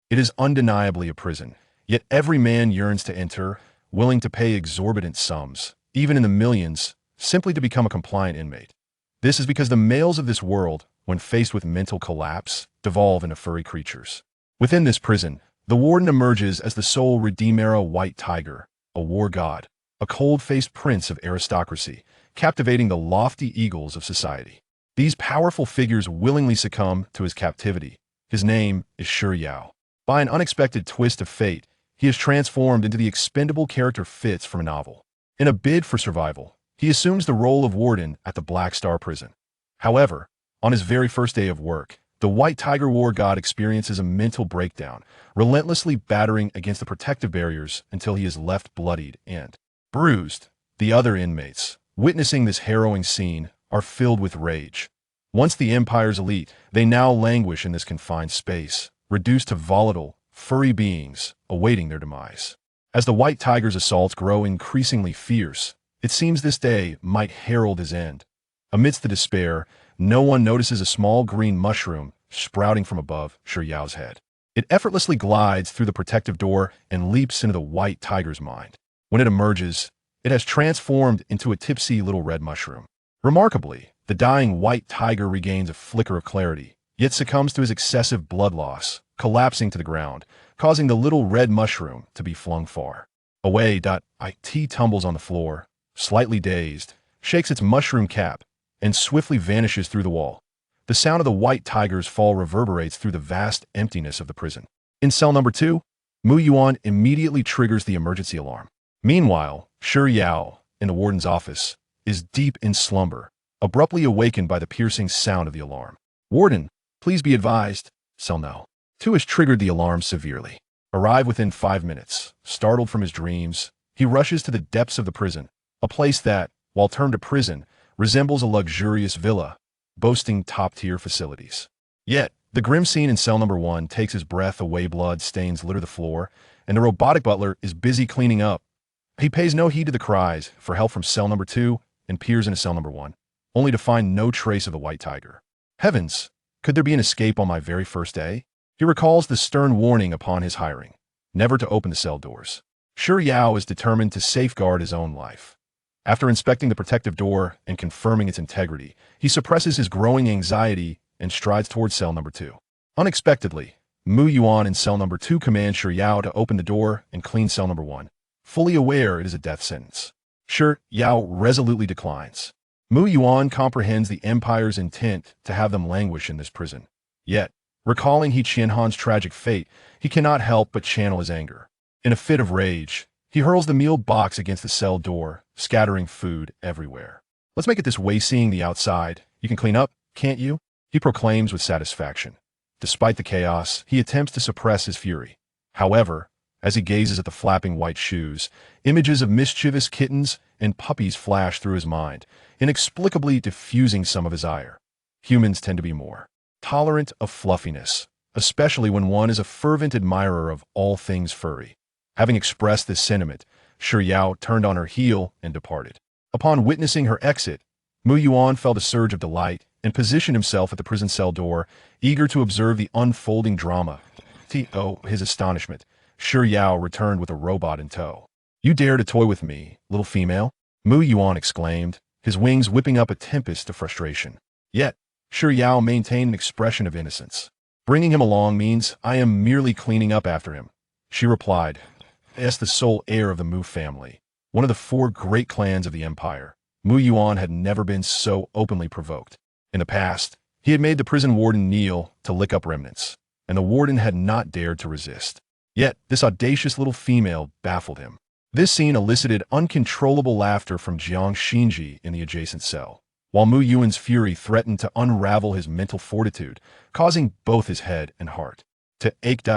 It is undeniably a prison, yet every man yearns to enter, willing to pay exorbitant sums, even in the millions, simply to become a compliant inmate. This is because the males of this world, when faced with mental collapse, devolve into furry creatures. Within this prison, the warden emerges as the sole Redeemer White Tiger, a war god, a cold-faced prince of aristocracy, captivating the lofty eagles of society. These powerful figures willingly succumb to his captivity. His name is Yao. By an unexpected twist of fate, he is transformed into the expendable character Fitz from a novel. In a bid for survival, he assumes the role of warden at the Black Star prison. However, on his very first day of work, the White Tiger War God experiences a mental breakdown, relentlessly battering against the protective barriers until he is left bloodied and bruised. The other inmates, witnessing this harrowing scene, are filled with rage. Once the Empire's elite, they now languish in this confined space, reduced to volatile, furry beings, awaiting their demise. As the White Tiger's assaults grow increasingly fierce, it seems this day might herald his end. Amidst the despair, no one notices a small green mushroom sprouting from above Yao's head. It effortlessly glides through the protective door and leaps into the White Tiger's mind. When it emerges, it has transformed into a tipsy little red mushroom. Remarkably, the dying White Tiger regains a flicker of clarity, yet succumbs to his excessive blood loss, collapsing to the ground, causing the little red mushroom to be flung far away. It tumbles on the floor, slightly dazed, shakes its mushroom cap, and swiftly vanishes through the wall. The sound of the White Tiger's fall reverberates through the vast emptiness of the prison. In cell number 2, Mu Yuan immediately triggers the emergency alarm. Meanwhile, Yao, in the warden's office, is deep in slumber, abruptly awakened by the piercing sound of the alarm. "Warden, please be advised," cell no. 2 has triggered the alarm severely. Arrive within 5 minutes. Startled from his dreams, he rushes to the depths of the prison, a place that, while termed a prison, resembles a luxurious villa, boasting top-tier facilities. Yet, the grim scene in cell number 1 takes his breath away. Blood stains litter the floor, and the robotic butler is busy cleaning up. He pays no heed to the cries for help from cell number 2 and peers into cell number 1, only to find no trace of the White Tiger. Heavens, could there be an escape on my very first day? He recalls the stern warning upon his hiring, never to open the cell doors. Yao is determined to safeguard his own life. After inspecting the protective door and confirming its integrity, he suppresses his growing anxiety and strides towards cell number 2. Unexpectedly, Mu Yuan in cell number 2 commands Yao to open the door and clean cell number 1, fully aware it is a death sentence. Yao resolutely declines. Mu Yuan comprehends the Empire's intent to have them languish in this prison. Yet, recalling He Qianhan's tragic fate, he cannot help but channel his anger. In a fit of rage, he hurls the meal box against the cell door, scattering food everywhere. "Let's make it this way seeing the outside. You can clean up, can't you?" he proclaims with satisfaction. Despite the chaos, he attempts to suppress his fury. However, as he gazes at the flapping white shoes, images of mischievous kittens and puppies flash through his mind, inexplicably diffusing some of his ire. Humans tend to be more tolerant of fluffiness, especially when one is a fervent admirer of all things furry. Having expressed this sentiment, Yao turned on her heel and departed. Upon witnessing her exit, Mu Yuan felt a surge of delight and positioned himself at the prison cell door, eager to observe the unfolding drama. To his astonishment, Yao returned with a robot in tow. "You dare to toy with me, little female?" Mu Yuan exclaimed, his wings whipping up a tempest of frustration. Yet, Yao maintained an expression of innocence. "Bringing him along means I am merely cleaning up after him," she replied. As the sole heir of the Mu family, one of the 4 great clans of the Empire, Mu Yuan had never been so openly provoked. In the past, he had made the prison warden kneel to lick up remnants, and the warden had not dared to resist. Yet, this audacious little female baffled him. This scene elicited uncontrollable laughter from Jiang Xinji in the adjacent cell, while Mu Yuan's fury threatened to unravel his mental fortitude, causing both his head and heart to ache.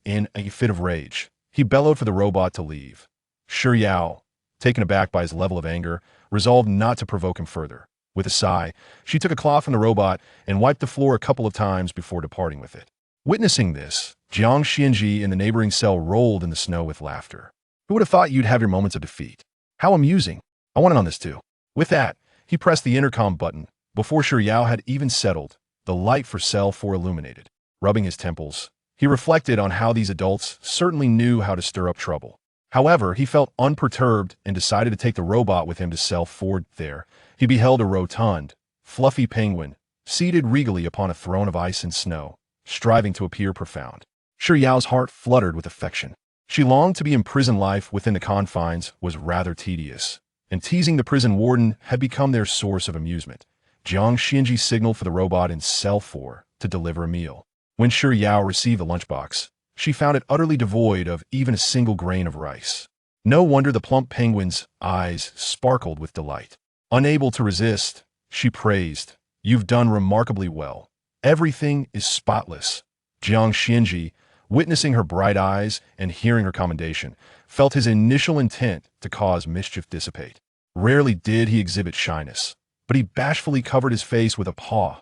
In a fit of rage, he bellowed for the robot to leave. Yao, taken aback by his level of anger, resolved not to provoke him further. With a sigh, she took a cloth from the robot and wiped the floor a couple of times before departing with it. Witnessing this, Jiang Xinji in the neighboring cell rolled in the snow with laughter. "Who would have thought you'd have your moments of defeat? How amusing. I want in on this too." With that, he pressed the intercom button. Before Yao had even settled, the light for cell 4 illuminated. Rubbing his temples, He reflected on how these adults certainly knew how to stir up trouble. However, he felt unperturbed and decided to take the robot with him to S-level.There. He beheld a rotund, fluffy penguin, seated regally upon a throne of ice and snow, striving to appear profound. Yao's heart fluttered with affection. She longed to be in prison. Life within the confines was rather tedious, and teasing the prison warden had become their source of amusement. Jiang Xinji signaled for the robot in cell 4 to deliver a meal. When Yao received the lunchbox, she found it utterly devoid of even a single grain of rice. No wonder the plump penguin's eyes sparkled with delight. Unable to resist, she praised, "You've done remarkably well. Everything is spotless." Jiang Xinji, witnessing her bright eyes and hearing her commendation, felt his initial intent to cause mischief dissipate. Rarely did he exhibit shyness, but he bashfully covered his face with a paw.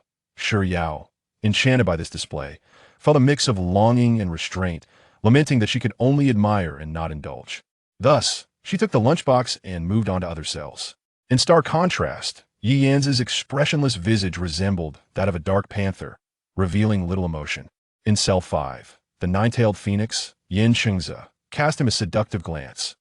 Yao, enchanted by this display, felt a mix of longing and restraint, lamenting that she could only admire and not indulge. Thus, she took the lunchbox and moved on to other cells. In stark contrast, Yi Yan's expressionless visage resembled that of a dark panther, revealing little emotion. In cell 5, the nine-tailed phoenix, Yin Chengze, cast him a seductive glance.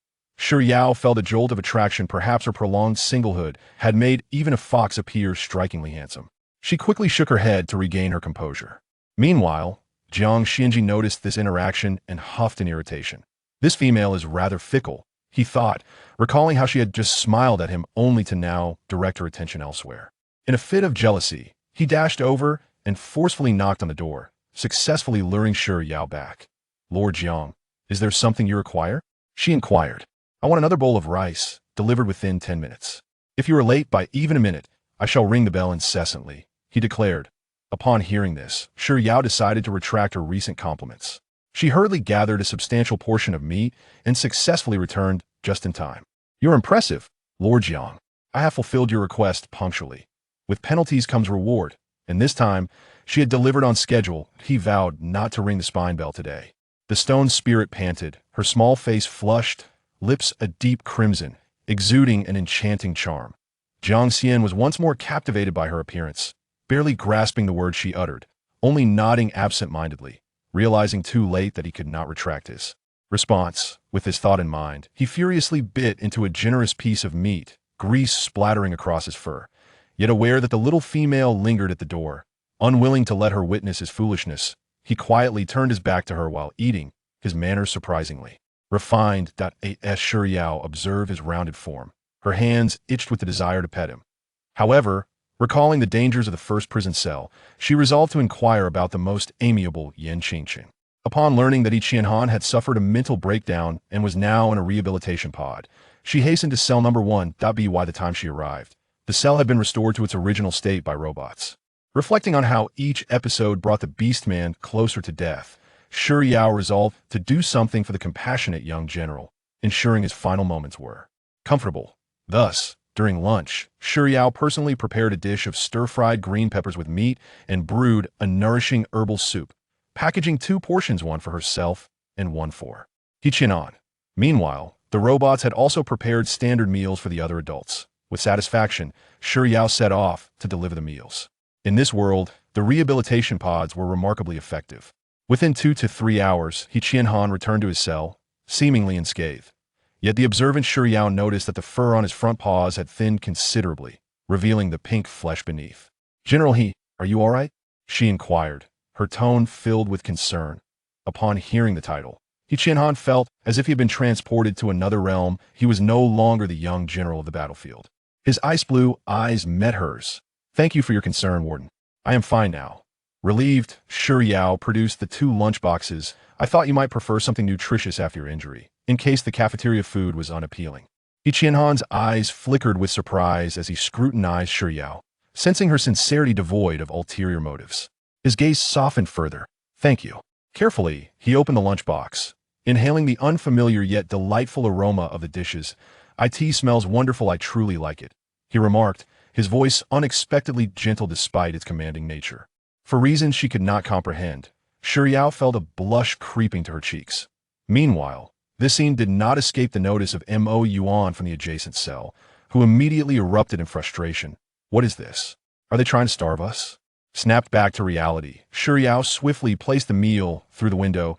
Yao felt a jolt of attraction. Perhaps her prolonged singlehood had made even a fox appear strikingly handsome. She quickly shook her head to regain her composure. Meanwhile, Jiang Xinji noticed this interaction and huffed in irritation. This female is rather fickle, he thought, recalling how she had just smiled at him only to now direct her attention elsewhere. In a fit of jealousy, he dashed over and forcefully knocked on the door, successfully luring Yao back. "Lord Jiang, is there something you require?" she inquired. "I want another bowl of rice, delivered within 10 minutes. If you are late by even a minute, I shall ring the bell incessantly," he declared. Upon hearing this, Yao decided to retract her recent compliments. She hurriedly gathered a substantial portion of meat and successfully returned just in time. "You're impressive, Lord Jiang. I have fulfilled your request punctually. With penalties comes reward," and this time, she had delivered on schedule. He vowed not to ring the spine bell today. The stone spirit panted, her small face flushed, lips a deep crimson, exuding an enchanting charm. Jiang Xian was once more captivated by her appearance, barely grasping the words she uttered, only nodding absent-mindedly, realizing too late that he could not retract his response. With this thought in mind, he furiously bit into a generous piece of meat, grease splattering across his fur, yet aware that the little female lingered at the door. Unwilling to let her witness his foolishness, he quietly turned his back to her while eating, his manners surprisingly refined. As Yao observed his rounded form, her hands itched with the desire to pet him. However, recalling the dangers of the first prison cell, she resolved to inquire about the most amiable Yin Qingqing. Upon learning that Qianhan had suffered a mental breakdown and was now in a rehabilitation pod, she hastened to cell number 1.B. By the time she arrived, the cell had been restored to its original state by robots. Reflecting on how each episode brought the Beastman closer to death, Yao resolved to do something for the compassionate young general, ensuring his final moments were comfortable. Thus, during lunch, Yao personally prepared a dish of stir-fried green peppers with meat and brewed a nourishing herbal soup, packaging 2 portions, one for herself and one for Qianhan. Meanwhile, the robots had also prepared standard meals for the other adults. With satisfaction, Yao set off to deliver the meals. In this world, the rehabilitation pods were remarkably effective. Within 2 to 3 hours, Qianhan returned to his cell, seemingly unscathed. Yet the observant Yao noticed that the fur on his front paws had thinned considerably, revealing the pink flesh beneath. "General are you all right?" she inquired, her tone filled with concern. Upon hearing the title, Qianhan felt as if he had been transported to another realm. He was no longer the young general of the battlefield. His ice-blue eyes met hers. "Thank you for your concern, Warden. I am fine now." Relieved, Yao produced the 2 lunchboxes. "I thought you might prefer something nutritious after your injury, in case the cafeteria food was unappealing." Qianhan's eyes flickered with surprise as he scrutinized Yao, sensing her sincerity devoid of ulterior motives. His gaze softened further. "Thank you." Carefully, he opened the lunchbox, inhaling the unfamiliar yet delightful aroma of the dishes. "It smells wonderful, I truly like it," he remarked, his voice unexpectedly gentle despite its commanding nature. For reasons she could not comprehend, Yao felt a blush creeping to her cheeks. Meanwhile, this scene did not escape the notice of Mo Yuan from the adjacent cell, who immediately erupted in frustration. "What is this? Are they trying to starve us?" Snapped back to reality, Shuriao swiftly placed the meal through the window.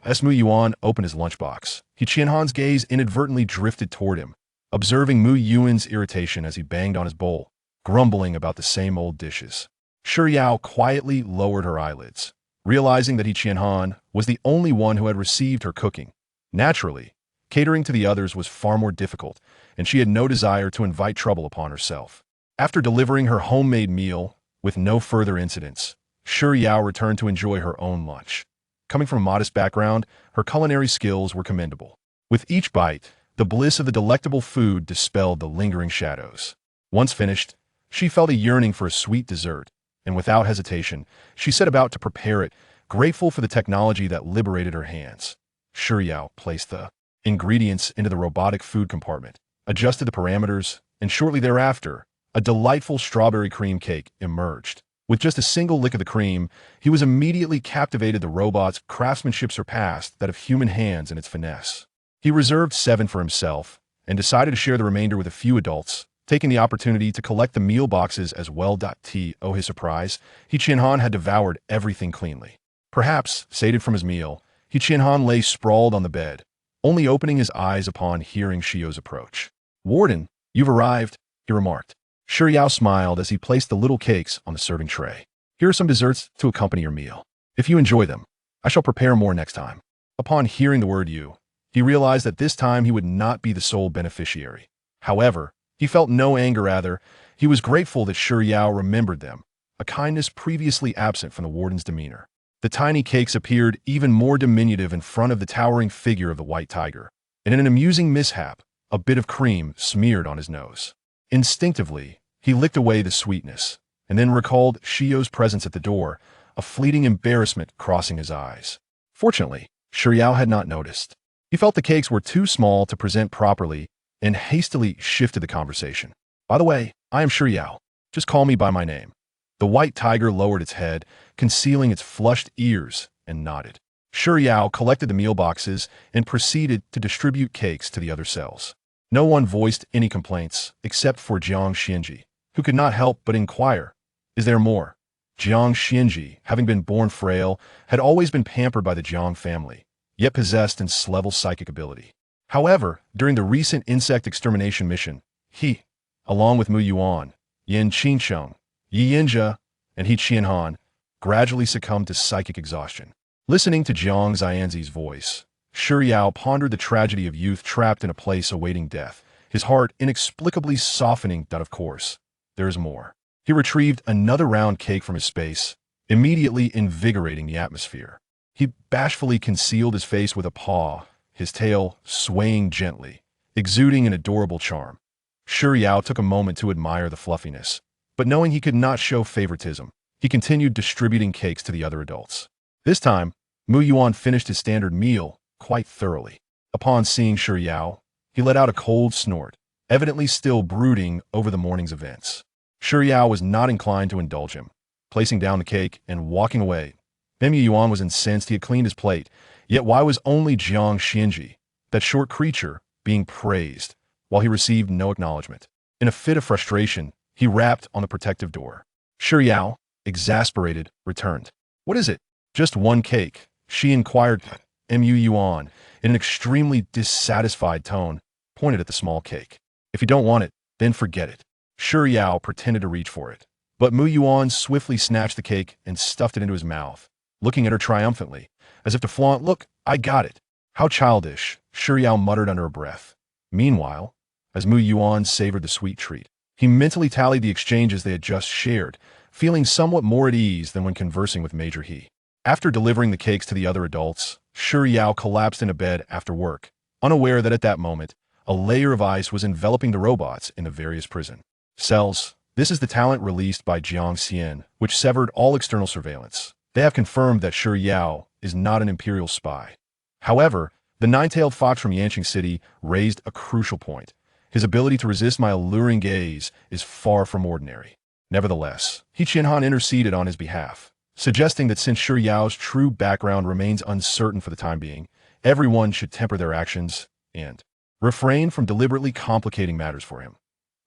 As Mu Yuan opened his lunchbox, Qianhan's gaze inadvertently drifted toward him, observing Mu Yuan's irritation as he banged on his bowl, grumbling about the same old dishes. Shuriao quietly lowered her eyelids, realizing that Qianhan was the only one who had received her cooking. Naturally, catering to the others was far more difficult, and she had no desire to invite trouble upon herself. After delivering her homemade meal with no further incidents, Shuriao returned to enjoy her own lunch. Coming from a modest background, her culinary skills were commendable. With each bite, the bliss of the delectable food dispelled the lingering shadows. Once finished, she felt a yearning for a sweet dessert, and without hesitation, she set about to prepare it, grateful for the technology that liberated her hands. Shuriao placed the ingredients into the robotic food compartment, adjusted the parameters, and shortly thereafter, a delightful strawberry cream cake emerged. With just a single lick of the cream, he was immediately captivated. The robot's craftsmanship surpassed that of human hands in its finesse. He reserved 7 for himself and decided to share the remainder with a few adults, taking the opportunity to collect the meal boxes as well. To his surprise, Qianhan had devoured everything cleanly. Perhaps, sated from his meal, Qianhan lay sprawled on the bed, only opening his eyes upon hearing Shio's approach. "Warden, you've arrived," he remarked. Shuriao smiled as he placed the little cakes on the serving tray. "Here are some desserts to accompany your meal. If you enjoy them, I shall prepare more next time." Upon hearing the word "you," he realized that this time he would not be the sole beneficiary. However, he felt no anger. Rather, he was grateful that Shuriao remembered them, a kindness previously absent from the warden's demeanor. The tiny cakes appeared even more diminutive in front of the towering figure of the white tiger, and in an amusing mishap, a bit of cream smeared on his nose. Instinctively, he licked away the sweetness, and then recalled Shio's presence at the door, a fleeting embarrassment crossing his eyes. Fortunately, Shuriao had not noticed. He felt the cakes were too small to present properly and hastily shifted the conversation. "By the way, I am Shuriao. Just call me by my name." The white tiger lowered its head, concealing its flushed ears, and nodded. Shuriao collected the meal boxes and proceeded to distribute cakes to the other cells. No one voiced any complaints, except for Jiang Xianji, who could not help but inquire, "Is there more?" Jiang Xianji, having been born frail, had always been pampered by the Jiang family, yet possessed an S-level psychic ability. However, during the recent insect extermination mission, he, along with Mu Yuan, Yin Qincheng, Yi Yinjia, and Qianhan, gradually succumbed to psychic exhaustion. Listening to Jiang Xianzi's voice, Shuriao pondered the tragedy of youth trapped in a place awaiting death, his heart inexplicably softening. Of course, there is more. He retrieved another round cake from his space, immediately invigorating the atmosphere. He bashfully concealed his face with a paw, his tail swaying gently, exuding an adorable charm. Shuriao took a moment to admire the fluffiness, but knowing he could not show favoritism, he continued distributing cakes to the other adults. This time, Mu Yuan finished his standard meal quite thoroughly. Upon seeing Shuriao, he let out a cold snort, evidently still brooding over the morning's events. Shuriao was not inclined to indulge him, placing down the cake and walking away. Mu Yuan was incensed. He had cleaned his plate, yet why was only Jiang Xianji, that short creature, being praised, while he received no acknowledgement? In a fit of frustration, he rapped on the protective door. Shuriao, exasperated, returned. "What is it?" "Just one cake," she inquired. Mu Yuan, in an extremely dissatisfied tone, pointed at the small cake. "If you don't want it, then forget it." Shuriao pretended to reach for it, but Mu Yuan swiftly snatched the cake and stuffed it into his mouth, looking at her triumphantly, as if to flaunt, "Look, I got it." "How childish," Shuriao muttered under her breath. Meanwhile, as Mu Yuan savored the sweet treat, he mentally tallied the exchanges they had just shared, feeling somewhat more at ease than when conversing with Major He. After delivering the cakes to the other adults, Shuriao collapsed in a bed after work, unaware that at that moment, a layer of ice was enveloping the robots in the various prison cells. This is the talent released by Jiang Xian, which severed all external surveillance. They have confirmed that Shuriao is not an imperial spy. However, the nine-tailed fox from Yanqing City raised a crucial point. His ability to resist my alluring gaze is far from ordinary. Nevertheless, Qianhan interceded on his behalf, suggesting that since Shuriao's true background remains uncertain for the time being, everyone should temper their actions and refrain from deliberately complicating matters for him.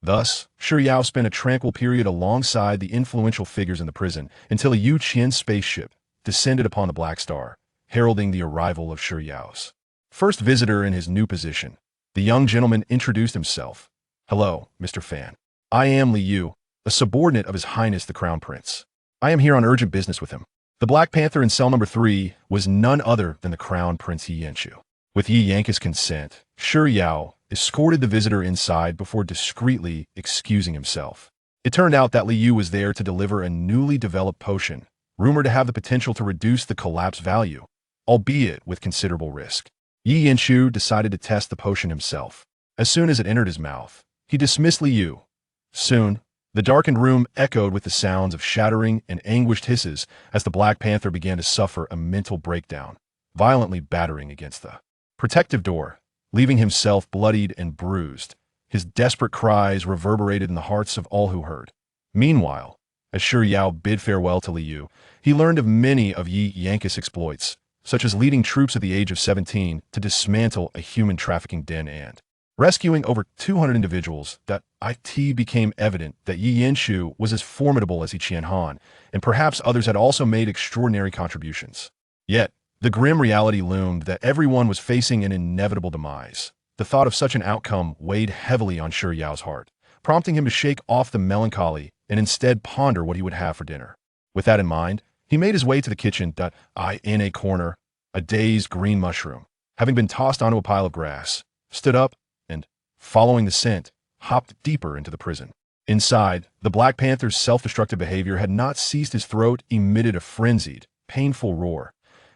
Thus, Shi Yao spent a tranquil period alongside the influential figures in the prison until a Yu Qian spaceship descended upon the Black Star, heralding the arrival of Shi Yao's first visitor in his new position. The young gentleman introduced himself. "Hello, Mr. Fan. I am Li Yu, a subordinate of His Highness the Crown Prince. I am here on urgent business with him." The Black Panther in cell number 3 was none other than the Crown Prince Yi Yanchu. With Yi Yanka's consent, Shi Yao escorted the visitor inside before discreetly excusing himself. It turned out that Li Yu was there to deliver a newly developed potion, rumored to have the potential to reduce the collapse value, albeit with considerable risk. Yi Yanchu decided to test the potion himself. As soon as it entered his mouth, he dismissed Li Yu. Soon, the darkened room echoed with the sounds of shattering and anguished hisses as the Black Panther began to suffer a mental breakdown, violently battering against the protective door, leaving himself bloodied and bruised. His desperate cries reverberated in the hearts of all who heard. Meanwhile, as Shi Yao bid farewell to Li Yu, he learned of many of Yi Yanka's exploits, such as leading troops at the age of 17 to dismantle a human trafficking den and rescuing over 200 individuals. That it became evident that Yi Yanchu was as formidable as Yi Qianhan, and perhaps others had also made extraordinary contributions. Yet, the grim reality loomed that everyone was facing an inevitable demise. The thought of such an outcome weighed heavily on Shi Yao's heart, prompting him to shake off the melancholy and instead ponder what he would have for dinner. With that in mind, he made his way to the kitchen. In a corner, a dazed green mushroom, having been tossed onto a pile of grass, stood up and, following the scent, hopped deeper into the prison. Inside, the Black Panther's self-destructive behavior had not ceased. His throat emitted a frenzied, painful roar.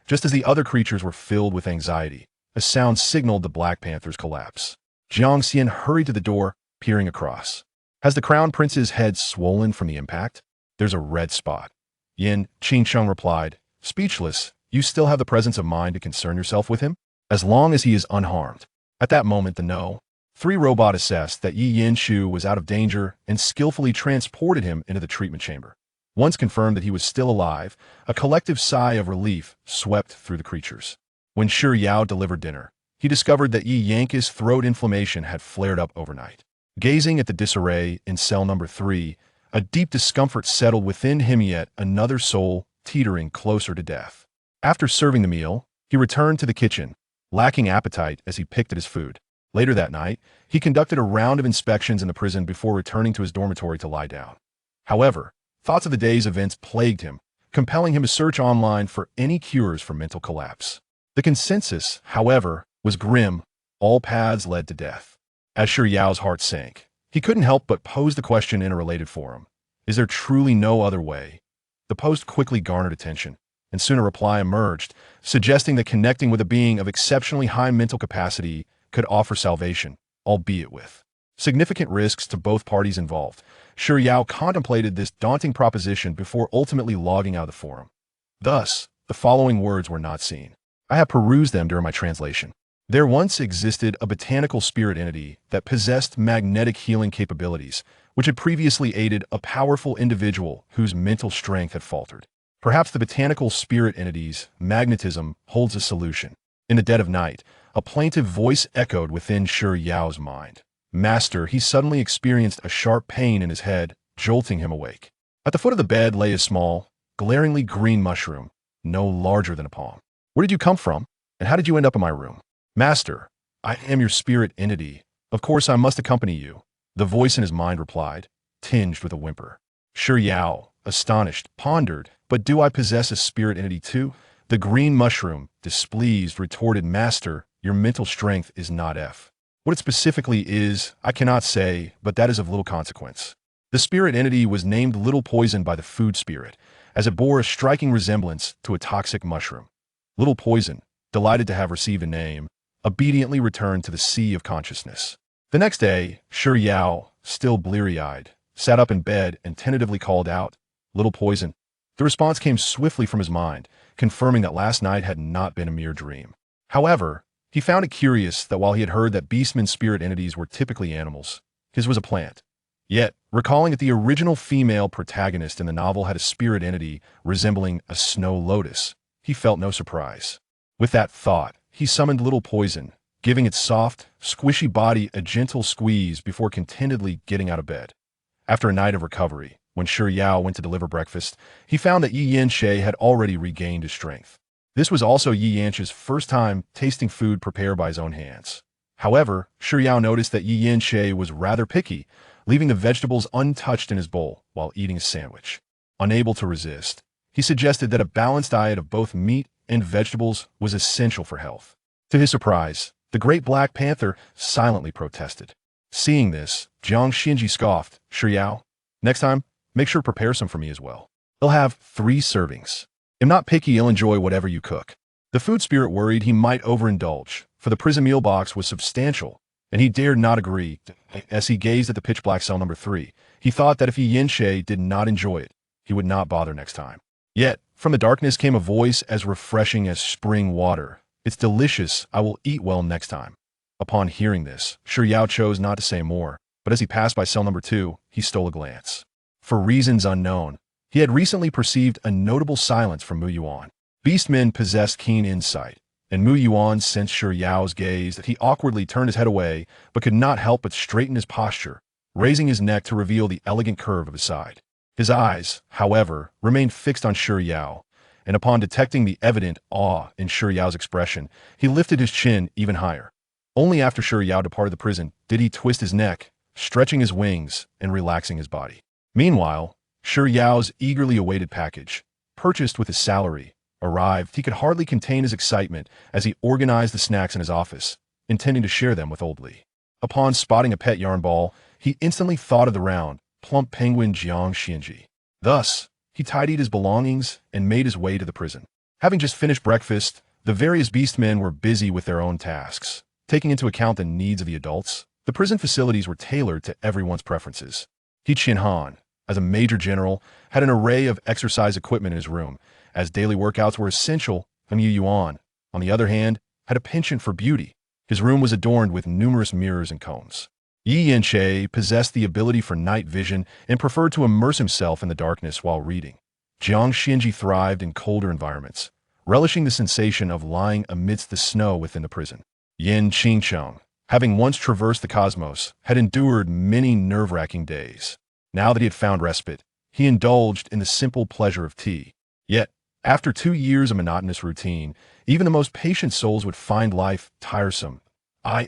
Just as the other creatures were filled with anxiety, a sound signaled the Black Panther's collapse. Jiang Xian hurried to the door, peering across. "Has the Crown Prince's head swollen from the impact?" "There's a red spot." Yin Qingcheng replied, speechless. "You still have the presence of mind to concern yourself with him? As long as he is unharmed." At that moment, the No.3 robot assessed that Yi Yanchu was out of danger and skillfully transported him into the treatment chamber. Once confirmed that he was still alive, a collective sigh of relief swept through the creatures. When Shi Yao delivered dinner, he discovered that Yi Yanka's throat inflammation had flared up overnight. Gazing at the disarray in cell number 3, a deep discomfort settled within him, yet another soul teetering closer to death. After serving the meal, he returned to the kitchen, lacking appetite as he picked at his food. Later that night, he conducted a round of inspections in the prison before returning to his dormitory to lie down. However, thoughts of the day's events plagued him, compelling him to search online for any cures for mental collapse. The consensus, however, was grim. All paths led to death. As Shi Yao's heart sank, he couldn't help but pose the question in a related forum. Is there truly no other way? The post quickly garnered attention, and soon a reply emerged, suggesting that connecting with a being of exceptionally high mental capacity could offer salvation, albeit with significant risks to both parties involved. Shi Yao contemplated this daunting proposition before ultimately logging out of the forum. Thus, the following words were not seen. I have perused them during my translation. There once existed a botanical spirit entity that possessed magnetic healing capabilities, which had previously aided a powerful individual whose mental strength had faltered. Perhaps the botanical spirit entity's magnetism holds a solution. In the dead of night, a plaintive voice echoed within Shi Yao's mind. "Master," he suddenly experienced a sharp pain in his head, jolting him awake. At the foot of the bed lay a small, glaringly green mushroom, no larger than a palm. "Where did you come from, and how did you end up in my room?" "Master, I am your spirit entity. Of course I must accompany you," the voice in his mind replied, tinged with a whimper. Shi Yao, astonished, pondered, "But do I possess a spirit entity too?" The green mushroom, displeased, retorted, "Master, your mental strength is not F. What it specifically is, I cannot say, but that is of little consequence." The spirit entity was named Little Poison by the food spirit, as it bore a striking resemblance to a toxic mushroom. Little Poison, delighted to have received a name, obediently returned to the sea of consciousness. The next day, Shi Yao, still bleary-eyed, sat up in bed and tentatively called out, "Little Poison." The response came swiftly from his mind, confirming that last night had not been a mere dream. However, he found it curious that while he had heard that beastmen spirit entities were typically animals, his was a plant. Yet, recalling that the original female protagonist in the novel had a spirit entity resembling a snow lotus, he felt no surprise. With that thought, he summoned Little Poison, giving its soft, squishy body a gentle squeeze before contentedly getting out of bed. After a night of recovery, when Shi Yao went to deliver breakfast, he found that Yi Yanxie had already regained his strength. This was also Yi Yanxie's first time tasting food prepared by his own hands. However, Shi Yao noticed that Yi Yanxie was rather picky, leaving the vegetables untouched in his bowl while eating a sandwich. Unable to resist, he suggested that a balanced diet of both meat and vegetables was essential for health. To his surprise, the great Black Panther silently protested. Seeing this, Jiang Xinji scoffed, "Shi Yao, next time, make sure to prepare some for me as well. They'll have 3 servings. I'm not picky, you'll enjoy whatever you cook." The food spirit worried he might overindulge, for the prison meal box was substantial, and he dared not agree. As he gazed at the pitch-black cell number 3, he thought that if Yi Yanxie did not enjoy it, he would not bother next time. Yet, from the darkness came a voice as refreshing as spring water. "It's delicious, I will eat well next time." Upon hearing this, Shi Yao chose not to say more, but as he passed by cell number 2, he stole a glance. For reasons unknown, he had recently perceived a notable silence from Mu Yuan. Beastmen possessed keen insight, and Mu Yuan sensed Shi Yao's gaze that he awkwardly turned his head away, but could not help but straighten his posture, raising his neck to reveal the elegant curve of his side. His eyes, however, remained fixed on Shi Yao, and upon detecting the evident awe in Shi Yao's expression, he lifted his chin even higher. Only after Shi Yao departed the prison did he twist his neck, stretching his wings and relaxing his body. Meanwhile, Shi Yao's eagerly awaited package, purchased with his salary, arrived. He could hardly contain his excitement as he organized the snacks in his office, intending to share them with old Li. Upon spotting a pet yarn ball, he instantly thought of the round, plump penguin Jiang Xinji. Thus, he tidied his belongings and made his way to the prison. Having just finished breakfast, the various beastmen were busy with their own tasks. Taking into account the needs of the adults, the prison facilities were tailored to everyone's preferences. Chen Feng, as a major general, had an array of exercise equipment in his room, as daily workouts were essential. Mu Yuan, on the other hand, had a penchant for beauty. His room was adorned with numerous mirrors and combs. Yi Yanxie possessed the ability for night vision and preferred to immerse himself in the darkness while reading. Jiang Xinji thrived in colder environments, relishing the sensation of lying amidst the snow within the prison. Yin Qingcheng, having once traversed the cosmos, had endured many nerve-wracking days. Now that he had found respite, he indulged in the simple pleasure of tea. Yet, after 2 years of monotonous routine, even the most patient souls would find life tiresome.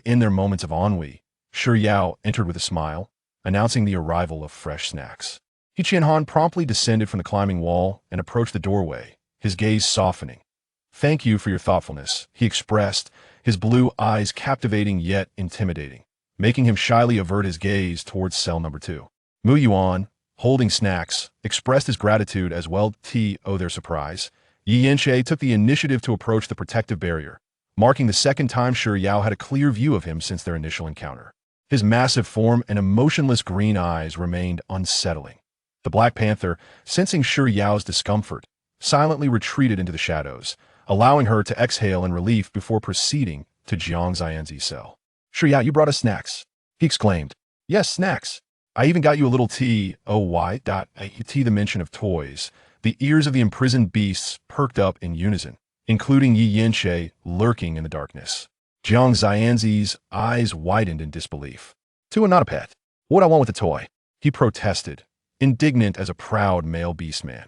In their moments of ennui, Shi Yao entered with a smile, announcing the arrival of fresh snacks. Chen Feng promptly descended from the climbing wall and approached the doorway, his gaze softening. "Thank you for your thoughtfulness," he expressed, his blue eyes captivating yet intimidating, making him shyly avert his gaze towards cell number 2. Mu Yuan, holding snacks, expressed his gratitude as well. Their surprise, Yi Yanxie took the initiative to approach the protective barrier, marking the second time Shi Yao had a clear view of him since their initial encounter. His massive form and emotionless green eyes remained unsettling. The Black Panther, sensing Shi Yao's discomfort, silently retreated into the shadows, allowing her to exhale in relief before proceeding to Jiang Xianzi's cell. "Shi Yao, you brought us snacks," he exclaimed. "Yes, snacks. I even got you a little tea." The mention of toys. The ears of the imprisoned beasts perked up in unison, including Yi Yanxie lurking in the darkness. Jiang Xianzi's eyes widened in disbelief. "Two and not a pet. What I want with a toy?" he protested, indignant as a proud male beastman.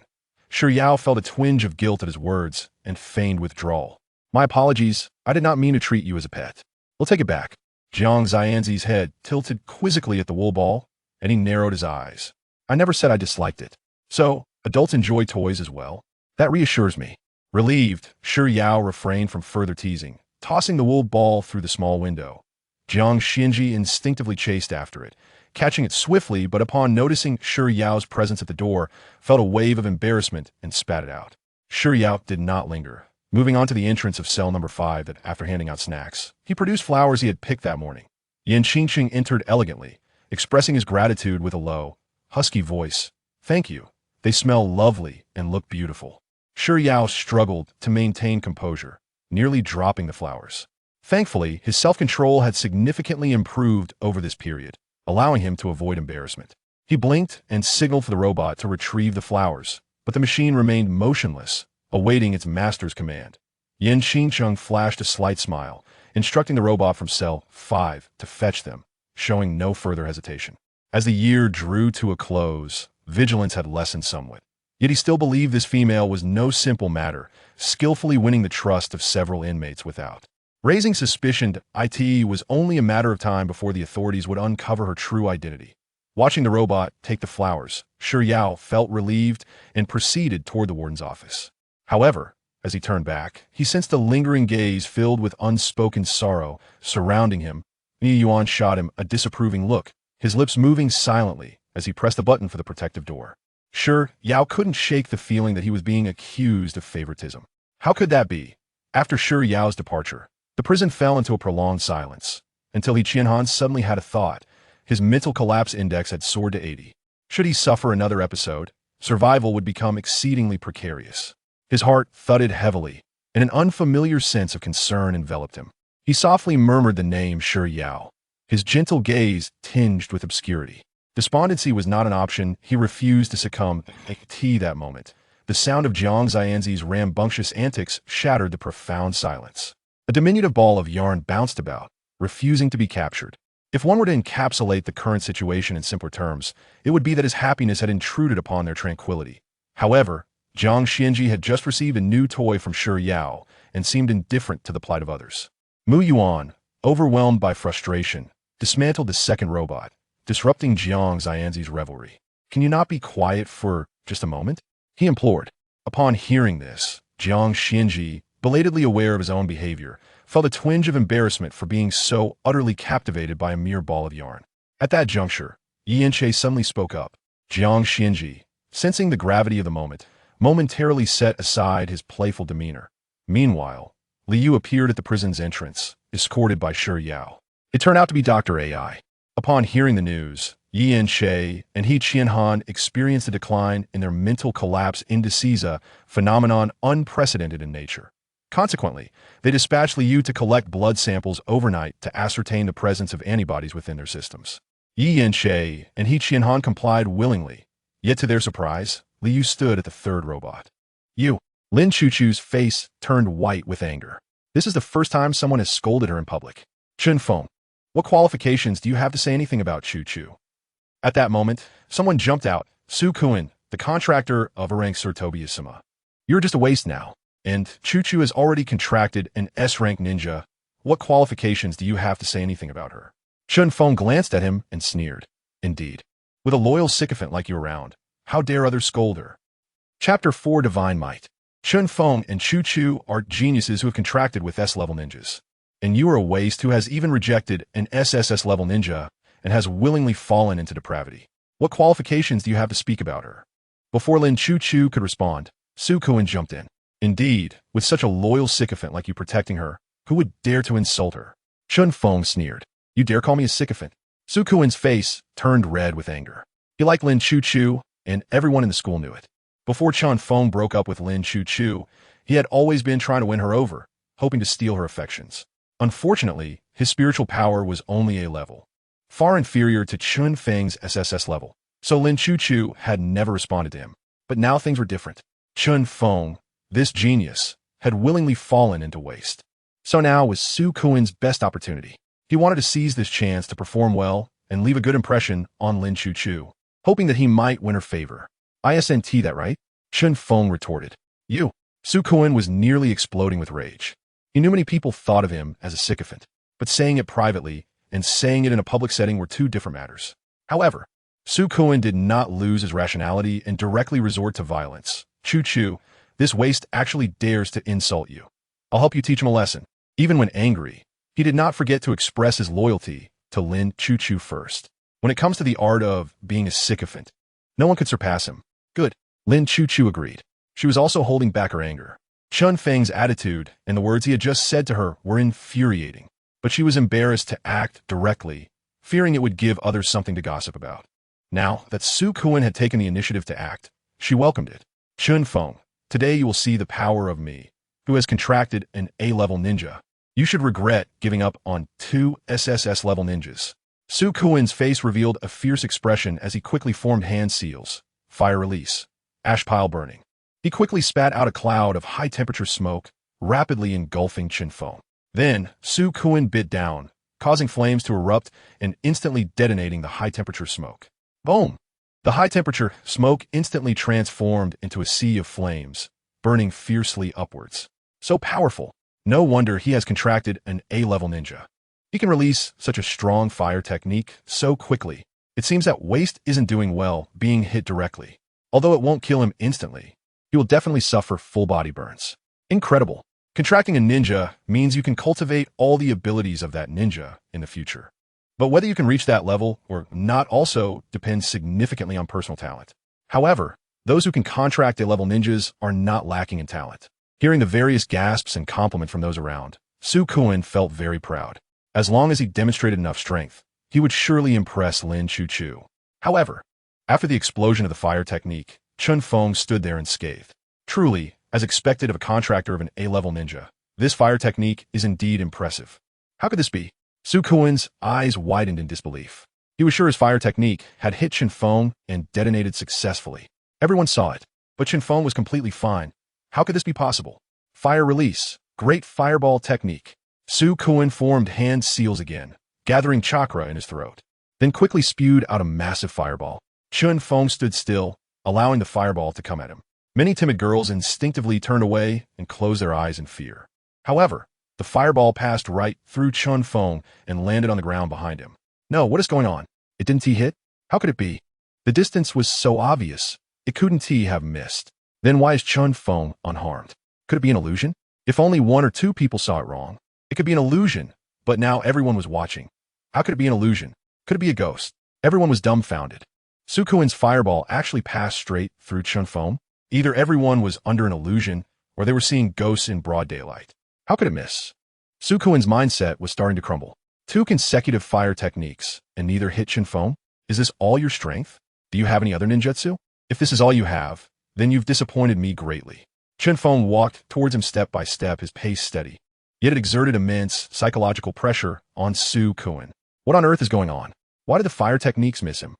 Shi Yao felt a twinge of guilt at his words and feigned withdrawal. "My apologies, I did not mean to treat you as a pet. We'll take it back." Jiang Xianzi's head tilted quizzically at the wool ball, and he narrowed his eyes. "I never said I disliked it. So, adults enjoy toys as well? That reassures me." Relieved, Shi Yao refrained from further teasing, tossing the wool ball through the small window. Jiang Xinji instinctively chased after it, catching it swiftly, but upon noticing Shi Yao's presence at the door, felt a wave of embarrassment and spat it out. Shi Yao did not linger, moving on to the entrance of cell number 5 that, after handing out snacks, he produced flowers he had picked that morning. Yin Qingqing entered elegantly, expressing his gratitude with a low, husky voice. "Thank you. They smell lovely and look beautiful." Shi Yao struggled to maintain composure, nearly dropping the flowers. Thankfully, his self-control had significantly improved over this period, allowing him to avoid embarrassment. He blinked and signaled for the robot to retrieve the flowers, but the machine remained motionless, awaiting its master's command. Yin Qingcheng flashed a slight smile, instructing the robot from Cell 5 to fetch them, showing no further hesitation. As the year drew to a close, vigilance had lessened somewhat. Yet he still believed this female was no simple matter, skillfully winning the trust of several inmates without. Raising suspicion, it was only a matter of time before the authorities would uncover her true identity. Watching the robot take the flowers, Shi Yao felt relieved and proceeded toward the warden's office. However, as he turned back, he sensed a lingering gaze filled with unspoken sorrow surrounding him. Ni Yuan shot him a disapproving look, his lips moving silently as he pressed the button for the protective door. Sure, Yao couldn't shake the feeling that he was being accused of favoritism. How could that be? After Shi Yao's departure, the prison fell into a prolonged silence, until Qianhan suddenly had a thought. His mental collapse index had soared to 80. Should he suffer another episode, survival would become exceedingly precarious. His heart thudded heavily, and an unfamiliar sense of concern enveloped him. He softly murmured the name Shi Yao, his gentle gaze tinged with obscurity. Despondency was not an option. He refused to succumb to that moment. The sound of Jiang Xianzi's rambunctious antics shattered the profound silence. A diminutive ball of yarn bounced about, refusing to be captured. If one were to encapsulate the current situation in simpler terms, it would be that his happiness had intruded upon their tranquility. However, Jiang Xianji had just received a new toy from Shi Yao and seemed indifferent to the plight of others. Mu Yuan, overwhelmed by frustration, dismantled the second robot, disrupting Jiang Xianzi's revelry. "Can you not be quiet for just a moment?" he implored. Upon hearing this, Jiang Xianji, belatedly aware of his own behavior, felt a twinge of embarrassment for being so utterly captivated by a mere ball of yarn. At that juncture, Yi Yanche suddenly spoke up. Jiang Xianji, sensing the gravity of the moment, momentarily set aside his playful demeanor. Meanwhile, Liu appeared at the prison's entrance, escorted by Shi Yao. It turned out to be Dr. AI. Upon hearing the news, Yi Yanche and He Qianhan experienced a decline in their mental collapse indices, a phenomenon unprecedented in nature. Consequently, they dispatched Liu to collect blood samples overnight to ascertain the presence of antibodies within their systems. Yi Yanche and He Qianhan complied willingly, yet to their surprise, Liu stood at the third robot. Lin Chuchu's face turned white with anger. This is the first time someone has scolded her in public. Chen Feng, what qualifications do you have to say anything about Chuchu? At that moment, someone jumped out. Su Kuan, the contractor of rank Sir Tobiasima. You're just a waste now. And Chuchu has already contracted an S-rank ninja. What qualifications do you have to say anything about her? Chen Feng glanced at him and sneered. Indeed. With a loyal sycophant like you around, how dare others scold her? Chapter 4 Divine Might. Chen Feng and Chuchu are geniuses who have contracted with S-level ninjas. And you are a waste who has even rejected an SSS-level ninja and has willingly fallen into depravity. What qualifications do you have to speak about her? Before Lin Chuchu could respond, Su Kuan jumped in. Indeed, with such a loyal sycophant like you protecting her, who would dare to insult her? Chen Feng sneered. You dare call me a sycophant? Su Kuan's face turned red with anger. He liked Lin Chuchu, and everyone in the school knew it. Before Chen Feng broke up with Lin Chuchu, he had always been trying to win her over, hoping to steal her affections. Unfortunately, his spiritual power was only A level, far inferior to Chen Feng's SSS level, so Lin Chuchu had never responded to him. But now things were different. Chen Feng, this genius, had willingly fallen into waste. So now was Su Kuan's best opportunity. He wanted to seize this chance to perform well and leave a good impression on Lin Chuchu, hoping that he might win her favor. "Isn't that right?" Chen Feng retorted. "You." Su Kuan was nearly exploding with rage. He knew many people thought of him as a sycophant, but saying it privately and saying it in a public setting were two different matters. However, Su Kuan did not lose his rationality and directly resort to violence. "Chuchu, this waste actually dares to insult you. I'll help you teach him a lesson." Even when angry, he did not forget to express his loyalty to Lin Chuchu first. When it comes to the art of being a sycophant, no one could surpass him. Good. Lin Chuchu agreed. She was also holding back her anger. Chen Feng's attitude and the words he had just said to her were infuriating, but she was embarrassed to act directly, fearing it would give others something to gossip about. Now that Su Kuan had taken the initiative to act, she welcomed it. "Chen Feng, today you will see the power of me, who has contracted an A-level ninja. You should regret giving up on 2 SSS-level ninjas." Su Kuan's face revealed a fierce expression as he quickly formed hand seals, fire release, ash pile burning. He quickly spat out a cloud of high-temperature smoke, rapidly engulfing Chen Feng. Then, Su Kuin bit down, causing flames to erupt and instantly detonating the high-temperature smoke. Boom! The high-temperature smoke instantly transformed into a sea of flames, burning fiercely upwards. So powerful. No wonder he has contracted an A-level ninja. He can release such a strong fire technique so quickly. It seems that Waste isn't doing well being hit directly. Although it won't kill him instantly, he will definitely suffer full-body burns. Incredible. Contracting a ninja means you can cultivate all the abilities of that ninja in the future. But whether you can reach that level or not also depends significantly on personal talent. However, those who can contract A-level ninjas are not lacking in talent. Hearing the various gasps and compliment from those around, Su Kuin felt very proud. As long as he demonstrated enough strength, he would surely impress Lin Chuchu. However, after the explosion of the fire technique, Chen Feng stood there unscathed. Truly, as expected of a contractor of an A-level ninja, this fire technique is indeed impressive. How could this be? Su Kuin's eyes widened in disbelief. He was sure his fire technique had hit Chen Feng and detonated successfully. Everyone saw it, but Chen Feng was completely fine. How could this be possible? Fire release. Great fireball technique. Su Kuin formed hand seals again, gathering chakra in his throat, then quickly spewed out a massive fireball. Chen Feng stood still, allowing the fireball to come at him. Many timid girls instinctively turned away and closed their eyes in fear. However, the fireball passed right through Chen Feng and landed on the ground behind him. No, what is going on? It didn't he hit? How could it be? The distance was so obvious. It couldn't he have missed. Then why is Chen Feng unharmed? Could it be an illusion? If only one or two people saw it wrong. It could be an illusion, but now everyone was watching. How could it be an illusion? Could it be a ghost? Everyone was dumbfounded. Su Kuin's fireball actually passed straight through Chen Feng. Either everyone was under an illusion, or they were seeing ghosts in broad daylight. How could it miss? Su Kuin's mindset was starting to crumble. 2 consecutive fire techniques, and neither hit Chen Feng? Is this all your strength? Do you have any other ninjutsu? If this is all you have, then you've disappointed me greatly. Chen Feng walked towards him step by step, his pace steady. Yet it exerted immense psychological pressure on Su Kuin. What on earth is going on? Why did the fire techniques miss him?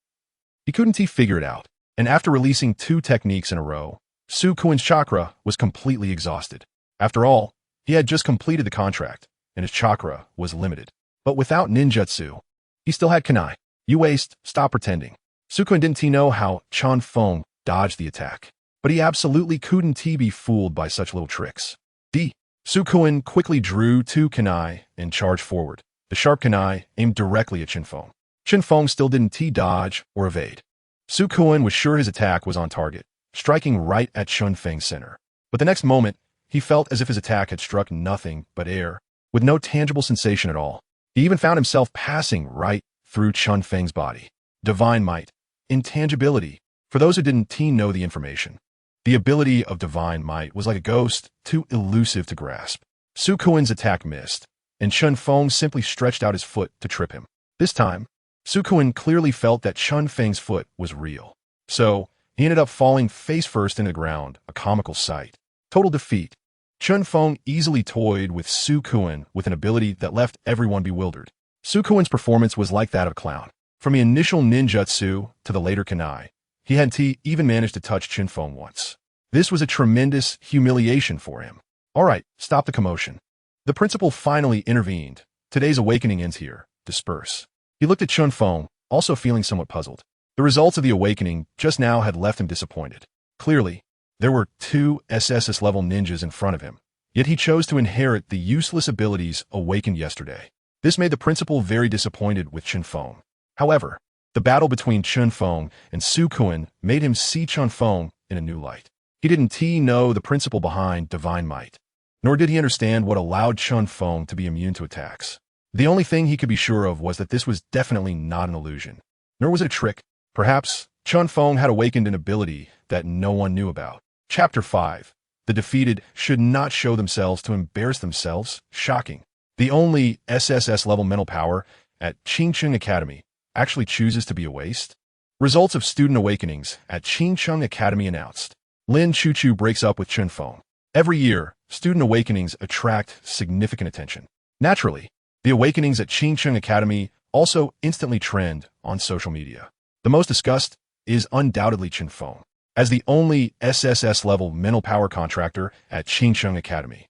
He couldn't figure it out, and after releasing 2 techniques in a row, Su Kuin's chakra was completely exhausted. After all, he had just completed the contract, and his chakra was limited. But without ninjutsu, he still had kunai. You waste, stop pretending. Su Kuin didn't know how Chen Feng dodged the attack, but he absolutely couldn't be fooled by such little tricks. Su Kuin quickly drew 2 kunai and charged forward. The sharp kunai aimed directly at Chen Feng. Chen Feng still didn't dodge or evade. Su Kuin was sure his attack was on target, striking right at Chen Feng's center. But the next moment, he felt as if his attack had struck nothing but air, with no tangible sensation at all. He even found himself passing right through Chen Feng's body. Divine might. Intangibility. For those who didn't know the information, the ability of divine might was like a ghost, too elusive to grasp. Su Kuin's attack missed, and Chen Feng simply stretched out his foot to trip him. This time, Su Kuin clearly felt that Chen Feng's foot was real. So, he ended up falling face first into the ground, a comical sight. Total defeat. Chen Feng easily toyed with Su Kuin with an ability that left everyone bewildered. Su Kuin's performance was like that of a clown. From the initial ninjutsu to the later kunai, he hadn't even managed to touch Chen Feng once. This was a tremendous humiliation for him. All right, stop the commotion. The principal finally intervened. Today's awakening ends here. Disperse. He looked at Chen Feng, also feeling somewhat puzzled. The results of the awakening just now had left him disappointed. Clearly, there were 2 SSS-level ninjas in front of him, yet he chose to inherit the useless abilities awakened yesterday. This made the principal very disappointed with Chen Feng. However, the battle between Chen Feng and Su Kuin made him see Chen Feng in a new light. He didn't know the principle behind divine might, nor did he understand what allowed Chen Feng to be immune to attacks. The only thing he could be sure of was that this was definitely not an illusion, nor was it a trick. Perhaps Chen Feng had awakened an ability that no one knew about. Chapter 5. The defeated should not show themselves to embarrass themselves. Shocking. The only SSS-level mental power at Qingcheng Academy actually chooses to be a waste. Results of student awakenings at Qingcheng Academy announced. Lin Chuchu breaks up with Chen Feng. Every year, student awakenings attract significant attention. Naturally, the awakenings at Qingcheng Academy also instantly trend on social media. The most discussed is undoubtedly Chen Feng. As the only SSS-level mental power contractor at Qingcheng Academy,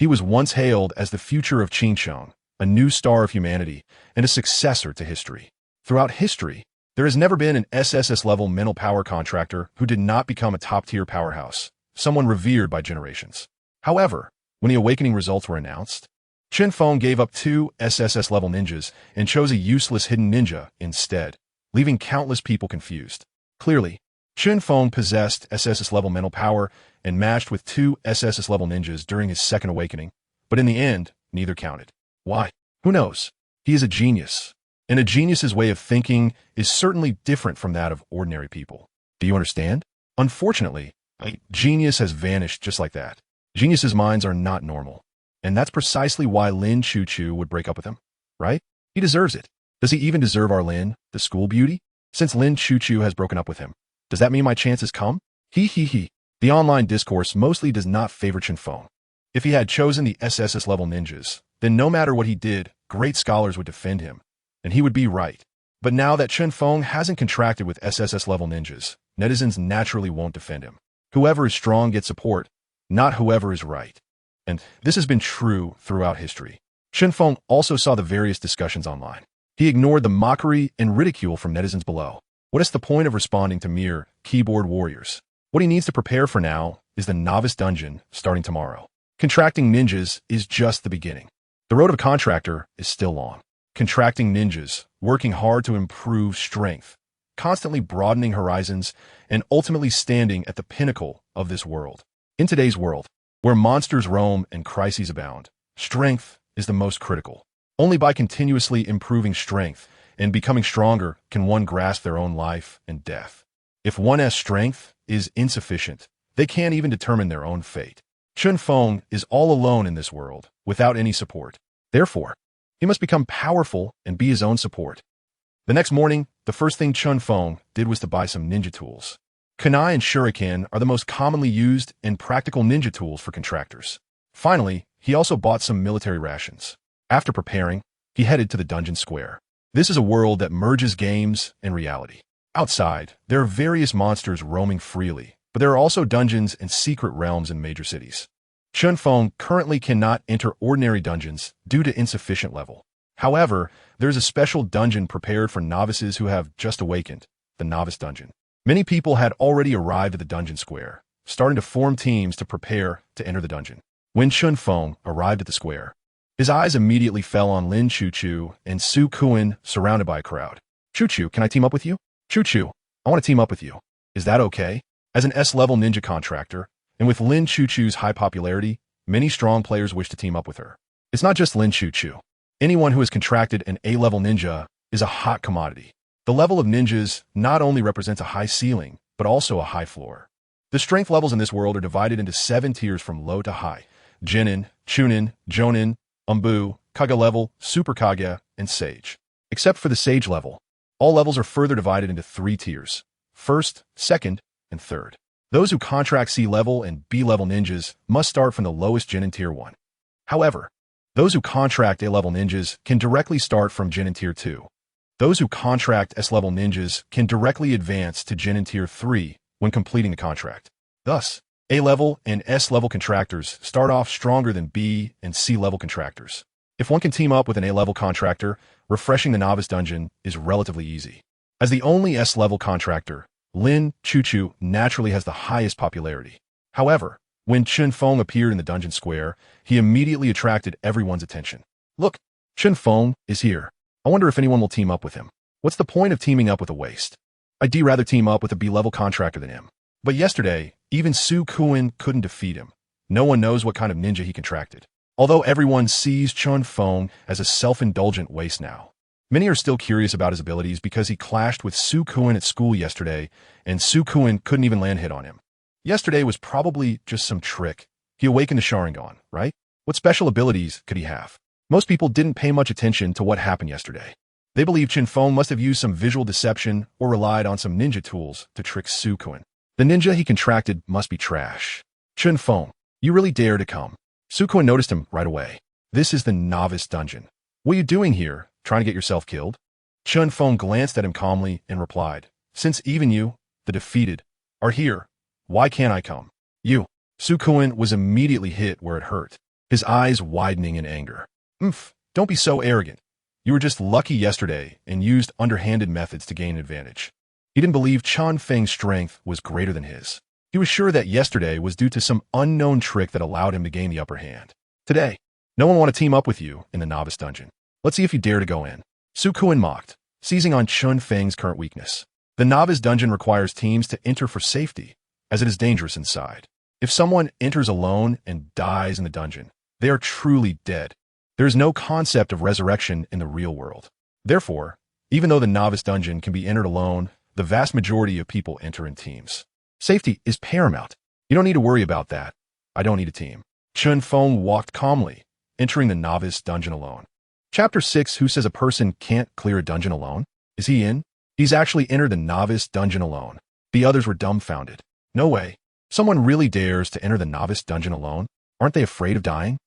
He was once hailed as the future of Qingcheng, a new star of humanity, and a successor to history. Throughout history, there has never been an SSS-level mental power contractor who did not become a top-tier powerhouse, someone revered by generations. However, when the awakening results were announced, Chen Feng gave up 2 SSS-level ninjas and chose a useless hidden ninja instead, leaving countless people confused. Clearly, Chen Feng possessed SSS-level mental power and matched with 2 SSS-level ninjas during his second awakening, but in the end, neither counted. Why? Who knows? He is a genius, and a genius's way of thinking is certainly different from that of ordinary people. Do you understand? Unfortunately, a genius has vanished just like that. Geniuses' minds are not normal. And that's precisely why Lin Chuchu would break up with him, right? He deserves it. Does he even deserve our Lin, the school beauty? Since Lin Chuchu has broken up with him, does that mean my chance has come? He. The online discourse mostly does not favor Chen Feng. If he had chosen the SSS-level ninjas, then no matter what he did, great scholars would defend him, and he would be right. But now that Chen Feng hasn't contracted with SSS-level ninjas, netizens naturally won't defend him. Whoever is strong gets support, not whoever is right. And this has been true throughout history. Chen Feng also saw the various discussions online. He ignored the mockery and ridicule from netizens below. What is the point of responding to mere keyboard warriors? What he needs to prepare for now is the novice dungeon starting tomorrow. Contracting ninjas is just the beginning. The road of a contractor is still long. Contracting ninjas, working hard to improve strength, constantly broadening horizons, and ultimately standing at the pinnacle of this world. In today's world, where monsters roam and crises abound, strength is the most critical. Only by continuously improving strength and becoming stronger can one grasp their own life and death. If one's strength is insufficient, they can't even determine their own fate. Chen Feng is all alone in this world, without any support. Therefore, he must become powerful and be his own support. The next morning, the first thing Chen Feng did was to buy some ninja tools. Kunai and shuriken are the most commonly used and practical ninja tools for contractors. Finally, he also bought some military rations. After preparing, he headed to the dungeon square. This is a world that merges games and reality. Outside, there are various monsters roaming freely, but there are also dungeons and secret realms in major cities. Chen Feng currently cannot enter ordinary dungeons due to insufficient level. However, there is a special dungeon prepared for novices who have just awakened, the novice dungeon. Many people had already arrived at the dungeon square, starting to form teams to prepare to enter the dungeon. When Chen Feng arrived at the square, his eyes immediately fell on Lin Chuchu and Su Kuan surrounded by a crowd. Chuchu, can I team up with you? Chuchu, I want to team up with you. Is that okay? As an S-level ninja contractor, and with Lin Chuchu's high popularity, many strong players wish to team up with her. It's not just Lin Chuchu. Anyone who has contracted an A-level ninja is a hot commodity. The level of ninjas not only represents a high ceiling, but also a high floor. The strength levels in this world are divided into 7 tiers from low to high: Jinin, Chunin, Jonin, Umbu, Kage level, Super Kage, and Sage. Except for the Sage level, all levels are further divided into 3 tiers: first, second, and third. Those who contract C-level and B-level ninjas must start from the lowest Jinin Tier 1. However, those who contract A-level ninjas can directly start from Jinin Tier 2. Those who contract S-level ninjas can directly advance to Jinin Tier 3 when completing the contract. Thus, A-level and S-level contractors start off stronger than B and C-level contractors. If one can team up with an A-level contractor, refreshing the novice dungeon is relatively easy. As the only S-level contractor, Lin Chuchu naturally has the highest popularity. However, when Chen Feng appeared in the dungeon square, he immediately attracted everyone's attention. Look, Chen Feng is here. I wonder if anyone will team up with him. What's the point of teaming up with a waste? I'd rather team up with a B-level contractor than him. But yesterday, even Su Kuan couldn't defeat him. No one knows what kind of ninja he contracted. Although everyone sees Chen Feng as a self-indulgent waste now, many are still curious about his abilities because he clashed with Su Kuan at school yesterday, and Su Kuan couldn't even land a hit on him. Yesterday was probably just some trick. He awakened the Sharingan, right? What special abilities could he have? Most people didn't pay much attention to what happened yesterday. They believe Chen Feng must have used some visual deception or relied on some ninja tools to trick Su Kuan. The ninja he contracted must be trash. Chen Feng, you really dare to come. Su Kuan noticed him right away. This is the novice dungeon. What are you doing here? Trying to get yourself killed? Chen Feng glanced at him calmly and replied, since even you, the defeated, are here, why can't I come? You. Su Kuan was immediately hit where it hurt. his eyes widening in anger. Don't be so arrogant. You were just lucky yesterday and used underhanded methods to gain an advantage. He didn't believe Chen Feng's strength was greater than his. He was sure that yesterday was due to some unknown trick that allowed him to gain the upper hand. Today, no one want to team up with you in the novice dungeon. Let's see if you dare to go in. Su Kuan mocked, seizing on Chen Feng's current weakness. The novice dungeon requires teams to enter for safety, as it is dangerous inside. If someone enters alone and dies in the dungeon, they are truly dead. There is no concept of resurrection in the real world. Therefore, even though the novice dungeon can be entered alone, the vast majority of people enter in teams. Safety is paramount. You don't need to worry about that. I don't need a team. Chen Feng walked calmly, entering the novice dungeon alone. Chapter 6. Who says a person can't clear a dungeon alone? Is he in? He's actually entered the novice dungeon alone. The others were dumbfounded. No way. Someone really dares to enter the novice dungeon alone? Aren't they afraid of dying?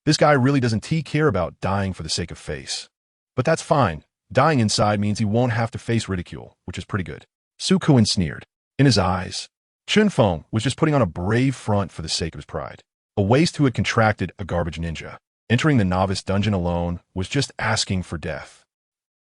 This guy really doesn't care about dying for the sake of face. But that's fine. Dying inside means he won't have to face ridicule, which is pretty good. Su Kuan sneered. In his eyes, Chen Feng was just putting on a brave front for the sake of his pride. A waste who had contracted a garbage ninja. Entering the novice dungeon alone was just asking for death.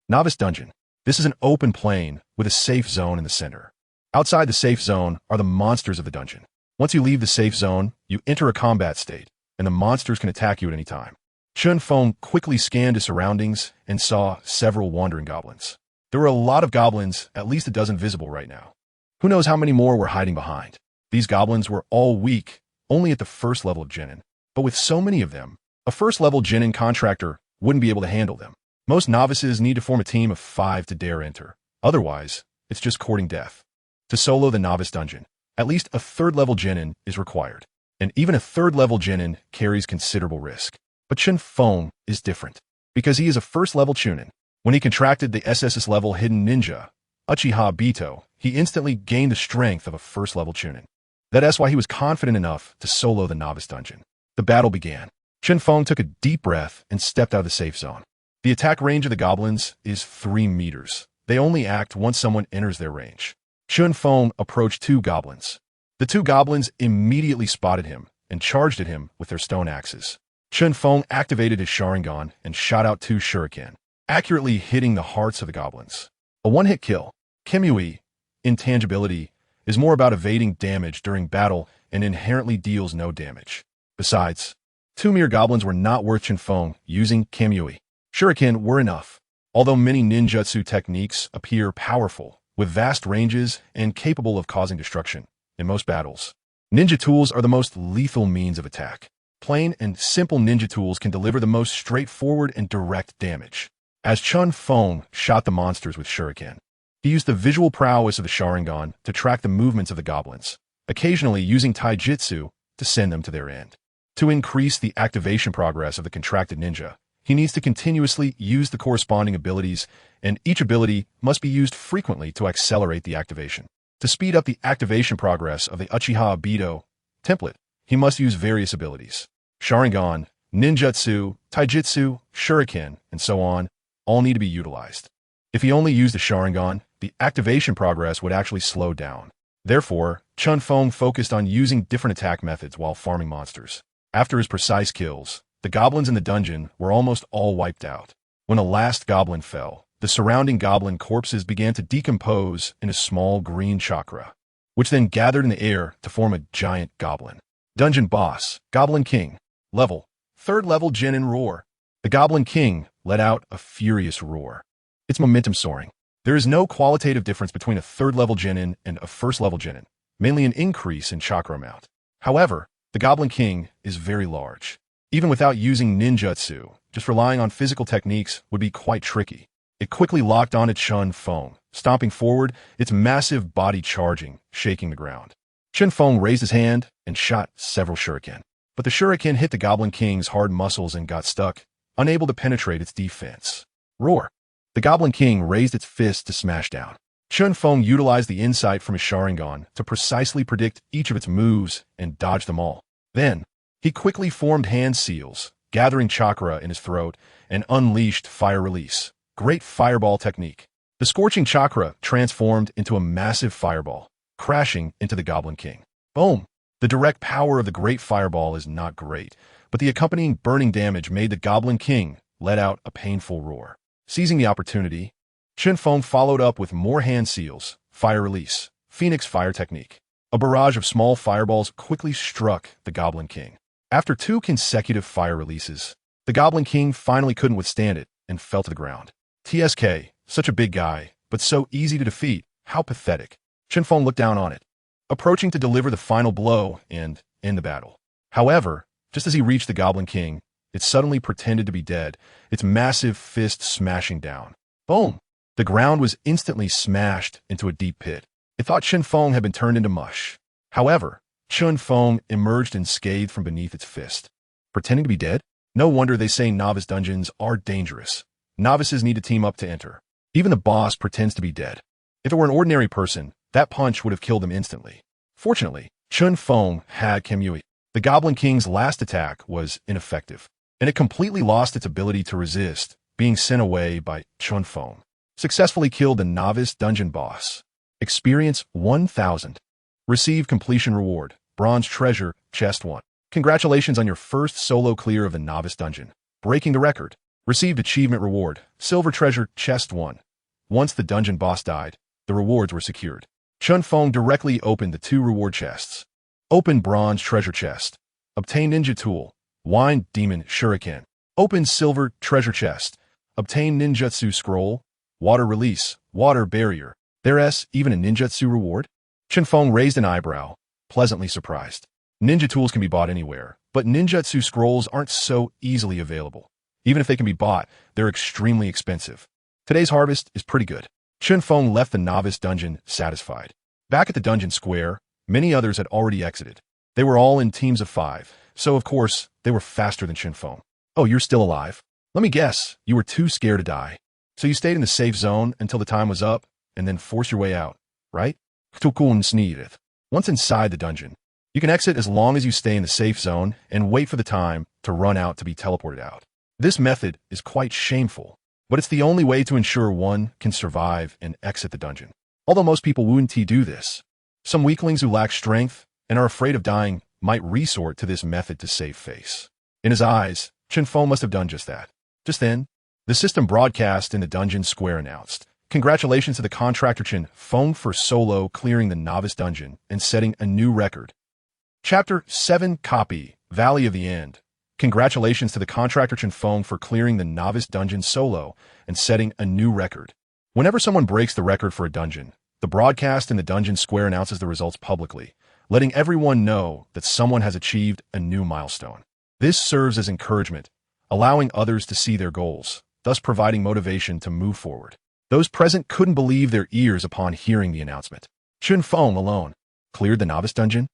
Novice dungeon. This is an open plain with a safe zone in the center. Outside the safe zone are the monsters of the dungeon. Once you leave the safe zone, you enter a combat state, and the monsters can attack you at any time. Chen Feng quickly scanned his surroundings and saw several wandering goblins. There were a lot of goblins, at least a dozen visible right now. Who knows how many more were hiding behind. These goblins were all weak, only at the first level of genin. But with so many of them, a first level genin contractor wouldn't be able to handle them. Most novices need to form a team of 5 to dare enter. Otherwise, it's just courting death. To solo the novice dungeon, at least a third level genin is required. And even a third level genin carries considerable risk. But Chen Feng is different, because he is a first-level chunin. When he contracted the SSS-level hidden ninja, Uchiha Obito, he instantly gained the strength of a first-level chunin. That's why he was confident enough to solo the novice dungeon. The battle began. Chen Feng took a deep breath and stepped out of the safe zone. The attack range of the goblins is 3 meters. They only act once someone enters their range. Chen Feng approached 2 goblins. The 2 goblins immediately spotted him and charged at him with their stone axes. Chen Feng activated his Sharingan and shot out 2 shuriken, accurately hitting the hearts of the goblins. A one-hit kill. Kimui, intangibility, is more about evading damage during battle and inherently deals no damage. Besides, 2 mere goblins were not worth Chen Feng using Kimui. Shuriken were enough. Although many ninjutsu techniques appear powerful, with vast ranges and capable of causing destruction in most battles, ninja tools are the most lethal means of attack. Plain and simple ninja tools can deliver the most straightforward and direct damage. As Chen Feng shot the monsters with shuriken, he used the visual prowess of the Sharingan to track the movements of the goblins, occasionally using taijutsu to send them to their end. To increase the activation progress of the contracted ninja, he needs to continuously use the corresponding abilities, and each ability must be used frequently to accelerate the activation. To speed up the activation progress of the Uchiha Obito template, he must use various abilities. Sharingan, ninjutsu, taijutsu, shuriken, and so on, all need to be utilized. If he only used the Sharingan, the activation progress would actually slow down. Therefore, Chen Feng focused on using different attack methods while farming monsters. After his precise kills, the goblins in the dungeon were almost all wiped out. When the last goblin fell, the surrounding goblin corpses began to decompose in a small green chakra, which then gathered in the air to form a giant goblin. Dungeon boss, Goblin King. Level, 3rd level genin roar. The Goblin King let out a furious roar. Its momentum soaring. There is no qualitative difference between a 3rd level genin and a 1st level genin, mainly an increase in chakra amount. However, the Goblin King is very large. Even without using ninjutsu, just relying on physical techniques would be quite tricky. It quickly locked onto Chen Feng, stomping forward, its massive body charging, shaking the ground. Chen Feng raised his hand and shot several shuriken. But the shuriken hit the Goblin King's hard muscles and got stuck, unable to penetrate its defense. Roar. The Goblin King raised its fist to smash down. Chen Feng utilized the insight from his Sharingan to precisely predict each of its moves and dodge them all. Then, he quickly formed hand seals, gathering chakra in his throat, and unleashed fire release. Great fireball technique. The scorching chakra transformed into a massive fireball, crashing into the Goblin King. Boom! The direct power of the great fireball is not great, but the accompanying burning damage made the Goblin King let out a painful roar. Seizing the opportunity, Chen Feng followed up with more hand seals, fire release, Phoenix fire technique. A barrage of small fireballs quickly struck the Goblin King. After 2 consecutive fire releases, the Goblin King finally couldn't withstand it and fell to the ground. TSK, such a big guy, but so easy to defeat, how pathetic. Chen Feng looked down on it, approaching to deliver the final blow and end the battle. However, just as he reached the Goblin King, it suddenly pretended to be dead, its massive fist smashing down. Boom! The ground was instantly smashed into a deep pit. It thought Chen Feng had been turned into mush. However, Chen Feng emerged unscathed from beneath its fist. Pretending to be dead? No wonder they say novice dungeons are dangerous. Novices need to team up to enter. Even the boss pretends to be dead. If it were an ordinary person, that punch would have killed him instantly. Fortunately, Chen Feng had Kamui. The Goblin King's last attack was ineffective, and it completely lost its ability to resist, being sent away by Chen Feng. Successfully killed the novice dungeon boss. Experience 1000. Receive completion reward, bronze treasure, chest 1. Congratulations on your first solo clear of the novice dungeon. Breaking the record. Received achievement reward, silver treasure, chest 1. Once the dungeon boss died, the rewards were secured. Chen Feng directly opened the 2 reward chests. Open bronze treasure chest. Obtain ninja tool, wine demon shuriken. Open silver treasure chest. Obtain ninjutsu scroll, water release, water barrier. There's even a ninjutsu reward? Chen Feng raised an eyebrow, pleasantly surprised. Ninja tools can be bought anywhere, but ninjutsu scrolls aren't so easily available. Even if they can be bought, they're extremely expensive. Today's harvest is pretty good. Chen Feng left the novice dungeon satisfied. Back at the dungeon square, many others had already exited. They were all in teams of 5, so of course, they were faster than Chen Feng. Oh, you're still alive? Let me guess, you were too scared to die. So you stayed in the safe zone until the time was up, and then forced your way out, right? Once inside the dungeon, you can exit as long as you stay in the safe zone and wait for the time to run out to be teleported out. This method is quite shameful, but it's the only way to ensure one can survive and exit the dungeon. Although most people wouldn't do this, some weaklings who lack strength and are afraid of dying might resort to this method to save face. In his eyes, Chen Feng must have done just that. Just then, the system broadcast in the dungeon square announced, "Congratulations to the contractor Chen Feng for solo clearing the novice dungeon and setting a new record." Chapter 7 Copy, Valley of the End. Congratulations to the contractor Chen Feng for clearing the novice dungeon solo and setting a new record. Whenever someone breaks the record for a dungeon, the broadcast in the dungeon square announces the results publicly, letting everyone know that someone has achieved a new milestone. This serves as encouragement, allowing others to see their goals, thus providing motivation to move forward. Those present couldn't believe their ears upon hearing the announcement. Chen Feng alone cleared the novice dungeon?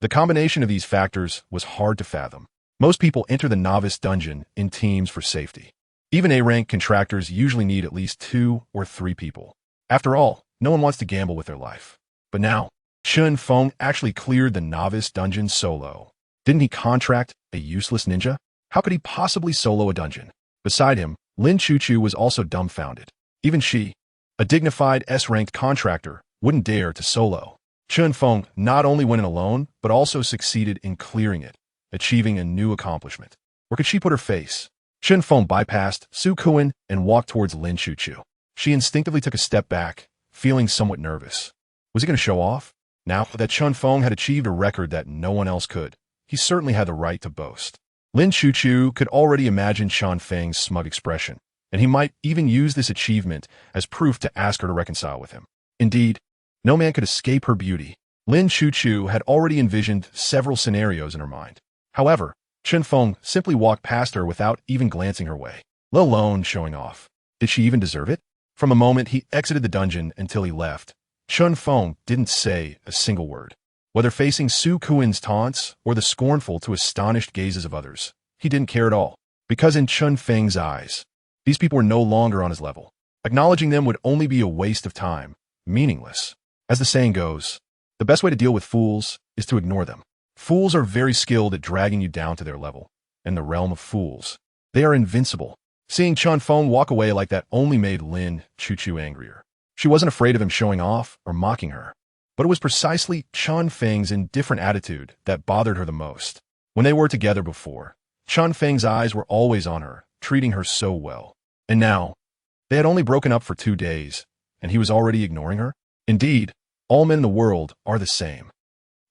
The combination of these factors was hard to fathom. Most people enter the novice dungeon in teams for safety. Even A-rank contractors usually need at least 2 or 3 people. After all, no one wants to gamble with their life. But now, Chen Feng actually cleared the novice dungeon solo. Didn't he contract a useless ninja? How could he possibly solo a dungeon? Beside him, Lin Chuchu was also dumbfounded. Even she, a dignified S-ranked contractor, wouldn't dare to solo. Chen Feng not only went in alone, but also succeeded in clearing it, achieving a new accomplishment. Where could she put her face? Chen Feng bypassed Su Kuan and walked towards Lin Chuchu. She instinctively took a step back, feeling somewhat nervous. Was he going to show off? Now that Chen Feng had achieved a record that no one else could, he certainly had the right to boast. Lin Chuchu could already imagine Chen Feng's smug expression, and he might even use this achievement as proof to ask her to reconcile with him. Indeed, no man could escape her beauty. Lin Chuchu had already envisioned several scenarios in her mind. However, Chen Feng simply walked past her without even glancing her way, let alone showing off. Did she even deserve it? From the moment he exited the dungeon until he left, Chen Feng didn't say a single word. Whether facing Su Kuan's taunts or the scornful to astonished gazes of others, he didn't care at all. Because in Chen Feng's eyes, these people were no longer on his level. Acknowledging them would only be a waste of time, meaningless. As the saying goes, the best way to deal with fools is to ignore them. Fools are very skilled at dragging you down to their level. In the realm of fools, they are invincible. Seeing Chen Feng walk away like that only made Lin Chuchu angrier. She wasn't afraid of him showing off or mocking her, but it was precisely Chen Feng's indifferent attitude that bothered her the most. When they were together before, Chen Feng's eyes were always on her, treating her so well. And now, they had only broken up for 2 days, and he was already ignoring her? Indeed, all men in the world are the same.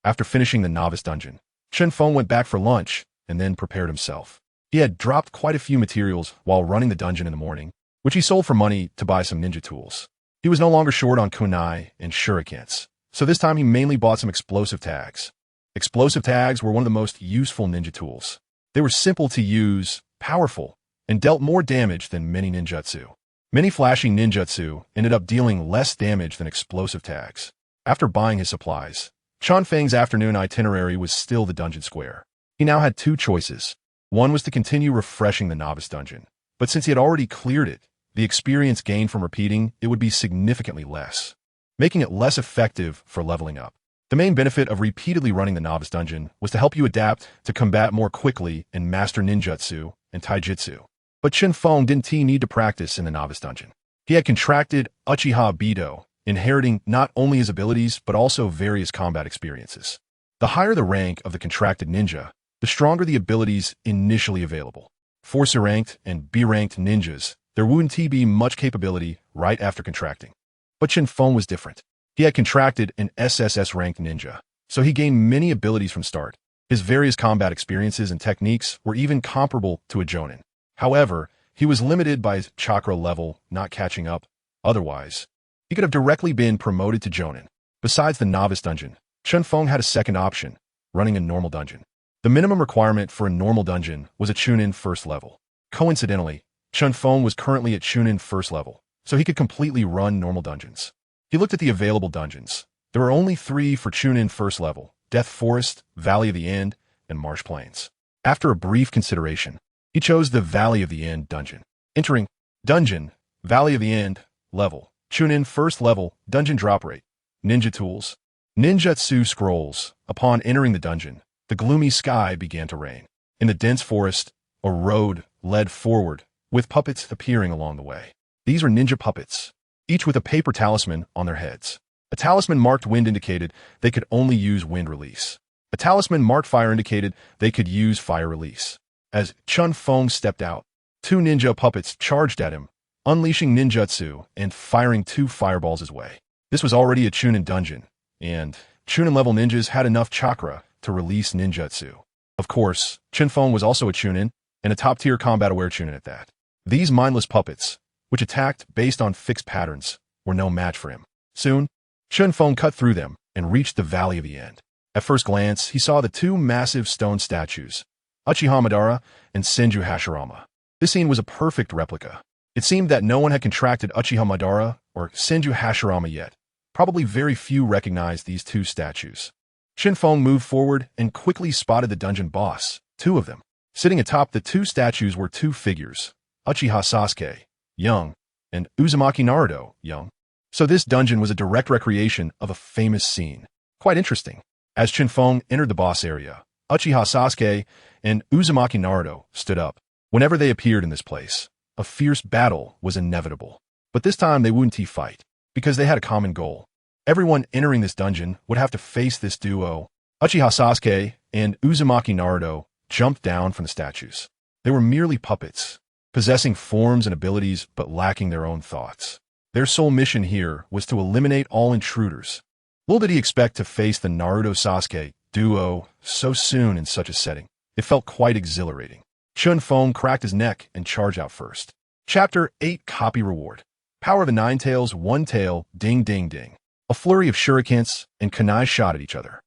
After finishing the novice dungeon, Chen Feng went back for lunch and then prepared himself. He had dropped quite a few materials while running the dungeon in the morning, which he sold for money to buy some ninja tools. He was no longer short on kunai and shurikens, so this time he mainly bought some explosive tags. Explosive tags were one of the most useful ninja tools. They were simple to use, powerful, and dealt more damage than many ninjutsu. Many flashing ninjutsu ended up dealing less damage than explosive tags. After buying his supplies, Chen Feng's afternoon itinerary was still the dungeon square. He now had 2 choices. One was to continue refreshing the novice dungeon, but since he had already cleared it, the experience gained from repeating it would be significantly less, making it less effective for leveling up. The main benefit of repeatedly running the novice dungeon was to help you adapt to combat more quickly and master ninjutsu and taijutsu. But Chen Feng didn't need to practice in the novice dungeon. He had contracted Uchiha Obito, inheriting not only his abilities but also various combat experiences. The higher the rank of the contracted ninja, the stronger the abilities initially available. For C-ranked and B-ranked ninjas, there wouldn't be much capability right after contracting. But Chen Feng was different. He had contracted an SSS-ranked ninja, so he gained many abilities from start. His various combat experiences and techniques were even comparable to a jonin. However, he was limited by his chakra level not catching up. Otherwise, he could have directly been promoted to jonin. Besides the novice dungeon, Chen Feng had a second option, running a normal dungeon. The minimum requirement for a normal dungeon was a Chunin first level. Coincidentally, Chen Feng was currently at Chunin first level, so he could completely run normal dungeons. He looked at the available dungeons. There were only 3 for Chunin first level: Death Forest, Valley of the End, and Marsh Plains. After a brief consideration, he chose the Valley of the End dungeon. Entering Dungeon, Valley of the End, level, Chunin first level, dungeon drop rate, ninja tools, ninjutsu scrolls. Upon entering the dungeon, the gloomy sky began to rain. In the dense forest, a road led forward, with puppets appearing along the way. These were ninja puppets, each with a paper talisman on their heads. A talisman marked wind indicated they could only use wind release. A talisman marked fire indicated they could use fire release. As Chen Feng stepped out, 2 ninja puppets charged at him, unleashing ninjutsu and firing 2 fireballs his way. This was already a Chunin dungeon, and Chunin-level ninjas had enough chakra to release ninjutsu. Of course, Chen Feng was also a Chunin, and a top-tier combat-aware Chunin at that. These mindless puppets, which attacked based on fixed patterns, were no match for him. Soon, Chen Feng cut through them and reached the Valley of the End. At first glance, he saw the 2 massive stone statues, Uchiha Madara and Senju Hashirama. This scene was a perfect replica. It seemed that no one had contracted Uchiha Madara or Senju Hashirama yet. Probably very few recognized these 2 statues. Chen Feng moved forward and quickly spotted the dungeon boss, 2 of them. Sitting atop the 2 statues were 2 figures, Uchiha Sasuke, young, and Uzumaki Naruto, young. So this dungeon was a direct recreation of a famous scene. Quite interesting. As Chen Feng entered the boss area, Uchiha Sasuke and Uzumaki Naruto stood up. Whenever they appeared in this place, a fierce battle was inevitable. But this time they wouldn't fight, because they had a common goal. Everyone entering this dungeon would have to face this duo. Uchiha Sasuke and Uzumaki Naruto jumped down from the statues. They were merely puppets, possessing forms and abilities but lacking their own thoughts. Their sole mission here was to eliminate all intruders. Little did he expect to face the Naruto-Sasuke duo so soon in such a setting. It felt quite exhilarating. Chen Feng cracked his neck and charged out first. Chapter 8 Copy Reward. Power of the 9 tails, 1 tail, ding ding ding. A flurry of shurikens and kunai shot at each other.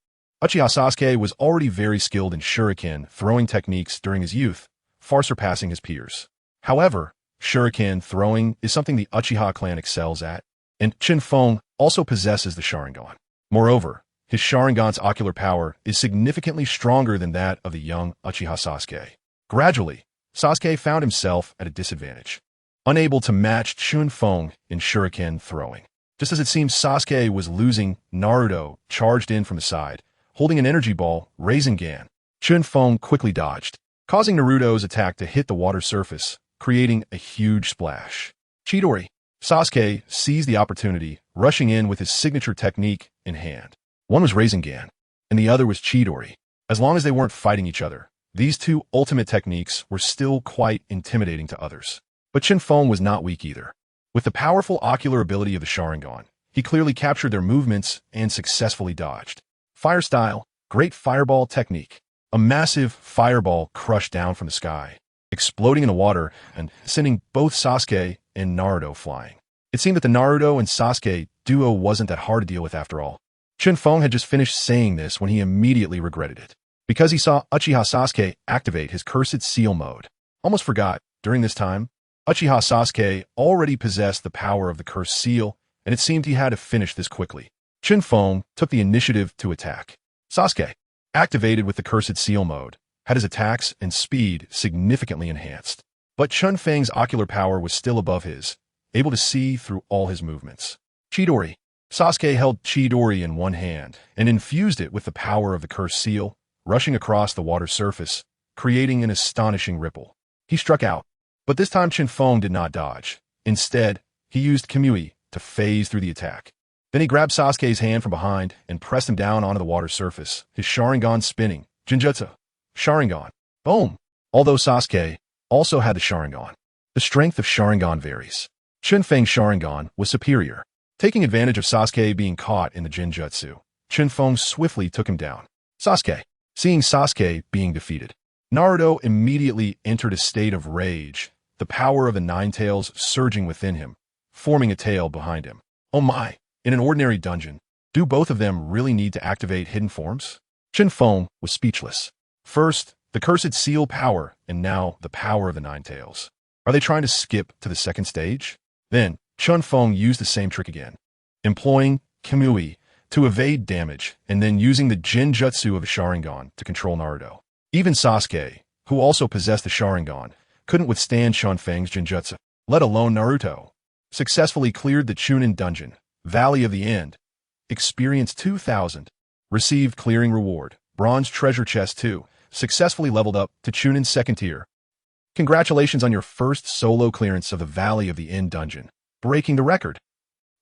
Uchiha Sasuke was already very skilled in shuriken throwing techniques during his youth, far surpassing his peers. However, shuriken throwing is something the Uchiha clan excels at, and Chen Feng also possesses the Sharingan. Moreover, his Sharingan's ocular power is significantly stronger than that of the young Uchiha Sasuke. Gradually, Sasuke found himself at a disadvantage, unable to match Chen Feng in shuriken throwing. Just as it seemed Sasuke was losing, Naruto charged in from the side, holding an energy ball, Rasengan. Chen Feng quickly dodged, causing Naruto's attack to hit the water surface, creating a huge splash. Chidori. Sasuke seized the opportunity, rushing in with his signature technique in hand. One was Rasengan, and the other was Chidori. As long as they weren't fighting each other, These two ultimate techniques were still quite intimidating to others. But Chen Feng was not weak either. With the powerful ocular ability of the Sharingan, he clearly captured their movements and successfully dodged. Fire style, great fireball technique. A massive fireball crushed down from the sky, exploding in the water and sending both Sasuke and Naruto flying. It seemed that the Naruto and Sasuke duo wasn't that hard to deal with after all. Chen Feng had just finished saying this when he immediately regretted it, because he saw Uchiha Sasuke activate his cursed seal mode. Almost forgot, during this time, Uchiha Sasuke already possessed the power of the cursed seal, and it seemed he had to finish this quickly. Chen Feng took the initiative to attack. Sasuke, activated with the cursed seal mode, had his attacks and speed significantly enhanced. But Chen Feng's ocular power was still above his, able to see through all his movements. Chidori. Sasuke held Chidori in one hand and infused it with the power of the cursed seal, rushing across the water surface, creating an astonishing ripple. He struck out, but this time Chen Feng did not dodge. Instead, he used Kamui to phase through the attack. Then he grabbed Sasuke's hand from behind and pressed him down onto the water surface, his Sharingan spinning. Jinjutsu. Sharingan. Boom! Although Sasuke also had the Sharingan, the strength of Sharingan varies. Chen Feng's Sharingan was superior. Taking advantage of Sasuke being caught in the Jinjutsu, Chen Feng swiftly took him down. Sasuke. Seeing Sasuke being defeated, Naruto immediately entered a state of rage, the power of the Nine Tails surging within him, forming a tail behind him. Oh my! In an ordinary dungeon, do both of them really need to activate hidden forms? Chen Feng was speechless. First, the cursed seal power, and now the power of the Nine Tails. Are they trying to skip to the second stage? Then, Chen Feng used the same trick again, employing Kamui to evade damage and then using the Jinjutsu of a Sharingan to control Naruto. Even Sasuke, who also possessed the Sharingan, couldn't withstand Chen Feng's Jinjutsu, let alone Naruto. Successfully cleared the Chunin dungeon, Valley of the End. Experience 2000. Received clearing reward, Bronze Treasure Chest 2. Successfully leveled up to Chunin second tier. Congratulations on your first solo clearance of the Valley of the End dungeon, breaking the record.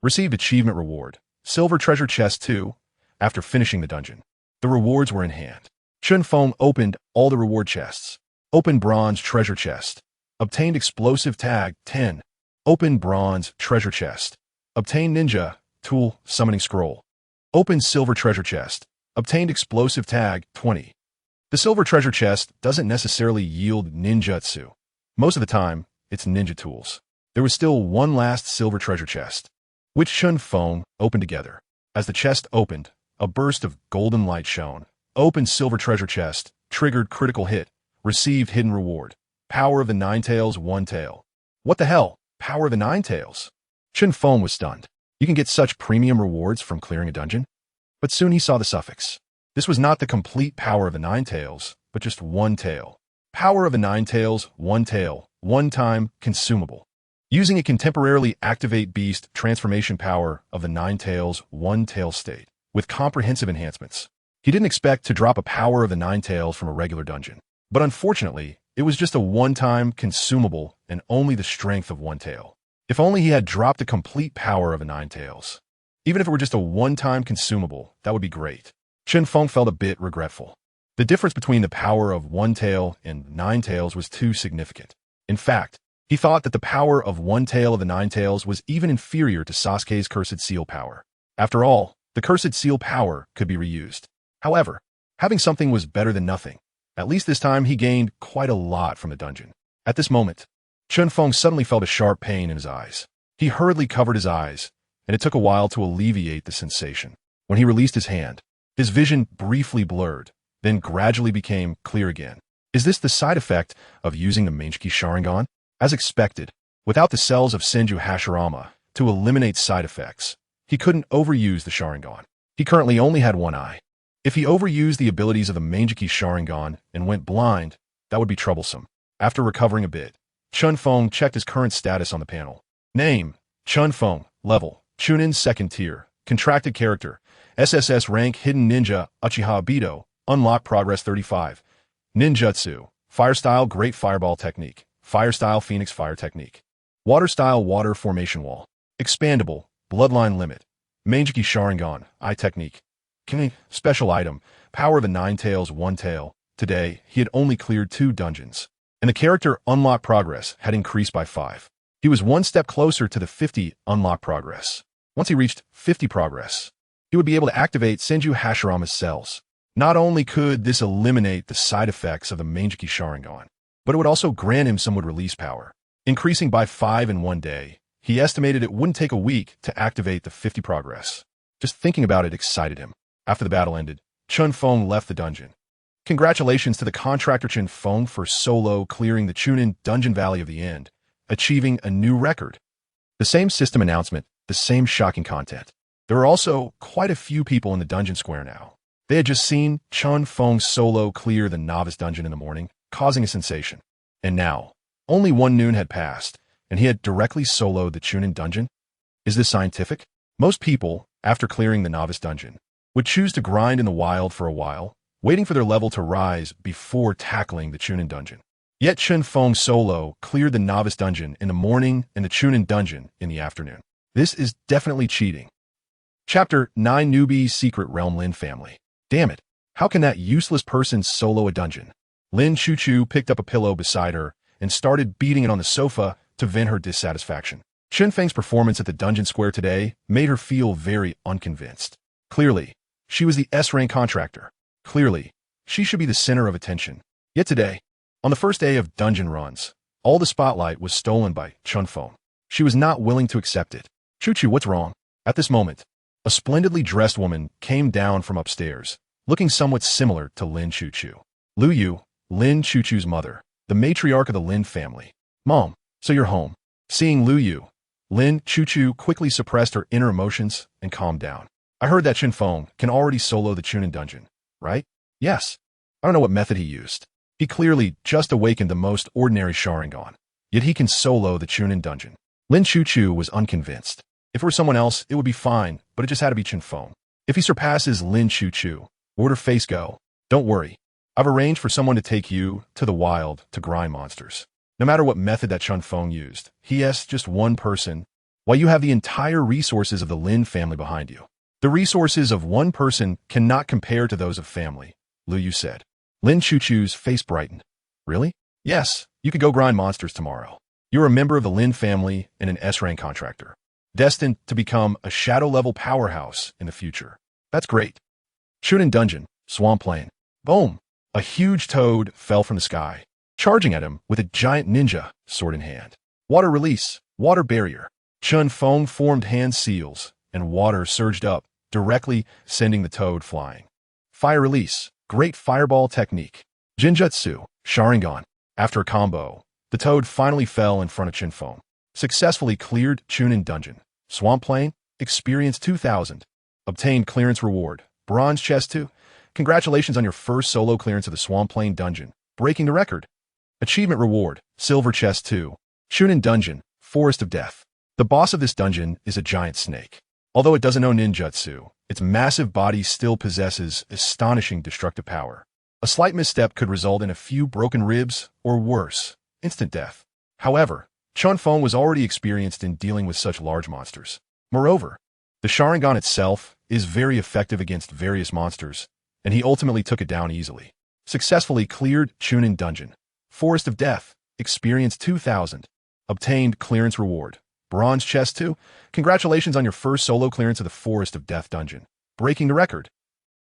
Received achievement reward, Silver Treasure Chest 2, after finishing the dungeon. The rewards were in hand. Chen Feng opened all the reward chests. Opened Bronze Treasure Chest. Obtained Explosive Tag 10. Opened Bronze Treasure Chest. Obtained Ninja Tool Summoning Scroll. Opened Silver Treasure Chest. Obtained Explosive Tag 20. The Silver Treasure Chest doesn't necessarily yield ninjutsu. Most of the time, it's ninja tools. There was still one last Silver Treasure Chest, which Chen Feng opened together. As the chest opened, a burst of golden light shone. Opened Silver Treasure Chest, triggered critical hit, received hidden reward. Power of the Nine Tails, one tail. What the hell? Power of the Nine Tails? Chen Feng was stunned. You can get such premium rewards from clearing a dungeon? But soon he saw the suffix. This was not the complete power of the Nine Tails, but just one tail. Power of the Nine Tails, one tail, one-time, consumable. Using it can temporarily activate beast transformation power of the Nine Tails, one tail state, with comprehensive enhancements. He didn't expect to drop a power of the Nine Tails from a regular dungeon, but unfortunately, it was just a one-time consumable and only the strength of one tail. If only he had dropped the complete power of the Nine Tails. Even if it were just a one-time consumable, that would be great. Chen Feng felt a bit regretful. The difference between the power of one tail and nine tails was too significant. In fact, he thought that the power of one tail of the Nine Tails was even inferior to Sasuke's cursed seal power. After all, the cursed seal power could be reused. However, having something was better than nothing. At least this time he gained quite a lot from the dungeon. At this moment, Chen Feng suddenly felt a sharp pain in his eyes. He hurriedly covered his eyes, and it took a while to alleviate the sensation. When he released his hand, his vision briefly blurred, then gradually became clear again. Is this the side effect of using the Mangekyou Sharingan? As expected, without the cells of Senju Hashirama to eliminate side effects, he couldn't overuse the Sharingan. He currently only had one eye. If he overused the abilities of the Mangekyou Sharingan and went blind, that would be troublesome. After recovering a bit, Chen Feng checked his current status on the panel. Name, Chen Feng. Level, Chunin second tier. Contracted character, SSS rank hidden ninja, Uchiha Obito. Unlock progress 35. Ninjutsu, fire style great fireball technique. Fire style phoenix fire technique. Water style water formation wall. Expandable, bloodline limit. Mangekyou Sharingan, eye technique. Special item, power of the Nine Tails, one tail. Today, he had only cleared 2 dungeons, and the character unlock progress had increased by 5. He was one step closer to the 50 unlock progress. Once he reached 50 progress, he would be able to activate Senju Hashirama's cells. Not only could this eliminate the side effects of the Manjiki Sharingan, but it would also grant him some release power. Increasing by 5 in one day, he estimated it wouldn't take a week to activate the 50 progress. Just thinking about it excited him. After the battle ended, Chen Feng left the dungeon. Congratulations to the contractor Chen Feng for solo clearing the Chunin Dungeon Valley of the End, achieving a new record. The same system announcement, the same shocking content. There were also quite a few people in the dungeon square now. They had just seen Chen Feng solo clear the novice dungeon in the morning, causing a sensation. And now, only 1 noon had passed, and he had directly soloed the Chunin dungeon? Is this scientific? Most people, after clearing the novice dungeon, would choose to grind in the wild for a while, waiting for their level to rise before tackling the Chunin dungeon. Yet Chen Feng solo cleared the novice dungeon in the morning and the Chunin dungeon in the afternoon. This is definitely cheating. Chapter 9 Newbie's Secret Realm Lin Family. Damn it, how can that useless person solo a dungeon? Lin Chuchu picked up a pillow beside her and started beating it on the sofa to vent her dissatisfaction. Chen Feng's performance at the dungeon square today made her feel very unconvinced. Clearly, she was the S-rank contractor. Clearly, she should be the center of attention. Yet today, on the first day of dungeon runs, all the spotlight was stolen by Chen Feng. She was not willing to accept it. Chuchu, what's wrong? At this moment, a splendidly dressed woman came down from upstairs, looking somewhat similar to Lin Chuchu. Lu Yu, Lin Chuchu's mother, the matriarch of the Lin family. Mom, so you're home. Seeing Lu Yu, Lin Chuchu quickly suppressed her inner emotions and calmed down. I heard that Chen Feng can already solo the Chunin dungeon, right? Yes. I don't know what method he used. He clearly just awakened the most ordinary Sharingan, yet he can solo the Chunin dungeon. Lin Chuchu was unconvinced. If it were someone else, it would be fine, but it just had to be Chen Feng. If he surpasses Lin Chuchu, where would her face go? Don't worry. I've arranged for someone to take you to the wild to grind monsters. No matter what method that Chen Feng used, he has just one person, while you have the entire resources of the Lin family behind you. The resources of one person cannot compare to those of family, Lu Yu said. Lin Chuchu's face brightened. Really? Yes, you could go grind monsters tomorrow. You're a member of the Lin family and an S-rank contractor, destined to become a shadow-level powerhouse in the future. That's great. Chunin dungeon, Swamp Plain. Boom! A huge toad fell from the sky, charging at him with a giant ninja sword in hand. Water release, water barrier. Chen Feng formed hand seals, and water surged up, directly sending the toad flying. Fire release, great fireball technique. Ninjutsu, Sharingan. After a combo, the toad finally fell in front of Chen Feng. Successfully cleared Chunin dungeon. Swamp Plain, experience 2000. Obtained clearance reward. Bronze chest 2. Congratulations on your first solo clearance of the Swamp Plain dungeon, breaking the record. Achievement reward. Silver chest 2. Chunin dungeon, Forest of Death. The boss of this dungeon is a giant snake. Although it doesn't know ninjutsu, its massive body still possesses astonishing destructive power. A slight misstep could result in a few broken ribs, or worse, instant death. However, Chen Feng was already experienced in dealing with such large monsters. Moreover, the Sharingan itself is very effective against various monsters, and he ultimately took it down easily. Successfully cleared Chunin dungeon. Forest of Death, experience 2000. Obtained clearance reward. Bronze chest 2. Congratulations on your first solo clearance of the Forest of Death dungeon, breaking the record.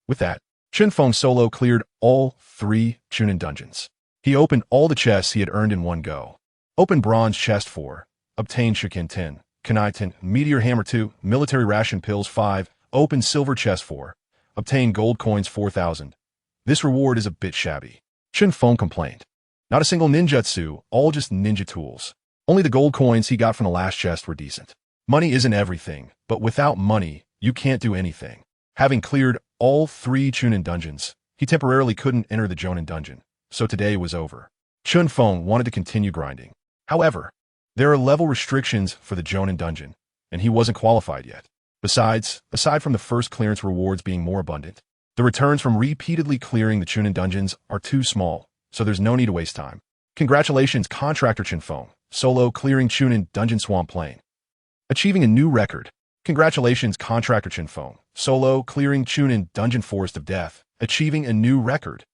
With that, Chen Feng solo cleared all 3 Chunin dungeons. He opened all the chests he had earned in one go. Open Bronze chest 4. Obtained Shiken 10. Kunai 10. Meteor Hammer 2. Military Ration Pills 5. Open Silver chest 4. Obtained Gold Coins 4000. This reward is a bit shabby. Chen Feng complained. Not a single ninjutsu, all just ninja tools. Only the gold coins he got from the last chest were decent. Money isn't everything, but without money, you can't do anything. Having cleared all 3 Chunin dungeons, he temporarily couldn't enter the Jonin dungeon, so today was over. Chen Feng wanted to continue grinding. However, there are level restrictions for the Jonin dungeon, and he wasn't qualified yet. Besides, aside from the first clearance rewards being more abundant, the returns from repeatedly clearing the Chunin dungeons are too small, so there's no need to waste time. Congratulations, Contractor Chen Feng, solo clearing Chunin dungeon Swamp Plain. Achieving a new record. Congratulations, Contractor Chen Feng, solo clearing Chunin dungeon Forest of Death, achieving a new record.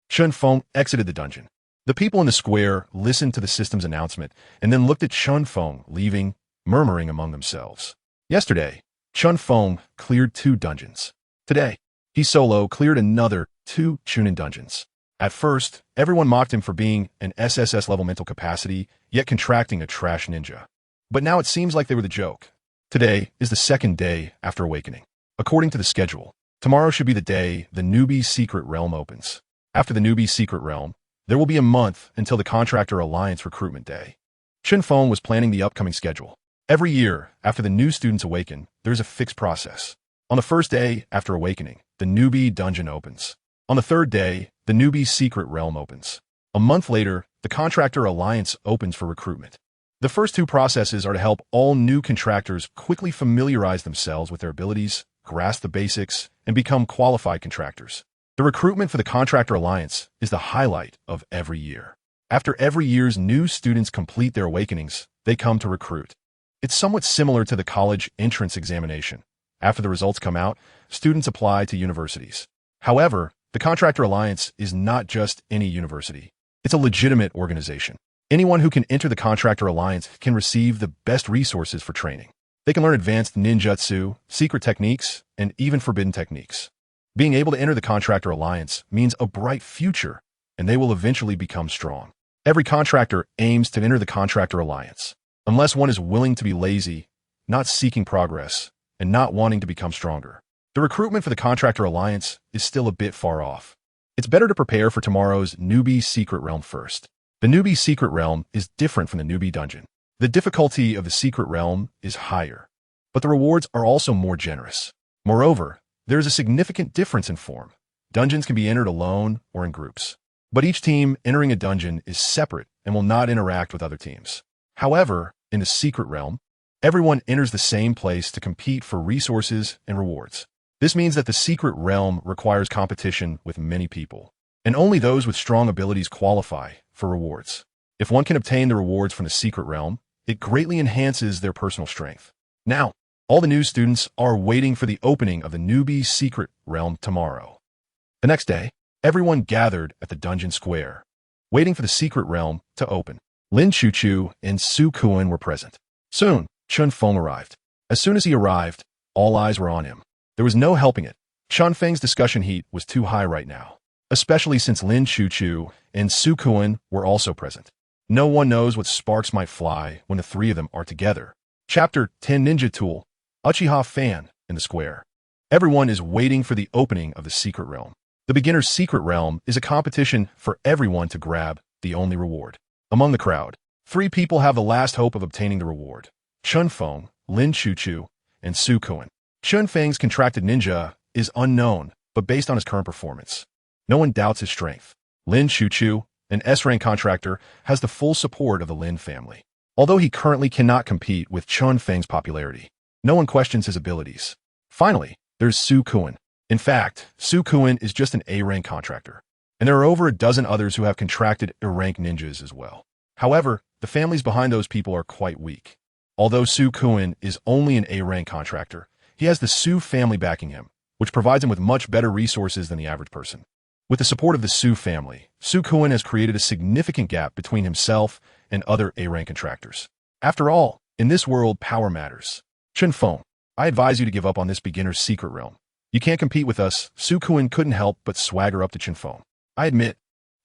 Chen Feng exited the dungeon. The people in the square listened to the system's announcement and then looked at Chen Feng leaving, murmuring among themselves. Yesterday, Chen Feng cleared 2 dungeons. Today, he solo cleared another 2 Chunin dungeons. At first, everyone mocked him for being an SSS-level mental capacity, yet contracting a trash ninja. But now it seems like they were the joke. Today is the 2nd day after awakening. According to the schedule, tomorrow should be the day the newbie secret realm opens. After the newbie secret realm, there will be a month until the Contractor Alliance recruitment day. Chen Feng was planning the upcoming schedule. Every year, after the new students awaken, there's a fixed process. On the first day after awakening, the newbie dungeon opens. On the 3rd day, the newbie secret realm opens. A month later, the Contractor Alliance opens for recruitment. The first 2 processes are to help all new contractors quickly familiarize themselves with their abilities, grasp the basics, and become qualified contractors. The recruitment for the Contractor Alliance is the highlight of every year. After every year's new students complete their awakenings, they come to recruit. It's somewhat similar to the college entrance examination. After the results come out, students apply to universities. However, the Contractor Alliance is not just any university. It's a legitimate organization. Anyone who can enter the Contractor Alliance can receive the best resources for training. They can learn advanced ninjutsu, secret techniques, and even forbidden techniques. Being able to enter the Contractor Alliance means a bright future, and they will eventually become strong. Every contractor aims to enter the Contractor Alliance, unless one is willing to be lazy, not seeking progress, and not wanting to become stronger. The recruitment for the Contractor Alliance is still a bit far off. It's better to prepare for tomorrow's newbie secret realm first. The newbie secret realm is different from the newbie dungeon. The difficulty of the secret realm is higher, but the rewards are also more generous. Moreover, there is a significant difference in form. Dungeons can be entered alone or in groups, but each team entering a dungeon is separate and will not interact with other teams. However, in the secret realm, everyone enters the same place to compete for resources and rewards. This means that the secret realm requires competition with many people, and only those with strong abilities qualify for rewards. If one can obtain the rewards from the secret realm, it greatly enhances their personal strength. Now, all the new students are waiting for the opening of the newbie secret realm tomorrow. The next day, everyone gathered at the dungeon square, waiting for the secret realm to open. Lin Chuchu and Su Kuan were present. Soon, Chen Feng arrived. As soon as he arrived, all eyes were on him. There was no helping it. Chen Feng's discussion heat was too high right now, especially since Lin Chuchu and Su Kuan were also present. No one knows what sparks might fly when the 3 of them are together. Chapter 10 Ninja Tool, Uchiha Fan in the square. Everyone is waiting for the opening of the secret realm. The beginner's secret realm is a competition for everyone to grab the only reward. Among the crowd, 3 people have the last hope of obtaining the reward: Chen Feng, Lin Chuchu, and Su Kuan. Chen Feng's contracted ninja is unknown, but based on his current performance, no one doubts his strength. Lin Chuchu, an S-rank contractor, has the full support of the Lin family. Although he currently cannot compete with Chen Feng's popularity, no one questions his abilities. Finally, there's Su Kuan. In fact, Su Kuan is just an A-rank contractor, and there are over a dozen others who have contracted A-rank ninjas as well. However, the families behind those people are quite weak. Although Su Kuan is only an A-rank contractor, he has the Su family backing him, which provides him with much better resources than the average person. With the support of the Su family, Su Kuan has created a significant gap between himself and other A-rank contractors. After all, in this world, power matters. Chen Feng, I advise you to give up on this beginner's secret realm. You can't compete with us. Su Kuan couldn't help but swagger up to Chen Feng. I admit,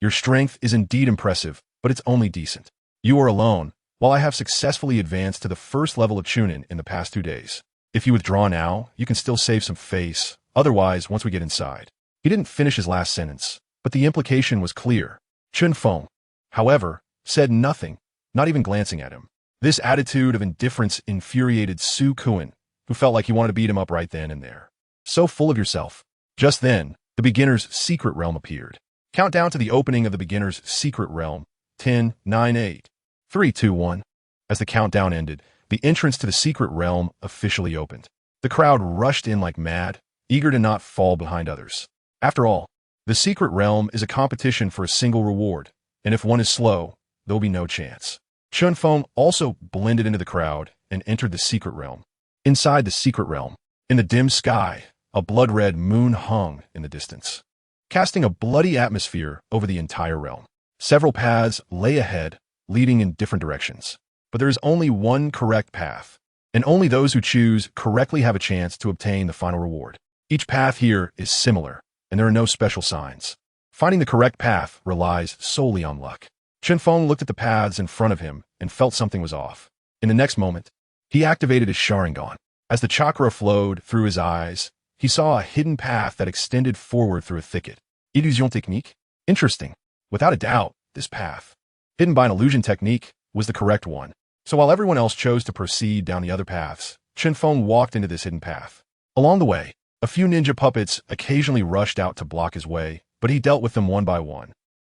your strength is indeed impressive, but it's only decent. You are alone, while I have successfully advanced to the 1st level of Chunin in the past 2 days. If you withdraw now, you can still save some face. Otherwise, once we get inside. He didn't finish his last sentence, but the implication was clear. Chen Feng, however, said nothing, not even glancing at him. This attitude of indifference infuriated Su Kuan, who felt like he wanted to beat him up right then and there. So full of yourself. Just then, the beginner's secret realm appeared. Countdown to the opening of the beginner's secret realm. 10, 9, 8, 3, 2, 1. As the countdown ended, the entrance to the secret realm officially opened. The crowd rushed in like mad, eager to not fall behind others. After all, the secret realm is a competition for a single reward, and if one is slow, there will be no chance. Chen Feng also blended into the crowd and entered the secret realm. Inside the secret realm, in the dim sky, a blood-red moon hung in the distance. casting a bloody atmosphere over the entire realm. Several paths lay ahead, leading in different directions. But there is only one correct path, and only those who choose correctly have a chance to obtain the final reward. Each path here is similar, and there are no special signs. Finding the correct path relies solely on luck. Chen Feng looked at the paths in front of him and felt something was off. In the next moment, he activated his Sharingan. As the chakra flowed through his eyes, he saw a hidden path that extended forward through a thicket. Illusion technique? Interesting. Without a doubt, this path, hidden by an illusion technique, was the correct one. So while everyone else chose to proceed down the other paths, Chen Feng walked into this hidden path. Along the way, a few ninja puppets occasionally rushed out to block his way, but he dealt with them one by one.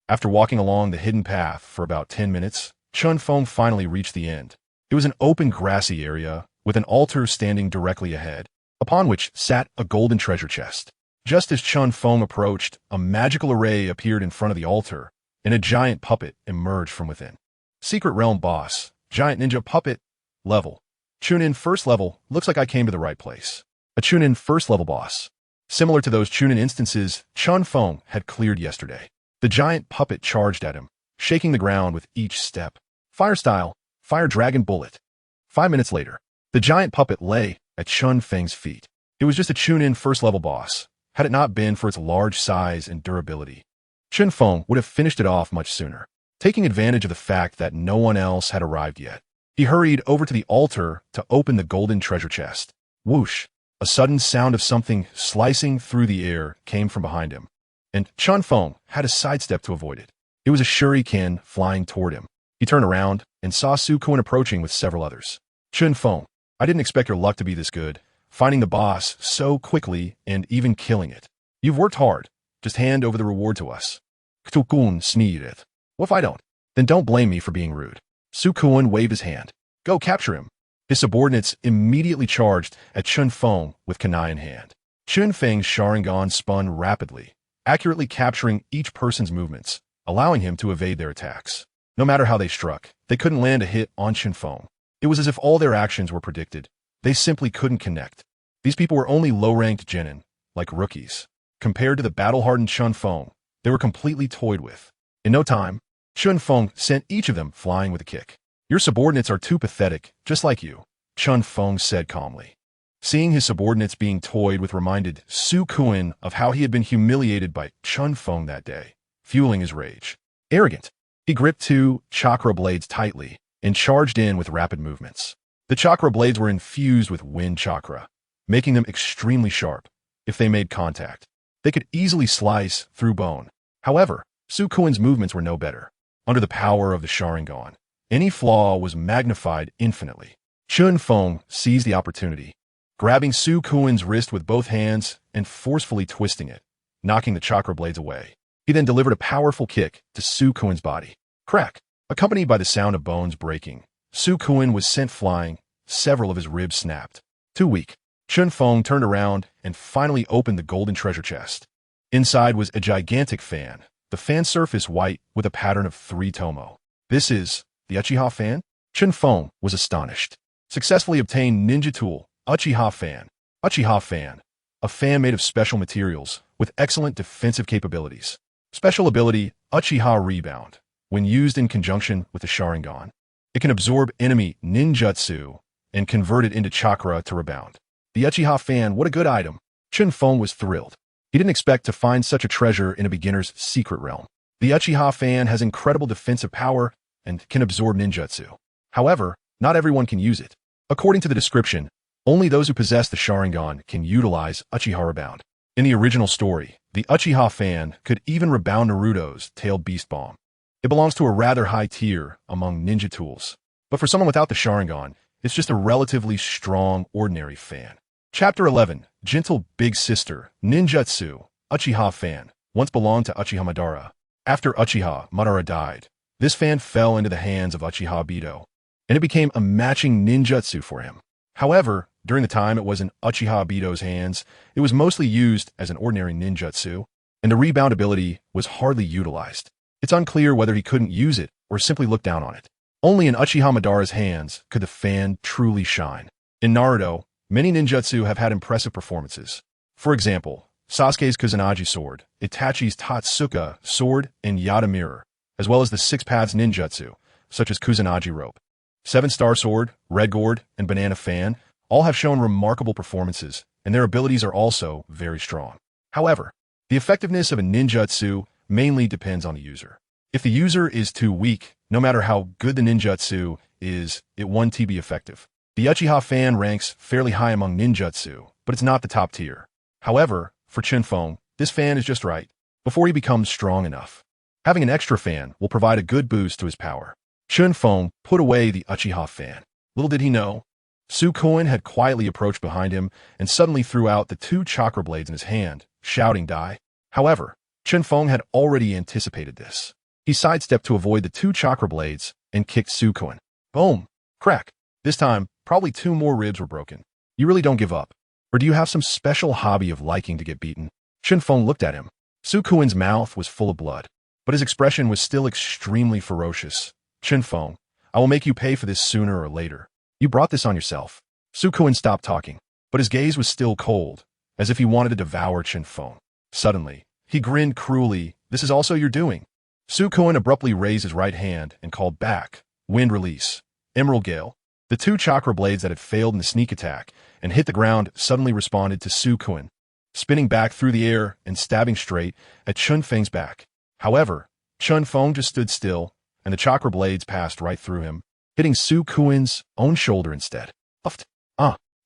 After walking along the hidden path for about 10 minutes, Chen Feng finally reached the end. It was an open grassy area with an altar standing directly ahead, upon which sat a golden treasure chest. Just as Chen Feng approached, a magical array appeared in front of the altar, and a giant puppet emerged from within. Secret Realm Boss, Giant Ninja Puppet, Level. Chunin First Level, looks like I came to the right place. A Chunin First Level Boss. Similar to those Chunin instances Chen Feng had cleared yesterday. The giant puppet charged at him, shaking the ground with each step. Fire Style, Fire Dragon Bullet. 5 minutes later, the giant puppet lay at Chen Feng's feet. It was just a Chunin First Level Boss, had it not been for its large size and durability. Chen Feng would have finished it off much sooner. Taking advantage of the fact that no one else had arrived yet, he hurried over to the altar to open the golden treasure chest. Whoosh! A sudden sound of something slicing through the air came from behind him, and Chen Feng had to sidestep to avoid it. It was a shuriken flying toward him. He turned around and saw Su Kuan approaching with several others. Chen Feng, I didn't expect your luck to be this good, finding the boss so quickly and even killing it. You've worked hard. Just hand over the reward to us. Ktukun sneered. What if I don't? Then don't blame me for being rude. Su Kuan waved his hand. Go capture him. His subordinates immediately charged at Chen Feng with kunai in hand. Chen Feng's Sharingan spun rapidly, accurately capturing each person's movements, allowing him to evade their attacks. No matter how they struck, they couldn't land a hit on Chen Feng. It was as if all their actions were predicted. They simply couldn't connect. These people were only low-ranked genin, like rookies. Compared to the battle-hardened Chen Feng, they were completely toyed with. In no time, Chen Feng sent each of them flying with a kick. Your subordinates are too pathetic, just like you, Chen Feng said calmly. Seeing his subordinates being toyed with reminded Su Kuan of how he had been humiliated by Chen Feng that day, fueling his rage. Arrogant. He gripped two chakra blades tightly and charged in with rapid movements. The chakra blades were infused with wind chakra, making them extremely sharp. If they made contact, they could easily slice through bone. However, Su Kuan's movements were no better. Under the power of the Sharingan, any flaw was magnified infinitely. Chen Feng seized the opportunity, grabbing Su Kuan's wrist with both hands and forcefully twisting it, knocking the chakra blades away. He then delivered a powerful kick to Su Kuan's body. Crack! Accompanied by the sound of bones breaking, Su Kuan was sent flying. Several of his ribs snapped. Too weak. Chen Feng turned around and finally opened the golden treasure chest. Inside was a gigantic fan, the fan surface white with a pattern of 3 tomo. This is the Uchiha fan? Chen Feng was astonished. Successfully obtained ninja tool, Uchiha fan. Uchiha fan. A fan made of special materials with excellent defensive capabilities. Special ability, Uchiha Rebound. When used in conjunction with the Sharingan, it can absorb enemy ninjutsu and convert it into chakra to rebound. The Uchiha fan, what a good item. Chen Feng was thrilled. He didn't expect to find such a treasure in a beginner's secret realm. The Uchiha fan has incredible defensive power and can absorb ninjutsu. However, not everyone can use it. According to the description, only those who possess the Sharingan can utilize Uchiha Rebound. In the original story, the Uchiha fan could even rebound Naruto's tailed beast bomb. It belongs to a rather high tier among ninja tools. But for someone without the Sharingan, it's just a relatively strong, ordinary fan. Chapter 11, Gentle Big Sister, Ninjutsu, Uchiha fan, once belonged to Uchiha Madara. After Uchiha Madara died, this fan fell into the hands of Uchiha Obito, and it became a matching ninjutsu for him. However, during the time it was in Uchiha Obito's hands, it was mostly used as an ordinary ninjutsu, and the rebound ability was hardly utilized. It's unclear whether he couldn't use it or simply look down on it. Only in Uchiha Madara's hands could the fan truly shine. In Naruto, many ninjutsu have had impressive performances. For example, Sasuke's Kusanagi sword, Itachi's Tatsuka sword and Yada mirror, as well as the 6 paths ninjutsu, such as Kusanagi rope. 7-star sword, red gourd, and banana fan all have shown remarkable performances, and their abilities are also very strong. However, the effectiveness of a ninjutsu mainly depends on the user. If the user is too weak, no matter how good the ninjutsu is, it won't be effective. The Uchiha fan ranks fairly high among ninjutsu, but it's not the top tier. However, for Chen Feng, this fan is just right, before he becomes strong enough. Having an extra fan will provide a good boost to his power. Chen Feng put away the Uchiha fan. Little did he know, Sukoin had quietly approached behind him and suddenly threw out the 2 chakra blades in his hand, shouting, "Die!" However, Chen Feng had already anticipated this. He sidestepped to avoid the 2 chakra blades and kicked Sukoin. Boom! Crack! This time, probably 2 more ribs were broken. You really don't give up. Or do you have some special hobby of liking to get beaten? Chen Feng looked at him. Sukoin's mouth was full of blood, but his expression was still extremely ferocious. Chen Feng, I will make you pay for this sooner or later. You brought this on yourself. Sukoin stopped talking, but his gaze was still cold, as if he wanted to devour Chen Feng. Suddenly, he grinned cruelly. This is also your doing. Sukoin abruptly raised his right hand and called back, Wind Release, Emerald Gale. The 2 chakra blades that had failed in the sneak attack and hit the ground suddenly responded to Sukoin, spinning back through the air and stabbing straight at Chen Feng's back. However, Chen Feng just stood still, and the chakra blades passed right through him, hitting Sukoin's own shoulder instead.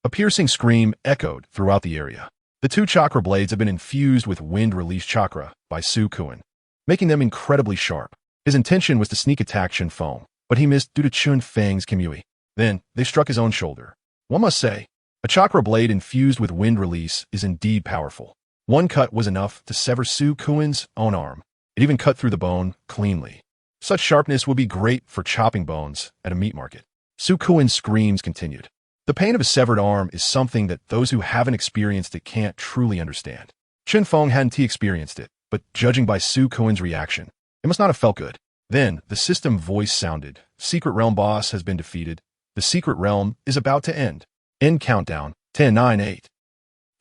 A piercing scream echoed throughout the area. The 2 chakra blades had been infused with wind release chakra by Sukoin, making them incredibly sharp. His intention was to sneak attack Chen Feng, but he missed due to Chen Feng's Kimui. Then, they struck his own shoulder. One must say, a chakra blade infused with wind release is indeed powerful. One cut was enough to sever Sukoin's own arm. It even cut through the bone cleanly. Such sharpness would be great for chopping bones at a meat market. Sukoin's screams continued. The pain of a severed arm is something that those who haven't experienced it can't truly understand. Chen Feng hadn't experienced it, but judging by Sukoin's reaction, it must not have felt good. Then, the system voice sounded. Secret Realm boss has been defeated. The Secret Realm is about to end. End countdown, 10, 9, 8.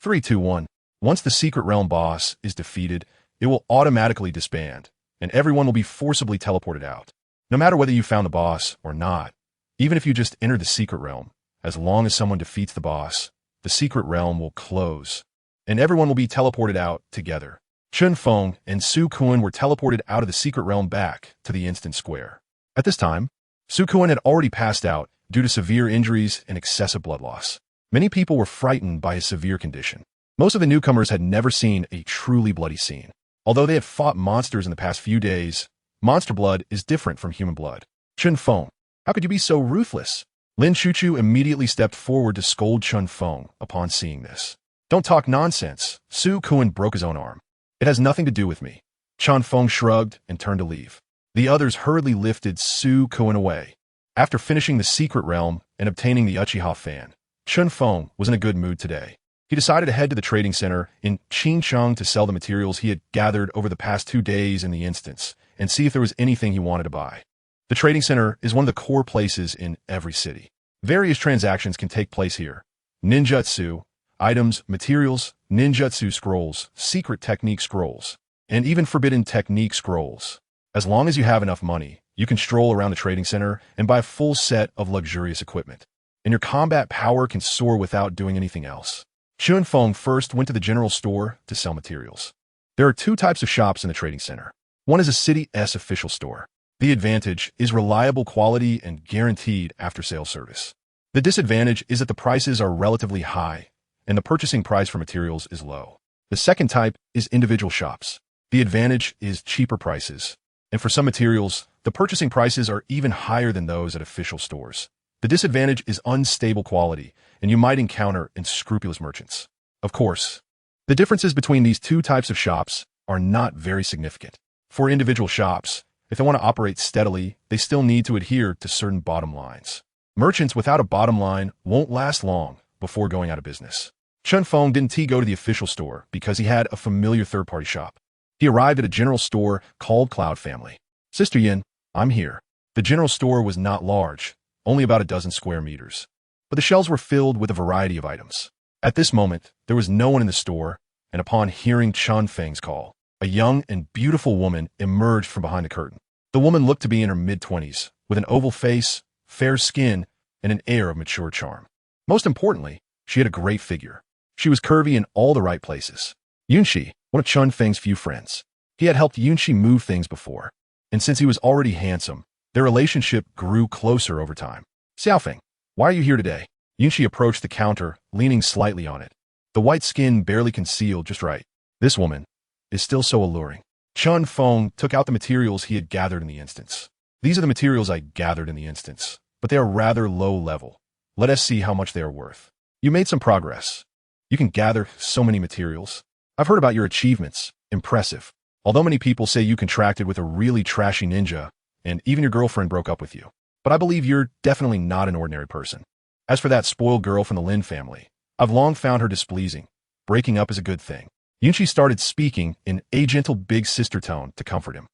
3, 2, 1. Once the Secret Realm boss is defeated, it will automatically disband, and everyone will be forcibly teleported out. No matter whether you found the boss or not, even if you just entered the Secret Realm, as long as someone defeats the boss, the Secret Realm will close, and everyone will be teleported out together. Chen Feng and Sukoin were teleported out of the Secret Realm back to the Instant Square. At this time, Sukoin had already passed out due to severe injuries and excessive blood loss. Many people were frightened by his severe condition. Most of the newcomers had never seen a truly bloody scene. Although they had fought monsters in the past few days, monster blood is different from human blood. Chen Feng, how could you be so ruthless? Lin Chuchu immediately stepped forward to scold Chen Feng upon seeing this. Don't talk nonsense. Sukoin broke his own arm. It has nothing to do with me. Chen Feng shrugged and turned to leave. The others hurriedly lifted Sukoin away. After finishing the Secret Realm and obtaining the Uchiha fan, Chen Feng was in a good mood today. He decided to head to the trading center in Qingcheng to sell the materials he had gathered over the past 2 days in the instance and see if there was anything he wanted to buy. The trading center is one of the core places in every city. Various transactions can take place here. Ninjutsu, items, materials, ninjutsu scrolls, secret technique scrolls, and even forbidden technique scrolls. As long as you have enough money, you can stroll around the trading center and buy a full set of luxurious equipment, and your combat power can soar without doing anything else. Chen Feng first went to the general store to sell materials. There are 2 types of shops in the trading center. One is a City S official store. The advantage is reliable quality and guaranteed after-sales service. The disadvantage is that the prices are relatively high, and the purchasing price for materials is low. The second type is individual shops. The advantage is cheaper prices, and for some materials, the purchasing prices are even higher than those at official stores. The disadvantage is unstable quality, and you might encounter unscrupulous merchants. Of course, the differences between these 2 types of shops are not very significant. For individual shops, if they want to operate steadily, they still need to adhere to certain bottom lines. Merchants without a bottom line won't last long before going out of business. Chen Feng didn't go to the official store because he had a familiar third-party shop. He arrived at a general store called Cloud Family. Sister Yin, I'm here. The general store was not large, only about a dozen square meters, but the shelves were filled with a variety of items. At this moment, there was no one in the store, and upon hearing Chen Feng's call, a young and beautiful woman emerged from behind the curtain. The woman looked to be in her mid-20s, with an oval face, fair skin, and an air of mature charm. Most importantly, she had a great figure. She was curvy in all the right places. Yunxi, one of Chen Feng's few friends. He had helped Yunxi move things before, and since he was already handsome, their relationship grew closer over time. Xiaofeng, why are you here today? Yunxi approached the counter, leaning slightly on it. The white skin barely concealed just right. This woman is still so alluring. Chen Feng took out the materials he had gathered in the instance. These are the materials I gathered in the instance, but they are rather low level. Let us see how much they are worth. You made some progress. You can gather so many materials. I've heard about your achievements. Impressive. Although many people say you contracted with a really trashy ninja, and even your girlfriend broke up with you. But I believe you're definitely not an ordinary person. As for that spoiled girl from the Lin family, I've long found her displeasing. Breaking up is a good thing. Yunxi started speaking in a gentle big sister tone to comfort him.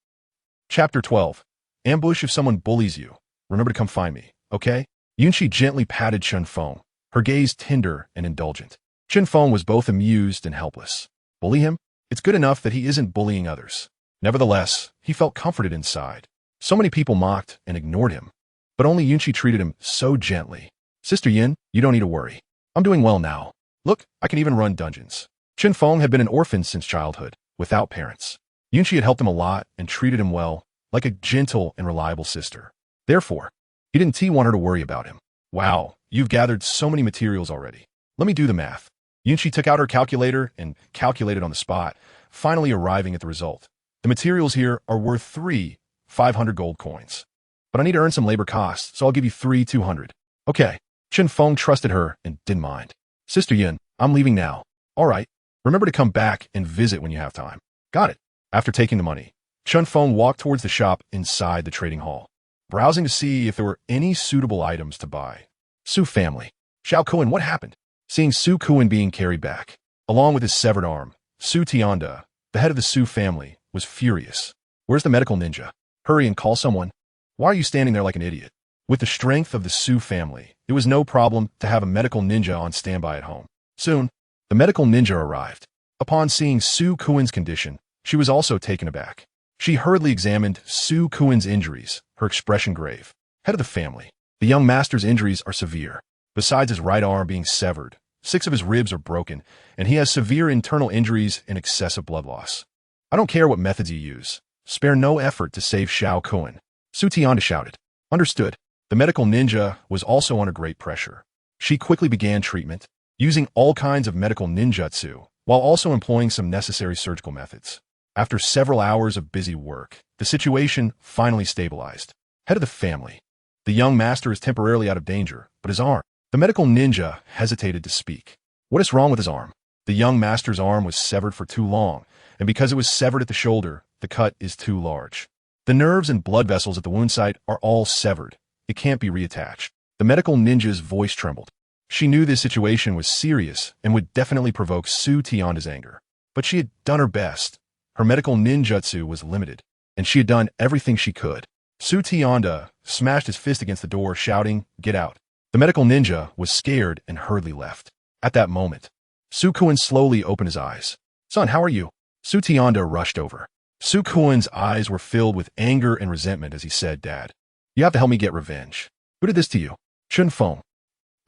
Chapter 12. Ambush if someone bullies you. Remember to come find me, okay? Yunxi gently patted Chen Feng, her gaze tender and indulgent. Chen Feng was both amused and helpless. Bully him? It's good enough that he isn't bullying others. Nevertheless, he felt comforted inside. So many people mocked and ignored him, but only Yunxi treated him so gently. Sister Yin, you don't need to worry. I'm doing well now. Look, I can even run dungeons. Chen Feng had been an orphan since childhood, without parents. Yunxi had helped him a lot and treated him well, like a gentle and reliable sister. Therefore, he didn't want her to worry about him. Wow, you've gathered so many materials already. Let me do the math. Yunxi took out her calculator and calculated on the spot, finally arriving at the result. The materials here are worth 500 gold coins. But I need to earn some labor costs, so I'll give you 200. Okay. Chen Feng trusted her and didn't mind. Sister Yin, I'm leaving now. All right. Remember to come back and visit when you have time. Got it. After taking the money, Chen Feng walked towards the shop inside the trading hall, browsing to see if there were any suitable items to buy. Su family. Xiao Kuan, what happened? Seeing Su Kuan being carried back, along with his severed arm, Su Tianda, the head of the Su family, was furious. Where's the medical ninja? Hurry and call someone. Why are you standing there like an idiot? With the strength of the Su family, it was no problem to have a medical ninja on standby at home. Soon, the medical ninja arrived. Upon seeing Su Kuan's condition, she was also taken aback. She hurriedly examined Su Kuan's injuries, her expression grave. Head of the family, the young master's injuries are severe. Besides his right arm being severed, 6 of his ribs are broken, and he has severe internal injuries and excessive blood loss. I don't care what methods you use. Spare no effort to save Xiao Kuan. Su Tianda shouted. Understood. The medical ninja was also under great pressure. She quickly began treatment, using all kinds of medical ninjutsu, while also employing some necessary surgical methods. After several hours of busy work, the situation finally stabilized. Head of the family. The young master is temporarily out of danger, but his arm. The medical ninja hesitated to speak. What is wrong with his arm? The young master's arm was severed for too long, and because it was severed at the shoulder, the cut is too large. The nerves and blood vessels at the wound site are all severed. It can't be reattached. The medical ninja's voice trembled. She knew this situation was serious and would definitely provoke Su Tianda's anger. But she had done her best. Her medical ninjutsu was limited, and she had done everything she could. Su Tianda smashed his fist against the door, shouting, "Get out." The medical ninja was scared and hurriedly left. At that moment, Su Kuan slowly opened his eyes. Son, how are you? Su Tianda rushed over. Su Kuan's eyes were filled with anger and resentment as he said, Dad, you have to help me get revenge. Who did this to you? Chen Feng.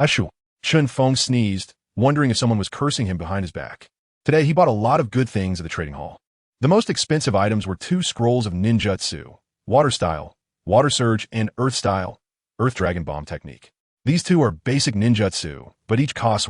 Ashu. Chen Feng sneezed, wondering if someone was cursing him behind his back. Today, he bought a lot of good things at the trading hall. The most expensive items were 2 scrolls of ninjutsu, water style, water surge, and earth style, earth dragon bomb technique. These 2 are basic ninjutsu, but each costs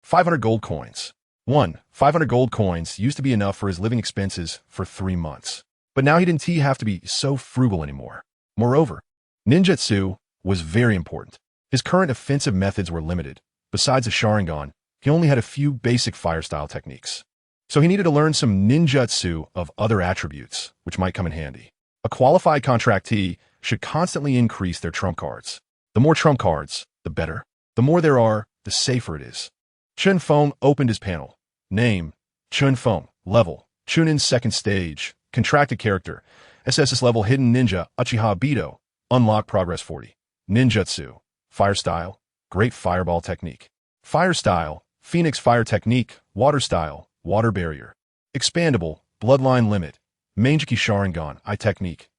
500 gold coins. 500 gold coins used to be enough for his living expenses for 3 months. But now he didn't have to be so frugal anymore. Moreover, ninjutsu was very important. His current offensive methods were limited. Besides the Sharingan, he only had a few basic fire-style techniques. So he needed to learn some ninjutsu of other attributes, which might come in handy. A qualified contractee should constantly increase their trump cards. The more trump cards, the better. The more there are, the safer it is. Chen Feng opened his panel. Name, Chen Feng. Level, Chunin's 2nd stage. Contracted character, SSS-level hidden ninja, Uchiha Obito. Unlock progress 40. Ninjutsu, fire style, great fireball technique. Fire style, phoenix fire technique, water style, water barrier. Expandable, bloodline limit. Manjiki Sharingan, I technique.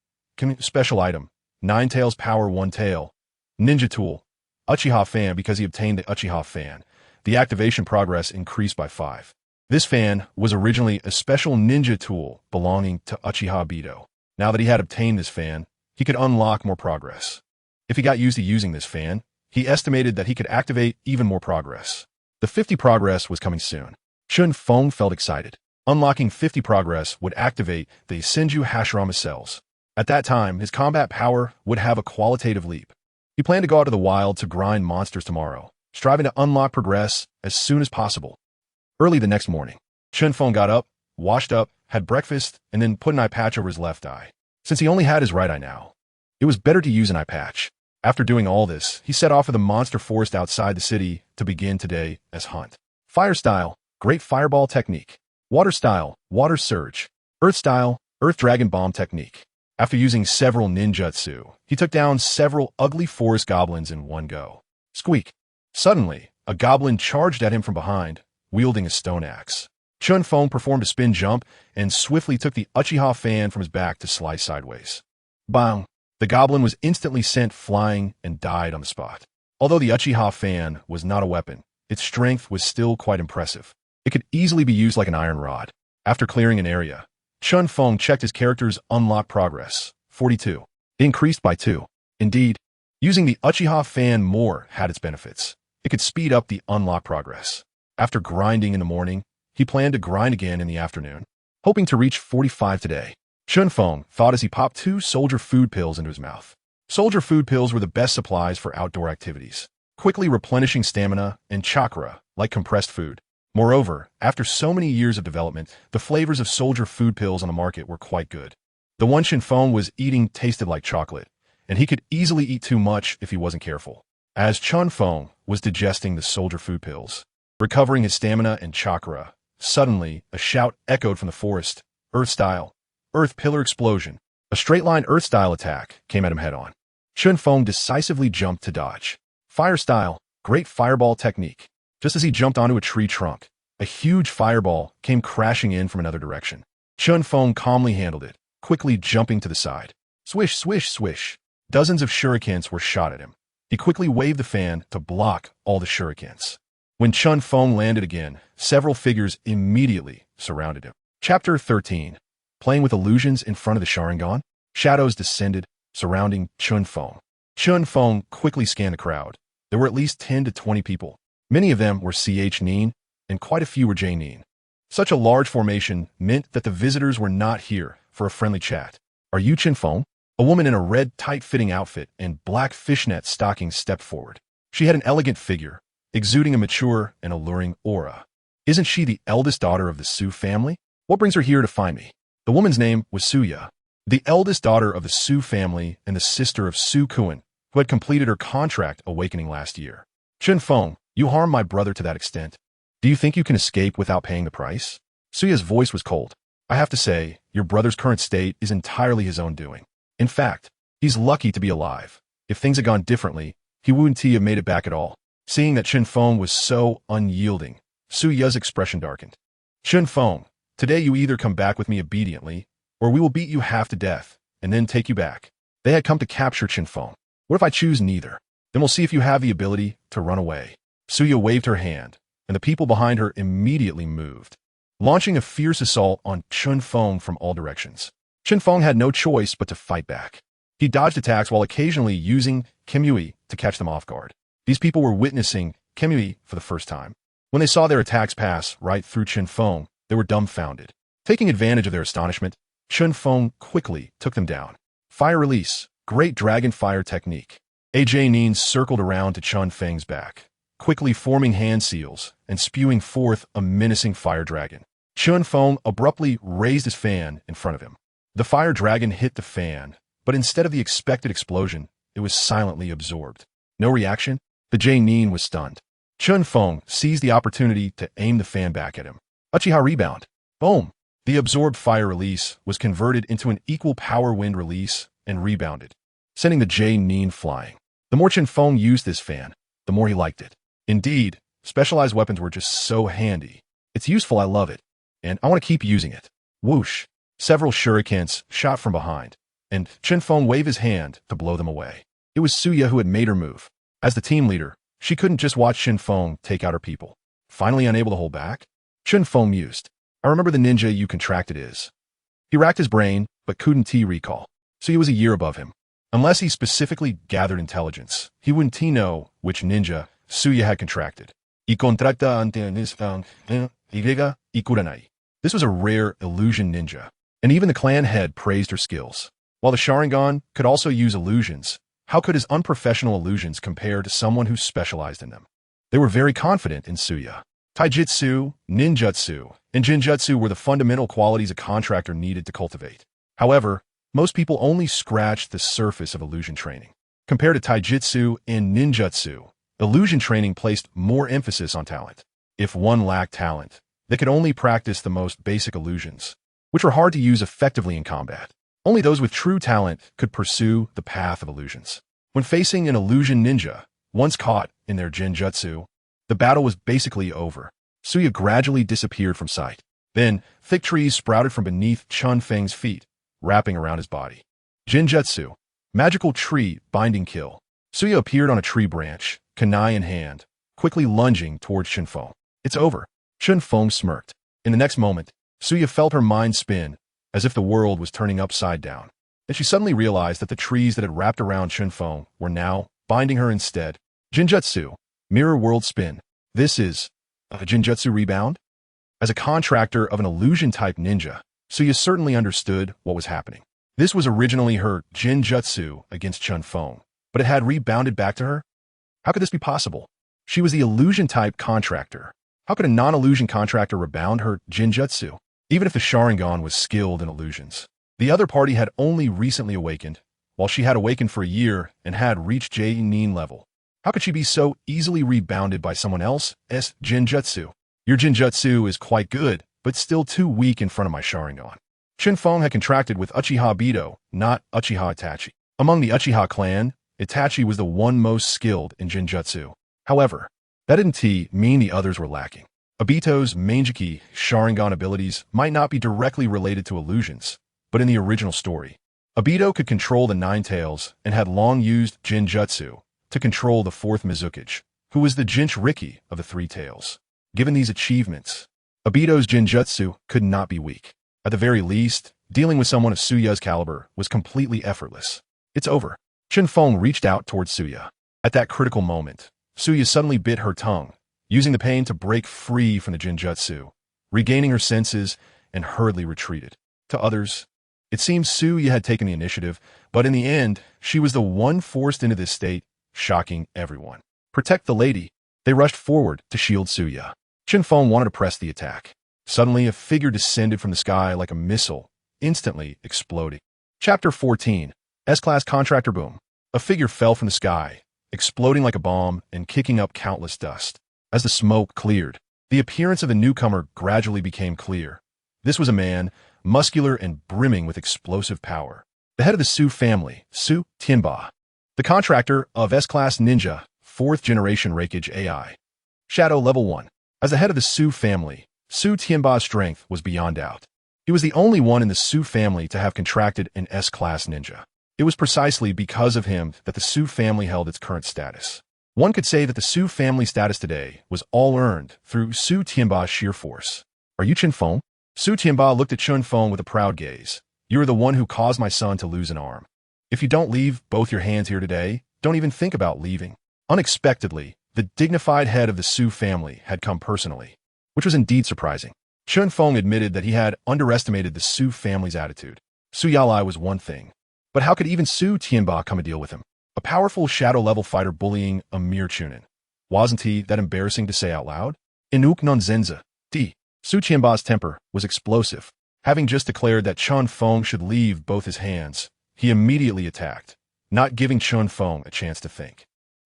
Special item. 9 tails power 1 tail. Ninja tool. Uchiha fan because he obtained the Uchiha fan. The activation progress increased by 5. This fan was originally a special ninja tool belonging to Uchiha Obito. Now that he had obtained this fan, he could unlock more progress. If he got used to using this fan, he estimated that he could activate even more progress. The 50 progress was coming soon. Chen Feng felt excited. Unlocking 50 progress would activate the Senju Hashirama cells. At that time, his combat power would have a qualitative leap. He planned to go out to the wild to grind monsters tomorrow, striving to unlock progress as soon as possible. Early the next morning, Chen Feng got up, washed up, had breakfast, and then put an eye patch over his left eye. Since he only had his right eye now, it was better to use an eye patch. After doing all this, he set off for the monster forest outside the city to begin today as hunt. Fire style, great fireball technique. Water style, water surge. Earth style, earth dragon bomb technique. After using several ninjutsu, he took down several ugly forest goblins in one go. Squeak. Suddenly, a goblin charged at him from behind, wielding a stone axe. Chen Feng performed a spin jump and swiftly took the Uchiha fan from his back to slice sideways. Bang! The goblin was instantly sent flying and died on the spot. Although the Uchiha fan was not a weapon, its strength was still quite impressive. It could easily be used like an iron rod. After clearing an area, Chen Feng checked his character's unlock progress, 42. It increased by 2. Indeed, using the Uchiha fan more had its benefits. It could speed up the unlock progress. After grinding in the morning, he planned to grind again in the afternoon, hoping to reach 45 today. Chen Feng thought as he popped 2 soldier food pills into his mouth. Soldier food pills were the best supplies for outdoor activities, quickly replenishing stamina and chakra like compressed food. Moreover, after so many years of development, the flavors of soldier food pills on the market were quite good. The one Chen Feng was eating tasted like chocolate, and he could easily eat too much if he wasn't careful. As Chen Feng was digesting the soldier food pills, recovering his stamina and chakra, suddenly a shout echoed from the forest. Earth style. Earth pillar explosion. A straight-line earth-style attack came at him head-on. Chen Feng decisively jumped to dodge. Fire style. Great fireball technique. Just as he jumped onto a tree trunk, a huge fireball came crashing in from another direction. Chen Feng calmly handled it, quickly jumping to the side. Swish, swish, swish. Dozens of shurikens were shot at him. He quickly waved the fan to block all the shurikens. When Chen Feng landed again, several figures immediately surrounded him. Chapter 13. Playing with illusions in front of the Sharingan? Shadows descended, surrounding Chen Feng. Chen Feng quickly scanned the crowd. There were at least 10 to 20 people. Many of them were CH Nin, and quite a few were J Nin. Such a large formation meant that the visitors were not here for a friendly chat. Are you Chen Feng? A woman in a red, tight-fitting outfit and black fishnet stockings stepped forward. She had an elegant figure, exuding a mature and alluring aura. Isn't she the eldest daughter of the Su family? What brings her here to find me? The woman's name was Suya, the eldest daughter of the Su family and the sister of Su Kuan, who had completed her contract awakening last year. Chen Feng, you harmed my brother to that extent. Do you think you can escape without paying the price? Suya's voice was cold. I have to say, your brother's current state is entirely his own doing. In fact, he's lucky to be alive. If things had gone differently, he wouldn't have made it back at all. Seeing that Chen Feng was so unyielding, Suya's expression darkened. Chen Feng, today you either come back with me obediently, or we will beat you half to death, and then take you back. They had come to capture Chen Feng. What if I choose neither? Then we'll see if you have the ability to run away. Suya waved her hand, and the people behind her immediately moved, launching a fierce assault on Chen Feng from all directions. Chen Feng had no choice but to fight back. He dodged attacks while occasionally using Kemui to catch them off guard. These people were witnessing Kemui for the first time. When they saw their attacks pass right through Chen Feng, they were dumbfounded. Taking advantage of their astonishment, Chen Feng quickly took them down. Fire release, great dragon fire technique. AJ Nin circled around to Chen Feng's back, quickly forming hand seals and spewing forth a menacing fire dragon. Chen Feng abruptly raised his fan in front of him. The fire dragon hit the fan, but instead of the expected explosion, it was silently absorbed. No reaction? The J Nin was stunned. Chen Feng seized the opportunity to aim the fan back at him. Uchiha rebound. Boom! The absorbed fire release was converted into an equal power wind release and rebounded, sending the J Nin flying. The more Chen Feng used this fan, the more he liked it. Indeed, specialized weapons were just so handy. It's useful, I love it. and I want to keep using it. Whoosh! Several shurikens shot from behind, and Chen Feng waved his hand to blow them away. It was Suya who had made her move. As the team leader, she couldn't just watch Chen Feng take out her people. Finally unable to hold back, Chen Feng mused. I remember the ninja you contracted is. He racked his brain, but couldn't recall. Suya was a year above him. Unless he specifically gathered intelligence, he wouldn't know which ninja Suya had contracted. Y contracta ante y kuranai. This was a rare illusion ninja, and even the clan head praised her skills. While the Sharingan could also use illusions, how could his unprofessional illusions compare to someone who specialized in them? They were very confident in Suya. Taijutsu, ninjutsu, and jinjutsu were the fundamental qualities a contractor needed to cultivate. However, most people only scratched the surface of illusion training. Compared to taijutsu and ninjutsu, illusion training placed more emphasis on talent. If one lacked talent, they could only practice the most basic illusions, which were hard to use effectively in combat. Only those with true talent could pursue the path of illusions. When facing an illusion ninja, once caught in their jinjutsu, the battle was basically over. Suya gradually disappeared from sight. Then, thick trees sprouted from beneath Chen Feng's feet, wrapping around his body. Jinjutsu, magical tree binding kill. Suya appeared on a tree branch, kunai in hand, quickly lunging towards Chen Feng. It's over. Chen Feng smirked. In the next moment, Suya felt her mind spin, as if the world was turning upside down. Then she suddenly realized that the trees that had wrapped around Chen Feng were now binding her instead. Jinjutsu, mirror world spin. This is a jinjutsu rebound? As a contractor of an illusion-type ninja, Suya certainly understood what was happening. This was originally her jinjutsu against Chen Feng, but it had rebounded back to her? How could this be possible? She was the illusion-type contractor. How could a non-illusion contractor rebound her jinjutsu? Even if the Sharingan was skilled in illusions, the other party had only recently awakened, while she had awakened for a year and had reached J-nin level. How could she be so easily rebounded by someone else's jinjutsu? Your jinjutsu is quite good, but still too weak in front of my Sharingan. Chen Feng had contracted with Uchiha Obito, not Uchiha Itachi. Among the Uchiha clan, Itachi was the one most skilled in jinjutsu. However, that didn't mean the others were lacking. Obito's Manjiki Sharingan abilities might not be directly related to illusions, but in the original story, Obito could control the Nine Tails and had long used Jinjutsu to control the fourth Mizukage, who was the Jinchuriki of the Three Tails. Given these achievements, Obito's Jinjutsu could not be weak. At the very least, dealing with someone of Suya's caliber was completely effortless. It's over. Chen Feng reached out towards Suya. At that critical moment, Suya suddenly bit her tongue, using the pain to break free from the Jinjutsu, regaining her senses, and hurriedly retreated. To others, it seemed Suya had taken the initiative, but in the end, she was the one forced into this state, shocking everyone. Protect the lady. They rushed forward to shield Suya. Chen Feng wanted to press the attack. Suddenly, a figure descended from the sky like a missile, instantly exploding. Chapter 14. S-Class Contractor Boom. A figure fell from the sky, exploding like a bomb and kicking up countless dust. As the smoke cleared, the appearance of the newcomer gradually became clear. This was a man, muscular and brimming with explosive power. The head of the Su family, Su Tianba. The contractor of S-Class Ninja, 4th Generation Reikage AI. Shadow Level 1. As the head of the Su family, Su Tianba's strength was beyond doubt. He was the only one in the Su family to have contracted an S-Class Ninja. It was precisely because of him that the Su family held its current status. One could say that the Su family status today was all earned through Su Tianba's sheer force. Are you Chen Feng? Su Tianba looked at Chen Feng with a proud gaze. You are the one who caused my son to lose an arm. If you don't leave both your hands here today, don't even think about leaving. Unexpectedly, the dignified head of the Su family had come personally, which was indeed surprising. Chen Feng admitted that he had underestimated the Su family's attitude. Su Yalai was one thing, but how could even Su Tianba come and deal with him? A powerful shadow-level fighter bullying a mere chunin. Wasn't he that embarrassing to say out loud? Inuk non zenza. Su Tianba's temper was explosive. Having just declared that Chen Feng should leave both his hands, he immediately attacked, not giving Chen Feng a chance to think.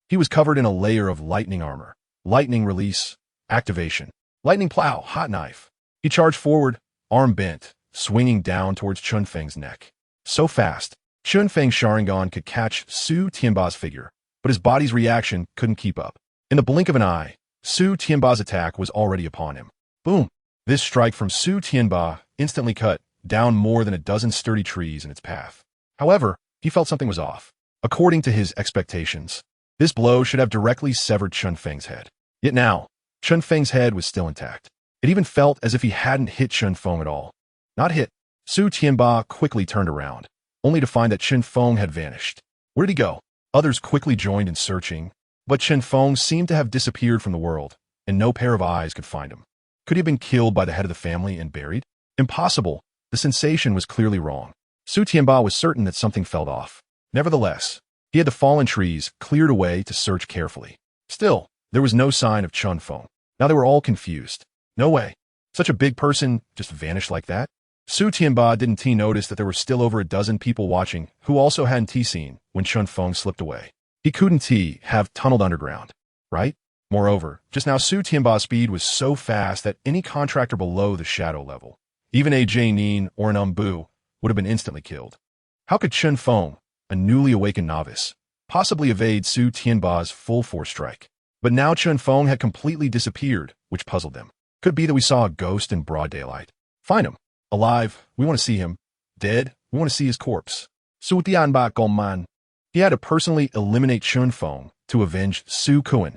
He was covered in a layer of lightning armor. Lightning release, activation. Lightning plow, hot knife. He charged forward, arm bent, swinging down towards Chen Feng's neck. So fast, Chen Feng's Sharingan could catch Su Tianba's figure, but his body's reaction couldn't keep up. In the blink of an eye, Su Tianba's attack was already upon him. Boom! This strike from Su Tianba instantly cut down more than a dozen sturdy trees in its path. However, he felt something was off. According to his expectations, this blow should have directly severed Chen Feng's head. Yet now, Chen Feng's head was still intact. It even felt as if he hadn't hit Chen Feng at all. Not hit. Su Tianba quickly turned around, only to find that Chen Feng had vanished. Where did he go? Others quickly joined in searching, but Chen Feng seemed to have disappeared from the world, and no pair of eyes could find him. Could he have been killed by the head of the family and buried? Impossible. The sensation was clearly wrong. Su Tianba was certain that something fell off. Nevertheless, he had the fallen trees cleared away to search carefully. Still, there was no sign of Chen Feng. Now they were all confused. No way. Such a big person just vanished like that? Su Tianba didn't notice that there were still over a dozen people watching who also hadn't seen when Chen Feng slipped away. He couldn't have tunneled underground, right? Moreover, just now Su Tianba's speed was so fast that any contractor below the shadow level, even a Jainin or an Umbu, would have been instantly killed. How could Chen Feng, a newly awakened novice, possibly evade Su Tianba's full force strike? But now Chen Feng had completely disappeared, which puzzled them. Could it be that we saw a ghost in broad daylight? Find him. Alive, we want to see him. Dead, we want to see his corpse. Su Tianba Gongman. He had to personally eliminate Chen Feng to avenge Su Kuan.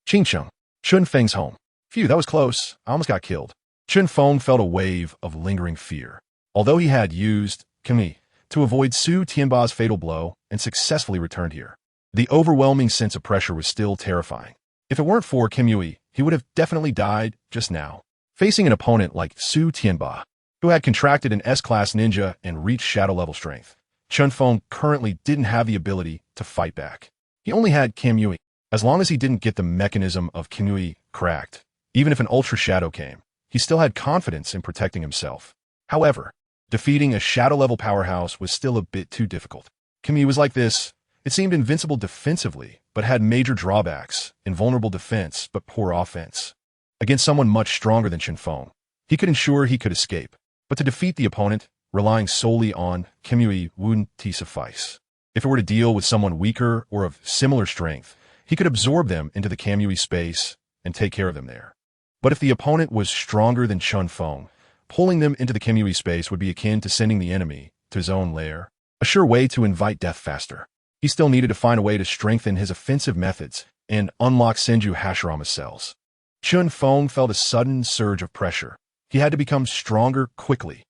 Qingcheng, Chen Feng's home. Phew, that was close. I almost got killed. Chen Feng felt a wave of lingering fear. Although he had used Kimi to avoid Su Tianba's fatal blow and successfully returned here, the overwhelming sense of pressure was still terrifying. If it weren't for Kim Yui, he would have definitely died just now. Facing an opponent like Su Tianba, who had contracted an S-class ninja and reached shadow-level strength, Chen Feng currently didn't have the ability to fight back. He only had Kim Yui. As long as he didn't get the mechanism of Kim Yui cracked, even if an ultra shadow came, he still had confidence in protecting himself. However, defeating a shadow-level powerhouse was still a bit too difficult. Kim Yui was like this. It seemed invincible defensively, but had major drawbacks, invulnerable defense, but poor offense. Against someone much stronger than Chen Feng, he could ensure he could escape, but to defeat the opponent, relying solely on Kim Yui wouldn't suffice. If it were to deal with someone weaker or of similar strength, he could absorb them into the Kim Yui space and take care of them there. But if the opponent was stronger than Chen Feng, pulling them into the Kim Yui space would be akin to sending the enemy to his own lair, a sure way to invite death faster. He still needed to find a way to strengthen his offensive methods and unlock Senju Hashirama's cells. Chen Feng felt a sudden surge of pressure. He had to become stronger quickly.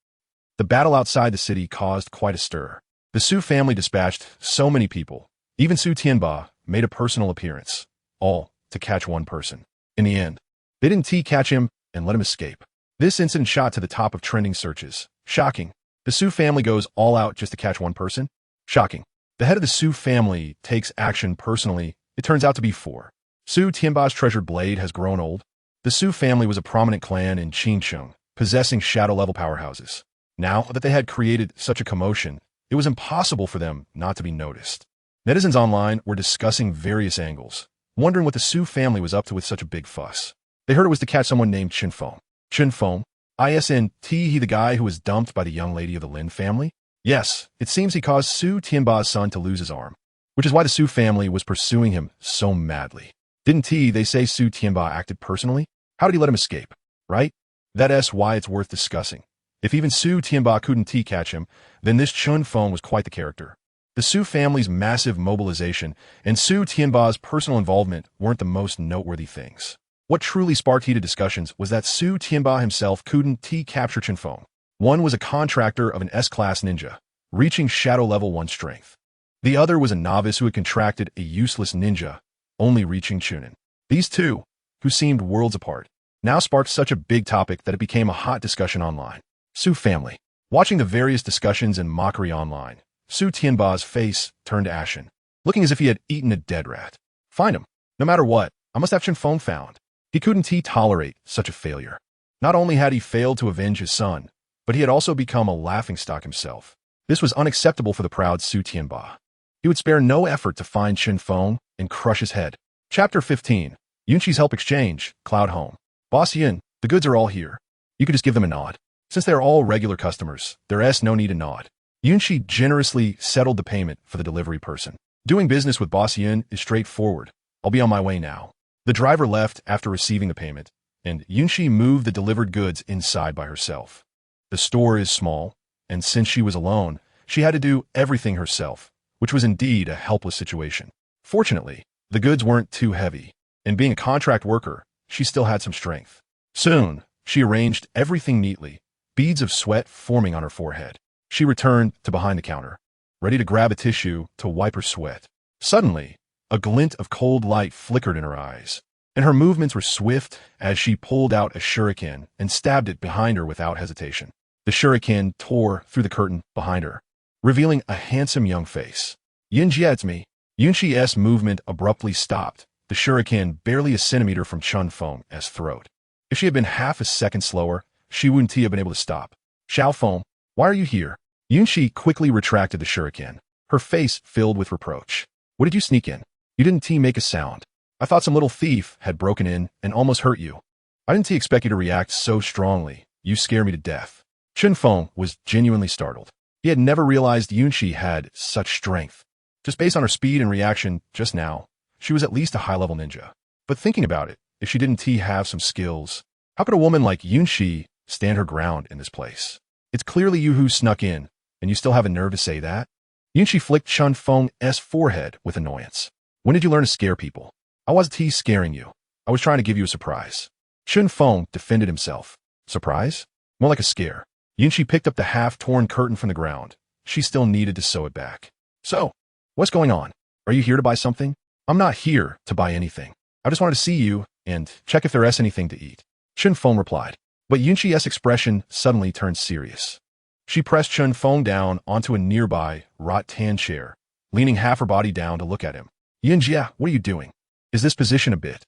The battle outside the city caused quite a stir. The Su family dispatched so many people. Even Su Tianba made a personal appearance, all to catch one person. In the end, they didn't catch him and let him escape. This incident shot to the top of trending searches. Shocking. The Su family goes all out just to catch one person? Shocking. The head of the Su family takes action personally. It turns out to be 4. Su Tianba's treasured blade has grown old. The Su family was a prominent clan in Qingcheng, possessing shadow-level powerhouses. Now that they had created such a commotion, it was impossible for them not to be noticed. Netizens online were discussing various angles, wondering what the Su family was up to with such a big fuss. They heard it was to catch someone named Chen Feng. Chen Feng? Isn't he the guy who was dumped by the young lady of the Lin family? Yes, it seems he caused Su Tianba's son to lose his arm, which is why the Su family was pursuing him so madly. Didn't they say Su Tianba acted personally? How did he let him escape? Right? That's why it's worth discussing. If even Su Tianba couldn't catch him, then this Chen Feng was quite the character. The Su family's massive mobilization and Su Tianba's personal involvement weren't the most noteworthy things. What truly sparked heated discussions was that Su Tianba himself couldn't capture Chen Feng. One was a contractor of an S-class ninja, reaching shadow level 1 strength. The other was a novice who had contracted a useless ninja, only reaching Chunin. These two, who seemed worlds apart, now sparked such a big topic that it became a hot discussion online. Su family. Watching the various discussions and mockery online, Su Tianba's face turned ashen, looking as if he had eaten a dead rat. Find him. No matter what, I must have Chen Feng found. He couldn't tolerate such a failure. Not only had he failed to avenge his son, but he had also become a laughingstock himself. This was unacceptable for the proud Su Tianba. He would spare no effort to find Chen Feng and crush his head. Chapter 15. Yunqi's Help Exchange, Cloud Home. Boss Yin, the goods are all here. You could just give them a nod. Since they're all regular customers, there's no need to nod. Yunqi generously settled the payment for the delivery person. Doing business with Boss Yin is straightforward. I'll be on my way now. The driver left after receiving the payment, and Yunshi moved the delivered goods inside by herself. The store is small, and since she was alone, she had to do everything herself, which was indeed a helpless situation. Fortunately, the goods weren't too heavy, and being a contract worker, she still had some strength. Soon, she arranged everything neatly, beads of sweat forming on her forehead. She returned to behind the counter, ready to grab a tissue to wipe her sweat. Suddenly, a glint of cold light flickered in her eyes, and her movements were swift as she pulled out a shuriken and stabbed it behind her without hesitation. The shuriken tore through the curtain behind her, revealing a handsome young face. It's me. Yunshi's movement abruptly stopped, the shuriken barely a centimeter from Chen Feng's throat. If she had been half a second slower, she wouldn't have been able to stop. Xiao Feng, why are you here? Yunshi quickly retracted the shuriken, her face filled with reproach. What did you sneak in? You didn't make a sound. I thought some little thief had broken in and almost hurt you. I didn't expect you to react so strongly. You scare me to death. Chen Feng was genuinely startled. He had never realized Yunshi had such strength. Just based on her speed and reaction just now, she was at least a high-level ninja. But thinking about it, if she didn't have some skills, how could a woman like Yunshi stand her ground in this place? It's clearly you who snuck in, and you still have a nerve to say that? Yunshi flicked Chen Feng's forehead with annoyance. When did you learn to scare people? I wasn't scaring you. I was trying to give you a surprise. Chen Feng defended himself. Surprise? More like a scare. Yunshi picked up the half-torn curtain from the ground. She still needed to sew it back. So, what's going on? Are you here to buy something? I'm not here to buy anything. I just wanted to see you and check if there's anything to eat. Chen Feng replied. But Yunshi's expression suddenly turned serious. She pressed Chen Feng down onto a nearby rattan chair, leaning half her body down to look at him. Yunjia, what are you doing? Is this position a bit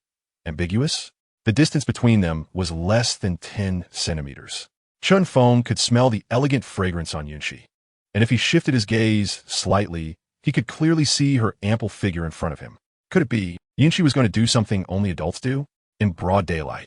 ambiguous? The distance between them was less than 10 centimeters. Chen Feng could smell the elegant fragrance on Yunshi, and if he shifted his gaze slightly, he could clearly see her ample figure in front of him. Could it be Yunshi was going to do something only adults do? In broad daylight.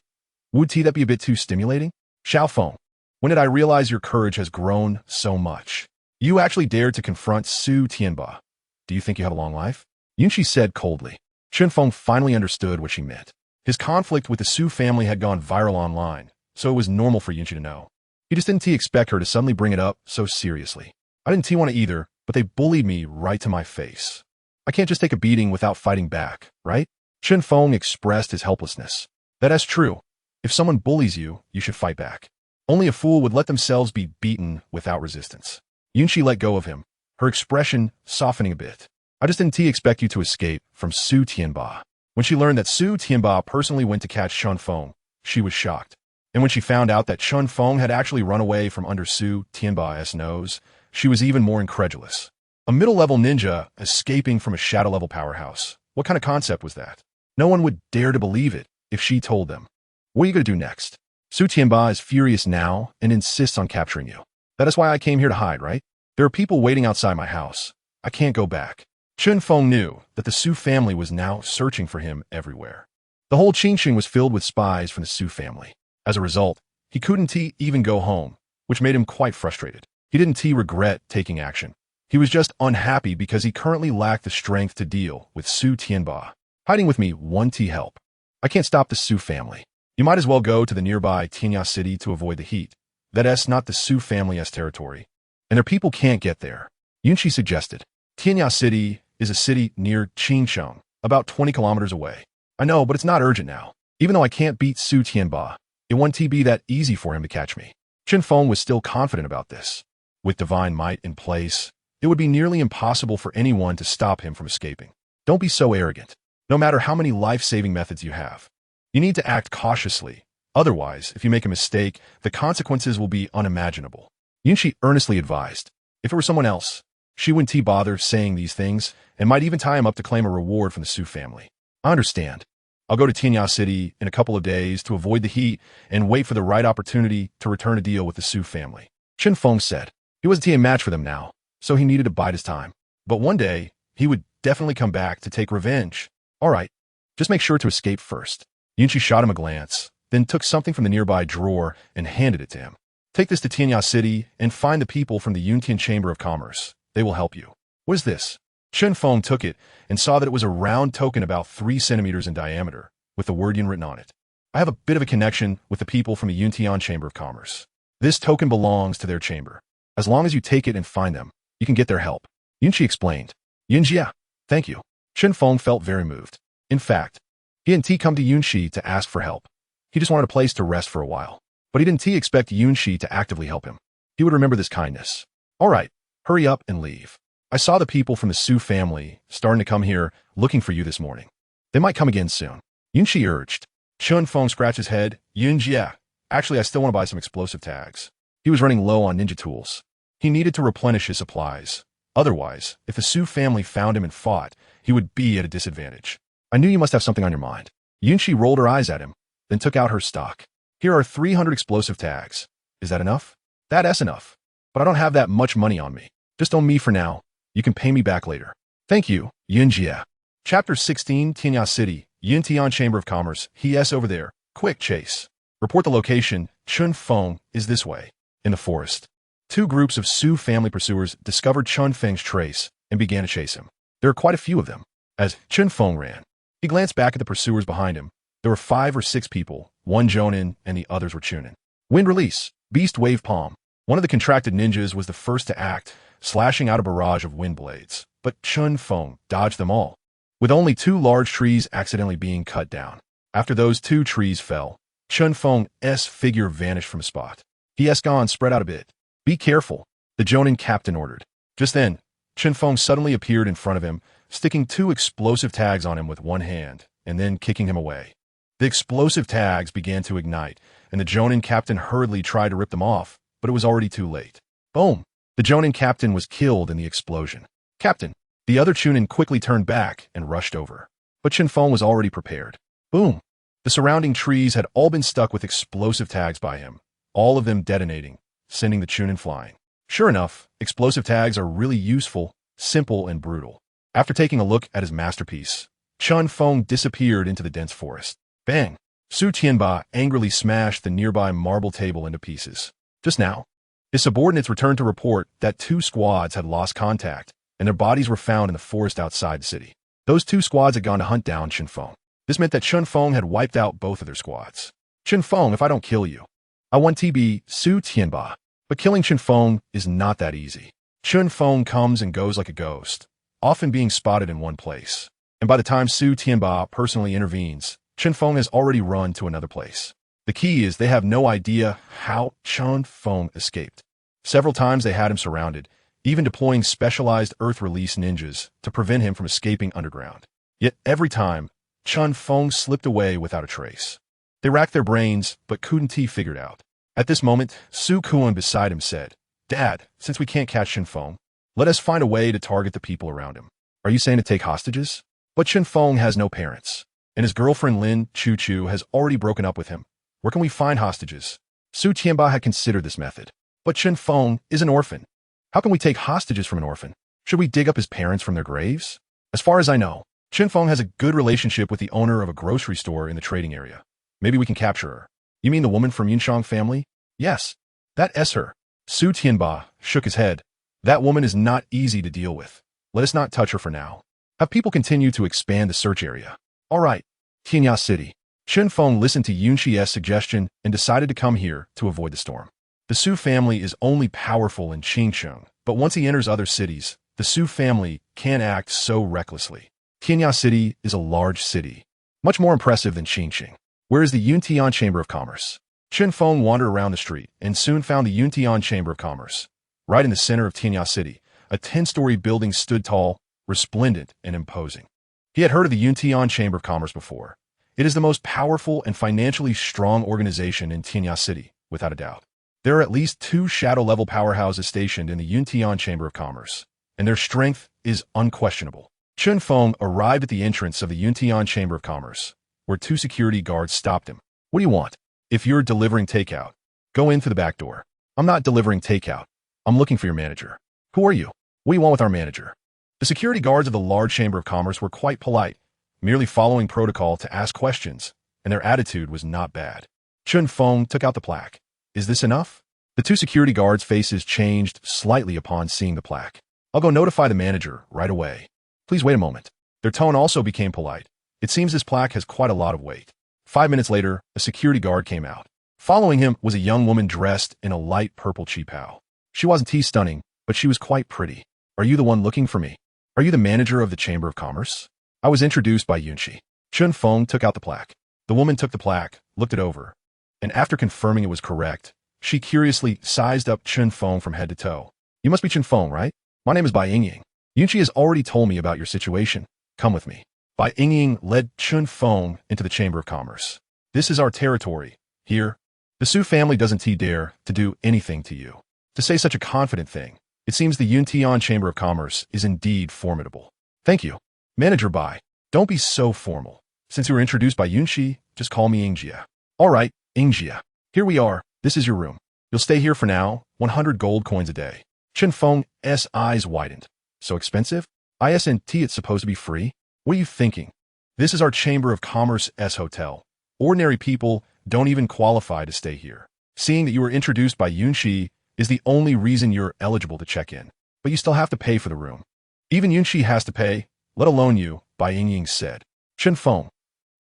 Would that be a bit too stimulating? Xiao Feng, when did I realize your courage has grown so much? You actually dared to confront Su Tianba. Do you think you have a long life? Yunshi said coldly. Chen Feng finally understood what she meant. His conflict with the Su family had gone viral online, so it was normal for Yunshi to know. He just didn't expect her to suddenly bring it up so seriously. I didn't want to either, but they bullied me right to my face. I can't just take a beating without fighting back, right? Chen Feng expressed his helplessness. That's true. If someone bullies you, you should fight back. Only a fool would let themselves be beaten without resistance. Yunshi let go of him, her expression softening a bit. I just didn't expect you to escape from Su Tianba. When she learned that Su Tianba personally went to catch Chen Feng, she was shocked. And when she found out that Chen Feng had actually run away from under Su Tianba's nose, she was even more incredulous. A middle-level ninja escaping from a shadow-level powerhouse. What kind of concept was that? No one would dare to believe it if she told them. What are you going to do next? Su Tianba is furious now and insists on capturing you. That is why I came here to hide, right? There are people waiting outside my house. I can't go back. Chen Feng knew that the Su family was now searching for him everywhere. The whole Qingxing was filled with spies from the Su family. As a result, he couldn't even go home, which made him quite frustrated. He didn't regret taking action. He was just unhappy because he currently lacked the strength to deal with Su Tianba. Hiding with me won't help. I can't stop the Su family. You might as well go to the nearby Tianya city to avoid the heat. That's not the Su family's territory, and their people can't get there. Yunshi suggested. Tianya city is a city near Qingcheng, about 20 kilometers away. I know, but it's not urgent now. Even though I can't beat Su Tianba, it won't be that easy for him to catch me. Chen Feng was still confident about this. With divine might in place, it would be nearly impossible for anyone to stop him from escaping. Don't be so arrogant. No matter how many life-saving methods you have, you need to act cautiously. Otherwise, if you make a mistake, the consequences will be unimaginable. Yunshi earnestly advised. If it were someone else, she wouldn't bother saying these things and might even tie him up to claim a reward from the Su family. I understand. I'll go to Tianya City in a couple of days to avoid the heat and wait for the right opportunity to return a deal with the Su family. Chen Feng said. He wasn't a match for them now, so he needed to bide his time. But one day, he would definitely come back to take revenge. All right, just make sure to escape first. Yunshi shot him a glance, then took something from the nearby drawer and handed it to him. Take this to Tianya City and find the people from the Yuntian Chamber of Commerce. They will help you. What is this? Chen Feng took it and saw that it was a round token about 3 centimeters in diameter, with the word Yun written on it. I have a bit of a connection with the people from the Yuntian Chamber of Commerce. This token belongs to their chamber. As long as you take it and find them, you can get their help. Yunchi explained. Yunjia, thank you. Chen Feng felt very moved. In fact, he didn't come to Yunchi to ask for help. He just wanted a place to rest for a while. But he didn't expect Yunchi to actively help him. He would remember this kindness. All right, hurry up and leave. I saw the people from the Su family starting to come here looking for you this morning. They might come again soon. Yunchi urged. Chen Feng scratched his head. Yunjia, actually I still want to buy some explosive tags. He was running low on ninja tools. He needed to replenish his supplies. Otherwise, if the Su family found him and fought, he would be at a disadvantage. I knew you must have something on your mind. Yunchi rolled her eyes at him, then took out her stock. Here are 300 explosive tags. Is that enough? That's enough. But I don't have that much money on me. Just own me for now. You can pay me back later. Thank you, Yunjia. Chapter 16, Tinya City, Yuntian Chamber of Commerce. He.S. over there. Quick chase. Report the location. Chen Feng is this way. In the forest. Two groups of Su family pursuers discovered Chen Feng's trace and began to chase him. There are quite a few of them. As Chen Feng ran, he glanced back at the pursuers behind him. There were 5 or 6 people, one Jonin and the others were Chunin. Wind release. Beast wave palm. One of the contracted ninjas was the first to act, slashing out a barrage of wind blades. But Chen Feng dodged them all, with only 2 large trees accidentally being cut down. After those 2 trees fell, Chen Feng's figure vanished from a spot. He gone spread out a bit. Be careful, the Jonin captain ordered. Just then, Chen Feng suddenly appeared in front of him, sticking 2 explosive tags on him with one hand, and then kicking him away. The explosive tags began to ignite, and the Jonin captain hurriedly tried to rip them off, but it was already too late. Boom! The Jonin captain was killed in the explosion. Captain! The other Chunin quickly turned back and rushed over. But Chen Feng was already prepared. Boom! The surrounding trees had all been stuck with explosive tags by him, all of them detonating, sending the Chunin flying. Sure enough, explosive tags are really useful, simple, and brutal. After taking a look at his masterpiece, Chen Feng disappeared into the dense forest. Bang! Su Tianba angrily smashed the nearby marble table into pieces. Just now, his subordinates returned to report that 2 squads had lost contact, and their bodies were found in the forest outside the city. Those 2 squads had gone to hunt down Chen Feng. This meant that Chen Feng had wiped out both of their squads. Chen Feng, if I don't kill you, I want TB Su Tianba. But killing Chen Feng is not that easy. Chen Feng comes and goes like a ghost, often being spotted in one place. And by the time Su Tianba personally intervenes, Chen Feng has already run to another place. The key is they have no idea how Chen Feng escaped. Several times they had him surrounded, even deploying specialized earth release ninjas to prevent him from escaping underground. Yet every time, Chen Feng slipped away without a trace. They racked their brains, but couldn't figure it out. At this moment, Su Kuan beside him said, Dad, since we can't catch Chen Feng, let us find a way to target the people around him. Are you saying to take hostages? But Chen Feng has no parents, and his girlfriend Lin Chuchu has already broken up with him. Where can we find hostages? Su Tianba had considered this method. But Chen Feng is an orphan. How can we take hostages from an orphan? Should we dig up his parents from their graves? As far as I know, Chen Feng has a good relationship with the owner of a grocery store in the trading area. Maybe we can capture her. You mean the woman from Yunshang family? Yes. That's her. Su Tianba shook his head. That woman is not easy to deal with. Let us not touch her for now. Have people continue to expand the search area. All right. Tinya City. Chen Feng listened to Yunxi's suggestion and decided to come here to avoid the storm. The Su family is only powerful in Qingcheng, but once he enters other cities, the Su family can't act so recklessly. Tinya City is a large city, much more impressive than Qingcheng. Where is the Yuntian Chamber of Commerce? Chen Feng wandered around the street and soon found the Yuntian Chamber of Commerce. Right in the center of Tinya City, a 10-story building stood tall, resplendent, and imposing. He had heard of the Yuntian Chamber of Commerce before. It is the most powerful and financially strong organization in Tinya City, without a doubt. There are at least 2 shadow-level powerhouses stationed in the Yuntian Chamber of Commerce, and their strength is unquestionable. Chen Feng arrived at the entrance of the Yuntian Chamber of Commerce, where 2 security guards stopped him. What do you want? If you're delivering takeout, go in through the back door. I'm not delivering takeout. I'm looking for your manager. Who are you? What do you want with our manager? The security guards of the large Chamber of Commerce were quite polite, merely following protocol to ask questions, and their attitude was not bad. Chen Feng took out the plaque. Is this enough? The 2 security guards' faces changed slightly upon seeing the plaque. I'll go notify the manager right away. Please wait a moment. Their tone also became polite. It seems this plaque has quite a lot of weight. 5 minutes later, a security guard came out. Following him was a young woman dressed in a light purple cheapao. She wasn't stunning, but she was quite pretty. Are you the one looking for me? Are you the manager of the Chamber of Commerce? I was introduced by Yunchi. Chen Feng took out the plaque. The woman took the plaque, looked it over, and after confirming it was correct, she curiously sized up Chen Feng from head to toe. You must be Chen Feng, right? My name is Bai Yingying. Yunchi has already told me about your situation. Come with me. Bai Yingying led Chen Feng into the Chamber of Commerce. This is our territory. Here, the Su family doesn't dare to do anything to you. To say such a confident thing, it seems the Yuntian Chamber of Commerce is indeed formidable. Thank you. Manager Bai, don't be so formal. Since you were introduced by Yunchi, just call me Yingjia. All right, Yingjia. Here we are. This is your room. You'll stay here for now, 100 gold coins a day. Chen Feng's eyes widened. So expensive? ISNT, it's supposed to be free? What are you thinking? This is our Chamber of Commerce's hotel. Ordinary people don't even qualify to stay here. Seeing that you were introduced by Yunchi is the only reason you're eligible to check in. But you still have to pay for the room. Even Yunchi has to pay, let alone you, Bai Yingying said. Chen Feng.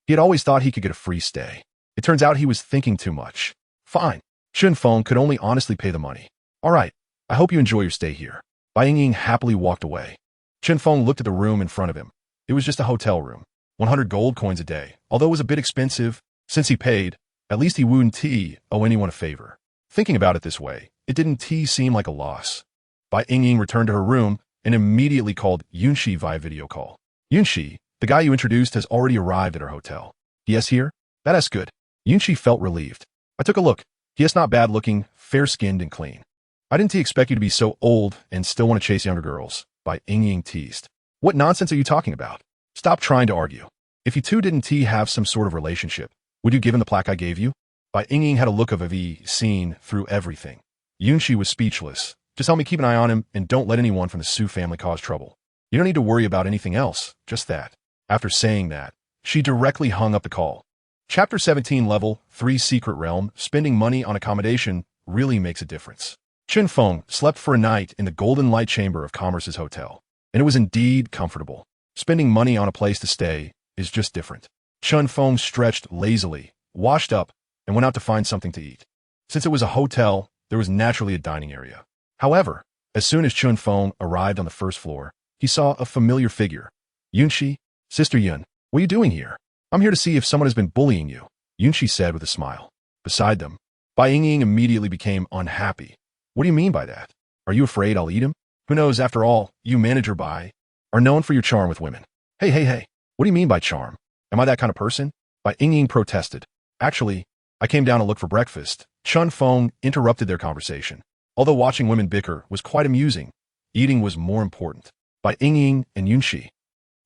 He had always thought he could get a free stay. It turns out he was thinking too much. Fine. Chen Feng could only honestly pay the money. All right. I hope you enjoy your stay here. Bai Yingying happily walked away. Chen Feng looked at the room in front of him. It was just a hotel room. 100 gold coins a day. Although it was a bit expensive, since he paid, at least he wouldn't owe anyone a favor. Thinking about it this way, it didn't seem like a loss. Bai Yingying returned to her room and immediately called Yunchi via video call. Yunchi, the guy you introduced, has already arrived at our hotel. Yes, here? That's good. Yunchi felt relieved. I took a look. He is not bad looking, fair-skinned and clean. I didn't expect you to be so old and still want to chase younger girls, Bai Yingying teased. What nonsense are you talking about? Stop trying to argue. If you two didn't have some sort of relationship, would you give him the plaque I gave you? Bai Yingying had a look of seen through everything. Yunchi was speechless. Just help me keep an eye on him and don't let anyone from the Su family cause trouble. You don't need to worry about anything else, just that. After saying that, she directly hung up the call. Chapter 17 Level 3 Secret Realm. Spending money on accommodation really makes a difference. Chen Feng slept for a night in the Golden Light Chamber of Commerce's hotel, and it was indeed comfortable. Spending money on a place to stay is just different. Chen Feng stretched lazily, washed up, and went out to find something to eat. Since it was a hotel, there was naturally a dining area. However, as soon as Chen Feng arrived on the first floor, he saw a familiar figure. Yunchi, Sister Yun, what are you doing here? I'm here to see if someone has been bullying you, Yunchi said with a smile. Beside them, Bai Yingying immediately became unhappy. What do you mean by that? Are you afraid I'll eat him? Who knows, after all, you, Manager Bai, are known for your charm with women. Hey, what do you mean by charm? Am I that kind of person? Bai Yingying protested. Actually, I came down to look for breakfast. Chen Feng interrupted their conversation. Although watching women bicker was quite amusing, eating was more important. Bai Yingying and Yunchi.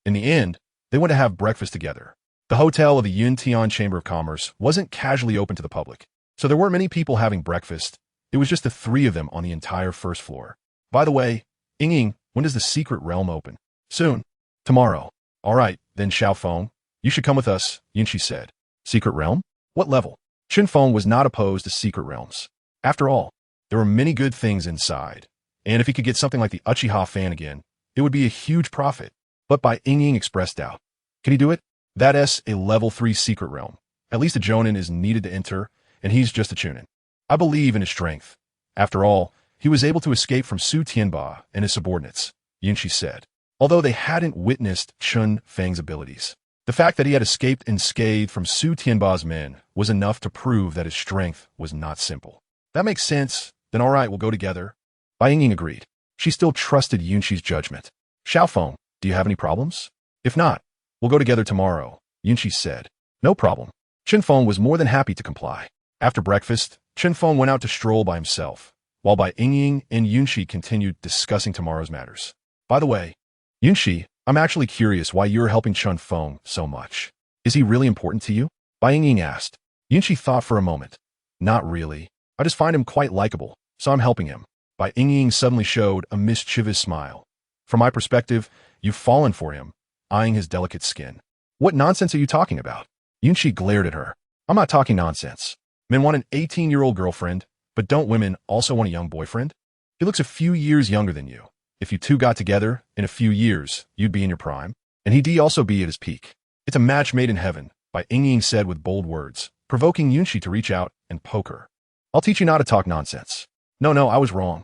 In the end, they went to have breakfast together. The hotel of the Yuntian Chamber of Commerce wasn't casually open to the public, so there weren't many people having breakfast. It was just the three of them on the entire first floor. By the way, Yingying, when does the secret realm open? Soon. Tomorrow. All right, then Xiao Feng, you should come with us, Yunchi said. Secret realm? What level? Chen Feng was not opposed to secret realms. After all, there were many good things inside, and if he could get something like the Uchiha fan again, it would be a huge profit. But Bai Yingying expressed doubt. Can he do it? That's a level 3 secret realm. At least a Jonin is needed to enter, and he's just a Chunin. I believe in his strength. After all, he was able to escape from Su Tianba and his subordinates, Yunchi said. Although they hadn't witnessed Chen Feng's abilities, the fact that he had escaped unscathed from Su Tianba's men was enough to prove that his strength was not simple. That makes sense. Then all right, we'll go together. Bai Yingying agreed. She still trusted Yunchi's judgment. Xiao Feng, do you have any problems? If not, we'll go together tomorrow, Yunchi said. No problem. Chen Feng was more than happy to comply. After breakfast, Chen Feng went out to stroll by himself, while Bai Yingying and Yunchi continued discussing tomorrow's matters. By the way, Yunchi, I'm actually curious why you're helping Chen Feng so much. Is he really important to you? Bai Yingying asked. Yunchi thought for a moment. Not really. I just find him quite likable, so I'm helping him. Bai Yingying suddenly showed a mischievous smile. From my perspective, you've fallen for him, eyeing his delicate skin. What nonsense are you talking about? Yunchi glared at her. I'm not talking nonsense. Men want an 18-year-old girlfriend, but don't women also want a young boyfriend? He looks a few years younger than you. If you two got together, in a few years, you'd be in your prime, and he'd also be at his peak. It's a match made in heaven, Bai Yingying said with bold words, provoking Yunshi to reach out and poke her. I'll teach you not to talk nonsense. No, I was wrong.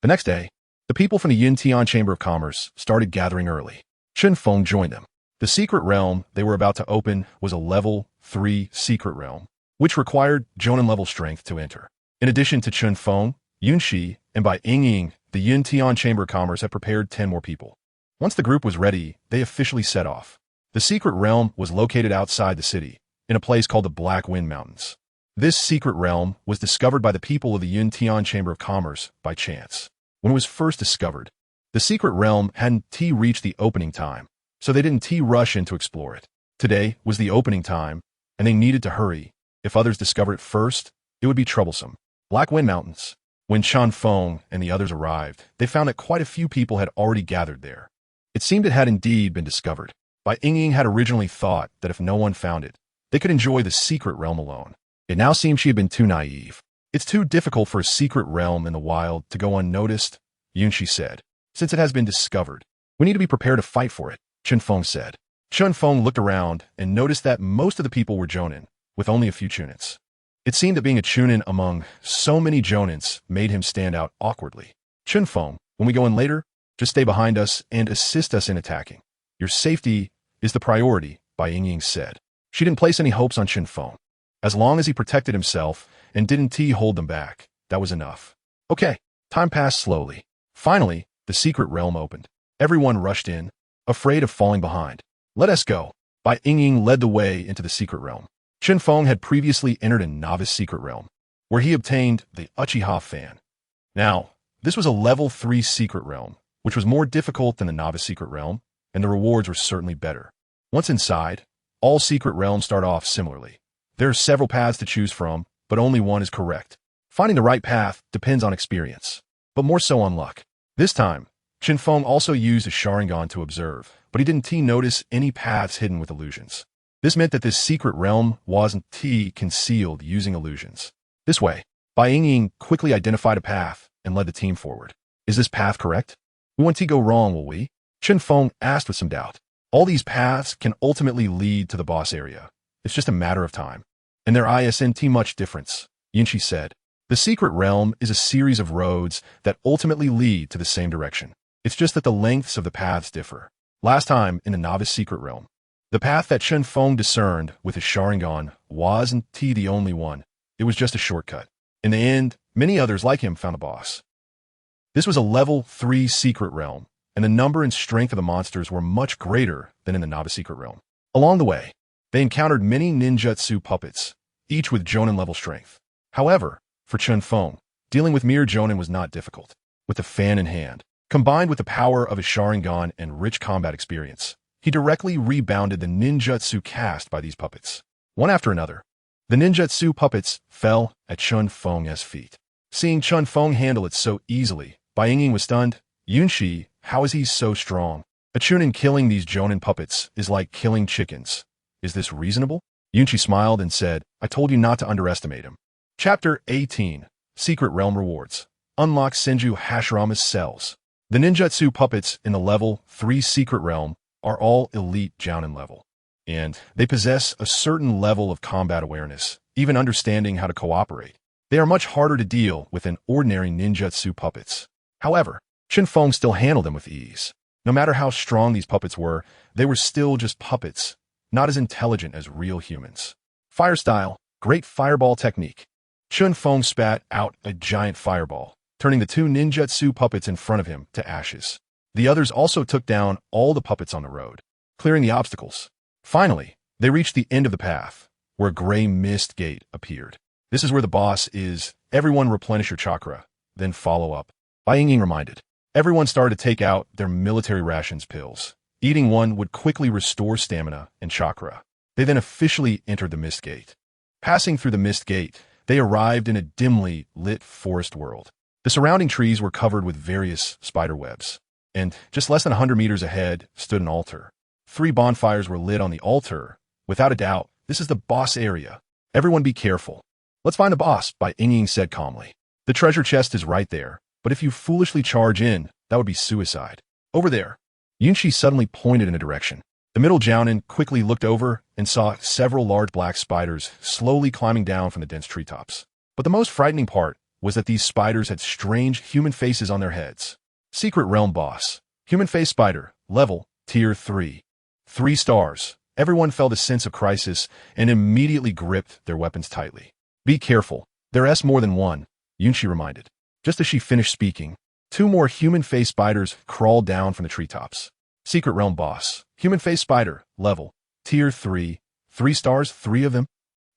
The next day, the people from the Yintian Chamber of Commerce started gathering early. Chen Feng joined them. The secret realm they were about to open was a level 3 secret realm, which required Jonin-level strength to enter. In addition to Chen Feng, Yunshi, and Bai Yingying, the Yintian Chamber of Commerce had prepared 10 more people. Once the group was ready, they officially set off. The secret realm was located outside the city, in a place called the Black Wind Mountains. This secret realm was discovered by the people of the Yintian Chamber of Commerce by chance. When it was first discovered, the secret realm hadn't reached the opening time, so they didn't rush in to explore it. Today was the opening time, and they needed to hurry. If others discovered it first, it would be troublesome. Black Wind Mountains. When Chen Feng and the others arrived, they found that quite a few people had already gathered there. It seemed it had indeed been discovered. Bai Yingying had originally thought that if no one found it, they could enjoy the secret realm alone. It now seemed she had been too naive. It's too difficult for a secret realm in the wild to go unnoticed, Yunshi said. Since it has been discovered, we need to be prepared to fight for it, Chen Feng said. Chen Feng looked around and noticed that most of the people were Jonin, with only a few Chunins. It seemed that being a Chunin among so many Jonins made him stand out awkwardly. Chen Feng, when we go in later, just stay behind us and assist us in attacking. Your safety is the priority, Bai Yingying said. She didn't place any hopes on Chen Feng. As long as he protected himself and didn't hold them back, that was enough. Okay, time passed slowly. Finally, the secret realm opened. Everyone rushed in, afraid of falling behind. Let us go. Bai Yingying led the way into the secret realm. Chen Feng had previously entered a novice secret realm, where he obtained the Uchiha fan. Now, this was a level 3 secret realm, which was more difficult than the novice secret realm, and the rewards were certainly better. Once inside, all secret realms start off similarly. There are several paths to choose from, but only one is correct. Finding the right path depends on experience, but more so on luck. This time, Chen Feng also used a Sharingan to observe, but he didn't notice any paths hidden with illusions. This meant that this secret realm wasn't concealed using illusions. This way, Bai Yingying quickly identified a path and led the team forward. Is this path correct? We won't go wrong, will we? Chen Feng asked with some doubt. All these paths can ultimately lead to the boss area. It's just a matter of time. And there isn't much difference, Yunshi said. The secret realm is a series of roads that ultimately lead to the same direction. It's just that the lengths of the paths differ. Last time, in the novice secret realm, the path that Chen Feng discerned with his Sharingan wasn't the only one. It was just a shortcut. In the end, many others like him found a boss. This was a level 3 secret realm, and the number and strength of the monsters were much greater than in the novice secret realm. Along the way, they encountered many ninjutsu puppets, each with Jonin level strength. However, for Chen Feng, dealing with mere Jonin was not difficult. With the fan in hand, combined with the power of his Sharingan and rich combat experience, he directly rebounded the ninjutsu cast by these puppets. One after another, the ninjutsu puppets fell at Chen Feng's feet. Seeing Chen Feng handle it so easily, Bai Yingying was stunned. Yunshi, how is he so strong? A Chunin killing these Jonin puppets is like killing chickens. Is this reasonable? Yunshi smiled and said, I told you not to underestimate him. Chapter 18. Secret Realm Rewards. Unlock Senju Hashirama's cells. The ninjutsu puppets in the level 3 secret realm are all elite Jounin level, and they possess a certain level of combat awareness, even understanding how to cooperate. They are much harder to deal with than ordinary ninjutsu puppets. However, Chen Feng still handled them with ease. No matter how strong these puppets were, they were still just puppets, not as intelligent as real humans. Fire style, great fireball technique. Chen Feng spat out a giant fireball, turning the 2 ninjutsu puppets in front of him to ashes. The others also took down all the puppets on the road, clearing the obstacles. Finally, they reached the end of the path, where a gray mist gate appeared. This is where the boss is. Everyone replenish your chakra, then follow up. Bai Yingying reminded. Everyone started to take out their military rations pills. Eating one would quickly restore stamina and chakra. They then officially entered the mist gate. Passing through the mist gate, they arrived in a dimly lit forest world. The surrounding trees were covered with various spider webs, and just less than 100 meters ahead stood an altar. 3 bonfires were lit on the altar. Without a doubt, this is the boss area. Everyone be careful. Let's find the boss, Bai Yingying said calmly. The treasure chest is right there, but if you foolishly charge in, that would be suicide. Over there. Yunshi suddenly pointed in a direction. The middle Jounin quickly looked over and saw several large black spiders slowly climbing down from the dense treetops. But the most frightening part was that these spiders had strange human faces on their heads. Secret Realm Boss. Human Face Spider. Level. Tier 3. 3 stars. Everyone felt a sense of crisis and immediately gripped their weapons tightly. Be careful. There's more than one, Yunchi reminded. Just as she finished speaking, 2 more human face spiders crawled down from the treetops. Secret Realm Boss. Human Face Spider. Level. Tier 3. 3 stars, 3 of them?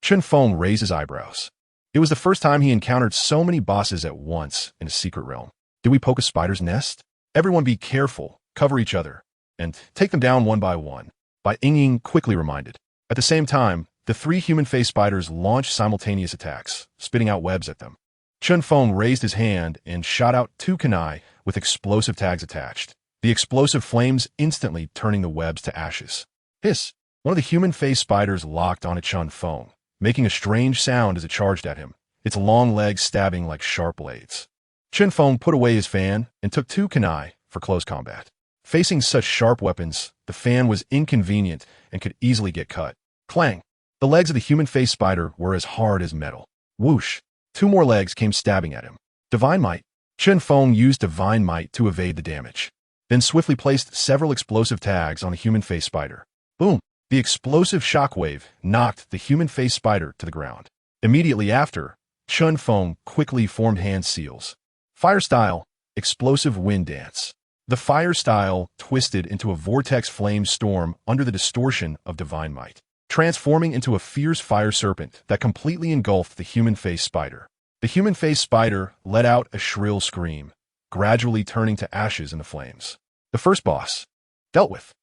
Chen Feng raised his eyebrows. It was the first time he encountered so many bosses at once in a secret realm. Did we poke a spider's nest? Everyone be careful, cover each other, and take them down one by one. Bai Yingying quickly reminded. At the same time, the 3 human face spiders launched simultaneous attacks, spitting out webs at them. Chen Feng raised his hand and shot out 2 kunai with explosive tags attached, the explosive flames instantly turning the webs to ashes. Hiss! One of the human face spiders locked onto Chen Feng, making a strange sound as it charged at him, its long legs stabbing like sharp blades. Chen Feng put away his fan and took 2 kunai for close combat. Facing such sharp weapons, the fan was inconvenient and could easily get cut. Clang! The legs of the human face spider were as hard as metal. Whoosh! 2 more legs came stabbing at him. Divine Might. Chen Feng used Divine Might to evade the damage, then swiftly placed several explosive tags on the human face spider. Boom! The explosive shockwave knocked the human face spider to the ground. Immediately after, Chen Feng quickly formed hand seals. Fire Style. Explosive Wind Dance. The fire style twisted into a vortex flame storm under the distortion of Divine Might, transforming into a fierce fire serpent that completely engulfed the human face spider. The human face spider let out a shrill scream, gradually turning to ashes in the flames. The first boss. Dealt with.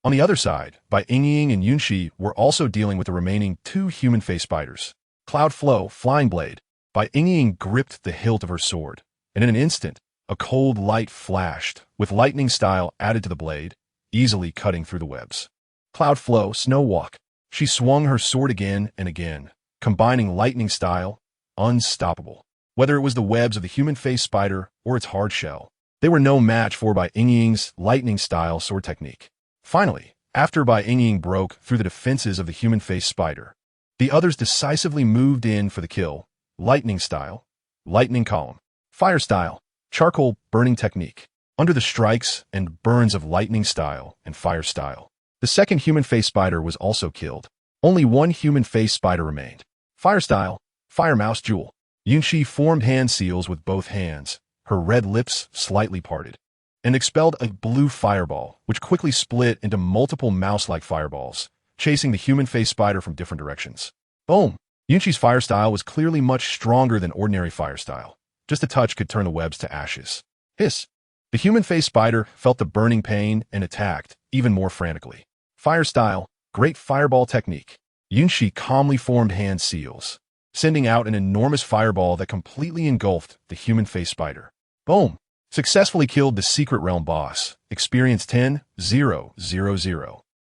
On the other side, Bai Yingying and Yunchi were also dealing with the remaining 2 human face spiders. Cloud Flow, Flying Blade. Bai Yingying gripped the hilt of her sword, and in an instant, a cold light flashed, with lightning style added to the blade, easily cutting through the webs. Cloud Flow, Snow Walk. She swung her sword again and again, combining lightning style, unstoppable. Whether it was the webs of the human face spider or its hard shell, they were no match for Bai Yingying's lightning style sword technique. Finally, after Bai Yingying broke through the defenses of the human face spider, the others decisively moved in for the kill. Lightning style, lightning column. Fire style, charcoal burning technique. Under the strikes and burns of lightning style and fire style, the second human face spider was also killed. Only 1 human face spider remained. Fire style, fire mouse jewel. Yunchi formed hand seals with both hands, her red lips slightly parted, and expelled a blue fireball, which quickly split into multiple mouse-like fireballs, chasing the human face spider from different directions. Boom! Yunchi's fire style was clearly much stronger than ordinary fire style. Just a touch could turn the webs to ashes. Hiss! The human face spider felt the burning pain and attacked even more frantically. Fire style, great fireball technique. Yunchi calmly formed hand seals, sending out an enormous fireball that completely engulfed the human face spider. Boom! Successfully killed the secret realm boss. Experience 10,000.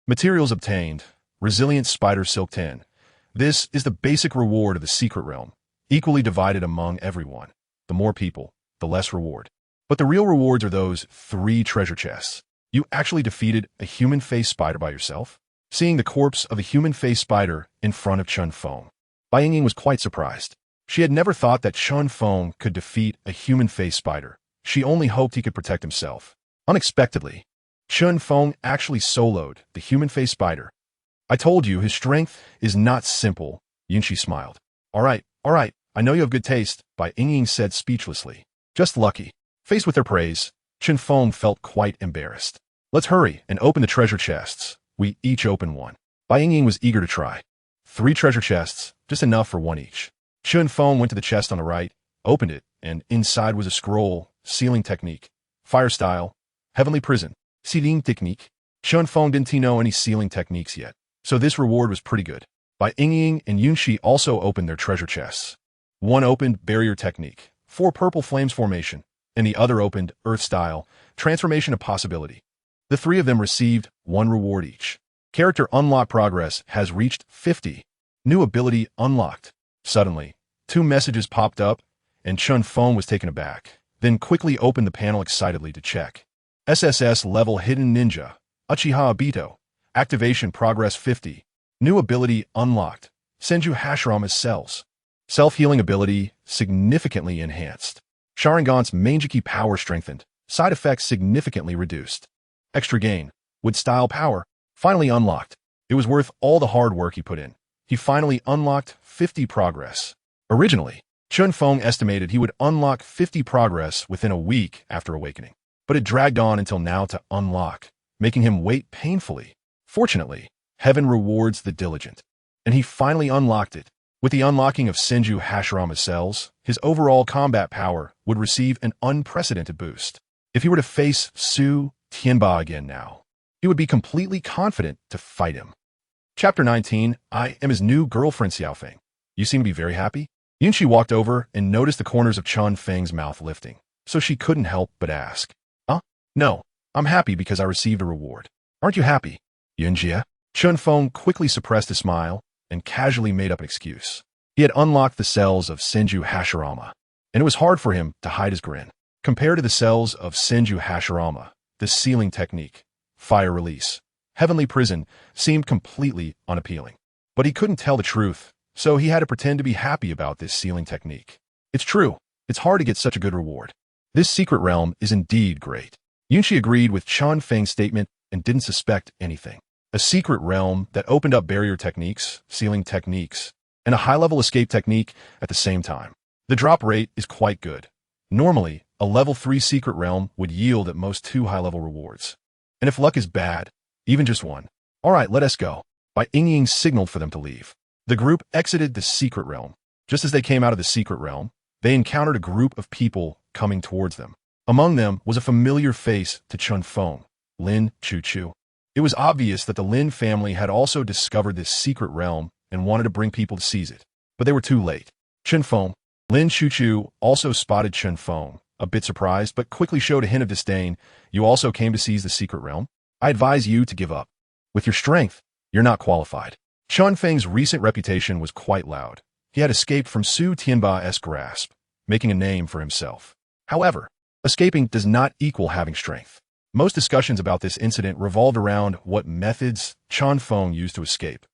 Materials obtained. Resilient Spider Silk 10. This is the basic reward of the secret realm, equally divided among everyone. The more people, the less reward. But the real rewards are those 3 treasure chests. You actually defeated a human face spider by yourself? Seeing the corpse of a human face spider in front of Chen Feng, Bai Yingying was quite surprised. She had never thought that Chen Feng could defeat a human face spider. She only hoped he could protect himself. Unexpectedly, Chen Feng actually soloed the human face spider. I told you his strength is not simple, Yunchi smiled. All right, I know you have good taste, Bai Yingying said speechlessly. Just lucky. Faced with their praise, Chen Feng felt quite embarrassed. Let's hurry and open the treasure chests. We each open 1. Bai Yingying was eager to try. 3 treasure chests, just enough for 1 each. Chen Feng went to the chest on the right, opened it, and inside was a scroll, sealing technique, fire style, heavenly prison, sealing technique. Chen Feng didn't know any sealing techniques yet, so this reward was pretty good. Bai Yingying and Yunchi also opened their treasure chests. 1 opened barrier technique, 4 purple flames formation, and the other opened earth style, transformation of possibility. The 3 of them received 1 reward each. Character unlock progress has reached 50. New ability unlocked. Suddenly, 2 messages popped up, and Chen Feng was taken aback, then quickly opened the panel excitedly to check. SSS level hidden ninja, Uchiha Obito, Activation progress 50. New ability unlocked. Senju Hashirama's cells. Self-healing ability significantly enhanced. Sharingan's Manjiki power strengthened. Side effects significantly reduced. Extra gain. Wood style power. Finally unlocked. It was worth all the hard work he put in. He finally unlocked 50 progress. Originally, Chen Feng estimated he would unlock 50 progress within a week after awakening. But it dragged on until now to unlock, making him wait painfully. Fortunately, heaven rewards the diligent. And he finally unlocked it. With the unlocking of Senju Hashirama's cells, his overall combat power would receive an unprecedented boost. If he were to face Su Tianba again now, he would be completely confident to fight him. Chapter 19, I am his new girlfriend Xiao Feng. You seem to be very happy? Yunqi walked over and noticed the corners of Chen Feng's mouth lifting, so she couldn't help but ask. No, I'm happy because I received a reward. Aren't you happy? Yunjia? Chen Feng quickly suppressed a smile and casually made up an excuse. He had unlocked the cells of Senju Hashirama, and it was hard for him to hide his grin. Compared to the cells of Senju Hashirama, the sealing technique, fire release, heavenly prison seemed completely unappealing. But he couldn't tell the truth, so he had to pretend to be happy about this sealing technique. It's true, it's hard to get such a good reward. This secret realm is indeed great. Yunqi agreed with Chen Feng's statement and didn't suspect anything. A secret realm that opened up barrier techniques, sealing techniques, and a high-level escape technique at the same time. The drop rate is quite good. Normally, a level 3 secret realm would yield at most 2 high-level rewards. And if luck is bad, even just 1. Alright, let us go. By Ying signaled for them to leave. The group exited the secret realm. Just as they came out of the secret realm, they encountered a group of people coming towards them. Among them was a familiar face to Chen Feng, Lin Chuchu. It was obvious that the Lin family had also discovered this secret realm and wanted to bring people to seize it. But they were too late. Chen Feng, Lin Chuchu also spotted Chen Feng, a bit surprised, but quickly showed a hint of disdain. You also came to seize the secret realm? I advise you to give up. With your strength, you're not qualified. Chen Feng's recent reputation was quite loud. He had escaped from Su Tianba's grasp, making a name for himself. However, escaping does not equal having strength. Most discussions about this incident revolved around what methods Chen Feng used to escape.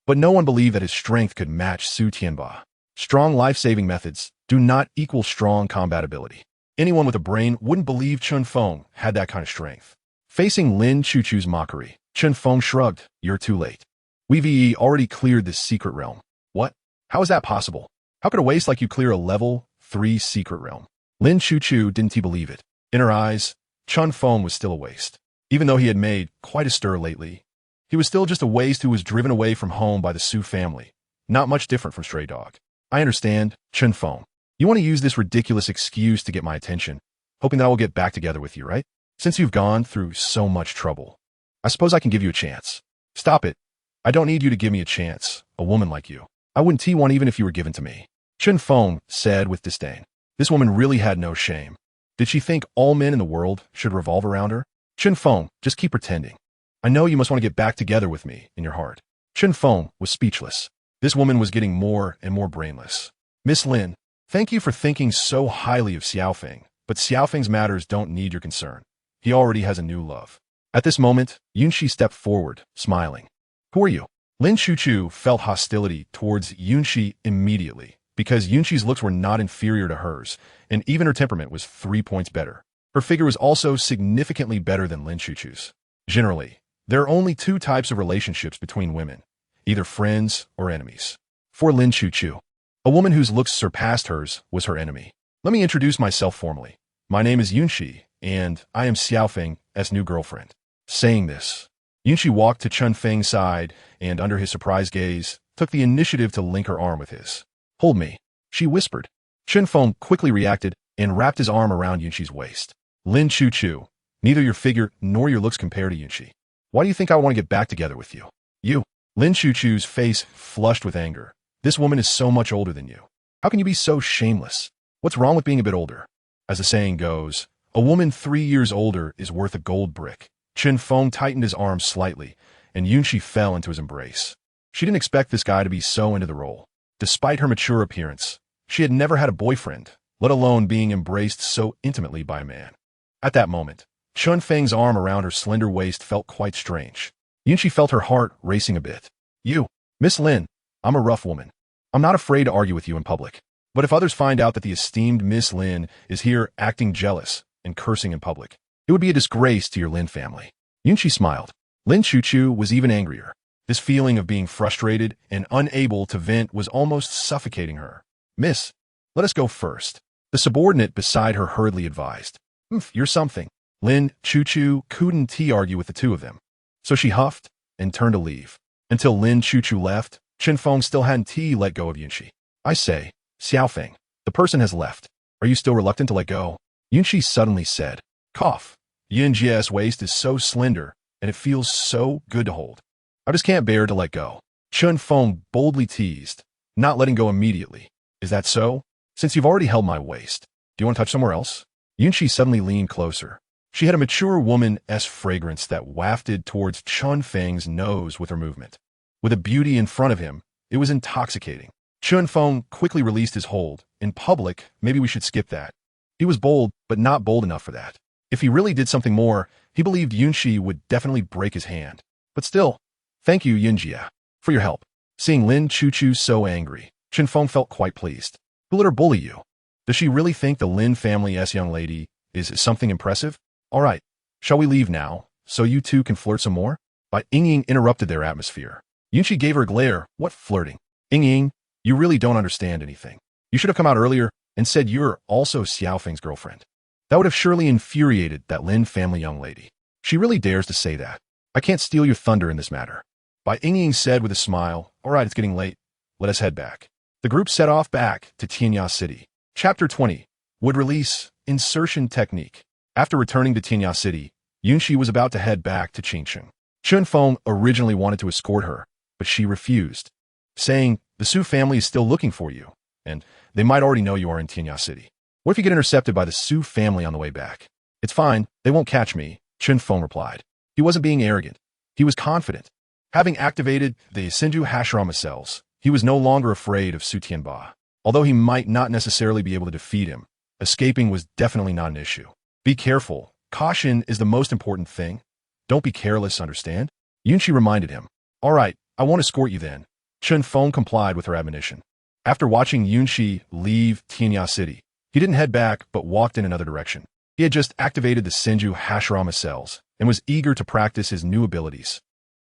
But no one believed that his strength could match Su Tianba. Strong life-saving methods do not equal strong combat ability. Anyone with a brain wouldn't believe Chen Feng had that kind of strength. Facing Lin Chuchu's mockery, Chen Feng shrugged. You're too late. We've already cleared this secret realm. What? How is that possible? How could a waste like you clear a level 3 secret realm? Lin Chuchu didn't believe it. In her eyes, Chen Feng was still a waste. Even though he had made quite a stir lately, he was still just a waste who was driven away from home by the Su family. Not much different from Stray Dog. I understand, Chen Feng. You want to use this ridiculous excuse to get my attention, hoping that I will get back together with you, right? Since you've gone through so much trouble, I suppose I can give you a chance. Stop it. I don't need you to give me a chance, a woman like you. I wouldn't take one even if you were given to me. Chen Feng said with disdain. This woman really had no shame. Did she think all men in the world should revolve around her? Chen Feng, just keep pretending. I know you must want to get back together with me in your heart. Chen Feng was speechless. This woman was getting more and more brainless. Miss Lin, thank you for thinking so highly of Xiao Feng, but Xiao Feng's matters don't need your concern. He already has a new love. At this moment, Yunqi stepped forward, smiling. Who are you? Lin Chuchu felt hostility towards Yunqi immediately, because Yunqi's looks were not inferior to hers, and even her temperament was 3 points better. Her figure was also significantly better than Lin Chuchu's. Generally, there are only 2 types of relationships between women, either friends or enemies. For Lin Chuchu, a woman whose looks surpassed hers was her enemy. Let me introduce myself formally. My name is Yunqi, and I am Xiao Feng's new girlfriend. Saying this, Yunqi walked to Chen Feng's side and, under his surprised gaze, took the initiative to link her arm with his. Hold me, she whispered. Chen Feng quickly reacted and wrapped his arm around Yunqi's waist. Lin Chuchu, neither your figure nor your looks compare to Yunqi. Why do you think I want to get back together with you? You. Lin Chuchu's face flushed with anger. This woman is so much older than you. How can you be so shameless? What's wrong with being a bit older? As the saying goes, a woman 3 years older is worth a gold brick. Chen Feng tightened his arm slightly, and Yunqi fell into his embrace. She didn't expect this guy to be so into the role. Despite her mature appearance, she had never had a boyfriend, let alone being embraced so intimately by a man. At that moment, Chen Feng's arm around her slender waist felt quite strange. Yunchi felt her heart racing a bit. You, Miss Lin, I'm a rough woman. I'm not afraid to argue with you in public. But if others find out that the esteemed Miss Lin is here acting jealous and cursing in public, it would be a disgrace to your Lin family. Yunchi smiled. Lin Chuchu was even angrier. This feeling of being frustrated and unable to vent was almost suffocating her. Miss, let us go first. The subordinate beside her hurriedly advised. You're something. Lin Chuchu couldn't argue with the two of them. So she huffed and turned to leave. Until Lin Chuchu left, Chen Feng still hadn't let go of Yunchi. I say, Xiao Feng, the person has left. Are you still reluctant to let go? Yunchi suddenly said. Cough. Yunji's waist is so slender, and it feels so good to hold. I just can't bear to let go. Chen Feng boldly teased, not letting go immediately. Is that so? Since you've already held my waist, do you want to touch somewhere else? Yunchi suddenly leaned closer. She had a mature woman's fragrance that wafted towards Chen Feng's nose with her movement. With a beauty in front of him, it was intoxicating. Chen Feng quickly released his hold. In public, maybe we should skip that. He was bold, but not bold enough for that. If he really did something more, he believed Yunchi would definitely break his hand. But still, thank you, Yunjia, for your help. Seeing Lin Chuchu so angry, Chen Feng felt quite pleased. Who let her bully you? Does she really think the Lin family's young lady is something impressive? All right, shall we leave now, so you two can flirt some more? But Ying interrupted their atmosphere. Yunchi gave her a glare. What flirting? Ying, you really don't understand anything. You should have come out earlier and said you're also Xiao Feng's girlfriend. That would have surely infuriated that Lin family young lady. She really dares to say that. I can't steal your thunder in this matter. Bai Ying said with a smile, all right, it's getting late. Let us head back. The group set off back to Tianya City. Chapter 20. Would release insertion technique. After returning to Tianya City, Yunchi was about to head back to Qingcheng. Chen Feng originally wanted to escort her, but she refused, saying, the Su family is still looking for you, and they might already know you are in Tianya City. What if you get intercepted by the Su family on the way back? It's fine, they won't catch me, Chen Feng replied. He wasn't being arrogant. He was confident. Having activated the Senju Hashirama cells, he was no longer afraid of Su Tianba. Although he might not necessarily be able to defeat him, escaping was definitely not an issue. Be careful. Caution is the most important thing. Don't be careless, understand? Yunchi reminded him. All right, I won't escort you then. Chen Feng complied with her admonition. After watching Yunchi leave Tianya City, he didn't head back but walked in another direction. He had just activated the Senju Hashirama cells and was eager to practice his new abilities.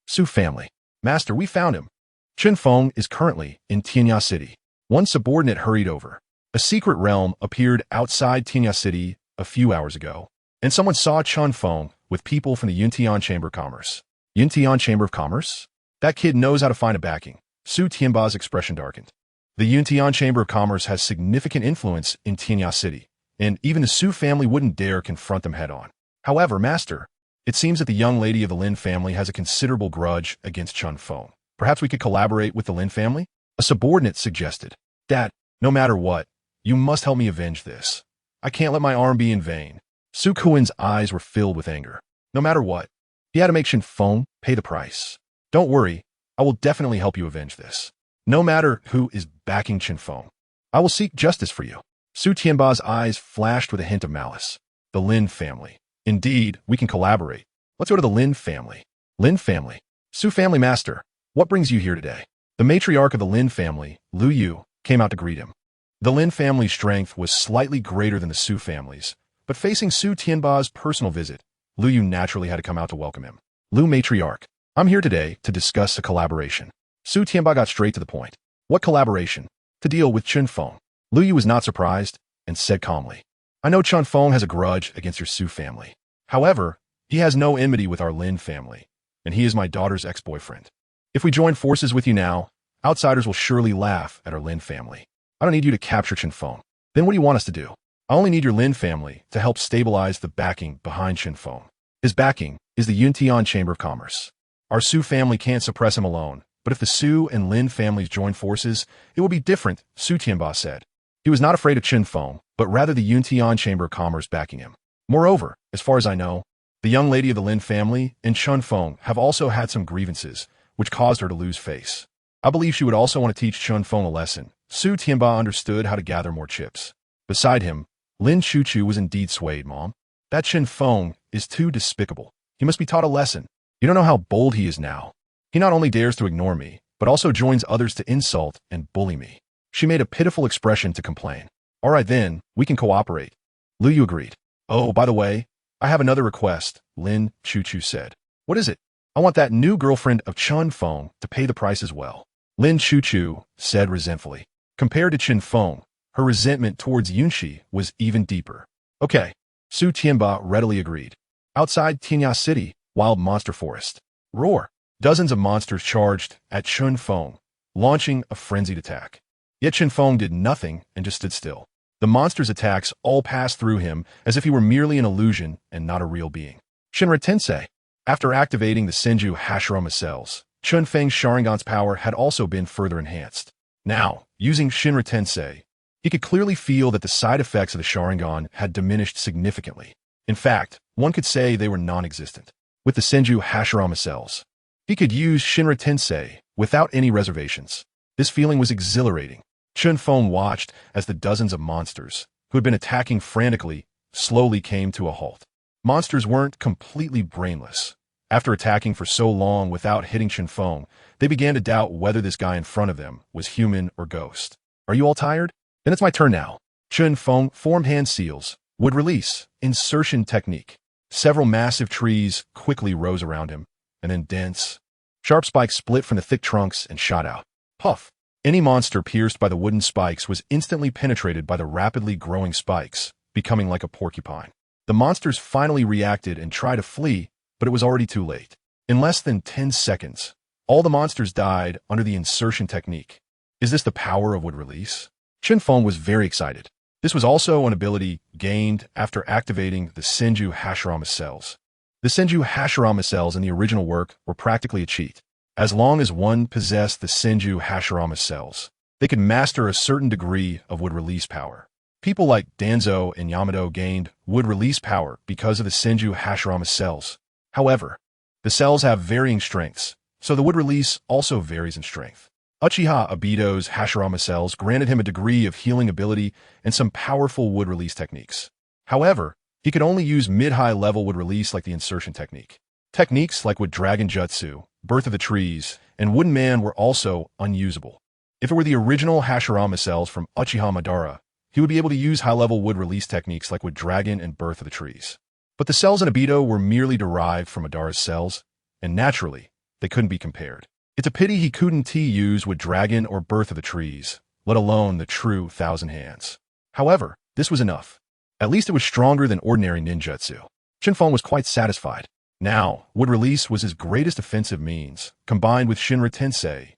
Su family. Master, we found him. Chen Feng is currently in Tianya City. One subordinate hurried over. A secret realm appeared outside Tianya City a few hours ago, and someone saw Chen Feng with people from the Yuntian Chamber of Commerce. Yuntian Chamber of Commerce? That kid knows how to find a backing. Su Tianba's expression darkened. The Yuntian Chamber of Commerce has significant influence in Tianya City, and even the Su family wouldn't dare confront them head-on. However, Master, it seems that the young lady of the Lin family has a considerable grudge against Chen Feng. Perhaps we could collaborate with the Lin family? A subordinate suggested. Dad, no matter what, you must help me avenge this. I can't let my arm be in vain. Su Kuin's eyes were filled with anger. No matter what, he had to make Chen Feng pay the price. Don't worry, I will definitely help you avenge this. No matter who is backing Chen Feng, I will seek justice for you. Su Tianba's eyes flashed with a hint of malice. The Lin family. Indeed, we can collaborate. Let's go to the Lin family. Lin family. Su family master, what brings you here today? The matriarch of the Lin family, Lu Yu, came out to greet him. The Lin family's strength was slightly greater than the Su family's, but facing Su Tianba's personal visit, Lu Yu naturally had to come out to welcome him. Lu matriarch, I'm here today to discuss a collaboration. Su Tianba got straight to the point. What collaboration? To deal with Chen Feng. Lu Yu was not surprised and said calmly, I know Chen Feng has a grudge against your Su family. However, he has no enmity with our Lin family, and he is my daughter's ex-boyfriend. If we join forces with you now, outsiders will surely laugh at our Lin family. I don't need you to capture Chen Feng. Then what do you want us to do? I only need your Lin family to help stabilize the backing behind Chen Feng. His backing is the Yuntian Chamber of Commerce. Our Su family can't suppress him alone, but if the Su and Lin families join forces, it will be different, Su Tianba said. He was not afraid of Chen Feng, but rather the Yuntian Chamber of Commerce backing him. Moreover, as far as I know, the young lady of the Lin family and Chen Feng have also had some grievances, which caused her to lose face. I believe she would also want to teach Chen Feng a lesson. Su Tianba understood how to gather more chips. Beside him, Lin Chuchu was indeed swayed, Mom. That Chen Feng is too despicable. He must be taught a lesson. You don't know how bold he is now. He not only dares to ignore me, but also joins others to insult and bully me. She made a pitiful expression to complain. All right then, we can cooperate. Lu Yu agreed. Oh, by the way, I have another request, Lin Chuchu said. What is it? I want that new girlfriend of Chen Feng to pay the price as well. Lin Chuchu said resentfully. Compared to Chen Feng, her resentment towards Yunxi was even deeper. Okay, Su Tianba readily agreed. Outside Tianya City, wild monster forest. Roar. Dozens of monsters charged at Chen Feng, launching a frenzied attack. Yet Chen Feng did nothing and just stood still. The monsters' attacks all passed through him as if he were merely an illusion and not a real being. Shinra Tensei. After activating the Senju Hashirama cells, Chen Feng's Sharingan's power had also been further enhanced. Now, using Shinra Tensei, he could clearly feel that the side effects of the Sharingan had diminished significantly. In fact, one could say they were non-existent. With the Senju Hashirama cells, he could use Shinra Tensei without any reservations. This feeling was exhilarating. Chen Feng watched as the dozens of monsters, who had been attacking frantically, slowly came to a halt. Monsters weren't completely brainless. After attacking for so long without hitting Chen Feng, they began to doubt whether this guy in front of them was human or ghost. Are you all tired? Then it's my turn now. Chen Feng formed hand seals, would release, insertion technique. Several massive trees quickly rose around him, and then dense, sharp spikes split from the thick trunks and shot out. Puff! Any monster pierced by the wooden spikes was instantly penetrated by the rapidly growing spikes, becoming like a porcupine. The monsters finally reacted and tried to flee, but it was already too late. In less than 10 seconds, all the monsters died under the insertion technique. Is this the power of wood release? Chen Feng was very excited. This was also an ability gained after activating the Senju Hashirama cells. The Senju Hashirama cells in the original work were practically a cheat. As long as one possessed the Senju Hashirama cells, they could master a certain degree of wood release power. People like Danzo and Yamato gained wood release power because of the Senju Hashirama cells. However, the cells have varying strengths, so the wood release also varies in strength. Uchiha Obito's Hashirama cells granted him a degree of healing ability and some powerful wood release techniques. However, he could only use mid-high level wood release like the insertion technique. Techniques like wood dragon jutsu, birth of the trees, and wooden man were also unusable. If it were the original Hashirama cells from Uchiha Madara, he would be able to use high-level wood release techniques like wood dragon and birth of the trees. But the cells in Obito were merely derived from Madara's cells, and naturally, they couldn't be compared. It's a pity he couldn't use wood dragon or birth of the trees, let alone the true Thousand Hands. However, this was enough. At least it was stronger than ordinary ninjutsu. Chen Feng was quite satisfied. Now, wood release was his greatest offensive means, combined with Shinra Tensei,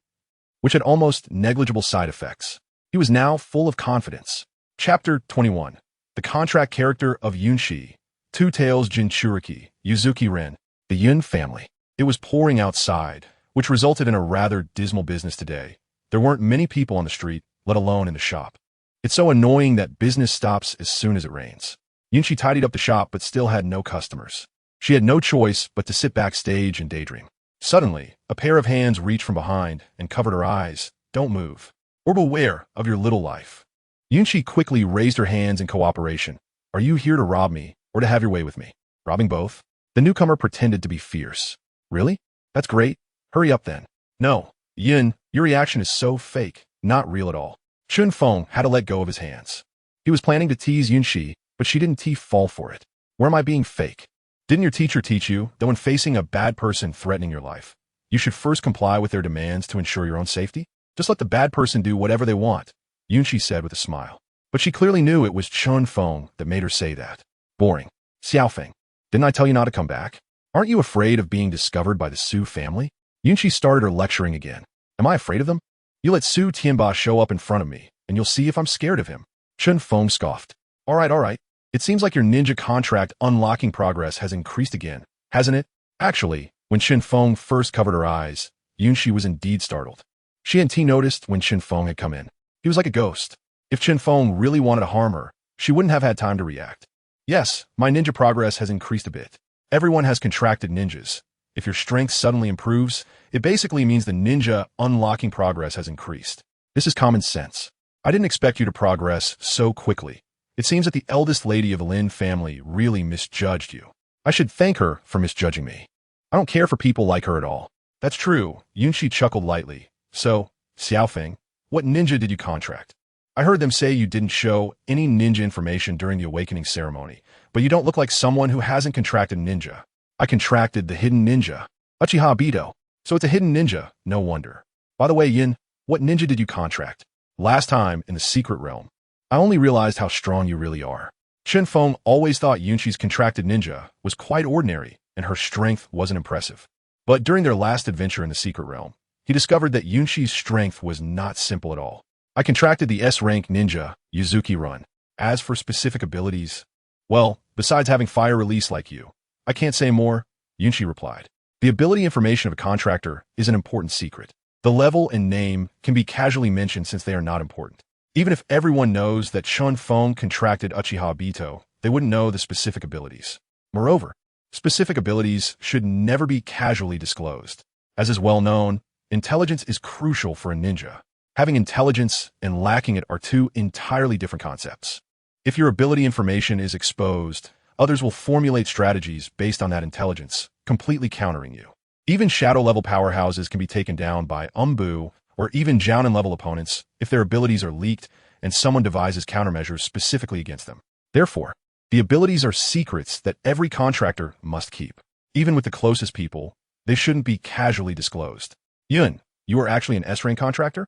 which had almost negligible side effects. He was now full of confidence. Chapter 21. The contract character of Yunxi. Two Tails Jinchuriki, Yuzuki Ren, the Yun family. It was pouring outside, which resulted in a rather dismal business today. There weren't many people on the street, let alone in the shop. It's so annoying that business stops as soon as it rains. Yunxi tidied up the shop but still had no customers. She had no choice but to sit backstage and daydream. Suddenly, a pair of hands reached from behind and covered her eyes. Don't move, or beware of your little life. Yunxi quickly raised her hands in cooperation. Are you here to rob me, or to have your way with me? Robbing both? The newcomer pretended to be fierce. Really? That's great. Hurry up then. No, Yun, your reaction is so fake, not real at all. Chen Feng had to let go of his hands. He was planning to tease Yunxi, but she didn't fall for it. Where am I being fake? Didn't your teacher teach you that when facing a bad person threatening your life, you should first comply with their demands to ensure your own safety? Just let the bad person do whatever they want, Yunxi said with a smile. But she clearly knew it was Chen Feng that made her say that. Boring. Xiaofeng, didn't I tell you not to come back? Aren't you afraid of being discovered by the Su family? Yunxi started her lecturing again. Am I afraid of them? You let Su Tianba show up in front of me, and you'll see if I'm scared of him. Chen Feng scoffed. All right. It seems like your ninja contract unlocking progress has increased again, hasn't it? Actually, when Chen Feng first covered her eyes, Yunxi was indeed startled. She and T noticed when Chen Feng had come in. He was like a ghost. If Chen Feng really wanted to harm her, she wouldn't have had time to react. Yes, my ninja progress has increased a bit. Everyone has contracted ninjas. If your strength suddenly improves, it basically means the ninja unlocking progress has increased. This is common sense. I didn't expect you to progress so quickly. It seems that the eldest lady of the Lin family really misjudged you. I should thank her for misjudging me. I don't care for people like her at all. That's true, Yunshi chuckled lightly. So, Xiaofeng, what ninja did you contract? I heard them say you didn't show any ninja information during the awakening ceremony, but you don't look like someone who hasn't contracted ninja. I contracted the hidden ninja, Uchiha Obito. So it's a hidden ninja, no wonder. By the way, Yin, what ninja did you contract? Last time, in the secret realm. I only realized how strong you really are. Chen Feng always thought Yunshi's contracted ninja was quite ordinary, and her strength wasn't impressive. But during their last adventure in the secret realm, he discovered that Yunshi's strength was not simple at all. I contracted the S-rank ninja, Yuzuki Run. As for specific abilities, well, besides having fire release like you, I can't say more, Yunshi replied. The ability information of a contractor is an important secret. The level and name can be casually mentioned since they are not important. Even if everyone knows that Chen Feng contracted Uchiha Obito, they wouldn't know the specific abilities. Moreover, specific abilities should never be casually disclosed. As is well known, intelligence is crucial for a ninja. Having intelligence and lacking it are two entirely different concepts. If your ability information is exposed, others will formulate strategies based on that intelligence, completely countering you. Even shadow-level powerhouses can be taken down by Umbu or even Jounin-level opponents if their abilities are leaked and someone devises countermeasures specifically against them. Therefore, the abilities are secrets that every contractor must keep. Even with the closest people, they shouldn't be casually disclosed. Yun, you are actually an S-rank contractor?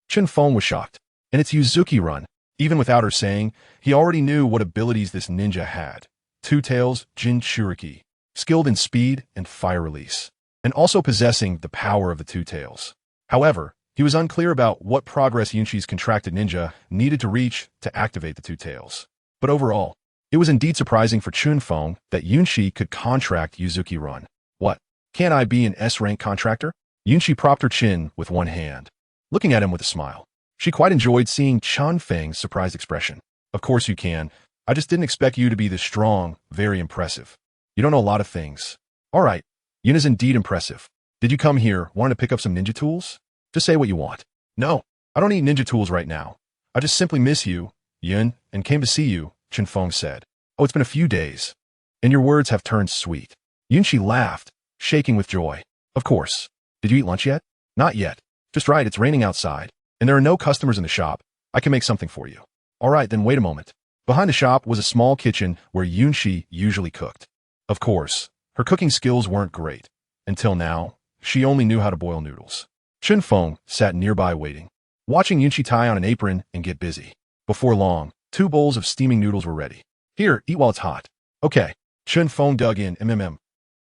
Chen Feng was shocked. And it's Yuzuki Run. Even without her saying, he already knew what abilities this ninja had. Two Tails Jin Churiki, skilled in speed and fire release, and also possessing the power of the Two Tails. However, he was unclear about what progress Yunshi's contracted ninja needed to reach to activate the Two Tails. But overall, it was indeed surprising for Chen Feng that Yunshi could contract Yuzuki Run. What? Can't I be an S-rank contractor? Yunshi propped her chin with one hand, looking at him with a smile. She quite enjoyed seeing Chen Feng's surprised expression. Of course you can. I just didn't expect you to be this strong, very impressive. You don't know a lot of things. All right, Yun is indeed impressive. Did you come here wanting to pick up some ninja tools? Just say what you want. No, I don't need ninja tools right now. I just simply miss you, Yun, and came to see you, Chen Feng said. Oh, it's been a few days, and your words have turned sweet. Yunshi laughed, shaking with joy. Of course. Did you eat lunch yet? Not yet. Just right, it's raining outside, and there are no customers in the shop. I can make something for you. All right, then wait a moment. Behind the shop was a small kitchen where Yunshi usually cooked. Of course, her cooking skills weren't great. Until now, she only knew how to boil noodles. Chen Feng sat nearby waiting, watching Yunshi tie on an apron and get busy. Before long, 2 bowls of steaming noodles were ready. Here, eat while it's hot. Okay. Chen Feng dug in,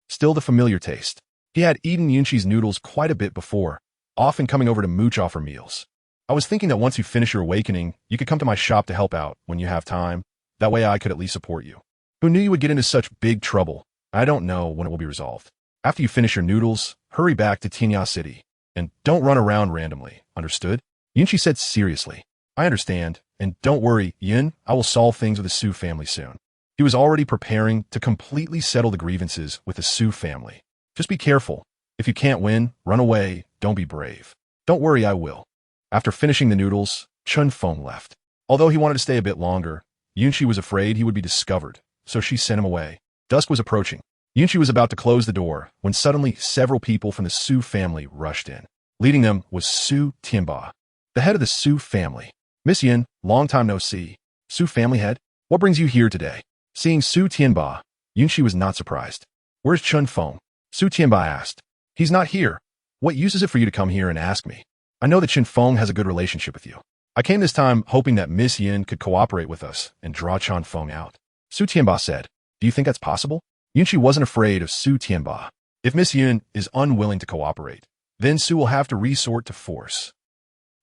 Still the familiar taste. He had eaten Yunshi's noodles quite a bit before, often coming over to mooch off her meals. I was thinking that once you finish your awakening, you could come to my shop to help out when you have time. That way I could at least support you. Who knew you would get into such big trouble? I don't know when it will be resolved. After you finish your noodles, hurry back to Tinya City. And don't run around randomly, understood? Yunshi said seriously. I understand, and don't worry, Yin, I will solve things with the Su family soon. He was already preparing to completely settle the grievances with the Su family. Just be careful. If you can't win, run away, don't be brave. Don't worry, I will. After finishing the noodles, Chen Feng left. Although he wanted to stay a bit longer, Yunshi was afraid he would be discovered, so she sent him away. Dusk was approaching. Yunshi was about to close the door when suddenly several people from the Su family rushed in. Leading them was Su Tianba, the head of the Su family. Miss Yin, long time no see. Su family head, what brings you here today? Seeing Su Tianba, Yunshi was not surprised. Where's Chen Feng? Su Tianba asked. He's not here. What use is it for you to come here and ask me? I know that Chen Feng has a good relationship with you. I came this time hoping that Miss Yin could cooperate with us and draw Chen Feng out. Su Tianba said. Do you think that's possible? Yunshi wasn't afraid of Su Tianba. If Miss Yin is unwilling to cooperate, then Su will have to resort to force.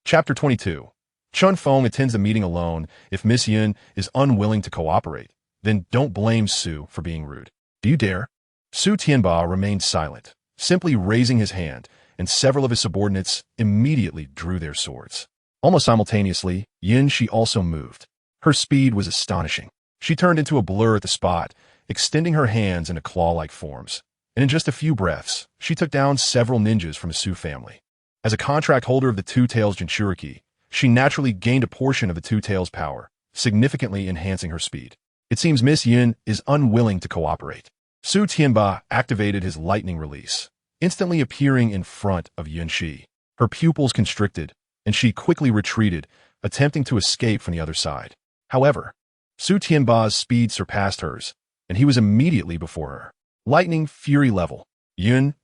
Chapter 22. Chen Feng attends the meeting alone. If Miss Yin is unwilling to cooperate, then don't blame Su for being rude. Do you dare? Su Tianba remained silent, simply raising his hand, and several of his subordinates immediately drew their swords. Almost simultaneously, Yin Shi also moved. Her speed was astonishing. She turned into a blur at the spot, extending her hands into claw-like forms. And in just a few breaths, she took down several ninjas from the Su family. As a contract holder of the Two Tails Jinchuriki, she naturally gained a portion of the Two Tails' power, significantly enhancing her speed. It seems Miss Yin is unwilling to cooperate. Su Tianba activated his lightning release, instantly appearing in front of Yunxi. Her pupils constricted, and she quickly retreated, attempting to escape from the other side. However, Su Tianba's speed surpassed hers, and he was immediately before her. Lightning fury level.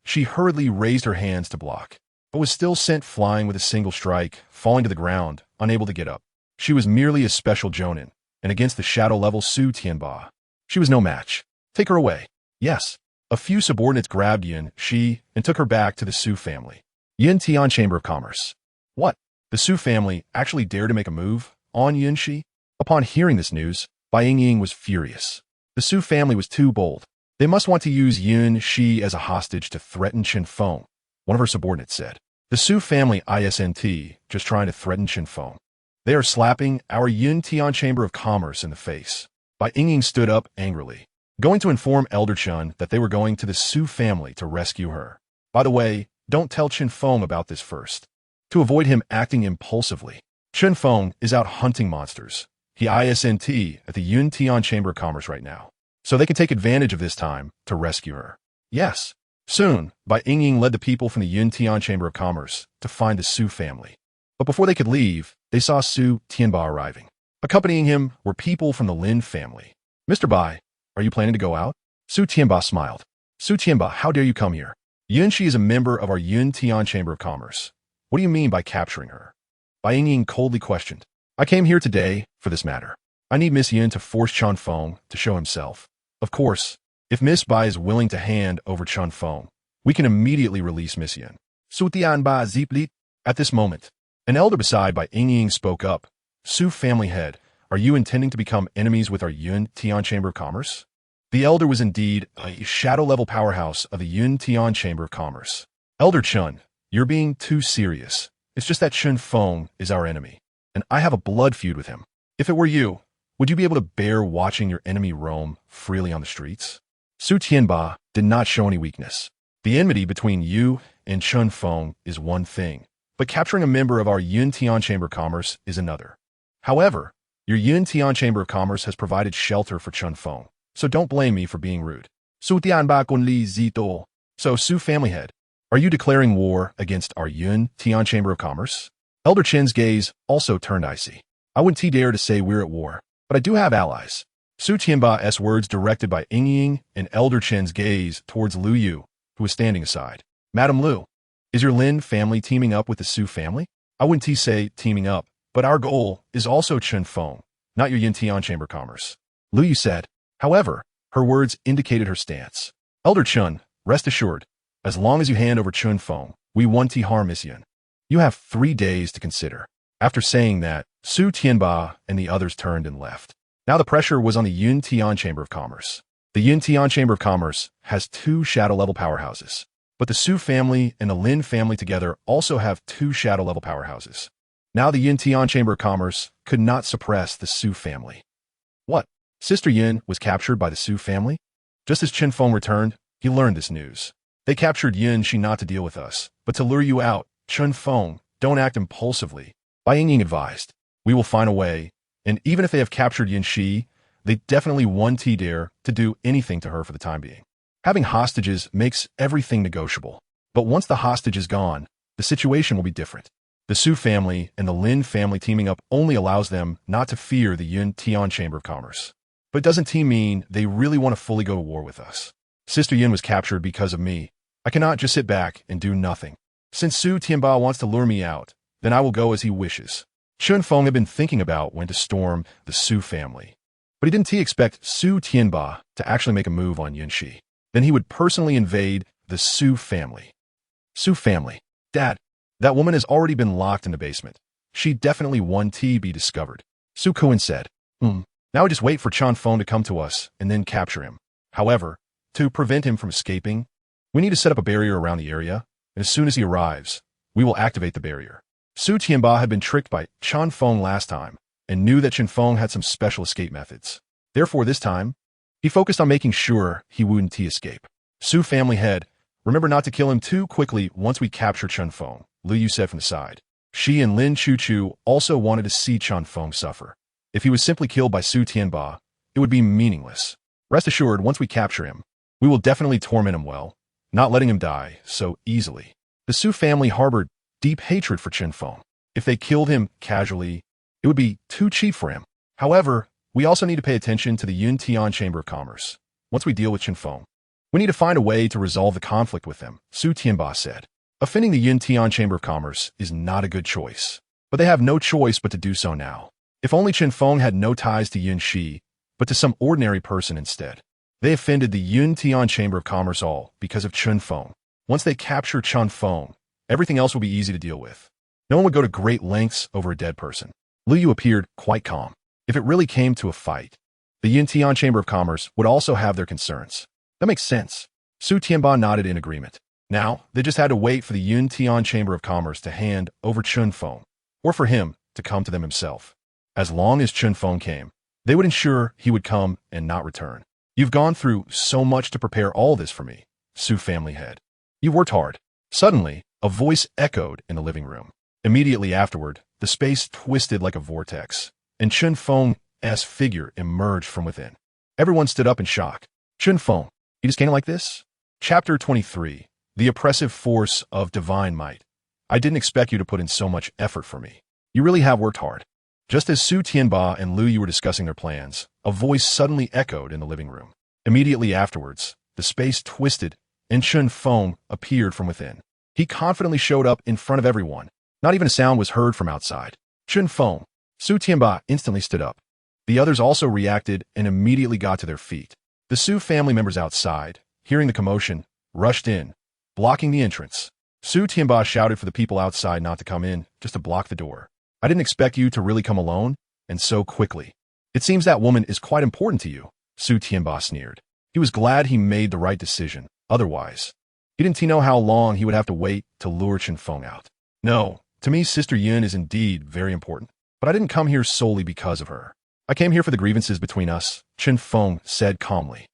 She hurriedly raised her hands to block, but was still sent flying with a single strike, falling to the ground, unable to get up. She was merely a special jonin, and against the shadow-level Su Tianba, she was no match. Take her away. Yes. A few subordinates grabbed Yunxi and took her back to the Su family. Tian Chamber of Commerce. What? The Su family actually dared to make a move on Yunxi? Upon hearing this news, Bai Yingying was furious. The Su family was too bold. They must want to use Yunxi as a hostage to threaten Chen Feng, one of her subordinates said. The Su family isn't just trying to threaten Chen Feng. They are slapping our Tian Chamber of Commerce in the face. Bai Yingying stood up angrily, going to inform Elder Chen that they were going to the Su family to rescue her. By the way, don't tell Chen Feng about this first. To avoid him acting impulsively, Chen Feng is out hunting monsters. He isn't at the Tian Chamber of Commerce right now, so they can take advantage of this time to rescue her. Yes. Soon, Bai Yingying led the people from the Tian Chamber of Commerce to find the Su family. But before they could leave, they saw Su Tianba arriving. Accompanying him were people from the Lin family. Mr. Bai, are you planning to go out? Su Tianba smiled. Su Tianba, how dare you come here? Yunxi is a member of our Tian Chamber of Commerce. What do you mean by capturing her? Bai Yingying coldly questioned. I came here today for this matter. I need Miss Yun to force Chen Feng to show himself. Of course, if Miss Bai is willing to hand over Chen Feng, we can immediately release Miss Yun. Su Tianba ziplit. At this moment, an elder beside Bai Yingying spoke up. Su family head, are you intending to become enemies with our Tian Chamber of Commerce? The elder was indeed a shadow-level powerhouse of the Tian Chamber of Commerce. Elder Chen, you're being too serious. It's just that Chen Feng is our enemy, and I have a blood feud with him. If it were you, would you be able to bear watching your enemy roam freely on the streets? Su Tianba did not show any weakness. The enmity between you and Chen Feng is one thing, but capturing a member of our Tian Chamber of Commerce is another. However, your Tian Chamber of Commerce has provided shelter for Chen Feng, so don't blame me for being rude. Su Tianba kunli zito. So, Su family head, are you declaring war against our Tian Chamber of Commerce? Elder Chen's gaze also turned icy. I wouldn't dare to say we're at war, but I do have allies. Su Tianba's words directed by Yingying and Elder Chen's gaze towards Lu Yu, who was standing aside. Madam Lu, is your Lin family teaming up with the Su family? I wouldn't say teaming up, but our goal is also Chen Feng, not your Tian Chamber of Commerce. Lu Yu said. However, her words indicated her stance. Elder Chen, rest assured, as long as you hand over Chen Feng, we won't harm Miss Yun. You have 3 days to consider. After saying that, Su Tianba and the others turned and left. Now the pressure was on the Tian Chamber of Commerce. The Tian Chamber of Commerce has 2 shadow-level powerhouses, but the Su family and the Lin family together also have 2 shadow-level powerhouses. Now the Tian Chamber of Commerce could not suppress the Su family. What? Sister Yin was captured by the Su family? Just as Chen Feng returned, he learned this news. They captured Yunxi not to deal with us, but to lure you out. Chen Feng, don't act impulsively. Bai Yingying advised. We will find a way, and even if they have captured Yunxi, they definitely won't dare to do anything to her for the time being. Having hostages makes everything negotiable, but once the hostage is gone, the situation will be different. The Su family and the Lin family teaming up only allows them not to fear the Tian Chamber of Commerce. But doesn't mean they really want to fully go to war with us. Sister Yin was captured because of me. I cannot just sit back and do nothing. Since Su Tianba wants to lure me out, then I will go as he wishes. Chen Feng had been thinking about when to storm the Su family, but he didn't expect Su Tianba to actually make a move on Yunxi. Then he would personally invade the Su family. Su family. Dad, that woman has already been locked in the basement. She definitely won't be discovered. Su Kuan said. Now we just wait for Chen Feng to come to us and then capture him. However, to prevent him from escaping, we need to set up a barrier around the area, and as soon as he arrives, we will activate the barrier. Su Tianba had been tricked by Chen Feng last time and knew that Chen Feng had some special escape methods. Therefore, this time, he focused on making sure he wouldn't escape. Su family head, remember not to kill him too quickly once we capture Chen Feng, Lu Yu said from the side. She and Lin Chuchu also wanted to see Chen Feng suffer. If he was simply killed by Su Tianba, it would be meaningless. Rest assured, once we capture him, We will definitely torment him well, not letting him die so easily. The Su family harbored deep hatred for Chen Feng. If they killed him casually, it would be too cheap for him. However, we also need to pay attention to the Yun Tian Chamber of Commerce. Once we deal with Chen Feng, we need to find a way to resolve the conflict with them, Su Tianba said. Offending the Yun Tian Chamber of Commerce is not a good choice, but they have no choice but to do so now. If only Chen Feng had no ties to Yun Shi, but to some ordinary person instead. They offended the Yun Tian Chamber of Commerce all because of Chen Feng. Once they capture Chen Feng, everything else will be easy to deal with. No one would go to great lengths over a dead person. Lu Yu appeared quite calm. If it really came to a fight, the Yun Tian Chamber of Commerce would also have their concerns. That makes sense. Su Tianba nodded in agreement. Now, they just had to wait for the Yun Tian Chamber of Commerce to hand over Chen Feng, or for him to come to them himself. As long as Chen Feng came, they would ensure he would come and not return. You've gone through so much to prepare all this for me, Su family head. You worked hard. Suddenly, a voice echoed in the living room. Immediately afterward, the space twisted like a vortex, and Chen Feng's figure emerged from within. Everyone stood up in shock. Chen Feng, he just came like this? Chapter 23. The Oppressive Force of Divine Might. I didn't expect you to put in so much effort for me. You really have worked hard. Just as Su Tianba and Lu Yu were discussing their plans, a voice suddenly echoed in the living room. Immediately afterwards, the space twisted, and Chen Feng appeared from within. He confidently showed up in front of everyone. Not even a sound was heard from outside. Chen Feng. Su Tianba instantly stood up. The others also reacted and immediately got to their feet. The Su family members outside, hearing the commotion, rushed in, blocking the entrance. Su Tianba shouted for the people outside not to come in, just to block the door. I didn't expect you to really come alone, and so quickly. It seems that woman is quite important to you, Su Tianba sneered. He was glad he made the right decision. Otherwise, didn't he know how long he would have to wait to lure Chen Feng out? No, to me Sister Yun is indeed very important, but I didn't come here solely because of her. I came here for the grievances between us, Chen Feng said calmly.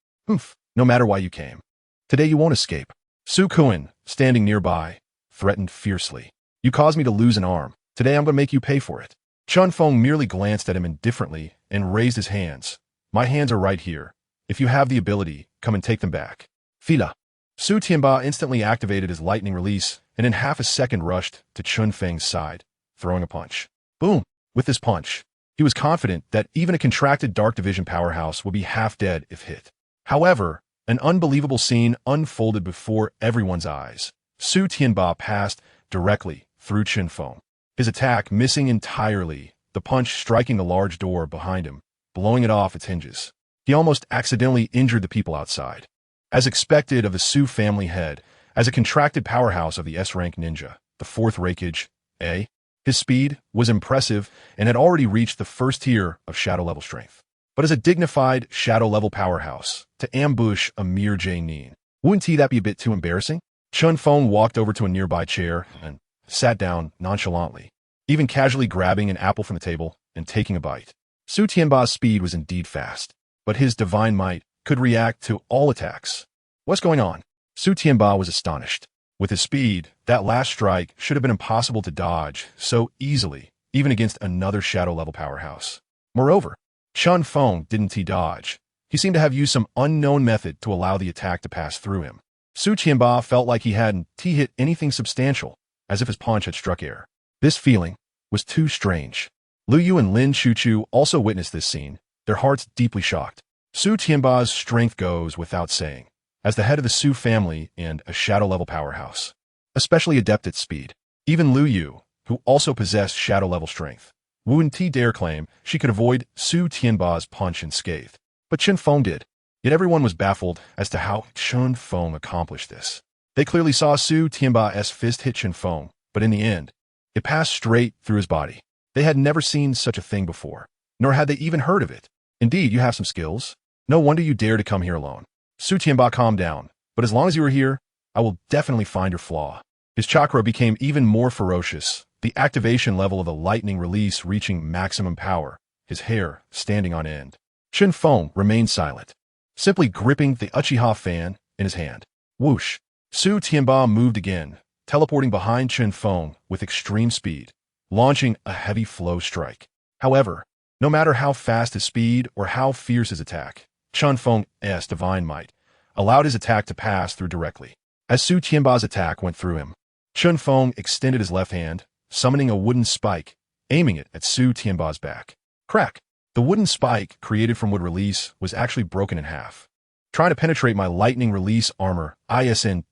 No matter why you came. Today you won't escape. Su Kuan, standing nearby, threatened fiercely. You caused me to lose an arm. Today I'm going to make you pay for it. Chen Feng merely glanced at him indifferently and raised his hands. My hands are right here. If you have the ability, come and take them back. Fila. Su Tianba instantly activated his lightning release and in half a second rushed to Chen Feng's side, throwing a punch. Boom! With this punch, he was confident that even a contracted Dark Division powerhouse would be half dead if hit. However, an unbelievable scene unfolded before everyone's eyes. Su Tianba passed directly through Chen Feng. His attack missing entirely, the punch striking the large door behind him, blowing it off its hinges. He almost accidentally injured the people outside. As expected of the Su family head, as a contracted powerhouse of the S-rank ninja, the fourth rankage, A, his speed was impressive and had already reached the first tier of shadow level strength. But as a dignified shadow level powerhouse, to ambush a mere J-nin, wouldn't that be a bit too embarrassing? Chen Feng walked over to a nearby chair and sat down nonchalantly, even casually grabbing an apple from the table and taking a bite. Su Tianba's speed was indeed fast, but his divine might could react to all attacks. What's going on? Su Tianba was astonished. With his speed, that last strike should have been impossible to dodge so easily, even against another shadow-level powerhouse. Moreover, Chen Feng didn't dodge. He seemed to have used some unknown method to allow the attack to pass through him. Su Tianba felt like he hadn't hit anything substantial, as if his punch had struck air. This feeling was too strange. Lu Yu and Lin Chuchu also witnessed this scene, their hearts deeply shocked. Su Tianba's strength goes without saying, as the head of the Su family and a shadow-level powerhouse, especially adept at speed. Even Lu Yu, who also possessed shadow-level strength, wouldn't dare claim she could avoid Su Tianba's punch unscathed. But Chen Feng did. Yet everyone was baffled as to how Chen Feng accomplished this. They clearly saw Su Tianba's fist hit Chen Feng, but in the end, it passed straight through his body. They had never seen such a thing before, nor had they even heard of it. Indeed, you have some skills. No wonder you dare to come here alone. Su Tianba calmed down, but as long as you are here, I will definitely find your flaw. His chakra became even more ferocious, the activation level of the lightning release reaching maximum power, his hair standing on end. Chen Feng remained silent, simply gripping the Uchiha fan in his hand. Whoosh! Su Tianba moved again, teleporting behind Chen Feng with extreme speed, launching a heavy flow strike. However, no matter how fast his speed or how fierce his attack, Chen Feng's divine might allowed his attack to pass through directly. As Su Tianba's attack went through him, Chen Feng extended his left hand, summoning a wooden spike, aiming it at Su Tianba's back. Crack! The wooden spike, created from wood release, was actually broken in half. Trying to penetrate my lightning release armor, isn't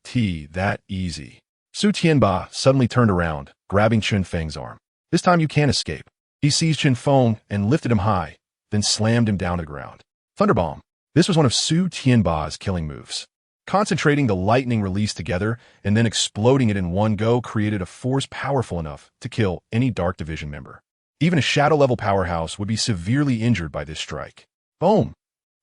that easy. Su Tianba suddenly turned around, grabbing Chen Feng's arm. This time you can't escape. He seized Chen Feng and lifted him high, then slammed him down to the ground. Thunderbomb. This was one of Su Tianba's killing moves. Concentrating the lightning release together and then exploding it in one go created a force powerful enough to kill any Dark Division member. Even a shadow-level powerhouse would be severely injured by this strike. Boom!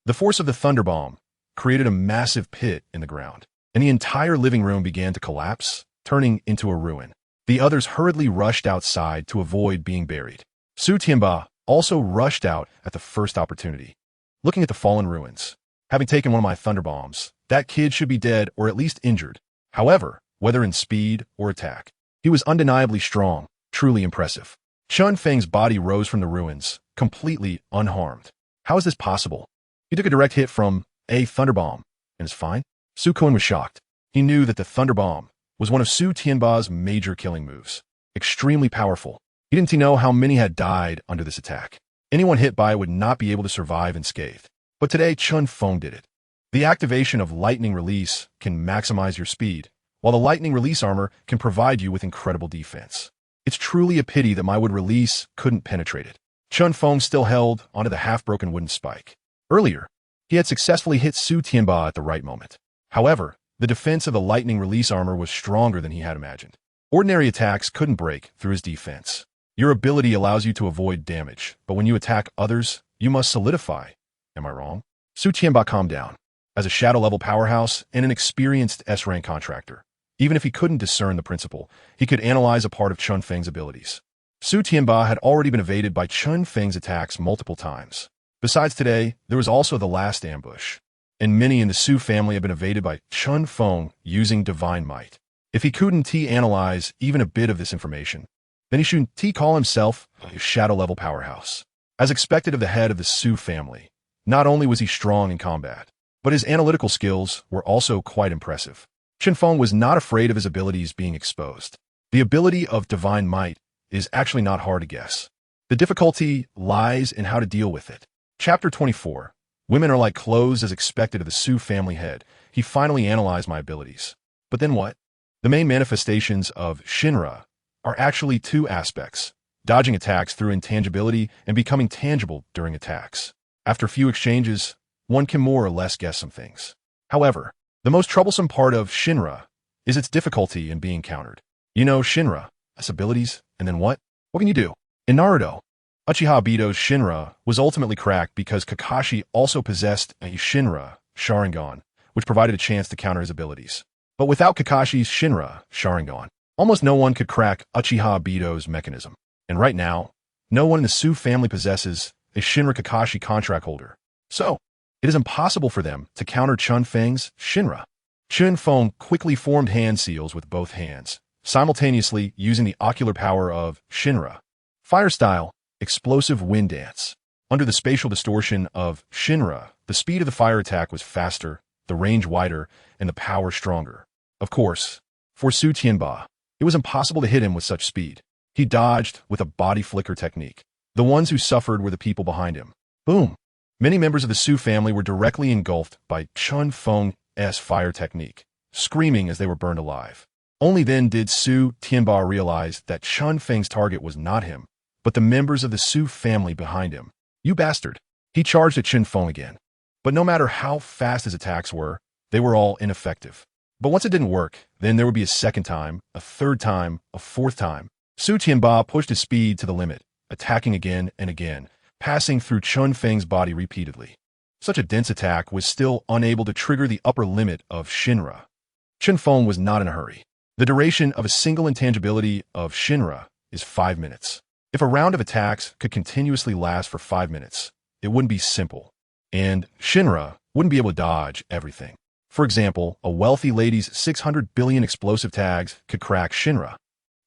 The force of the Thunderbomb created a massive pit in the ground, and the entire living room began to collapse, turning into a ruin. The others hurriedly rushed outside to avoid being buried. Su Tianba also rushed out at the first opportunity. Looking at the fallen ruins, having taken one of my Thunderbombs, that kid should be dead or at least injured. However, whether in speed or attack, he was undeniably strong, truly impressive. Chen Feng's body rose from the ruins, completely unharmed. How is this possible? He took a direct hit from a Thunderbomb and is fine? Su Kun was shocked. He knew that the Thunderbomb was one of Su Tianba's major killing moves. Extremely powerful. He didn't know how many had died under this attack. Anyone hit by it would not be able to survive unscathed. But today, Chen Feng did it. The activation of Lightning Release can maximize your speed, while the Lightning Release armor can provide you with incredible defense. It's truly a pity that my wood release couldn't penetrate it. Chen Feng still held onto the half-broken wooden spike. Earlier, he had successfully hit Su Tianba at the right moment. However, the defense of the Lightning Release armor was stronger than he had imagined. Ordinary attacks couldn't break through his defense. Your ability allows you to avoid damage, but when you attack others, you must solidify. Am I wrong? Su Tianba calmed down. As a shadow-level powerhouse and an experienced S-rank contractor, even if he couldn't discern the principle, he could analyze a part of Chen Feng's abilities. Su Tianba had already been evaded by Chen Feng's attacks multiple times. Besides today, there was also the last ambush, and many in the Su family have been evaded by Chen Feng using divine might. If he couldn't analyze even a bit of this information, then he shouldn't call himself a shadow-level powerhouse. As expected of the head of the Su family, not only was he strong in combat, but his analytical skills were also quite impressive. Chen Feng was not afraid of his abilities being exposed. The ability of divine might is actually not hard to guess. The difficulty lies in how to deal with it. Chapter 24. Women are like clothes as expected of the Su family head. He finally analyzed my abilities. But then what? The main manifestations of Shinra are actually two aspects: dodging attacks through intangibility and becoming tangible during attacks. After few exchanges, one can more or less guess some things. However, the most troublesome part of Shinra is its difficulty in being countered. You know Shinra, its abilities, and then what? What can you do? In Naruto, Uchiha Obito's Shinra was ultimately cracked because Kakashi also possessed a Shinra Sharingan, which provided a chance to counter his abilities. But without Kakashi's Shinra Sharingan, almost no one could crack Uchiha Obito's mechanism. And right now, no one in the Su family possesses a Shinra Kakashi contract holder. So, it is impossible for them to counter Chen Feng's Shinra. Chen Feng quickly formed hand seals with both hands, simultaneously using the ocular power of Shinra. Fire style, explosive wind dance. Under the spatial distortion of Shinra, the speed of the fire attack was faster, the range wider, and the power stronger. Of course, for Su Tianba, it was impossible to hit him with such speed. He dodged with a body flicker technique. The ones who suffered were the people behind him. Boom! Many members of the Su family were directly engulfed by Chen Feng's fire technique, screaming as they were burned alive. Only then did Su Tianba realize that Chen Feng's target was not him, but the members of the Su family behind him. You bastard! He charged at Chen Feng again. But no matter how fast his attacks were, they were all ineffective. But once it didn't work, then there would be a second time, a third time, a fourth time. Su Tianba pushed his speed to the limit, attacking again and again, passing through Chen Feng's body repeatedly. Such a dense attack was still unable to trigger the upper limit of Shinra. Chen Feng was not in a hurry. The duration of a single intangibility of Shinra is 5 minutes. If a round of attacks could continuously last for 5 minutes, it wouldn't be simple. And Shinra wouldn't be able to dodge everything. For example, a wealthy lady's 600 billion explosive tags could crack Shinra.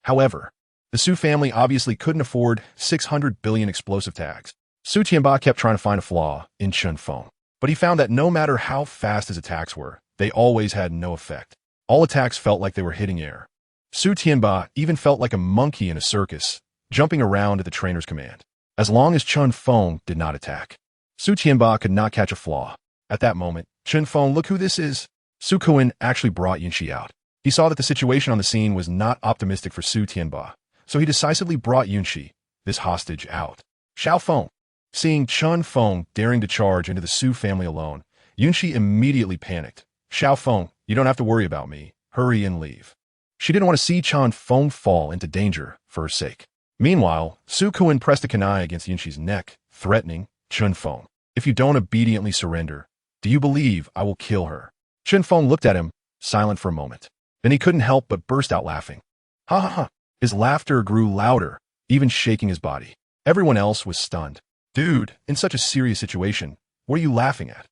However, the Su family obviously couldn't afford 600 billion explosive tags. Su Tianba kept trying to find a flaw in Chen Feng, but he found that no matter how fast his attacks were, they always had no effect. All attacks felt like they were hitting air. Su Tianba even felt like a monkey in a circus, jumping around at the trainer's command. As long as Chen Feng did not attack, Su Tianba could not catch a flaw. At that moment, Chen Feng, look who this is. Su Kuan actually brought Yunshi out. He saw that the situation on the scene was not optimistic for Su Tianba, so he decisively brought Yunshi, this hostage, out. Xiao Feng. Seeing Chen Feng daring to charge into the Su family alone, Yunshi immediately panicked. Xiao Feng, you don't have to worry about me. Hurry and leave. She didn't want to see Chen Feng fall into danger for her sake. Meanwhile, Su Kuan pressed a kunai against Yunshi's neck, threatening, Chen Feng, if you don't obediently surrender, do you believe I will kill her? Chen Feng looked at him, silent for a moment. Then he couldn't help but burst out laughing. Ha ha ha. His laughter grew louder, even shaking his body. Everyone else was stunned. Dude, in such a serious situation, what are you laughing at?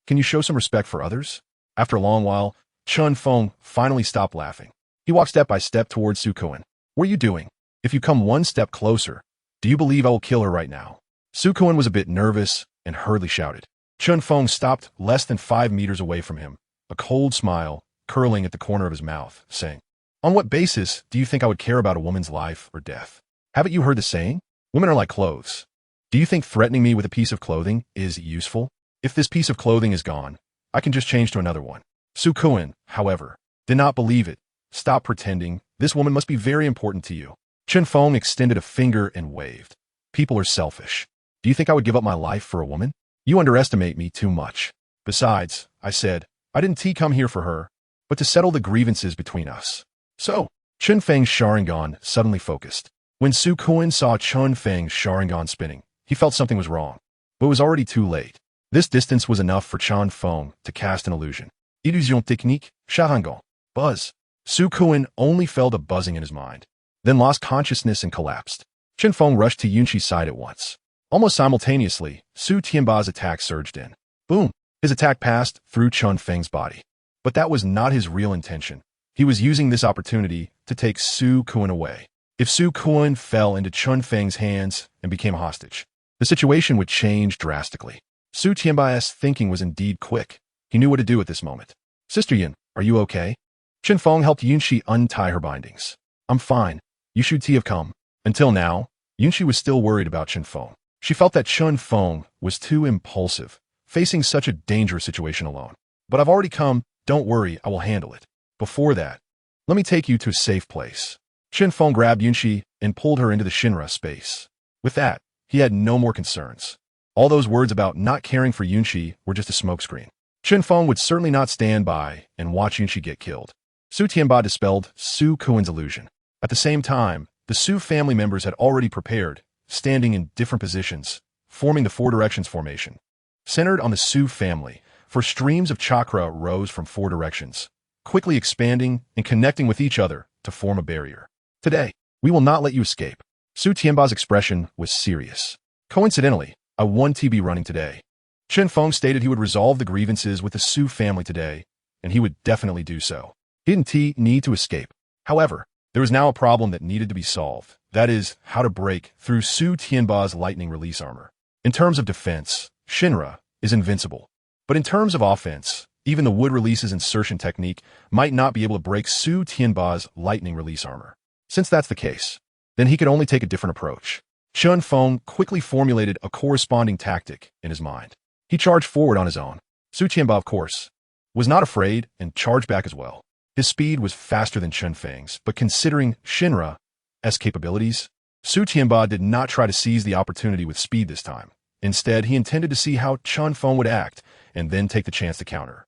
Can you show some respect for others? After a long while, Chen Feng finally stopped laughing. He walked step by step towards Su Kuan. What are you doing? If you come one step closer, do you believe I will kill her right now? Su Kuan was a bit nervous and hurriedly shouted. Chen Feng stopped less than 5 meters away from him, a cold smile curling at the corner of his mouth, saying, on what basis do you think I would care about a woman's life or death? Haven't you heard the saying? Women are like clothes. Do you think threatening me with a piece of clothing is useful? If this piece of clothing is gone, I can just change to another one. Su Kuan, however, did not believe it. Stop pretending. This woman must be very important to you. Chen Feng extended a finger and waved. People are selfish. Do you think I would give up my life for a woman? You underestimate me too much. Besides, I said, I didn't come here for her, but to settle the grievances between us. So, Chen Feng's Sharingan suddenly focused. When Su Kuan saw Chen Feng's Sharingan spinning, he felt something was wrong, but it was already too late. This distance was enough for Chen Feng to cast an illusion. Illusion technique, Sharingan. Buzz. Su Kuan only felt a buzzing in his mind, then lost consciousness and collapsed. Chen Feng rushed to Yunshi's side at once. Almost simultaneously, Su Tianba's attack surged in. Boom! His attack passed through Chen Feng's body. But that was not his real intention. He was using this opportunity to take Su Kuan away. If Su Kuan fell into Chen Feng's hands and became a hostage, the situation would change drastically. Su Tianba's thinking was indeed quick. He knew what to do at this moment. Sister Yin, are you okay? Chen Feng helped Yunshi untie her bindings. I'm fine. You should have come. Until now, Yunshi was still worried about Chen Feng. She felt that Chen Feng was too impulsive, facing such a dangerous situation alone. But I've already come. Don't worry, I will handle it. Before that, let me take you to a safe place. Chen Feng grabbed Yunshi and pulled her into the Shinra space. With that, he had no more concerns. All those words about not caring for Yunshi were just a smokescreen. Chen Feng would certainly not stand by and watch Yunshi get killed. Su Tianba dispelled Su Kuan's illusion. At the same time, the Su family members had already prepared, standing in different positions, forming the Four Directions formation. Centered on the Su family, for streams of chakra rose from 4 directions, quickly expanding and connecting with each other to form a barrier. Today, we will not let you escape. Su Tianba's expression was serious. Coincidentally, I won TB running today. Chen Feng stated he would resolve the grievances with the Su family today, and he would definitely do so. He didn't need to escape. However, there was now a problem that needed to be solved. That is, how to break through Su Tianba's lightning release armor. In terms of defense, Shinra is invincible. But in terms of offense, even the wood releases insertion technique might not be able to break Su Tianba's lightning release armor. Since that's the case, then he could only take a different approach. Chen Feng quickly formulated a corresponding tactic in his mind. He charged forward on his own. Su Tianba, of course, was not afraid and charged back as well. His speed was faster than Chen Feng's, but considering Shinra's capabilities, Su Tianba did not try to seize the opportunity with speed this time. Instead, he intended to see how Chen Feng would act and then take the chance to counter.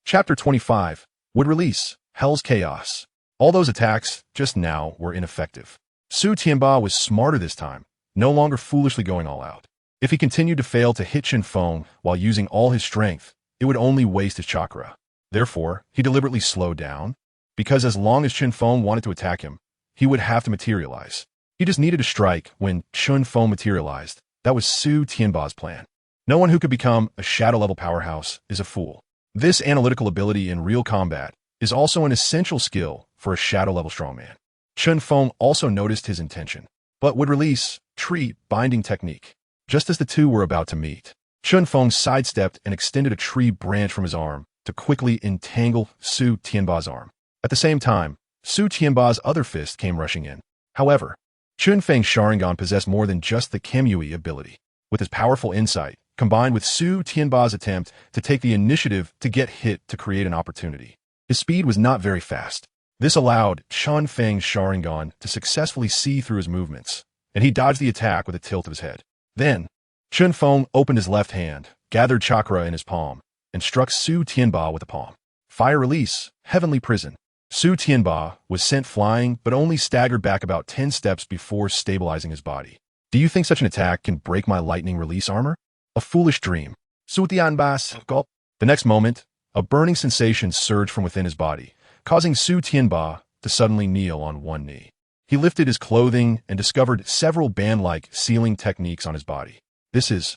Chapter 25. Would release. Hell's Chaos. All those attacks just now were ineffective. Su Tianba was smarter this time, no longer foolishly going all out. If he continued to fail to hit Chen Feng while using all his strength, it would only waste his chakra. Therefore, he deliberately slowed down, because as long as Chen Feng wanted to attack him, he would have to materialize. He just needed to strike when Chen Feng materialized. That was Su Tianba's plan. No one who could become a shadow-level powerhouse is a fool. This analytical ability in real combat is also an essential skill for a shadow-level strongman. Chen Feng also noticed his intention, but would release tree binding technique. Just as the two were about to meet, Chen Feng sidestepped and extended a tree branch from his arm, to quickly entangle Su Tianba's arm. At the same time, Su Tianba's other fist came rushing in. However, Chen Feng's Sharingan possessed more than just the Kamui ability. With his powerful insight, combined with Su Tianba's attempt to take the initiative to get hit to create an opportunity, his speed was not very fast. This allowed Chen Feng's Sharingan to successfully see through his movements, and he dodged the attack with a tilt of his head. Then, Chen Feng opened his left hand, gathered chakra in his palm, and struck Su Tianba with the palm. Fire release, heavenly prison. Su Tianba was sent flying but only staggered back about 10 steps before stabilizing his body. Do you think such an attack can break my lightning release armor? A foolish dream. Su Tianba's gulp. The next moment, a burning sensation surged from within his body, causing Su Tianba to suddenly kneel on one knee. He lifted his clothing and discovered several band-like sealing techniques on his body. This is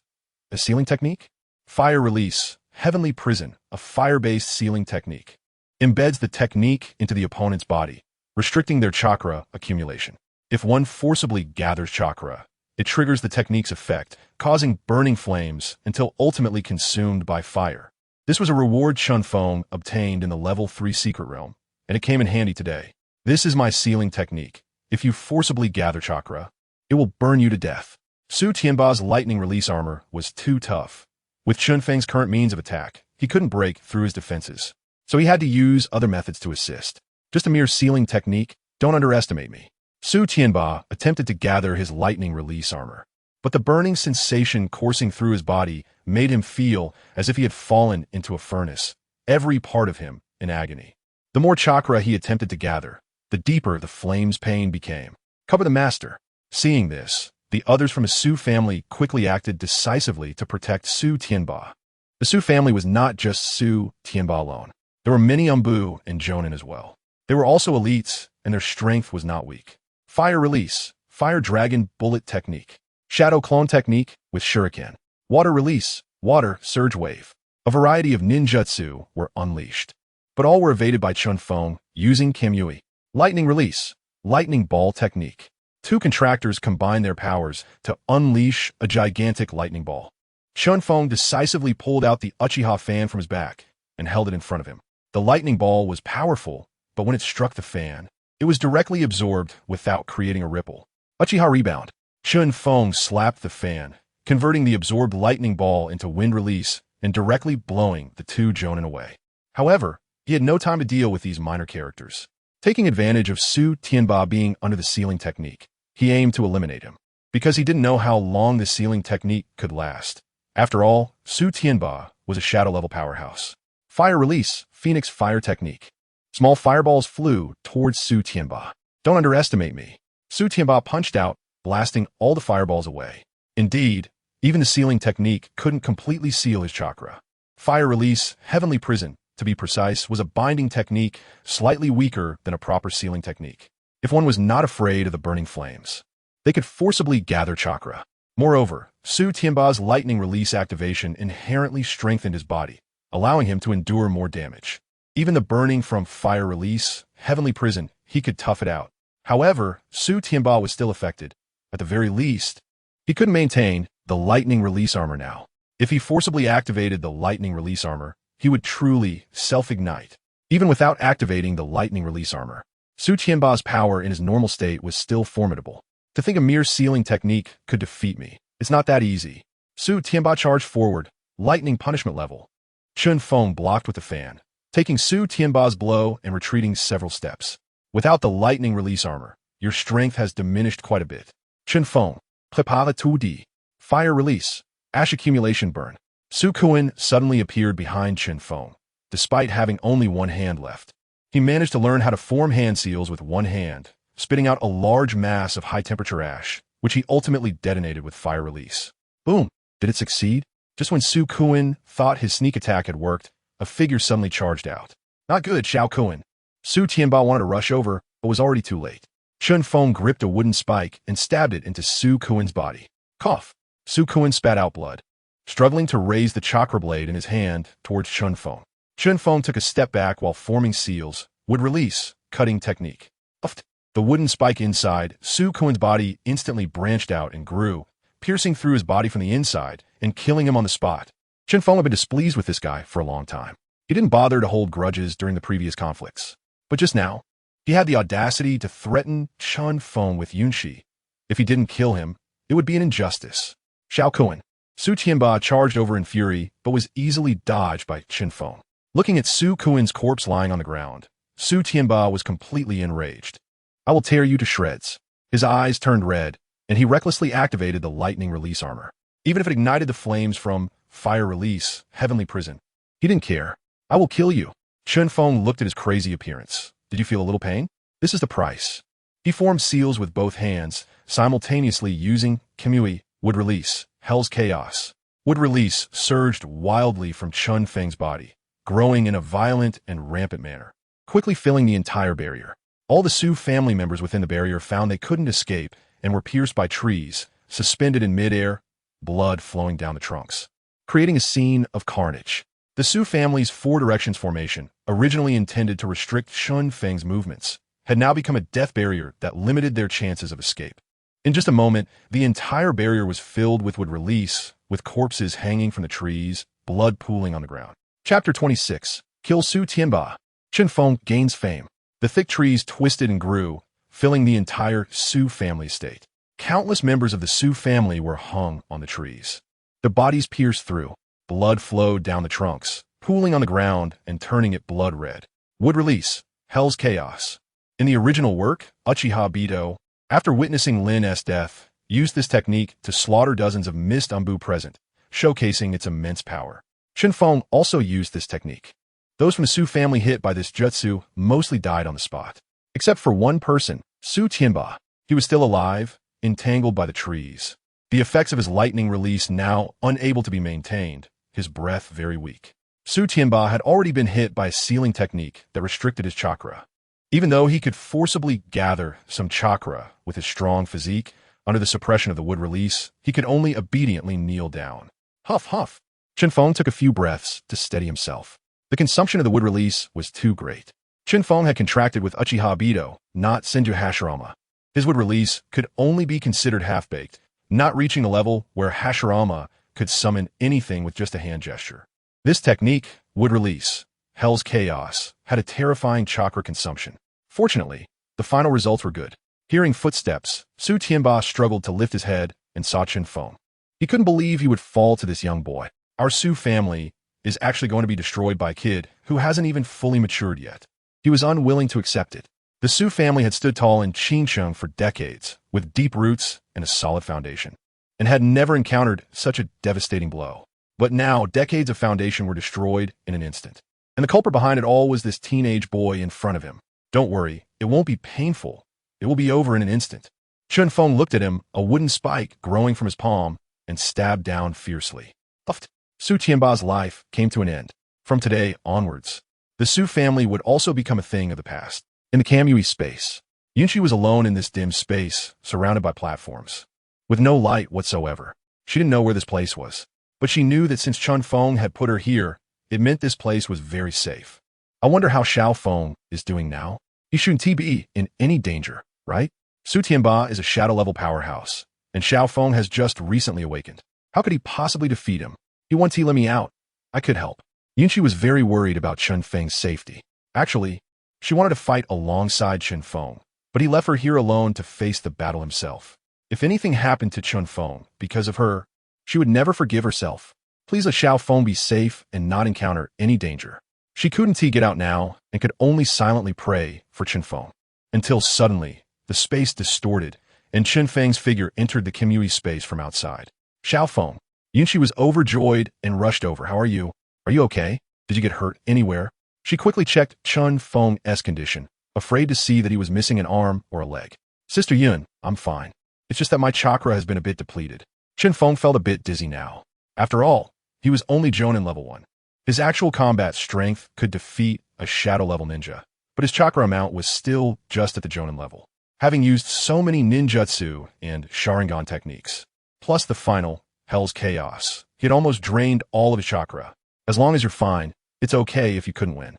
a sealing technique? Fire release, heavenly prison, a fire-based sealing technique. Embeds the technique into the opponent's body, restricting their chakra accumulation. If one forcibly gathers chakra, it triggers the technique's effect, causing burning flames until ultimately consumed by fire. This was a reward Chen Feng obtained in the level 3 secret realm, and it came in handy today. This is my sealing technique. If you forcibly gather chakra, it will burn you to death. Su Tianba's lightning release armor was too tough. With Chen Feng's current means of attack, he couldn't break through his defenses, so he had to use other methods to assist. Just a mere sealing technique, don't underestimate me. Su Tianba attempted to gather his lightning release armor, but the burning sensation coursing through his body made him feel as if he had fallen into a furnace, every part of him in agony. The more chakra he attempted to gather, the deeper the flame's pain became. Cover the master. Seeing this, the others from the Su family quickly acted decisively to protect Su Tianba. The Su family was not just Su Tianba alone. There were many Umbu and Jonin as well. They were also elites, and their strength was not weak. Fire release, fire dragon bullet technique. Shadow clone technique with shuriken. Water release, water surge wave. A variety of ninjutsu were unleashed, but all were evaded by Chen Feng using Kamui. Lightning release, lightning ball technique. Two contractors combined their powers to unleash a gigantic lightning ball. Chen Feng decisively pulled out the Uchiha fan from his back and held it in front of him. The lightning ball was powerful, but when it struck the fan, it was directly absorbed without creating a ripple. Uchiha rebound. Chen Feng slapped the fan, converting the absorbed lightning ball into wind release and directly blowing the two Jonin away. However, he had no time to deal with these minor characters. Taking advantage of Su Tianba being under the sealing technique, he aimed to eliminate him, because he didn't know how long the sealing technique could last. After all, Su Tianba was a shadow-level powerhouse. Fire release, Phoenix fire technique. Small fireballs flew towards Su Tianba. Don't underestimate me. Su Tianba punched out, blasting all the fireballs away. Indeed, even the sealing technique couldn't completely seal his chakra. Fire release, heavenly prison, to be precise, was a binding technique slightly weaker than a proper sealing technique. If one was not afraid of the burning flames, they could forcibly gather chakra. Moreover, Su Tianba's lightning release activation inherently strengthened his body, allowing him to endure more damage. Even the burning from fire release, heavenly prison, he could tough it out. However, Su Tianba was still affected. At the very least, he couldn't maintain the lightning release armor now. If he forcibly activated the lightning release armor, he would truly self-ignite. Even without activating the lightning release armor, Su Tianba's power in his normal state was still formidable. To think a mere sealing technique could defeat me, it's not that easy. Su Tianba charged forward, lightning punishment level. Chen Feng blocked with the fan, taking Su Tianba's blow and retreating several steps. Without the lightning release armor, your strength has diminished quite a bit. Chen Feng, Prepara 2D, fire release, ash accumulation burn. Su Kuan suddenly appeared behind Chen Feng, despite having only one hand left. He managed to learn how to form hand seals with one hand, spitting out a large mass of high-temperature ash, which he ultimately detonated with fire release. Boom! Did it succeed? Just when Su Kuan thought his sneak attack had worked, a figure suddenly charged out. Not good, Xiao Kuan. Su Tianba wanted to rush over, but was already too late. Chen Feng gripped a wooden spike and stabbed it into Su Kuan's body. Cough! Su Kuan spat out blood, struggling to raise the chakra blade in his hand towards Chen Feng. Chen Feng took a step back while forming seals, would release, cutting technique. Uft. The wooden spike inside Su Kuan's body instantly branched out and grew, piercing through his body from the inside and killing him on the spot. Chen Feng had been displeased with this guy for a long time. He didn't bother to hold grudges during the previous conflicts. But just now, he had the audacity to threaten Chen Feng with Yunshi. If he didn't kill him, it would be an injustice. Xiao Kuan. Su Tianba charged over in fury, but was easily dodged by Chen Feng. Looking at Su Kuan's corpse lying on the ground, Su Tianba was completely enraged. I will tear you to shreds. His eyes turned red, and he recklessly activated the lightning release armor. Even if it ignited the flames from fire release, heavenly prison, he didn't care. I will kill you. Chen Feng looked at his crazy appearance. Did you feel a little pain? This is the price. He formed seals with both hands, simultaneously using Kimui, wood release, Hell's Chaos. Wood release surged wildly from Chen Feng's body, growing in a violent and rampant manner, quickly filling the entire barrier. All the Su family members within the barrier found they couldn't escape and were pierced by trees, suspended in midair, blood flowing down the trunks, creating a scene of carnage. The Su family's four directions formation, originally intended to restrict Chen Feng's movements, had now become a death barrier that limited their chances of escape. In just a moment, the entire barrier was filled with wood release, with corpses hanging from the trees, blood pooling on the ground. Chapter 26. Kill Su Tianba. Chen Feng gains fame. The thick trees twisted and grew, filling the entire Su family estate. Countless members of the Su family were hung on the trees. Their bodies pierced through. Blood flowed down the trunks, pooling on the ground and turning it blood red. Wood release. Hell's Chaos. In the original work, Uchiha Obito, after witnessing Lin's death, used this technique to slaughter dozens of mist umbu present, showcasing its immense power. Chen Feng also used this technique. Those from the Su family hit by this jutsu mostly died on the spot. Except for one person, Su Tianba. He was still alive, entangled by the trees. The effects of his lightning release now unable to be maintained, his breath very weak. Su Tianba had already been hit by a sealing technique that restricted his chakra. Even though he could forcibly gather some chakra with his strong physique, under the suppression of the wood release, he could only obediently kneel down. Huff, huff. Chen Feng took a few breaths to steady himself. The consumption of the wood release was too great. Chen Feng had contracted with Uchiha Obito, not Senju Hashirama. His wood release could only be considered half-baked, not reaching a level where Hashirama could summon anything with just a hand gesture. This technique, wood release, Hell's Chaos, had a terrifying chakra consumption. Fortunately, the final results were good. Hearing footsteps, Su Tianba struggled to lift his head and saw Chen Feng. He couldn't believe he would fall to this young boy. Our Su family is actually going to be destroyed by a kid who hasn't even fully matured yet. He was unwilling to accept it. The Su family had stood tall in Qingcheng for decades, with deep roots and a solid foundation, and had never encountered such a devastating blow. But now, decades of foundation were destroyed in an instant. And the culprit behind it all was this teenage boy in front of him. Don't worry, it won't be painful. It will be over in an instant. Chen Feng looked at him, a wooden spike growing from his palm, and stabbed down fiercely. Puffed. Su Tianba's life came to an end. From today onwards, the Su family would also become a thing of the past. In the Kamui space, Yunshi was alone in this dim space, surrounded by platforms, with no light whatsoever. She didn't know where this place was, but she knew that since Chen Feng had put her here, it meant this place was very safe. I wonder how Xiao Feng is doing now. He shouldn't be in any danger, right? Su Tianba is a shadow-level powerhouse, and Xiao Feng has just recently awakened. How could he possibly defeat him? He wants to let me out. I could help. Yunshi was very worried about Chen Feng's safety. Actually, she wanted to fight alongside Chen Feng, but he left her here alone to face the battle himself. If anything happened to Chen Feng because of her, she would never forgive herself. Please let Xiao Feng be safe and not encounter any danger. She couldn't get out now and could only silently pray for Chen Feng. Until suddenly, the space distorted, and Chen Feng's figure entered the Kimui space from outside. Xiao Feng. Yunshi was overjoyed and rushed over. How are you? Are you okay? Did you get hurt anywhere? She quickly checked Chen Feng's condition, afraid to see that he was missing an arm or a leg. Sister Yun, I'm fine. It's just that my chakra has been a bit depleted. Chen Feng felt a bit dizzy now. After all, he was only Jonin level 1. His actual combat strength could defeat a shadow-level ninja, but his chakra amount was still just at the Jonin level. Having used so many ninjutsu and Sharingan techniques, plus the final, Hell's Chaos, he had almost drained all of his chakra. As long as you're fine, it's okay if you couldn't win.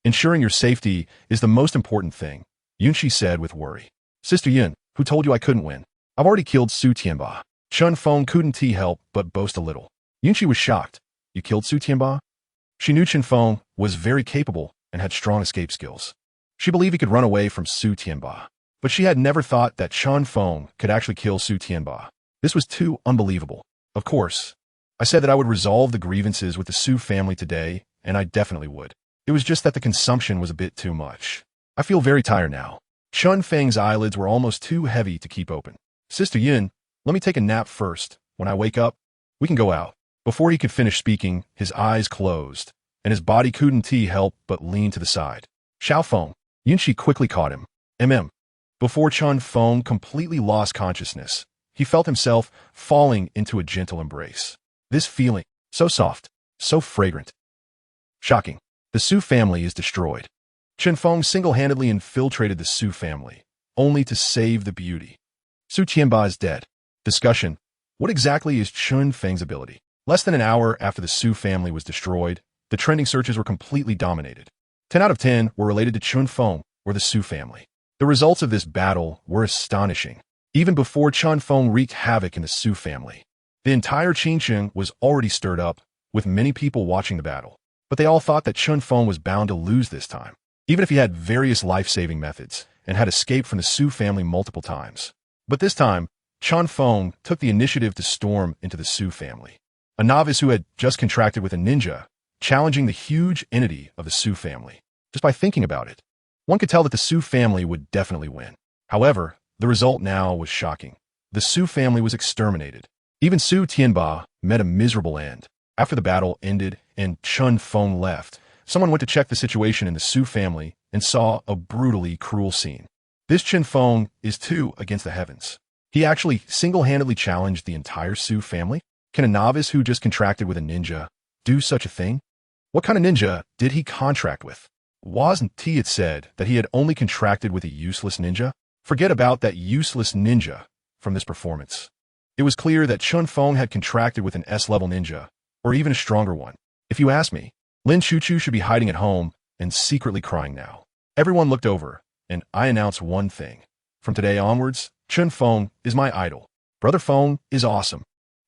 Ensuring your safety is the most important thing, Yunshi said with worry. Sister Yun, who told you I couldn't win? I've already killed Su Tianba. Chen Feng couldn't help but boast a little. Yunshi was shocked. You killed Su Tianba? She knew Chen Feng was very capable and had strong escape skills. She believed he could run away from Su Tianba, but she had never thought that Chen Feng could actually kill Su Tianba. This was too unbelievable. Of course, I said that I would resolve the grievances with the Su family today, and I definitely would. It was just that the consumption was a bit too much. I feel very tired now. Chen Feng's eyelids were almost too heavy to keep open. Sister Yin, let me take a nap first. When I wake up, we can go out. Before he could finish speaking, his eyes closed, and his body couldn't help but lean to the side. Xiao Feng. Yunqi quickly caught him. Before Chen Feng completely lost consciousness, he felt himself falling into a gentle embrace. This feeling, so soft, so fragrant. Shocking. The Su family is destroyed. Chen Feng single-handedly infiltrated the Su family, only to save the beauty. Su Tianba is dead. Discussion. What exactly is Chen Feng's ability? Less than an hour after the Su family was destroyed, the trending searches were completely dominated. 10 out of 10 were related to Chen Feng or the Su family. The results of this battle were astonishing. Even before Chen Feng wreaked havoc in the Su family, the entire Qingqing was already stirred up, with many people watching the battle. But they all thought that Chen Feng was bound to lose this time, even if he had various life-saving methods and had escaped from the Su family multiple times. But this time, Chen Feng took the initiative to storm into the Su family. A novice who had just contracted with a ninja, challenging the huge entity of the Su family. Just by thinking about it, one could tell that the Su family would definitely win. However, the result now was shocking. The Su family was exterminated. Even Su Tianba met a miserable end. After the battle ended and Chen Feng left, someone went to check the situation in the Su family and saw a brutally cruel scene. This Chen Feng is too against the heavens. He actually single-handedly challenged the entire Su family? Can a novice who just contracted with a ninja do such a thing? What kind of ninja did he contract with? Wasn't it said that he had only contracted with a useless ninja? Forget about that useless ninja from this performance. It was clear that Chen Feng had contracted with an S-level ninja, or even a stronger one. If you ask me, Lin Chuchu should be hiding at home and secretly crying now. Everyone looked over, and I announced one thing. From today onwards, Chen Feng is my idol. Brother Feng is awesome.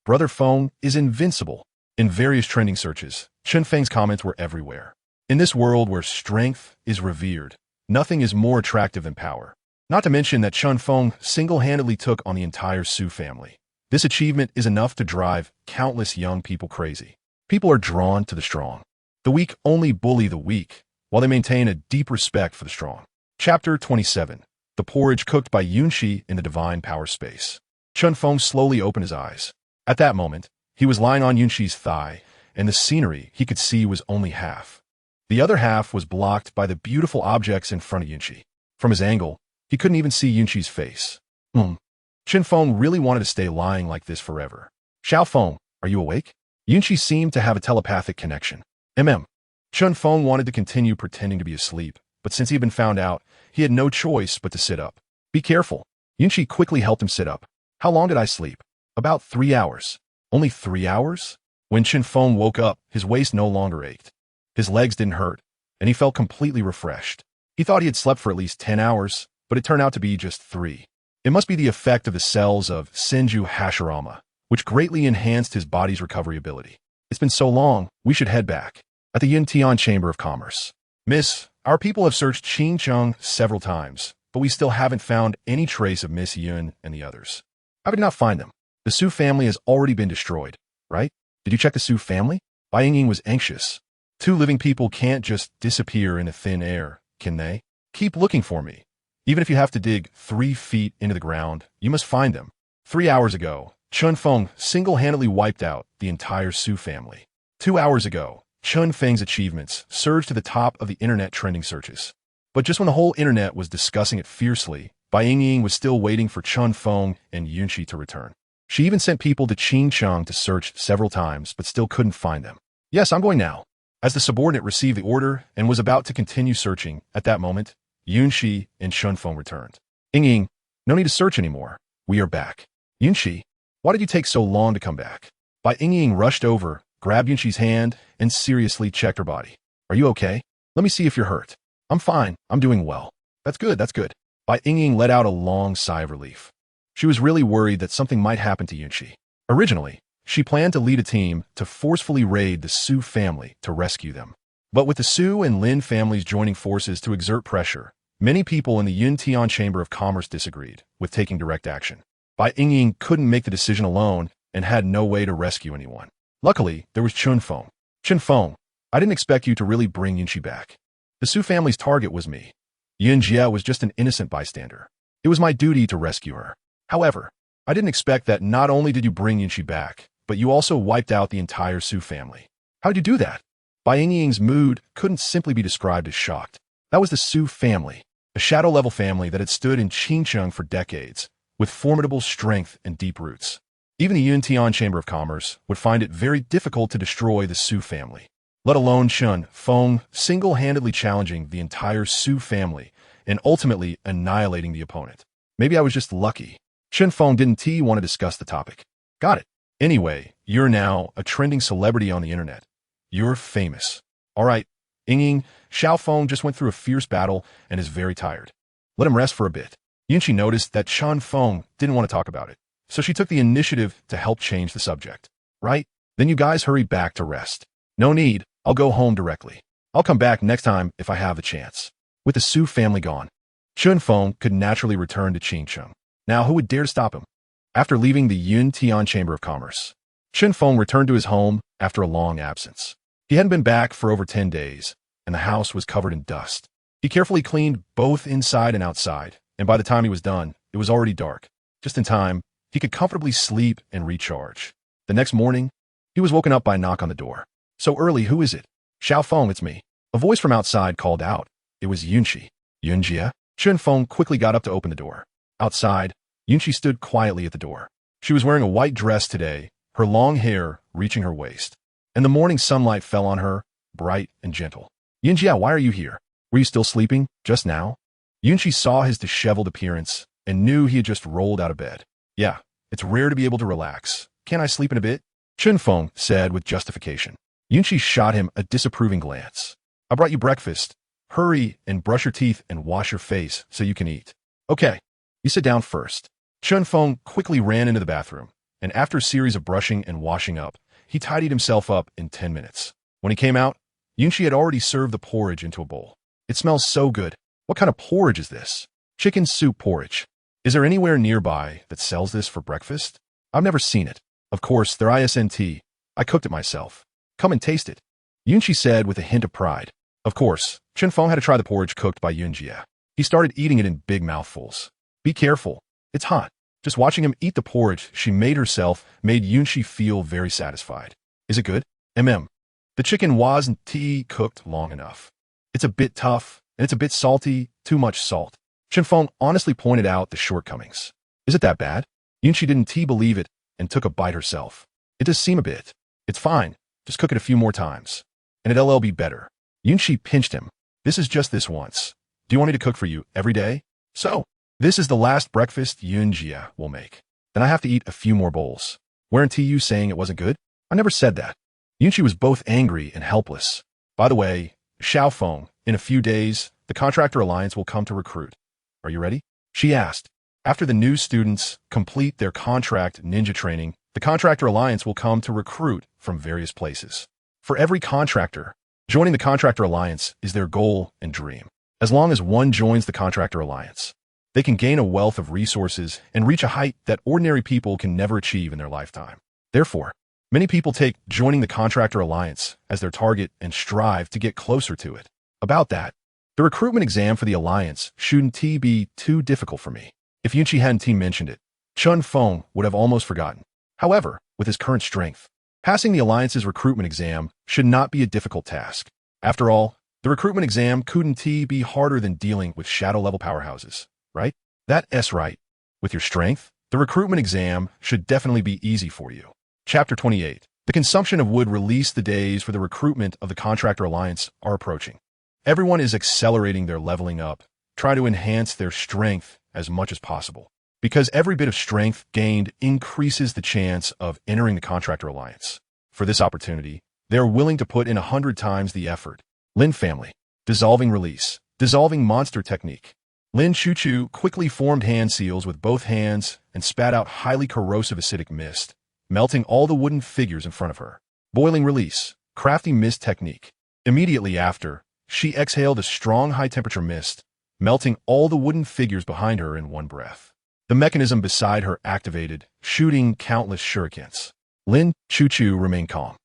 Brother Feng is invincible. In various trending searches, Chen Feng's comments were everywhere. In this world where strength is revered, nothing is more attractive than power. Not to mention that Chen Feng single-handedly took on the entire Su family. This achievement is enough to drive countless young people crazy. People are drawn to the strong. The weak only bully the weak, while they maintain a deep respect for the strong. Chapter 27. The porridge cooked by Yunqi in the divine power space. Chen Feng slowly opened his eyes. At that moment, he was lying on Yunqi's thigh, and the scenery he could see was only half. The other half was blocked by the beautiful objects in front of Yunqi. From his angle, he couldn't even see Yunqi's face. Chen Feng really wanted to stay lying like this forever. Xiao Feng, are you awake? Yunqi seemed to have a telepathic connection. Chen Feng wanted to continue pretending to be asleep, but since he had been found out, he had no choice but to sit up. Be careful. Yunqi quickly helped him sit up. How long did I sleep? About 3 hours. Only 3 hours? When Chen Feng woke up, his waist no longer ached. His legs didn't hurt, and he felt completely refreshed. He thought he had slept for at least 10 hours, but it turned out to be just 3. It must be the effect of the cells of Senju Hashirama, which greatly enhanced his body's recovery ability. It's been so long, we should head back. At the Yintian Chamber of Commerce. Miss, our people have searched Qingcheng several times, but we still haven't found any trace of Miss Yun and the others. How did you not find them? The Su family has already been destroyed, right? Did you check the Su family? Bai Yingying was anxious. 2 living people can't just disappear into thin air, can they? Keep looking for me. Even if you have to dig 3 feet into the ground, you must find them. 3 hours ago, Chen Feng single-handedly wiped out the entire Su family. 2 hours ago, Chen Feng's achievements surged to the top of the internet trending searches. But just when the whole internet was discussing it fiercely, Bai Yingying was still waiting for Chen Feng and Yunqi to return. She even sent people to Qingcheng to search several times, but still couldn't find them. Yes, I'm going now. As the subordinate received the order and was about to continue searching, at that moment, Yunqi and Chen Feng returned. Yingying, no need to search anymore. We are back. Yunqi, why did you take so long to come back? Bai Yingying rushed over, grabbed Yunqi's hand, and seriously checked her body. Are you okay? Let me see if you're hurt. I'm fine. I'm doing well. That's good. That's good. Bai Yingying let out a long sigh of relief. She was really worried that something might happen to Yunqi. Originally, She planned to lead a team to forcefully raid the Su family to rescue them. But with the Su and Lin families joining forces to exert pressure, many people in the Yuntian Chamber of Commerce disagreed with taking direct action. Bai Yingying couldn't make the decision alone and had no way to rescue anyone. Luckily, there was Chen Feng. Chen Feng, I didn't expect you to really bring Yunchi back. The Su family's target was me. Yunjia was just an innocent bystander. It was my duty to rescue her. However, I didn't expect that not only did you bring Yunchi back, but you also wiped out the entire Su family. How did you do that? Bai Yingying's mood couldn't simply be described as shocked. That was the Su family, a shadow-level family that had stood in Qingcheng for decades, with formidable strength and deep roots. Even the Yuntian Chamber of Commerce would find it very difficult to destroy the Su family, let alone Chen Feng single-handedly challenging the entire Su family and ultimately annihilating the opponent. Maybe I was just lucky. Chen Feng didn't want to discuss the topic. Got it. Anyway, you're now a trending celebrity on the internet. You're famous. All right, Yingying, Xiao Feng just went through a fierce battle and is very tired. Let him rest for a bit. Yunchi noticed that Chen Feng didn't want to talk about it, so she took the initiative to help change the subject. Right? Then you guys hurry back to rest. No need, I'll go home directly. I'll come back next time if I have the chance. With the Su family gone, Chen Feng could naturally return to Qingcheng. Now who would dare to stop him? After leaving the Yuntian Chamber of Commerce, Chen Feng returned to his home after a long absence. He hadn't been back for over 10 days, and the house was covered in dust. He carefully cleaned both inside and outside, and by the time he was done, it was already dark. Just in time, he could comfortably sleep and recharge. The next morning, he was woken up by a knock on the door. So early, who is it? Xiao Feng, it's me. A voice from outside called out. It was Yunchi. Yunjia? Chen Feng quickly got up to open the door. Outside, Yunchi stood quietly at the door. She was wearing a white dress today, her long hair reaching her waist, and the morning sunlight fell on her, bright and gentle. Yunjia, why are you here? Were you still sleeping, just now? Yunchi saw his disheveled appearance and knew he had just rolled out of bed. Yeah, it's rare to be able to relax. Can't I sleep in a bit? Chen Feng said with justification. Yunchi shot him a disapproving glance. I brought you breakfast. Hurry and brush your teeth and wash your face so you can eat. Okay, you sit down first. Chen Feng quickly ran into the bathroom, and after a series of brushing and washing up, he tidied himself up in 10 minutes. When he came out, Yunchi had already served the porridge into a bowl. It smells so good. What kind of porridge is this? Chicken soup porridge. Is there anywhere nearby that sells this for breakfast? I've never seen it. Of course, there isn't. I cooked it myself. Come and taste it. Yunchi said with a hint of pride. Of course, Chen Feng had to try the porridge cooked by Yunjia. He started eating it in big mouthfuls. Be careful. It's hot. Just watching him eat the porridge she made herself made Yunchi feel very satisfied. Is it good? The chicken wasn't cooked long enough. It's a bit tough, and it's a bit salty, too much salt. Chen Feng honestly pointed out the shortcomings. Is it that bad? Yunchi didn't believe it and took a bite herself. It does seem a bit. It's fine. Just cook it a few more times. And it'll be better. Yunchi pinched him. This is just this once. Do you want me to cook for you every day? So, this is the last breakfast Yunjia will make. Then I have to eat a few more bowls. Weren't you saying it wasn't good? I never said that. Yunchi was both angry and helpless. By the way, Xiao Feng, in a few days, the Contractor Alliance will come to recruit. Are you ready? She asked. After the new students complete their contract ninja training, the Contractor Alliance will come to recruit from various places. For every contractor, joining the Contractor Alliance is their goal and dream. As long as one joins the Contractor Alliance, they can gain a wealth of resources and reach a height that ordinary people can never achieve in their lifetime. Therefore, many people take joining the Contractor Alliance as their target and strive to get closer to it. About that, the recruitment exam for the Alliance shouldn't be too difficult for me. If Yunchi hadn't mentioned it, Chen Feng would have almost forgotten. However, with his current strength, passing the Alliance's recruitment exam should not be a difficult task. After all, the recruitment exam couldn't be harder than dealing with shadow-level powerhouses, right? That's right. With your strength, the recruitment exam should definitely be easy for you. Chapter 28. The consumption of wood released. The days for the recruitment of the Contractor Alliance are approaching. Everyone is accelerating their leveling up, trying to enhance their strength as much as possible. Because every bit of strength gained increases the chance of entering the Contractor Alliance. For this opportunity, they are willing to put in 100 times the effort. Lin family. Dissolving release. Dissolving monster technique. Lin Chuchu quickly formed hand seals with both hands and spat out highly corrosive acidic mist, melting all the wooden figures in front of her. Boiling release, crafty mist technique. Immediately after, she exhaled a strong high-temperature mist, melting all the wooden figures behind her in one breath. The mechanism beside her activated, shooting countless shurikens. Lin Chuchu remained calm.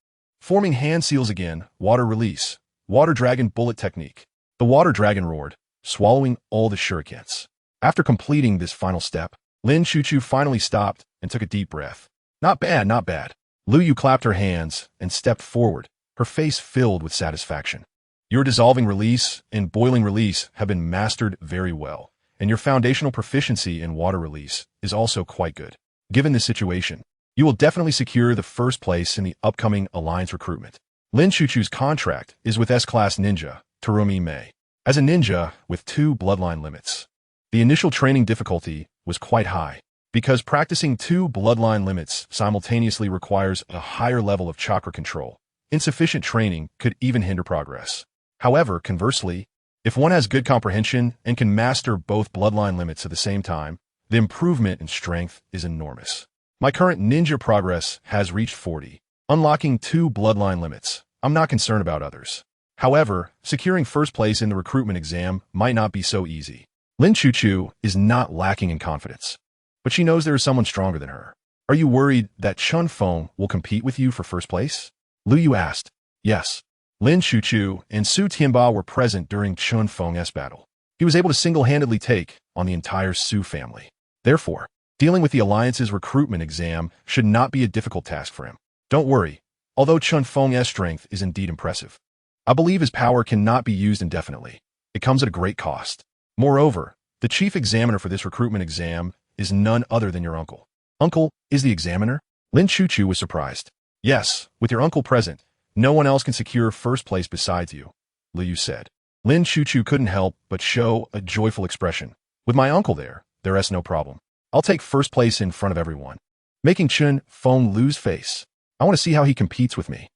Forming hand seals again, water release, water dragon bullet technique. The water dragon roared, swallowing all the shurikens. After completing this final step, Lin Chuchu finally stopped and took a deep breath. Not bad, not bad. Lu Yu clapped her hands and stepped forward, her face filled with satisfaction. Your dissolving release and boiling release have been mastered very well, and your foundational proficiency in water release is also quite good. Given this situation, you will definitely secure the first place in the upcoming Alliance recruitment. Lin Chuchu's contract is with S-class ninja, Terumi Mei. As a ninja with 2 bloodline limits, the initial training difficulty was quite high, because practicing 2 bloodline limits simultaneously requires a higher level of chakra control. Insufficient training could even hinder progress. However, conversely, if one has good comprehension and can master both bloodline limits at the same time, the improvement in strength is enormous. My current ninja progress has reached 40. Unlocking 2 bloodline limits, I'm not concerned about others. However, securing first place in the recruitment exam might not be so easy. Lin Chuchu is not lacking in confidence, but she knows there is someone stronger than her. Are you worried that Chen Feng will compete with you for first place? Lu Yu asked. Yes. Lin Chuchu and Su Tianba were present during Chen Feng's battle. He was able to single-handedly take on the entire Su family. Therefore, dealing with the Alliance's recruitment exam should not be a difficult task for him. Don't worry, although Chen Feng's strength is indeed impressive, I believe his power cannot be used indefinitely. It comes at a great cost. Moreover, the chief examiner for this recruitment exam is none other than your uncle. Uncle is the examiner? Lin Chuchu was surprised. Yes, with your uncle present, no one else can secure first place besides you, Lu Yu said. Lin Chuchu couldn't help but show a joyful expression. With my uncle there's no problem. I'll take first place in front of everyone. Making Chen Feng lose face. I want to see how he competes with me.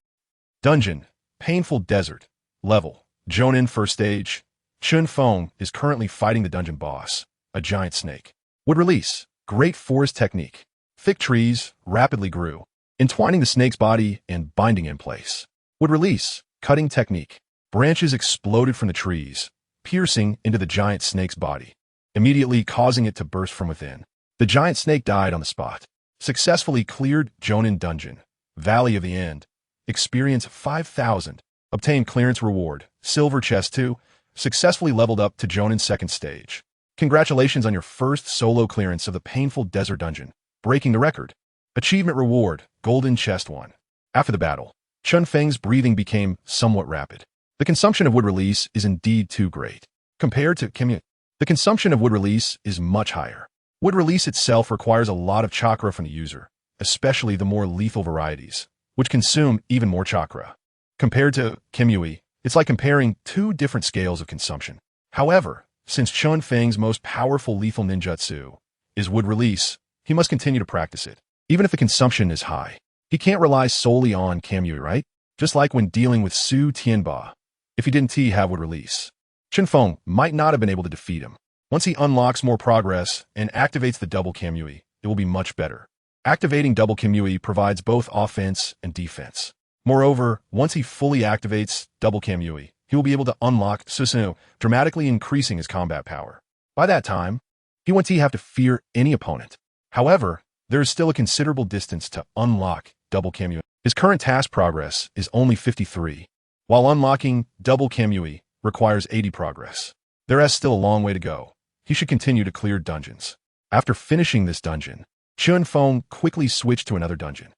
Dungeon, painful desert, level, Jonin first stage. Chen Feng is currently fighting the dungeon boss, a giant snake. Wood release, great forest technique. Thick trees rapidly grew, entwining the snake's body and binding in place. Wood release, cutting technique. Branches exploded from the trees, piercing into the giant snake's body, immediately causing it to burst from within. The giant snake died on the spot. Successfully cleared Jonin Dungeon, Valley of the End. Experience 5,000. Obtain clearance reward, silver chest 2. Successfully leveled up to Jonin's second stage. Congratulations on your first solo clearance of the painful desert dungeon, breaking the record. Achievement reward, golden chest 1. After the battle, Chen Feng's breathing became somewhat rapid. The consumption of wood release is indeed too great. Compared to Kimya, the consumption of wood release is much higher. Wood release itself requires a lot of chakra from the user, especially the more lethal varieties, which consume even more chakra. Compared to Kimyui, it's like comparing 2 different scales of consumption. However, since Chen Feng's most powerful lethal ninjutsu is wood release, he must continue to practice it, even if the consumption is high. He can't rely solely on Kamui, right? Just like when dealing with Su Tianba, if he didn't have wood release, Chen Feng might not have been able to defeat him. Once he unlocks more progress and activates the double Kamui, it will be much better. Activating double Kamui provides both offense and defense. Moreover, once he fully activates double Kamui, he will be able to unlock Susanoo, dramatically increasing his combat power. By that time, he won't have to fear any opponent. However, there is still a considerable distance to unlock double Kamui. His current task progress is only 53, while unlocking double Kamui requires 80 progress. There is still a long way to go. He should continue to clear dungeons. After finishing this dungeon, Chen Feng quickly switched to another dungeon.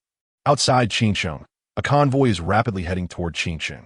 Outside Qingsheng, a convoy is rapidly heading toward Qingsheng.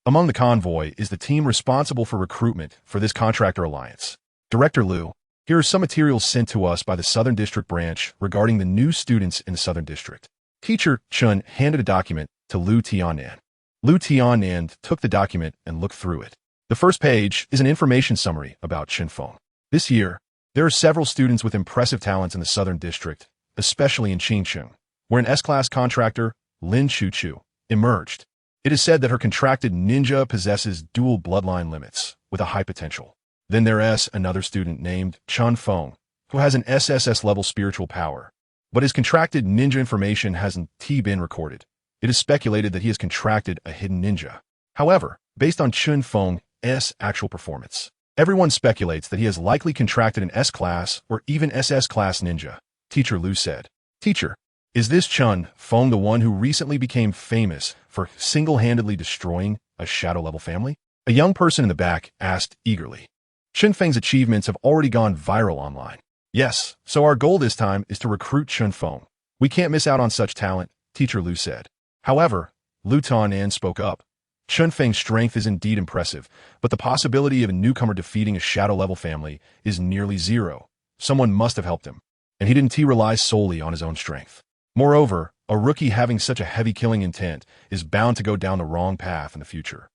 Among the convoy is the team responsible for recruitment for this contractor alliance. Director Liu, here are some materials sent to us by the Southern District branch regarding the new students in the Southern District. Teacher Chen handed a document to Liu Tianan. Liu Tianan took the document and looked through it. The first page is an information summary about Chen Feng. This year, there are several students with impressive talents in the Southern District, especially in Qingsheng, where an S-class contractor, Lin Chuchu, emerged. It is said that her contracted ninja possesses dual bloodline limits, with a high potential. Then there is another student named Chen Feng, who has an SSS level spiritual power. but his contracted ninja information hasn't been recorded. It is speculated that he has contracted a hidden ninja. However, based on Chen Feng's actual performance, everyone speculates that he has likely contracted an S-class or even SS-class ninja. Teacher Lu said, "Teacher, is this Chen Feng the one who recently became famous for single-handedly destroying a shadow-level family?" A young person in the back asked eagerly. Chen Feng's achievements have already gone viral online. "Yes, so our goal this time is to recruit Chen Feng. We can't miss out on such talent," Teacher Lu said. However, Lu Tanan spoke up. Chen Feng's strength is indeed impressive, but the possibility of a newcomer defeating a shadow-level family is nearly zero. Someone must have helped him, and he didn't rely solely on his own strength. Moreover, a rookie having such a heavy killing intent is bound to go down the wrong path in the future.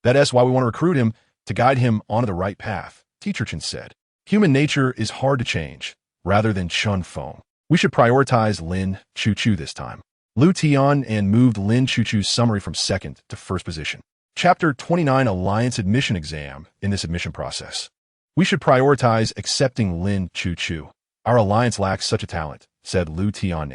That's why we want to recruit him, to guide him onto the right path, Teacher Chen said. Human nature is hard to change. Rather than Chen Feng, we should prioritize Lin Chuchu this time. Lu Tian moved Lin Chuchu's summary from second to first position. Chapter 29 Alliance Admission Exam. In this admission process, we should prioritize accepting Lin Chuchu. Our alliance lacks such a talent, said Lu Tian.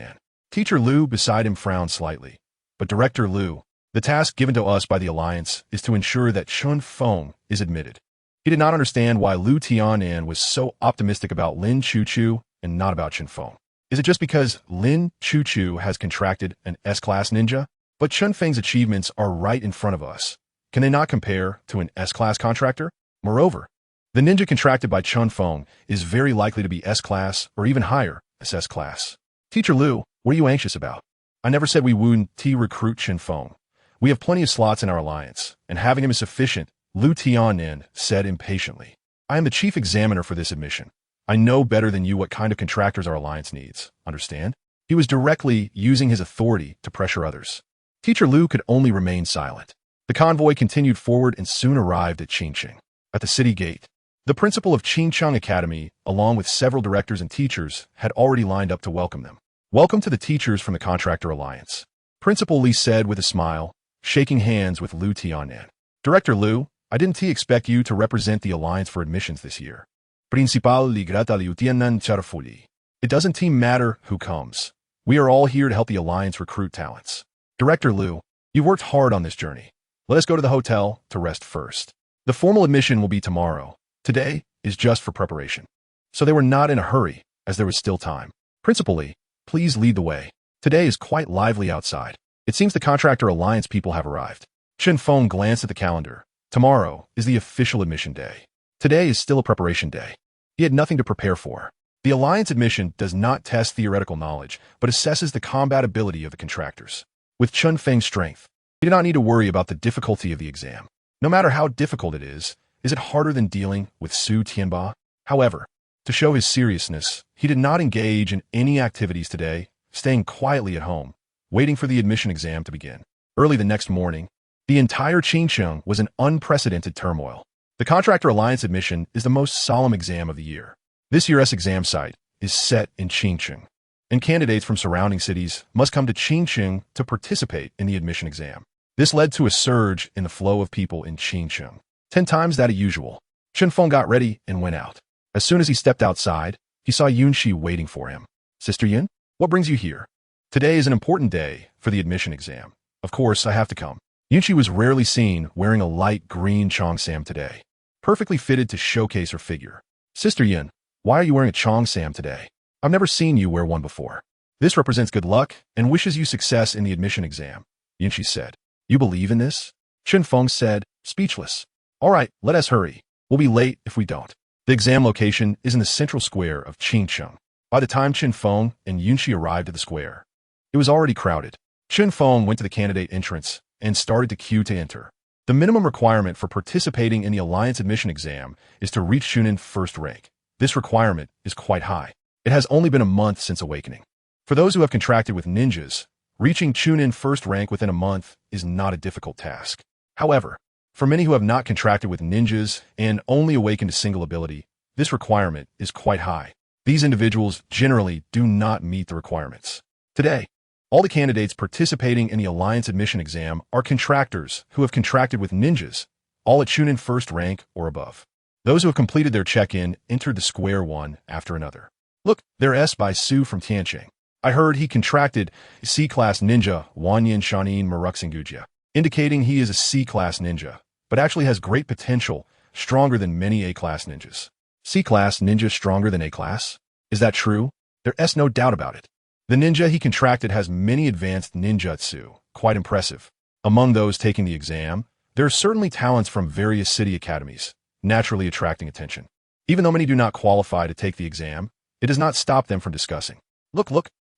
Teacher Lu beside him frowned slightly. But Director Lu, the task given to us by the alliance is to ensure that Chen Feng is admitted. He did not understand why Lu Tian was so optimistic about Lin Chuchu and not about Chen Feng. Is it just because Lin Chuchu has contracted an S-class ninja? But Chen Feng's achievements are right in front of us. Can they not compare to an S-class contractor? Moreover, the ninja contracted by Chen Feng is very likely to be S-class or even higher, SS-class. Teacher Lu, what are you anxious about? I never said we wouldn't recruit Chen Feng. We have plenty of slots in our alliance, and having him is sufficient, Lu Tianin said impatiently. I am the chief examiner for this admission. I know better than you what kind of contractors our alliance needs, understand? He was directly using his authority to pressure others. Teacher Lu could only remain silent. The convoy continued forward and soon arrived at Qingcheng. At the city gate, the principal of Qingcheng Academy, along with several directors and teachers, had already lined up to welcome them. Welcome to the teachers from the Contractor Alliance, Principal Li said with a smile, shaking hands with Lu Tianan. Director Lu, I didn't expect you to represent the Alliance for admissions this year. Principal Li grata Liu Tianan charfuli. It doesn't matter who comes. We are all here to help the Alliance recruit talents. Director Lu, you worked hard on this journey. Let us go to the hotel to rest first. The formal admission will be tomorrow. Today is just for preparation. So they were not in a hurry, as there was still time. Principal Li, please lead the way. Today is quite lively outside. It seems the Contractor Alliance people have arrived. Chen Feng glanced at the calendar. Tomorrow is the official admission day. Today is still a preparation day. He had nothing to prepare for. The Alliance admission does not test theoretical knowledge, but assesses the combat ability of the contractors. With Chen Feng's strength, he did not need to worry about the difficulty of the exam. No matter how difficult it is it harder than dealing with Su Tianba? However, to show his seriousness, he did not engage in any activities today, staying quietly at home, waiting for the admission exam to begin. Early the next morning, the entire Qingcheng was in unprecedented turmoil. The Contractor Alliance admission is the most solemn exam of the year. This year's exam site is set in Qingcheng, and candidates from surrounding cities must come to Qingcheng to participate in the admission exam. This led to a surge in the flow of people in Qingcheng, 10 times that of usual. Chen Feng got ready and went out. As soon as he stepped outside, he saw Yunxi waiting for him. Sister Yin, what brings you here? Today is an important day for the admission exam. Of course, I have to come. Yunxi was rarely seen wearing a light green cheongsam today, perfectly fitted to showcase her figure. Sister Yin, why are you wearing a cheongsam today? I've never seen you wear one before. This represents good luck and wishes you success in the admission exam, Yunxi said. You believe in this? Chen Feng said, speechless. All right, let us hurry. We'll be late if we don't. The exam location is in the central square of Qingcheng. By the time Chen Feng and Yunxi arrived at the square, it was already crowded. Chen Feng went to the candidate entrance and started to queue to enter. The minimum requirement for participating in the Alliance admission exam is to reach Chunin first rank. This requirement is quite high. It has only been a month since awakening. For those who have contracted with ninjas, reaching Chunin first rank within a month is not a difficult task. However, for many who have not contracted with ninjas and only awakened a single ability, this requirement is quite high. These individuals generally do not meet the requirements. Today, all the candidates participating in the Alliance admission exam are contractors who have contracted with ninjas, all at Chunin first rank or above. Those who have completed their check-in entered the square one after another. Look, there S by Su from Tianqing. I heard he contracted C-class ninja Wanyan Shanin Maruxingujia, indicating he is a C-class ninja, but actually has great potential, stronger than many A-class ninjas. C-class ninja stronger than A-class? Is that true? There's no doubt about it. The ninja he contracted has many advanced ninjutsu, quite impressive. Among those taking the exam, there are certainly talents from various city academies, naturally attracting attention. Even though many do not qualify to take the exam, it does not stop them from discussing. Look,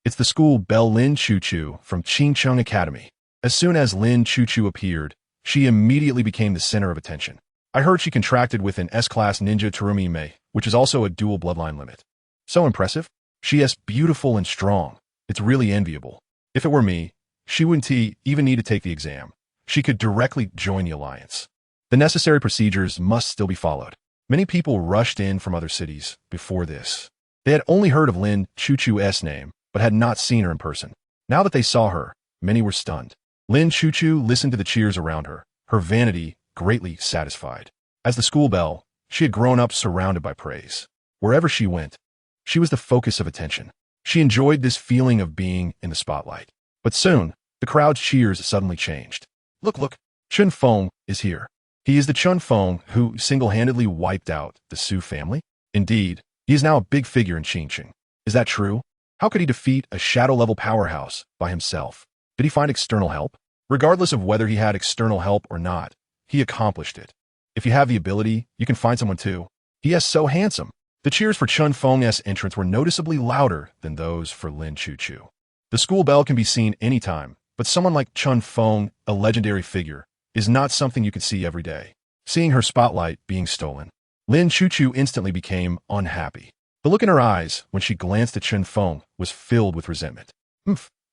it's the school belle Lin Chuchu from Qingcheng Academy. As soon as Lin Chuchu appeared, she immediately became the center of attention. I heard she contracted with an S-class ninja Terumi Mei, which is also a dual bloodline limit. So impressive. She is beautiful and strong. It's really enviable. If it were me, she wouldn't even need to take the exam. She could directly join the alliance. The necessary procedures must still be followed. Many people rushed in from other cities before this. They had only heard of Lin Chuchu's name, but had not seen her in person. Now that they saw her, many were stunned. Lin Chuchu listened to the cheers around her, her vanity greatly satisfied. As the school belle, she had grown up surrounded by praise. Wherever she went, she was the focus of attention. She enjoyed this feeling of being in the spotlight. But soon, the crowd's cheers suddenly changed. Look, Chen Feng is here. He is the Chen Feng who single-handedly wiped out the Su family. Indeed, he is now a big figure in Qingcheng. Is that true? How could he defeat a shadow-level powerhouse by himself? Did he find external help? Regardless of whether he had external help or not, he accomplished it. If you have the ability, you can find someone too. He is so handsome. The cheers for Chen Feng's entrance were noticeably louder than those for Lin Chuchu. The school bell can be seen anytime, but someone like Chen Feng, a legendary figure, is not something you could see every day. Seeing her spotlight being stolen, Lin Chuchu instantly became unhappy. The look in her eyes when she glanced at Chen Feng was filled with resentment.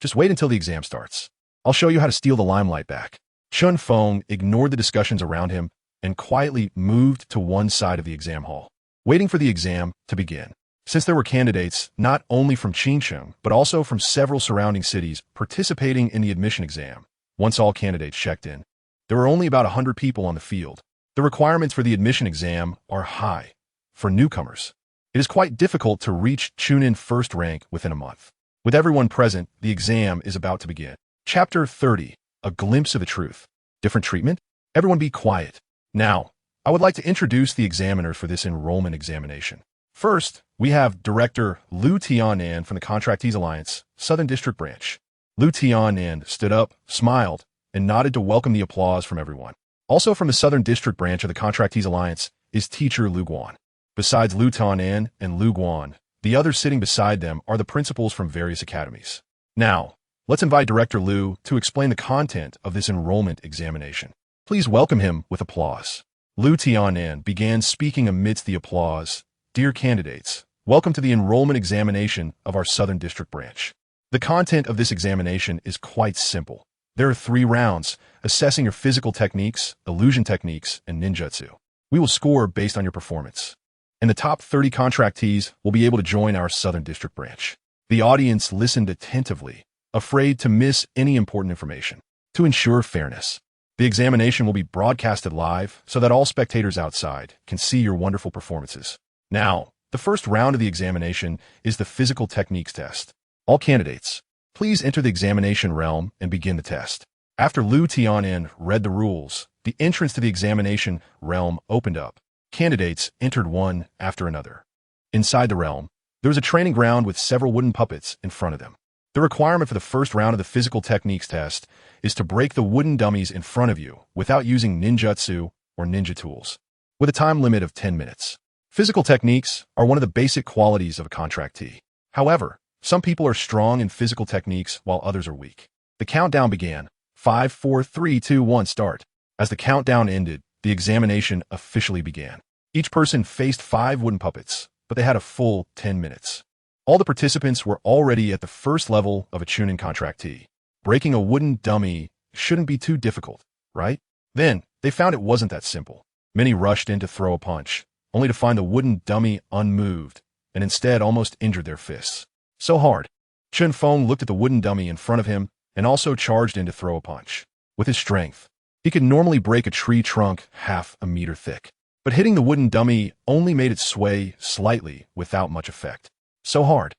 Just wait until the exam starts. I'll show you how to steal the limelight back. Chen Feng ignored the discussions around him and quietly moved to one side of the exam hall, waiting for the exam to begin. Since there were candidates not only from Qingcheng, but also from several surrounding cities participating in the admission exam, once all candidates checked in, there were only about 100 people on the field. The requirements for the admission exam are high. For newcomers, it is quite difficult to reach Chunin first rank within a month. With everyone present, the exam is about to begin. Chapter 30, A Glimpse of the Truth. Different treatment? Everyone be quiet. Now, I would like to introduce the examiners for this enrollment examination. First, we have Director Liu Tianan from the Contractees Alliance, Southern District Branch. Liu Tianan stood up, smiled, and nodded to welcome the applause from everyone. Also from the Southern District Branch of the Contractees Alliance is Teacher Lu Guan. Besides Liu Tianan and Lu Guan, the others sitting beside them are the principals from various academies. Now, let's invite Director Liu to explain the content of this enrollment examination. Please welcome him with applause. Liu Tianan began speaking amidst the applause. Dear candidates, welcome to the enrollment examination of our Southern District Branch. The content of this examination is quite simple. There are 3 rounds, assessing your physical techniques, illusion techniques, and ninjutsu. We will score based on your performance. And the top 30 contractees will be able to join our Southern District Branch. The audience listened attentively, afraid to miss any important information. To ensure fairness, the examination will be broadcasted live so that all spectators outside can see your wonderful performances. Now, the first round of the examination is the physical techniques test. All candidates, please enter the examination realm and begin the test. After Liu Tianan read the rules, the entrance to the examination realm opened up. Candidates entered one after another. Inside the realm, there was a training ground with several wooden puppets in front of them. The requirement for the first round of the physical techniques test is to break the wooden dummies in front of you without using ninjutsu or ninja tools, with a time limit of 10 minutes. Physical techniques are one of the basic qualities of a contractee. However, some people are strong in physical techniques while others are weak. The countdown began. 5, 4, 3, 2, 1, start. As the countdown ended, the examination officially began. Each person faced 5 wooden puppets, but they had a full 10 minutes. All the participants were already at the first level of a Chunin contractee. Breaking a wooden dummy shouldn't be too difficult, right? Then, they found it wasn't that simple. Many rushed in to throw a punch, only to find the wooden dummy unmoved, and instead almost injured their fists. So hard. Chen Feng looked at the wooden dummy in front of him and also charged in to throw a punch. With his strength, he could normally break a tree trunk half a meter thick, but hitting the wooden dummy only made it sway slightly without much effect. So hard.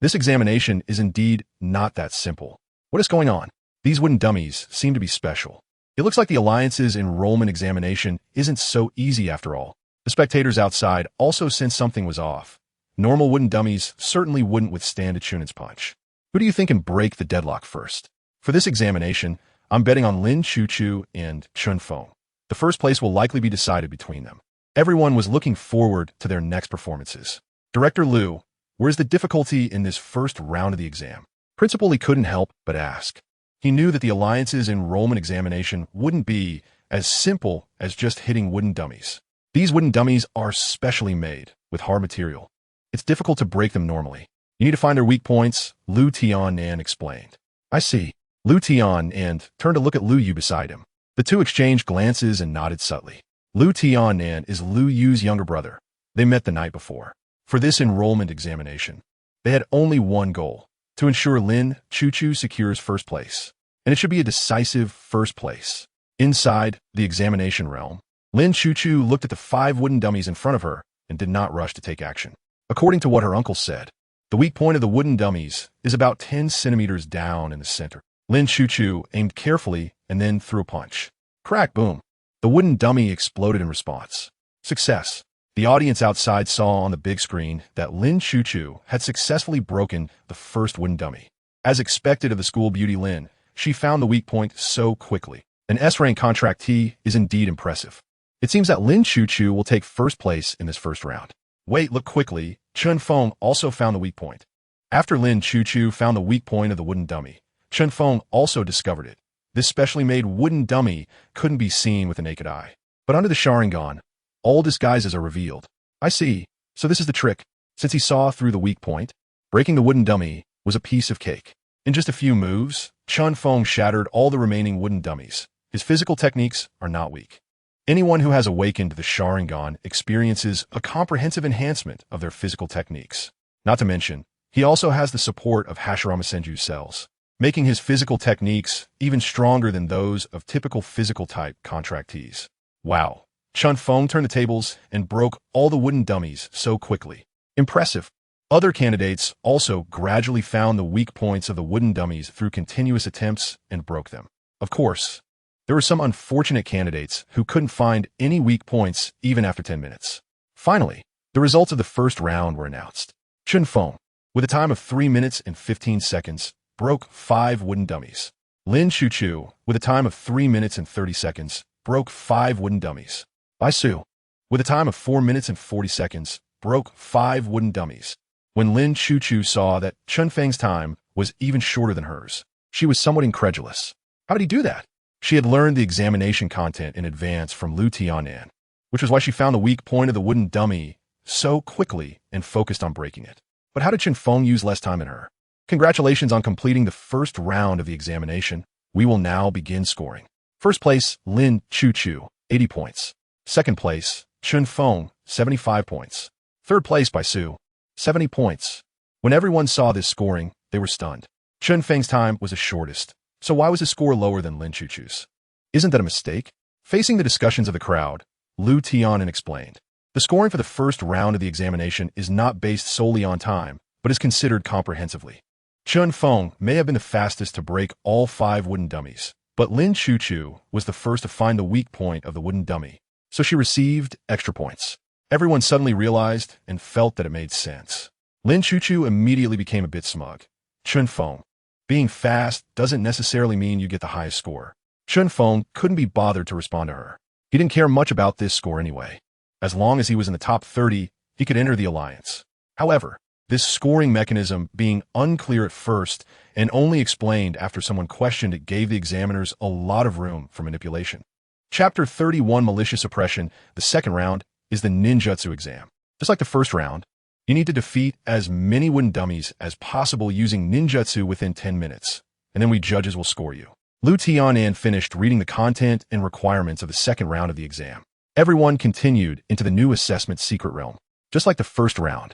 This examination is indeed not that simple. What is going on? These wooden dummies seem to be special. It looks like the Alliance's enrollment examination isn't so easy after all. The spectators outside also sensed something was off. Normal wooden dummies certainly wouldn't withstand a Chunin's punch. Who do you think can break the deadlock first? For this examination, I'm betting on Lin Chuchu and Chen Feng. The first place will likely be decided between them. Everyone was looking forward to their next performances. Director Liu, where's the difficulty in this first round of the exam? Principal Li couldn't help but ask. He knew that the Alliance's enrollment examination wouldn't be as simple as just hitting wooden dummies. These wooden dummies are specially made with hard material. It's difficult to break them normally. You need to find their weak points, Liu Tiannan explained. I see. Liu Tiannan turned to look at Liu Yu beside him. The two exchanged glances and nodded subtly. Liu Tiannan is Liu Yu's younger brother. They met the night before. For this enrollment examination, they had only one goal, to ensure Lin Chuchu secures first place. And it should be a decisive first place. Inside the examination realm, Lin Chuchu looked at the 5 wooden dummies in front of her and did not rush to take action. According to what her uncle said, the weak point of the wooden dummies is about 10 centimeters down in the center. Lin Chuchu aimed carefully and then threw a punch. Crack, boom. The wooden dummy exploded in response. Success. The audience outside saw on the big screen that Lin Chuchu had successfully broken the first wooden dummy. As expected of the school beauty Lin, she found the weak point so quickly. An S-rank contractee is indeed impressive. It seems that Lin Chuchu will take first place in this first round. Wait, look quickly. Chen Feng also found the weak point. After Lin Chuchu found the weak point of the wooden dummy, Chen Feng also discovered it. This specially made wooden dummy couldn't be seen with the naked eye. But under the Sharingan, all disguises are revealed. I see. So this is the trick. Since he saw through the weak point, breaking the wooden dummy was a piece of cake. In just a few moves, Chen Feng shattered all the remaining wooden dummies. His physical techniques are not weak. Anyone who has awakened the Sharingan experiences a comprehensive enhancement of their physical techniques. Not to mention, he also has the support of Hashirama Senju's cells, making his physical techniques even stronger than those of typical physical type contractees. Wow. Chen Feng turned the tables and broke all the wooden dummies so quickly. Impressive. Other candidates also gradually found the weak points of the wooden dummies through continuous attempts and broke them. Of course, there were some unfortunate candidates who couldn't find any weak points even after 10 minutes. Finally, the results of the first round were announced. Chen Feng, with a time of 3 minutes and 15 seconds, broke 5 wooden dummies. Lin Chuchu, with a time of 3 minutes and 30 seconds, broke 5 wooden dummies. Bai Su, with a time of 4 minutes and 40 seconds, broke 5 wooden dummies. When Lin Chuchu saw that Chen Feng's time was even shorter than hers, she was somewhat incredulous. How did he do that? She had learned the examination content in advance from Liu Tiannan, which was why she found the weak point of the wooden dummy so quickly and focused on breaking it. But how did Chen Feng use less time than her? Congratulations on completing the first round of the examination. We will now begin scoring. First place, Lin Chuchu, 80 points. Second place, Chen Feng, 75 points. Third place, Bai Su, 70 points. When everyone saw this scoring, they were stunned. Chen Feng's time was the shortest, so why was his score lower than Lin Chuchu's? Isn't that a mistake? Facing the discussions of the crowd, Liu Tiannan explained. The scoring for the first round of the examination is not based solely on time, but is considered comprehensively. Chen Feng may have been the fastest to break all 5 wooden dummies, but Lin Chuchu was the first to find the weak point of the wooden dummy, so she received extra points. Everyone suddenly realized and felt that it made sense. Lin Chuchu immediately became a bit smug. Chen Feng, being fast doesn't necessarily mean you get the highest score. Chen Feng couldn't be bothered to respond to her. He didn't care much about this score anyway. As long as he was in the top 30, he could enter the alliance. However, this scoring mechanism being unclear at first and only explained after someone questioned it gave the examiners a lot of room for manipulation. Chapter 31 Malicious Suppression, the second round, is the ninjutsu exam. Just like the first round, you need to defeat as many wooden dummies as possible using ninjutsu within 10 minutes, and then we judges will score you. Liu Tiannan finished reading the content and requirements of the second round of the exam. Everyone continued into the new assessment secret realm. Just like the first round,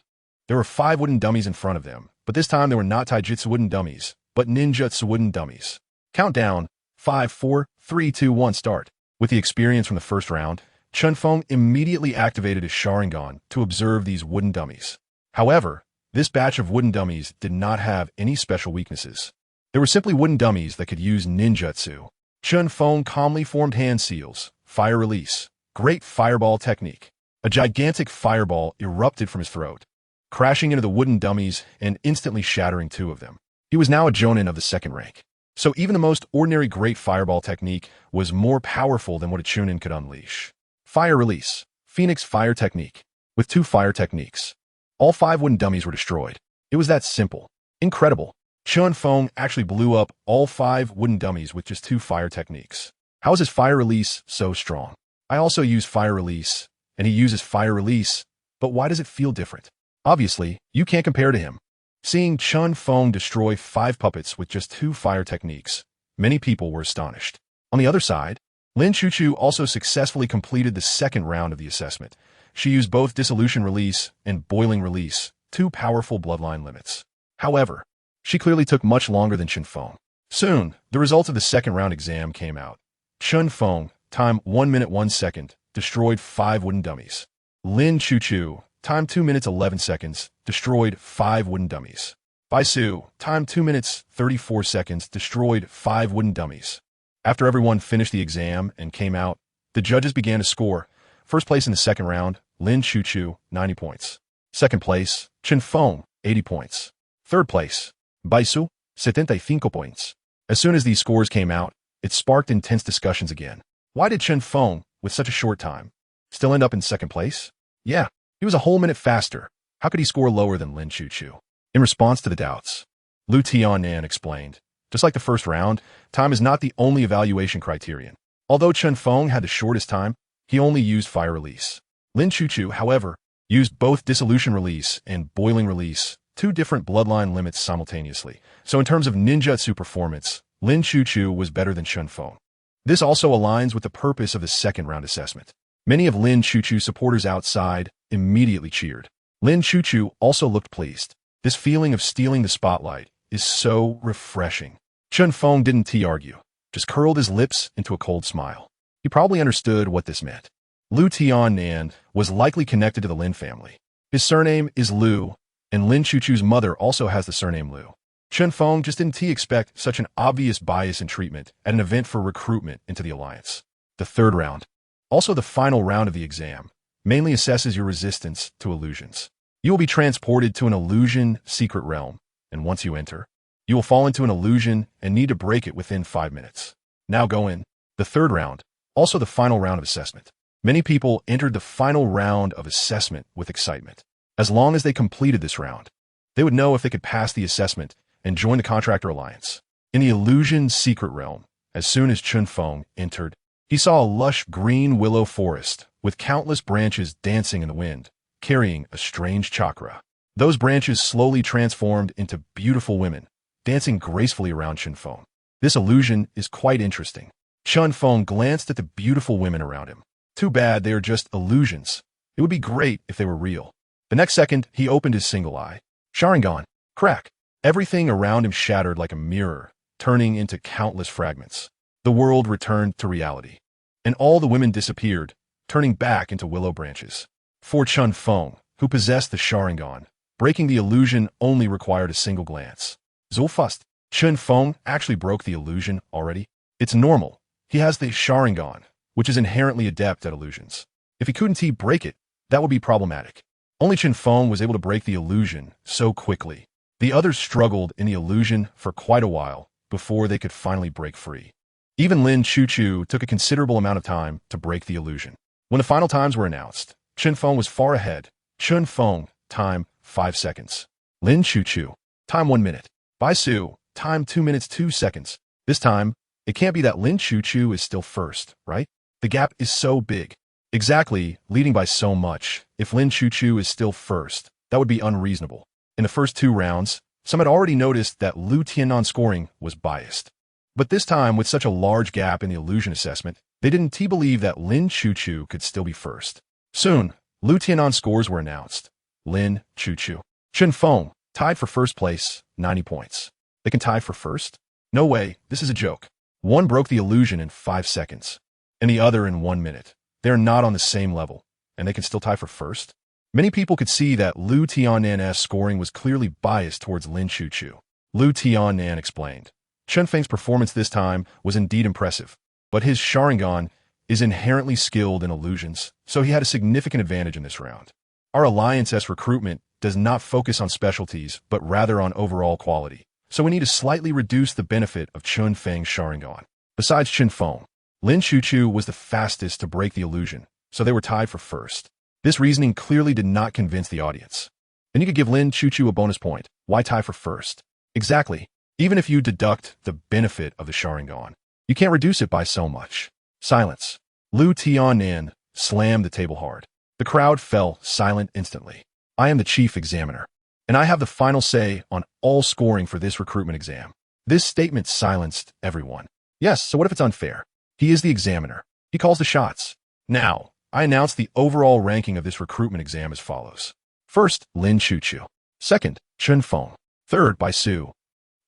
there were 5 wooden dummies in front of them, but this time they were not taijutsu wooden dummies, but ninjutsu wooden dummies. Countdown, 5, 4, 3, 2, 1, start. With the experience from the first round, Chen Feng immediately activated his Sharingan to observe these wooden dummies. However, This batch of wooden dummies did not have any special weaknesses. They were simply wooden dummies that could use ninjutsu. Chen Feng calmly formed hand seals, fire release, great fireball technique. A gigantic fireball erupted from his throat, crashing into the wooden dummies and instantly shattering two of them. He was now a jonin of the second rank. So even the most ordinary great fireball technique was more powerful than what a chunin could unleash. Fire release, Phoenix fire technique. With two fire techniques, all 5 wooden dummies were destroyed. It was that simple. Incredible. Chen Feng actually blew up all 5 wooden dummies with just 2 fire techniques. How is his fire release so strong? I also use fire release, and he uses fire release, but why does it feel different? Obviously, you can't compare to him. Seeing Chen Feng destroy 5 puppets with just 2 fire techniques, many people were astonished. On the other side, Lin Chuchu also successfully completed the second round of the assessment. She used both dissolution release and boiling release, 2 powerful bloodline limits. However, she clearly took much longer than Chen Feng. Soon, the results of the second round exam came out. Chen Feng, time 1 minute 1 second, destroyed 5 wooden dummies. Lin Chuchu, time 2 minutes 11 seconds, destroyed 5 wooden dummies. Bai Su, time 2 minutes 34 seconds, destroyed 5 wooden dummies. After everyone finished the exam and came out, the judges began to score. First place in the second round, Lin Chuchu, 90 points. Second place, Chen Feng, 80 points. Third place, Bai Su, 75 points. As soon as these scores came out, it sparked intense discussions again. Why did Chen Feng, with such a short time, still end up in second place? Yeah, he was a whole minute faster. How could he score lower than Lin Chuchu? In response to the doubts, Lu Tianan explained, just like the first round, time is not the only evaluation criterion. Although Chen Feng had the shortest time, he only used fire release. Lin Chuchu, however, used both dissolution release and boiling release, 2 different bloodline limits simultaneously. So in terms of ninjutsu performance, Lin Chuchu was better than Chen Feng. This also aligns with the purpose of the second round assessment. Many of Lin Chuchu's supporters outside immediately cheered. Lin Chuchu also looked pleased. This feeling of stealing the spotlight is so refreshing. Chen Feng didn't argue, just curled his lips into a cold smile. He probably understood what this meant. Lu Tianan was likely connected to the Lin family. His surname is Lu, and Lin Chuchu's mother also has the surname Lu. Chen Feng just didn't expect such an obvious bias in treatment at an event for recruitment into the alliance. The third round, also the final round of the exam, mainly assesses your resistance to illusions. You will be transported to an illusion secret realm, and once you enter, you will fall into an illusion and need to break it within 5 minutes. Now go in. The third round, also the final round of assessment. Many people entered the final round of assessment with excitement. As long as they completed this round, they would know if they could pass the assessment and join the Contractor Alliance. In the illusion secret realm, as soon as Chen Feng entered, he saw a lush green willow forest with countless branches dancing in the wind, carrying a strange chakra. Those branches slowly transformed into beautiful women, dancing gracefully around Chen Feng. This illusion is quite interesting. Chen Feng glanced at the beautiful women around him. Too bad they are just illusions. It would be great if they were real. The next second, he opened his single eye. Sharingan. Crack. Everything around him shattered like a mirror, turning into countless fragments. The world returned to reality, and all the women disappeared, turning back into willow branches. For Chen Feng, who possessed the Sharingan, breaking the illusion only required a single glance. Zulfust. Chen Feng actually broke the illusion already. It's normal. He has the Sharingan, which is inherently adept at illusions. If he couldn't break it, that would be problematic. Only Chen Feng was able to break the illusion so quickly. The others struggled in the illusion for quite a while before they could finally break free. Even Lin Chuchu took a considerable amount of time to break the illusion. When the final times were announced, Chen Feng was far ahead. Chen Feng, time 5 seconds. Lin Chuchu, time 1 minute. Bai Su, time 2 minutes 2 seconds. This time, it can't be that Lin Chuchu is still first, right? The gap is so big. Exactly, leading by so much. If Lin Chuchu is still first, that would be unreasonable. In the first 2 rounds, some had already noticed that Lu Tianan's scoring was biased. But this time, with such a large gap in the illusion assessment, they didn't believe that Lin Chuchu could still be first. Soon, Lu Tianan's scores were announced. Lin Chuchu. Chen Feng, tied for first place, 90 points. They can tie for first? No way, this is a joke. One broke the illusion in 5 seconds, and the other in 1 minute. They are not on the same level, and they can still tie for first? Many people could see that Lu Tiannan's scoring was clearly biased towards Lin Chuchu. Lu Tiannan explained, Chen Feng's performance this time was indeed impressive, but his Sharingan is inherently skilled in illusions, so he had a significant advantage in this round. Our Alliance recruitment does not focus on specialties, but rather on overall quality, so we need to slightly reduce the benefit of Chen Feng's Sharingan. Besides Chen Feng, Lin Chuchu was the fastest to break the illusion, so they were tied for first. This reasoning clearly did not convince the audience. And you could give Lin Chuchu a bonus point. Why tie for first? Exactly. Even if you deduct the benefit of the Sharingan, you can't reduce it by so much. Silence. Lu Tiannan slammed the table hard. The crowd fell silent instantly. I am the chief examiner, and I have the final say on all scoring for this recruitment exam. This statement silenced everyone. Yes, so what if it's unfair? He is the examiner. He calls the shots. Now, I announce the overall ranking of this recruitment exam as follows. First, Lin Chuchu. Second, Chen Feng. Third, Bai Su.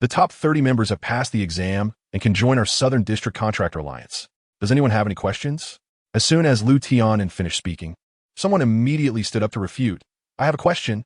The top 30 members have passed the exam and can join our Southern District Contractor Alliance. Does anyone have any questions? As soon as Lu Tiannan finished speaking, someone immediately stood up to refute. I have a question.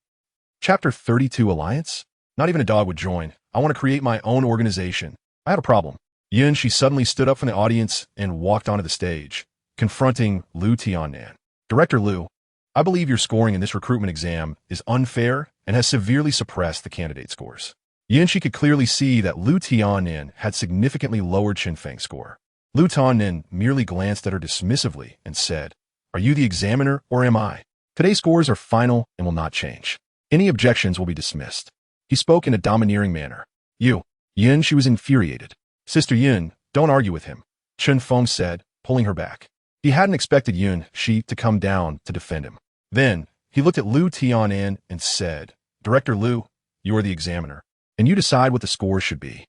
Chapter 32 Alliance? Not even a dog would join. I want to create my own organization. I have a problem. She suddenly stood up from the audience and walked onto the stage, confronting Lu Tiannan. Director Lu, I believe your scoring in this recruitment exam is unfair and has severely suppressed the candidate scores. She could clearly see that Lu Tiannan had significantly lowered Chen Feng's score. Lu Tiannan merely glanced at her dismissively and said, Are you the examiner or am I? Today's scores are final and will not change. Any objections will be dismissed. He spoke in a domineering manner. She was infuriated. Sister Yun, don't argue with him, Chen Feng said, pulling her back. He hadn't expected she to come down to defend him. Then, he looked at Lu Tiannan and said, Director Lu, you are the examiner, and you decide what the scores should be.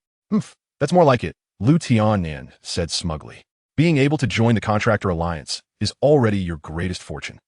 That's more like it, Lu Tiannan said smugly. Being able to join the Contractor Alliance is already your greatest fortune.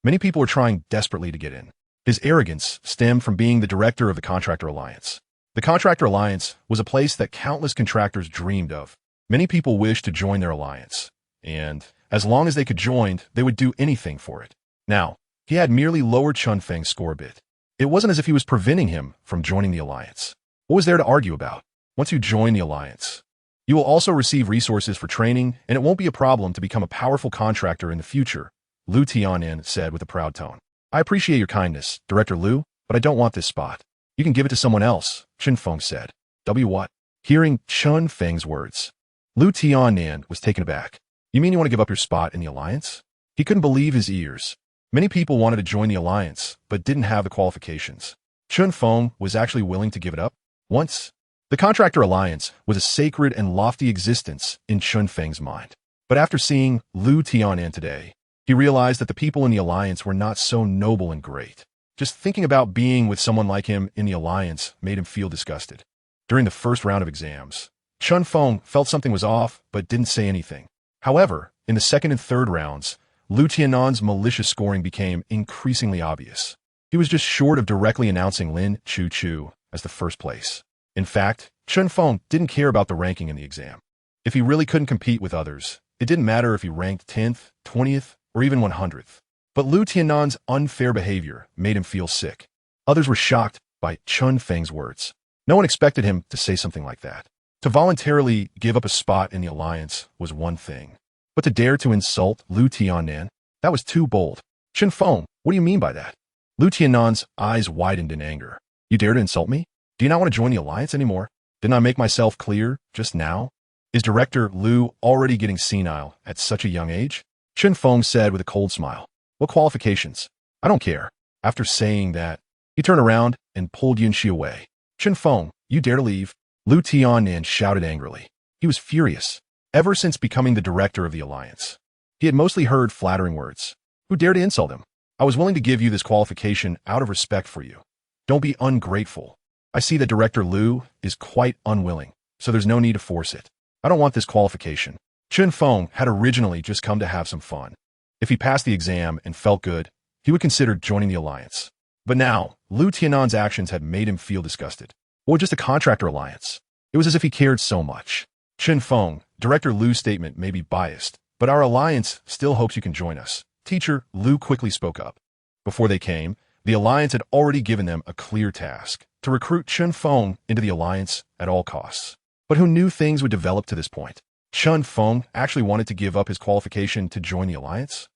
Many people are trying desperately to get in. His arrogance stemmed from being the director of the Contractor Alliance. The Contractor Alliance was a place that countless contractors dreamed of. Many people wished to join their alliance, and as long as they could join, they would do anything for it. Now, he had merely lowered Chen Feng's score a bit. It wasn't as if he was preventing him from joining the alliance. What was there to argue about? Once you join the alliance, you will also receive resources for training, and it won't be a problem to become a powerful contractor in the future, Lu Tiannan said with a proud tone. I appreciate your kindness, Director Lu, but I don't want this spot. You can give it to someone else, Chen Feng said. What? Hearing Chen Feng's words, Lu Tiannan was taken aback. You mean you want to give up your spot in the alliance? He couldn't believe his ears. Many people wanted to join the alliance, but didn't have the qualifications. Chen Feng was actually willing to give it up. Once, the Contractor Alliance was a sacred and lofty existence in Chen Feng's mind. But after seeing Lu Tiannan today, he realized that the people in the alliance were not so noble and great. Just thinking about being with someone like him in the alliance made him feel disgusted. During the first round of exams, Chen Feng felt something was off, but didn't say anything. However, in the second and third rounds, Lu Tiannan's malicious scoring became increasingly obvious. He was just short of directly announcing Lin Chuchu as the first place. In fact, Chen Feng didn't care about the ranking in the exam. If he really couldn't compete with others, it didn't matter if he ranked 10th, 20th, or even 100th. But Lu Tiannan's unfair behavior made him feel sick. Others were shocked by Chen Feng's words. No one expected him to say something like that. To voluntarily give up a spot in the alliance was one thing, but to dare to insult Lu Tiannan, that was too bold. Chen Feng, what do you mean by that? Lu Tiannan's eyes widened in anger. You dare to insult me? Do you not want to join the alliance anymore? Didn't I make myself clear just now? Is Director Lu already getting senile at such a young age? Chen Feng said with a cold smile. What qualifications? I don't care. After saying that, he turned around and pulled Yunxi away. Chen Feng, you dare to leave? Lu Tiannan shouted angrily. He was furious. Ever since becoming the director of the alliance, he had mostly heard flattering words. Who dared to insult him? I was willing to give you this qualification out of respect for you. Don't be ungrateful. I see that Director Lu is quite unwilling, so there's no need to force it. I don't want this qualification. Chen Feng had originally just come to have some fun. If he passed the exam and felt good, he would consider joining the alliance. But now, Lu Tiannan's actions had made him feel disgusted. Or just a contractor alliance. It was as if he cared so much. Chen Feng, Director Lu's statement may be biased, but our alliance still hopes you can join us. Teacher Lu quickly spoke up. Before they came, the alliance had already given them a clear task: to recruit Chen Feng into the alliance at all costs. But who knew things would develop to this point? Chen Feng actually wanted to give up his qualification to join the alliance?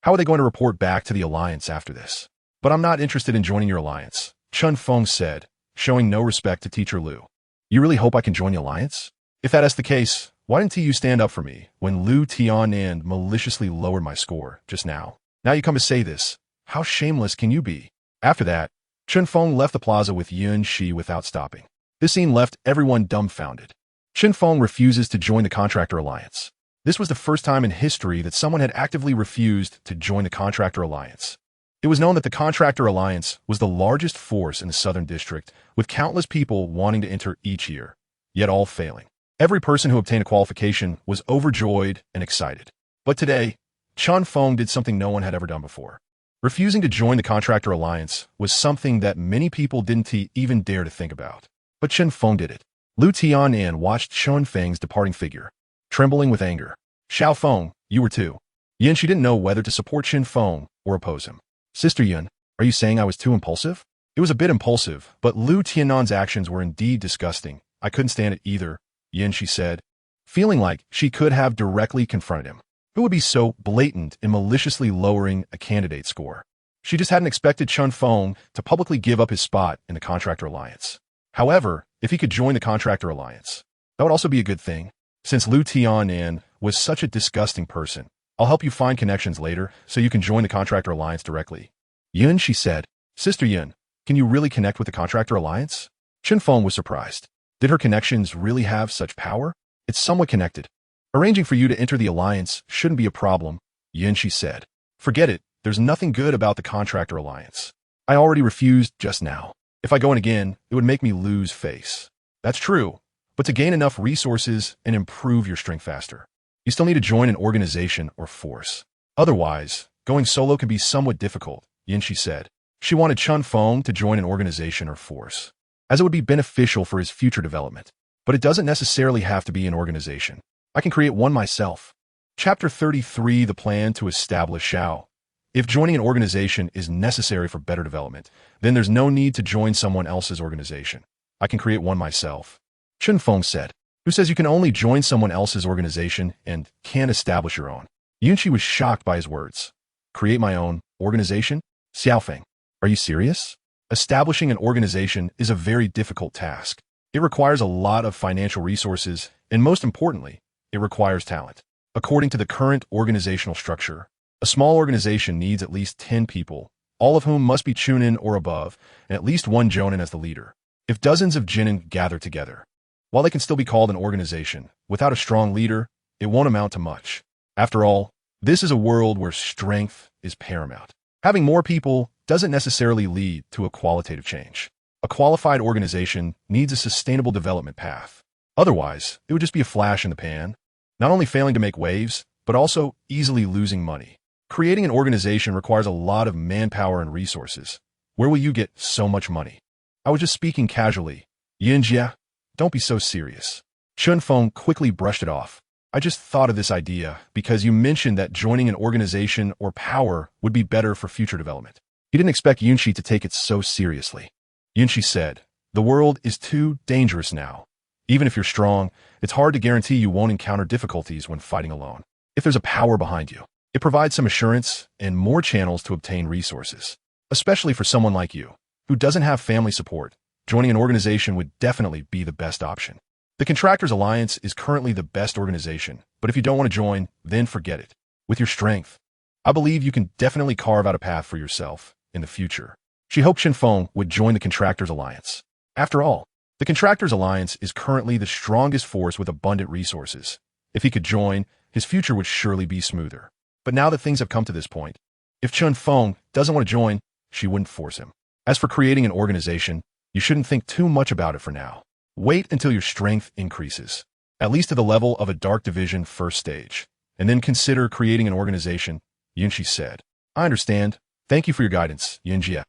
How are they going to report back to the alliance after this? But I'm not interested in joining your alliance, Chen Feng said, showing no respect to Teacher Liu. You really hope I can join the alliance? If that is the case, why didn't you stand up for me when Liu Tianan maliciously lowered my score just now? Now you come to say this. How shameless can you be? After that, Chen Feng left the plaza with Yun Shi without stopping. This scene left everyone dumbfounded. Chen Feng refuses to join the Contractor Alliance. This was the first time in history that someone had actively refused to join the Contractor Alliance. It was known that the Contractor Alliance was the largest force in the Southern District, with countless people wanting to enter each year, yet all failing. Every person who obtained a qualification was overjoyed and excited. But today, Chen Feng did something no one had ever done before. Refusing to join the Contractor Alliance was something that many people didn't even dare to think about. But Chen Feng did it. Liu Tianan watched Chen Feng's departing figure, trembling with anger. Xiao Feng, you were too. Yun Shi didn't know whether to support Chen Feng or oppose him. Sister Yun, are you saying I was too impulsive? It was a bit impulsive, but Liu Tianan's actions were indeed disgusting. I couldn't stand it either, Yun Shi said, feeling like she could have directly confronted him. Who would be so blatant in maliciously lowering a candidate's score? She just hadn't expected Chen Feng to publicly give up his spot in the Contractor Alliance. However, if he could join the Contractor Alliance, that would also be a good thing. Since Liu Tianan was such a disgusting person, I'll help you find connections later so you can join the Contractor Alliance directly. Yun, she said. Sister Yun, can you really connect with the Contractor Alliance? Chen Feng was surprised. Did her connections really have such power? It's somewhat connected. Arranging for you to enter the alliance shouldn't be a problem, Yun, she said. Forget it, there's nothing good about the Contractor Alliance. I already refused just now. If I go in again, it would make me lose face. That's true, but to gain enough resources and improve your strength faster, you still need to join an organization or force. Otherwise, going solo can be somewhat difficult, Yun, she said. She wanted Chen Feng to join an organization or force, as it would be beneficial for his future development. But it doesn't necessarily have to be an organization. I can create one myself. Chapter 33, The Plan to Establish Xiao. If joining an organization is necessary for better development, then there's no need to join someone else's organization. I can create one myself. Chen Feng said. Who says you can only join someone else's organization and can't establish your own? Yunqi was shocked by his words. Create my own organization? Xiaofeng, are you serious? Establishing an organization is a very difficult task. It requires a lot of financial resources, and most importantly, it requires talent. According to the current organizational structure, a small organization needs at least 10 people, all of whom must be Chunin or above, and at least one Jonin as the leader. If dozens of Jinin gather together, while they can still be called an organization, without a strong leader, it won't amount to much. After all, this is a world where strength is paramount. Having more people doesn't necessarily lead to a qualitative change. A qualified organization needs a sustainable development path. Otherwise, it would just be a flash in the pan, not only failing to make waves, but also easily losing money. Creating an organization requires a lot of manpower and resources. Where will you get so much money? I was just speaking casually. Yinjia, don't be so serious. Chen Feng quickly brushed it off. I just thought of this idea because you mentioned that joining an organization or power would be better for future development. He didn't expect Yunqi to take it so seriously. Yunqi said, the world is too dangerous now. Even if you're strong, it's hard to guarantee you won't encounter difficulties when fighting alone. If there's a power behind you, it provides some assurance and more channels to obtain resources. Especially for someone like you, who doesn't have family support, joining an organization would definitely be the best option. The Contractors Alliance is currently the best organization, but if you don't want to join, then forget it. With your strength, I believe you can definitely carve out a path for yourself in the future. She hoped Chen Feng would join the Contractors Alliance. After all, the Contractors Alliance is currently the strongest force with abundant resources. If he could join, his future would surely be smoother. But now that things have come to this point, if Chen Feng doesn't want to join, she wouldn't force him. As for creating an organization, you shouldn't think too much about it for now. Wait until your strength increases, at least to the level of a Dark Division first stage, and then consider creating an organization, Yunqi said. I understand. Thank you for your guidance, Yunjia.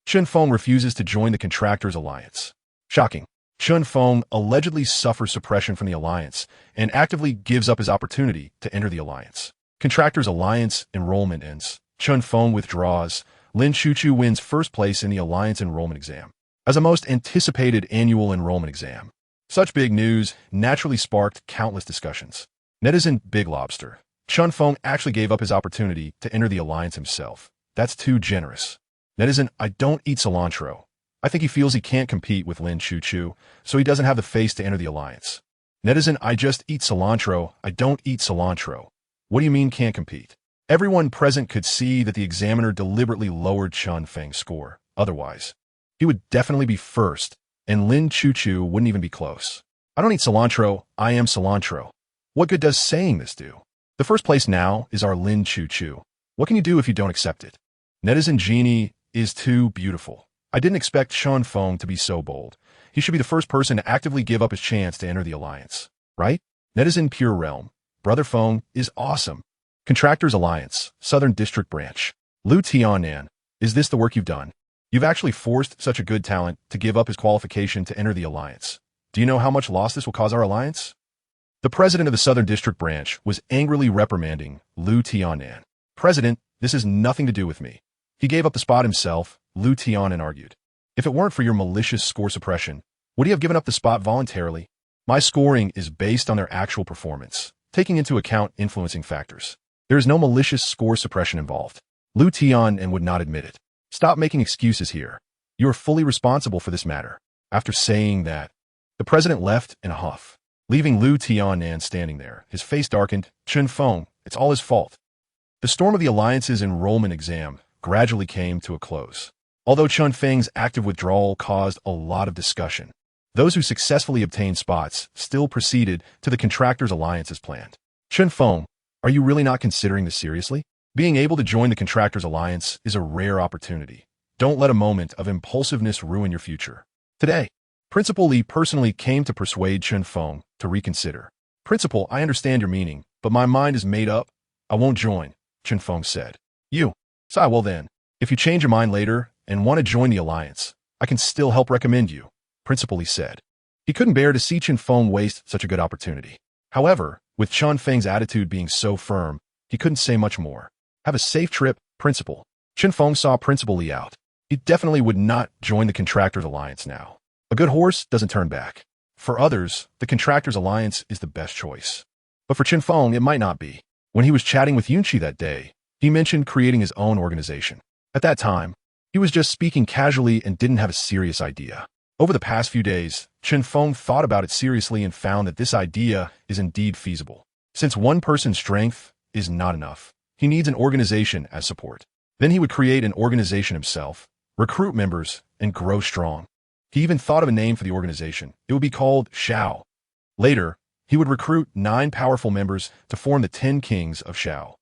Chen Feng refuses to join the Contractors Alliance. Shocking. Chen Feng allegedly suffers suppression from the alliance and actively gives up his opportunity to enter the alliance. Contractors Alliance enrollment ends. Chen Feng withdraws, Lin Chuchu wins first place in the Alliance enrollment exam as a most anticipated annual enrollment exam. Such big news naturally sparked countless discussions. Netizen Big Lobster. Chen Feng actually gave up his opportunity to enter the Alliance himself. That's too generous. Netizen, I don't eat cilantro. I think he feels he can't compete with Lin Chuchu, so he doesn't have the face to enter the Alliance. Netizen, I just eat cilantro. I don't eat cilantro. What do you mean can't compete? Everyone present could see that the examiner deliberately lowered Chen Feng's score. Otherwise, he would definitely be first, and Lin Chuchu wouldn't even be close. I don't eat cilantro. I am cilantro. What good does saying this do? The first place now is our Lin Chuchu. What can you do if you don't accept it? Netizen Genie is too beautiful. I didn't expect Chen Feng to be so bold. He should be the first person to actively give up his chance to enter the Alliance, right? Netizen Pure Realm. Brother Feng is awesome. Contractors Alliance, Southern District Branch. Lu Tianan, is this the work you've done? You've actually forced such a good talent to give up his qualification to enter the Alliance. Do you know how much loss this will cause our Alliance? The president of the Southern District Branch was angrily reprimanding Lu Tianan. President, this has nothing to do with me. He gave up the spot himself, Lu Tianan argued. If it weren't for your malicious score suppression, would he have given up the spot voluntarily? My scoring is based on their actual performance, taking into account influencing factors. There is no malicious score suppression involved. Lu Tianan would not admit it. Stop making excuses here. You are fully responsible for this matter. After saying that, the president left in a huff, leaving Lu Tianan standing there. His face darkened. Chen Feng, it's all his fault. The storm of the Alliance's enrollment exam gradually came to a close. Although Chen Feng's active withdrawal caused a lot of discussion, those who successfully obtained spots still proceeded to the Contractors Alliance as planned. Chen Feng, are you really not considering this seriously? Being able to join the Contractors Alliance is a rare opportunity. Don't let a moment of impulsiveness ruin your future. Today, Principal Li personally came to persuade Chen Feng to reconsider. Principal, I understand your meaning, but my mind is made up. I won't join, Chen Feng said. You? Sai, well then, if you change your mind later and want to join the Alliance, I can still help recommend you, Principal Li said. He couldn't bear to see Chen Feng waste such a good opportunity. However, with Chen Feng's attitude being so firm, he couldn't say much more. Have a safe trip, Principal. Chen Feng saw Principal Li out. He definitely would not join the Contractors Alliance now. A good horse doesn't turn back. For others, the Contractors Alliance is the best choice. But for Chen Feng, it might not be. When he was chatting with Yunqi that day, he mentioned creating his own organization. At that time, he was just speaking casually and didn't have a serious idea. Over the past few days, Chen Feng thought about it seriously and found that this idea is indeed feasible. Since one person's strength is not enough, he needs an organization as support. Then he would create an organization himself, recruit members, and grow strong. He even thought of a name for the organization. It would be called Shao. Later, he would recruit 9 powerful members to form the 10 Kings of Shao.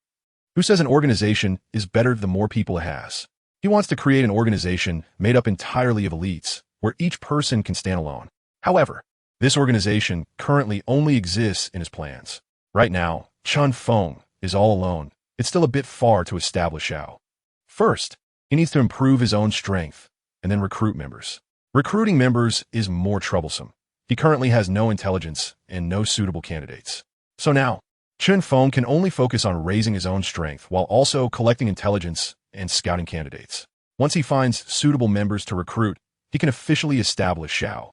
Who says an organization is better the more people it has? He wants to create an organization made up entirely of elites, where each person can stand alone. However, this organization currently only exists in his plans. Right now, Chen Feng is all alone. It's still a bit far to establish Shao. First, he needs to improve his own strength, and then recruit members. Recruiting members is more troublesome. He currently has no intelligence and no suitable candidates. So now, Chen Feng can only focus on raising his own strength while also collecting intelligence and scouting candidates. Once he finds suitable members to recruit, he can officially establish Shao.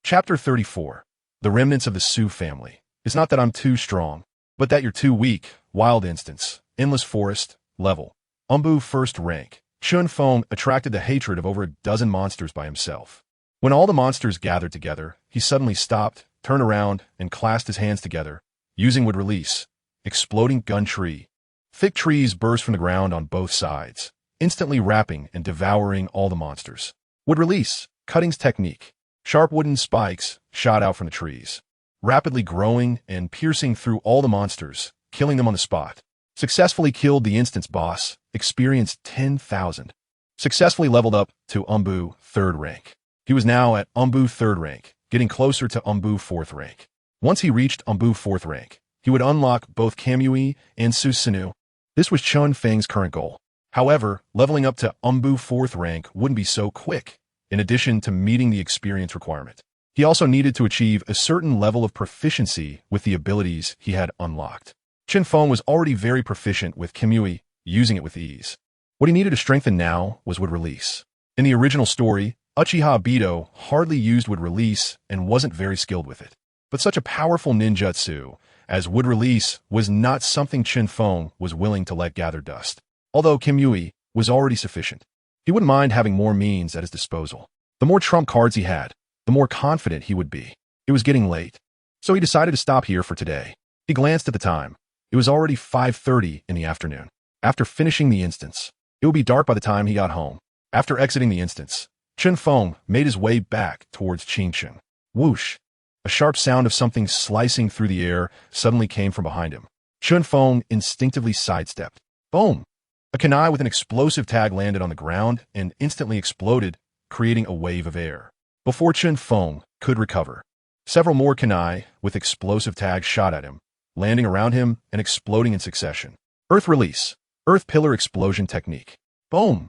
Chapter 34. The Remnants of the Su Family. It's not that I'm too strong, but that you're too weak. Wild Instance. Endless Forest. Level. Umbu First Rank. Chen Feng attracted the hatred of over a dozen monsters by himself. When all the monsters gathered together, he suddenly stopped, turned around, and clasped his hands together. Using would release. Exploding gun tree. Thick trees burst from the ground on both sides, instantly wrapping and devouring all the monsters. Would release. Cutting's technique. Sharp wooden spikes shot out from the trees, rapidly growing and piercing through all the monsters, killing them on the spot. Successfully killed the instance boss. Experienced 10,000. Successfully leveled up to Umbu 3rd rank. He was now at Umbu 3rd rank, getting closer to Umbu 4th rank. Once he reached Umbu 4th rank, he would unlock both Kamui and Susanoo. This was Chen Feng's current goal. However, leveling up to Umbu 4th rank wouldn't be so quick, in addition to meeting the experience requirement. He also needed to achieve a certain level of proficiency with the abilities he had unlocked. Chen Feng was already very proficient with Kamui, using it with ease. What he needed to strengthen now was wood release. In the original story, Uchiha Obito hardly used wood release and wasn't very skilled with it. But such a powerful ninjutsu as wood release was not something Chen Feng was willing to let gather dust. Although Kim Yui was already sufficient, he wouldn't mind having more means at his disposal. The more trump cards he had, the more confident he would be. It was getting late, so he decided to stop here for today. He glanced at the time. It was already 5:30 in the afternoon. After finishing the instance, it would be dark by the time he got home. After exiting the instance, Chen Feng made his way back towards Qingchen. Whoosh! A sharp sound of something slicing through the air suddenly came from behind him. Chen Feng instinctively sidestepped. Boom! A kunai with an explosive tag landed on the ground and instantly exploded, creating a wave of air. Before Chen Feng could recover, several more kunai with explosive tags shot at him, landing around him and exploding in succession. Earth release. Earth pillar explosion technique. Boom!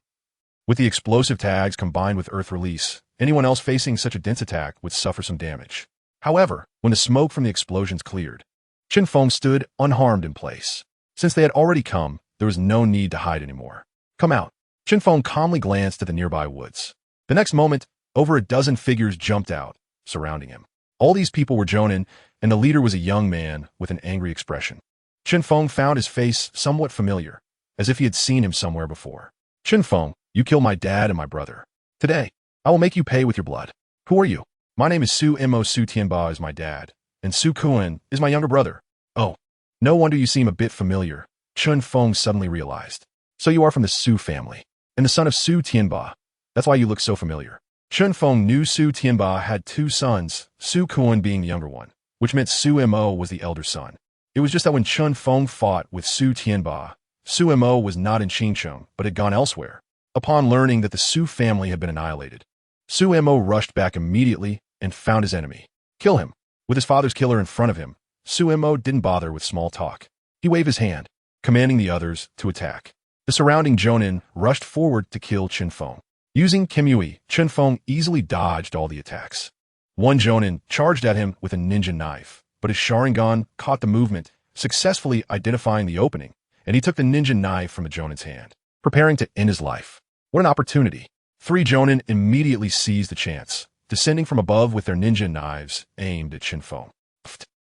With the explosive tags combined with earth release, anyone else facing such a dense attack would suffer some damage. However, when the smoke from the explosions cleared, Chen Feng stood unharmed in place. Since they had already come, there was no need to hide anymore. Come out. Chen Feng calmly glanced at the nearby woods. The next moment, over a dozen figures jumped out, surrounding him. All these people were jonin, and the leader was a young man with an angry expression. Chen Feng found his face somewhat familiar, as if he had seen him somewhere before. Chen Feng, you killed my dad and my brother. Today, I will make you pay with your blood. Who are you? My name is Su-mo. Su Tianba is my dad, and Su Kuan is my younger brother. Oh, no wonder you seem a bit familiar, Chen Feng suddenly realized. So you are from the Su family, and the son of Su Tianba. That's why you look so familiar. Chen Feng knew Su Tianba had two sons, Su Kuan being the younger one, which meant Su-mo was the elder son. It was just that when Chen Feng fought with Su Tianba, Su-mo was not in Qingcheng, but had gone elsewhere. Upon learning that the Su family had been annihilated, Su-mo rushed back immediately and found his enemy. Kill him. With his father's killer in front of him, Su-mo didn't bother with small talk. He waved his hand, commanding the others to attack. The surrounding jonin rushed forward to kill Chen Feng. Using Kim Yui, Chen Feng easily dodged all the attacks. One jonin charged at him with a ninja knife, but his Sharingan caught the movement, successfully identifying the opening, and he took the ninja knife from the jonin's hand, preparing to end his life. What an opportunity. Three jonin immediately seized the chance, descending from above with their ninja knives aimed at Chen Feng.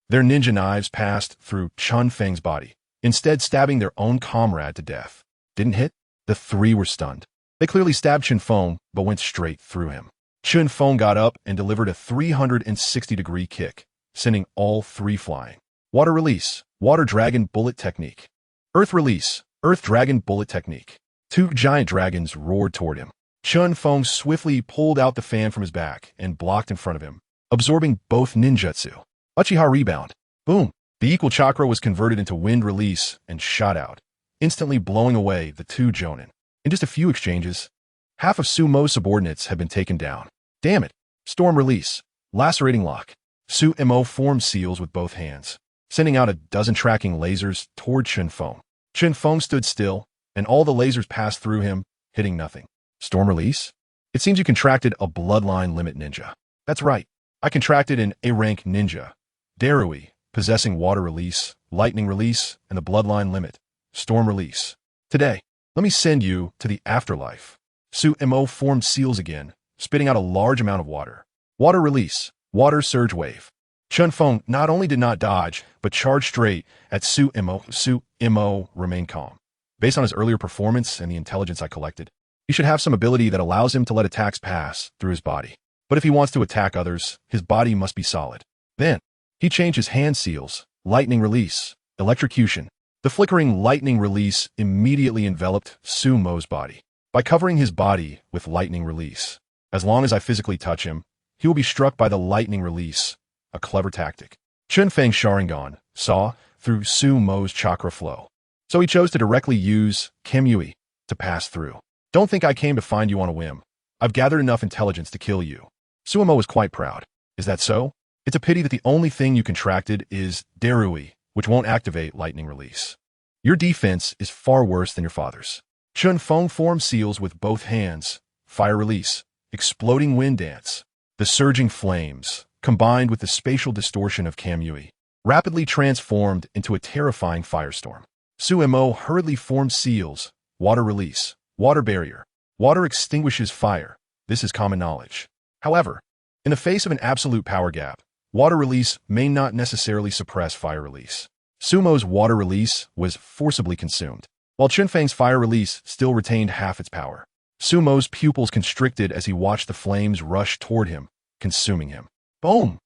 Their ninja knives passed through Chen Feng's body, instead stabbing their own comrade to death. Didn't hit? The three were stunned. They clearly stabbed Chen Feng, but went straight through him. Chen Feng got up and delivered a 360-degree kick, sending all three flying. Water release, water dragon bullet technique. Earth release, earth dragon bullet technique. Two giant dragons roared toward him. Chen Feng swiftly pulled out the fan from his back and blocked in front of him, absorbing both ninjutsu. Uchiha rebound. Boom. The equal chakra was converted into wind release and shot out, instantly blowing away the two jonin. In just a few exchanges, half of Su-mo's subordinates had been taken down. Damn it. Storm release. Lacerating lock. Su-mo formed seals with both hands, sending out a dozen tracking lasers toward Chen Feng. Chen Feng stood still, and all the lasers passed through him, hitting nothing. Storm release? It seems you contracted a bloodline limit ninja. That's right. I contracted an A-rank ninja, Darui, possessing water release, lightning release, and the bloodline limit, storm release. Today, let me send you to the afterlife. Su-mo formed seals again, spitting out a large amount of water. Water release, water surge wave. Chen Feng not only did not dodge, but charged straight at Su-mo. Su-mo remained calm. Based on his earlier performance and the intelligence I collected, he should have some ability that allows him to let attacks pass through his body. But if he wants to attack others, his body must be solid. Then, he changed his hand seals, lightning release, electrocution. The flickering lightning release immediately enveloped Su-mo's body. By covering his body with lightning release, as long as I physically touch him, he will be struck by the lightning release, a clever tactic. Chen Feng's Sharingan saw through Su-mo's chakra flow, so he chose to directly use Kim Yui to pass through. Don't think I came to find you on a whim. I've gathered enough intelligence to kill you. Su-mo was quite proud. Is that so? It's a pity that the only thing you contracted is Darui, which won't activate lightning release. Your defense is far worse than your father's. Chen Feng formed seals with both hands, fire release, exploding wind dance. The surging flames, combined with the spatial distortion of Kim Yui, rapidly transformed into a terrifying firestorm. Su-mo hurriedly formed seals, water release, Water barrier. Water extinguishes fire. This is common knowledge. However, in the face of an absolute power gap, water release may not necessarily suppress fire release. Sumo's water release was forcibly consumed, while Chen Feng's fire release still retained half its power. Sumo's pupils constricted as he watched the flames rush toward him, consuming him. Boom!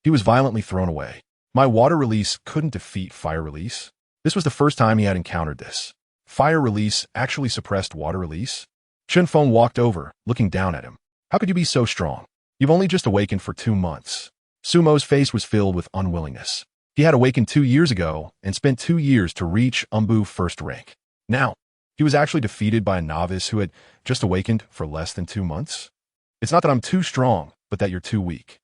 He was violently thrown away. My water release couldn't defeat fire release. This was the first time he had encountered this. Fire release actually suppressed water release? Chen Feng walked over, looking down at him. How could you be so strong? You've only just awakened for 2 months. Sumo's face was filled with unwillingness. He had awakened 2 years ago and spent 2 years to reach Umbu first rank. Now, he was actually defeated by a novice who had just awakened for less than 2 months? It's not that I'm too strong, but that you're too weak.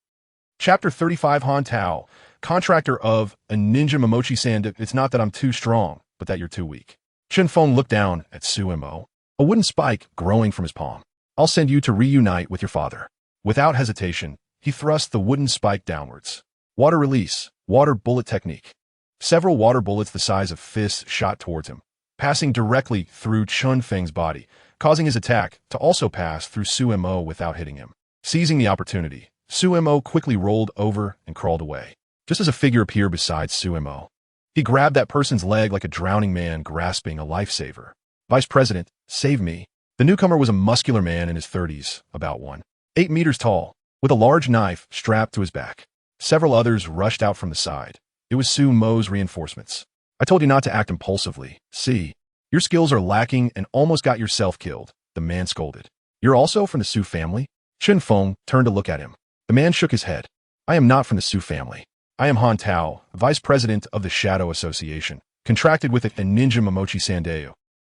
Chapter 35 Han Tao, contractor of a ninja Momochi-san. It's not that I'm too strong, but that you're too weak. Chen Feng looked down at Sumo, a wooden spike growing from his palm. I'll send you to reunite with your father. Without hesitation, he thrust the wooden spike downwards. Water release, water bullet technique. Several water bullets the size of fists shot towards him, passing directly through Chen Feng's body, causing his attack to also pass through Sumo without hitting him. Seizing the opportunity, Sumo quickly rolled over and crawled away, just as a figure appeared beside Sumo. He grabbed that person's leg like a drowning man grasping a lifesaver. Vice President, save me. The newcomer was a muscular man in his 30s, about 1.8 meters tall, with a large knife strapped to his back. Several others rushed out from the side. It was Sumo's reinforcements. I told you not to act impulsively. See, your skills are lacking and almost got yourself killed, the man scolded. You're also from the Su family? Chen Feng turned to look at him. The man shook his head. I am not from the Su family. I am Han Tao, vice president of the Shadow Association, contracted with a ninja Momochi-san.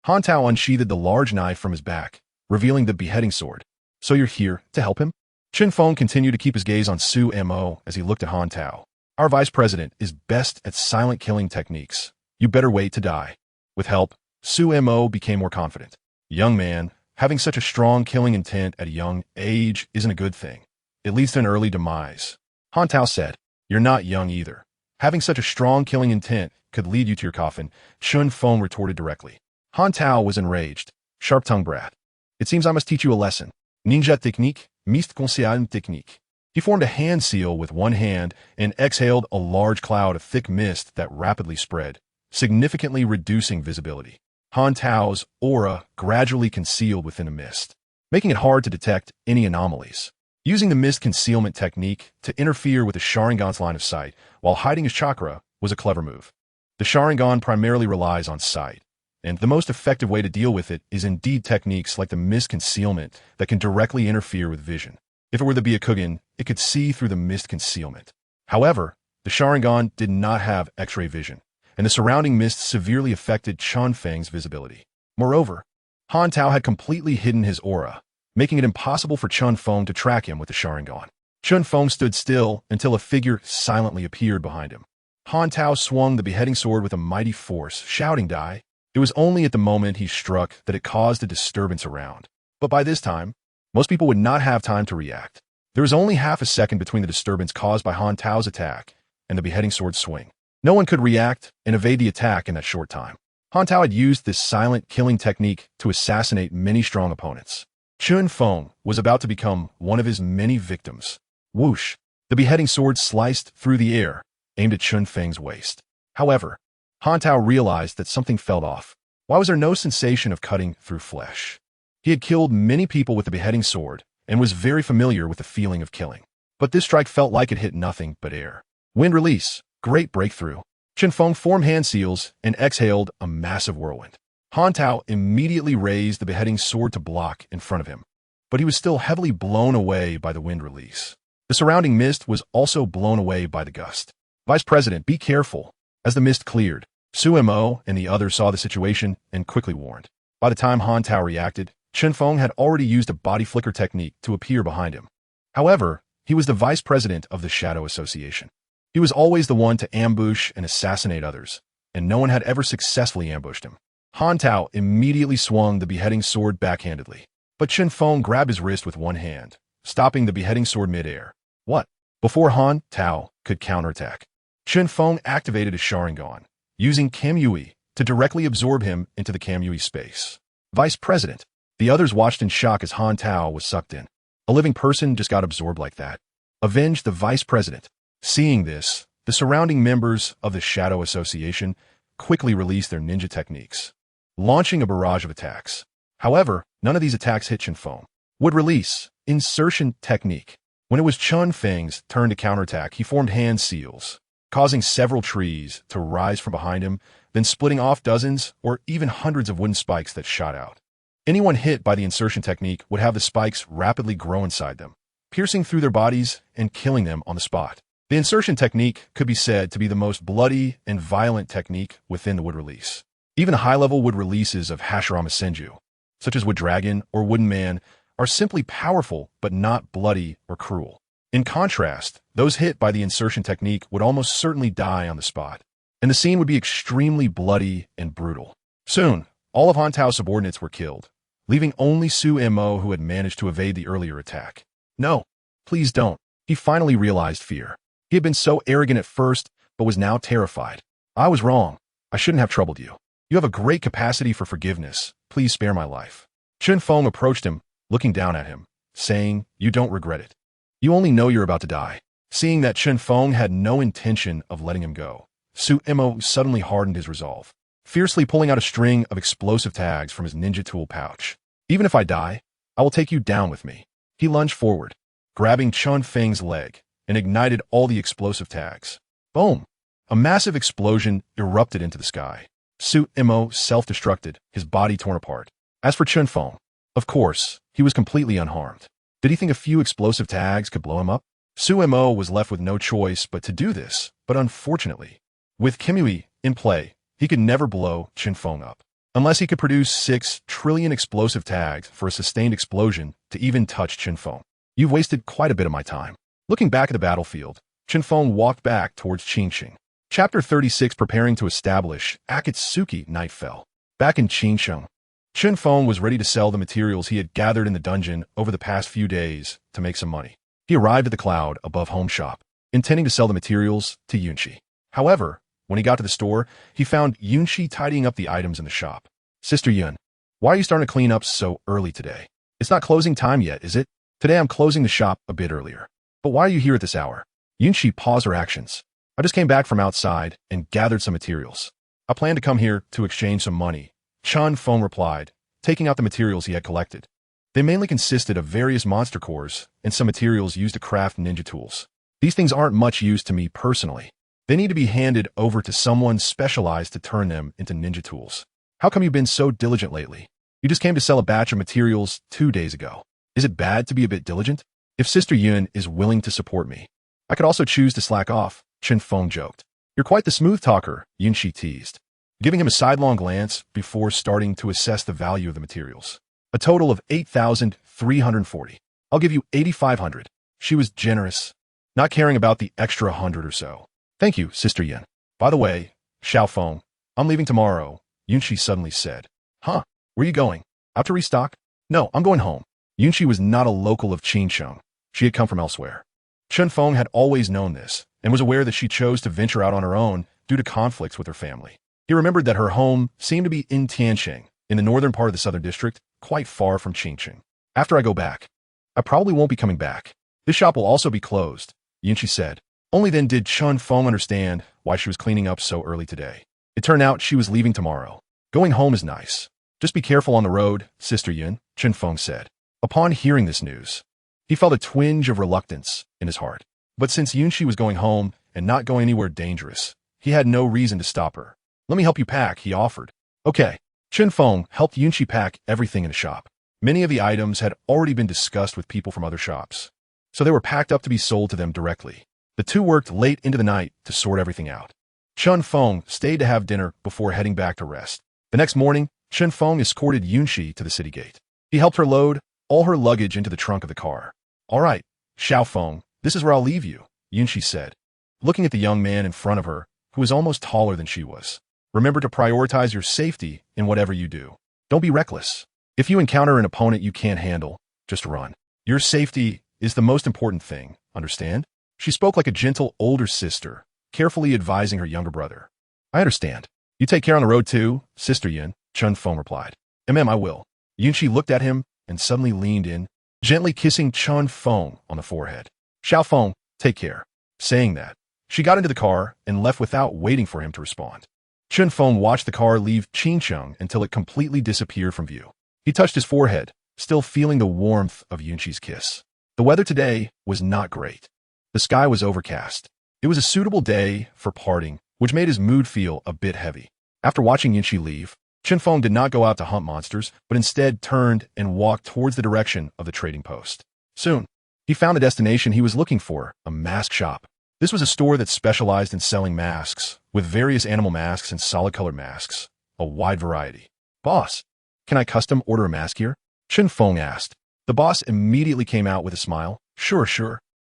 Han Tao unsheathed the large knife from his back, revealing the beheading sword. So you're here to help him? Chen Feng continued to keep his gaze on Sumo as he looked at Han Tao. Our vice president is best at silent killing techniques. You better wait to die. With help, Sumo became more confident. Young man, having such a strong killing intent at a young age isn't a good thing. It leads to an early demise. Han Tao said, You're not young either. Having such a strong killing intent could lead you to your coffin, Chen Feng retorted directly. Han Tao was enraged. Sharp-tongued brat. It seems I must teach you a lesson. Ninja technique, mist conseil technique. He formed a hand seal with one hand and exhaled a large cloud of thick mist that rapidly spread, significantly reducing visibility. Han Tao's aura gradually concealed within the mist, making it hard to detect any anomalies. Using the mist concealment technique to interfere with the Sharingan's line of sight while hiding his chakra was a clever move. The Sharingan primarily relies on sight, and the most effective way to deal with it is indeed techniques like the mist concealment that can directly interfere with vision. If it were the Byakugan, it could see through the mist concealment. However, the Sharingan did not have X-ray vision, and the surrounding mist severely affected Chen Feng's visibility. Moreover, Han Tao had completely hidden his aura, making it impossible for Chen Feng to track him with the Sharingan. Chen Feng stood still until a figure silently appeared behind him. Han Tao swung the beheading sword with a mighty force, shouting, Die! It was only at the moment he struck that it caused a disturbance around. But by this time, most people would not have time to react. There was only half a second between the disturbance caused by Han Tao's attack and the beheading sword's swing. No one could react and evade the attack in that short time. Han Tao had used this silent killing technique to assassinate many strong opponents. Chen Feng was about to become one of his many victims. Whoosh! The beheading sword sliced through the air, aimed at Chen Feng's waist. However, Han Tao realized that something fell off. Why was there no sensation of cutting through flesh? He had killed many people with the beheading sword and was very familiar with the feeling of killing. But this strike felt like it hit nothing but air. Wind release. Great breakthrough. Chen Feng formed hand seals and exhaled a massive whirlwind. Han Tao immediately raised the beheading sword to block in front of him, but he was still heavily blown away by the wind release. The surrounding mist was also blown away by the gust. Vice President, be careful. As the mist cleared, Sumo and the others saw the situation and quickly warned. By the time Han Tao reacted, Chen Feng had already used a body flicker technique to appear behind him. However, he was the vice president of the Shadow Association. He was always the one to ambush and assassinate others, and no one had ever successfully ambushed him. Han Tao immediately swung the beheading sword backhandedly, but Chen Feng grabbed his wrist with one hand, stopping the beheading sword mid-air. What? Before Han Tao could counterattack, Chen Feng activated his Sharingan, using Kamui to directly absorb him into the Kamui space. Vice President. The others watched in shock as Han Tao was sucked in. A living person just got absorbed like that. Avenge the Vice President. Seeing this, the surrounding members of the Shadow Association quickly released their ninja techniques, launching a barrage of attacks. However, none of these attacks hit Chen Feng. Would release insertion technique. When it was Chen Feng's turn to counterattack, he formed hand seals, causing several trees to rise from behind him, then splitting off dozens or even hundreds of wooden spikes that shot out. Anyone hit by the insertion technique would have the spikes rapidly grow inside them, piercing through their bodies and killing them on the spot. The insertion technique could be said to be the most bloody and violent technique within the wood release. Even high-level wood releases of Hashirama Senju, such as Wood Dragon or Wooden Man, are simply powerful but not bloody or cruel. In contrast, those hit by the insertion technique would almost certainly die on the spot, and the scene would be extremely bloody and brutal. Soon, all of Han Tao's subordinates were killed, leaving only Su Mo who had managed to evade the earlier attack. No, please don't. He finally realized fear. He had been so arrogant at first, but was now terrified. I was wrong. I shouldn't have troubled you. You have a great capacity for forgiveness. Please spare my life. Chen Feng approached him, looking down at him, saying, "You don't regret it. You only know you're about to die." Seeing that Chen Feng had no intention of letting him go, Su Mo suddenly hardened his resolve, fiercely pulling out a string of explosive tags from his ninja tool pouch. "Even if I die, I will take you down with me." He lunged forward, grabbing Chen Feng's leg, and ignited all the explosive tags. Boom! A massive explosion erupted into the sky. Su Mo self-destructed, his body torn apart. As for Chen Feng, of course, he was completely unharmed. Did he think a few explosive tags could blow him up? Su Mo was left with no choice but to do this, but unfortunately, with Kimui in play, he could never blow Chen Feng up, unless he could produce 6 trillion explosive tags for a sustained explosion to even touch Chen Feng. You've wasted quite a bit of my time. Looking back at the battlefield, Chen Feng walked back towards Qingqing. Chapter 36, preparing to establish Akatsuki. Night fell. Back in Qingqing, Chen Feng was ready to sell the materials he had gathered in the dungeon over the past few days to make some money. He arrived at the cloud above home shop, intending to sell the materials to Yunqi. However, when he got to the store, he found Yunqi tidying up the items in the shop. "Sister Yun, why are you starting to clean up so early today? It's not closing time yet, is it? Today I'm closing the shop a bit earlier. But why are you here at this hour?" Yunqi paused her actions. "I just came back from outside and gathered some materials. I plan to come here to exchange some money," Chen Feng replied, taking out the materials he had collected. They mainly consisted of various monster cores and some materials used to craft ninja tools. "These things aren't much use to me personally. They need to be handed over to someone specialized to turn them into ninja tools. How come you've been so diligent lately? You just came to sell a batch of materials 2 days ago. Is it bad to be a bit diligent? If Sister Yun is willing to support me, I could also choose to slack off," Chen Feng joked. "You're quite the smooth talker," Yunqi teased, giving him a sidelong glance before starting to assess the value of the materials. "A total of 8,340. I'll give you 8,500. She was generous, not caring about the extra 100 or so. "Thank you, Sister Yun. By the way, Xiao Feng, I'm leaving tomorrow," Yunqi suddenly said. "Huh? Where are you going? Out to restock?" "No, I'm going home." Yunqi was not a local of Qingqing. She had come from elsewhere. Chen Feng had always known this, and was aware that she chose to venture out on her own due to conflicts with her family. He remembered that her home seemed to be in Tianqing, in the northern part of the southern district, quite far from Qingqing. "After I go back, I probably won't be coming back. This shop will also be closed," Yunqi said. Only then did Chen Feng understand why she was cleaning up so early today. It turned out she was leaving tomorrow. "Going home is nice. Just be careful on the road, Sister Yun," Chen Feng said. Upon hearing this news, he felt a twinge of reluctance in his heart. But since Yunqi was going home and not going anywhere dangerous, he had no reason to stop her. "Let me help you pack," he offered. "Okay." Chen Feng helped Yunqi pack everything in the shop. Many of the items had already been discussed with people from other shops, so they were packed up to be sold to them directly. The two worked late into the night to sort everything out. Chen Feng stayed to have dinner before heading back to rest. The next morning, Chen Feng escorted Yunqi to the city gate. He helped her load all her luggage into the trunk of the car. "All right, Xiao Feng, this is where I'll leave you," Yunqi said, looking at the young man in front of her, who was almost taller than she was. "Remember to prioritize your safety in whatever you do. Don't be reckless. If you encounter an opponent you can't handle, just run. Your safety is the most important thing, understand?" She spoke like a gentle older sister, carefully advising her younger brother. "I understand. You take care on the road too, Sister Yun," Chen Feng replied. I will. Yunqi looked at him and suddenly leaned in, gently kissing Chen Feng on the forehead. Xiao Feng, take care. Saying that, she got into the car and left without waiting for him to respond. Chen Feng watched the car leave Qingcheng until it completely disappeared from view. He touched his forehead, still feeling the warmth of Yunqi's kiss. The weather today was not great. The sky was overcast. It was a suitable day for parting, which made his mood feel a bit heavy. After watching Yunqi leave, Chen Feng did not go out to hunt monsters, but instead turned and walked towards the direction of the trading post. Soon, he found the destination he was looking for, a mask shop. This was a store that specialized in selling masks, with various animal masks and solid-colored masks, a wide variety. Boss, can I custom order a mask here? Chen Feng asked. The boss immediately came out with a smile. Sure.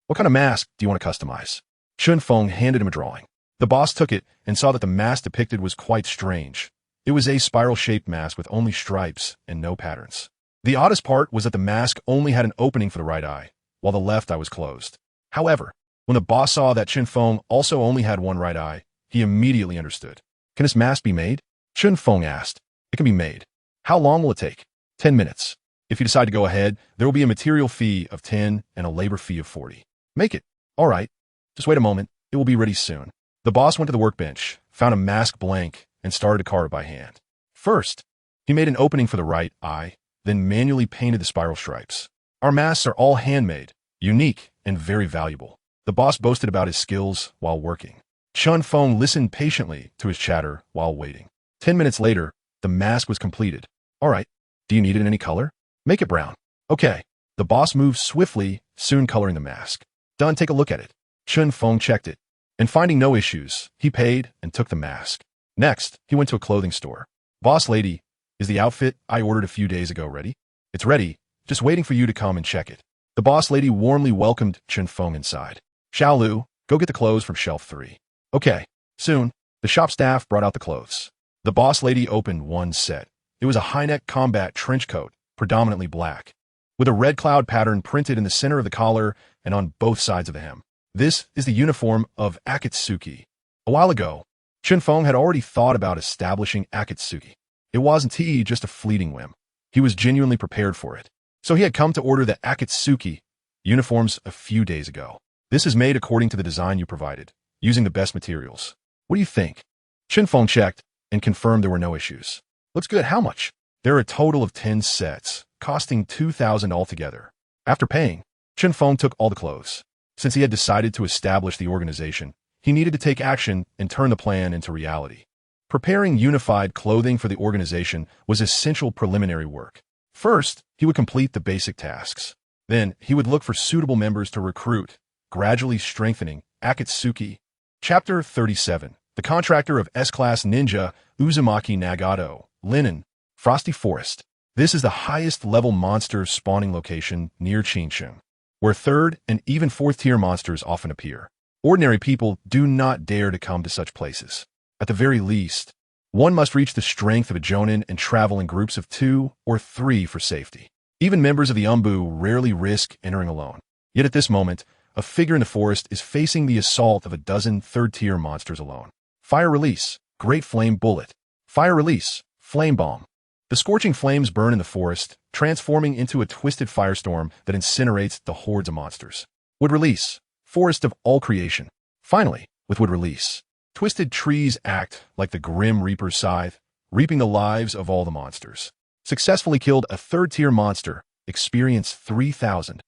What kind of mask do you want to customize? Chen Feng handed him a drawing. The boss took it and saw that the mask depicted was quite strange. It was a spiral-shaped mask with only stripes and no patterns. The oddest part was that the mask only had an opening for the right eye, while the left eye was closed. However, when the boss saw that Chen Feng also only had one right eye, he immediately understood. Can this mask be made? Chen Feng asked. It can be made. How long will it take? 10 minutes. If you decide to go ahead, there will be a material fee of 10 and a labor fee of 40. Make it. All right. Just wait a moment. It will be ready soon. The boss went to the workbench, found a mask blank, and started to carve it by hand. First, he made an opening for the right eye, then manually painted the spiral stripes. Our masks are all handmade, unique, and very valuable. The boss boasted about his skills while working. Chen Feng listened patiently to his chatter while waiting. 10 minutes later, the mask was completed. All right. Do you need it in any color? Make it brown. Okay. The boss moved swiftly, soon coloring the mask. Done, take a look at it. Chen Feng checked it, and finding no issues, he paid and took the mask. Next, he went to a clothing store. Boss lady, is the outfit I ordered a few days ago ready? It's ready, just waiting for you to come and check it. The boss lady warmly welcomed Chen Feng inside. Xiao Lu, go get the clothes from shelf 3. Okay. Soon, the shop staff brought out the clothes. The boss lady opened one set. It was a high-neck combat trench coat, predominantly black, with a red cloud pattern printed in the center of the collar and on both sides of the hem. This is the uniform of Akatsuki. A while ago, Chen Feng had already thought about establishing Akatsuki. It wasn't just a fleeting whim. He was genuinely prepared for it. So he had come to order the Akatsuki uniforms a few days ago. This is made according to the design you provided, using the best materials. What do you think? Chen Feng checked and confirmed there were no issues. Looks good. How much? There are a total of 10 sets, costing 2,000 altogether. After paying, Chen Feng took all the clothes. Since he had decided to establish the organization, he needed to take action and turn the plan into reality. Preparing unified clothing for the organization was essential preliminary work. First, he would complete the basic tasks. Then, he would look for suitable members to recruit, gradually strengthening Akatsuki. Chapter 37. The contractor of S-class ninja Uzumaki Nagato, Linen, Frosty Forest. This is the highest level monster spawning location near Qingcheng, where 3rd and even 4th tier monsters often appear. Ordinary people do not dare to come to such places. At the very least, one must reach the strength of a jonin and travel in groups of 2 or 3 for safety. Even members of the Umbu rarely risk entering alone. Yet at this moment, a figure in the forest is facing the assault of a dozen 3rd tier monsters alone. Fire release, Great Flame Bullet. Fire release, Flame Bomb. The scorching flames burn in the forest, transforming into a twisted firestorm that incinerates the hordes of monsters. Wood release, Forest of All Creation. Finally, with wood release, twisted trees act like the Grim Reaper's scythe, reaping the lives of all the monsters. Successfully killed a 3rd tier monster, experienced 3,000.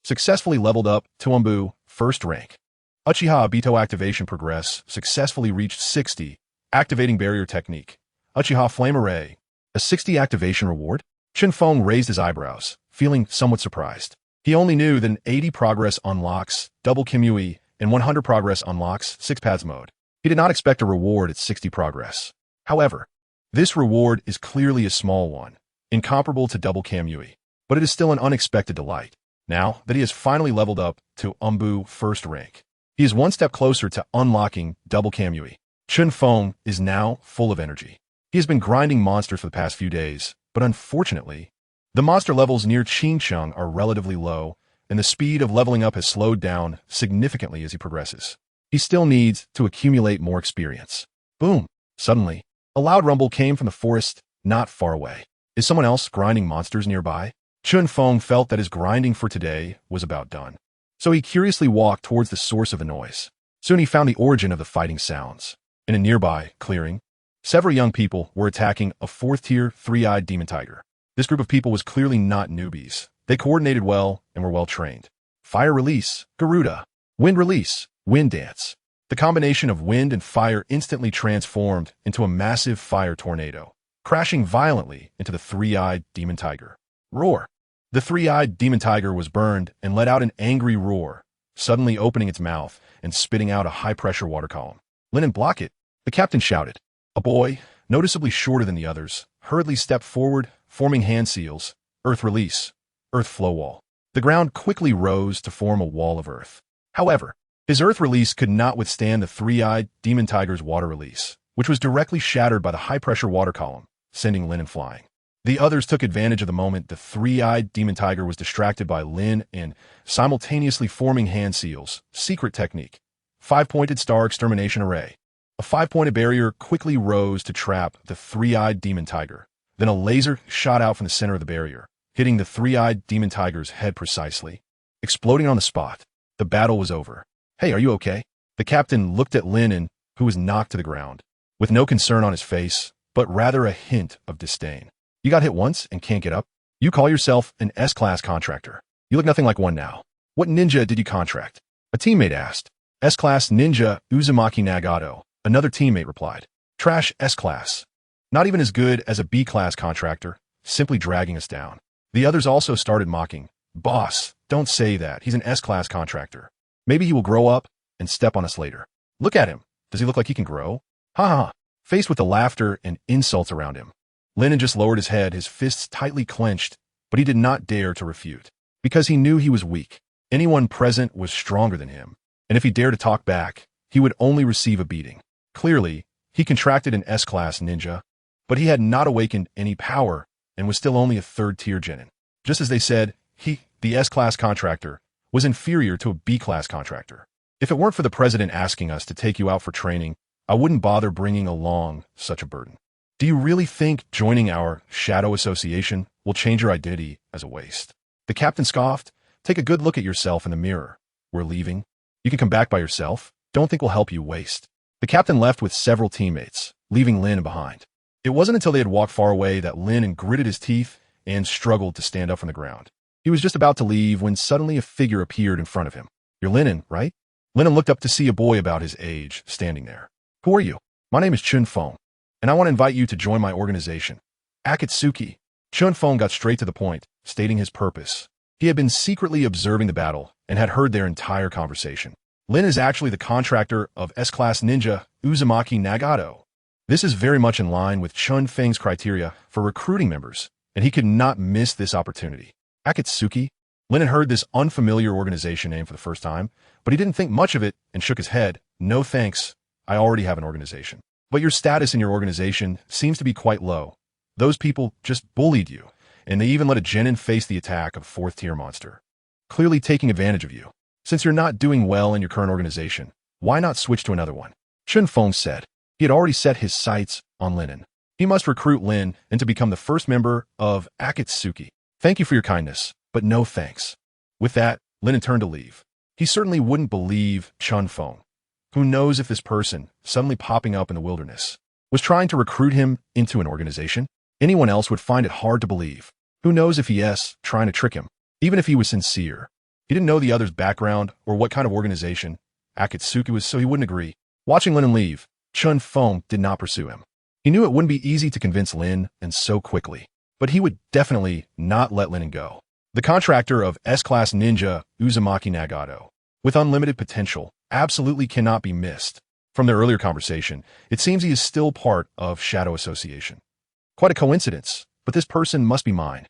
Successfully leveled up to Umbu, 1st rank. Uchiha Obito activation progress, successfully reached 60, activating barrier technique. Uchiha Flame Array, a 60 activation reward? Chen Feng raised his eyebrows, feeling somewhat surprised. He only knew that an 80 progress unlocks double Kimui and 100 progress unlocks 6 paths mode. He did not expect a reward at 60 progress. However, this reward is clearly a small one, incomparable to double Kamui, but it is still an unexpected delight. Now that he has finally leveled up to Umbu 1st rank, he is one step closer to unlocking double Kamui. Chen Feng is now full of energy. He has been grinding monsters for the past few days, but unfortunately, the monster levels near Qingcheng are relatively low, and the speed of leveling up has slowed down significantly as he progresses. He still needs to accumulate more experience. Boom! Suddenly, a loud rumble came from the forest not far away. Is someone else grinding monsters nearby? Chen Feng felt that his grinding for today was about done. So he curiously walked towards the source of the noise. Soon he found the origin of the fighting sounds. In a nearby clearing, several young people were attacking a fourth-tier, three-eyed demon tiger. This group of people was clearly not newbies. They coordinated well and were well-trained. Fire release, Garuda. Wind release, wind dance. The combination of wind and fire instantly transformed into a massive fire tornado, crashing violently into the three-eyed demon tiger. Roar. The three-eyed demon tiger was burned and let out an angry roar, suddenly opening its mouth and spitting out a high-pressure water column. Lin, block it, the captain shouted. A boy, noticeably shorter than the others, hurriedly stepped forward, forming hand seals, earth release, earth flow wall. The ground quickly rose to form a wall of earth. However, his earth release could not withstand the three-eyed demon tiger's water release, which was directly shattered by the high-pressure water column, sending Lin flying. The others took advantage of the moment the three-eyed demon tiger was distracted by Lin and simultaneously forming hand seals, secret technique, five-pointed star extermination array. A five-pointed barrier quickly rose to trap the three-eyed demon tiger. Then a laser shot out from the center of the barrier, hitting the three-eyed demon tiger's head precisely. Exploding on the spot, the battle was over. Hey, are you okay? The captain looked at Lin, who was knocked to the ground, with no concern on his face, but rather a hint of disdain. You got hit once and can't get up? You call yourself an S-class contractor. You look nothing like one now. What ninja did you contract? A teammate asked. S-class ninja Uzumaki Nagato, another teammate replied. Trash S-class. Not even as good as a B-class contractor, simply dragging us down. The others also started mocking. Boss, don't say that. He's an S-class contractor. Maybe he will grow up and step on us later. Look at him. Does he look like he can grow? Ha ha. Faced with the laughter and insults around him, Lin just lowered his head, his fists tightly clenched, but he did not dare to refute. Because he knew he was weak. Anyone present was stronger than him, and if he dared to talk back, he would only receive a beating. Clearly, he contracted an S-class ninja, but he had not awakened any power and was still only a third-tier genin. Just as they said, he, the S-class contractor, was inferior to a B-class contractor. If it weren't for the president asking us to take you out for training, I wouldn't bother bringing along such a burden. Do you really think joining our shadow association will change your identity as a waste? The captain scoffed. Take a good look at yourself in the mirror. We're leaving. You can come back by yourself. Don't think we'll help you waste. The captain left with several teammates, leaving Lin behind. It wasn't until they had walked far away that Lin gritted his teeth and struggled to stand up from the ground. He was just about to leave when suddenly a figure appeared in front of him. You're Lin, right? Lin looked up to see a boy about his age standing there. Who are you? My name is Chen Feng, and I want to invite you to join my organization, Akatsuki. Chen Feng got straight to the point, stating his purpose. He had been secretly observing the battle and had heard their entire conversation. Lin is actually the contractor of S-class ninja Uzumaki Nagato. This is very much in line with Chen Feng's criteria for recruiting members, and he could not miss this opportunity. Akatsuki? Lin had heard this unfamiliar organization name for the first time, but he didn't think much of it and shook his head. No thanks, I already have an organization. But your status in your organization seems to be quite low. Those people just bullied you, and they even let a genin face the attack of a fourth-tier monster, clearly taking advantage of you. Since you're not doing well in your current organization, why not switch to another one? Chen Feng said. He had already set his sights on Lin. He must recruit Lin and to become the first member of Akatsuki. Thank you for your kindness, but no thanks. With that, Lin turned to leave. He certainly wouldn't believe Chen Feng. Who knows if this person, suddenly popping up in the wilderness, was trying to recruit him into an organization? Anyone else would find it hard to believe. Who knows if he's trying to trick him, even if he was sincere. He didn't know the other's background or what kind of organization Akatsuki was, so he wouldn't agree. Watching Lin leave, Chen Feng did not pursue him. He knew it wouldn't be easy to convince Lin, and so quickly. But he would definitely not let Lin go. The contractor of S-class ninja Uzumaki Nagato, with unlimited potential, absolutely cannot be missed. From their earlier conversation, it seems he is still part of Shadow Association. Quite a coincidence, but this person must be mine.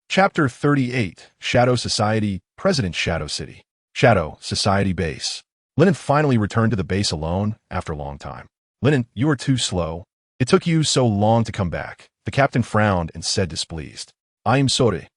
Chapter 38, Shadow Society, President Shadow City. Shadow Society Base. Lin finally returned to the base alone after a long time. Lin, you are too slow. It took you so long to come back. The captain frowned and said displeased. I am sorry.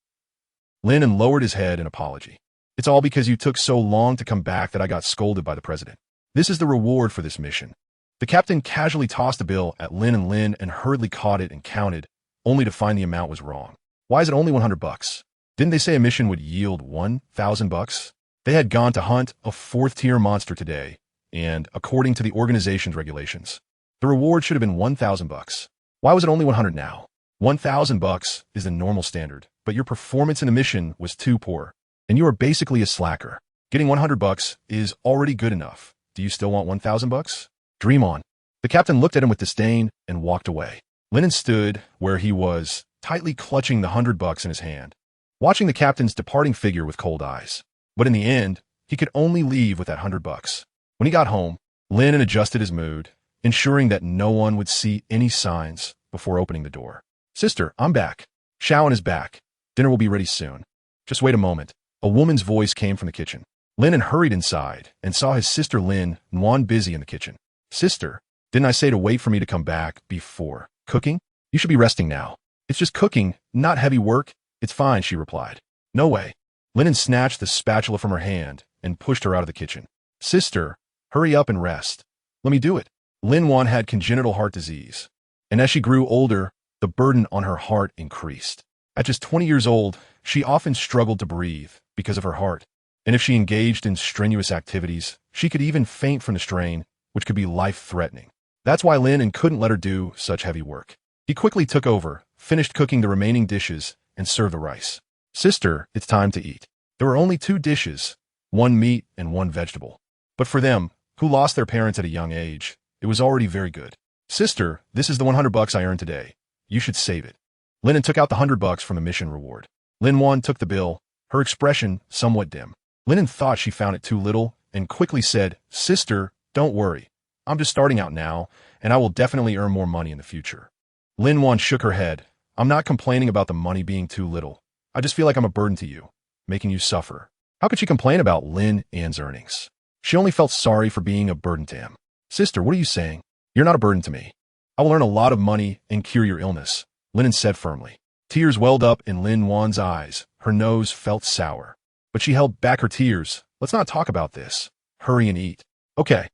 Lin lowered his head in apology. It's all because you took so long to come back that I got scolded by the president. This is the reward for this mission. The captain casually tossed a bill at Lin and hurriedly caught it and counted, only to find the amount was wrong. Why is it only 100 bucks? Didn't they say a mission would yield 1,000 bucks? They had gone to hunt a 4th-tier monster today, and according to the organization's regulations, the reward should have been 1,000 bucks. Why was it only 100 now? 1,000 bucks is the normal standard, but your performance in the mission was too poor, and you are basically a slacker. Getting 100 bucks is already good enough. Do you still want 1,000 bucks? Dream on. The captain looked at him with disdain and walked away. Lin stood where he was, tightly clutching the 100 bucks in his hand, watching the captain's departing figure with cold eyes. But in the end, he could only leave with that 100 bucks. When he got home, Lin adjusted his mood, ensuring that no one would see any signs before opening the door. Sister, I'm back. Shaoan is back. Dinner will be ready soon. Just wait a moment. A woman's voice came from the kitchen. Lin hurried inside and saw his sister Lin Nguyen busy in the kitchen. Sister, didn't I say to wait for me to come back before cooking? You should be resting now. It's just cooking, not heavy work. It's fine, she replied. No way. Lin snatched the spatula from her hand and pushed her out of the kitchen. Sister, hurry up and rest. Let me do it. Lin Nguyen had congenital heart disease, and as she grew older, the burden on her heart increased. At just 20 years old, she often struggled to breathe because of her heart, and if she engaged in strenuous activities, she could even faint from the strain, which could be life-threatening. That's why Lin couldn't let her do such heavy work. He quickly took over, finished cooking the remaining dishes, and served the rice. Sister, it's time to eat. There were only 2 dishes, 1 meat and 1 vegetable. But for them, who lost their parents at a young age, it was already very good. Sister, this is the 100 bucks I earned today. You should save it. Lin took out the 100 bucks from the mission reward. Lin Nguyen took the bill, her expression somewhat dim. Lin thought she found it too little and quickly said, Sister, don't worry. I'm just starting out now, and I will definitely earn more money in the future. Lin Nguyen shook her head. I'm not complaining about the money being too little. I just feel like I'm a burden to you, making you suffer. How could she complain about Lin Nguyen's earnings? She only felt sorry for being a burden to him. Sister, what are you saying? You're not a burden to me. I will earn a lot of money and cure your illness, Lin said firmly. Tears welled up in Lin Nguyen's eyes. Her nose felt sour. But she held back her tears. Let's not talk about this. Hurry and eat. Okay.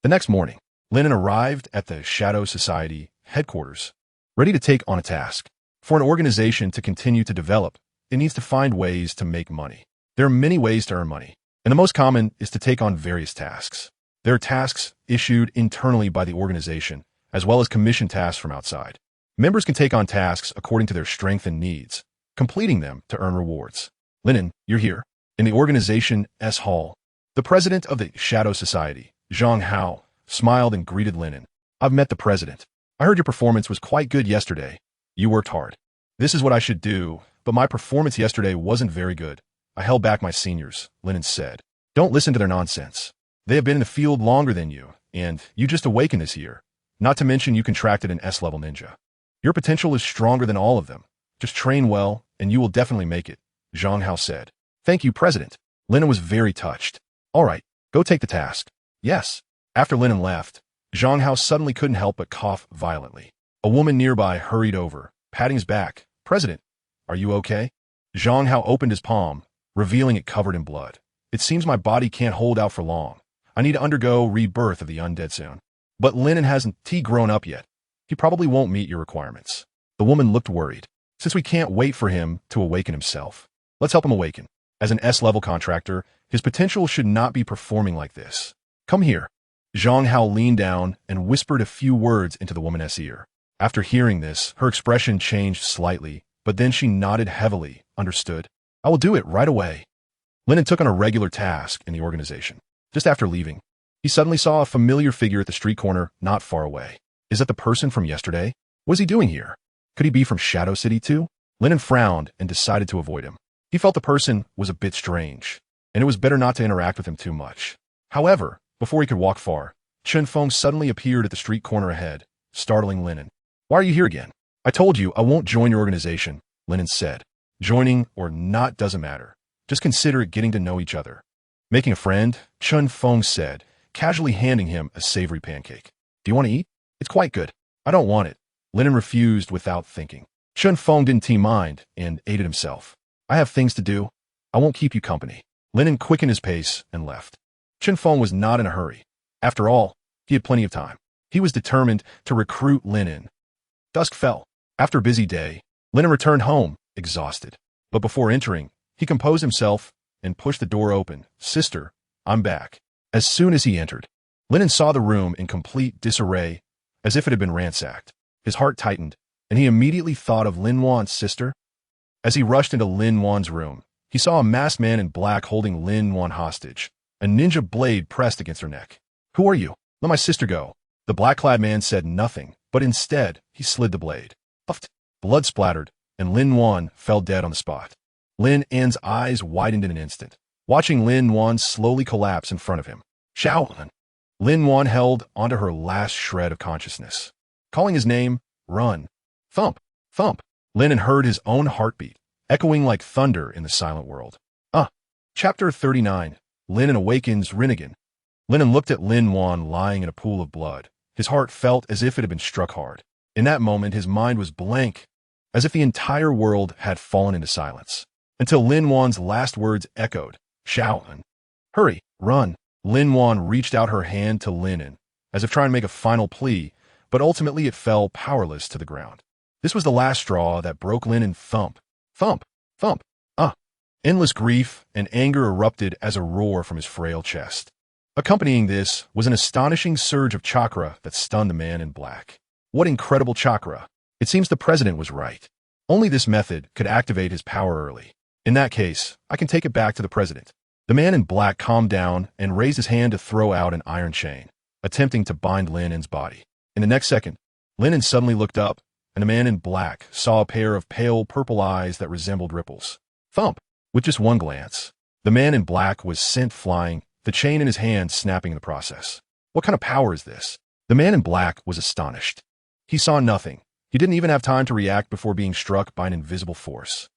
The next morning, Lin arrived at the Shadow Society headquarters, ready to take on a task. For an organization to continue to develop, it needs to find ways to make money. There are many ways to earn money, and the most common is to take on various tasks. There are tasks issued internally by the organization, as well as commission tasks from outside. Members can take on tasks according to their strength and needs, completing them to earn rewards. Lin, you're here. In the organization S Hall, the president of the Shadow Society, Zhang Hao, smiled and greeted Lin. I've met the president. I heard your performance was quite good yesterday. You worked hard. This is what I should do, but my performance yesterday wasn't very good. I held back my seniors, Lin said. Don't listen to their nonsense. They have been in the field longer than you, and you just awakened this year. Not to mention you contracted an S-level ninja. Your potential is stronger than all of them. Just train well, and you will definitely make it, Zhang Hao said. Thank you, President. Lin was very touched. All right, go take the task. Yes. After Lin left, Zhang Hao suddenly couldn't help but cough violently. A woman nearby hurried over, patting his back. President, are you okay? Zhang Hao opened his palm, revealing it covered in blood. It seems my body can't hold out for long. I need to undergo rebirth of the undead soon. But Lin hasn't grown up yet. He probably won't meet your requirements. The woman looked worried. Since we can't wait for him to awaken himself, let's help him awaken. As an S-level contractor, his potential should not be performing like this. Come here. Zhang Hao leaned down and whispered a few words into the woman's ear. After hearing this, her expression changed slightly, but then she nodded heavily. Understood. I will do it right away. Lin took on a regular task in the organization. Just after leaving, he suddenly saw a familiar figure at the street corner not far away. Is that the person from yesterday? What is he doing here? Could he be from Shadow City too? Lin frowned and decided to avoid him. He felt the person was a bit strange, and it was better not to interact with him too much. However, before he could walk far, Chen Feng suddenly appeared at the street corner ahead, startling Lin. Why are you here again? I told you I won't join your organization, Lin said. Joining or not doesn't matter. Just consider getting to know each other. Making a friend, Chen Feng said, casually handing him a savory pancake. Do you want to eat? It's quite good. I don't want it. Lin refused without thinking. Chen Feng didn't mind and ate it himself. I have things to do. I won't keep you company. Lin quickened his pace and left. Chen Feng was not in a hurry. After all, he had plenty of time. He was determined to recruit Lin. Dusk fell. After a busy day, Lin returned home, exhausted. But before entering, he composed himself and pushed the door open. "Sister, I'm back." As soon as he entered, Lin saw the room in complete disarray, as if it had been ransacked. His heart tightened, and he immediately thought of Lin Wan's sister. As he rushed into Lin Wan's room, he saw a masked man in black holding Lin Wan hostage, a ninja blade pressed against her neck. "Who are you? Let my sister go." The black-clad man said nothing, but instead, he slid the blade. Puffed. Blood splattered, and Lin Wan fell dead on the spot. Lin An's eyes widened in an instant, watching Lin Wan slowly collapse in front of him. "Shaolin." Lin Wan held onto her last shred of consciousness. Calling his name, "Run." Thump, thump. Lin heard his own heartbeat, echoing like thunder in the silent world. Chapter 39. Lin awakens Rinnegan. Lin looked at Lin Wan lying in a pool of blood. His heart felt as if it had been struck hard. In that moment, his mind was blank, as if the entire world had fallen into silence. Until Lin Wan's last words echoed, "Shaolin." "Hurry, run." Lin Wan reached out her hand to Lin, as if trying to make a final plea, but ultimately it fell powerless to the ground. This was the last straw that broke Lin. Thump, thump, thump. Endless grief and anger erupted as a roar from his frail chest. Accompanying this was an astonishing surge of chakra that stunned the man in black. What incredible chakra! It seems the president was right. Only this method could activate his power early. In that case, I can take it back to the president. The man in black calmed down and raised his hand to throw out an iron chain, attempting to bind Lin's body. In the next second, Lin suddenly looked up, and the man in black saw a pair of pale purple eyes that resembled ripples. Thump! With just one glance, the man in black was sent flying, the chain in his hand snapping in the process. What kind of power is this? The man in black was astonished. He saw nothing. He didn't even have time to react before being struck by an invisible force.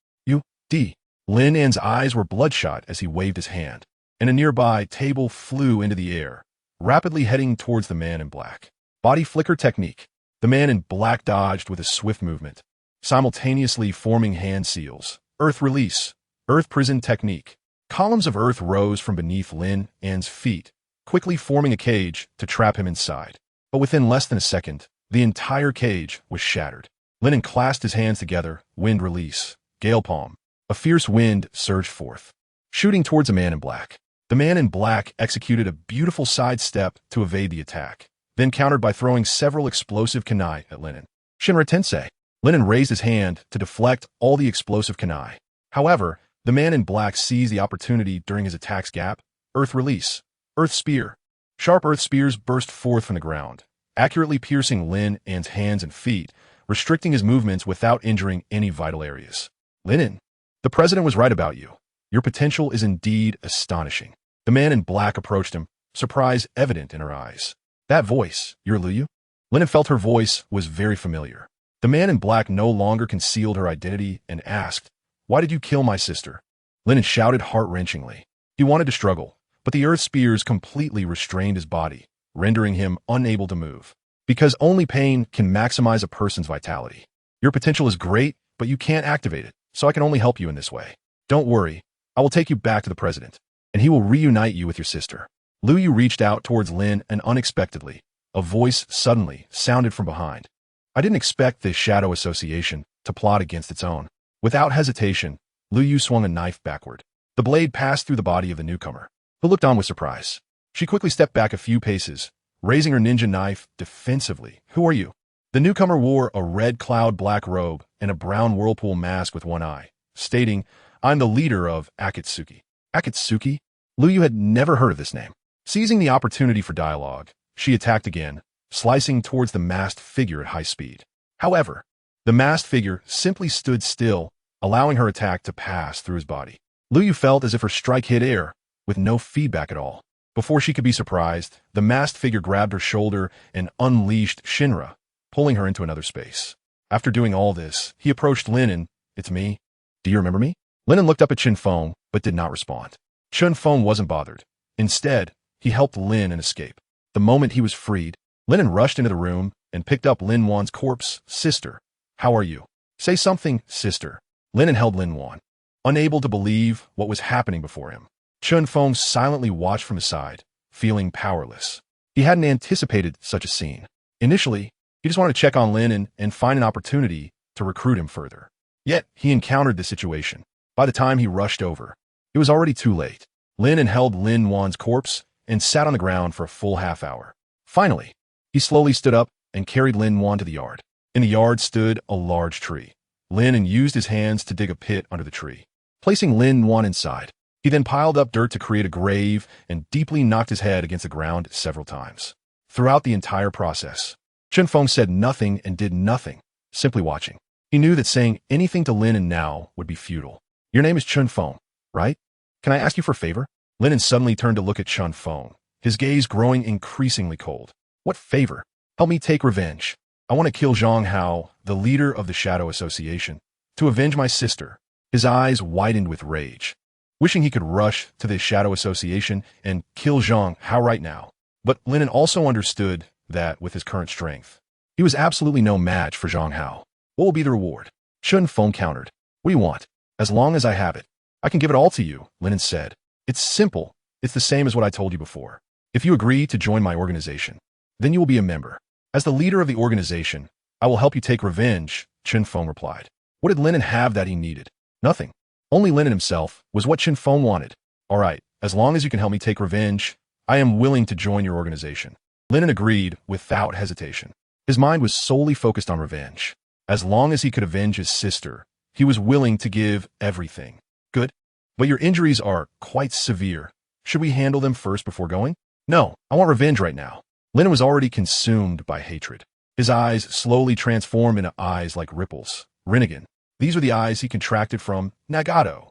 Lin An's eyes were bloodshot as he waved his hand, and a nearby table flew into the air, rapidly heading towards the man in black. Body flicker technique. The man in black dodged with a swift movement, simultaneously forming hand seals. Earth release. Earth prison technique. Columns of earth rose from beneath Lin An's feet, quickly forming a cage to trap him inside. But within less than a second, the entire cage was shattered. Lin clasped his hands together, wind release, gale palm. A fierce wind surged forth, shooting towards the man in black. The man in black executed a beautiful sidestep to evade the attack, then countered by throwing several explosive kunai at Lin. Shinra Tensei. Lin raised his hand to deflect all the explosive kunai. However, the man in black seized the opportunity during his attack's gap. Earth release. Earth spear. Sharp earth spears burst forth from the ground, accurately piercing Lin An's hands and feet, restricting his movements without injuring any vital areas. Lin, the president was right about you. Your potential is indeed astonishing. The man in black approached him, surprise evident in her eyes. That voice, you're Liu? Lin felt her voice was very familiar. The man in black no longer concealed her identity and asked, "Why did you kill my sister?" Lin shouted heart-wrenchingly. He wanted to struggle, but the earth spears completely restrained his body, rendering him unable to move. Because only pain can maximize a person's vitality. Your potential is great, but you can't activate it, so I can only help you in this way. Don't worry, I will take you back to the president, and he will reunite you with your sister. Liu reached out towards Lin and unexpectedly, a voice suddenly sounded from behind. I didn't expect this shadow association to plot against its own. Without hesitation, Liu swung a knife backward. The blade passed through the body of the newcomer, who looked on with surprise. She quickly stepped back a few paces, raising her ninja knife defensively. Who are you? The newcomer wore a red cloud black robe and a brown whirlpool mask with one eye, stating, I'm the leader of Akatsuki. Akatsuki? Liu had never heard of this name. Seizing the opportunity for dialogue, she attacked again, slicing towards the masked figure at high speed. However, the masked figure simply stood still, allowing her attack to pass through his body. Liu felt as if her strike hit air, with no feedback at all. Before she could be surprised, the masked figure grabbed her shoulder and unleashed Shinra, pulling her into another space. After doing all this, he approached Lin and, It's me. Do you remember me? Lin looked up at Chen Feng, but did not respond. Chen Feng wasn't bothered. Instead, he helped Lin escape. The moment he was freed, Lin rushed into the room and picked up Lin Wan's corpse. Sister, how are you? Say something, sister. Lin held Lin Wan, unable to believe what was happening before him. Chen Feng silently watched from his side, feeling powerless. He hadn't anticipated such a scene. Initially, he just wanted to check on Lin and find an opportunity to recruit him further. Yet, he encountered the situation. By the time he rushed over, it was already too late. Lin held Lin Wan's corpse and sat on the ground for a full half-hour. Finally, he slowly stood up and carried Lin Wan to the yard. In the yard stood a large tree. Lin used his hands to dig a pit under the tree. Placing Lin Wan inside, he then piled up dirt to create a grave and deeply knocked his head against the ground several times. Throughout the entire process, Chen Feng said nothing and did nothing, simply watching. He knew that saying anything to Lin now would be futile. Your name is Chen Feng, right? Can I ask you for a favor? Lin suddenly turned to look at Chen Feng, his gaze growing increasingly cold. What favor? Help me take revenge. I want to kill Zhang Hao, the leader of the Shadow Association, to avenge my sister. His eyes widened with rage, wishing he could rush to the Shadow Association and kill Zhang Hao right now. But Lin also understood that with his current strength, he was absolutely no match for Zhang Hao. What will be the reward? Chen Feng countered. What do you want? As long as I have it, I can give it all to you, Lin said. It's simple. It's the same as what I told you before. If you agree to join my organization, then you will be a member. As the leader of the organization, I will help you take revenge, Chen Feng replied. What did Lin have that he needed? Nothing. Only Lin himself was what Chen Feng wanted. All right, as long as you can help me take revenge, I am willing to join your organization. Lin agreed without hesitation. His mind was solely focused on revenge. As long as he could avenge his sister, he was willing to give everything. Good. But your injuries are quite severe. Should we handle them first before going? No, I want revenge right now. Lin was already consumed by hatred. His eyes slowly transformed into eyes like ripples. Rinnegan. These were the eyes he contracted from Nagato.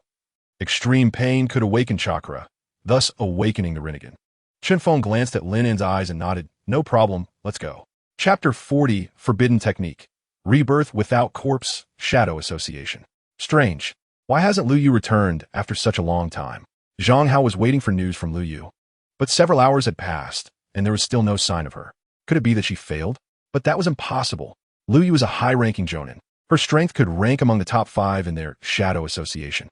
Extreme pain could awaken chakra, thus awakening the Rinnegan. Chen Feng glanced at Lin's eyes and nodded. No problem, let's go. Chapter 40, Forbidden Technique. Rebirth Without Corpse, Shadow Association. Strange. Why hasn't Lu Yu returned after such a long time? Zhang Hao was waiting for news from Lu Yu. But several hours had passed, and there was still no sign of her. Could it be that she failed? But that was impossible. Lu Yu was a high-ranking jonin. Her strength could rank among the top 5 in their Shadow Association.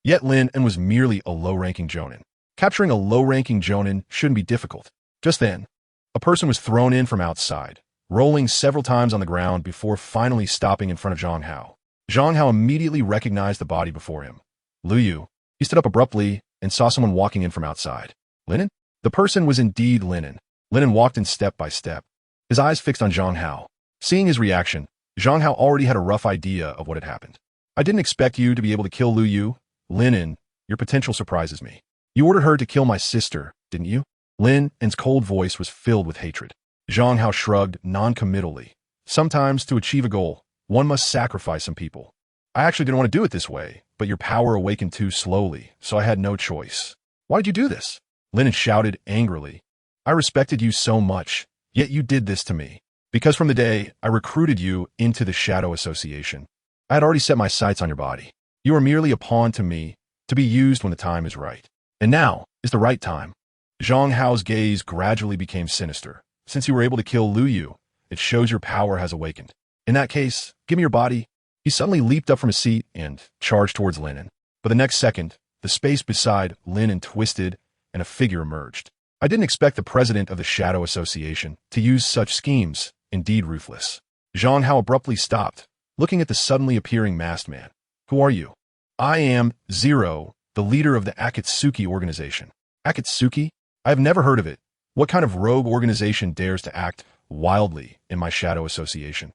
Yet Lin was merely a low-ranking jonin. Capturing a low-ranking jonin shouldn't be difficult. Just then, a person was thrown in from outside, rolling several times on the ground before finally stopping in front of Zhang Hao. Zhang Hao immediately recognized the body before him. Lu Yu. He stood up abruptly and saw someone walking in from outside. Lin? The person was indeed Lin. Lin walked in step by step, his eyes fixed on Zhang Hao. Seeing his reaction, Zhang Hao already had a rough idea of what had happened. I didn't expect you to be able to kill Lu Yu. Lin, your potential surprises me. You ordered her to kill my sister, didn't you? Lin's cold voice was filled with hatred. Zhang Hao shrugged non-committally. Sometimes, to achieve a goal, one must sacrifice some people. I actually didn't want to do it this way, but your power awakened too slowly, so I had no choice. Why did you do this? Lin shouted angrily. I respected you so much, yet you did this to me. Because from the day I recruited you into the Shadow Association, I had already set my sights on your body. You are merely a pawn to me, to be used when the time is right. And now is the right time. Zhang Hao's gaze gradually became sinister. Since you were able to kill Lu Yu, it shows your power has awakened. In that case, give me your body. He suddenly leaped up from his seat and charged towards Lin. But the next second, the space beside Lin twisted and a figure emerged. I didn't expect the president of the Shadow Association to use such schemes, indeed ruthless. Zhang Hao abruptly stopped, looking at the suddenly appearing masked man. Who are you? I am Zero, the leader of the Akatsuki organization. Akatsuki? I have never heard of it. What kind of rogue organization dares to act wildly in my Shadow Association?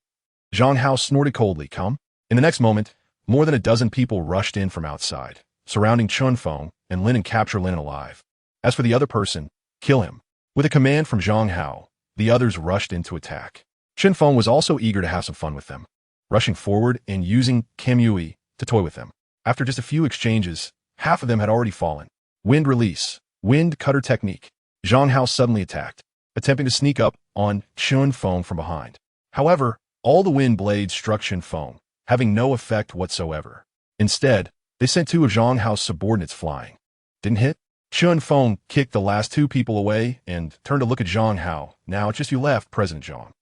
Zhang Hao snorted coldly. Come. In the next moment, more than a dozen people rushed in from outside, surrounding Chen Feng and Lin and capture Lin alive. As for the other person, kill him. With a command from Zhang Hao, the others rushed in to attack. Chen Feng was also eager to have some fun with them, rushing forward and using Kamui to toy with them. After just a few exchanges, half of them had already fallen. Wind release. Wind cutter technique. Zhang Hao suddenly attacked, attempting to sneak up on Chen Feng from behind. However, all the wind blades struck Chen Feng, having no effect whatsoever. Instead, they sent 2 of Zhang Hao's subordinates flying. Didn't hit? Chen Feng kicked the last 2 people away and turned to look at Zhang Hao. Now it's just you left, President Zhang.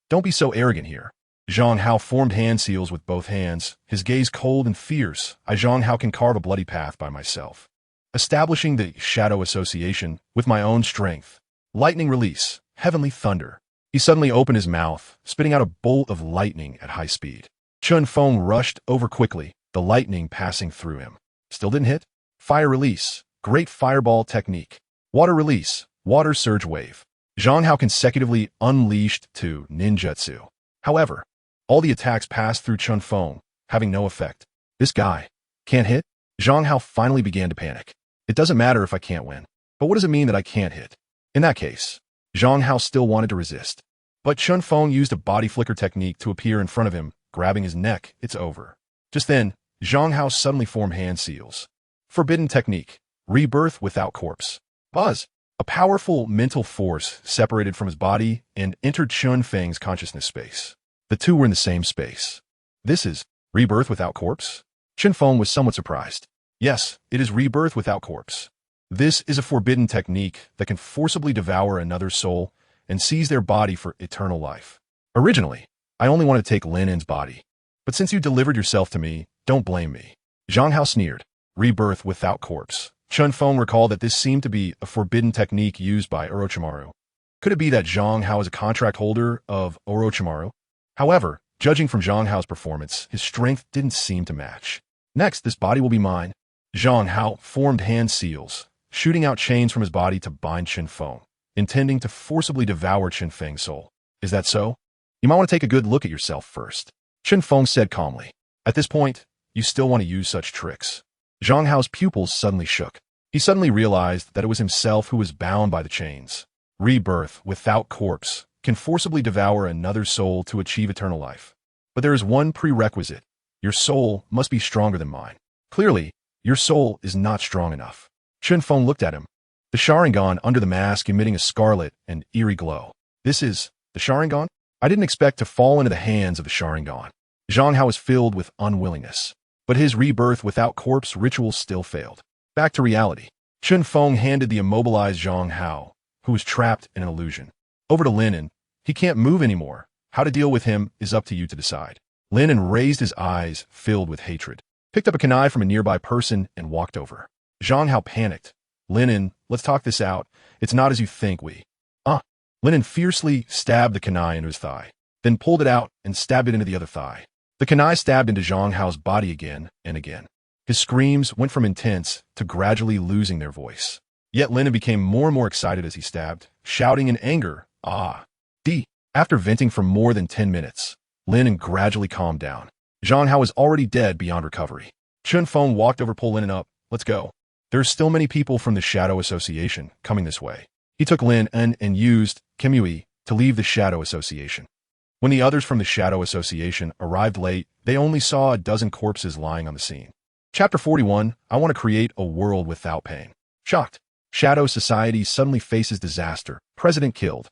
Don't be so arrogant here. Zhang Hao formed hand seals with both hands, his gaze cold and fierce. Zhang Hao can carve a bloody path by myself. Establishing the Shadow Association with my own strength. Lightning release. Heavenly thunder. He suddenly opened his mouth, spitting out a bolt of lightning at high speed. Chen Feng rushed over quickly, the lightning passing through him. Still didn't hit? Fire release. Great fireball technique. Water release. Water surge wave. Zhang Hao consecutively unleashed 2 ninjutsu. However, all the attacks passed through Chen Feng, having no effect. This guy can't hit? Zhang Hao finally began to panic. It doesn't matter if I can't win. But what does it mean that I can't hit? In that case, Zhang Hao still wanted to resist. But Chen Feng used a body flicker technique to appear in front of him, grabbing his neck. It's over. Just then, Zhang Hao suddenly formed hand seals. Forbidden technique. Rebirth without corpse. Buzz. A powerful mental force separated from his body and entered Chen Feng's consciousness space. The two were in the same space. This is rebirth without corpse? Chen Feng was somewhat surprised. Yes, it is rebirth without corpse. This is a forbidden technique that can forcibly devour another's soul and seize their body for eternal life. Originally, I only wanted to take Lin's body. But since you delivered yourself to me, don't blame me. Zhang Hao sneered. Rebirth without corpse. Chen Feng recalled that this seemed to be a forbidden technique used by Orochimaru. Could it be that Zhang Hao is a contract holder of Orochimaru? However, judging from Zhang Hao's performance, his strength didn't seem to match. Next, this body will be mine. Zhang Hao formed hand seals, shooting out chains from his body to bind Chen Feng, intending to forcibly devour Chen Feng's soul. Is that so? You might want to take a good look at yourself first. Chen Feng said calmly. At this point, you still want to use such tricks. Zhang Hao's pupils suddenly shook. He suddenly realized that it was himself who was bound by the chains. Rebirth without corpse can forcibly devour another's soul to achieve eternal life. But there is one prerequisite. Your soul must be stronger than mine. Clearly, your soul is not strong enough. Chen Feng looked at him, the Sharingan under the mask emitting a scarlet and eerie glow. This is the Sharingan? I didn't expect to fall into the hands of the Sharingan. Zhang Hao was filled with unwillingness. But his rebirth without corpse ritual still failed. Back to reality. Chen Feng handed the immobilized Zhang Hao, who was trapped in an illusion, over to Lin. He can't move anymore. How to deal with him is up to you to decide. Lin raised his eyes, filled with hatred, picked up a kunai from a nearby person and walked over. Zhang Hao panicked. Lin, let's talk this out. It's not as you think Lin fiercely stabbed the kunai into his thigh, then pulled it out and stabbed it into the other thigh. The kunai stabbed into Zhang Hao's body again and again. His screams went from intense to gradually losing their voice. Yet Lin became more and more excited as he stabbed, shouting in anger, After venting for more than 10 minutes, Lin gradually calmed down. Zhang Hao was already dead beyond recovery. Chen Feng walked over, pulled Lin up. Let's go. There are still many people from the Shadow Association coming this way. He took Lin and used Kimui to leave the Shadow Association. When the others from the Shadow Association arrived late, they only saw a dozen corpses lying on the scene. Chapter 41, I want to create a world without pain. Shocked. Shadow Society suddenly faces disaster. President killed.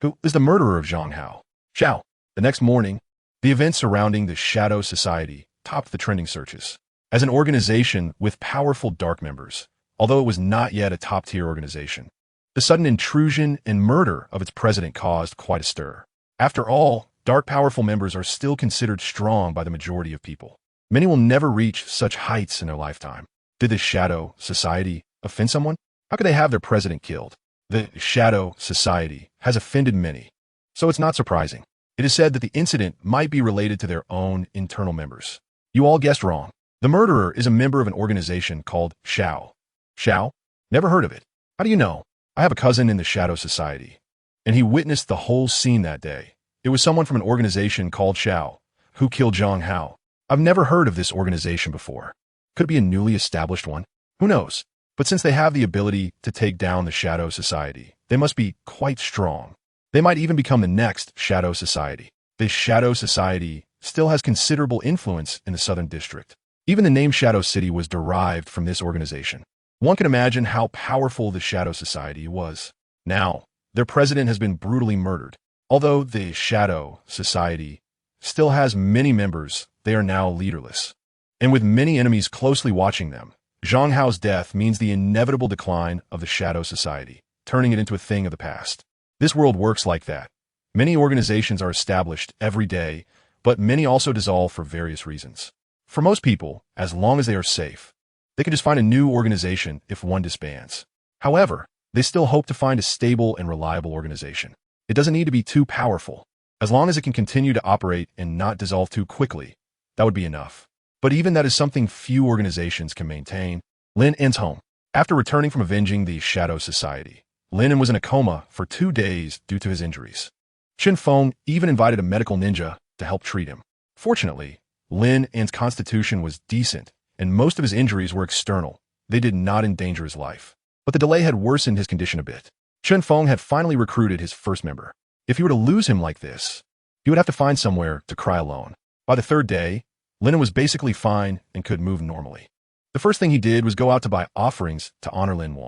Who is the murderer of Zhang Hao? Xiao. The next morning, the events surrounding the Shadow Society topped the trending searches. As an organization with powerful dark members, although it was not yet a top-tier organization, the sudden intrusion and murder of its president caused quite a stir. After all, dark powerful members are still considered strong by the majority of people. Many will never reach such heights in their lifetime. Did the Shadow Society offend someone? How could they have their president killed? The Shadow Society has offended many, so it's not surprising. It is said that the incident might be related to their own internal members. You all guessed wrong. The murderer is a member of an organization called Xiao. Xiao? Never heard of it. How do you know? I have a cousin in the Shadow Society, and he witnessed the whole scene that day. It was someone from an organization called Xiao who killed Zhang Hao. I've never heard of this organization before. Could it be a newly established one? Who knows? But since they have the ability to take down the Shadow Society, they must be quite strong. They might even become the next Shadow Society. The Shadow Society still has considerable influence in the Southern District. Even the name Shadow City was derived from this organization. One can imagine how powerful the Shadow Society was. Now, their president has been brutally murdered. Although the Shadow Society still has many members, they are now leaderless. And with many enemies closely watching them, Zhang Hao's death means the inevitable decline of the Shadow Society, turning it into a thing of the past. This world works like that. Many organizations are established every day, but many also dissolve for various reasons. For most people, as long as they are safe, they can just find a new organization if one disbands. However, they still hope to find a stable and reliable organization. It doesn't need to be too powerful. As long as it can continue to operate and not dissolve too quickly, that would be enough. But even that is something few organizations can maintain. Lin ends home. After returning from avenging the Shadow Society, Lin was in a coma for 2 days due to his injuries. Chen Feng even invited a medical ninja to help treat him. Fortunately, Lin's constitution was decent, and most of his injuries were external. They did not endanger his life. But the delay had worsened his condition a bit. Chen Feng had finally recruited his first member. If he were to lose him like this, he would have to find somewhere to cry alone. By the 3rd day, Lin was basically fine and could move normally. The first thing he did was go out to buy offerings to honor Lin.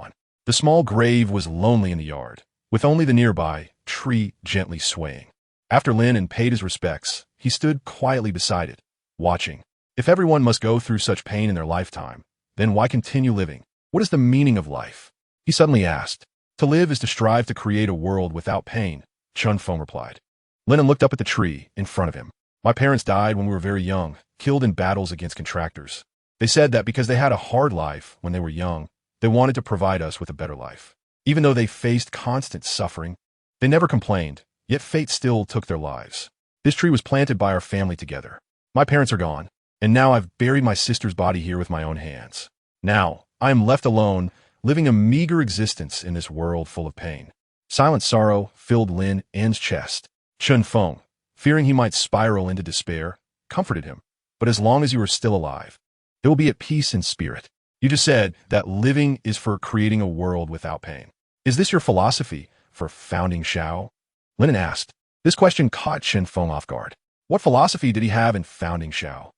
The small grave was lonely in the yard, with only the nearby tree gently swaying. After Lin paid his respects, he stood quietly beside it, watching. If everyone must go through such pain in their lifetime, then why continue living? What is the meaning of life? He suddenly asked. To live is to strive to create a world without pain, Chen Feng replied. Lin looked up at the tree in front of him. My parents died when we were very young, killed in battles against contractors. They said that because they had a hard life when they were young, they wanted to provide us with a better life. Even though they faced constant suffering, they never complained, yet fate still took their lives. This tree was planted by our family together. My parents are gone, and now I've buried my sister's body here with my own hands. Now, I am left alone, living a meager existence in this world full of pain. Silent sorrow filled Lin's chest. Chen Feng, fearing he might spiral into despair, comforted him. But as long as you are still alive, it will be at peace in spirit. You just said that living is for creating a world without pain. Is this your philosophy for founding Shao? Lin asked. This question caught Chen Feng off guard. What philosophy did he have in founding Shao?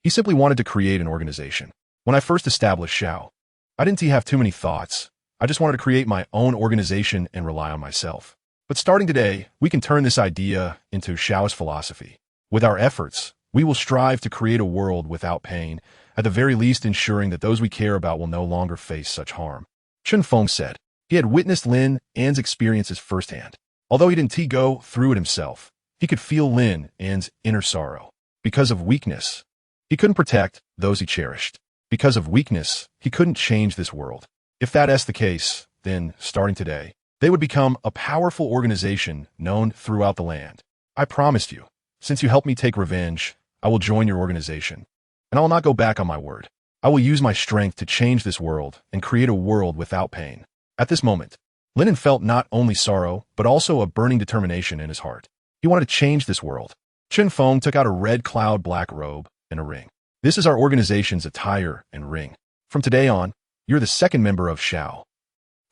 He simply wanted to create an organization. When I first established Shao, I didn't have too many thoughts. I just wanted to create my own organization and rely on myself. But starting today, we can turn this idea into Shao's philosophy. With our efforts, we will strive to create a world without pain, at the very least ensuring that those we care about will no longer face such harm. Chen Feng said. He had witnessed Lin's experiences firsthand. Although he didn't go through it himself, he could feel Lin's inner sorrow. Because of weakness, he couldn't protect those he cherished. Because of weakness, he couldn't change this world. If that's the case, then, starting today, they would become a powerful organization known throughout the land. I promised you, since you helped me take revenge, I will join your organization. And I will not go back on my word. I will use my strength to change this world and create a world without pain. At this moment, Lin felt not only sorrow, but also a burning determination in his heart. He wanted to change this world. Chen Feng took out a red cloud black robe and a ring. This is our organization's attire and ring. From today on, you're the second member of Shao.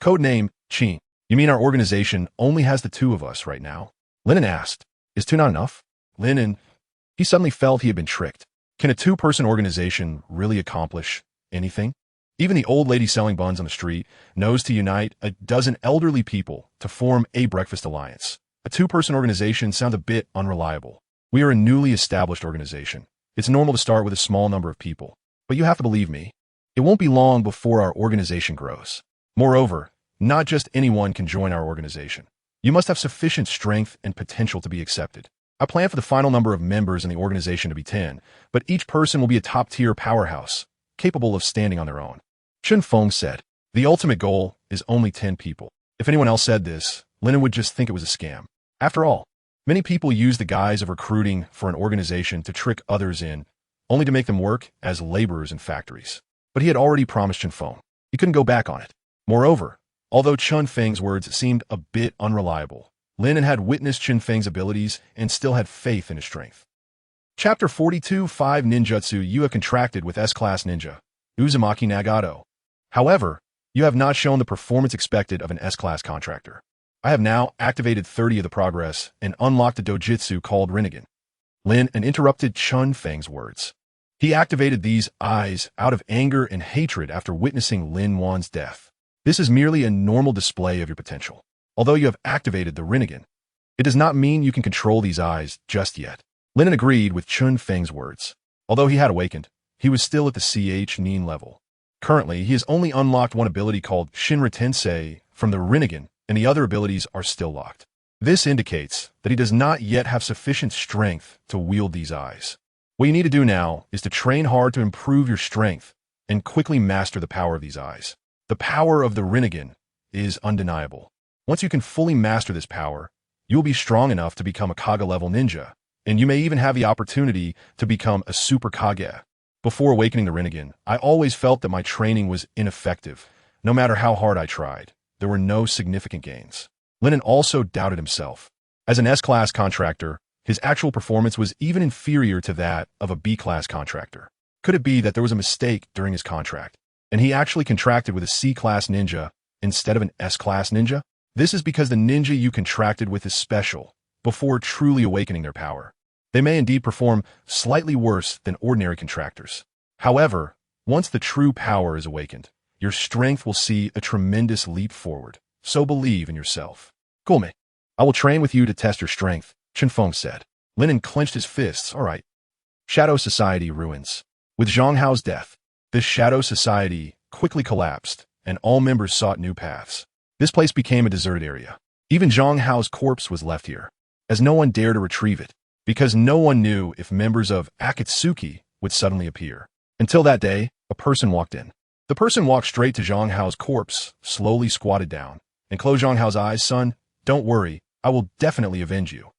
Codename, Qin. You mean our organization only has the 2 of us right now? Lin asked. Is 2 not enough? He suddenly felt he had been tricked. Can a 2-person organization really accomplish anything? Even the old lady selling buns on the street knows to unite a dozen elderly people to form a breakfast alliance. A 2-person organization sounds a bit unreliable. We are a newly established organization. It's normal to start with a small number of people. But you have to believe me, it won't be long before our organization grows. Moreover, not just anyone can join our organization. You must have sufficient strength and potential to be accepted. I plan for the final number of members in the organization to be 10, but each person will be a top-tier powerhouse, capable of standing on their own. Chen Feng said. The ultimate goal is only 10 people. If anyone else said this, Lin would just think it was a scam. After all, many people use the guise of recruiting for an organization to trick others in, only to make them work as laborers in factories. But he had already promised Chen Feng. He couldn't go back on it. Moreover, although Chen Feng's words seemed a bit unreliable, Lin had witnessed Chen Feng's abilities and still had faith in his strength. Chapter 42 5 Ninjutsu. You have contracted with S-class ninja, Uzumaki Nagato. However, you have not shown the performance expected of an S-class contractor. I have now activated 30 of the progress and unlocked a dojutsu called Rinnegan. Lin interrupted Chen Feng's words. He activated these eyes out of anger and hatred after witnessing Lin Wan's death. This is merely a normal display of your potential. Although you have activated the Rinnegan, it does not mean you can control these eyes just yet. Lin agreed with Chen Feng's words. Although he had awakened, he was still at the Ch-Nin level. Currently, he has only unlocked one ability called Shinra Tensei from the Rinnegan, and the other abilities are still locked. This indicates that he does not yet have sufficient strength to wield these eyes. What you need to do now is to train hard to improve your strength and quickly master the power of these eyes. The power of the Rinnegan is undeniable. Once you can fully master this power, you will be strong enough to become a Kaga-level ninja, and you may even have the opportunity to become a super Kage. Before awakening the Rinnegan, I always felt that my training was ineffective. No matter how hard I tried, there were no significant gains. Lin also doubted himself. As an S-class contractor, his actual performance was even inferior to that of a B-class contractor. Could it be that there was a mistake during his contract, and he actually contracted with a C-class ninja instead of an S-class ninja? This is because the ninja you contracted with is special, before truly awakening their power. They may indeed perform slightly worse than ordinary contractors. However, once the true power is awakened, your strength will see a tremendous leap forward. So believe in yourself. Cool, mate. I will train with you to test your strength, Chen Feng said. Lin clenched his fists. All right. Shadow Society ruins. With Zhang Hao's death, this Shadow Society quickly collapsed, and all members sought new paths. This place became a deserted area. Even Zhang Hao's corpse was left here, as no one dared to retrieve it, because no one knew if members of Akatsuki would suddenly appear. Until that day, a person walked in. The person walked straight to Zhang Hao's corpse, slowly squatted down, and closed Zhang Hao's eyes. Son, don't worry, I will definitely avenge you.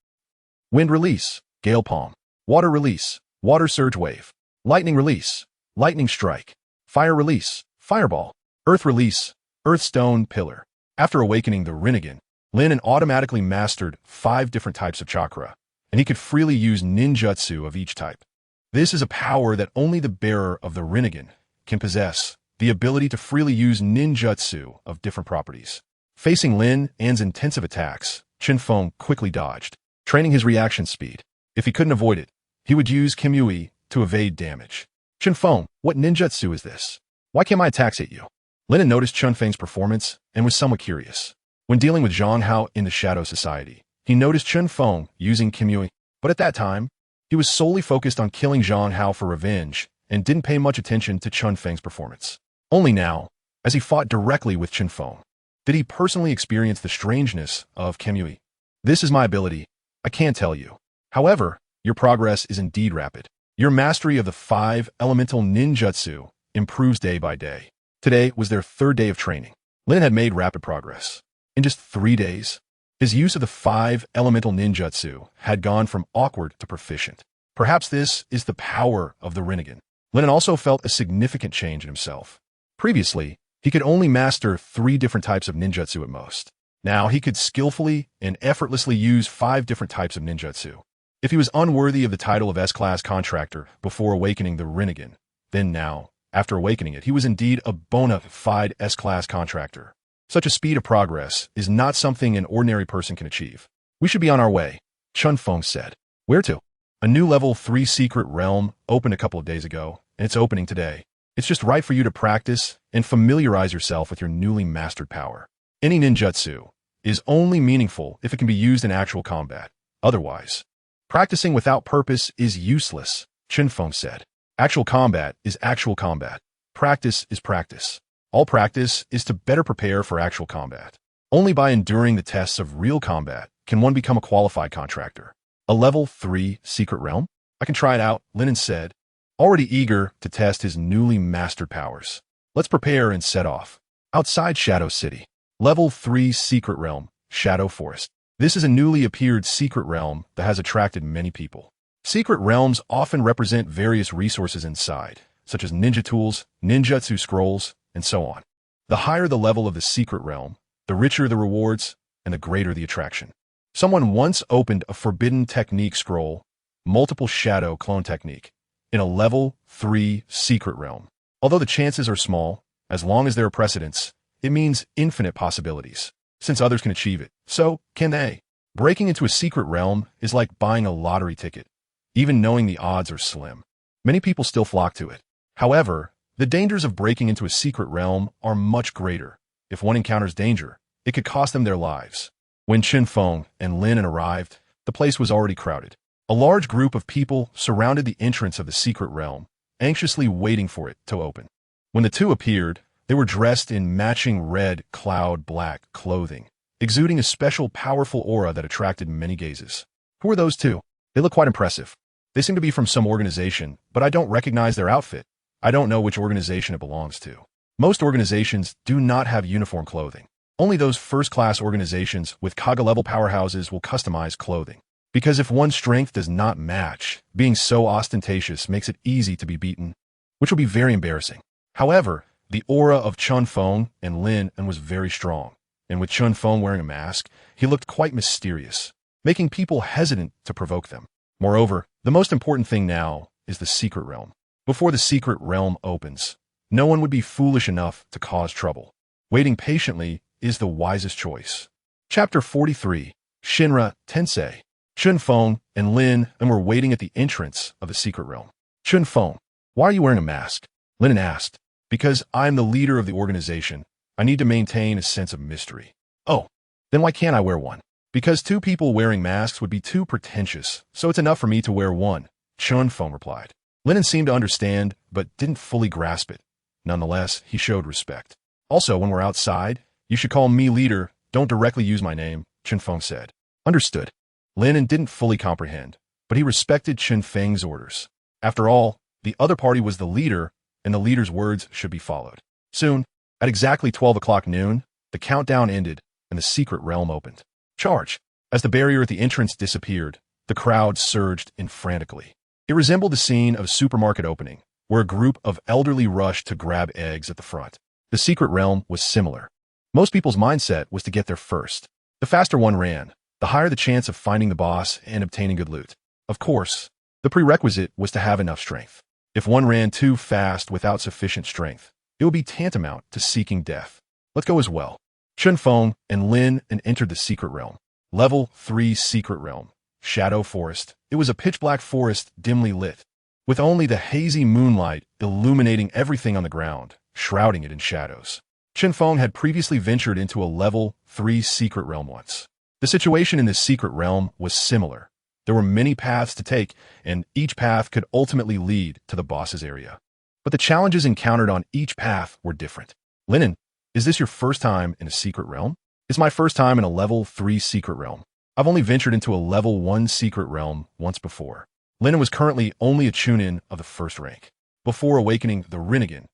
Wind release, gale palm. Water release, water surge wave. Lightning release, lightning strike. Fire release, fireball. Earth release, earth stone pillar. After awakening the Rinnegan, Lin automatically mastered 5 different types of chakra, and he could freely use ninjutsu of each type. This is a power that only the bearer of the Rinnegan can possess, the ability to freely use ninjutsu of different properties. Facing Lin An's intensive attacks, Chen Feng quickly dodged, training his reaction speed. If he couldn't avoid it, he would use Kimui to evade damage. Chen Feng, what ninjutsu is this? Why can't my attacks hit you? Lin noticed Chen Feng's performance and was somewhat curious. When dealing with Zhang Hao in the Shadow Society, he noticed Chen Feng using Kimui, but at that time, he was solely focused on killing Zhang Hao for revenge and didn't pay much attention to Chen Feng's performance. Only now, as he fought directly with Chen Feng, did he personally experience the strangeness of Kimui. This is my ability, I can't tell you. However, your progress is indeed rapid. Your mastery of the 5 elemental ninjutsu improves day by day. Today was their 3rd day of training. Lin had made rapid progress. In just 3 days, his use of the 5 elemental ninjutsu had gone from awkward to proficient. Perhaps this is the power of the Rinnegan. Lin also felt a significant change in himself. Previously, he could only master 3 different types of ninjutsu at most. Now he could skillfully and effortlessly use 5 different types of ninjutsu. If he was unworthy of the title of S-class contractor before awakening the Rinnegan, then now, after awakening it, he was indeed a bona fide S-class contractor. Such a speed of progress is not something an ordinary person can achieve. We should be on our way, Chen Feng said. Where to? A new level 3 secret realm opened a couple of days ago, and it's opening today. It's just right for you to practice and familiarize yourself with your newly mastered power. Any ninjutsu is only meaningful if it can be used in actual combat. Otherwise, practicing without purpose is useless, Chen Feng said. Actual combat is actual combat. Practice is practice. All practice is to better prepare for actual combat. Only by enduring the tests of real combat can one become a qualified contractor. A level 3 secret realm? I can try it out, Lin said, already eager to test his newly mastered powers. Let's prepare and set off. Outside Shadow City. Level 3 secret realm, Shadow Forest. This is a newly appeared secret realm that has attracted many people. Secret realms often represent various resources inside, such as ninja tools, ninjutsu scrolls, and so on. The higher the level of the secret realm, the richer the rewards, and the greater the attraction. Someone once opened a forbidden technique scroll, multiple shadow clone technique, in a level 3 secret realm. Although the chances are small, as long as there are precedents, it means infinite possibilities, since others can achieve it. So, can they? Breaking into a secret realm is like buying a lottery ticket, even knowing the odds are slim. Many people still flock to it. However, the dangers of breaking into a secret realm are much greater. If one encounters danger, it could cost them their lives. When Chen Feng and Lin arrived, the place was already crowded. A large group of people surrounded the entrance of the secret realm, anxiously waiting for it to open. When the two appeared, they were dressed in matching red cloud black clothing, exuding a special powerful aura that attracted many gazes. Who are those two? They look quite impressive. They seem to be from some organization, but I don't recognize their outfit. I don't know which organization it belongs to. Most organizations do not have uniform clothing. Only those first-class organizations with Kage-level powerhouses will customize clothing. Because if one's strength does not match, being so ostentatious makes it easy to be beaten, which will be very embarrassing. However, the aura of Chen Feng and Lin was very strong, and with Chen Feng wearing a mask, he looked quite mysterious, making people hesitant to provoke them. Moreover, the most important thing now is the secret realm. Before the secret realm opens, no one would be foolish enough to cause trouble. Waiting patiently is the wisest choice. Chapter 43, Shinra Tensei. Chen Feng and Lin were waiting at the entrance of the secret realm. Chen Feng, why are you wearing a mask? Lin asked. Because I'm the leader of the organization, I need to maintain a sense of mystery. Oh, then why can't I wear one? Because two people wearing masks would be too pretentious, so it's enough for me to wear one, Chen Feng replied. Lin seemed to understand, but didn't fully grasp it. Nonetheless, he showed respect. Also, when we're outside, you should call me leader, don't directly use my name, Chen Feng said. Understood. Lin didn't fully comprehend, but he respected Chen Feng's orders. After all, the other party was the leader, and the leader's words should be followed. Soon, at exactly 12 o'clock noon, the countdown ended, and the secret realm opened. Charge! As the barrier at the entrance disappeared, the crowd surged in frantically. It resembled the scene of a supermarket opening, where a group of elderly rushed to grab eggs at the front. The secret realm was similar. Most people's mindset was to get there first. The faster one ran, the higher the chance of finding the boss and obtaining good loot. Of course, the prerequisite was to have enough strength. If one ran too fast without sufficient strength, it would be tantamount to seeking death. Let's go as well. Chen Feng and Lin entered the secret realm. Level 3 secret realm. Shadow Forest. It was a pitch-black forest dimly lit, with only the hazy moonlight illuminating everything on the ground, shrouding it in shadows. Chen Feng had previously ventured into a level 3 secret realm once. The situation in this secret realm was similar. There were many paths to take, and each path could ultimately lead to the boss's area. But the challenges encountered on each path were different. Lin, is this your first time in a secret realm? It's my first time in a level 3 secret realm. I've only ventured into a level 1 secret realm once before. Lin was currently only a chunin of the first rank. Before awakening the Rinnegan,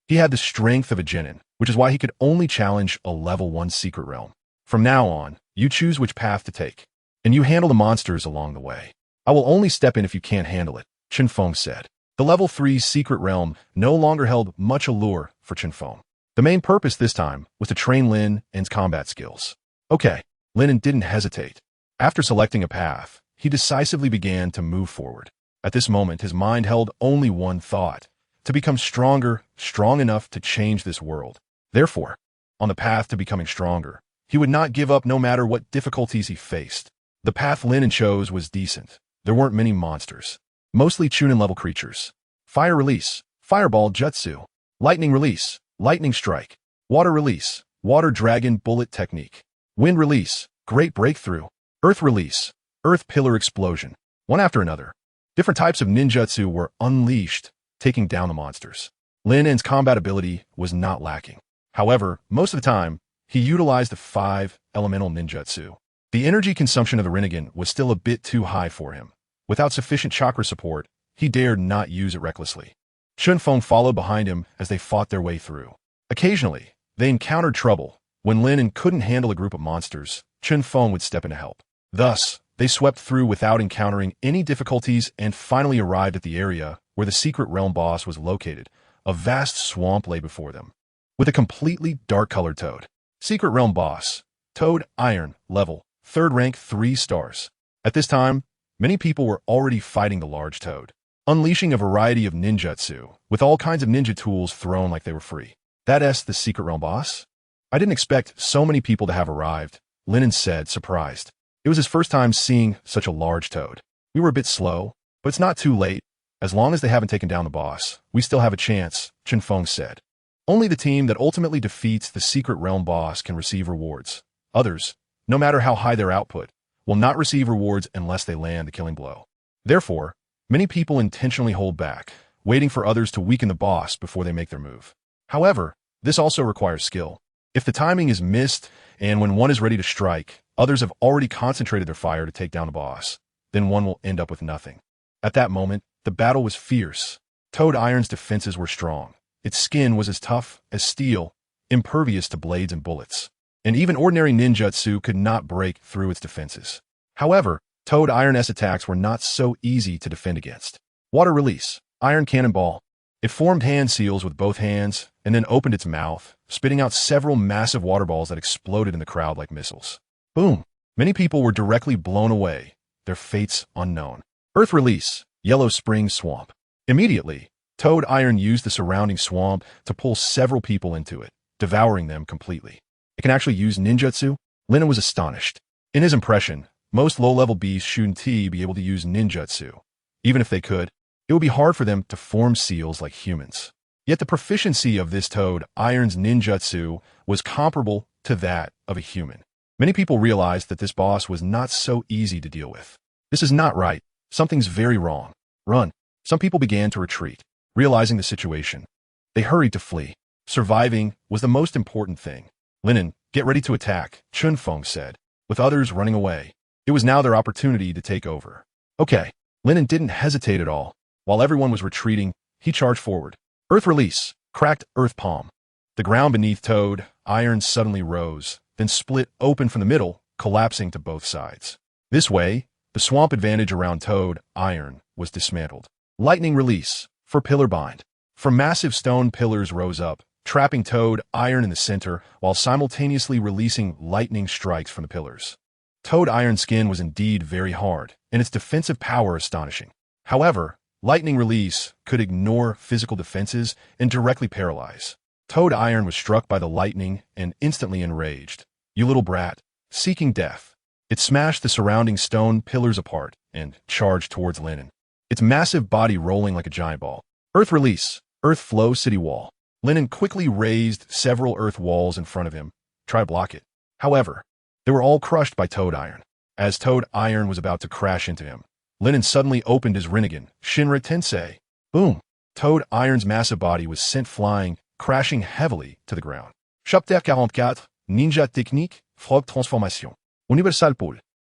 he had the strength of a genin, which is why he could only challenge a level 1 secret realm. From now on, you choose which path to take, and you handle the monsters along the way. I will only step in if you can't handle it, Chen Feng said. The level 3 secret realm no longer held much allure for Chen Feng. The main purpose this time was to train Lin's combat skills. Okay, Lin didn't hesitate. After selecting a path, he decisively began to move forward. At this moment, his mind held only one thought: to become stronger, strong enough to change this world. Therefore, on the path to becoming stronger, he would not give up no matter what difficulties he faced. The path Lin chose was decent. There weren't many monsters, mostly chunin-level creatures. Fire release, fireball jutsu. Lightning release, lightning strike. Water release, water dragon bullet technique. Wind release, great breakthrough. Earth release, earth pillar explosion. One after another, different types of ninjutsu were unleashed, taking down the monsters. Lin's combat ability was not lacking. However, most of the time, he utilized the 5 elemental ninjutsu. The energy consumption of the Rinnegan was still a bit too high for him. Without sufficient chakra support, he dared not use it recklessly. Chen Feng followed behind him as they fought their way through. Occasionally, they encountered trouble. When Lin couldn't handle a group of monsters, Chen Feng would step in to help. Thus, they swept through without encountering any difficulties and finally arrived at the area where the secret realm boss was located. A vast swamp lay before them, with a completely dark-colored toad. Secret realm boss, Toad Iron, level, 3rd rank, 3 stars. At this time, many people were already fighting the large toad, unleashing a variety of ninjutsu, with all kinds of ninja tools thrown like they were free. That's the secret realm boss? I didn't expect so many people to have arrived, Lin said, surprised. It was his first time seeing such a large toad. We were a bit slow, but it's not too late. As long as they haven't taken down the boss, we still have a chance, Chen Feng said. Only the team that ultimately defeats the secret realm boss can receive rewards. Others, no matter how high their output, will not receive rewards unless they land the killing blow. Therefore, many people intentionally hold back, waiting for others to weaken the boss before they make their move. However, this also requires skill. If the timing is missed, and when one is ready to strike, others have already concentrated their fire to take down the boss, then one will end up with nothing. At that moment, the battle was fierce. Toad Iron's defenses were strong. Its skin was as tough as steel, impervious to blades and bullets. And even ordinary ninjutsu could not break through its defenses. However, Toad Iron's attacks were not so easy to defend against. Water release. Iron cannonball. It formed hand seals with both hands and then opened its mouth, spitting out several massive water balls that exploded in the crowd like missiles. Boom! Many people were directly blown away, their fates unknown. Earth release. Yellow spring swamp. Immediately, Toad Iron used the surrounding swamp to pull several people into it, devouring them completely. It can actually use ninjutsu? Lin was astonished. In his impression, most low-level beasts shouldn't be able to use ninjutsu. Even if they could, it would be hard for them to form seals like humans. Yet the proficiency of this Toad Iron's ninjutsu was comparable to that of a human. Many people realized that this boss was not so easy to deal with. This is not right. Something's very wrong. Run. Some people began to retreat, realizing the situation. They hurried to flee. Surviving was the most important thing. Linen, get ready to attack, Chen Feng said, with others running away. It was now their opportunity to take over. Okay. Linen didn't hesitate at all. While everyone was retreating, he charged forward. Earth release. Cracked earth palm. The ground beneath Toad Iron suddenly rose, then split open from the middle, collapsing to both sides. This way, the swamp advantage around Toad Iron was dismantled. Lightning release. For pillar bind. For massive stone pillars rose up, trapping Toad Iron in the center while simultaneously releasing lightning strikes from the pillars. Toad Iron's skin was indeed very hard, and its defensive power astonishing. However, lightning release could ignore physical defenses and directly paralyze. Toad Iron was struck by the lightning and instantly enraged. You little brat, seeking death. It smashed the surrounding stone pillars apart and charged towards Linen, its massive body rolling like a giant ball. Earth release. Earth flow city wall. Linen quickly raised several earth walls in front of him, try to block it. However, they were all crushed by Toad Iron. As Toad Iron was about to crash into him, Linen suddenly opened his Rinnegan, Shinra Tensei. Boom! Toad Iron's massive body was sent flying, crashing heavily to the ground. Chapitre 44, Ninja Technique, Frog Transformation. Universal Pool.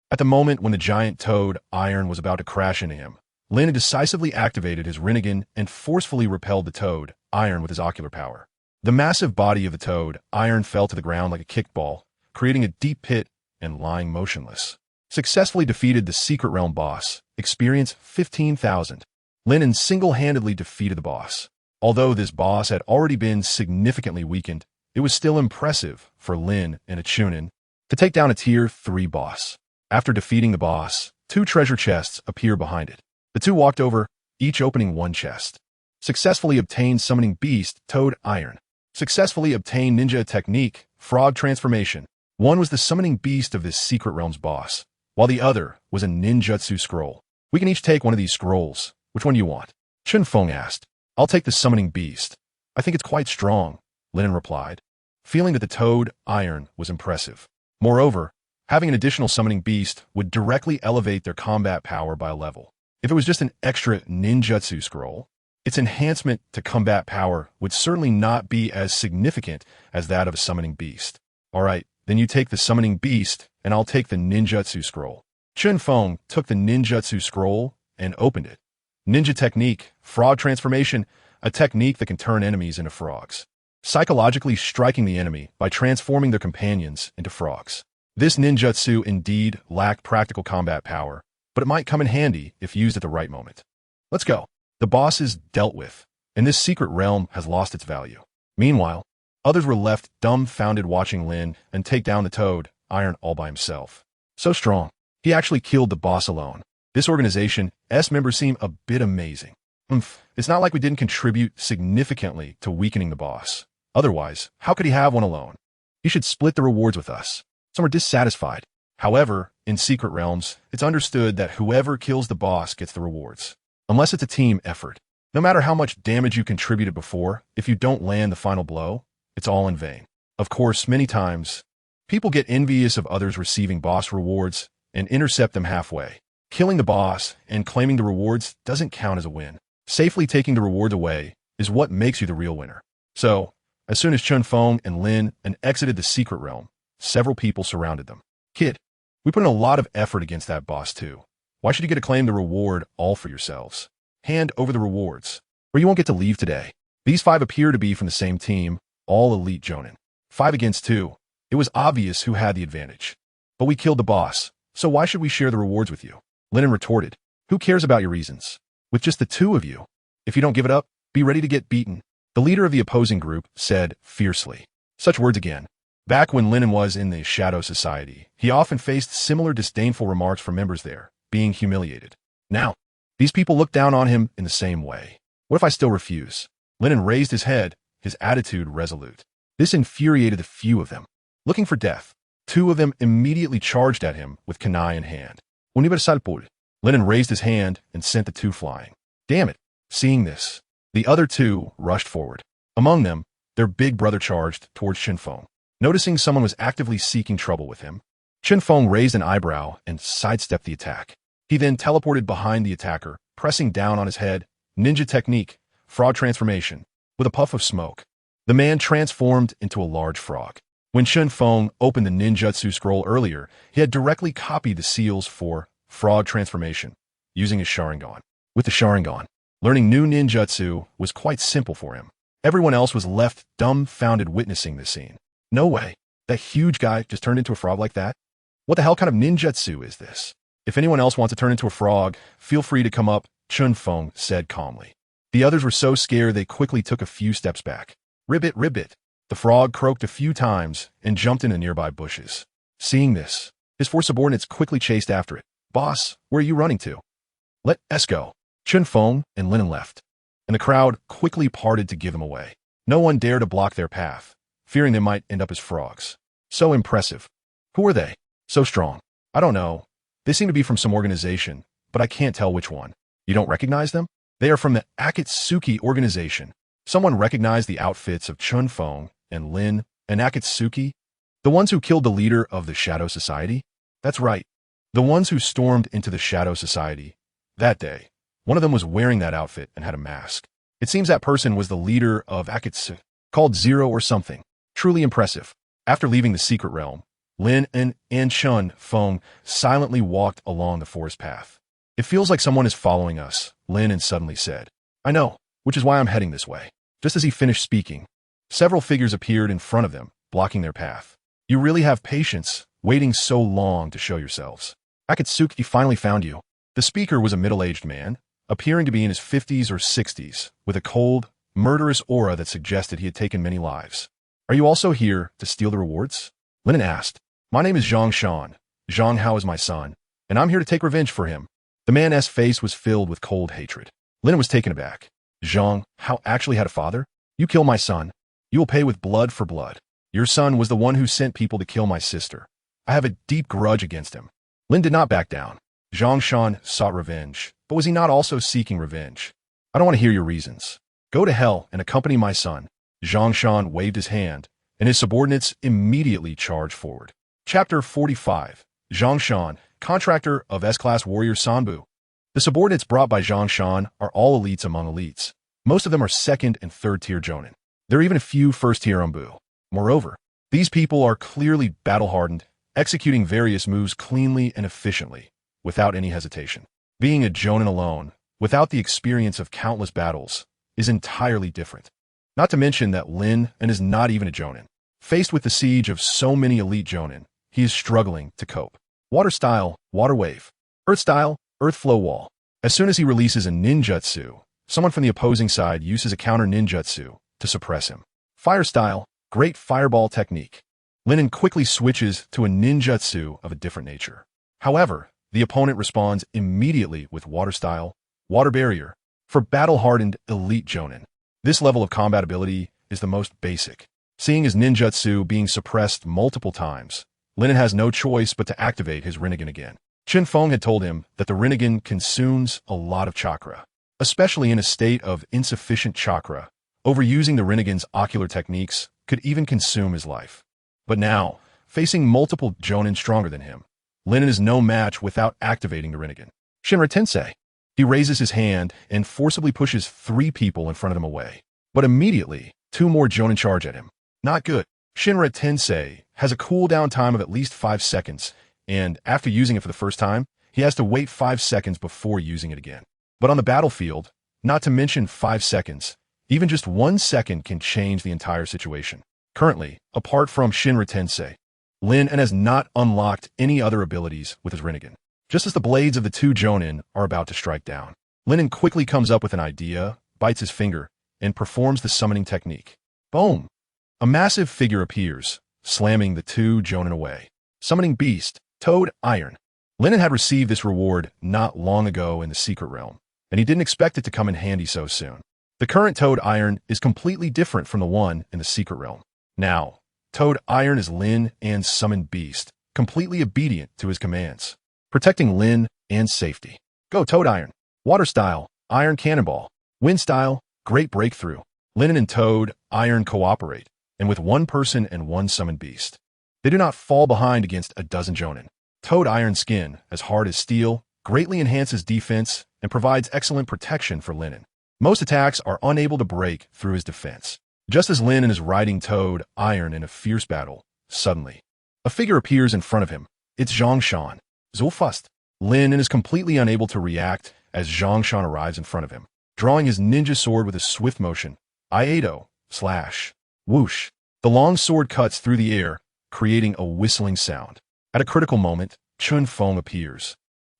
At the moment when the giant Toad Iron was about to crash into him, Lin decisively activated his Rinnegan and forcefully repelled the Toad Iron with his ocular power. The massive body of the Toad Iron fell to the ground like a kickball, creating a deep pit and lying motionless. Successfully defeated the Secret Realm boss, experience 15,000. Lin single-handedly defeated the boss. Although this boss had already been significantly weakened, it was still impressive for Lin and a Chunin to take down a Tier 3 boss. After defeating the boss, 2 treasure chests appear behind it. The two walked over, each opening one chest. Successfully obtained Summoning Beast, Toad Iron. Successfully obtained Ninja Technique, Frog Transformation. One was the Summoning Beast of this Secret Realms boss, while the other was a ninjutsu scroll. We can each take one of these scrolls. Which one do you want? Chen Feng asked. I'll take the Summoning Beast. I think it's quite strong, Lin replied, feeling that the Toad Iron was impressive. Moreover, having an additional Summoning Beast would directly elevate their combat power by a level. If it was just an extra ninjutsu scroll, its enhancement to combat power would certainly not be as significant as that of a Summoning Beast. Alright, then you take the Summoning Beast, and I'll take the ninjutsu scroll. Chen Feng took the ninjutsu scroll and opened it. Ninja Technique, Frog Transformation, a technique that can turn enemies into frogs, psychologically striking the enemy by transforming their companions into frogs. This ninjutsu indeed lacked practical combat power, but it might come in handy if used at the right moment. Let's go. The boss is dealt with, and this secret realm has lost its value. Meanwhile, others were left dumbfounded watching Lin and take down the Toad Iron all by himself. So strong. He actually killed the boss alone. This organization's members seem a bit amazing. It's not like we didn't contribute significantly to weakening the boss. Otherwise, how could he have one alone? He should split the rewards with us. Some are dissatisfied. However, in Secret Realms, it's understood that whoever kills the boss gets the rewards. Unless it's a team effort. No matter how much damage you contributed before, if you don't land the final blow, it's all in vain. Of course, many times, people get envious of others receiving boss rewards and intercept them halfway. Killing the boss and claiming the rewards doesn't count as a win. Safely taking the rewards away is what makes you the real winner. So, as soon as Chen Feng and Lin exited the Secret Realm, several people surrounded them. Kid, we put in a lot of effort against that boss too. Why should you get to claim the reward all for yourselves? Hand over the rewards, or you won't get to leave today. These 5 appear to be from the same team, all elite Jonin. 5 against 2. It was obvious who had the advantage. But we killed the boss. So why should we share the rewards with you? Lin retorted. Who cares about your reasons? With just the two of you. If you don't give it up, be ready to get beaten. The leader of the opposing group said fiercely. Such words again. Back when Lin was in the Shadow Society, he often faced similar disdainful remarks from members there, being humiliated. Now, these people look down on him in the same way. What if I still refuse? Lin raised his head, his attitude resolute. This infuriated the few of them. Looking for death, two of them immediately charged at him with kunai in hand. Universal Pul. Lin raised his hand and sent the two flying. Damn it. Seeing this, the other two rushed forward. Among them, their big brother charged towards Chen Feng. Noticing someone was actively seeking trouble with him, Chen Feng raised an eyebrow and sidestepped the attack. He then teleported behind the attacker, pressing down on his head. Ninja technique, frog transformation. With a puff of smoke, the man transformed into a large frog. When Chen Feng opened the ninjutsu scroll earlier, he had directly copied the seals for frog transformation, using his Sharingan. With the Sharingan, learning new ninjutsu was quite simple for him. Everyone else was left dumbfounded witnessing this scene. No way. That huge guy just turned into a frog like that? What the hell kind of ninjutsu is this? If anyone else wants to turn into a frog, feel free to come up, Chen Feng said calmly. The others were so scared they quickly took a few steps back. Ribbit, ribbit. The frog croaked a few times and jumped into nearby bushes. Seeing this, his four subordinates quickly chased after it. Boss, where are you running to? Let us go. Chen Feng and Lin left, and the crowd quickly parted to give them away. No one dared to block their path, fearing they might end up as frogs. So impressive. Who are they? So strong. I don't know. They seem to be from some organization, but I can't tell which one. You don't recognize them? They are from the Akatsuki organization. Someone recognized the outfits of Chen Feng and Lin and Akatsuki, the ones who killed the leader of the Shadow Society? That's right. The ones who stormed into the Shadow Society. That day, one of them was wearing that outfit and had a mask. It seems that person was the leader of Akatsuki, called Zero or something. Truly impressive. After leaving the secret realm, Lin and Chen Feng silently walked along the forest path. It feels like someone is following us, Lin suddenly said. I know, which is why I'm heading this way. Just as he finished speaking, several figures appeared in front of them, blocking their path. You really have patience, waiting so long to show yourselves. Akatsuki finally found you. The speaker was a middle-aged man, appearing to be in his 50s or 60s, with a cold, murderous aura that suggested he had taken many lives. Are you also here to steal the rewards? Lin asked. My name is Zhang Shan. Zhang Hao is my son, and I'm here to take revenge for him. The man's face was filled with cold hatred. Lin was taken aback. Zhang Hao actually had a father? You kill my son. You will pay with blood for blood. Your son was the one who sent people to kill my sister. I have a deep grudge against him. Lin did not back down. Zhang Shan sought revenge, but was he not also seeking revenge? I don't want to hear your reasons. Go to hell and accompany my son. Zhang Shan waved his hand, and his subordinates immediately charged forward. Chapter 45. Zhang Shan, contractor of S-class warrior Sanbu. The subordinates brought by Zhang Shan are all elites among elites. Most of them are second and third tier jonin. There are even a few first tier umbu. Moreover, these people are clearly battle-hardened, executing various moves cleanly and efficiently, without any hesitation. Being a jonin alone, without the experience of countless battles, is entirely different. Not to mention that Lin is not even a jonin. Faced with the siege of so many elite jonin, he is struggling to cope. Water style, water wave. Earth style, earth flow wall. As soon as he releases a ninjutsu, someone from the opposing side uses a counter ninjutsu to suppress him. Fire style, great fireball technique. Lin quickly switches to a ninjutsu of a different nature. However, the opponent responds immediately with water style, water barrier, for battle-hardened elite jonin. This level of combat ability is the most basic. Seeing his ninjutsu being suppressed multiple times, Lin has no choice but to activate his Rinnegan again. Chen Feng had told him that the Rinnegan consumes a lot of chakra, especially in a state of insufficient chakra. Overusing the Rinnegan's ocular techniques could even consume his life. But now, facing multiple jonin stronger than him, Lin is no match without activating the Rinnegan. Shinra Tensei. He raises his hand and forcibly pushes 3 people in front of him away. But immediately, 2 more jonin charge at him. Not good. Shinra Tensei has a cooldown time of at least 5 seconds, and after using it for the first time, he has to wait 5 seconds before using it again. But on the battlefield, not to mention 5 seconds, even just 1 second can change the entire situation. Currently, apart from Shinra Tensei, Lin and has not unlocked any other abilities with his Rinnegan. Just as the blades of the two Jonin are about to strike down, Lin quickly comes up with an idea, bites his finger, and performs the summoning technique. Boom! A massive figure appears, slamming the two Jonin away. Summoning Beast, Toad Iron. Lin had received this reward not long ago in the Secret Realm, and he didn't expect it to come in handy so soon. The current Toad Iron is completely different from the one in the Secret Realm. Now, Toad Iron is Lin and Summoned Beast, completely obedient to his commands, protecting Lin and safety. Go Toad Iron. Water Style, Iron Cannonball. Wind Style, Great Breakthrough. Lin and Toad Iron cooperate, and with one person and one Summoned Beast, they do not fall behind against a dozen Jonin. Toad Iron skin, as hard as steel, greatly enhances defense and provides excellent protection for Lin. Most attacks are unable to break through his defense. Just as Lin is riding Toad Iron in a fierce battle, suddenly, a figure appears in front of him. It's Zhang Shan. Zulfust. Lin is completely unable to react as Zhang Shan arrives in front of him, drawing his ninja sword with a swift motion. Iato, slash. Whoosh. The long sword cuts through the air, creating a whistling sound. At a critical moment, Chen Feng appears,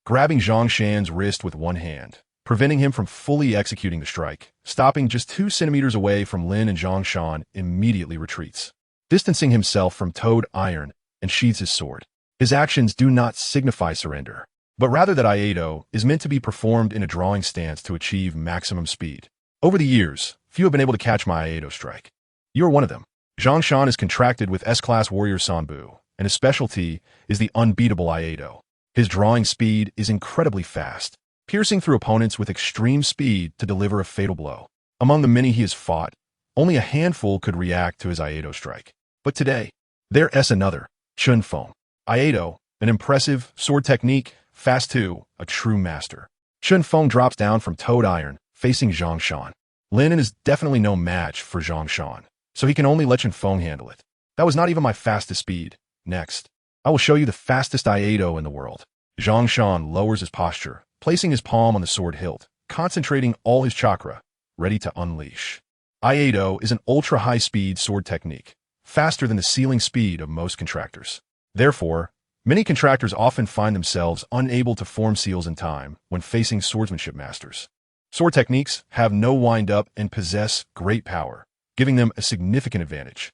grabbing Zhang Shan's wrist with one hand, preventing him from fully executing the strike. Stopping just 2 centimeters away from Lin, and Zhang Shan immediately retreats, distancing himself from Toad Iron and sheathes his sword. His actions do not signify surrender, but rather that Iato is meant to be performed in a drawing stance to achieve maximum speed. Over the years, few have been able to catch my Iato strike. You are one of them. Zhang Shan is contracted with S-class warrior Sanbu, and his specialty is the unbeatable Iato. His drawing speed is incredibly fast, piercing through opponents with extreme speed to deliver a fatal blow. Among the many he has fought, only a handful could react to his Iato strike. But today, there's another, Chen Feng. Iato, an impressive sword technique, fast too, a true master. Chen Feng drops down from Toad Iron, facing Zhang Shan. Lin is definitely no match for Zhang Shan, so he can only let Chen Feng handle it. That was not even my fastest speed. Next, I will show you the fastest Iato in the world. Zhang Shan lowers his posture, placing his palm on the sword hilt, concentrating all his chakra, ready to unleash. Iato is an ultra-high-speed sword technique, faster than the ceiling speed of most contractors. Therefore, many contractors often find themselves unable to form seals in time when facing swordsmanship masters. Sword techniques have no wind-up and possess great power, giving them a significant advantage.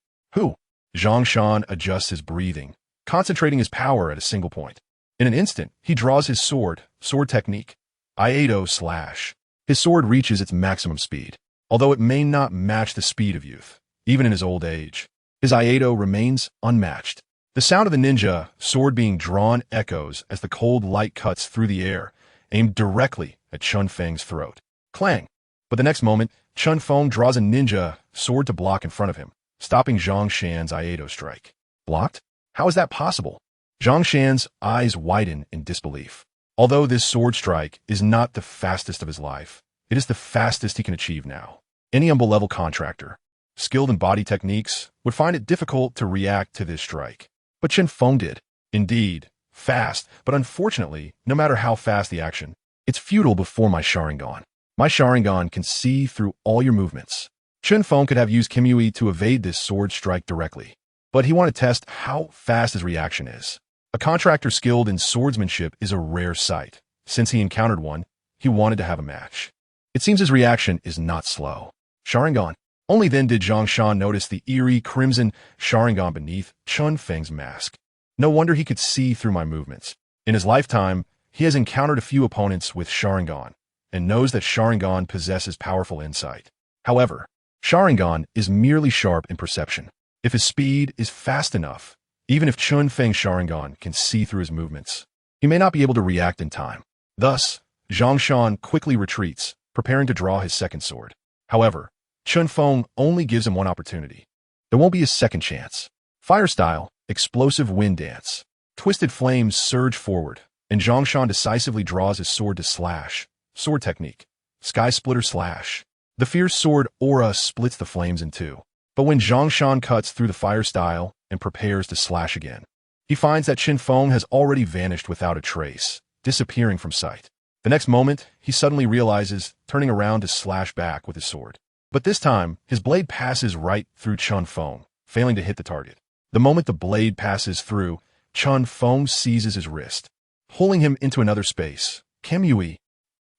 Zhang Shan adjusts his breathing, concentrating his power at a single point. In an instant, he draws his sword technique, Iato slash. His sword reaches its maximum speed, although it may not match the speed of youth. Even in his old age, his Iato remains unmatched. The sound of the ninja sword being drawn echoes as the cold light cuts through the air, aimed directly at Chen Feng's throat. Clang! But the next moment, Chen Feng draws a ninja sword to block in front of him, stopping Zhang Shan's Iato strike. Blocked? How is that possible? Zhang Shan's eyes widen in disbelief. Although this sword strike is not the fastest of his life, it is the fastest he can achieve now. Any humble-level contractor, skilled in body techniques, would find it difficult to react to this strike. But Chen Feng did. Indeed, fast, but unfortunately, no matter how fast the action, it's futile before my Sharingan. My Sharingan can see through all your movements. Chen Feng could have used Kimui to evade this sword strike directly, but he wanted to test how fast his reaction is. A contractor skilled in swordsmanship is a rare sight. Since he encountered one, he wanted to have a match. It seems his reaction is not slow. Sharingan. Only then did Zhang Shan notice the eerie crimson Sharingan beneath Chen Feng's mask. No wonder he could see through my movements. In his lifetime, he has encountered a few opponents with Sharingan, and knows that Sharingan possesses powerful insight. However, Sharingan is merely sharp in perception. If his speed is fast enough, even if Chen Feng's Sharingan can see through his movements, he may not be able to react in time. Thus, Zhang Shan quickly retreats, preparing to draw his second sword. However, Chen Feng only gives him one opportunity. There won't be a second chance. Fire style, explosive wind dance. Twisted flames surge forward, and Zhang Shan decisively draws his sword to slash. Sword technique, sky splitter slash. The fierce sword aura splits the flames in two. But when Zhang Shan cuts through the fire style and prepares to slash again, he finds that Chen Feng has already vanished without a trace, disappearing from sight. The next moment, he suddenly realizes, turning around to slash back with his sword. But this time, his blade passes right through Chen Feng, failing to hit the target. The moment the blade passes through, Chen Feng seizes his wrist, pulling him into another space. Kemui.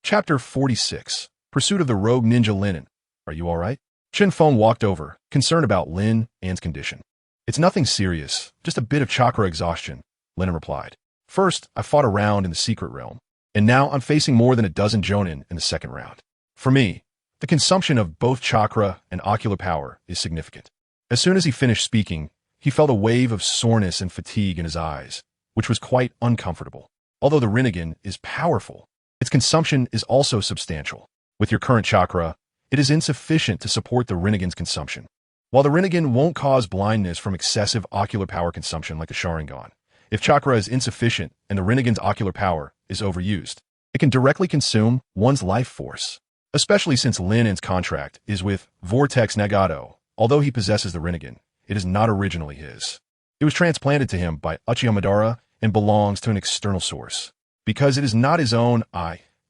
Chapter 46. Pursuit of the Rogue Ninja Lin. Are you alright? Chen Feng walked over, concerned about Lin An's condition. It's nothing serious, just a bit of chakra exhaustion, Lin replied. First, I fought around in the secret realm, and now I'm facing more than a dozen jonin in the second round. For me, the consumption of both chakra and ocular power is significant. As soon as he finished speaking, he felt a wave of soreness and fatigue in his eyes, which was quite uncomfortable. Although the Rinnegan is powerful, its consumption is also substantial. With your current chakra, it is insufficient to support the Rinnegan's consumption. While the Rinnegan won't cause blindness from excessive ocular power consumption like the Sharingan, if chakra is insufficient and the Rinnegan's ocular power is overused, it can directly consume one's life force, especially since Lin An's contract is with Vortex Nagato. Although he possesses the Rinnegan, it is not originally his. It was transplanted to him by Uchiha Madara and belongs to an external source. Because it is not his own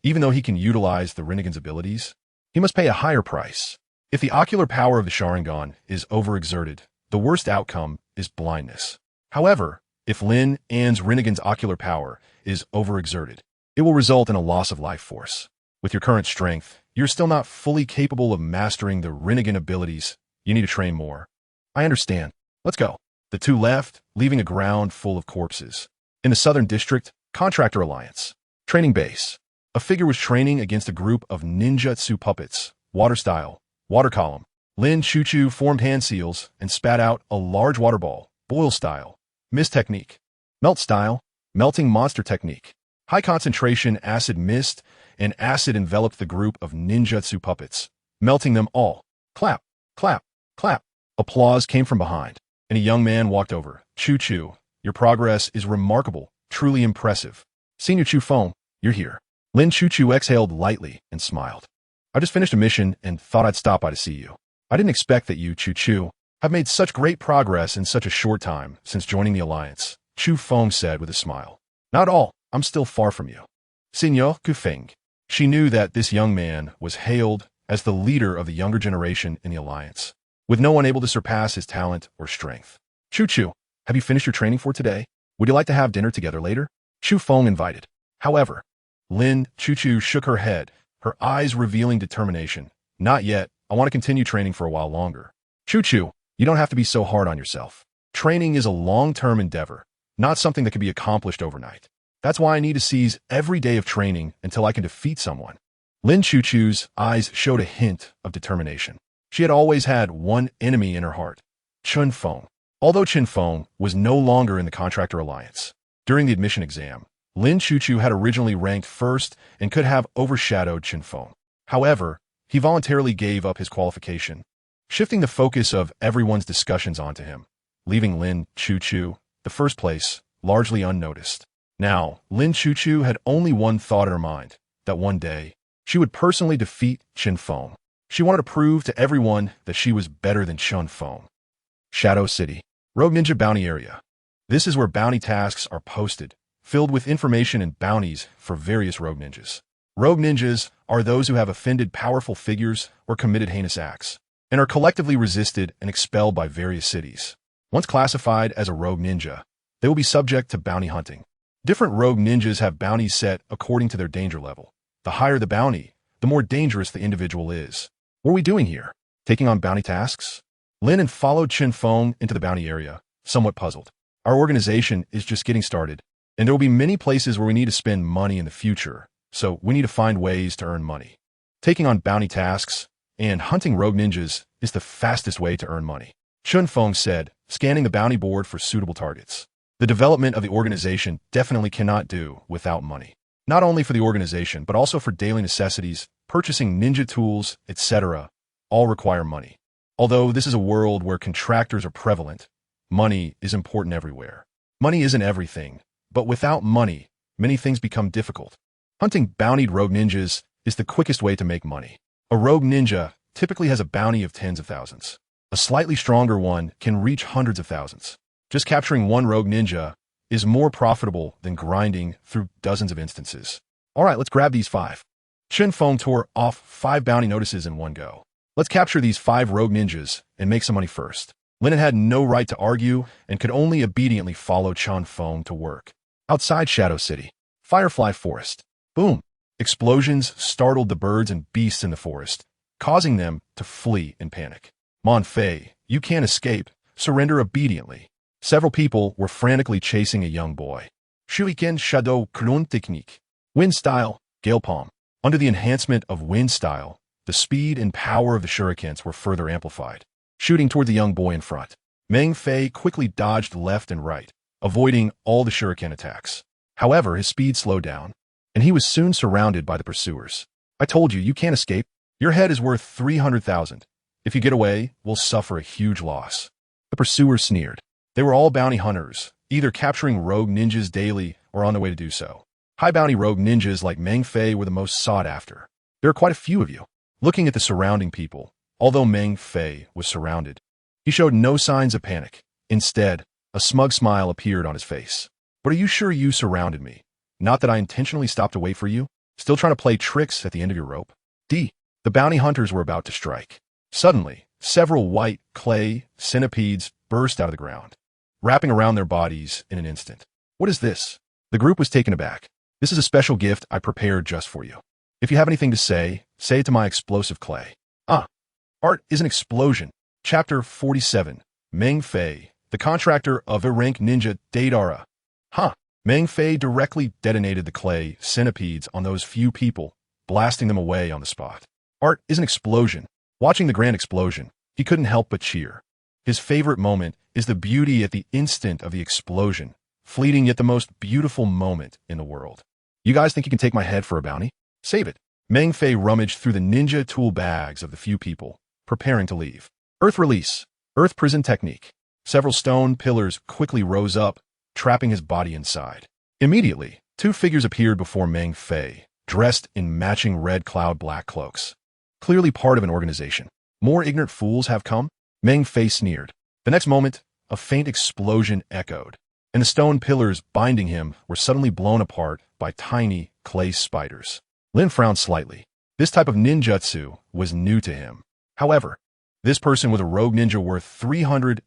even though he can utilize the Rinnegan's abilities, he must pay a higher price. If the ocular power of the Sharingan is overexerted, the worst outcome is blindness. However, if Lin An's Rinnegan's ocular power is overexerted, it will result in a loss of life force. With your current strength, you're still not fully capable of mastering the Rinnegan abilities. You need to train more. I understand. Let's go. The two left, leaving a ground full of corpses. In the Southern District, Contractor Alliance. Training base. A figure was training against a group of ninjutsu puppets. Water style. Water column. Lin Chuchu formed hand seals and spat out a large water ball. Boil style. Mist technique. Melt style. Melting monster technique. High concentration acid mist and acid enveloped the group of ninjutsu puppets, melting them all. Clap, clap, clap. Applause came from behind, and a young man walked over. Chuchu, your progress is remarkable, truly impressive. Senior Chu Feng, you're here. Lin Chuchu exhaled lightly and smiled. I just finished a mission and thought I'd stop by to see you. I didn't expect that you, Chuchu, have made such great progress in such a short time since joining the Alliance, Chu Feng said with a smile. Not at all, I'm still far from you. Senior Ku Feng. She knew that this young man was hailed as the leader of the younger generation in the Alliance, with no one able to surpass his talent or strength. Chuchu, have you finished your training for today? Would you like to have dinner together later? Chu Feng invited. However, Lin Chuchu shook her head, her eyes revealing determination. Not yet. I want to continue training for a while longer. Chuchu, you don't have to be so hard on yourself. Training is a long-term endeavor, not something that can be accomplished overnight. That's why I need to seize every day of training until I can defeat someone. Lin Chuchu's eyes showed a hint of determination. She had always had one enemy in her heart, Chen Feng. Although Chen Feng was no longer in the Contractor Alliance, during the admission exam, Lin Chuchu had originally ranked first and could have overshadowed Chen Feng. However, he voluntarily gave up his qualification, shifting the focus of everyone's discussions onto him, leaving Lin Chuchu, the first place, largely unnoticed. Now, Lin Chuchu had only one thought in her mind, that one day, she would personally defeat Chen Feng. She wanted to prove to everyone that she was better than Chen Feng. Shadow City. Rogue Ninja Bounty Area. This is where bounty tasks are posted, filled with information and bounties for various rogue ninjas. Rogue ninjas are those who have offended powerful figures or committed heinous acts, and are collectively resisted and expelled by various cities. Once classified as a rogue ninja, they will be subject to bounty hunting. Different rogue ninjas have bounties set according to their danger level. The higher the bounty, the more dangerous the individual is. What are we doing here? Taking on bounty tasks? Lin and followed Chen Feng into the bounty area, somewhat puzzled. Our organization is just getting started, and there will be many places where we need to spend money in the future, so we need to find ways to earn money. Taking on bounty tasks and hunting rogue ninjas is the fastest way to earn money, Chen Feng said, scanning the bounty board for suitable targets. The development of the organization definitely cannot do without money. Not only for the organization, but also for daily necessities, purchasing ninja tools, etc., all require money. Although this is a world where contractors are prevalent, money is important everywhere. Money isn't everything, but without money, many things become difficult. Hunting bountied rogue ninjas is the quickest way to make money. A rogue ninja typically has a bounty of tens of thousands. A slightly stronger one can reach hundreds of thousands. Just capturing one rogue ninja is more profitable than grinding through dozens of instances. All right, let's grab these 5. Chen Feng tore off 5 bounty notices in one go. Let's capture these 5 rogue ninjas and make some money first. Lin had no right to argue and could only obediently follow Chen Feng to work. Outside Shadow City, Firefly Forest. Boom! Explosions startled the birds and beasts in the forest, causing them to flee in panic. Mon Fei, you can't escape. Surrender obediently. Several people were frantically chasing a young boy. Shuiken Shadow Kurun Technique. Wind Style, Gale Palm. Under the enhancement of Wind Style, the speed and power of the shurikens were further amplified. Shooting toward the young boy in front, Meng Fei quickly dodged left and right, avoiding all the shuriken attacks. However, his speed slowed down, and he was soon surrounded by the pursuers. I told you, you can't escape. Your head is worth 300,000. If you get away, we'll suffer a huge loss. The pursuers sneered. They were all bounty hunters, either capturing rogue ninjas daily or on their way to do so. High bounty rogue ninjas like Meng Fei were the most sought after. There are quite a few of you. Looking at the surrounding people, although Meng Fei was surrounded, he showed no signs of panic. Instead, a smug smile appeared on his face. But are you sure you surrounded me? Not that I intentionally stopped to wait for you? Still trying to play tricks at the end of your rope? The bounty hunters were about to strike. Suddenly, several white clay centipedes burst out of the ground, wrapping around their bodies in an instant. What is this? The group was taken aback. This is a special gift I prepared just for you. If you have anything to say it to my explosive clay. Art is an explosion. Chapter 47. Meng Fei, the contractor of a rank ninja.There. Meng Fei directly detonated the clay centipedes on those few people, blasting them away on the spot. Art is an explosion. Watching the grand explosion, he couldn't help but cheer. His favorite moment is the beauty at the instant of the explosion, fleeting yet the most beautiful moment in the world. You guys think you can take my head for a bounty? Save it. Meng Fei rummaged through the ninja tool bags of the few people, preparing to leave. Earth Release. Earth Prison Technique. Several stone pillars quickly rose up, trapping his body inside. Immediately, two figures appeared before Meng Fei, dressed in matching red cloud black cloaks. Clearly part of an organization. More ignorant fools have come? Meng Fei sneered. The next moment, a faint explosion echoed, and the stone pillars binding him were suddenly blown apart by tiny clay spiders. Lin frowned slightly. This type of ninjutsu was new to him. However, this person was a rogue ninja worth 300,000,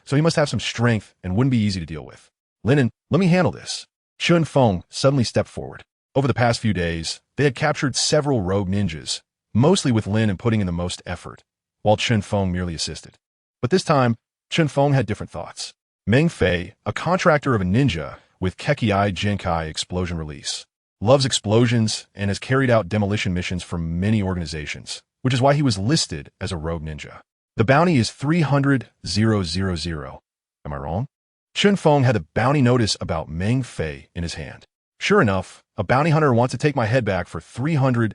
so he must have some strength and wouldn't be easy to deal with. Linen, let me handle this. Chen Feng suddenly stepped forward. Over the past few days, they had captured several rogue ninjas, mostly with Lin and putting in the most effort, while Chen Feng merely assisted. But this time, Chen Feng had different thoughts. Meng Fei, a contractor of a ninja with Kekiai Jinkai explosion release, loves explosions and has carried out demolition missions for many organizations, which is why he was listed as a rogue ninja. The bounty is 300,000. Am I wrong? Chen Feng had a bounty notice about Meng Fei in his hand. Sure enough, a bounty hunter wants to take my head back for 300,000.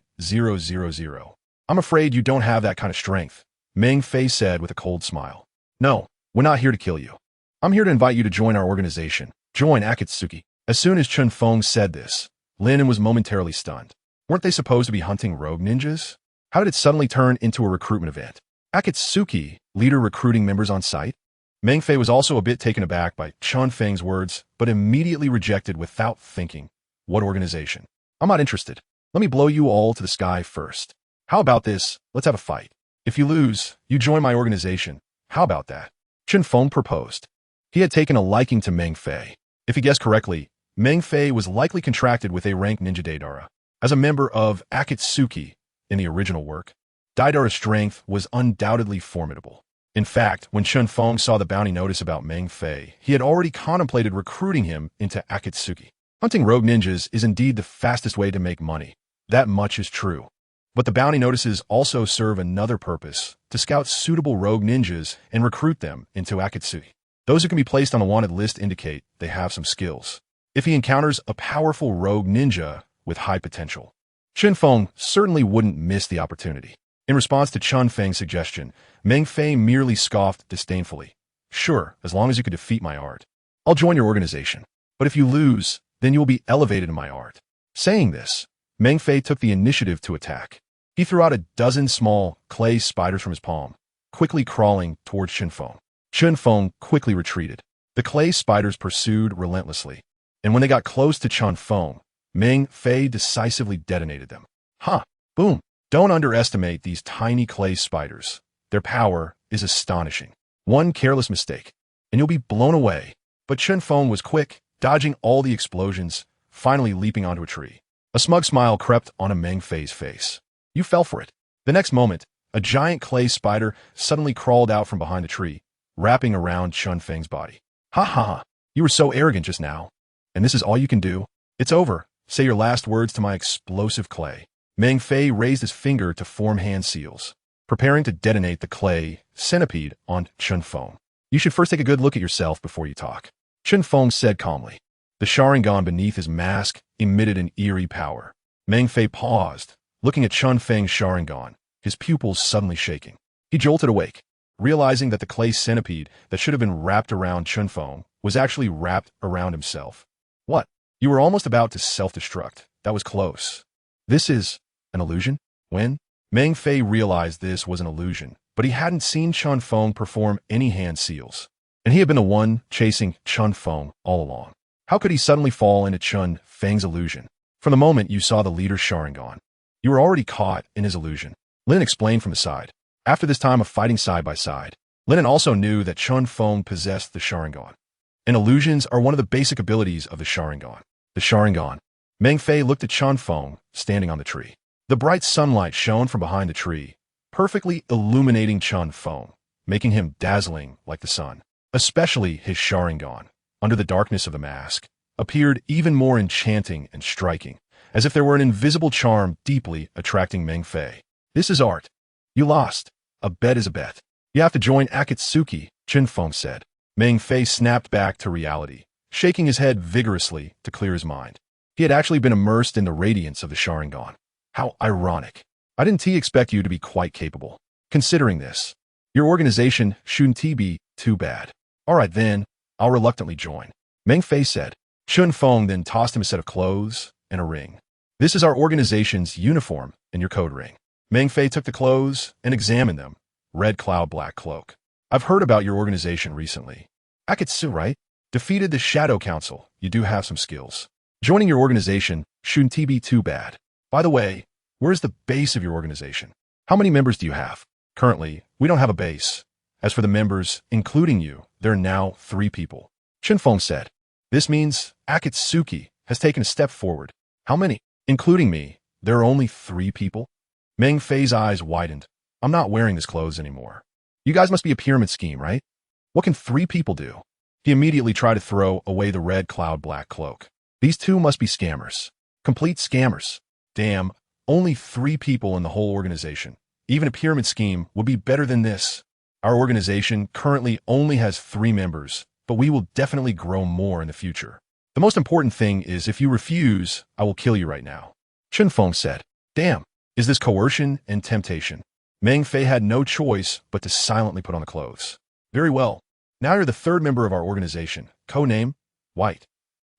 I'm afraid you don't have that kind of strength, Meng Fei said with a cold smile. No, we're not here to kill you. I'm here to invite you to join our organization. Join Akatsuki. As soon as Chen Feng said this, Lin was momentarily stunned. Weren't they supposed to be hunting rogue ninjas? How did it suddenly turn into a recruitment event? Akatsuki, leader recruiting members on site? Meng Fei was also a bit taken aback by Chen Feng's words, but immediately rejected without thinking. What organization? I'm not interested. Let me blow you all to the sky first. How about this? Let's have a fight. If you lose, you join my organization. How about that? Chen Feng proposed. He had taken a liking to Meng Fei. If he guessed correctly, Meng Fei was likely contracted with a rank ninja.There. As a member of Akatsuki in the original work, Daidare's strength was undoubtedly formidable. In fact, when Chen Feng saw the bounty notice about Meng Fei, he had already contemplated recruiting him into Akatsuki. Hunting rogue ninjas is indeed the fastest way to make money. That much is true. But the bounty notices also serve another purpose, to scout suitable rogue ninjas and recruit them into Akatsuki. Those who can be placed on the wanted list indicate they have some skills. If he encounters a powerful rogue ninja with high potential, Chen Feng certainly wouldn't miss the opportunity. In response to Chen Feng's suggestion, Meng Fei merely scoffed disdainfully. Sure, as long as you can defeat my art. I'll join your organization. But if you lose, then you will be elevated in my art. Saying this, Meng Fei took the initiative to attack. He threw out a dozen small clay spiders from his palm, quickly crawling towards Chen Feng. Chen Feng quickly retreated. The clay spiders pursued relentlessly, and when they got close to Chen Feng, Meng Fei decisively detonated them. Boom! Don't underestimate these tiny clay spiders. Their power is astonishing. One careless mistake, and you'll be blown away. But Chen Feng was quick, dodging all the explosions, finally leaping onto a tree. A smug smile crept onto Meng Fei's face. You fell for it. The next moment, a giant clay spider suddenly crawled out from behind the tree, wrapping around Chen Feng's body. Ha ha ha, you were so arrogant just now. And this is all you can do? It's over. Say your last words to my explosive clay. Meng Fei raised his finger to form hand seals, preparing to detonate the clay centipede on Chen Feng. You should first take a good look at yourself before you talk, Chen Feng said calmly. The Sharingan beneath his mask emitted an eerie power. Meng Fei paused, looking at Chen Feng's Sharingan, his pupils suddenly shaking. He jolted awake, realizing that the clay centipede that should have been wrapped around Chen Feng was actually wrapped around himself. What? You were almost about to self-destruct. That was close. This is an illusion? When? Meng Fei realized this was an illusion, but he hadn't seen Chen Feng perform any hand seals, and he had been the one chasing Chen Feng all along. How could he suddenly fall into Chen Feng's illusion? From the moment you saw the leader's Sharingan, you were already caught in his illusion. Lin explained from the side. After this time of fighting side by side, Lin also knew that Chen Feng possessed the Sharingan. And illusions are one of the basic abilities of the Sharingan. The Sharingan. Meng Fei looked at Chen Feng, standing on the tree. The bright sunlight shone from behind the tree, perfectly illuminating Chen Feng, making him dazzling like the sun. Especially his Sharingan, under the darkness of the mask, appeared even more enchanting and striking, as if there were an invisible charm deeply attracting Meng Fei. This is art. You lost. A bet is a bet. You have to join Akatsuki, Chen Feng said. Meng Fei snapped back to reality, shaking his head vigorously to clear his mind. He had actually been immersed in the radiance of the Sharingan. How ironic. I didn't expect you to be quite capable. Considering this, your organization shouldn't be too bad. All right then, I'll reluctantly join, Meng Fei said. Chen Feng then tossed him a set of clothes and a ring. This is our organization's uniform and your code ring. Meng Fei took the clothes and examined them. Red cloud black cloak. I've heard about your organization recently. Akatsu, right? Defeated the Shadow Council. You do have some skills. Joining your organization shouldn't be too bad. By the way, where's the base of your organization? How many members do you have? Currently, we don't have a base. As for the members, including you, there are now 3 people. Chen Feng said. This means Akatsuki has taken a step forward. How many? Including me, there are only 3 people? Meng Fei's eyes widened. I'm not wearing this clothes anymore. You guys must be a pyramid scheme, right? What can 3 people do? He immediately tried to throw away the red cloud black cloak. These 2 must be scammers. Complete scammers. Damn, only 3 people in the whole organization. Even a pyramid scheme would be better than this. Our organization currently only has 3 members, but we will definitely grow more in the future. The most important thing is if you refuse, I will kill you right now. Chen Feng said. Damn, is this coercion and temptation? Meng Fei had no choice but to silently put on the clothes. Very well. Now you're the 3rd member of our organization. Codename, White.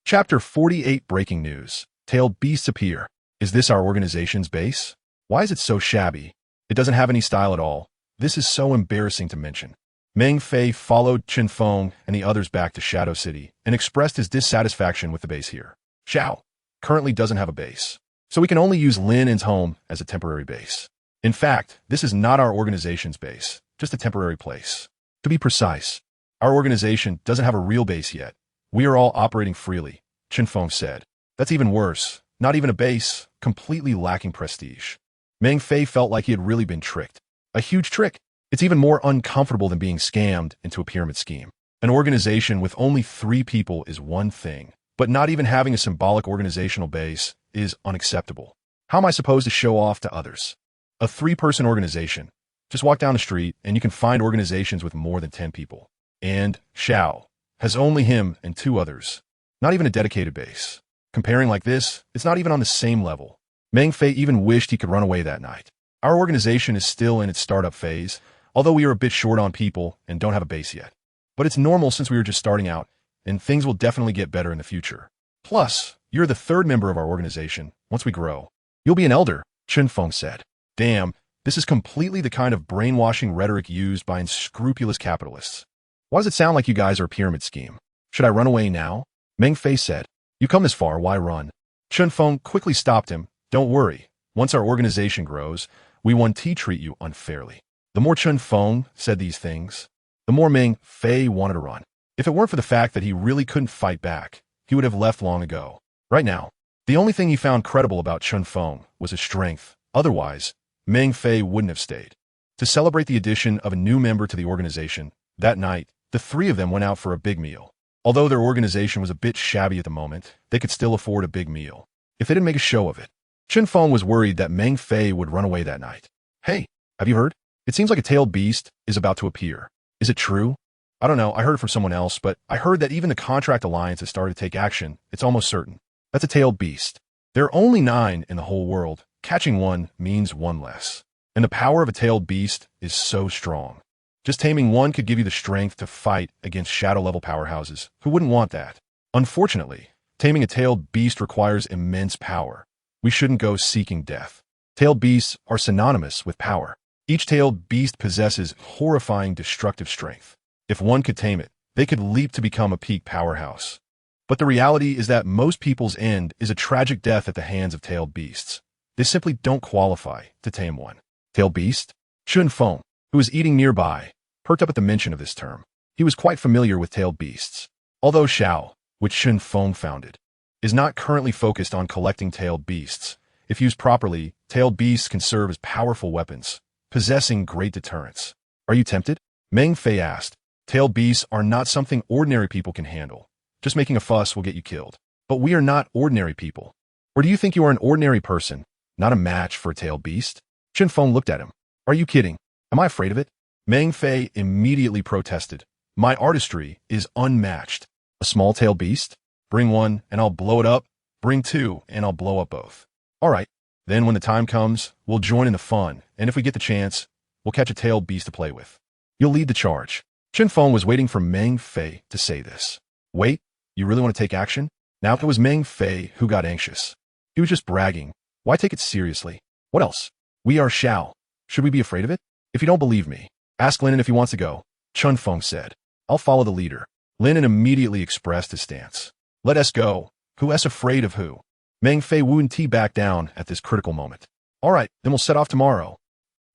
Chapter 48 Breaking News. Tailed beasts appear. Is this our organization's base? Why is it so shabby? It doesn't have any style at all. This is so embarrassing to mention. Meng Fei followed Chen Feng and the others back to Shadow City and expressed his dissatisfaction with the base here. Xiao currently doesn't have a base, so we can only use Lin N's home as a temporary base. In fact, this is not our organization's base, just a temporary place. To be precise, our organization doesn't have a real base yet. We are all operating freely, Chen Feng said. That's even worse. Not even a base, completely lacking prestige. Meng Fei felt like he had really been tricked. A huge trick. It's even more uncomfortable than being scammed into a pyramid scheme. An organization with only 3 people is one thing, but not even having a symbolic organizational base is unacceptable. How am I supposed to show off to others? A 3-person organization. Just walk down the street and you can find organizations with more than 10 people. And Xiao has only him and 2 others. Not even a dedicated base. Comparing like this, it's not even on the same level. Meng Fei even wished he could run away that night. Our organization is still in its startup phase, although we are a bit short on people and don't have a base yet. But it's normal since we were just starting out, and things will definitely get better in the future. Plus, you're the 3rd member of our organization. Once we grow, you'll be an elder, Chen Feng said. Damn, this is completely the kind of brainwashing rhetoric used by unscrupulous capitalists. Why does it sound like you guys are a pyramid scheme? Should I run away now? Meng Fei said. You come this far, why run? Chen Feng quickly stopped him. Don't worry. Once our organization grows, we won't treat you unfairly. The more Chen Feng said these things, the more Meng Fei wanted to run. If it weren't for the fact that he really couldn't fight back, he would have left long ago. Right now, the only thing he found credible about Chen Feng was his strength. Otherwise, Meng Fei wouldn't have stayed. To celebrate the addition of a new member to the organization, that night, the three of them went out for a big meal. Although their organization was a bit shabby at the moment, they could still afford a big meal if they didn't make a show of it. Chen Feng was worried that Meng Fei would run away that night. Hey, have you heard? It seems like a tailed beast is about to appear. Is it true? I don't know, I heard it from someone else, but I heard that even the contract alliance has started to take action. It's almost certain. That's a tailed beast. There are only 9 in the whole world. Catching one means one less. And the power of a tailed beast is so strong. Just taming one could give you the strength to fight against shadow-level powerhouses. Who wouldn't want that? Unfortunately, taming a tailed beast requires immense power. We shouldn't go seeking death. Tailed beasts are synonymous with power. Each tailed beast possesses horrifying destructive strength. If one could tame it, they could leap to become a peak powerhouse. But the reality is that most people's end is a tragic death at the hands of tailed beasts. They simply don't qualify to tame one. Tailed beast? Chen Feng, who was eating nearby, perked up at the mention of this term. He was quite familiar with tailed beasts. Although Xiao, which Chen Feng founded, is not currently focused on collecting tailed beasts, if used properly, tailed beasts can serve as powerful weapons, possessing great deterrence. Are you tempted? Meng Fei asked. Tailed beasts are not something ordinary people can handle. Just making a fuss will get you killed. But we are not ordinary people. Or do you think you are an ordinary person, not a match for a tailed beast? Chen Feng looked at him. Are you kidding? Am I afraid of it? Meng Fei immediately protested. My artistry is unmatched. A small tailed beast? Bring one and I'll blow it up. Bring 2 and I'll blow up both. All right. Then when the time comes, we'll join in the fun. And if we get the chance, we'll catch a tailed beast to play with. You'll lead the charge. Chen Feng was waiting for Meng Fei to say this. Wait, you really want to take action? Now it was Meng Fei who got anxious. He was just bragging. Why take it seriously? What else? We are Xiao. Should we be afraid of it? If you don't believe me, ask Lin if he wants to go. Chen Feng said. I'll follow the leader. Lin immediately expressed his stance. Let us go. Who is afraid of who? Meng Fei wouldn't back down at this critical moment. All right, then we'll set off tomorrow.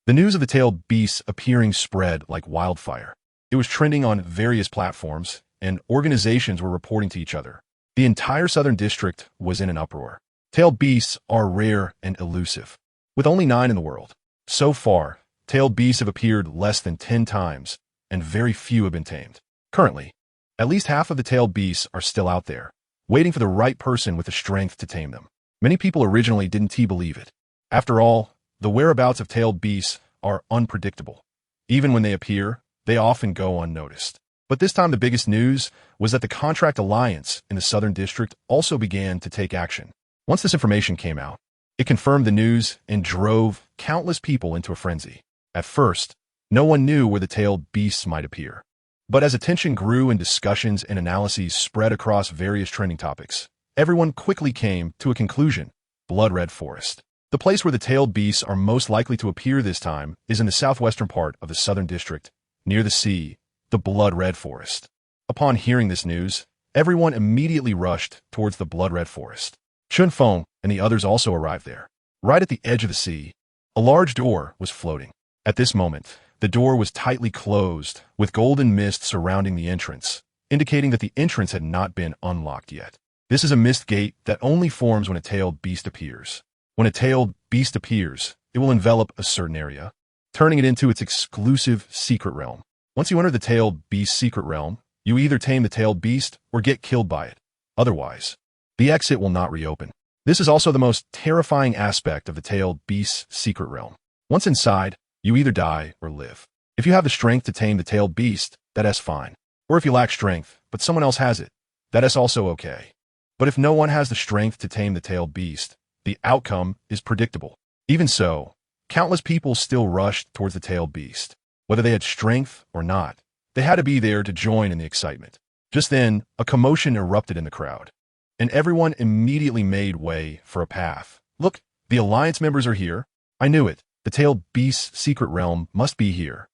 The news of the tailed beasts appearing spread like wildfire. It was trending on various platforms, and organizations were reporting to each other. The entire southern district was in an uproar. Tailed beasts are rare and elusive, with only 9 in the world. So far, tailed beasts have appeared less than 10 times, and very few have been tamed. Currently, at least half of the tailed beasts are still out there, waiting for the right person with the strength to tame them. Many people originally didn't believe it. After all, the whereabouts of tailed beasts are unpredictable. Even when they appear, they often go unnoticed. But this time the biggest news was that the contract alliance in the Southern District also began to take action. Once this information came out, it confirmed the news and drove countless people into a frenzy. At first, no one knew where the tailed beasts might appear. But as attention grew and discussions and analyses spread across various trending topics, everyone quickly came to a conclusion: Blood Red Forest. The place where the tailed beasts are most likely to appear this time is in the southwestern part of the Southern District, near the sea, the Blood Red Forest. Upon hearing this news, everyone immediately rushed towards the Blood Red Forest. Chen Feng and the others also arrived there. Right at the edge of the sea, a large door was floating. At this moment, the door was tightly closed, with golden mist surrounding the entrance, indicating that the entrance had not been unlocked yet. This is a mist gate that only forms when a tailed beast appears. When a tailed beast appears, it will envelop a certain area, turning it into its exclusive secret realm. Once you enter the tailed beast's secret realm, you either tame the tailed beast or get killed by it. Otherwise, the exit will not reopen. This is also the most terrifying aspect of the tailed beast's secret realm. Once inside, you either die or live. If you have the strength to tame the tailed beast, that's fine. Or if you lack strength, but someone else has it, that's also okay. But if no one has the strength to tame the tailed beast, the outcome is predictable. Even so, countless people still rushed towards the tailed beast. Whether they had strength or not, they had to be there to join in the excitement. Just then, a commotion erupted in the crowd, and everyone immediately made way for a path. Look, the Alliance members are here. I knew it. The tailed beast's secret realm must be here.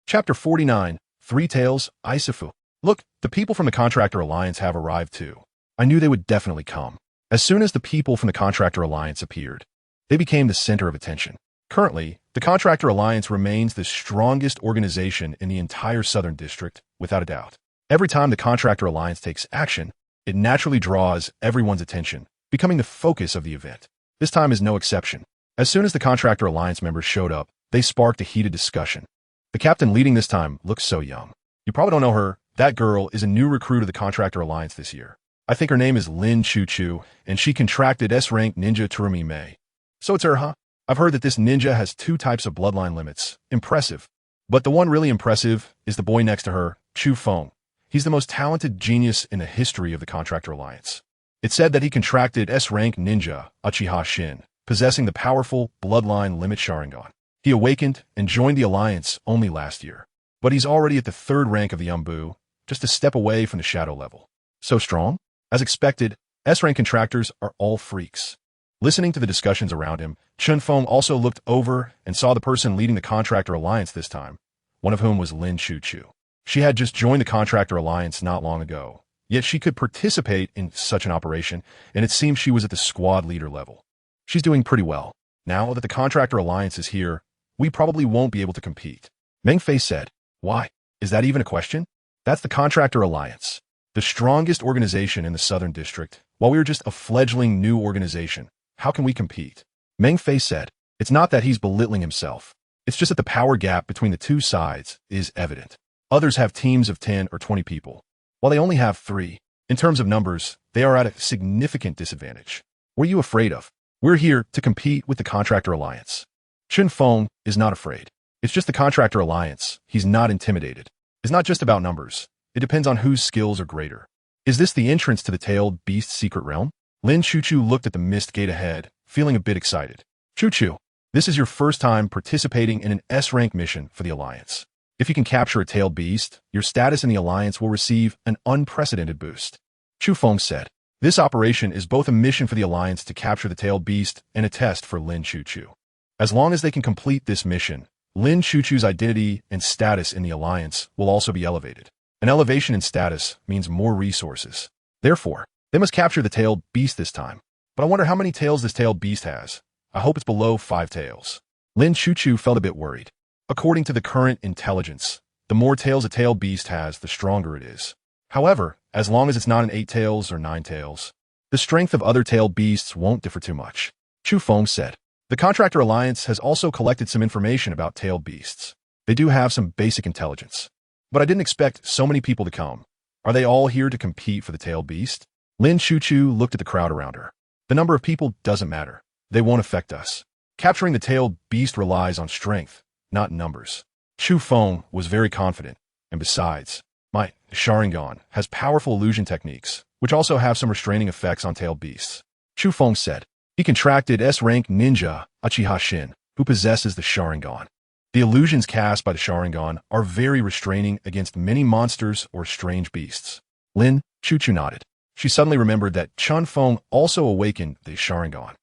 Chapter 49, Three Tails, Isifu. Look, the people from the Contractor Alliance have arrived too. I knew they would definitely come. As soon as the people from the Contractor Alliance appeared, they became the center of attention. Currently, the Contractor Alliance remains the strongest organization in the entire Southern District, without a doubt. Every time the Contractor Alliance takes action, it naturally draws everyone's attention, becoming the focus of the event. This time is no exception. As soon as the Contractor Alliance members showed up, they sparked a heated discussion. The captain leading this time looks so young. You probably don't know her. That girl is a new recruit of the Contractor Alliance this year. I think her name is Lin Chuchu, and she contracted S-rank ninja Terumi Mei. So it's her, huh? I've heard that this ninja has 2 types of bloodline limits. Impressive. But the one really impressive is the boy next to her, Chen Feng. He's the most talented genius in the history of the Contractor Alliance. It's said that he contracted S-rank ninja Uchiha Shin, possessing the powerful bloodline limit Sharingan. He awakened and joined the Alliance only last year. But he's already at the 3rd rank of the Umbu, just a step away from the shadow level. So strong? As expected, S-rank contractors are all freaks. Listening to the discussions around him, Chen Feng also looked over and saw the person leading the Contractor Alliance this time, one of whom was Lin Chuchu. She had just joined the Contractor Alliance not long ago, yet she could participate in such an operation, and it seems she was at the squad leader level. She's doing pretty well. Now that the Contractor Alliance is here, we probably won't be able to compete. Meng Fei said, "Why? Is that even a question? That's the Contractor Alliance, the strongest organization in the Southern District, while we're just a fledgling new organization. How can we compete?" Meng Fei said, "It's not that he's belittling himself. It's just that the power gap between the 2 sides is evident. Others have teams of 10 or 20 people, while they only have 3. In terms of numbers, they are at a significant disadvantage. What are you afraid of? We're here to compete with the Contractor Alliance." Chen Feng is not afraid. It's just the Contractor Alliance. He's not intimidated. It's not just about numbers. It depends on whose skills are greater. Is this the entrance to the Tailed Beast's secret realm? Lin Chuchu looked at the mist gate ahead, feeling a bit excited. Chuchu, this is your first time participating in an S-rank mission for the Alliance. If you can capture a Tailed Beast, your status in the Alliance will receive an unprecedented boost. Chen Feng said, "This operation is both a mission for the Alliance to capture the Tailed Beast and a test for Lin Chuchu. As long as they can complete this mission, Lin Chuchu's identity and status in the Alliance will also be elevated. An elevation in status means more resources. Therefore, they must capture the Tailed Beast this time. But I wonder how many tails this Tailed Beast has. I hope it's below 5 tails." Lin Chuchu felt a bit worried. According to the current intelligence, the more tails a Tailed Beast has, the stronger it is. However, as long as it's not an 8 tails or 9 tails, the strength of other Tailed Beasts won't differ too much. Chen Feng said, "The Contractor Alliance has also collected some information about Tailed Beasts. They do have some basic intelligence. But I didn't expect so many people to come. Are they all here to compete for the Tailed Beast?" Lin Chuchu looked at the crowd around her. "The number of people doesn't matter. They won't affect us. Capturing the Tailed Beast relies on strength, not numbers." Chen Feng was very confident, and besides, my Sharingan has powerful illusion techniques, which also have some restraining effects on Tailed Beasts. Chen Feng said, "He contracted S-rank ninja Uchiha Shin, who possesses the Sharingan. The illusions cast by the Sharingan are very restraining against many monsters or strange beasts." Lin Chuchu nodded. She suddenly remembered that Chen Feng also awakened the Sharingan.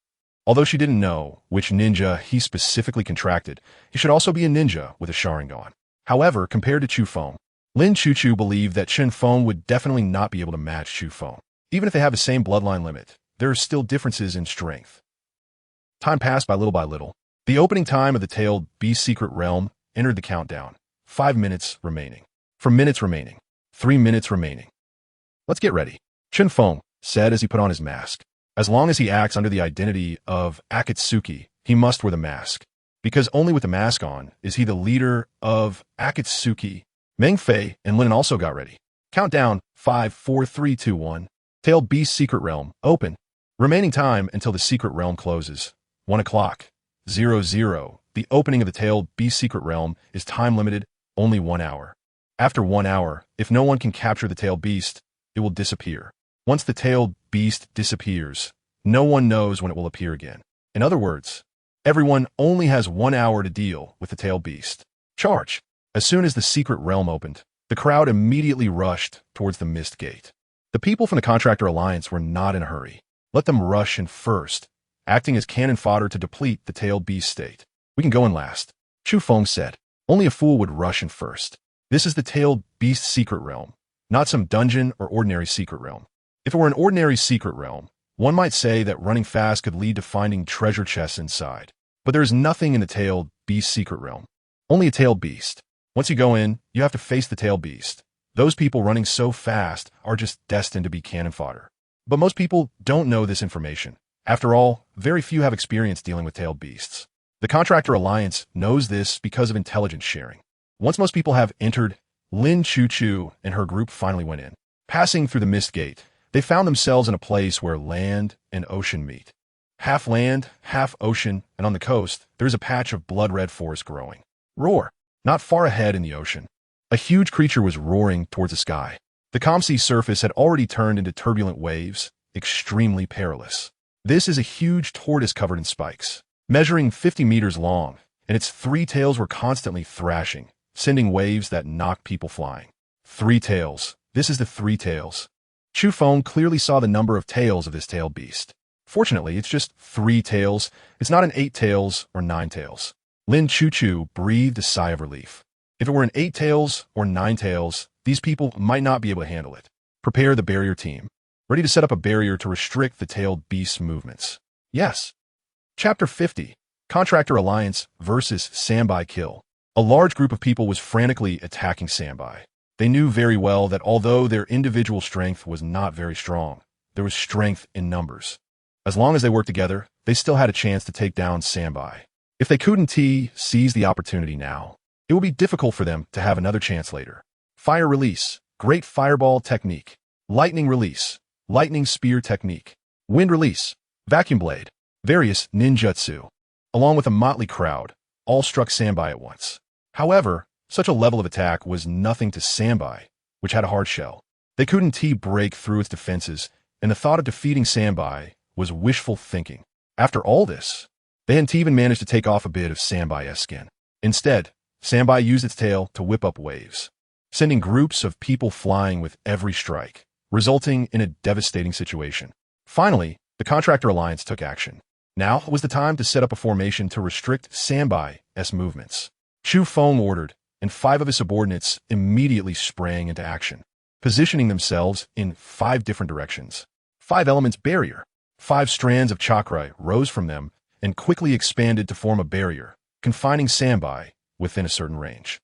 Although she didn't know which ninja he specifically contracted, he should also be a ninja with a Sharingan. However, compared to Chen Feng, Lin Chuchu believed that Chen Feng would definitely not be able to match Chen Feng. Even if they have the same bloodline limit, there are still differences in strength. Time passed by little. The opening time of the Tailed Beast Secret Realm entered the countdown. 5 minutes remaining. 4 minutes remaining. 3 minutes remaining. "Let's get ready," Chen Feng said as he put on his mask. As long as he acts under the identity of Akatsuki, he must wear the mask. Because only with the mask on is he the leader of Akatsuki. Meng Fei and Lin also got ready. Countdown, 5, 4, 3, 2, 1. Tailed Beast Secret Realm, open. Remaining time until the Secret Realm closes. 1 o'clock. 00. The opening of the Tailed Beast Secret Realm is time limited, only 1 hour. After 1 hour, if no one can capture the Tailed Beast, it will disappear. Once the Tailed Beast disappears, no one knows when it will appear again. In other words, everyone only has 1 hour to deal with the Tailed Beast. Charge! As soon as the Secret Realm opened, the crowd immediately rushed towards the Mist Gate. The people from the Contractor Alliance were not in a hurry. Let them rush in first, acting as cannon fodder to deplete the Tailed Beast state. "We can go in last," Chen Feng said. "Only a fool would rush in first. This is the Tailed Beast Secret Realm, not some dungeon or ordinary secret realm. If it were an ordinary secret realm, one might say that running fast could lead to finding treasure chests inside. But there is nothing in the tailed beast secret realm. Only a tailed beast. Once you go in, you have to face the tailed beast. Those people running so fast are just destined to be cannon fodder. But most people don't know this information. After all, very few have experience dealing with tailed beasts. The Contractor Alliance knows this because of intelligence sharing. Once most people have entered, Lin Chuchu and her group finally went in. Passing through the mist gate, they found themselves in a place where land and ocean meet. Half land, half ocean, and on the coast, there is a patch of blood-red forest growing. Roar! Not far ahead in the ocean, a huge creature was roaring towards the sky. The calm sea surface had already turned into turbulent waves, extremely perilous. This is a huge tortoise covered in spikes, measuring 50 meters long, and its three tails were constantly thrashing, sending waves that knocked people flying. Three tails. This is the three tails. Chen Feng clearly saw the number of tails of this tailed beast. Fortunately, it's just 3 tails. It's not an 8 tails or 9 tails. Lin Chuchu breathed a sigh of relief. If it were an 8 tails or 9 tails, these people might not be able to handle it. Prepare the barrier team. Ready to set up a barrier to restrict the tailed beast's movements. Yes. Chapter 50. Contractor Alliance versus Sanbai Kill. A large group of people was frantically attacking Sanbai. They knew very well that although their individual strength was not very strong, there was strength in numbers. As long as they worked together, they still had a chance to take down Sanbai. If they couldn't seize the opportunity now, it would be difficult for them to have another chance later. Fire release, great fireball technique. Lightning release, lightning spear technique. Wind release, vacuum blade, various ninjutsu. Along with a motley crowd, all struck Sanbai at once. However, such a level of attack was nothing to Sanbai, which had a hard shell. They couldn't break through its defenses, and the thought of defeating Sanbai was wishful thinking. After all this, they hadn't even managed to take off a bit of Sanbai's skin. Instead, Sanbai used its tail to whip up waves, sending groups of people flying with every strike, resulting in a devastating situation. Finally, the Contractor Alliance took action. Now was the time to set up a formation to restrict Sanbai's movements. Chen Feng ordered, and 5 of his subordinates immediately sprang into action, positioning themselves in 5 different directions. 5 elements barrier. 5 strands of chakra rose from them and quickly expanded to form a barrier, confining Sanbai within a certain range.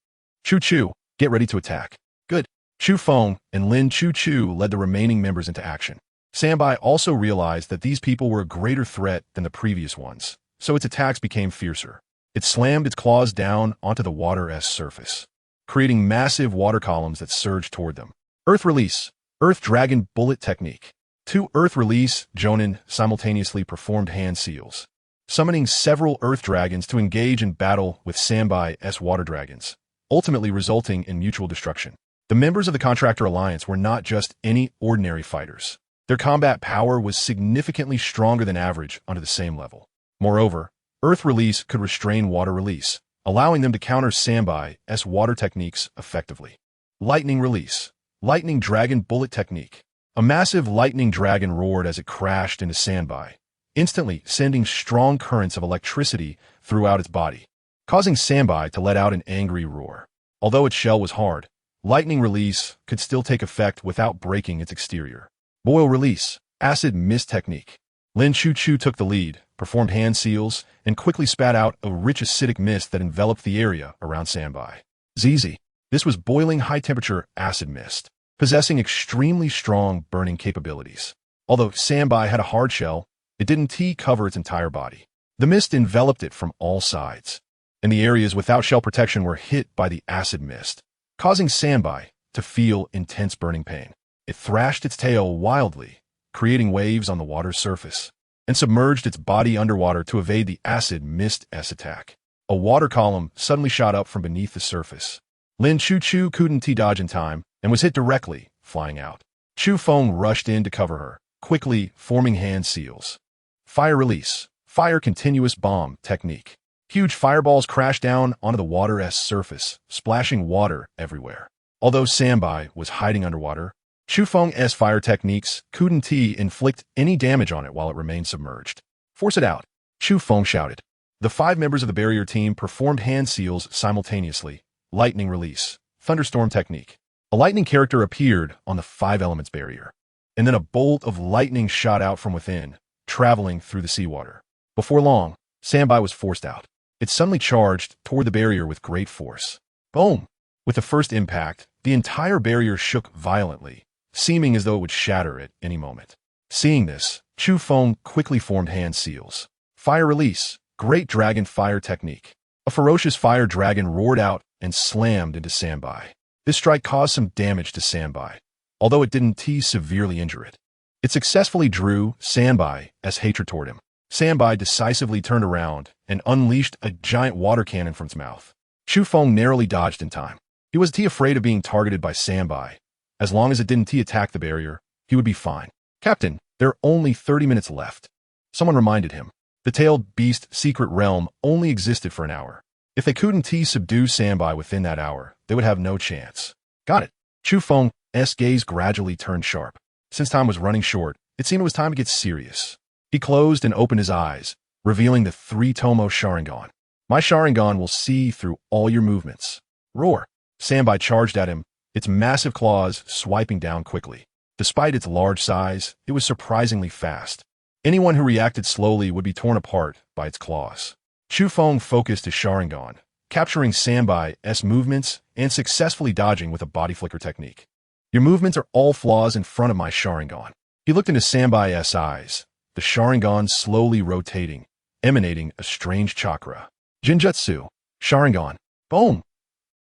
Chuchu, get ready to attack. Good. Chen Feng and Lin Chuchu led the remaining members into action. Sanbai also realized that these people were a greater threat than the previous ones, so its attacks became fiercer. It slammed its claws down onto the water's surface, creating massive water columns that surged toward them. Earth release, Earth Dragon Bullet Technique. 2 Earth release Jonin simultaneously performed hand seals, summoning several Earth Dragons to engage in battle with Sanbai's water dragons, ultimately resulting in mutual destruction. The members of the Contractor Alliance were not just any ordinary fighters. Their combat power was significantly stronger than average onto the same level. Moreover, Earth release could restrain water release, allowing them to counter Sanbai's water techniques effectively. Lightning release, Lightning Dragon Bullet Technique. A massive lightning dragon roared as it crashed into Sanbai, instantly sending strong currents of electricity throughout its body, causing Sanbai to let out an angry roar. Although its shell was hard, lightning release could still take effect without breaking its exterior. Boil release, Acid Mist Technique. Lin Chuchu took the lead, performed hand seals, and quickly spat out a rich acidic mist that enveloped the area around Sanbai. ZZ. This was boiling high-temperature acid mist, possessing extremely strong burning capabilities. Although Sanbai had a hard shell, it didn't cover its entire body. The mist enveloped it from all sides, and the areas without shell protection were hit by the acid mist, causing Sanbai to feel intense burning pain. It thrashed its tail wildly, creating waves on the water's surface, and submerged its body underwater to evade the acid mist's attack. A water column suddenly shot up from beneath the surface. Lin Chuchu couldn't dodge in time and was hit directly, flying out. Chen Feng rushed in to cover her, quickly forming hand seals. Fire release, Fire Continuous Bomb Technique. Huge fireballs crashed down onto the water's surface, splashing water everywhere. Although Sanbai was hiding underwater, Chen Feng's fire techniques couldn't inflict any damage on it while it remained submerged. Force it out, Chen Feng shouted. The 5 members of the barrier team performed hand seals simultaneously. Lightning release, Thunderstorm Technique. A lightning character appeared on the 5 elements barrier, and then a bolt of lightning shot out from within, traveling through the seawater. Before long, Sandbai was forced out. It suddenly charged toward the barrier with great force. Boom! With the first impact, the entire barrier shook violently, seeming as though it would shatter at any moment. Seeing this, Chen Feng quickly formed hand seals. Fire release, great dragon fire technique. A ferocious fire dragon roared out and slammed into Sandbai. This strike caused some damage to Sandbai, although it didn't severely injure it. It successfully drew Sandbai's hatred toward him. Sandbai decisively turned around and unleashed a giant water cannon from its mouth. Chen Feng narrowly dodged in time. He wasn't afraid of being targeted by Sandbai. As long as it didn't attack the barrier, he would be fine. Captain, there are only 30 minutes left. Someone reminded him. The tailed beast secret realm only existed for an hour. If they couldn't subdue Sandbai within that hour, they would have no chance. Got it. Chen Feng's gaze gradually turned sharp. Since time was running short, it seemed it was time to get serious. He closed and opened his eyes, revealing the three-tomo Sharingan. My Sharingan will see through all your movements. Roar! Sandbai charged at him, its massive claws swiping down quickly. Despite its large size, it was surprisingly fast. Anyone who reacted slowly would be torn apart by its claws. Chen Feng focused his Sharingan, capturing Sandbai's movements and successfully dodging with a body flicker technique. Your movements are all flaws in front of my Sharingan. He looked into Sandbai's eyes, the Sharingan slowly rotating, emanating a strange chakra. Ninjutsu, Sharingan, boom!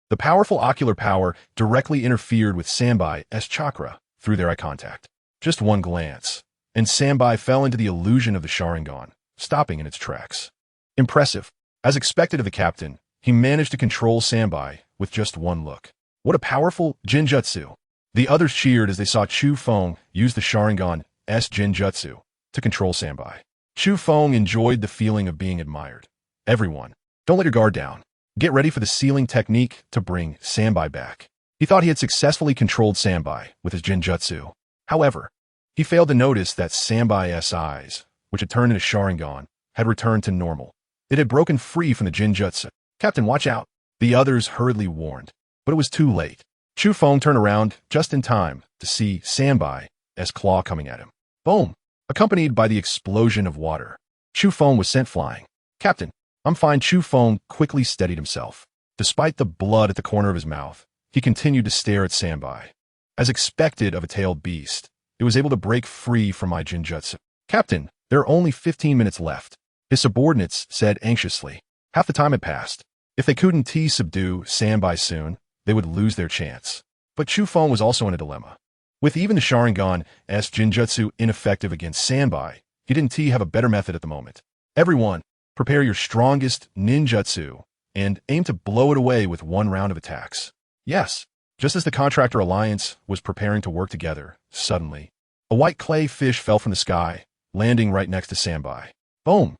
The powerful ocular power directly interfered with Sandbai's chakra through their eye contact. Just one glance, and Sandbai fell into the illusion of the Sharingan, stopping in its tracks. Impressive. As expected of the captain, he managed to control Sandbai with just one look. What a powerful ninjutsu! The others cheered as they saw Chen Feng use the Sharingan's ninjutsu to control Sandbai. Chen Feng enjoyed the feeling of being admired. Everyone, don't let your guard down. Get ready for the sealing technique to bring Sandbai back. He thought he had successfully controlled Sandbai with his ninjutsu. However, he failed to notice that Sandbai's eyes, which had turned into Sharingan, had returned to normal. It had broken free from the ninjutsu. Captain, watch out! The others hurriedly warned, but it was too late. Chen Feng turned around just in time to see Sandbai's claw coming at him. Boom! Accompanied by the explosion of water. Chen Feng was sent flying. Captain, I'm fine. Chen Feng quickly steadied himself. Despite the blood at the corner of his mouth, he continued to stare at Sandbai. As expected of a tailed beast, it was able to break free from my ninjutsu. Captain, there are only 15 minutes left. His subordinates said anxiously. Half the time had passed. If they couldn't subdue Sandbai soon, they would lose their chance. But Chen Feng was also in a dilemma. With even the Sharingan's ninjutsu ineffective against Sandbai, he didn't have a better method at the moment. Everyone, prepare your strongest ninjutsu and aim to blow it away with one round of attacks. Yes, just as the Contractor Alliance was preparing to work together, suddenly, a white clay fish fell from the sky, landing right next to Sandbai. Boom!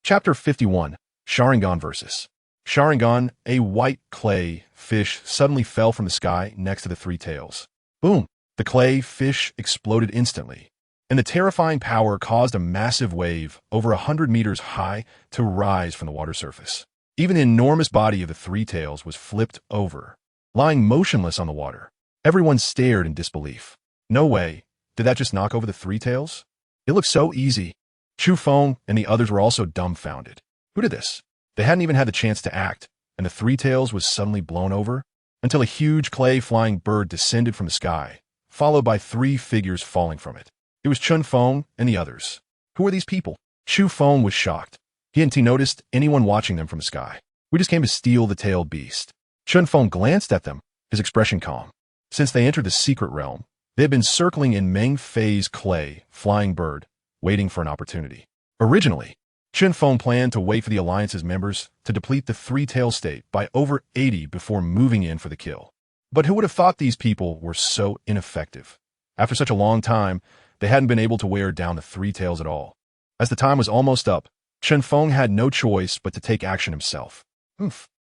Chapter 51, Sharingan vs. Sharingan, a white clay fish suddenly fell from the sky next to the three tails. Boom! The clay fish exploded instantly, and the terrifying power caused a massive wave over 100 meters high to rise from the water surface. Even the enormous body of the three tails was flipped over, lying motionless on the water. Everyone stared in disbelief. No way, did that just knock over the three tails? It looked so easy. Chen Feng and the others were also dumbfounded. Who did this? They hadn't even had the chance to act, and the three tails was suddenly blown over, until a huge clay flying bird descended from the sky, followed by three figures falling from it. It was Chen Feng and the others. Who were these people? Chen Feng was shocked. He hadn't noticed anyone watching them from the sky. We just came to steal the tailed beast. Chen Feng glanced at them, his expression calm. Since they entered the secret realm, they had been circling in Meng Fei's clay flying bird, waiting for an opportunity. Originally, Chen Feng planned to wait for the Alliance's members to deplete the three-tail state by over 80 before moving in for the kill. But who would have thought these people were so ineffective? After such a long time, they hadn't been able to wear down the three tails at all. As the time was almost up, Chen Feng had no choice but to take action himself.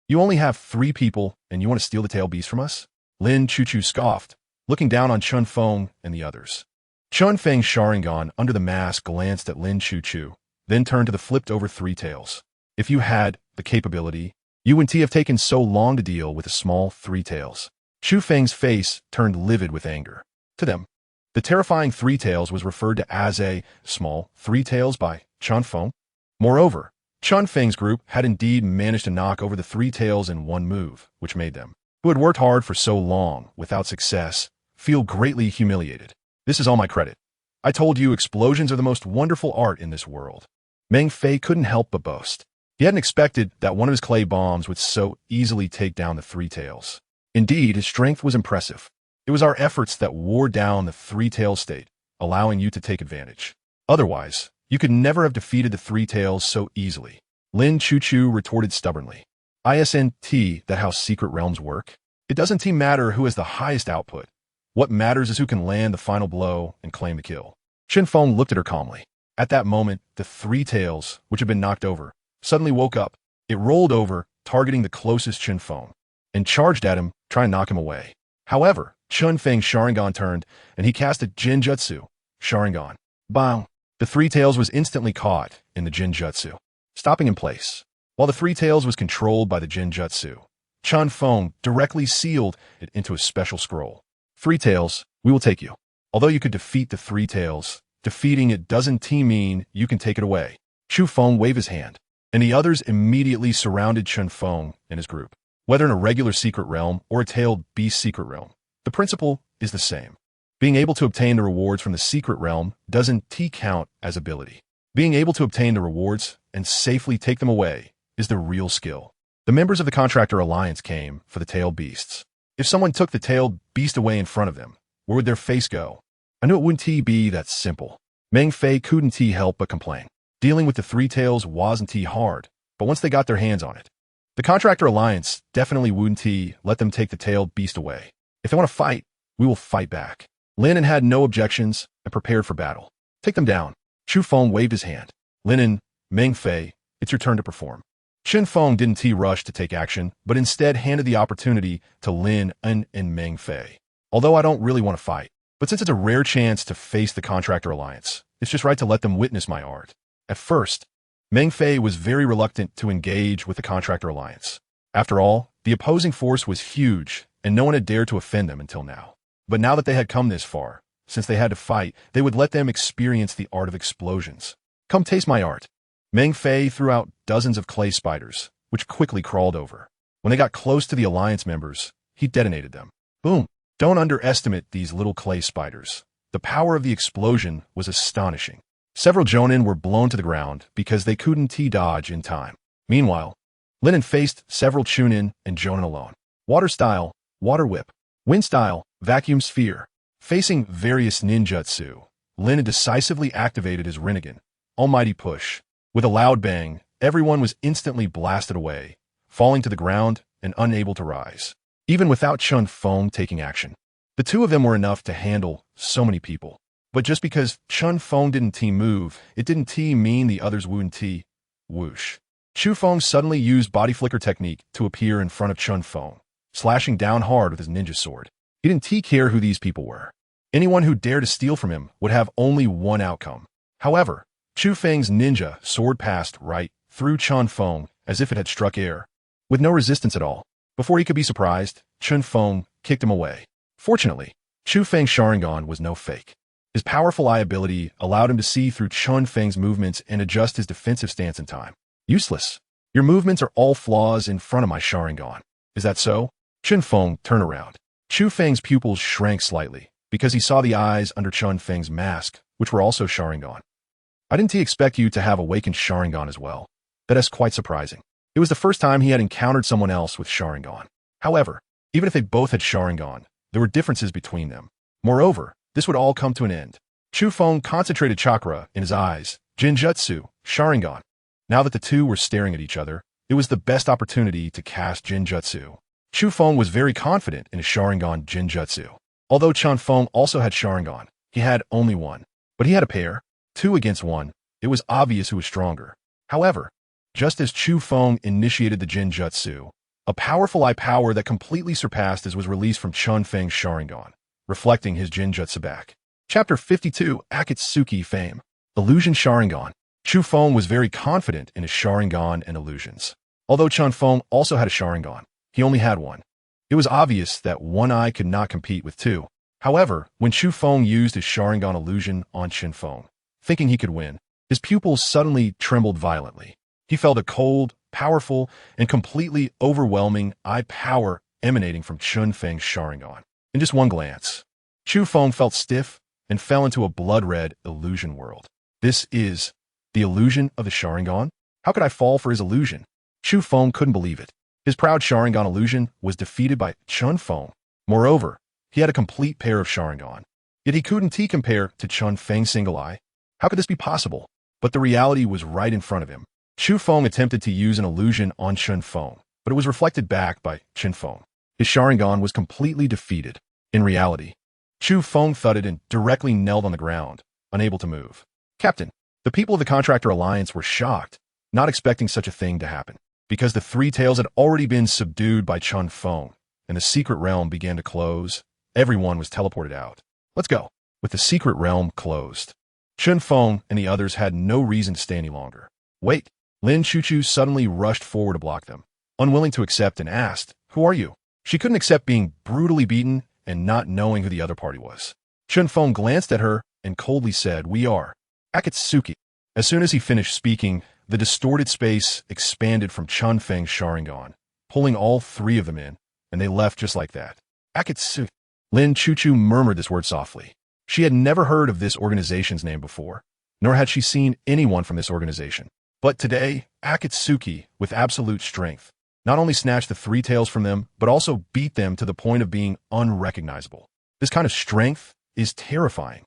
You only have 3 people and you want to steal the tail beast from us? Lin Chuchu scoffed, looking down on Chen Feng and the others. Chen Feng's Sharingan under the mask glanced at Lin Chuchu, then turned to the flipped-over three tails. If you had the capability, you wouldn't have taken so long to deal with the small three tails. Chen Feng's face turned livid with anger. To them, the terrifying three tails was referred to as a small three tails by Chen Feng. Moreover, Chen Feng's group had indeed managed to knock over the three tails in one move, which made them, who had worked hard for so long without success, feel greatly humiliated. This is all my credit. I told you explosions are the most wonderful art in this world. Meng Fei couldn't help but boast. He hadn't expected that one of his clay bombs would so easily take down the three tails. Indeed, his strength was impressive. It was our efforts that wore down the three-tail state, allowing you to take advantage. Otherwise, you could never have defeated the three tails so easily. Lin Chuchu retorted stubbornly. Isn't that how secret realms work? It doesn't matter who has the highest output. What matters is who can land the final blow and claim the kill. Chen Feng looked at her calmly. At that moment, the three tails, which had been knocked over, suddenly woke up. It rolled over, targeting the closest Chen Feng, and charged at him, trying to knock him away. However, Chen Feng's Sharingan turned, and he cast a ninjutsu, Sharingan. Bang! The three tails was instantly caught in the ninjutsu, stopping in place. While the three tails was controlled by the ninjutsu, Chen Feng directly sealed it into a special scroll. Three tails, we will take you. Although you could defeat the three tails, defeating it doesn't mean you can take it away. Chu Feng waved his hand, and the others immediately surrounded Chen Feng and his group. Whether in a regular secret realm or a tailed beast secret realm, the principle is the same. Being able to obtain the rewards from the secret realm doesn't count as ability. Being able to obtain the rewards and safely take them away is the real skill. The members of the Contractor Alliance came for the tailed beasts. If someone took the tailed beast away in front of them, where would their face go? I knew it wouldn't be that simple. Meng Fei couldn't help but complain. Dealing with the three tails wasn't hard, but once they got their hands on it, the Contractor Alliance definitely wouldn't let them take the tailed beast away. If they want to fight, we will fight back. Lin had no objections and prepared for battle. Take them down. Chu Feng waved his hand. Lin and Meng Fei, it's your turn to perform. Chen Feng didn't rush to take action, but instead handed the opportunity to Lin and Meng Fei. Although I don't really want to fight, but since it's a rare chance to face the Contractor Alliance, it's just right to let them witness my art. At first, Meng Fei was very reluctant to engage with the Contractor Alliance. After all, the opposing force was huge, and no one had dared to offend them until now. But now that they had come this far, since they had to fight, they would let them experience the art of explosions. Come taste my art. Meng Fei threw out dozens of clay spiders, which quickly crawled over. When they got close to the Alliance members, he detonated them. Boom! Don't underestimate these little clay spiders. The power of the explosion was astonishing. Several Jonin were blown to the ground because they couldn't dodge in time. Meanwhile, Lin faced several Chunin and Jonin alone. Water style, water whip. Wind style, vacuum sphere. Facing various ninjutsu, Lin decisively activated his Rinnegan, Almighty Push. With a loud bang, everyone was instantly blasted away, falling to the ground and unable to rise. Even without Chen Feng taking action, the two of them were enough to handle so many people. But just because Chen Feng didn't move, it didn't mean the others wouldn't whoosh. Chu Feng suddenly used body flicker technique to appear in front of Chen Feng, slashing down hard with his ninja sword. He didn't care who these people were. Anyone who dared to steal from him would have only one outcome. However, Chu Feng's ninja sword passed right through Chen Feng as if it had struck air, with no resistance at all. Before he could be surprised, Chen Feng kicked him away. Fortunately, Chu Feng's Sharingan was no fake. His powerful eye ability allowed him to see through Chen Feng's movements and adjust his defensive stance in time. Useless. Your movements are all flaws in front of my Sharingan. Is that so? Chen Feng turned around. Chu Feng's pupils shrank slightly because he saw the eyes under Chen Feng's mask, which were also Sharingan. I didn't expect you to have awakened Sharingan as well. That is quite surprising. It was the first time he had encountered someone else with Sharingan. However, even if they both had Sharingan, there were differences between them. Moreover, this would all come to an end. Chu Feng concentrated chakra in his eyes, Jinjutsu, Sharingan. Now that the two were staring at each other, it was the best opportunity to cast Jinjutsu. Chu Feng was very confident in his Sharingan Jinjutsu. Although Chen Feng also had Sharingan, he had only one. But he had a pair, 2 against 1. It was obvious who was stronger. However, just as Chu Feng initiated the Jinjutsu, a powerful eye power that completely surpassed his was released from Chen Feng's Sharingan, reflecting his Jinjutsu back. Chapter 52, Akatsuki Fame. Illusion Sharingan. Chu Feng was very confident in his Sharingan and illusions. Although Chen Feng also had a Sharingan, he only had one. It was obvious that one eye could not compete with two. However, when Chu Feng used his Sharingan illusion on Chen Feng, thinking he could win, his pupils suddenly trembled violently. He felt a cold, powerful, and completely overwhelming eye power emanating from Chen Feng's Sharingan. In just one glance, Chen Feng felt stiff and fell into a blood-red illusion world. This is the illusion of the Sharingan? How could I fall for his illusion? Chen Feng couldn't believe it. His proud Sharingan illusion was defeated by Chen Feng. Moreover, he had a complete pair of Sharingan. Yet he couldn't compare to Chen Feng's single eye. How could this be possible? But the reality was right in front of him. Chen Feng attempted to use an illusion on Chen Feng, but it was reflected back by Chen Feng. His Sharingan was completely defeated. In reality, Chen Feng thudded and directly knelt on the ground, unable to move. Captain, the people of the Contractor Alliance were shocked, not expecting such a thing to happen, because the three tails had already been subdued by Chen Feng, and the secret realm began to close. Everyone was teleported out. Let's go. With the secret realm closed, Chen Feng and the others had no reason to stay any longer. Wait. Lin Chuchu suddenly rushed forward to block them, unwilling to accept, and asked, "Who are you?" She couldn't accept being brutally beaten and not knowing who the other party was. Chen Feng glanced at her and coldly said, "We are Akatsuki." As soon as he finished speaking, the distorted space expanded from Chen Feng's Sharingan, pulling all three of them in, and they left just like that. Akatsuki. Lin Chuchu murmured this word softly. She had never heard of this organization's name before, nor had she seen anyone from this organization. But today, Akatsuki, with absolute strength, not only snatched the three tails from them, but also beat them to the point of being unrecognizable. This kind of strength is terrifying.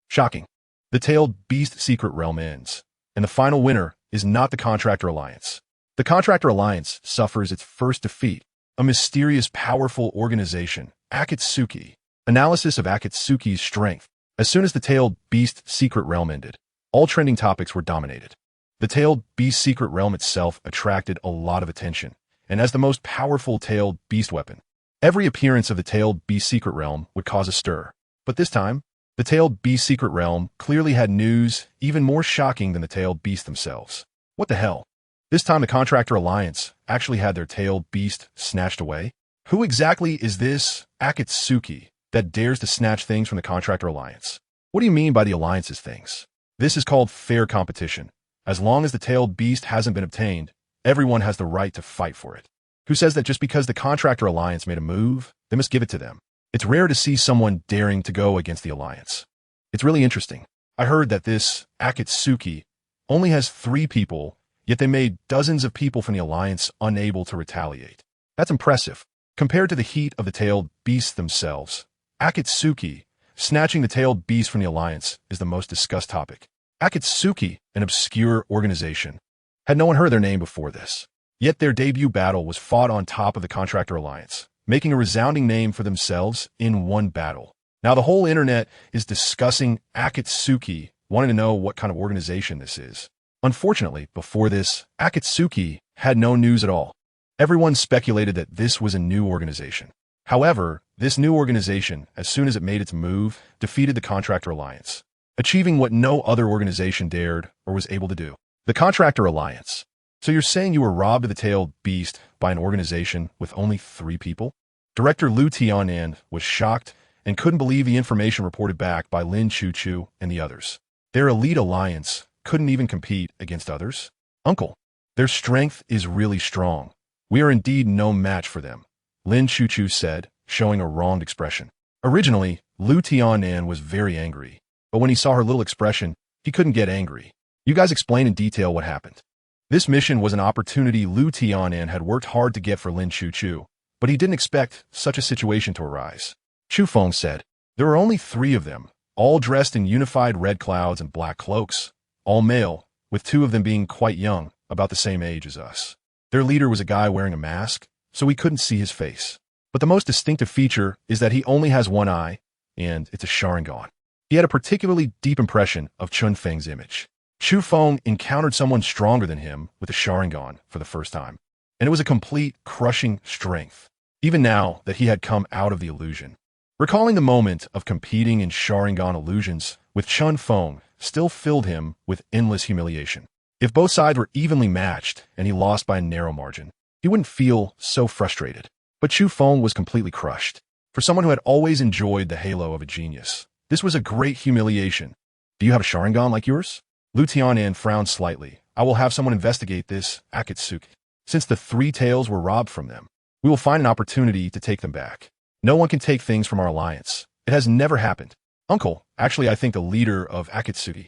Shocking. The tailed beast secret realm ends, and the final winner is not the Contractor Alliance. The Contractor Alliance suffers its first defeat. A mysterious, powerful organization, Akatsuki. Analysis of Akatsuki's strength. As soon as the tailed beast secret realm ended, all trending topics were dominated. The tailed beast secret realm itself attracted a lot of attention, and as the most powerful tailed beast weapon, every appearance of the tailed beast secret realm would cause a stir. But this time, the tailed beast secret realm clearly had news even more shocking than the tailed beast themselves. What the hell? This time the Contractor Alliance actually had their tailed beast snatched away? Who exactly is this Akatsuki that dares to snatch things from the Contractor Alliance? What do you mean by the Alliance's things? This is called fair competition. As long as the tailed beast hasn't been obtained, everyone has the right to fight for it. Who says that just because the Contractor Alliance made a move, they must give it to them? It's rare to see someone daring to go against the Alliance. It's really interesting. I heard that this Akatsuki only has 3 people, yet they made dozens of people from the Alliance unable to retaliate. That's impressive. Compared to the heat of the tailed beasts themselves, Akatsuki, snatching the tailed beast from the Alliance, is the most discussed topic. Akatsuki, an obscure organization, had no one heard their name before this. Yet their debut battle was fought on top of the Contractor Alliance, making a resounding name for themselves in one battle. Now the whole internet is discussing Akatsuki, wanting to know what kind of organization this is. Unfortunately, before this, Akatsuki had no news at all. Everyone speculated that this was a new organization. However, this new organization, as soon as it made its move, defeated the Contractor Alliance, achieving what no other organization dared or was able to do. The Contractor Alliance. So you're saying you were robbed of the tailed beast by an organization with only 3 people? Director Liu Tianan was shocked and couldn't believe the information reported back by Lin Chuchu and the others. Their elite alliance couldn't even compete against others? Uncle, their strength is really strong. We are indeed no match for them, Lin Chuchu said, showing a wronged expression. Originally, Liu Tianan was very angry, but when he saw her little expression, he couldn't get angry. You guys explain in detail what happened. This mission was an opportunity Liu Tianan had worked hard to get for Lin Chuchu, but he didn't expect such a situation to arise. Chen Feng said, "There were only 3 of them, all dressed in unified red clouds and black cloaks, all male, with 2 of them being quite young, about the same age as us. Their leader was a guy wearing a mask, so we couldn't see his face. But the most distinctive feature is that he only has one eye, and it's a Sharingan." He had a particularly deep impression of Chen Feng's image. Chen Feng encountered someone stronger than him with a Sharingan for the first time, and it was a complete, crushing strength, even now that he had come out of the illusion. Recalling the moment of competing in Sharingan illusions with Chen Feng still filled him with endless humiliation. If both sides were evenly matched and he lost by a narrow margin, he wouldn't feel so frustrated. But Chen Feng was completely crushed. For someone who had always enjoyed the halo of a genius, this was a great humiliation. "Do you have a Sharingan like yours?" Liu Tianan frowned slightly, I will have someone investigate this Akatsuki. Since the three tails were robbed from them, we will find an opportunity to take them back. No one can take things from our alliance. It has never happened. Uncle, actually I think the leader of Akatsuki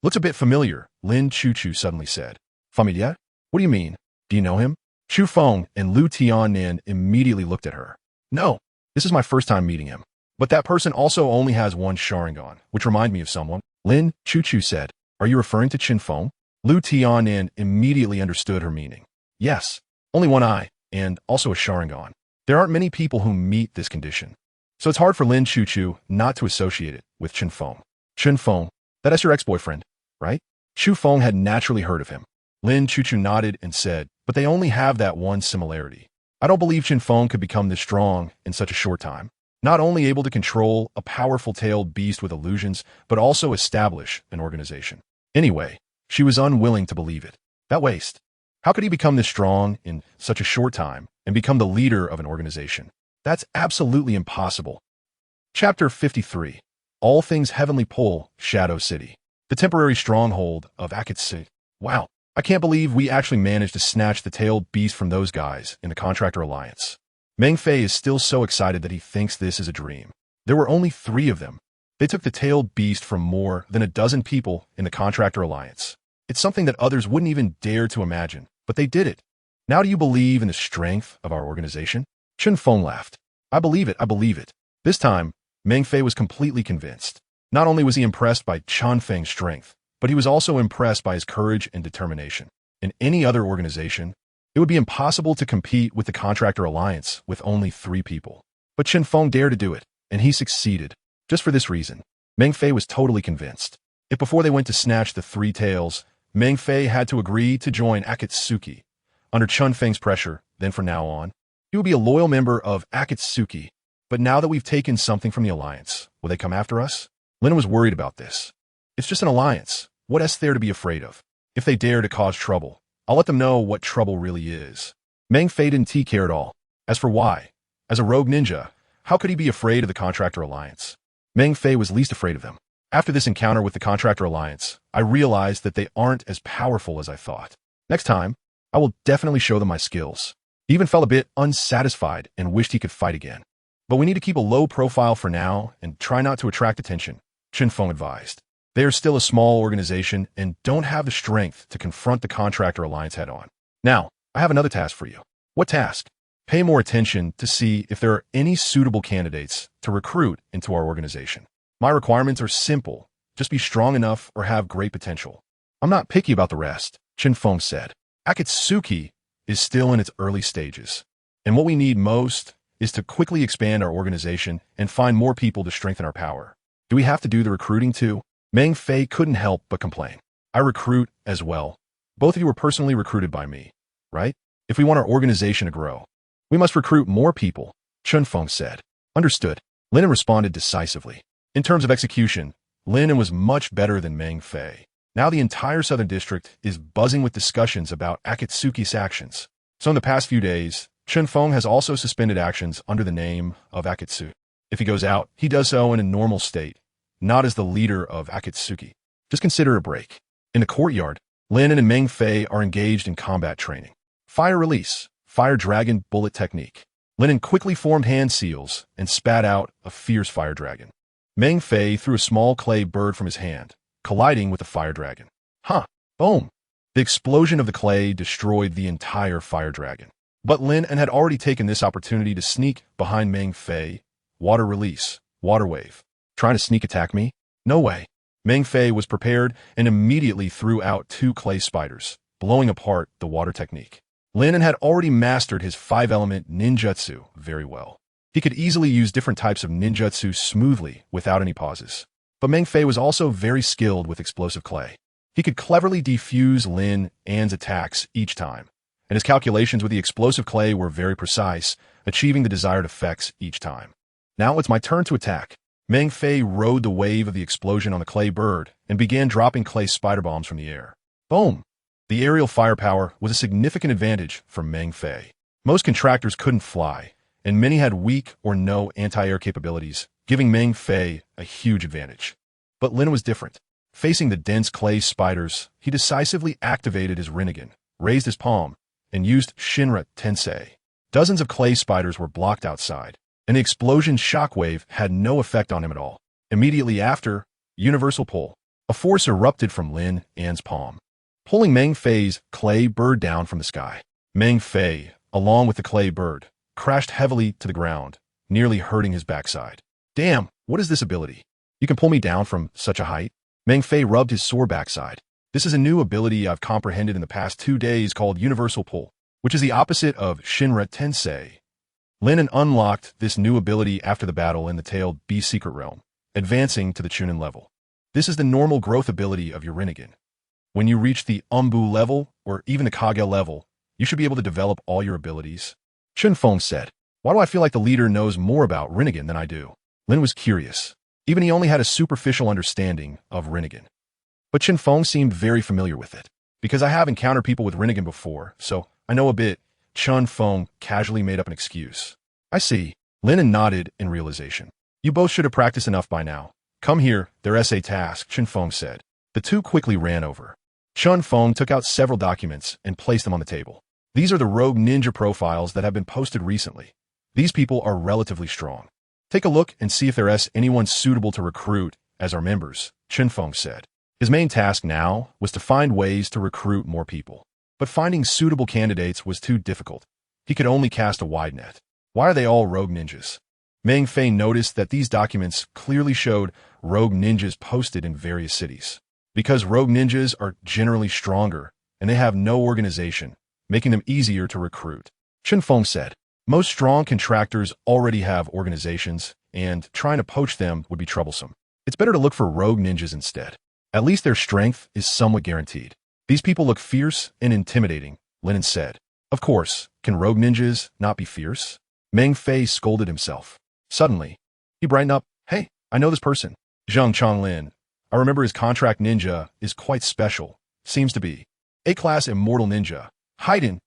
looks a bit familiar, Lin Chuchu suddenly said. Familiar? What do you mean? Do you know him? Chen Feng and Lu Tiannan immediately looked at her. No, this is my first time meeting him. But that person also only has one Sharingan, which reminds me of someone. Lin Chuchu said. Are you referring to Chen Feng? Lu Tiannan immediately understood her meaning. Yes, only one eye, and also a Sharingan. There aren't many people who meet this condition. So it's hard for Lin Chuchu not to associate it with Chen Feng. Chen Feng, that is your ex-boyfriend, right? Chen Feng had naturally heard of him. Lin Chuchu nodded and said, but they only have that one similarity. I don't believe Chen Feng could become this strong in such a short time. Not only able to control a powerful tailed beast with illusions, but also establish an organization. Anyway, she was unwilling to believe it. That waste. How could he become this strong in such a short time and become the leader of an organization? That's absolutely impossible. Chapter 53. All Things Heavenly Pole, Shadow City. The temporary stronghold of Akatsuki. Wow, I can't believe we actually managed to snatch the tailed beast from those guys in the Contractor Alliance. Meng Fei is still so excited that he thinks this is a dream. There were only 3 of them. They took the tailed beast from more than a dozen people in the Contractor Alliance. It's something that others wouldn't even dare to imagine, but they did it. Now do you believe in the strength of our organization? Chen Feng laughed. I believe it, I believe it. This time, Meng Fei was completely convinced. Not only was he impressed by Chen Feng's strength, but he was also impressed by his courage and determination. In any other organization, it would be impossible to compete with the Contractor Alliance with only 3 people. But Chen Feng dared to do it, and he succeeded. Just for this reason, Meng Fei was totally convinced. If before they went to snatch the 3 tails, Meng Fei had to agree to join Akatsuki, under Chen Feng's pressure, then from now on, he would be a loyal member of Akatsuki. But now that we've taken something from the alliance, will they come after us? Lin was worried about this. It's just an alliance. What is there to be afraid of? If they dare to cause trouble, I'll let them know what trouble really is. Meng Fei didn't care at all. As for why, as a rogue ninja, how could he be afraid of the Contractor Alliance? Meng Fei was least afraid of them. After this encounter with the Contractor Alliance, I realized that they aren't as powerful as I thought. Next time, I will definitely show them my skills. He even felt a bit unsatisfied and wished he could fight again. But we need to keep a low profile for now and try not to attract attention, Chen Feng advised. They are still a small organization and don't have the strength to confront the Contractor Alliance head-on. Now, I have another task for you. What task? Pay more attention to see if there are any suitable candidates to recruit into our organization. My requirements are simple. Just be strong enough or have great potential. I'm not picky about the rest, Chen Feng said. Akatsuki is still in its early stages, and what we need most is to quickly expand our organization and find more people to strengthen our power. Do we have to do the recruiting too? Meng Fei couldn't help but complain. I recruit as well. Both of you were personally recruited by me, right? If we want our organization to grow, we must recruit more people, Chen Feng said. Understood. Lin responded decisively. In terms of execution, Lin was much better than Meng Fei. Now the entire Southern District is buzzing with discussions about Akatsuki's actions. So in the past few days, Chen Feng has also suspended actions under the name of Akatsuki. If he goes out, he does so in a normal state, not as the leader of Akatsuki. Just consider a break. In the courtyard, Lin and Meng Fei are engaged in combat training. Fire release, fire dragon bullet technique. Lin quickly formed hand seals and spat out a fierce fire dragon. Meng Fei threw a small clay bird from his hand, colliding with the fire dragon. Huh, boom. The explosion of the clay destroyed the entire fire dragon. But Lin had already taken this opportunity to sneak behind Meng Fei. Water release, water wave. Trying to sneak attack me? No way. Meng Fei was prepared and immediately threw out 2 clay spiders, blowing apart the water technique. Lin had already mastered his 5-element ninjutsu very well. He could easily use different types of ninjutsu smoothly without any pauses. But Meng Fei was also very skilled with explosive clay. He could cleverly defuse Lin An's attacks each time, and his calculations with the explosive clay were very precise, achieving the desired effects each time. Now it's my turn to attack. Meng Fei rode the wave of the explosion on the clay bird and began dropping clay spider bombs from the air. Boom! The aerial firepower was a significant advantage for Meng Fei. Most contractors couldn't fly, and many had weak or no anti-air capabilities, giving Meng Fei a huge advantage. But Lin was different. Facing the dense clay spiders, he decisively activated his Rinnegan, raised his palm, and used Shinra Tensei. Dozens of clay spiders were blocked outside, and the explosion's shockwave had no effect on him at all. Immediately after, universal pull. A force erupted from Lin An's palm, pulling Meng Fei's clay bird down from the sky. Meng Fei, along with the clay bird, crashed heavily to the ground, nearly hurting his backside. Damn, what is this ability? You can pull me down from such a height? Meng Fei rubbed his sore backside. This is a new ability I've comprehended in the past 2 days called Universal Pull, which is the opposite of Shinra Tensei. Lin unlocked this new ability after the battle in the tailed B Secret Realm, advancing to the Chunin level. This is the normal growth ability of your Rinnegan. When you reach the Umbu level, or even the Kage level, you should be able to develop all your abilities. Chen Feng said, "Why do I feel like the leader knows more about Rinnegan than I do?" Lin was curious. Even he only had a superficial understanding of Rinnegan. But Chen Feng seemed very familiar with it. Because I have encountered people with Rinnegan before, so I know a bit. Chen Feng casually made up an excuse. I see. Lin nodded in realization. You both should have practiced enough by now. Come here, their essay task, Chen Feng said. The two quickly ran over. Chen Feng took out several documents and placed them on the table. These are the rogue ninja profiles that have been posted recently. These people are relatively strong. Take a look and see if there's anyone suitable to recruit as our members, Chen Feng said. His main task now was to find ways to recruit more people. But finding suitable candidates was too difficult. He could only cast a wide net. Why are they all rogue ninjas? Meng Fei noticed that these documents clearly showed rogue ninjas posted in various cities. Because rogue ninjas are generally stronger and they have no organization, making them easier to recruit. Chen Feng said, most strong contractors already have organizations, and trying to poach them would be troublesome. It's better to look for rogue ninjas instead. At least their strength is somewhat guaranteed. These people look fierce and intimidating, Lin said. Of course, can rogue ninjas not be fierce? Meng Fei scolded himself. Suddenly, he brightened up. Hey, I know this person. Zhang Chonglin. I remember his contract ninja is quite special. Seems to be. A-class immortal ninja. Haiden.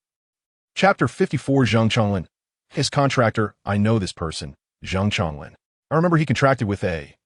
Chapter 54 Zhang Chonglin. His contractor, I know this person. Zhang Chonglin. I remember he contracted with A.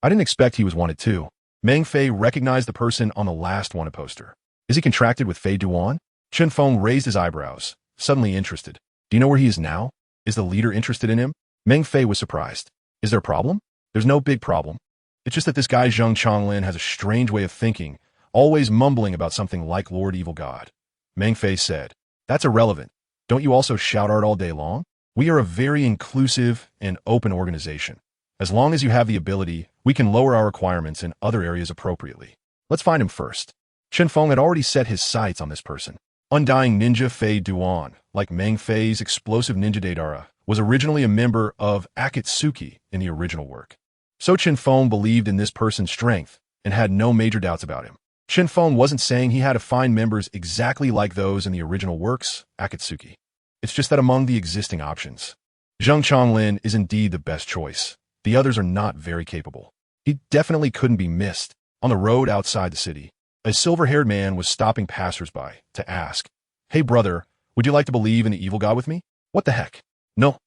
I didn't expect he was wanted too. Meng Fei recognized the person on the last wanted poster. Is he contracted with Fei Duan? Chen Feng raised his eyebrows, suddenly interested. Do you know where he is now? Is the leader interested in him? Meng Fei was surprised. Is there a problem? There's no big problem. It's just that this guy Zhang Chonglin has a strange way of thinking, always mumbling about something like Lord Evil God. Meng Fei said, that's irrelevant. Don't you also shout art all day long? We are a very inclusive and open organization. As long as you have the ability, we can lower our requirements in other areas appropriately. Let's find him first. Chen Feng had already set his sights on this person. Undying Ninja Fei Duan, like Meng Fei's explosive ninja-There, was originally a member of Akatsuki in the original work. So Chen Feng believed in this person's strength and had no major doubts about him. Chen Feng wasn't saying he had to find members exactly like those in the original works, Akatsuki. It's just that among the existing options, Zhang Chonglin is indeed the best choice. The others are not very capable. He definitely couldn't be missed. On the road outside the city, a silver-haired man was stopping passersby to ask, Hey brother, would you like to believe in the evil god with me? What the heck? No.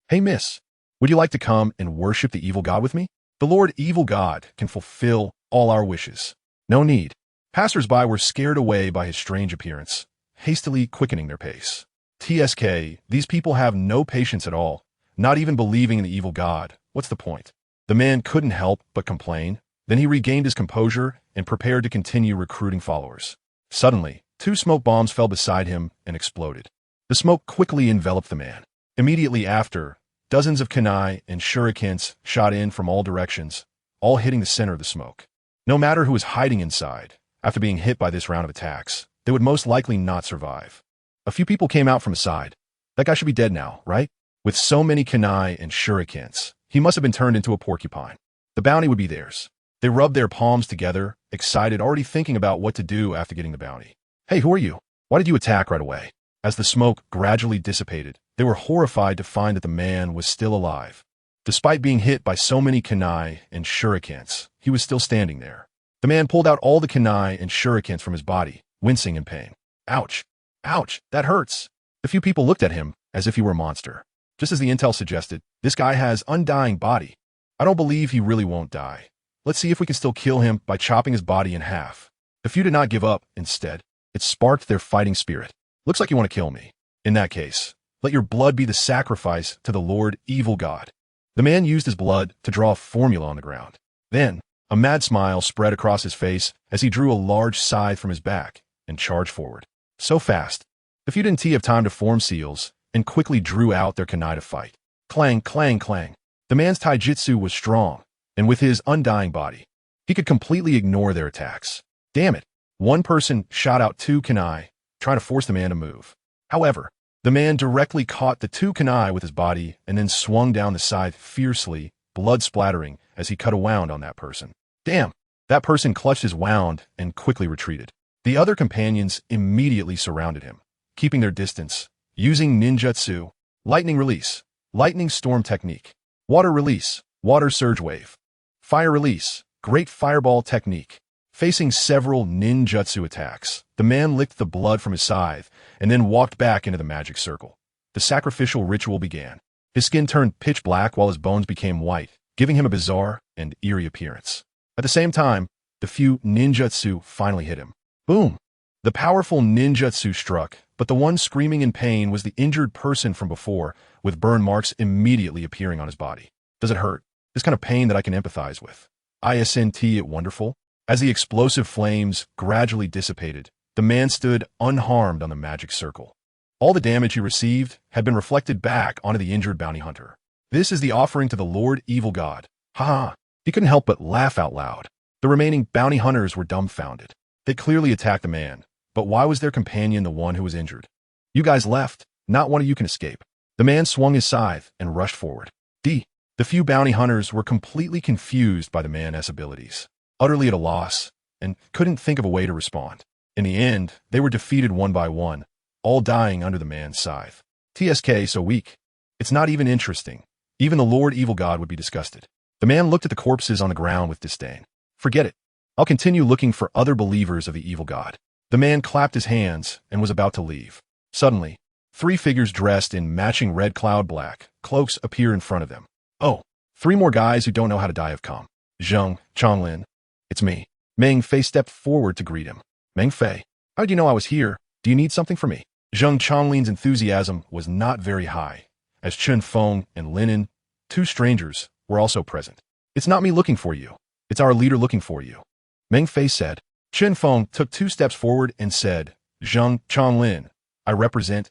Hey miss, would you like to come and worship the evil god with me? The Lord Evil God can fulfill all our wishes. No need. Passersby were scared away by his strange appearance, hastily quickening their pace. TSK, these people have no patience at all, not even believing in the evil god. What's the point? The man couldn't help but complain. Then he regained his composure and prepared to continue recruiting followers. Suddenly, 2 smoke bombs fell beside him and exploded. The smoke quickly enveloped the man. Immediately after, dozens of kunai and shurikens shot in from all directions, all hitting the center of the smoke. No matter who was hiding inside, after being hit by this round of attacks, they would most likely not survive. A few people came out from the side. That guy should be dead now, right? With so many kunai and shurikens, he must have been turned into a porcupine. The bounty would be theirs. They rubbed their palms together, excited, already thinking about what to do after getting the bounty. Hey, who are you? Why did you attack right away? As the smoke gradually dissipated, they were horrified to find that the man was still alive. Despite being hit by so many kunai and shurikens, he was still standing there. The man pulled out all the kunai and shurikens from his body, wincing in pain. Ouch! Ouch! That hurts! The few people looked at him as if he were a monster. Just as the intel suggested, this guy has undying body. I don't believe he really won't die. Let's see if we can still kill him by chopping his body in half. The few did not give up. Instead, it sparked their fighting spirit. Looks like you want to kill me. In that case, let your blood be the sacrifice to the Lord Evil God. The man used his blood to draw a formula on the ground. Then, a mad smile spread across his face as he drew a large scythe from his back and charged forward. So fast, the few didn't have time to form seals and quickly drew out their kunai to fight. Clang, clang, clang. The man's taijutsu was strong, and with his undying body, he could completely ignore their attacks. Damn it. One person shot out 2 kunai, trying to force the man to move. However, the man directly caught the 2 kunai with his body and then swung down the scythe fiercely, blood splattering as he cut a wound on that person. Damn! That person clutched his wound and quickly retreated. The other companions immediately surrounded him, keeping their distance, using ninjutsu, lightning release, lightning storm technique, water release, water surge wave, fire release, great fireball technique. Facing several ninjutsu attacks, the man licked the blood from his scythe and then walked back into the magic circle. The sacrificial ritual began. His skin turned pitch black while his bones became white, giving him a bizarre and eerie appearance. At the same time, the few ninjutsu finally hit him. Boom! The powerful ninjutsu struck, but the one screaming in pain was the injured person from before, with burn marks immediately appearing on his body. Does it hurt? This kind of pain that I can empathize with. Isn't it wonderful? As the explosive flames gradually dissipated, the man stood unharmed on the magic circle. All the damage he received had been reflected back onto the injured bounty hunter. This is the offering to the Lord Evil God. Ha! He couldn't help but laugh out loud. The remaining bounty hunters were dumbfounded. They clearly attacked the man, but why was their companion the one who was injured? You guys left. Not one of you can escape. The man swung his scythe and rushed forward. The few bounty hunters were completely confused by the man's abilities, utterly at a loss, and couldn't think of a way to respond. In the end, they were defeated one by one, all dying under the man's scythe. TSK so weak. It's not even interesting. Even the Lord Evil God would be disgusted. The man looked at the corpses on the ground with disdain. Forget it. I'll continue looking for other believers of the evil god. The man clapped his hands and was about to leave. Suddenly, 3 figures dressed in matching red cloud black cloaks appear in front of them. Oh, 3 more guys who don't know how to die have come. Zheng, Changlin. It's me. Meng Fei stepped forward to greet him. Meng Fei, how did you know I was here? Do you need something from me? Zheng Chonglin's enthusiasm was not very high, as Chen Feng and Lin, 2 strangers, were also present. It's not me looking for you. It's our leader looking for you. Meng Fei said. Chen Feng took 2 steps forward and said, Zheng Changlin, I represent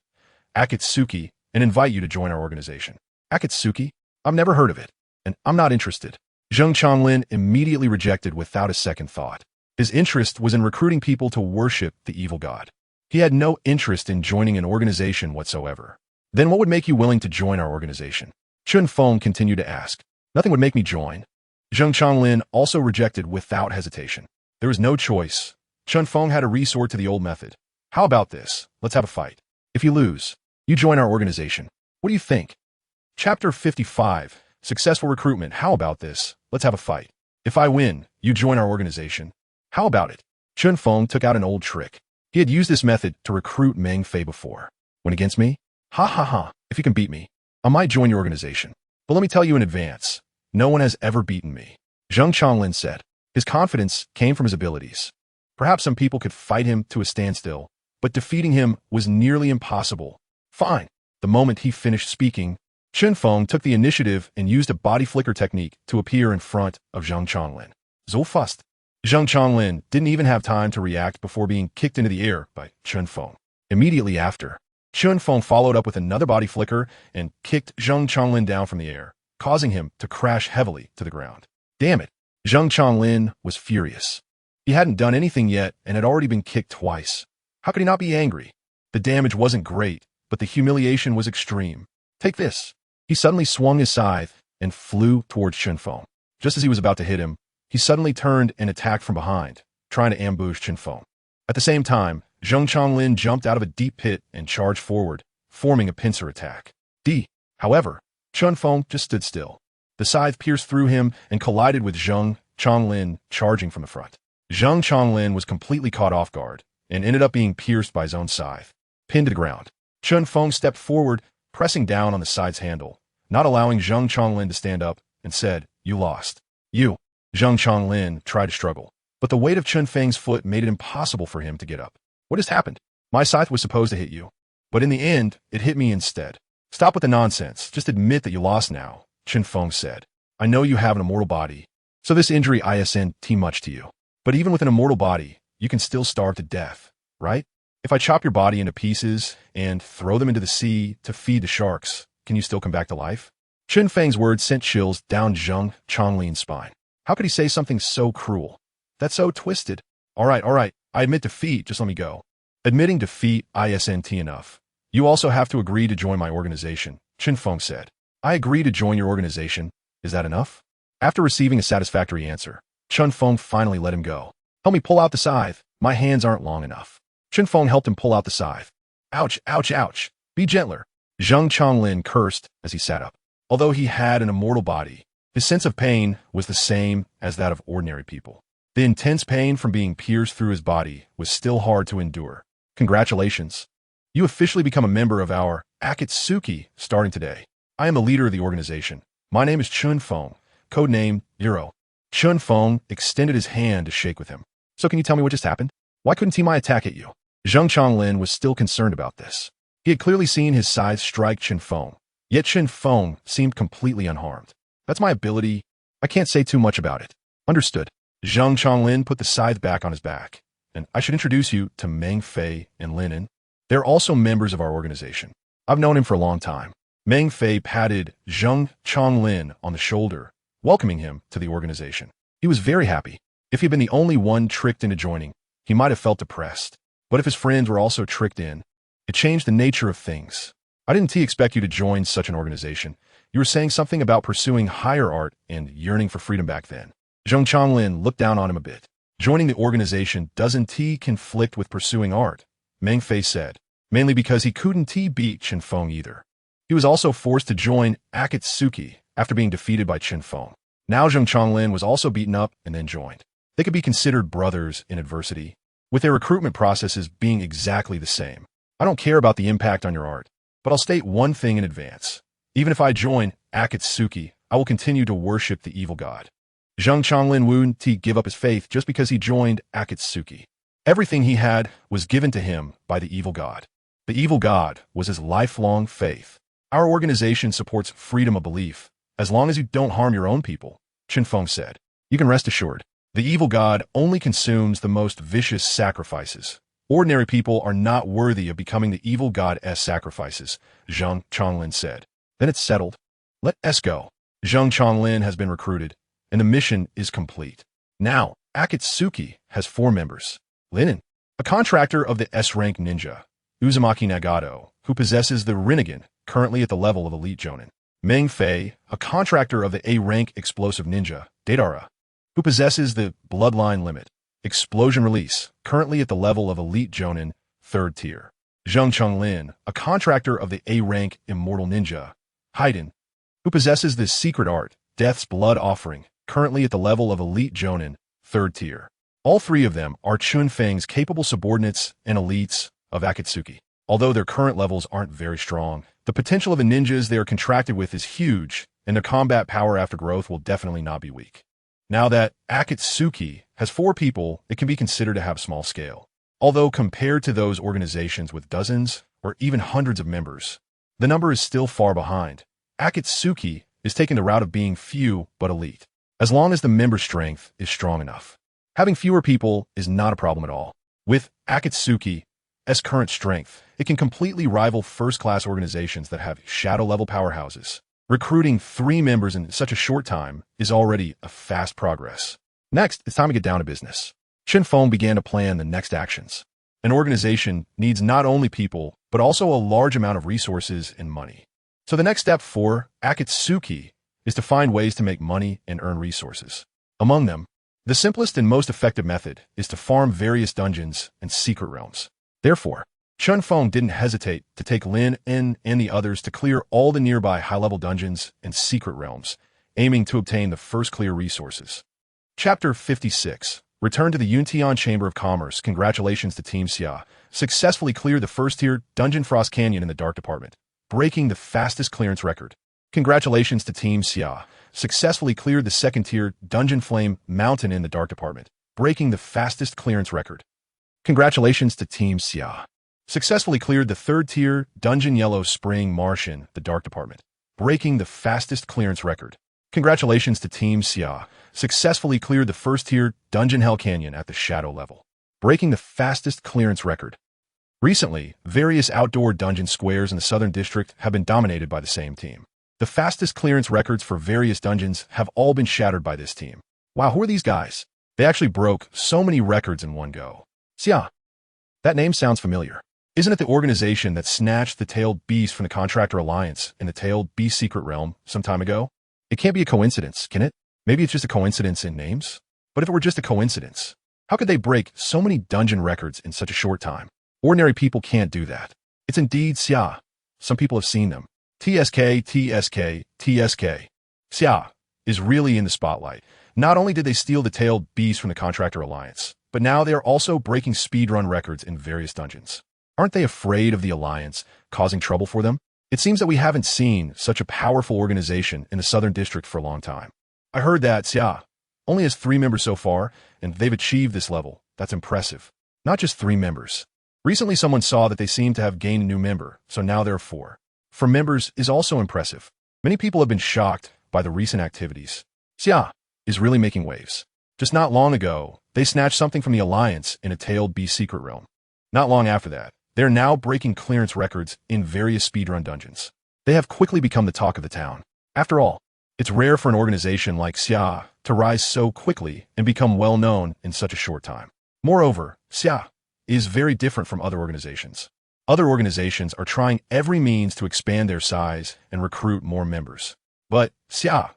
Akatsuki and invite you to join our organization. Akatsuki? I've never heard of it, and I'm not interested. Zheng Changlin immediately rejected without a second thought. His interest was in recruiting people to worship the evil god. He had no interest in joining an organization whatsoever. Then what would make you willing to join our organization? Chen Feng continued to ask. Nothing would make me join. Zheng Changlin also rejected without hesitation. There was no choice. Chen Feng had to resort to the old method. How about this? Let's have a fight. If you lose, you join our organization. What do you think? Chapter 55. Successful recruitment. How about this? Let's have a fight. If I win, you join our organization. How about it? Chen Feng took out an old trick. He had used this method to recruit Meng Fei before. Win against me? Ha ha ha. If you can beat me, I might join your organization. But let me tell you in advance, no one has ever beaten me. Zheng Changlin said. His confidence came from his abilities. Perhaps some people could fight him to a standstill, but defeating him was nearly impossible. Fine. The moment he finished speaking, Chen Feng took the initiative and used a body flicker technique to appear in front of Zheng Changlin. So fast. Zheng Changlin didn't even have time to react before being kicked into the air by Chen Feng. Immediately after, Chen Feng followed up with another body flicker and kicked Zheng Changlin down from the air, causing him to crash heavily to the ground. Damn it. Zheng Changlin was furious. He hadn't done anything yet and had already been kicked twice. How could he not be angry? The damage wasn't great, but the humiliation was extreme. Take this. He suddenly swung his scythe and flew towards Chen Feng. Just as he was about to hit him, he suddenly turned and attacked from behind, trying to ambush Chen Feng. At the same time, Zheng Changlin jumped out of a deep pit and charged forward, forming a pincer attack. However, Chen Feng just stood still. The scythe pierced through him and collided with Zheng Changlin charging from the front. Zheng Changlin was completely caught off guard and ended up being pierced by his own scythe, pinned to the ground. Chen Feng stepped forward, pressing down on the scythe's handle, not allowing Zheng Changlin to stand up, and said, You lost. You. Zhang Chonglin tried to struggle, but the weight of Chen Feng's foot made it impossible for him to get up. What has happened? My scythe was supposed to hit you, but in the end, it hit me instead. Stop with the nonsense. Just admit that you lost now, Chen Feng said. I know you have an immortal body, so this injury isn't too much to you. But even with an immortal body, you can still starve to death, right? If I chop your body into pieces and throw them into the sea to feed the sharks, can you still come back to life? Chen Feng's words sent chills down Zhang Chonglin's spine. How could he say something so cruel? That's so twisted. All right, I admit defeat, just let me go. Admitting defeat isn't enough. You also have to agree to join my organization, Chen Feng said. I agree to join your organization. Is that enough? After receiving a satisfactory answer, Chen Feng finally let him go. Help me pull out the scythe. My hands aren't long enough. Chen Feng helped him pull out the scythe. Ouch, ouch, ouch. Be gentler. Zhang Chonglin cursed as he sat up. Although he had an immortal body, his sense of pain was the same as that of ordinary people. The intense pain from being pierced through his body was still hard to endure. Congratulations. You officially become a member of our Akatsuki starting today. I am the leader of the organization. My name is Chen Feng, codename Zero. Chen Feng extended his hand to shake with him. So can you tell me what just happened? Why couldn't Team I attack at you? Zhang Chonglin was still concerned about this. He had clearly seen his scythe strike Chen Feng, yet Chen Feng seemed completely unharmed. That's my ability. I can't say too much about it. Understood. Zhang Chonglin put the scythe back on his back. And I should introduce you to Meng Fei and Lin. They're also members of our organization. I've known him for a long time. Meng Fei patted Zhang Chonglin on the shoulder, welcoming him to the organization. He was very happy. If he'd been the only one tricked into joining, he might have felt depressed. But if his friends were also tricked in, it changed the nature of things. I didn't expect you to join such an organization. You were saying something about pursuing higher art and yearning for freedom back then. Zhang Chonglin looked down on him a bit. Joining the organization doesn't conflict with pursuing art, Meng Fei said, mainly because he couldn't beat Chen Feng either. He was also forced to join Akatsuki after being defeated by Chen Feng. Now Zhang Chonglin was also beaten up and then joined. They could be considered brothers in adversity, with their recruitment processes being exactly the same. I don't care about the impact on your art, but I'll state one thing in advance. Even if I join Akatsuki, I will continue to worship the evil god. Zhang Chonglin wouldn't give up his faith just because he joined Akatsuki. Everything he had was given to him by the evil god. The evil god was his lifelong faith. Our organization supports freedom of belief, as long as you don't harm your own people, Chen Feng said. You can rest assured. The evil god only consumes the most vicious sacrifices. Ordinary people are not worthy of becoming the evil god's sacrifices, Zhang Chonglin said. Then it's settled. Let us go. Zhang Chonglin has been recruited, and the mission is complete. Now, Akatsuki has 4 members. Lin, a contractor of the S-rank ninja. Uzumaki Nagato, who possesses the Rinnegan, currently at the level of Elite Jonin. Meng Fei, a contractor of the A-rank explosive ninja, Deidara, who possesses the Bloodline Limit, Explosion Release, currently at the level of Elite Jonin, 3rd tier. Zhang Chonglin, a contractor of the A-rank Immortal Ninja, Haiden, who possesses the secret art, Death's Blood Offering, currently at the level of Elite Jonin, 3rd tier. All 3 of them are Chen Feng's capable subordinates and elites of Akatsuki. Although their current levels aren't very strong, the potential of the ninjas they are contracted with is huge, and their combat power after growth will definitely not be weak. Now that Akatsuki has 4 people, it can be considered to have small scale. Although compared to those organizations with dozens or even hundreds of members, the number is still far behind. Akatsuki is taking the route of being few but elite, as long as the member strength is strong enough. Having fewer people is not a problem at all. With Akatsuki's current strength, it can completely rival first-class organizations that have shadow-level powerhouses. Recruiting 3 members in such a short time is already a fast progress. Next, it's time to get down to business. Chen Feng began to plan the next actions. An organization needs not only people, but also a large amount of resources and money. So the next step for Akatsuki is to find ways to make money and earn resources. Among them, the simplest and most effective method is to farm various dungeons and secret realms. Therefore, Chen Feng didn't hesitate to take Lin and the others to clear all the nearby high-level dungeons and secret realms, aiming to obtain the first clear resources. Chapter 56. Return to the Yuntian Chamber of Commerce. Congratulations to Team Xia. Successfully cleared the first-tier Dungeon Frost Canyon in the Dark Department, breaking the fastest clearance record. Congratulations to Team Xia. successfully cleared the second-tier Dungeon Flame Mountain in the Dark Department, breaking the fastest clearance record. Congratulations to Team Xia. Successfully cleared the third-tier Dungeon Yellow Spring Marsh in the Dark Department, breaking the fastest clearance record. Congratulations to Team Xia. Successfully cleared the first-tier Dungeon Hell Canyon at the Shadow level, breaking the fastest clearance record. Recently, various outdoor dungeon squares in the Southern District have been dominated by the same team. The fastest clearance records for various dungeons have all been shattered by this team. Wow, who are these guys? They actually broke so many records in one go. Xia. That name sounds familiar. Isn't it the organization that snatched the Tailed Beast from the Contractor Alliance in the Tailed Beast Secret Realm some time ago? It can't be a coincidence, can it? Maybe it's just a coincidence in names? But if it were just a coincidence, how could they break so many dungeon records in such a short time? Ordinary people can't do that. It's indeed Xia. Some people have seen them. TSK, TSK, TSK. Xia is really in the spotlight. Not only did they steal the Tailed Beast from the Contractor Alliance, but now they are also breaking speedrun records in various dungeons. Aren't they afraid of the Alliance causing trouble for them? It seems that we haven't seen such a powerful organization in the Southern District for a long time. I heard that Xia only has 3 members so far, and they've achieved this level. That's impressive. Not just 3 members. Recently someone saw that they seem to have gained a new member, so now there are 4. 4 members is also impressive. Many people have been shocked by the recent activities. Xia is really making waves. Just not long ago, they snatched something from the Alliance in a Tailed Beast Secret Realm. Not long after that, they are now breaking clearance records in various speedrun dungeons. They have quickly become the talk of the town. After all, it's rare for an organization like Xia to rise so quickly and become well known in such a short time. Moreover, Xia is very different from other organizations. Other organizations are trying every means to expand their size and recruit more members. But Xia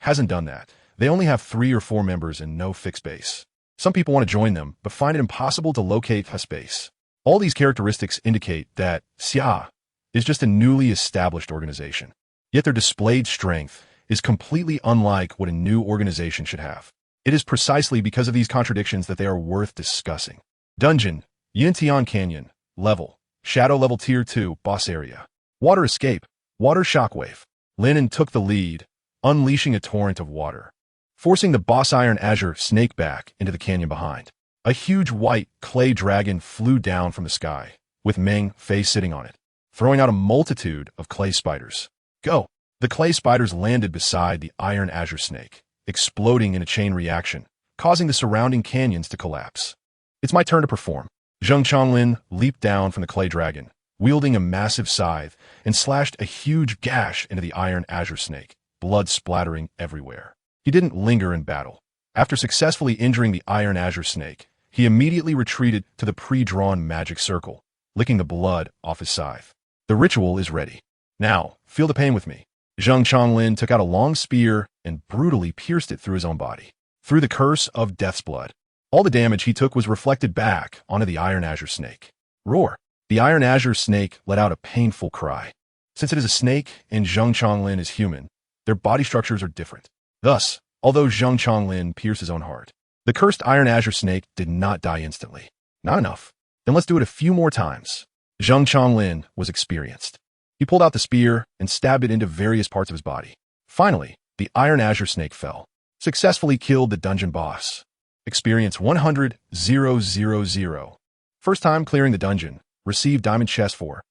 hasn't done that. They only have 3 or 4 members and no fixed base. Some people want to join them, but find it impossible to locate a space. All these characteristics indicate that Xia is just a newly established organization. Yet their displayed strength is completely unlike what a new organization should have. It is precisely because of these contradictions that they are worth discussing. Dungeon, Yintian Canyon, level, Shadow level Tier 2, boss area. Water escape, water shockwave. Lin took the lead, unleashing a torrent of water, forcing the boss Iron Azure Snake back into the canyon behind. A huge white clay dragon flew down from the sky, with Meng Fei sitting on it, throwing out a multitude of clay spiders. Go! The clay spiders landed beside the Iron Azure Snake, exploding in a chain reaction, causing the surrounding canyons to collapse. It's my turn to perform. Zheng Changlin leaped down from the clay dragon, wielding a massive scythe, and slashed a huge gash into the Iron Azure Snake, blood splattering everywhere. He didn't linger in battle. After successfully injuring the Iron Azure Snake, he immediately retreated to the pre-drawn magic circle, licking the blood off his scythe. The ritual is ready. Now, feel the pain with me. Zheng Changlin took out a long spear and brutally pierced it through his own body. Through the curse of Death's Blood, all the damage he took was reflected back onto the Iron Azure Snake. Roar! The Iron Azure Snake let out a painful cry. Since it is a snake and Zheng Changlin is human, their body structures are different. Thus, although Zheng Changlin pierced his own heart, the cursed Iron Azure Snake did not die instantly. Not enough. Then let's do it a few more times. Zheng Changlin was experienced. He pulled out the spear and stabbed it into various parts of his body. Finally, the Iron Azure Snake fell. Successfully killed the dungeon boss. Experience 100,000. First time clearing the dungeon. Received diamond chest 4.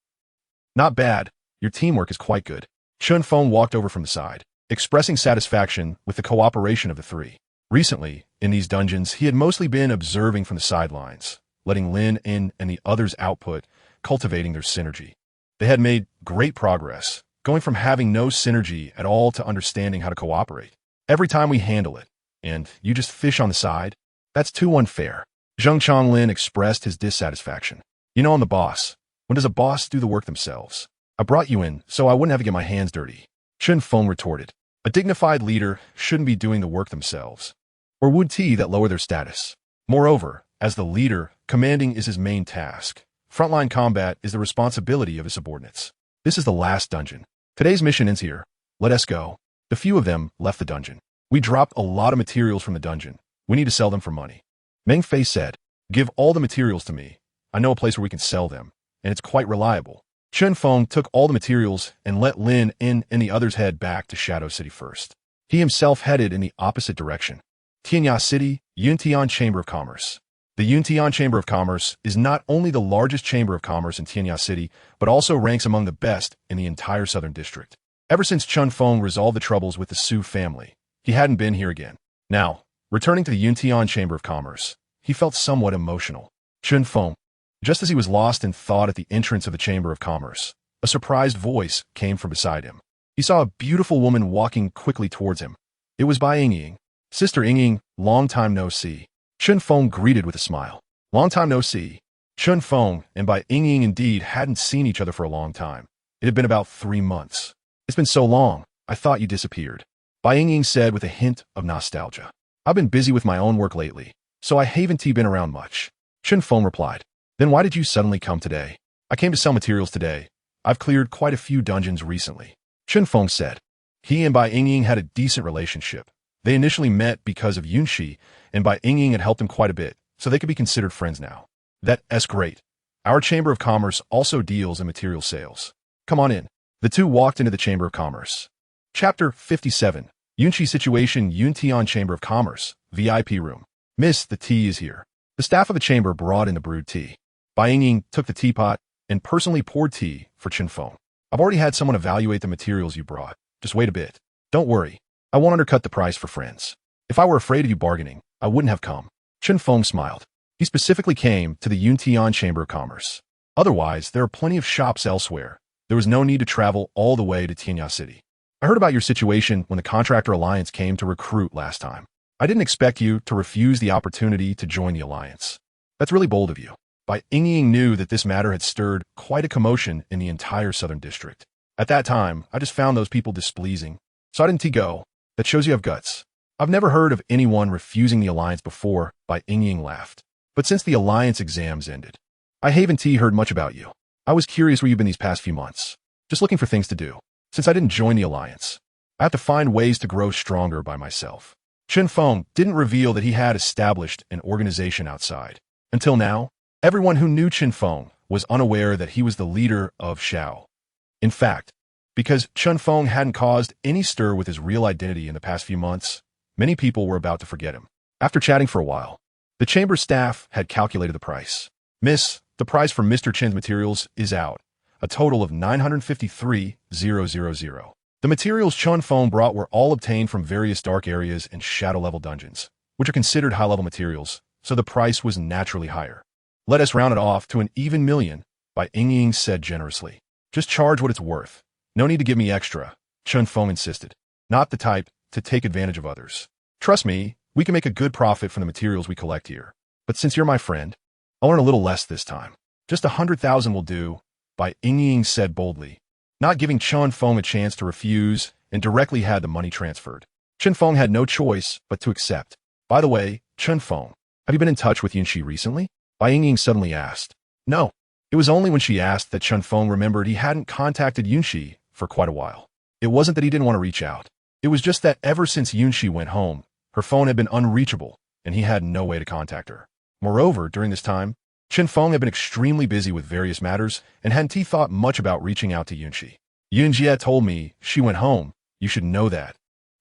Not bad. Your teamwork is quite good. Chen Feng walked over from the side, expressing satisfaction with the cooperation of the 3. Recently, in these dungeons, he had mostly been observing from the sidelines, letting Lin in and the others output, cultivating their synergy. They had made great progress, going from having no synergy at all to understanding how to cooperate. Every time we handle it, and you just fish on the side, that's too unfair. Zheng Changlin expressed his dissatisfaction. You know I'm the boss. When does a boss do the work themselves? I brought you in so I wouldn't have to get my hands dirty. Chen Feng retorted. A dignified leader shouldn't be doing the work themselves, or would tea that lower their status. Moreover, as the leader, commanding is his main task. Frontline combat is the responsibility of his subordinates. This is the last dungeon. Today's mission ends here. Let us go. The few of them left the dungeon. We dropped a lot of materials from the dungeon. We need to sell them for money. Meng Fei said, give all the materials to me. I know a place where we can sell them, and it's quite reliable. Chen Feng took all the materials and let Lin in and the others head back to Shadow City first. He himself headed in the opposite direction. Tianya City, Yuntian Chamber of Commerce. The Yuntian Chamber of Commerce is not only the largest chamber of commerce in Tianya City, but also ranks among the best in the entire Southern District. Ever since Chen Feng resolved the troubles with the Su family, he hadn't been here again. Now, returning to the Yuntian Chamber of Commerce, he felt somewhat emotional. Chen Feng. Just as he was lost in thought at the entrance of the Chamber of Commerce, a surprised voice came from beside him. He saw a beautiful woman walking quickly towards him. It was Bai Yingying. Sister Yingying, long time no see. Chen Feng greeted with a smile. Long time no see. Chen Feng and Bai Yingying indeed hadn't seen each other for a long time. It had been about 3 months. It's been so long, I thought you disappeared. Bai Yingying said with a hint of nostalgia. I've been busy with my own work lately, so I haven't been around much. Chen Feng replied. Then why did you suddenly come today? I came to sell materials today. I've cleared quite a few dungeons recently. Chen Feng said. He and Bai Yingying had a decent relationship. They initially met because of Yunxi, and Bai Yingying had helped him quite a bit, so they could be considered friends now. That's great. Our Chamber of Commerce also deals in material sales. Come on in. The two walked into the Chamber of Commerce. Chapter 57. Yunxi Situation Yuntian Chamber of Commerce, VIP Room. Miss, the tea is here. The staff of the chamber brought in the brewed tea. Bai Yingying took the teapot and personally poured tea for Chen Feng. I've already had someone evaluate the materials you brought. Just wait a bit. Don't worry. I won't undercut the price for friends. If I were afraid of you bargaining, I wouldn't have come. Chen Feng smiled. He specifically came to the Yuntian Chamber of Commerce. Otherwise, there are plenty of shops elsewhere. There was no need to travel all the way to Tianya City. I heard about your situation when the Contractor Alliance came to recruit last time. I didn't expect you to refuse the opportunity to join the Alliance. That's really bold of you. Bai Yingying knew that this matter had stirred quite a commotion in the entire Southern District. At that time, I just found those people displeasing, so I didn't go. That shows you have guts. I've never heard of anyone refusing the Alliance before, Bai Yingying laughed. But since the Alliance exams ended, I haven't heard much about you. I was curious where you've been these past few months. Just looking for things to do. Since I didn't join the Alliance, I have to find ways to grow stronger by myself. Chen Feng didn't reveal that he had established an organization outside. Until now, everyone who knew Chen Feng was unaware that he was the leader of Shao. In fact, because Chen Feng hadn't caused any stir with his real identity in the past few months, many people were about to forget him. After chatting for a while, the chamber staff had calculated the price. Miss, the price for Mr. Chen's materials is out. A total of 953,000. The materials Chen Feng brought were all obtained from various dark areas and shadow-level dungeons, which are considered high-level materials, so the price was naturally higher. Let us round it off to an even million, Bai Yingying said generously. Just charge what it's worth. No need to give me extra, Chen Feng insisted. Not the type to take advantage of others. Trust me, we can make a good profit from the materials we collect here. But since you're my friend, I'll earn a little less this time. Just 100,000 will do, Bai Yingying said boldly, not giving Chen Feng a chance to refuse, and directly had the money transferred. Chen Feng had no choice but to accept. By the way, Chen Feng, have you been in touch with Yunxi recently? Bai Yingying suddenly asked. No. It was only when she asked that Chen Feng remembered he hadn't contacted Yunxi for quite a while. It wasn't that he didn't want to reach out. It was just that ever since Yunxi went home, her phone had been unreachable, and he had no way to contact her. Moreover, during this time, Chen Feng had been extremely busy with various matters and hadn't thought much about reaching out to Yunxi. Yunjie told me she went home. You should know that,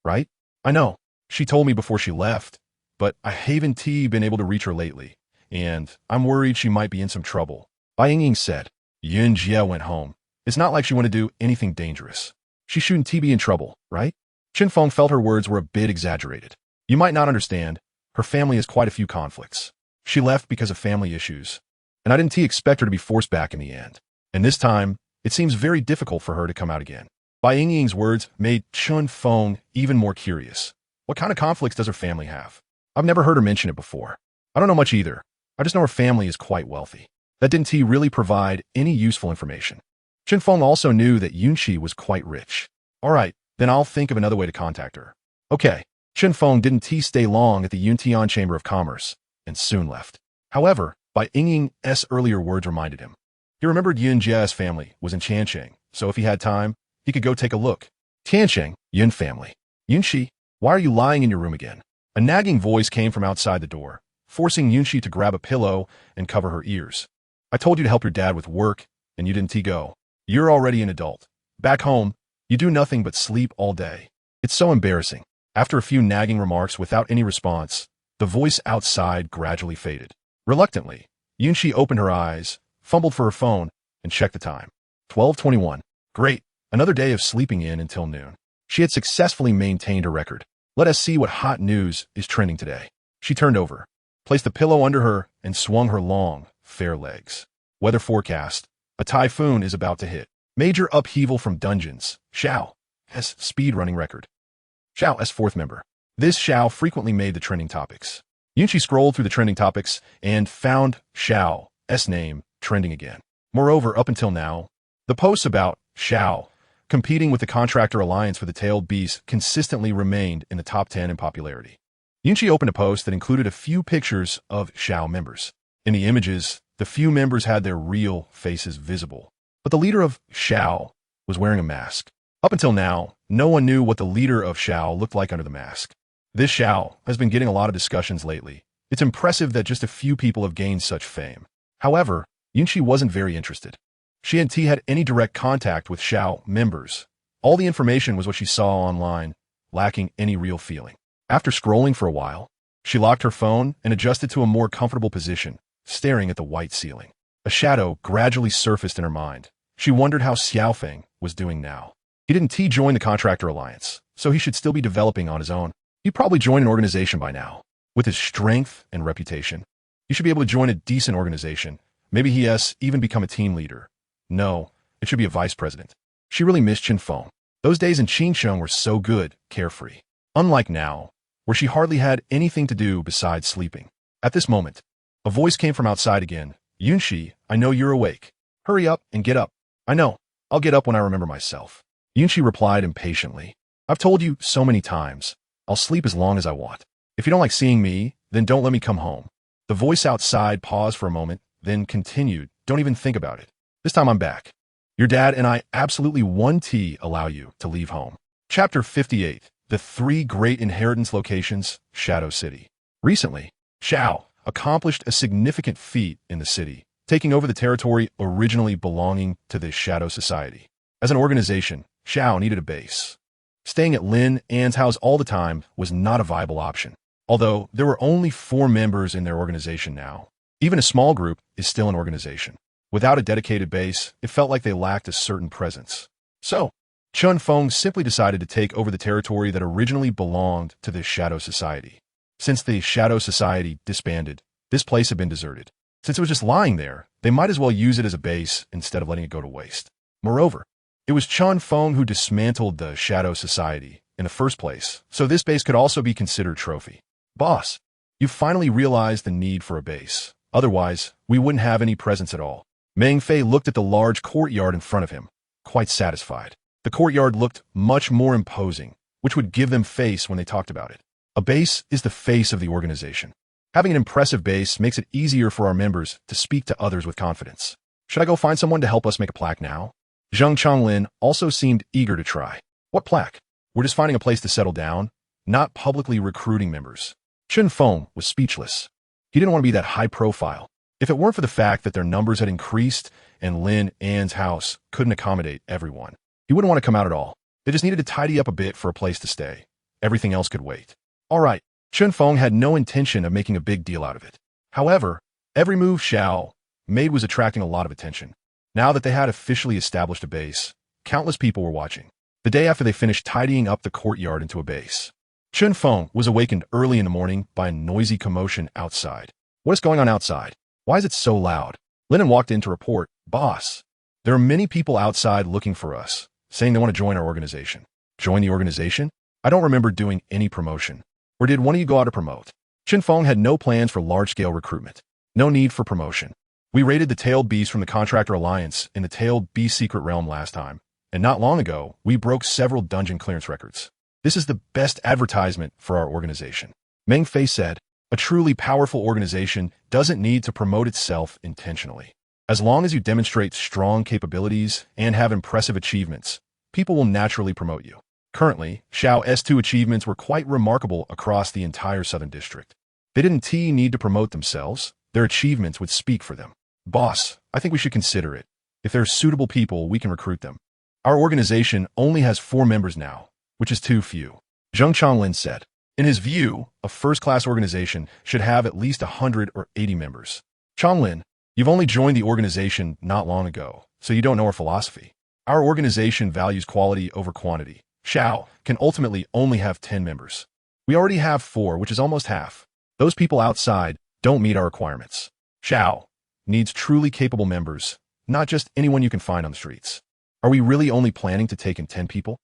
right? I know. She told me before she left, but I haven't been able to reach her lately, and I'm worried she might be in some trouble. Bai Yingying said. Yunjie went home. It's not like she wanted to do anything dangerous. She shouldn't be in trouble, right? Chen Feng felt her words were a bit exaggerated. You might not understand. Her family has quite a few conflicts. She left because of family issues, and I didn't expect her to be forced back in the end. And this time, it seems very difficult for her to come out again. Bai Yingying's words made Chen Feng even more curious. What kind of conflicts does her family have? I've never heard her mention it before. I don't know much either. I just know her family is quite wealthy. That didn't really provide any useful information. Chen Feng also knew that Yunxi was quite rich. All right, then I'll think of another way to contact her. Okay. Chen Feng didn't stay long at the Yuntian Chamber of Commerce, and soon left. However, Bai Yingying's earlier words reminded him. He remembered Yunjia's family was in Tiancheng, so if he had time, he could go take a look. Tiancheng, Yun family. Yunxi, why are you lying in your room again? A nagging voice came from outside the door, forcing Yunxi to grab a pillow and cover her ears. I told you to help your dad with work, and you didn't go. You're already an adult. Back home, you do nothing but sleep all day. It's so embarrassing. After a few nagging remarks without any response, the voice outside gradually faded. Reluctantly, Yunqi opened her eyes, fumbled for her phone, and checked the time. 12:21. Great. Another day of sleeping in until noon. She had successfully maintained her record. Let us see what hot news is trending today. She turned over, placed the pillow under her, and swung her long, fair legs. Weather forecast. A typhoon is about to hit. Major upheaval from dungeons. Xiao S speedrunning record. Xiao S fourth member. This Xiao frequently made the trending topics. Yunqi scrolled through the trending topics and found Xiao S name trending again. Moreover, up until now, the posts about Xiao competing with the Contractor Alliance for the Tailed Beast consistently remained in the top 10 in popularity. Yunqi opened a post that included a few pictures of Xiao members. In the images, the few members had their real faces visible, but the leader of Xiao was wearing a mask. Up until now, no one knew what the leader of Xiao looked like under the mask. This Xiao has been getting a lot of discussions lately. It's impressive that just a few people have gained such fame. However, Yunqi wasn't very interested. She hadn't had any direct contact with Xiao members. All the information was what she saw online, lacking any real feeling. After scrolling for a while, she locked her phone and adjusted to a more comfortable position, staring at the white ceiling. A shadow gradually surfaced in her mind. She wondered how Chen Feng was doing now. He didn't join the Contractor Alliance, so he should still be developing on his own. He'd probably join an organization by now. With his strength and reputation, he should be able to join a decent organization. Maybe he has even become a team leader. No, it should be a vice president. She really missed Chen Feng. Those days in Qingsheng were so good, carefree. Unlike now, where she hardly had anything to do besides sleeping. At this moment, a voice came from outside again. Yunqi, I know you're awake. Hurry up and get up. I know. I'll get up when I remember myself. Yunqi replied impatiently. I've told you so many times. I'll sleep as long as I want. If you don't like seeing me, then don't let me come home. The voice outside paused for a moment, then continued. Don't even think about it. This time I'm back. Your dad and I absolutely allow you to leave home. Chapter 58. The 3 Great Inheritance Locations, Shadow City. Recently, Xiao accomplished a significant feat in the city, taking over the territory originally belonging to the Shadow Society. As an organization, Xiao needed a base. Staying at Lin An's house all the time was not a viable option. Although there were only 4 members in their organization now, even a small group is still an organization. Without a dedicated base, it felt like they lacked a certain presence. So, Chen Feng simply decided to take over the territory that originally belonged to the Shadow Society. Since the Shadow Society disbanded, this place had been deserted. Since it was just lying there, they might as well use it as a base instead of letting it go to waste. Moreover, it was Chen Feng who dismantled the Shadow Society in the first place, so this base could also be considered trophy. Boss, you finally realized the need for a base. Otherwise, we wouldn't have any presence at all. Meng Fei looked at the large courtyard in front of him, quite satisfied. The courtyard looked much more imposing, which would give them face when they talked about it. A base is the face of the organization. Having an impressive base makes it easier for our members to speak to others with confidence. Should I go find someone to help us make a plaque now? Zhang Changlin also seemed eager to try. What plaque? We're just finding a place to settle down, not publicly recruiting members. Chen Feng was speechless. He didn't want to be that high profile. If it weren't for the fact that their numbers had increased and Lin An's house couldn't accommodate everyone, he wouldn't want to come out at all. They just needed to tidy up a bit for a place to stay. Everything else could wait. All right, Chen Feng had no intention of making a big deal out of it. However, every move Xiao made was attracting a lot of attention. Now that they had officially established a base, countless people were watching. The day after they finished tidying up the courtyard into a base, Chen Feng was awakened early in the morning by a noisy commotion outside. What is going on outside? Why is it so loud? Lin walked in to report, Boss, there are many people outside looking for us, saying they want to join our organization. Join the organization? I don't remember doing any promotion. Or did one of you go out to promote? Chen Feng had no plans for large-scale recruitment. No need for promotion. We raided the Tailed Beast from the Contractor Alliance in the Tailed Beast Secret Realm last time, and not long ago, we broke several dungeon clearance records. This is the best advertisement for our organization. Meng Fei said, a truly powerful organization doesn't need to promote itself intentionally. As long as you demonstrate strong capabilities and have impressive achievements, people will naturally promote you. Currently, Xiao S2 achievements were quite remarkable across the entire Southern District. They didn't need to promote themselves. Their achievements would speak for them. Boss, I think we should consider it. If there are suitable people, we can recruit them. Our organization only has 4 members now, which is too few. Zheng Changlin said. In his view, a first-class organization should have at least 100 or 80 members. Changlin, you've only joined the organization not long ago, so you don't know our philosophy. Our organization values quality over quantity. Xiao can ultimately only have 10 members. We already have 4, which is almost half. Those people outside don't meet our requirements. Xiao needs truly capable members, not just anyone you can find on the streets. Are we really only planning to take in 10 people?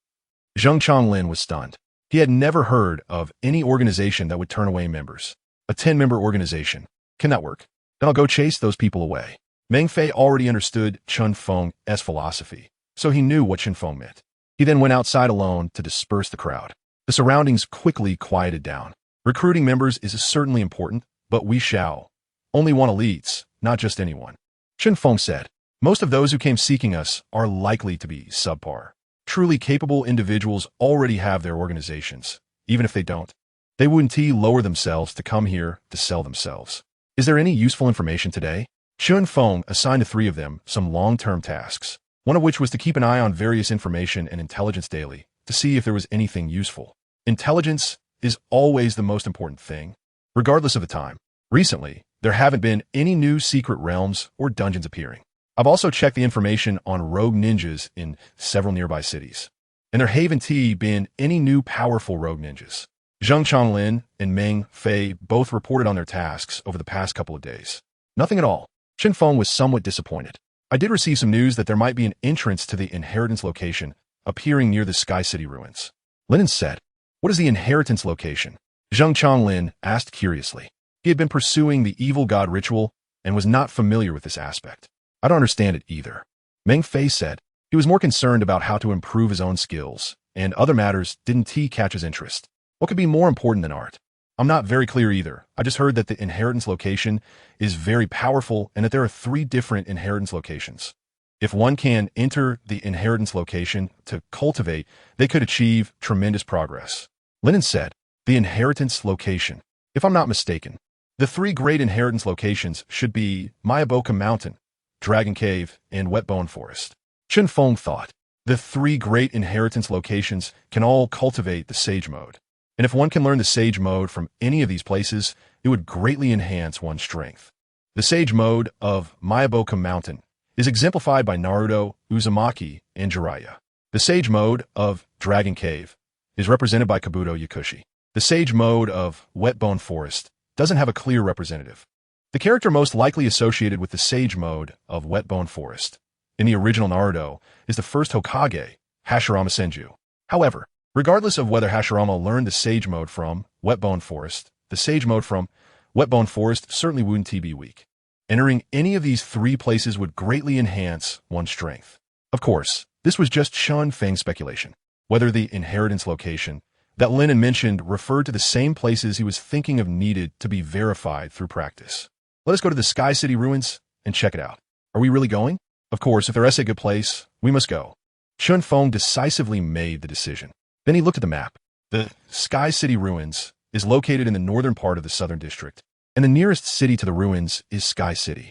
Zheng Changlin was stunned. He had never heard of any organization that would turn away members. A 10-member organization. Can that work? Then I'll go chase those people away. Meng Fei already understood Chen Feng's philosophy, so he knew what Chen Feng meant. He then went outside alone to disperse the crowd. The surroundings quickly quieted down. Recruiting members is certainly important, but we shall only want elites, not just anyone. Chen Feng said, most of those who came seeking us are likely to be subpar. Truly capable individuals already have their organizations. Even if they don't, they wouldn't lower themselves to come here to sell themselves. Is there any useful information today? Chen Feng assigned the 3 of them some long-term tasks, one of which was to keep an eye on various information and intelligence daily to see if there was anything useful. Intelligence is always the most important thing, regardless of the time. Recently, there haven't been any new secret realms or dungeons appearing. I've also checked the information on rogue ninjas in several nearby cities, and there haven't been any new powerful rogue ninjas. Zheng Changlin and Meng Fei both reported on their tasks over the past couple of days. Nothing at all. Chen Feng was somewhat disappointed. I did receive some news that there might be an entrance to the inheritance location appearing near the Sky City ruins. Lin said, what is the inheritance location? Zheng Changlin asked curiously. He had been pursuing the evil god ritual and was not familiar with this aspect. I don't understand it either. Meng Fei said. He was more concerned about how to improve his own skills, and other matters didn't catch his interest. What could be more important than art? I'm not very clear either. I just heard that the inheritance location is very powerful and that there are 3 different inheritance locations. If one can enter the inheritance location to cultivate, they could achieve tremendous progress. Lin said, the inheritance location. If I'm not mistaken, the 3 great inheritance locations should be Mayaboka Mountain, Dragon Cave, and Wetbone Forest. Chen Feng thought, the 3 great inheritance locations can all cultivate the Sage Mode. And if one can learn the Sage Mode from any of these places, it would greatly enhance one's strength. The Sage Mode of Mayaboka Mountain is exemplified by Naruto, Uzumaki, and Jiraiya. The Sage Mode of Dragon Cave is represented by Kabuto Yakushi. The Sage Mode of Wetbone Forest doesn't have a clear representative. The character most likely associated with the Sage Mode of Wetbone Forest in the original Naruto is the first Hokage, Hashirama Senju. However, regardless of whether Hashirama learned the Sage Mode from Wetbone Forest, the Sage Mode from Wetbone Forest certainly wouldn't be weak. Entering any of these 3 places would greatly enhance one's strength. Of course, this was just Chen Feng's speculation. Whether the inheritance location that Lin had mentioned referred to the same places he was thinking of needed to be verified through practice. Let us go to the Sky City ruins and check it out. Are we really going? Of course, if there is a good place, we must go. Chen Feng decisively made the decision. Then he looked at the map. The Sky City ruins is located in the northern part of the southern district, and the nearest city to the ruins is Sky City.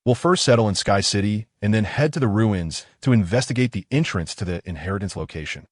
We'll first settle in Sky City and then head to the ruins to investigate the entrance to the inheritance location.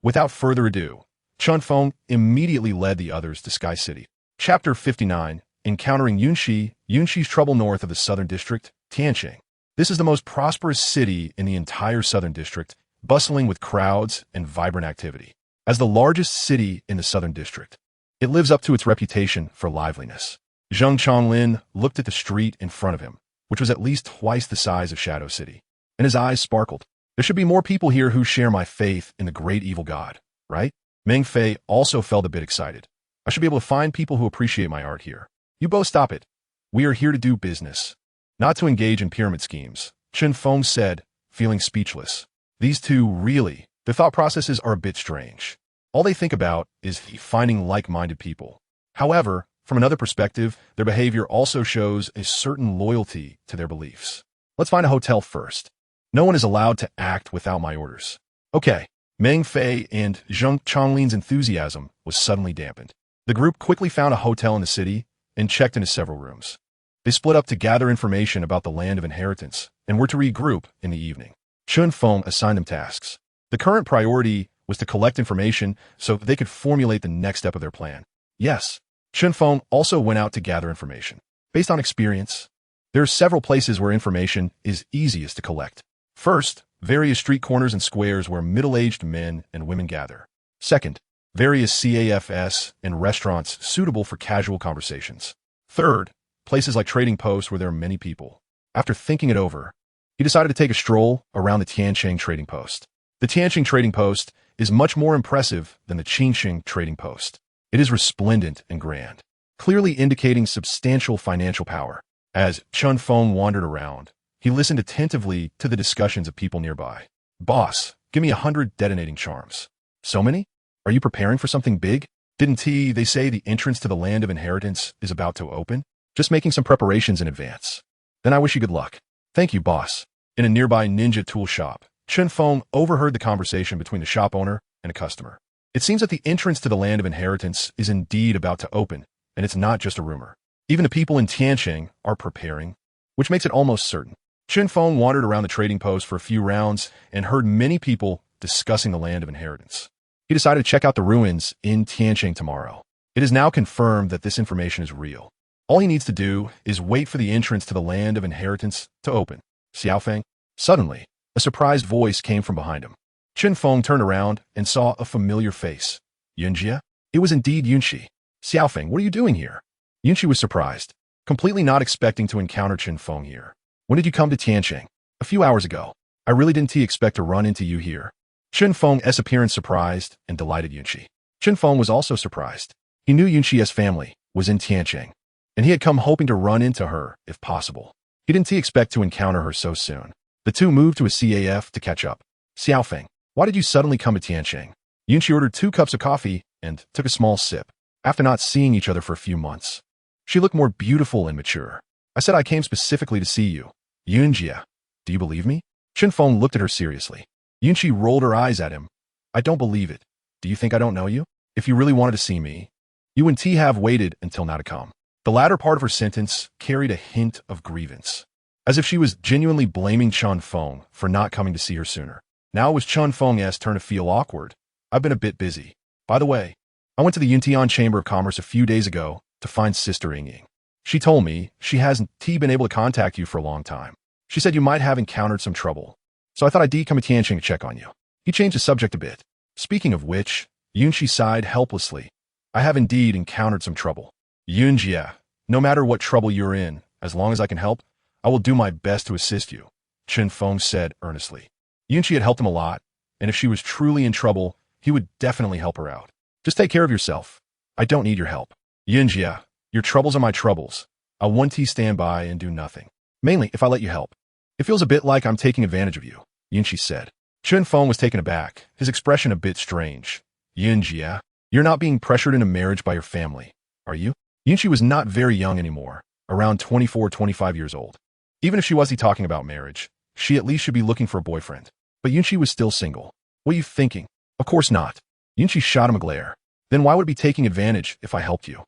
Without further ado, Chen Feng immediately led the others to Sky City. Chapter 59, Encountering Yunshi's trouble north of the southern district, Tianqing. This is the most prosperous city in the entire southern district, bustling with crowds and vibrant activity. As the largest city in the southern district, it lives up to its reputation for liveliness. Zheng Changlin looked at the street in front of him, which was at least twice the size of Shadow City, and his eyes sparkled. There should be more people here who share my faith in the great evil god, right? Meng Fei also felt a bit excited. I should be able to find people who appreciate my art here. You both stop it. We are here to do business, not to engage in pyramid schemes, Chen Feng said, feeling speechless. These two really, their thought processes are a bit strange. All they think about is finding like-minded people. However, from another perspective, their behavior also shows a certain loyalty to their beliefs. Let's find a hotel first. No one is allowed to act without my orders. Okay. Meng Fei and Zheng Changlin's enthusiasm was suddenly dampened. The group quickly found a hotel in the city and checked into several rooms. They split up to gather information about the land of inheritance and were to regroup in the evening. Chen Feng assigned them tasks. The current priority was to collect information so they could formulate the next step of their plan. Yes, Chen Feng also went out to gather information. Based on experience, there are several places where information is easiest to collect. First, various street corners and squares where middle-aged men and women gather. Second, various CAFs and restaurants suitable for casual conversations. Third, places like trading posts where there are many people. After thinking it over, he decided to take a stroll around the Tianqing trading post. The Tianqing trading post is much more impressive than the Qingqing trading post. It is resplendent and grand, clearly indicating substantial financial power. As Chen Feng wandered around, he listened attentively to the discussions of people nearby. Boss, give me 100 detonating charms. So many? Are you preparing for something big? Didn't they say the entrance to the land of inheritance is about to open? Just making some preparations in advance. Then I wish you good luck. Thank you, boss. In a nearby ninja tool shop, Chen Feng overheard the conversation between the shop owner and a customer. It seems that the entrance to the land of inheritance is indeed about to open, and it's not just a rumor. Even the people in Tianqing are preparing, which makes it almost certain. Chen Feng wandered around the trading post for a few rounds and heard many people discussing the land of inheritance. He decided to check out the ruins in Tianqing tomorrow. It is now confirmed that this information is real. All he needs to do is wait for the entrance to the land of inheritance to open. Xiaofeng. Suddenly, a surprised voice came from behind him. Chen Feng turned around and saw a familiar face. Yunjia? It was indeed Yunqi. Xiaofeng, what are you doing here? Yunqi was surprised, completely not expecting to encounter Chen Feng here. When did you come to Tianqing? A few hours ago. I really didn't expect to run into you here. Chen Feng's appearance surprised and delighted Yunqi. Chen Feng was also surprised. He knew Yunqi's family was in Tianqing, and he had come hoping to run into her if possible. He didn't expect to encounter her so soon. The two moved to a CAF to catch up. Xiaofeng, why did you suddenly come to Tianqing? Yunqi ordered 2 cups of coffee and took a small sip. After not seeing each other for a few months, she looked more beautiful and mature. I said I came specifically to see you. Yunjia, do you believe me? Chen Feng looked at her seriously. Yunqi rolled her eyes at him. I don't believe it. Do you think I don't know you? If you really wanted to see me, you and T have waited until now to come. The latter part of her sentence carried a hint of grievance, as if she was genuinely blaming Chen Feng for not coming to see her sooner. Now it was Chen Feng's turn to feel awkward. I've been a bit busy. By the way, I went to the Yuntian Chamber of Commerce a few days ago to find Sister Yingying. She told me she hasn't been able to contact you for a long time. She said you might have encountered some trouble, so I thought I'd come to Tianqing to check on you. He changed the subject a bit. Speaking of which, Yunqi sighed helplessly. I have indeed encountered some trouble. Yunjia, no matter what trouble you're in, as long as I can help, I will do my best to assist you, Chen Feng said earnestly. Yunqi had helped him a lot, and if she was truly in trouble, he would definitely help her out. Just take care of yourself. I don't need your help. Yunjia, your troubles are my troubles. I'll stand by and do nothing. Mainly if I let you help. It feels a bit like I'm taking advantage of you, Yunqi said. Chen Feng was taken aback, his expression a bit strange. Yunjia, you're not being pressured into marriage by your family, are you? Yunqi was not very young anymore, around 24-25 years old. Even if she wasn't talking about marriage, she at least should be looking for a boyfriend. But Yunqi was still single. What are you thinking? Of course not. Yunqi shot him a glare. Then why would it be taking advantage if I helped you?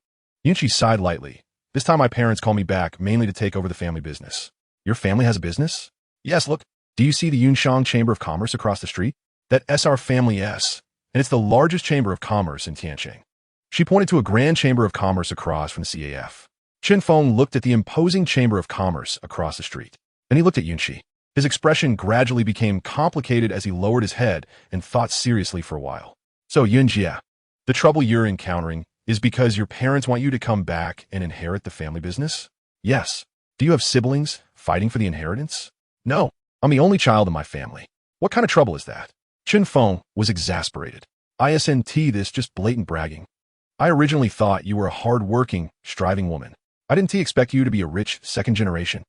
Yunqi sighed lightly. This time my parents called me back mainly to take over the family business. Your family has a business? Yes, look. Do you see the Yunshang Chamber of Commerce across the street? That's our family S, and it's the largest chamber of commerce in Tianqing. She pointed to a grand chamber of commerce across from the CAF. Chen Feng looked at the imposing chamber of commerce across the street. Then he looked at Yunqi. His expression gradually became complicated as he lowered his head and thought seriously for a while. So Yunjia, the trouble you're encountering is because your parents want you to come back and inherit the family business? Yes. Do you have siblings fighting for the inheritance? No. I'm the only child in my family. What kind of trouble is that? Chen Feng was exasperated. This just blatant bragging. I originally thought you were a hard-working, striving woman. I didn't expect you to be a rich second generation.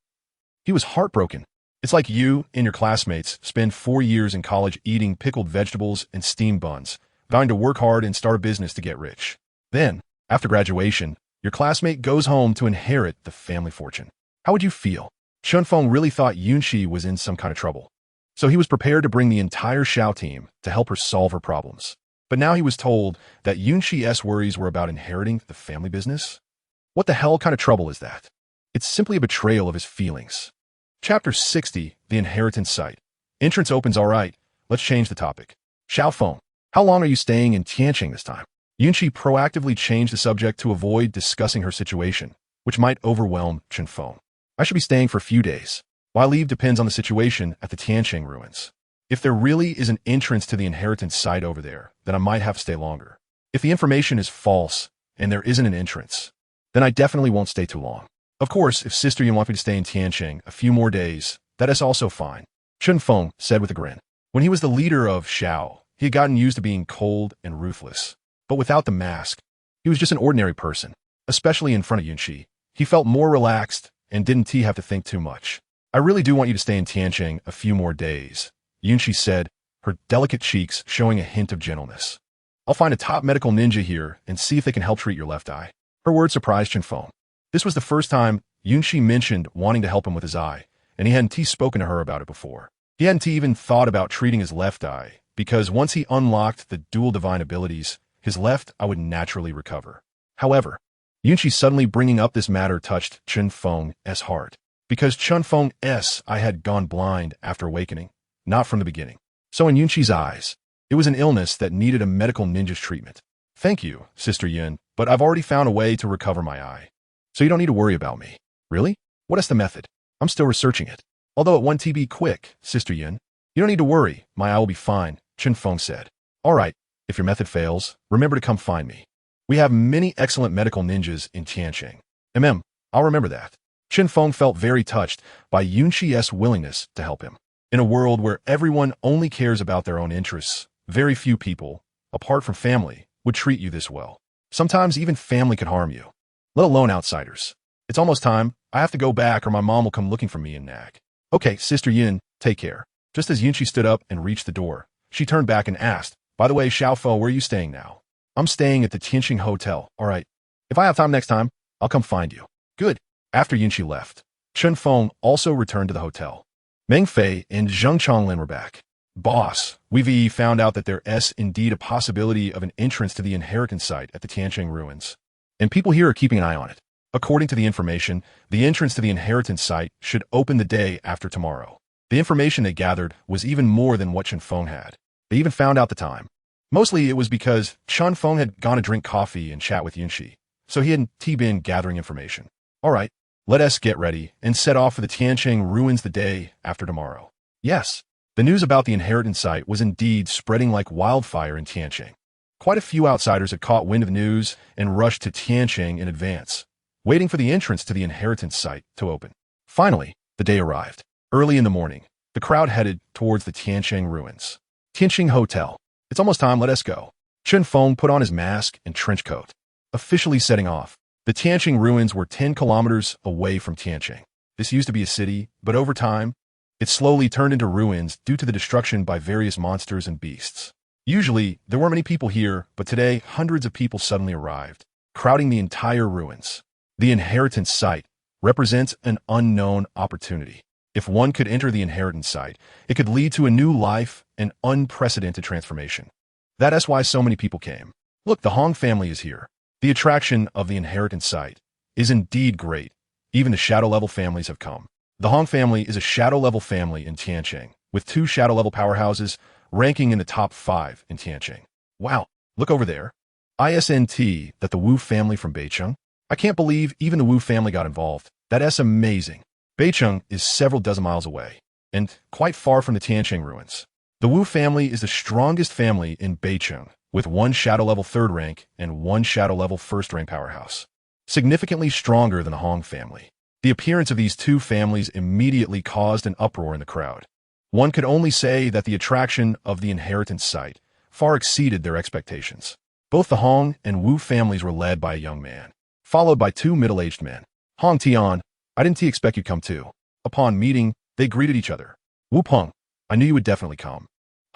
He was heartbroken. It's like you and your classmates spend 4 years in college eating pickled vegetables and steamed buns, vowing to work hard and start a business to get rich. Then, after graduation, your classmate goes home to inherit the family fortune. How would you feel? Chen Feng really thought Yunqi was in some kind of trouble, so he was prepared to bring the entire Xiao team to help her solve her problems. But now he was told that Yunqi's worries were about inheriting the family business? What the hell kind of trouble is that? It's simply a betrayal of his feelings. Chapter 60, The Inheritance Site. Entrance opens all right. Let's change the topic. Xiao Feng, How long are you staying in Tianqing this time? Yunqi proactively changed the subject to avoid discussing her situation, which might overwhelm Chen Feng. I should be staying for a few days. My leave depends on the situation at the Tianqing ruins. If there really is an entrance to the inheritance site over there, then I might have to stay longer. If the information is false and there isn't an entrance, then I definitely won't stay too long. Of course, if Sister Yin wants me to stay in Tianqing a few more days, that is also fine, Chen Feng said with a grin. When he was the leader of Xiao, he had gotten used to being cold and ruthless. But without the mask, he was just an ordinary person. Especially in front of Yunqi, he felt more relaxed and didn't have to think too much. I really do want you to stay in Tianqing a few more days, Yunqi said, her delicate cheeks showing a hint of gentleness. I'll find a top medical ninja here and see if they can help treat your left eye. Her words surprised Chen Feng. This was the first time Yunqi mentioned wanting to help him with his eye, and he hadn't spoken to her about it before. He hadn't even thought about treating his left eye, because once he unlocked the dual divine abilities, his left eye would naturally recover. However, Yunqi suddenly bringing up this matter touched Chen Feng's heart, because Chen Feng's eye had gone blind after awakening, not from the beginning. So in Yunqi's eyes, it was an illness that needed a medical ninja's treatment. Thank you, Sister Yin, but I've already found a way to recover my eye. So you don't need to worry about me. Really? What is the method? I'm still researching it. Although it won't be quick, Sister Yin. You don't need to worry, my eye will be fine, Chen Feng said. All right, if your method fails, remember to come find me. We have many excellent medical ninjas in Tianqing. I'll remember that. Chen Feng felt very touched by Yunqi's willingness to help him. In a world where everyone only cares about their own interests, very few people, apart from family, would treat you this well. Sometimes even family could harm you, let alone outsiders. It's almost time. I have to go back or my mom will come looking for me and nag. Okay, Sister Yin, take care. Just as Yunqi stood up and reached the door, she turned back and asked, by the way, Xiaofo, where are you staying now? I'm staying at the Tianqing Hotel. All right. If I have time next time, I'll come find you. Good. After Yunqi left, Chen Feng also returned to the hotel. Meng Fei and Zheng Chonglin were back. Boss, we've found out that there is indeed a possibility of an entrance to the inheritance site at the Tianqing ruins, and people here are keeping an eye on it. According to the information, the entrance to the inheritance site should open the day after tomorrow. The information they gathered was even more than what Chen Feng had. They even found out the time. Mostly it was because Chen Feng had gone to drink coffee and chat with Yunqi, so he hadn't been gathering information. All right, let us get ready and set off for the Tianqing ruins the day after tomorrow. Yes. The news about the inheritance site was indeed spreading like wildfire in Tianqing. Quite a few outsiders had caught wind of the news and rushed to Tianqing in advance, waiting for the entrance to the inheritance site to open. Finally, the day arrived. Early in the morning, the crowd headed towards the Tianqing ruins. Tianqing Hotel. It's almost time, let us go. Chen Feng put on his mask and trench coat, officially setting off. The Tianqing ruins were 10 kilometers away from Tianqing. This used to be a city, but over time, it slowly turned into ruins due to the destruction by various monsters and beasts. Usually, there weren't many people here, but today, hundreds of people suddenly arrived, crowding the entire ruins. The inheritance site represents an unknown opportunity. If one could enter the inheritance site, it could lead to a new life and unprecedented transformation. That is why so many people came. Look, the Hong family is here. The attraction of the inheritance site is indeed great. Even the shadow-level families have come. The Hong family is a shadow-level family in Tianqing, with 2 shadow-level powerhouses ranking in the top 5 in Tianqing. Wow, look over there. ISNT, that the Wu family from Beicheng? I can't believe even the Wu family got involved. That is amazing. Beicheng is several dozen miles away, and quite far from the Tianqing ruins. The Wu family is the strongest family in Beicheng, with 1 shadow-level 3rd rank and 1 shadow-level 1st rank powerhouse. Significantly stronger than the Hong family. The appearance of these 2 families immediately caused an uproar in the crowd. One could only say that the attraction of the inheritance site far exceeded their expectations. Both the Hong and Wu families were led by a young man, followed by 2 middle-aged men. Hong Tian, I didn't expect you'd come too. Upon meeting, they greeted each other. Wu Peng, I knew you would definitely come.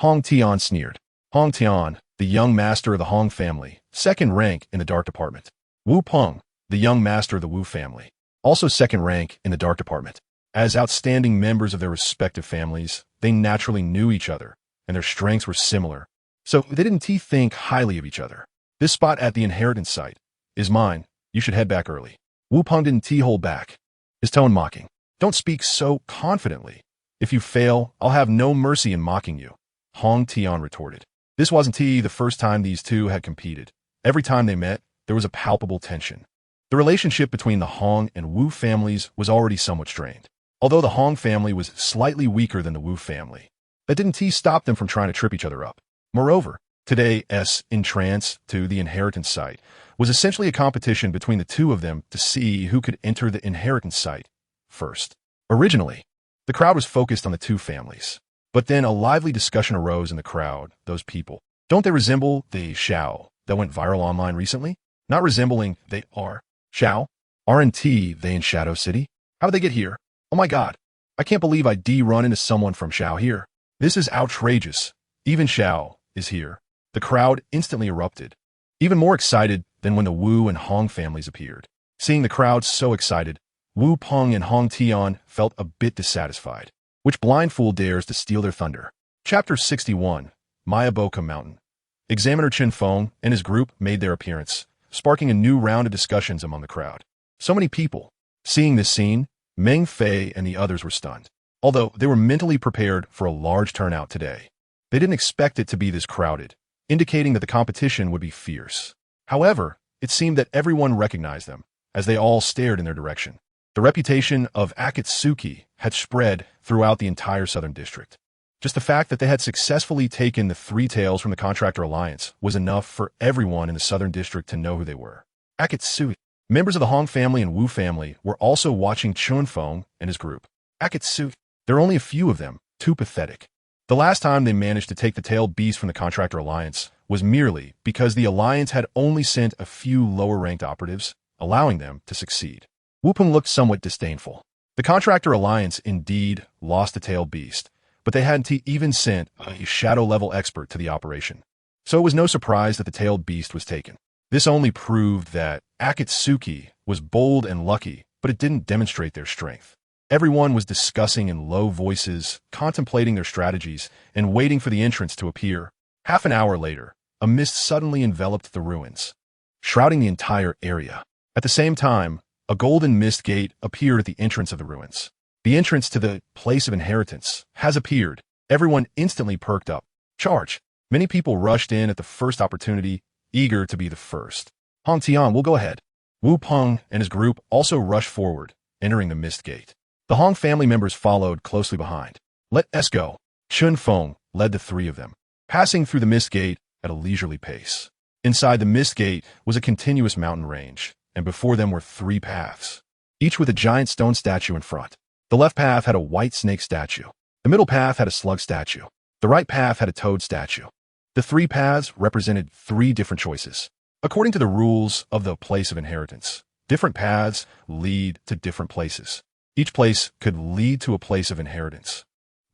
Hong Tian sneered. Hong Tian, the young master of the Hong family, 2nd rank in the dark department. Wu Peng, the young master of the Wu family, also 2nd rank in the dark department. As outstanding members of their respective families, they naturally knew each other, and their strengths were similar, so they didn't think highly of each other. This spot at the inheritance site is mine. You should head back early. Wu Peng didn't hold back, his tone mocking. Don't speak so confidently. If you fail, I'll have no mercy in mocking you, Hong Tian retorted. This wasn't the first time these two had competed. Every time they met, there was a palpable tension. The relationship between the Hong and Wu families was already somewhat strained. Although the Hong family was slightly weaker than the Wu family, that didn't stop them from trying to trip each other up. Moreover, today's entrance to the inheritance site was essentially a competition between the two of them to see who could enter the inheritance site first. Originally, the crowd was focused on the two families, but then a lively discussion arose in the crowd. Those people, don't they resemble the Xiao that went viral online recently? Not resembling, they are. Xiao? Aren't they in Shadow City? How did they get here? Oh my god, I can't believe I run into someone from Xiao here. This is outrageous. Even Xiao is here. The crowd instantly erupted, even more excited than when the Wu and Hong families appeared. Seeing the crowd so excited, Wu Peng and Hong Tian felt a bit dissatisfied. Which blind fool dares to steal their thunder? Chapter 61, Mayaboka Mountain. Examiner Chen Feng and his group made their appearance, sparking a new round of discussions among the crowd. So many people. Seeing this scene, Meng Fei and the others were stunned. Although they were mentally prepared for a large turnout today, they didn't expect it to be this crowded, indicating that the competition would be fierce. However, it seemed that everyone recognized them, as they all stared in their direction. The reputation of Akatsuki had spread throughout the entire southern district. Just the fact that they had successfully taken the three tails from the Contractor Alliance was enough for everyone in the southern district to know who they were. Akatsuki. Members of the Hong family and Wu family were also watching Chen Feng and his group. Akatsuki. There are only a few of them, too pathetic. The last time they managed to take the tailed beast from the Contractor Alliance was merely because the Alliance had only sent a few lower-ranked operatives, allowing them to succeed. Wu Peng looked somewhat disdainful. The Contractor Alliance indeed lost the tailed beast, but they hadn't even sent a shadow-level expert to the operation. So it was no surprise that the tailed beast was taken. This only proved that Akatsuki was bold and lucky, but it didn't demonstrate their strength. Everyone was discussing in low voices, contemplating their strategies, and waiting for the entrance to appear. Half an hour later, a mist suddenly enveloped the ruins, shrouding the entire area. At the same time, a golden mist gate appeared at the entrance of the ruins. The entrance to the place of inheritance has appeared. Everyone instantly perked up. Charge! Many people rushed in at the first opportunity, eager to be the first. Hong Tian will go ahead. Wu Peng and his group also rushed forward, entering the mist gate. The Hong family members followed closely behind. Let's go. Chen Feng led the three of them, passing through the mist gate at a leisurely pace. Inside the mist gate was a continuous mountain range, and before them were three paths, each with a giant stone statue in front. The left path had a white snake statue. The middle path had a slug statue. The right path had a toad statue. The three paths represented three different choices. According to the rules of the place of inheritance, different paths lead to different places. Each place could lead to a place of inheritance,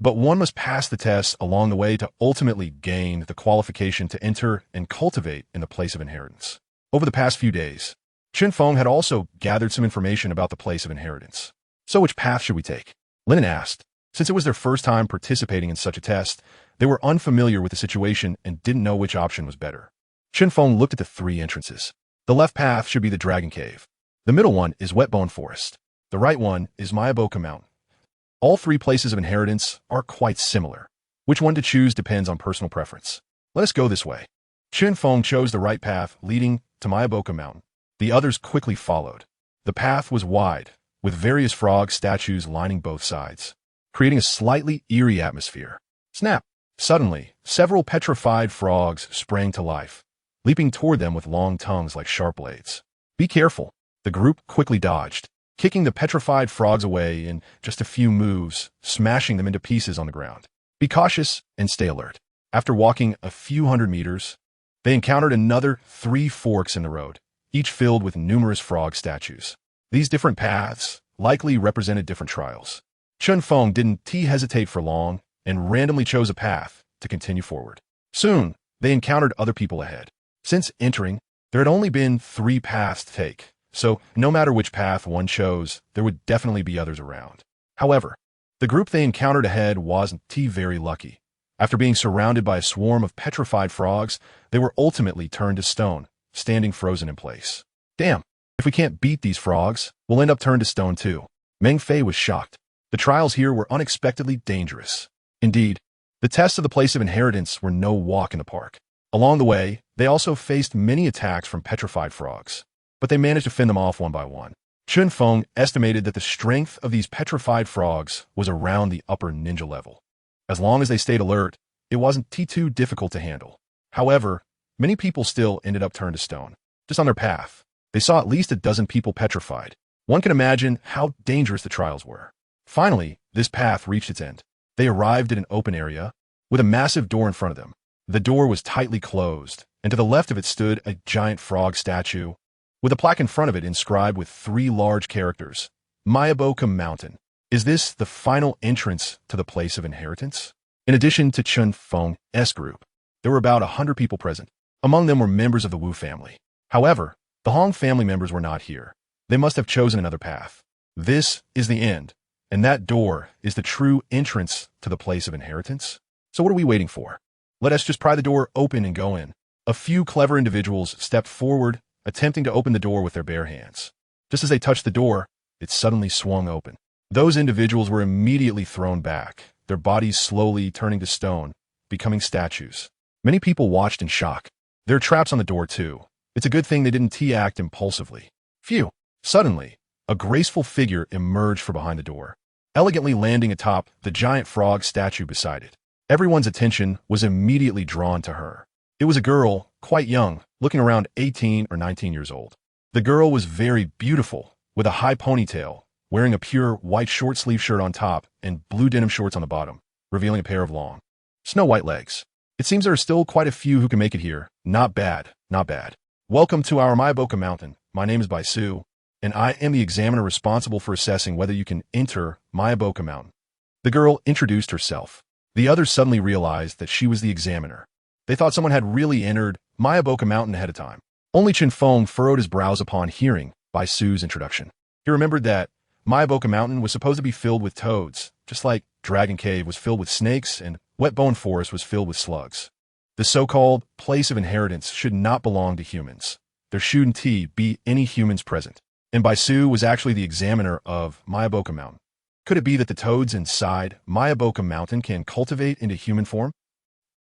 but one must pass the tests along the way to ultimately gain the qualification to enter and cultivate in the place of inheritance. Over the past few days, Chen Feng had also gathered some information about the place of inheritance. So which path should we take? Lin asked. Since it was their first time participating in such a test, they were unfamiliar with the situation and didn't know which option was better. Chen Feng looked at the three entrances. The left path should be the Dragon Cave. The middle one is Wetbone Forest. The right one is Mayaboka Mountain. All three places of inheritance are quite similar. Which one to choose depends on personal preference. Let us go this way. Chen Feng chose the right path leading to Mayaboka Mountain. The others quickly followed. The path was wide, with various frog statues lining both sides, creating a slightly eerie atmosphere. Snap! Suddenly, several petrified frogs sprang to life, leaping toward them with long tongues like sharp blades. Be careful. The group quickly dodged, kicking the petrified frogs away in just a few moves, smashing them into pieces on the ground. Be cautious and stay alert. After walking a few hundred meters, they encountered another three forks in the road, each filled with numerous frog statues. These different paths likely represented different trials. Chen Feng didn't hesitate for long and randomly chose a path to continue forward. Soon, they encountered other people ahead. Since entering, there had only been three paths to take, so no matter which path one chose, there would definitely be others around. However, the group they encountered ahead wasn't very lucky. After being surrounded by a swarm of petrified frogs, they were ultimately turned to stone, standing frozen in place. Damn, if we can't beat these frogs, we'll end up turned to stone too. Meng Fei was shocked. The trials here were unexpectedly dangerous. Indeed, The tests of the place of inheritance were no walk in the park. Along the way, they also faced many attacks from petrified frogs, but they managed to fend them off one by one. Chen Feng estimated that the strength of these petrified frogs was around the upper ninja level. As long as they stayed alert, it wasn't too difficult to handle. However, many people still ended up turned to stone. Just on their path, they saw at least a dozen people petrified. One can imagine how dangerous the trials were. Finally, this path reached its end. They arrived at an open area with a massive door in front of them. The door was tightly closed, and to the left of it stood a giant frog statue with a plaque in front of it inscribed with 3 large characters, Mayabokam Mountain. Is this the final entrance to the place of inheritance? In addition to Chen Feng's group, there were about 100 people present. Among them were members of the Wu family. However, the Hong family members were not here. They must have chosen another path. This is the end, and that door is the true entrance to the place of inheritance. So what are we waiting for? Let us just pry the door open and go in. A few clever individuals stepped forward, attempting to open the door with their bare hands. Just as they touched the door, it suddenly swung open. Those individuals were immediately thrown back, their bodies slowly turning to stone, becoming statues. Many people watched in shock. There are traps on the door too. It's a good thing they didn't T-act impulsively. Phew! Suddenly, a graceful figure emerged from behind the door, elegantly landing atop the giant frog statue beside it. Everyone's attention was immediately drawn to her. It was a girl, quite young, looking around 18 or 19 years old. The girl was very beautiful, with a high ponytail, wearing a pure white short-sleeve shirt on top and blue denim shorts on the bottom, revealing a pair of long, snow-white legs. It seems there are still quite a few who can make it here. Not bad, not bad. Welcome to our Mayabokam Mountain. My name is Baisu, and I am the examiner responsible for assessing whether you can enter Mayabokam Mountain. The girl introduced herself. The others suddenly realized that she was the examiner. They thought someone had really entered Mayabokam Mountain ahead of time. Only Chen Feng furrowed his brows upon hearing Baisu's introduction. He remembered that Mayabokam Mountain was supposed to be filled with toads, just like Dragon Cave was filled with snakes and Wet Bone Forest was filled with slugs. The so-called place of inheritance should not belong to humans. There shouldn't be any humans present. And Baisu was actually the examiner of Mayabokam Mountain. Could it be that the toads inside Mayabokam Mountain can cultivate into human form?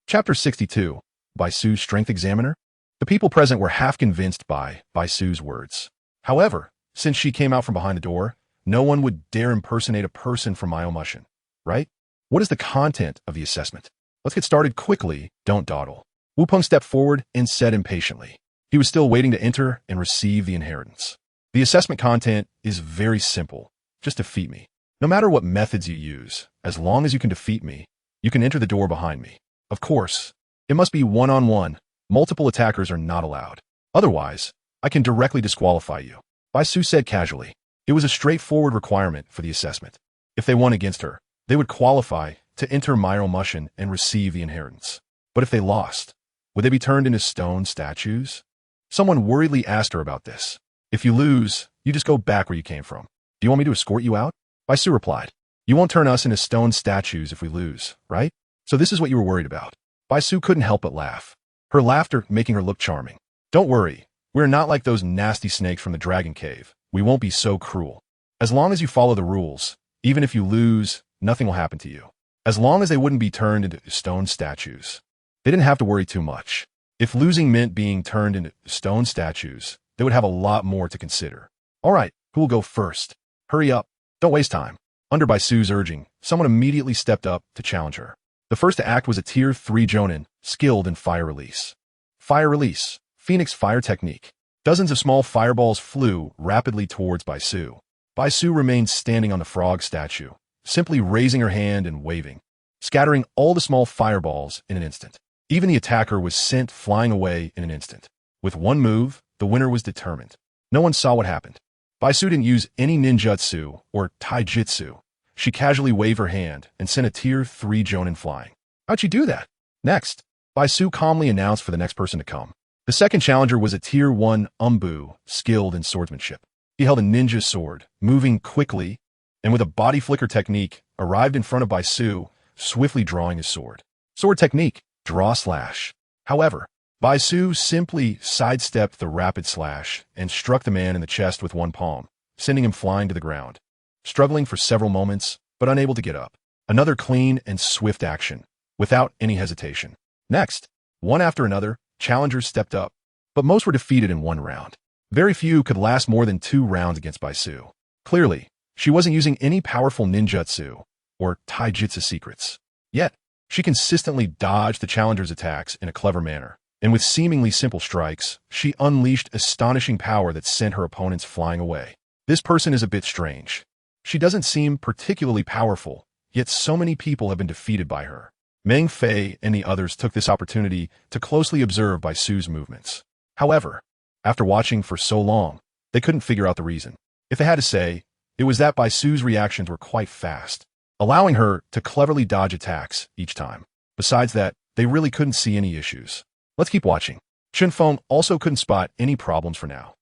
Chapter 62, Baisu's Strength Examiner. The people present were half convinced by Baisu's words. However, since she came out from behind the door, no one would dare impersonate a person from Myomushin, right? What is the content of the assessment? Let's get started quickly, don't dawdle. Wu Peng stepped forward and said impatiently. He was still waiting to enter and receive the inheritance. The assessment content is very simple. Just defeat me. No matter what methods you use, as long as you can defeat me, you can enter the door behind me. Of course, it must be one-on-one. Multiple attackers are not allowed. Otherwise, I can directly disqualify you. Baisu said casually. It was a straightforward requirement for the assessment. If they won against her, they would qualify to enter Myomushin and receive the inheritance. But if they lost, would they be turned into stone statues? Someone worriedly asked her about this. If you lose, you just go back where you came from. Do you want me to escort you out? Baisu replied. You won't turn us into stone statues if we lose, right? So this is what you were worried about. Baisu couldn't help but laugh. Her laughter making her look charming. Don't worry. We're not like those nasty snakes from the Dragon Cave. We won't be so cruel. As long as you follow the rules, even if you lose, nothing will happen to you. As long as they wouldn't be turned into stone statues. They didn't have to worry too much. If losing meant being turned into stone statues, they would have a lot more to consider. All right, who will go first? Hurry up. Don't waste time. Under Baisu's urging, someone immediately stepped up to challenge her. The first to act was a Tier 3 Jonin, skilled in fire release. Fire release. Phoenix fire technique. Dozens of small fireballs flew rapidly towards Baisu. Baisu remained standing on the frog statue, simply raising her hand and waving, scattering all the small fireballs in an instant. Even the attacker was sent flying away in an instant. With one move, the winner was determined. No one saw what happened. Baisu didn't use any ninjutsu or taijutsu. She casually waved her hand and sent a Tier 3 Jonin flying. How'd you do that? Next, Baisu calmly announced for the next person to come. The second challenger was a Tier 1 Umbu, skilled in swordsmanship. He held a ninja sword, moving quickly, and with a body flicker technique, arrived in front of Baisu, swiftly drawing his sword. Sword technique, draw slash. However, Baisu simply sidestepped the rapid slash and struck the man in the chest with one palm, sending him flying to the ground. Struggling for several moments, but unable to get up. Another clean and swift action. without any hesitation. Next, one after another, challengers stepped up, but most were defeated in one round. Very few could last more than 2 rounds against Baisu. Clearly, she wasn't using any powerful ninjutsu or taijutsu secrets. Yet, she consistently dodged the challenger's attacks in a clever manner, and with seemingly simple strikes, she unleashed astonishing power that sent her opponents flying away. This person is a bit strange. She doesn't seem particularly powerful, yet so many people have been defeated by her. Meng Fei and the others took this opportunity to closely observe Baisu's movements. However, after watching for so long, they couldn't figure out the reason. If they had to say, it was that Baisu's reactions were quite fast, allowing her to cleverly dodge attacks each time. Besides that, they really couldn't see any issues. Let's keep watching. Chen Feng also couldn't spot any problems for now.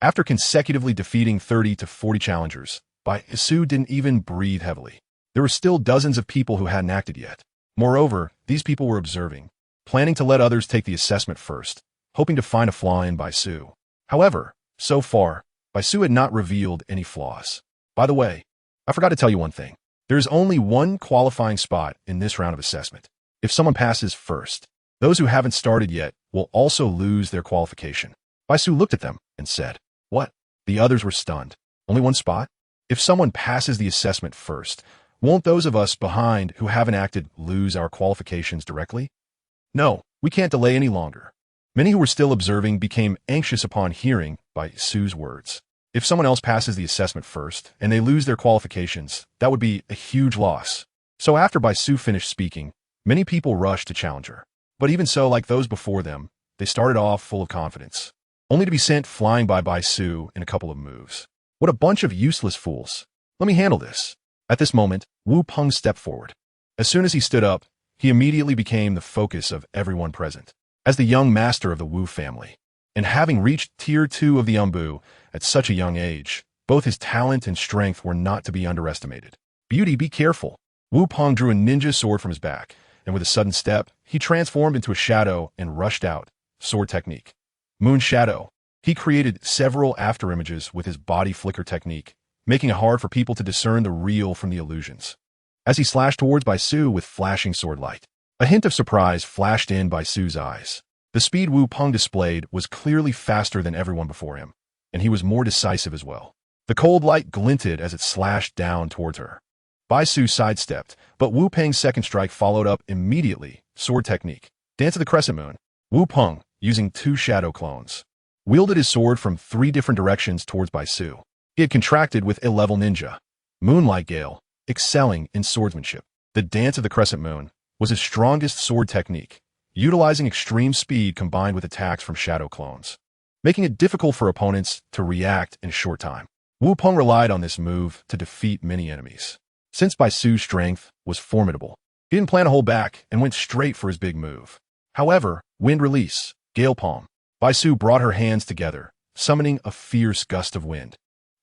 After consecutively defeating 30 to 40 challengers, Baisu didn't even breathe heavily. There were still dozens of people who hadn't acted yet. Moreover, these people were observing, planning to let others take the assessment first, hoping to find a flaw in Baisu. However, so far, Baisu had not revealed any flaws. By the way, I forgot to tell you one thing. There is only one qualifying spot in this round of assessment. If someone passes first, those who haven't started yet will also lose their qualification. Baisu looked at them and said, "What?" The others were stunned. Only one spot? If someone passes the assessment first, won't those of us behind who haven't acted lose our qualifications directly? No, we can't delay any longer. Many who were still observing became anxious upon hearing Baisu's words. If someone else passes the assessment first and they lose their qualifications, that would be a huge loss. So after Baisu finished speaking, many people rushed to challenge her. But even so, like those before them, they started off full of confidence, only to be sent flying by Baisu in a couple of moves. What a bunch of useless fools. Let me handle this. At this moment, Wu Peng stepped forward. As soon as he stood up, he immediately became the focus of everyone present. As the young master of the Wu family, and having reached Tier 2 of the Umbu at such a young age, both his talent and strength were not to be underestimated. Beauty, be careful. Wu Peng drew a ninja sword from his back, and with a sudden step, he transformed into a shadow and rushed out. Sword technique. Moon shadow. He created several afterimages with his body flicker technique, making it hard for people to discern the real from the illusions. As he slashed towards Baisu with flashing sword light, a hint of surprise flashed in Baisu's eyes. The speed Wu Peng displayed was clearly faster than everyone before him, and he was more decisive as well. The cold light glinted as it slashed down towards her. Baisu sidestepped, but Wu Peng's second strike followed up immediately. Sword technique. Dance of the Crescent Moon. Wu Peng, using 2 shadow clones, wielded his sword from 3 different directions towards Baisu. He had contracted with A-level ninja, Moonlight Gale, excelling in swordsmanship. The Dance of the Crescent Moon was his strongest sword technique, utilizing extreme speed combined with attacks from shadow clones, making it difficult for opponents to react in a short time. Wu Peng relied on this move to defeat many enemies. Since Baisu's strength was formidable, he didn't plan to hold back and went straight for his big move. However, Wind Release, Gale Palm. Baisu brought her hands together, summoning a fierce gust of wind.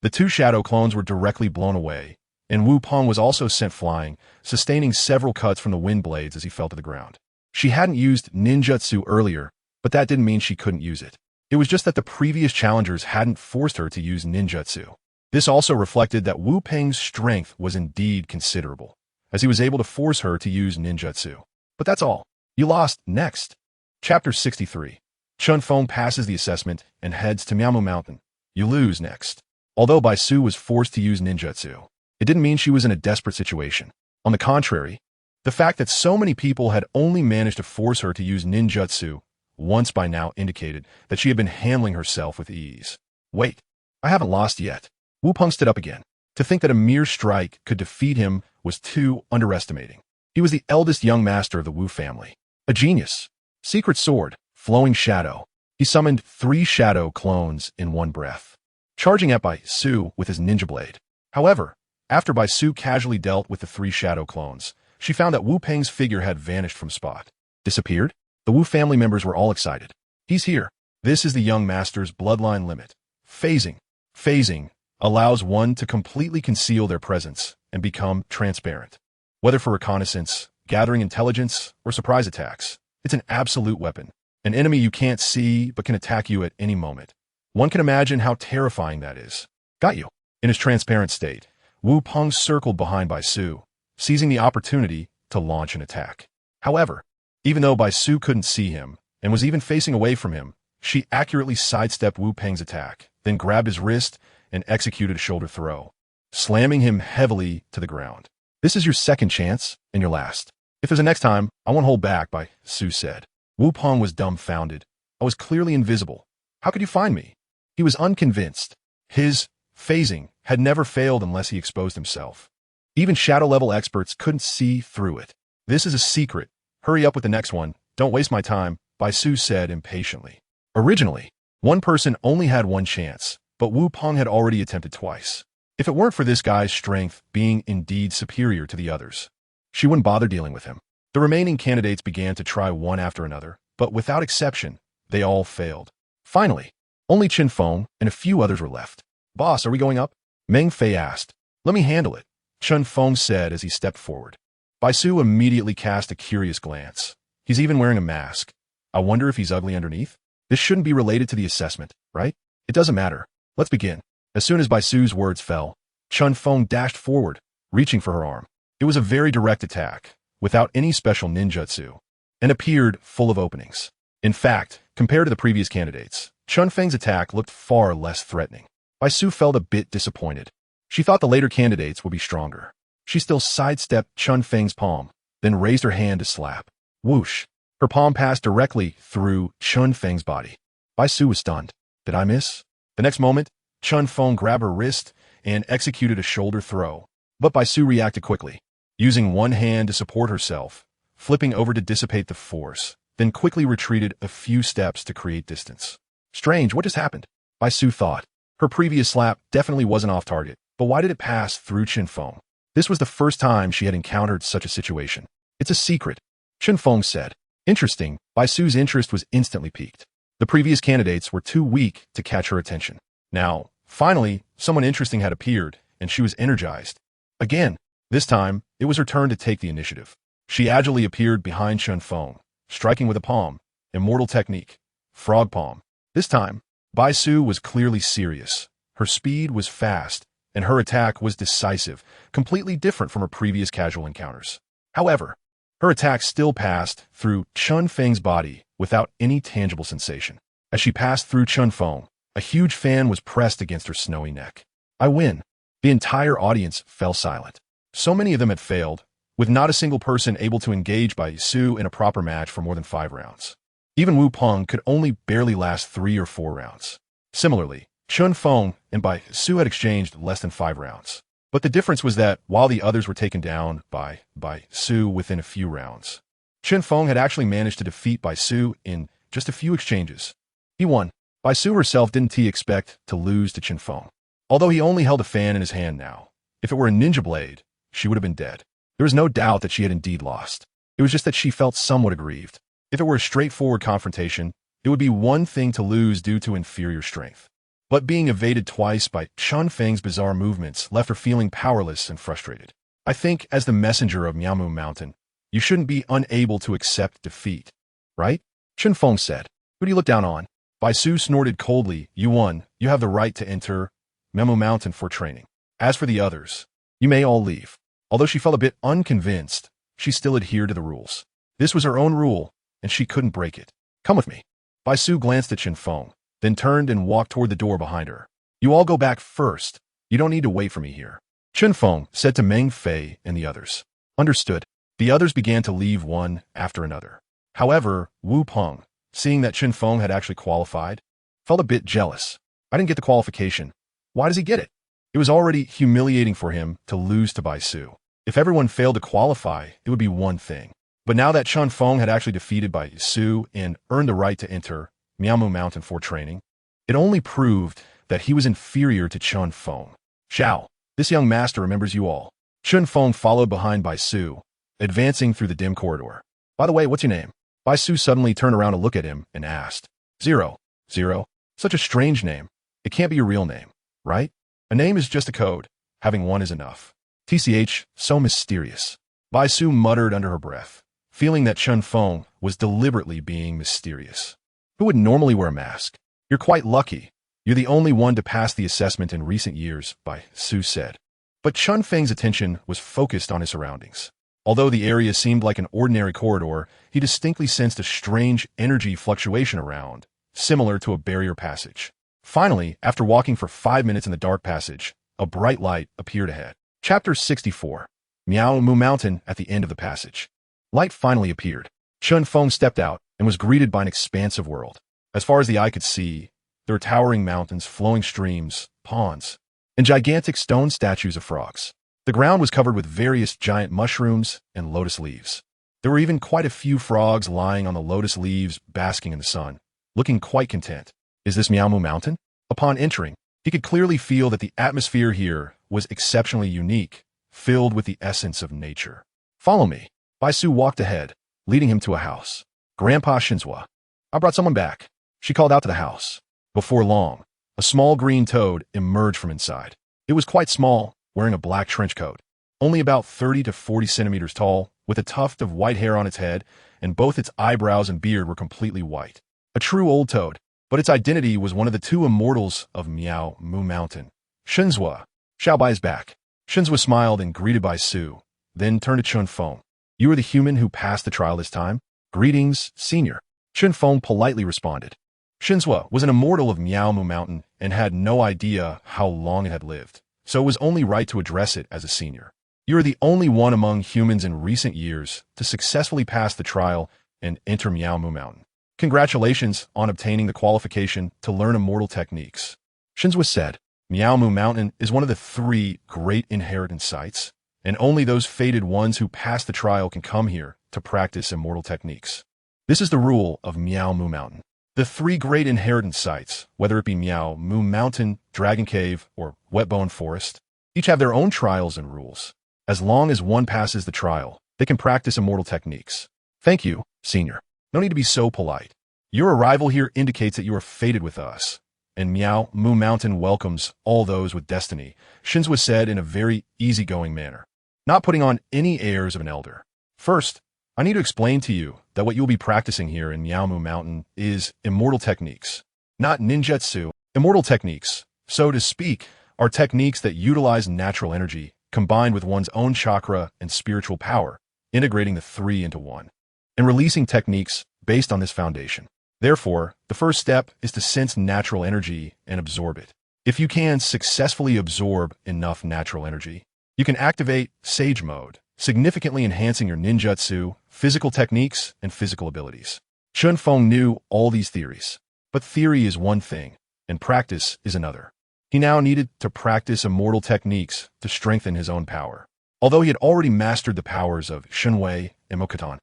The 2 shadow clones were directly blown away, and Wu Peng was also sent flying, sustaining several cuts from the wind blades as he fell to the ground. She hadn't used ninjutsu earlier, but that didn't mean she couldn't use it. It was just that the previous challengers hadn't forced her to use ninjutsu. This also reflected that Wu Peng's strength was indeed considerable, as he was able to force her to use ninjutsu. But that's all. You lost. Next. Chapter 63. Chen Feng passes the assessment and heads to Miamu Mountain. You lose. Next. Although Baisu was forced to use ninjutsu, it didn't mean she was in a desperate situation. On the contrary, the fact that so many people had only managed to force her to use ninjutsu once by now indicated that she had been handling herself with ease. Wait, I haven't lost yet. Wu Peng stood up again. To think that a mere strike could defeat him was too underestimating. He was the eldest young master of the Wu family. A genius. Secret sword, flowing shadow. He summoned 3 shadow clones in one breath, charging at Baisu with his ninja blade. However, after Baisu casually dealt with the 3 shadow clones, she found that Wu Peng's figure had vanished from spot. Disappeared? The Wu family members were all excited. He's here. This is the young master's bloodline limit. Phasing. Phasing allows one to completely conceal their presence and become transparent. Whether for reconnaissance, gathering intelligence, or surprise attacks, it's an absolute weapon. An enemy you can't see but can attack you at any moment. One can imagine how terrifying that is. Got you. In his transparent state, Wu Peng circled behind Baisu, seizing the opportunity to launch an attack. However, even though Bai Su couldn't see him and was even facing away from him, she accurately sidestepped Wu Peng's attack, then grabbed his wrist and executed a shoulder throw, slamming him heavily to the ground. This is your second chance and your last. If there's a next time, I won't hold back, Bai Su said. Wu Peng was dumbfounded. I was clearly invisible. How could you find me? He was unconvinced. His phasing had never failed unless he exposed himself. Even shadow-level experts couldn't see through it. This is a secret. Hurry up with the next one. Don't waste my time, Bai Su said impatiently. Originally, one person only had one chance, but Wu Peng had already attempted twice. If it weren't for this guy's strength being indeed superior to the others, she wouldn't bother dealing with him. The remaining candidates began to try one after another, but without exception, they all failed. Finally, only Chen Feng and a few others were left. Boss, are we going up? Meng Fei asked. Let me handle it, Chen Feng said as he stepped forward. Bai Su immediately cast a curious glance. He's even wearing a mask. I wonder if he's ugly underneath? This shouldn't be related to the assessment, right? It doesn't matter. Let's begin. As soon as Bai Su's words fell, Chen Feng dashed forward, reaching for her arm. It was a very direct attack, without any special ninjutsu, and appeared full of openings. In fact, compared to the previous candidates, Chen Feng's attack looked far less threatening. Bai Su felt a bit disappointed. She thought the later candidates would be stronger. She still sidestepped Chen Feng's palm, then raised her hand to slap. Whoosh! Her palm passed directly through Chen Feng's body. Bai Su was stunned. Did I miss? The next moment, Chen Feng grabbed her wrist and executed a shoulder throw. But Bai Su reacted quickly, using one hand to support herself, flipping over to dissipate the force, then quickly retreated a few steps to create distance. Strange, what just happened? Bai Su thought. Her previous slap definitely wasn't off target, but why did it pass through Chen Feng? This was the first time she had encountered such a situation. It's a secret, Chen Feng said. Interesting, Bai Su's interest was instantly piqued. The previous candidates were too weak to catch her attention. Now, finally, someone interesting had appeared, and she was energized. Again, this time, it was her turn to take the initiative. She agilely appeared behind Chen Feng, striking with a palm, immortal technique, frog palm. This time, Bai Su was clearly serious. Her speed was fast, and her attack was decisive, completely different from her previous casual encounters. However, her attack still passed through Chen Feng's body without any tangible sensation. As she passed through Chen Feng, a huge fan was pressed against her snowy neck. I win. The entire audience fell silent. So many of them had failed, with not a single person able to engage Bai Su in a proper match for more than 5 rounds. Even Wu Peng could only barely last 3 or 4 rounds. Similarly, Chen Feng and Bai Su had exchanged less than 5 rounds. But the difference was that while the others were taken down by Bai Su within a few rounds, Chen Feng had actually managed to defeat Bai Su in just a few exchanges. He won. Bai Su herself didn't expect to lose to Chen Feng. Although he only held a fan in his hand now, if it were a ninja blade, she would have been dead. There was no doubt that she had indeed lost. It was just that she felt somewhat aggrieved. If it were a straightforward confrontation, it would be one thing to lose due to inferior strength. But being evaded twice by Chen Feng's bizarre movements left her feeling powerless and frustrated. I think, as the messenger of Miaomu Mountain, you shouldn't be unable to accept defeat, right? Chen Feng said. Who do you look down on? Bai Su snorted coldly. You won. You have the right to enter Miaomu Mountain for training. As for the others, you may all leave. Although she felt a bit unconvinced, she still adhered to the rules. This was her own rule, and she couldn't break it. Come with me. Bai Su glanced at Chen Feng, then turned and walked toward the door behind her. You all go back first. You don't need to wait for me here. Chen Feng said to Meng Fei and the others. Understood. The others began to leave one after another. However, Wu Peng, seeing that Chen Feng had actually qualified, felt a bit jealous. I didn't get the qualification. Why does he get it? It was already humiliating for him to lose to Bai Su. If everyone failed to qualify, it would be one thing. But now that Chen Feng had actually defeated Bai Su and earned the right to enter Miaomu Mountain for training, it only proved that he was inferior to Chen Feng. Xiao, this young master remembers you all. Chen Feng followed behind Bai Su, advancing through the dim corridor. By the way, what's your name? Bai Su suddenly turned around to look at him and asked. 0. 0. Such a strange name. It can't be your real name, right? A name is just a code. Having one is enough. TCH, so mysterious. Bai Su muttered under her breath, feeling that Chen Feng was deliberately being mysterious. Who would normally wear a mask? You're quite lucky. You're the only one to pass the assessment in recent years, Bai Su said. But Chen Feng's attention was focused on his surroundings. Although the area seemed like an ordinary corridor, he distinctly sensed a strange energy fluctuation around, similar to a barrier passage. Finally, after walking for 5 minutes in the dark passage, a bright light appeared ahead. Chapter 64. Miao Mu Mountain at the end of the passage. Light finally appeared. Chen Feng stepped out and was greeted by an expansive world. As far as the eye could see, there were towering mountains, flowing streams, ponds, and gigantic stone statues of frogs. The ground was covered with various giant mushrooms and lotus leaves. There were even quite a few frogs lying on the lotus leaves, basking in the sun, looking quite content. Is this Miao Mu Mountain? Upon entering, he could clearly feel that the atmosphere here was exceptionally unique, filled with the essence of nature. Follow me. Baisu walked ahead, leading him to a house. Grandpa Shinzua. I brought someone back. She called out to the house. Before long, a small green toad emerged from inside. It was quite small, wearing a black trench coat, only about 30 to 40 centimeters tall, with a tuft of white hair on its head, and both its eyebrows and beard were completely white. A true old toad, but its identity was one of the two immortals of Miao Mu Mountain. Shinzua. Xiaobai is back. Shinzua smiled and greeted Baisu, then turned to Chen Feng. You are the human who passed the trial this time? Greetings, senior. Chen Feng politely responded. Shinzua was an immortal of Miao Mu Mountain and had no idea how long it had lived, so it was only right to address it as a senior. You are the only one among humans in recent years to successfully pass the trial and enter Miao Mu Mountain. Congratulations on obtaining the qualification to learn immortal techniques. Shinzua said, Miao Mu Mountain is one of the 3 great inheritance sites, and only those fated ones who pass the trial can come here to practice immortal techniques. This is the rule of Miao Mu Mountain. The 3 great inheritance sites, whether it be Miao Mu Mountain, Dragon Cave, or Wetbone Forest, each have their own trials and rules. As long as one passes the trial, they can practice immortal techniques. Thank you, senior. No need to be so polite. Your arrival here indicates that you are fated with us, and Miao Mu Mountain welcomes all those with destiny, Shinzua said in a very easygoing manner, not putting on any airs of an elder. First, I need to explain to you that what you will be practicing here in Miao Mu Mountain is immortal techniques, not ninjutsu. Immortal techniques, so to speak, are techniques that utilize natural energy combined with one's own chakra and spiritual power, integrating the 3 into one, and releasing techniques based on this foundation. Therefore, the first step is to sense natural energy and absorb it. If you can successfully absorb enough natural energy, you can activate Sage Mode, significantly enhancing your ninjutsu, physical techniques, and physical abilities. Chen Feng knew all these theories, but theory is one thing, and practice is another. He now needed to practice immortal techniques to strengthen his own power. Although he had already mastered the powers of Shenwei and Mokutan,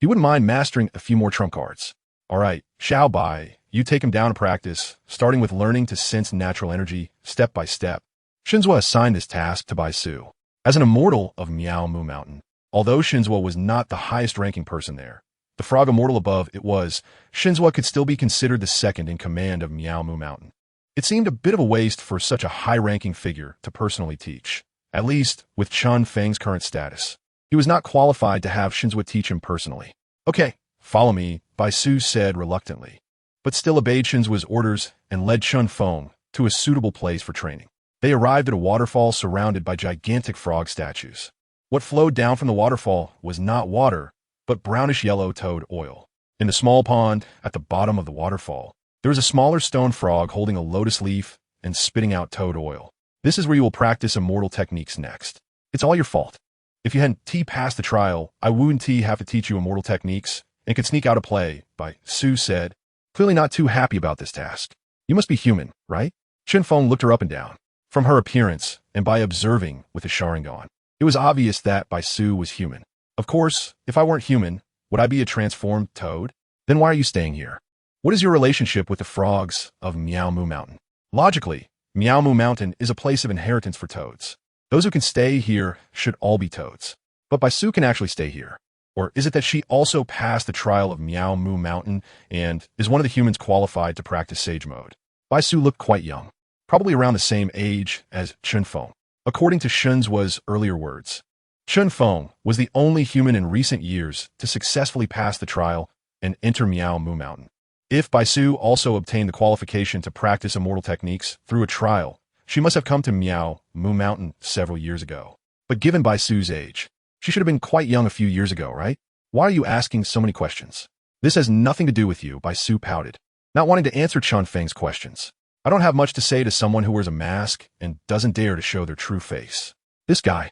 he wouldn't mind mastering a few more trump cards. All right, Xiaobai, you take him down to practice, starting with learning to sense natural energy step by step. Shinzua assigned this task to Baisu. As an immortal of Miao Mu Mountain, although Shinzua was not the highest-ranking person there, the frog immortal above it was, Shinzua could still be considered the second in command of Miao Mu Mountain. It seemed a bit of a waste for such a high-ranking figure to personally teach, at least with Chen Feng's current status. He was not qualified to have Shinzua teach him personally. Okay, follow me, Baisu said reluctantly, but still obeyed Shinzua's orders and led Chen Feng to a suitable place for training. They arrived at a waterfall surrounded by gigantic frog statues. What flowed down from the waterfall was not water, but brownish-yellow toad oil. In the small pond at the bottom of the waterfall, there was a smaller stone frog holding a lotus leaf and spitting out toad oil. This is where you will practice immortal techniques next. It's all your fault. If you hadn't passed the trial, I wouldn't have to teach you immortal techniques and could sneak out of play, Baisu said, clearly not too happy about this task. You must be human, right? Chen Feng looked her up and down. From her appearance and by observing with the Sharingan, it was obvious that Baisu was human. Of course, if I weren't human, would I be a transformed toad? Then why are you staying here? What is your relationship with the frogs of Miao Mu Mountain? Logically, Miao Mu Mountain is a place of inheritance for toads. Those who can stay here should all be toads. But Baisu can actually stay here. Or is it that she also passed the trial of Miao Mu Mountain and is one of the humans qualified to practice Sage Mode? Baisu looked quite young, probably around the same age as Chen Feng. According to Shinzua's earlier words, Chen Feng was the only human in recent years to successfully pass the trial and enter Miao Mu Mountain. If Baisu also obtained the qualification to practice immortal techniques through a trial, she must have come to Miao Mu Mountain several years ago. But given Baisu's age, She should have been quite young a few years ago, right? Why are you asking so many questions? This has nothing to do with you, Baisu pouted, not wanting to answer Chen Feng's questions. I don't have much to say to someone who wears a mask and doesn't dare to show their true face. This guy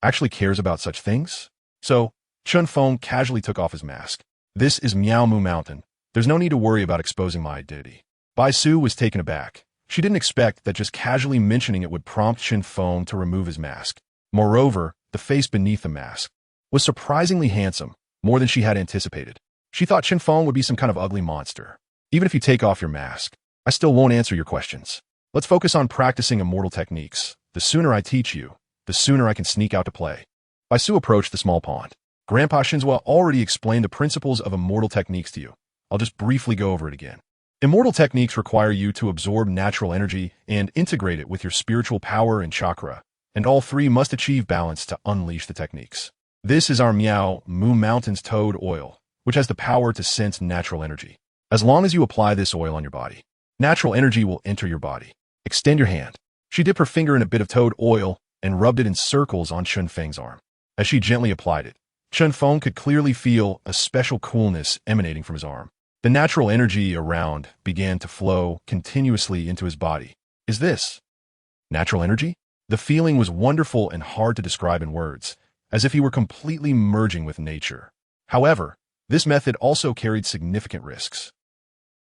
actually cares about such things? So, Chen Feng casually took off his mask. This is Miao Mu Mountain. There's no need to worry about exposing my identity. Baisu was taken aback. She didn't expect that just casually mentioning it would prompt Chen Feng to remove his mask. Moreover, the face beneath the mask was surprisingly handsome, more than she had anticipated. She thought Chen Feng would be some kind of ugly monster. Even if you take off your mask, I still won't answer your questions. Let's focus on practicing immortal techniques. The sooner I teach you, the sooner I can sneak out to play. Baisu approached the small pond. Grandpa Shinzua already explained the principles of immortal techniques to you. I'll just briefly go over it again. Immortal techniques require you to absorb natural energy and integrate it with your spiritual power and chakra, and all three must achieve balance to unleash the techniques. This is our Miao Mu Mountain's toad oil, which has the power to sense natural energy. As long as you apply this oil on your body, natural energy will enter your body. Extend your hand. She dipped her finger in a bit of toad oil and rubbed it in circles on Chen Feng's arm. As she gently applied it, Chen Feng could clearly feel a special coolness emanating from his arm. The natural energy around began to flow continuously into his body. Is this natural energy? The feeling was wonderful and hard to describe in words, as if he were completely merging with nature. However, this method also carried significant risks.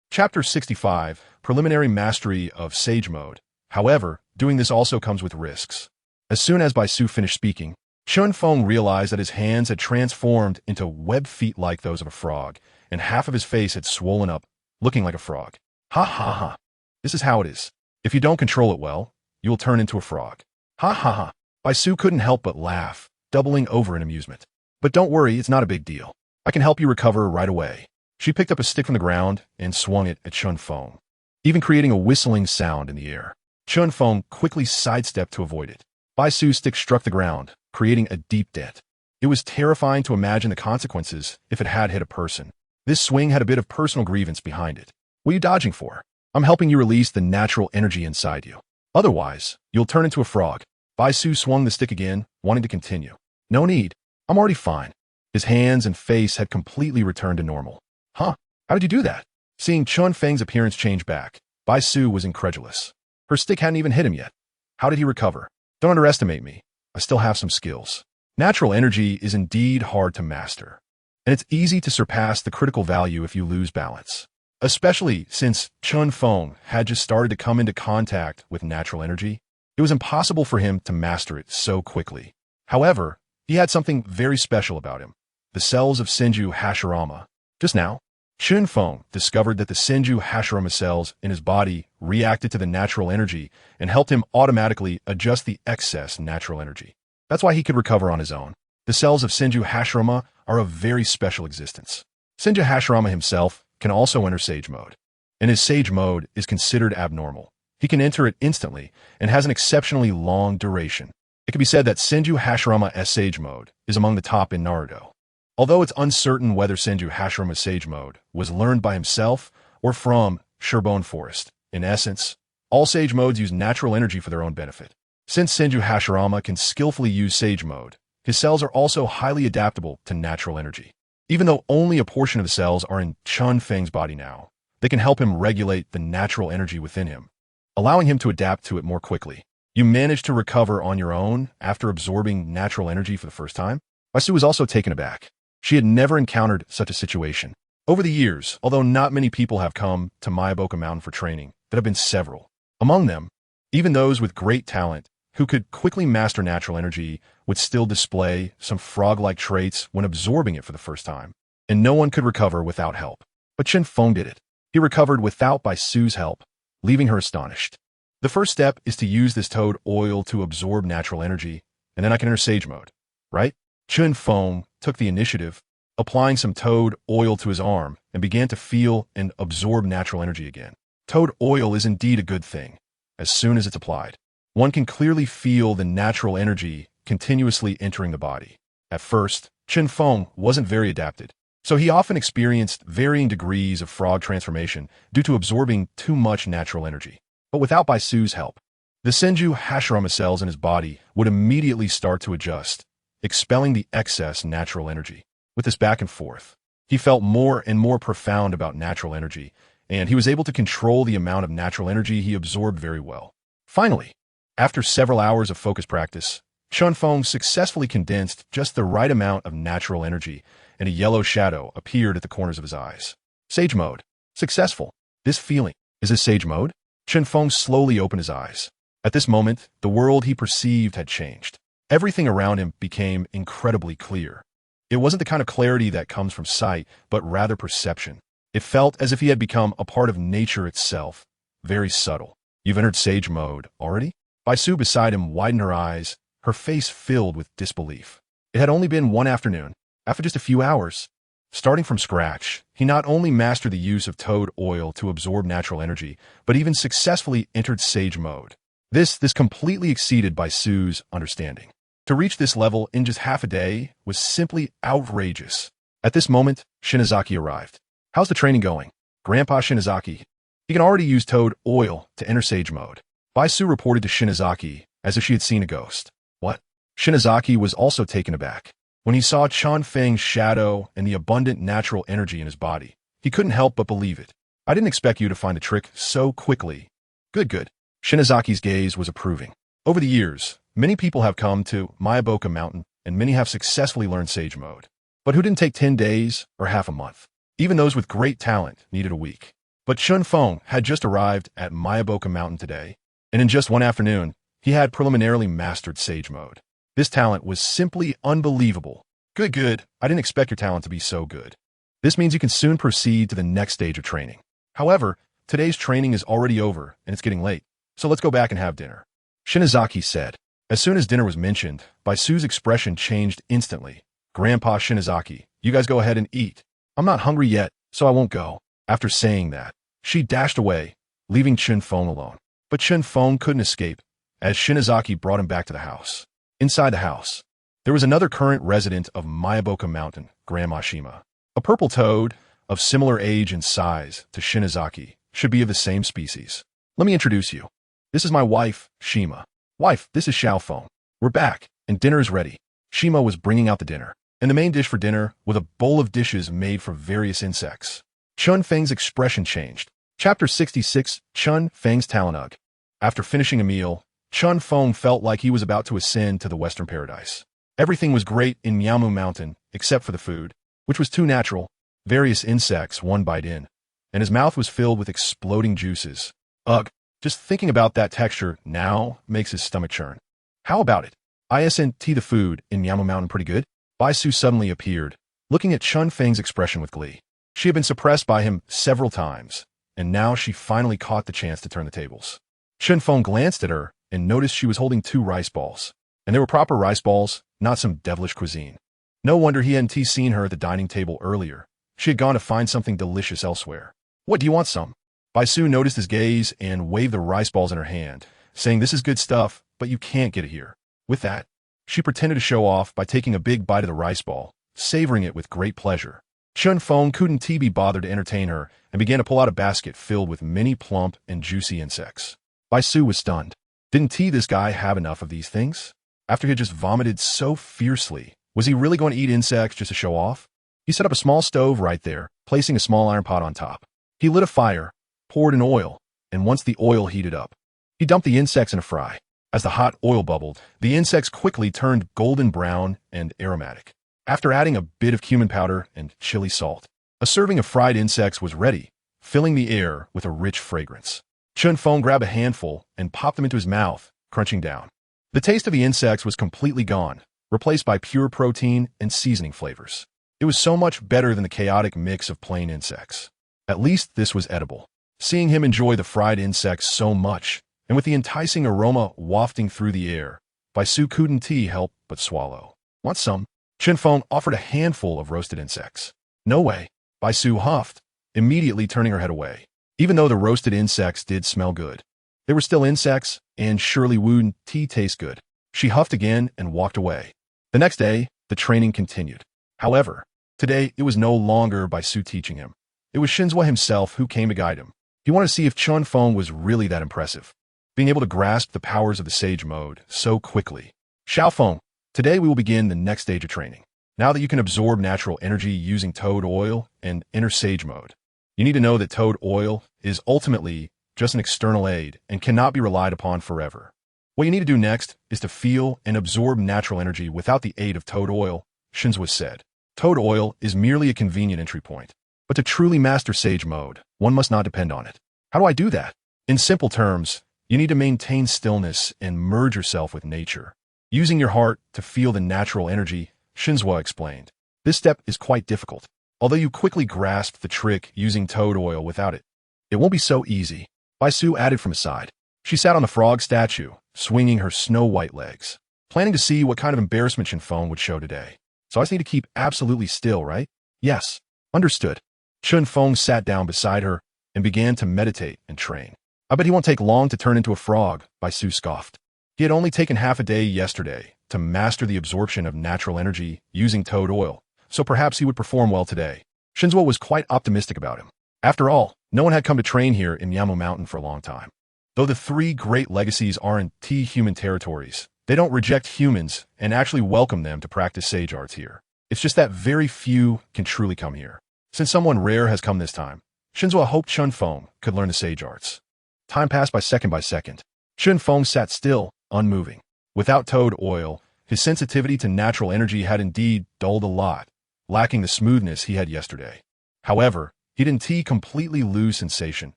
Chapter 65, Preliminary Mastery of Sage Mode. However, doing this also comes with risks. As soon as Baisu finished speaking, Chen Feng realized that his hands had transformed into web feet like those of a frog, and half of his face had swollen up, looking like a frog. Ha ha ha. This is how it is. If you don't control it well, you will turn into a frog. Ha ha ha. Baisu couldn't help but laugh, doubling over in amusement. But don't worry, it's not a big deal. I can help you recover right away. She picked up a stick from the ground and swung it at Chen Feng, even creating a whistling sound in the air. Chen Feng quickly sidestepped to avoid it. Baisu's stick struck the ground, creating a deep dent. It was terrifying to imagine the consequences if it had hit a person. This swing had a bit of personal grievance behind it. What are you dodging for? I'm helping you release the natural energy inside you. Otherwise, you'll turn into a frog. Baisu swung the stick again, wanting to continue. No need. I'm already fine. His hands and face had completely returned to normal. Huh? How did you do that? Seeing Chen Feng's appearance change back, Baisu was incredulous. Her stick hadn't even hit him yet. How did he recover? Don't underestimate me. I still have some skills. Natural energy is indeed hard to master, and it's easy to surpass the critical value if you lose balance. Especially since Chen Feng had just started to come into contact with natural energy, it was impossible for him to master it so quickly. However, he had something very special about him. The cells of Senju Hashirama. Just now, Chen Feng discovered that the Senju Hashirama cells in his body reacted to the natural energy and helped him automatically adjust the excess natural energy. That's why he could recover on his own. The cells of Senju Hashirama are of very special existence. Senju Hashirama himself can also enter Sage Mode, and his Sage Mode is considered abnormal. He can enter it instantly and has an exceptionally long duration. It can be said that Senju Hashirama's Sage Mode is among the top in Naruto. Although it's uncertain whether Senju Hashirama's Sage Mode was learned by himself or from Sherbone Forest, in essence, all Sage Modes use natural energy for their own benefit. Since Senju Hashirama can skillfully use Sage Mode, his cells are also highly adaptable to natural energy. Even though only a portion of the cells are in Chen Feng's body now, they can help him regulate the natural energy within him, allowing him to adapt to it more quickly. You managed to recover on your own after absorbing natural energy for the first time? Baisu was also taken aback. She had never encountered such a situation. Over the years, although not many people have come to Mayaboka Mountain for training, there have been several. Among them, even those with great talent who could quickly master natural energy would still display some frog-like traits when absorbing it for the first time, and no one could recover without help. But Chen Feng did it. He recovered without Baisu's help, leaving her astonished. The first step is to use this toad oil to absorb natural energy, and then I can enter Sage Mode, right? Chen Feng took the initiative, applying some toad oil to his arm, and began to feel and absorb natural energy again. Toad oil is indeed a good thing. As soon as it's applied, one can clearly feel the natural energy continuously entering the body. At first, Chen Feng wasn't very adapted, so he often experienced varying degrees of frog transformation due to absorbing too much natural energy. But without Baisu's help, the Senju Hashirama cells in his body would immediately start to adjust, expelling the excess natural energy. With this back and forth, he felt more and more profound about natural energy, and he was able to control the amount of natural energy he absorbed very well. Finally, after several hours of focus practice, Chen Feng successfully condensed just the right amount of natural energy, and a yellow shadow appeared at the corners of his eyes. Sage mode. Successful. This feeling. Is this sage mode? Chen Feng slowly opened his eyes. At this moment, the world he perceived had changed. Everything around him became incredibly clear. It wasn't the kind of clarity that comes from sight, but rather perception. It felt as if he had become a part of nature itself. Very subtle. You've entered sage mode already? Baisu beside him widened her eyes, her face filled with disbelief. It had only been one afternoon. After just a few hours, starting from scratch, he not only mastered the use of toad oil to absorb natural energy, but even successfully entered sage mode. This completely exceeded Baisu's understanding. To reach this level in just half a day was simply outrageous. At this moment, Shinozaki arrived. How's the training going? Grandpa Shinozaki. He can already use toad oil to enter sage mode. Baisu reported to Shinozaki as if she had seen a ghost. What? Shinozaki was also taken aback. When he saw Chen Feng's shadow and the abundant natural energy in his body, he couldn't help but believe it. I didn't expect you to find the trick so quickly. Good. Shinozaki's gaze was approving. Over the years, many people have come to Miyaboka Mountain, and many have successfully learned sage mode. But who didn't take 10 days or half a month? Even those with great talent needed a week. But Chen Feng had just arrived at Miyaboka Mountain today, and in just one afternoon, he had preliminarily mastered sage mode. This talent was simply unbelievable. Good. I didn't expect your talent to be so good. This means you can soon proceed to the next stage of training. However, today's training is already over, and it's getting late. So let's go back and have dinner. Shinozaki said. As soon as dinner was mentioned, Baisu's expression changed instantly. Grandpa Shinozaki, you guys go ahead and eat. I'm not hungry yet, so I won't go. After saying that, she dashed away, leaving Chen Feng alone. But Chen Feng couldn't escape, as Shinozaki brought him back to the house. Inside the house, there was another current resident of Miyaboka Mountain, Grandma Shima. A purple toad, of similar age and size to Shinozaki, should be of the same species. Let me introduce you. This is my wife, Shima. Wife, this is Xiaofeng. We're back, and dinner is ready. Shima was bringing out the dinner, and the main dish for dinner was a bowl of dishes made from various insects. Chen Feng's expression changed. Chapter 66, Chen Feng's Talonug. After finishing a meal, Chen Feng felt like he was about to ascend to the Western Paradise. Everything was great in Miyamu Mountain, except for the food, which was too natural. Various insects one bite in, and his mouth was filled with exploding juices. Ugh. Just thinking about that texture now makes his stomach churn. How about it? Isn't the food in Miyamu Mountain pretty good? Baisu suddenly appeared, looking at Chen Feng's expression with glee. She had been suppressed by him several times, and now she finally caught the chance to turn the tables. Chen Feng glanced at her and noticed she was holding 2 rice balls. And they were proper rice balls, not some devilish cuisine. No wonder he hadn't seen her at the dining table earlier. She had gone to find something delicious elsewhere. What, do you want some? Baisu noticed his gaze and waved the rice balls in her hand, saying this is good stuff, but you can't get it here. With that, she pretended to show off by taking a big bite of the rice ball, savoring it with great pleasure. Chen Feng couldn't be bothered to entertain her and began to pull out a basket filled with many plump and juicy insects. Baisu was stunned. Didn't this guy have enough of these things? After he had just vomited so fiercely, was he really going to eat insects just to show off? He set up a small stove right there, placing a small iron pot on top. He lit a fire, poured in oil, and once the oil heated up, he dumped the insects in a fry. As the hot oil bubbled, the insects quickly turned golden brown and aromatic. After adding a bit of cumin powder and chili salt, a serving of fried insects was ready, filling the air with a rich fragrance. Chen Feng grabbed a handful and popped them into his mouth, crunching down. The taste of the insects was completely gone, replaced by pure protein and seasoning flavors. It was so much better than the chaotic mix of plain insects. At least this was edible. Seeing him enjoy the fried insects so much, and with the enticing aroma wafting through the air, Baisu couldn't help but swallow. Want some? Chen Feng offered a handful of roasted insects. No way. Baisu huffed, immediately turning her head away. Even though the roasted insects did smell good, they were still insects and surely wouldn't taste good. She huffed again and walked away. The next day, the training continued. However, today it was no longer Baisu teaching him. It was Shinzua himself who came to guide him. He wanted to see if Chen Feng was really that impressive, being able to grasp the powers of the sage mode so quickly. Xiaofeng, Today we will begin the next stage of training. Now that you can absorb natural energy using toad oil and enter sage mode, you need to know that toad oil is ultimately just an external aid and cannot be relied upon forever. What you need to do next is to feel and absorb natural energy without the aid of toad oil, Shinzo said. Toad oil is merely a convenient entry point, but to truly master sage mode, one must not depend on it. How do I do that? In simple terms, you need to maintain stillness and merge yourself with nature. Using your heart to feel the natural energy, Shinzo explained. This step is quite difficult, although you quickly grasped the trick using toad oil without it. It won't be so easy, Baisu added from his side. She sat on the frog statue, swinging her snow-white legs, planning to see what kind of embarrassment Chen Feng would show today. So I just need to keep absolutely still, right? Yes. Understood. Chen Feng sat down beside her and began to meditate and train. I bet he won't take long to turn into a frog, Baisu scoffed. He had only taken half a day yesterday to master the absorption of natural energy using toad oil, so perhaps he would perform well today. Shinzo was quite optimistic about him. After all, no one had come to train here in Yamu Mountain for a long time. Though the three great legacies aren't human territories, they don't reject humans and actually welcome them to practice sage arts here. It's just that very few can truly come here. Since someone rare has come this time, Shinzo hoped Chen Feng could learn the sage arts. Time passed by second. Chen Feng sat still, unmoving. Without toad oil, his sensitivity to natural energy had indeed dulled a lot, lacking the smoothness he had yesterday. However, he didn't completely lose sensation.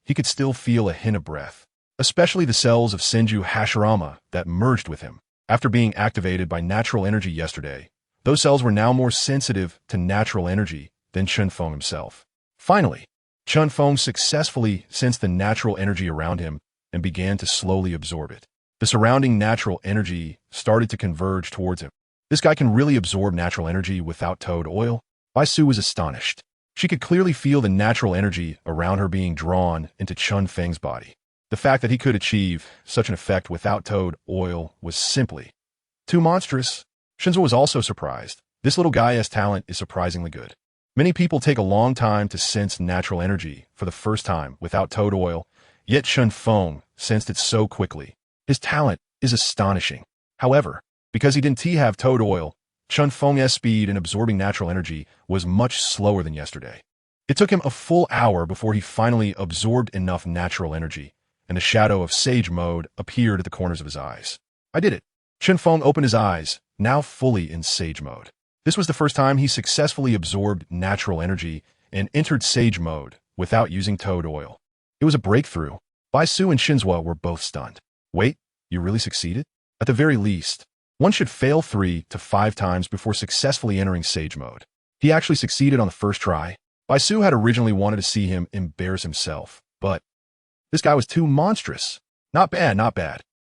He could still feel a hint of breath, especially the cells of Senju Hashirama that merged with him. After being activated by natural energy yesterday, those cells were now more sensitive to natural energy than Chen Feng himself. Finally, Chen Feng successfully sensed the natural energy around him and began to slowly absorb it. The surrounding natural energy started to converge towards him. This guy can really absorb natural energy without toad oil? Baisu was astonished. She could clearly feel the natural energy around her being drawn into Chen Feng's body. The fact that he could achieve such an effect without toad oil was simply too monstrous. Shinzo was also surprised. This little guy's talent is surprisingly good. Many people take a long time to sense natural energy for the first time without toad oil, yet Chen Feng sensed it so quickly. His talent is astonishing. However, because he didn't have toad oil, Chen Feng's speed in absorbing natural energy was much slower than yesterday. It took him a full hour before he finally absorbed enough natural energy, and the shadow of sage mode appeared at the corners of his eyes. I did it. Chen Feng opened his eyes, now fully in sage mode. This was the first time he successfully absorbed natural energy and entered sage mode without using toad oil. It was a breakthrough. Baisu and Shinzo were both stunned. Wait, you really succeeded? At the very least, one should fail 3 to 5 times before successfully entering sage mode. He actually succeeded on the first try. Baisu had originally wanted to see him embarrass himself, but this guy was too monstrous. Not bad.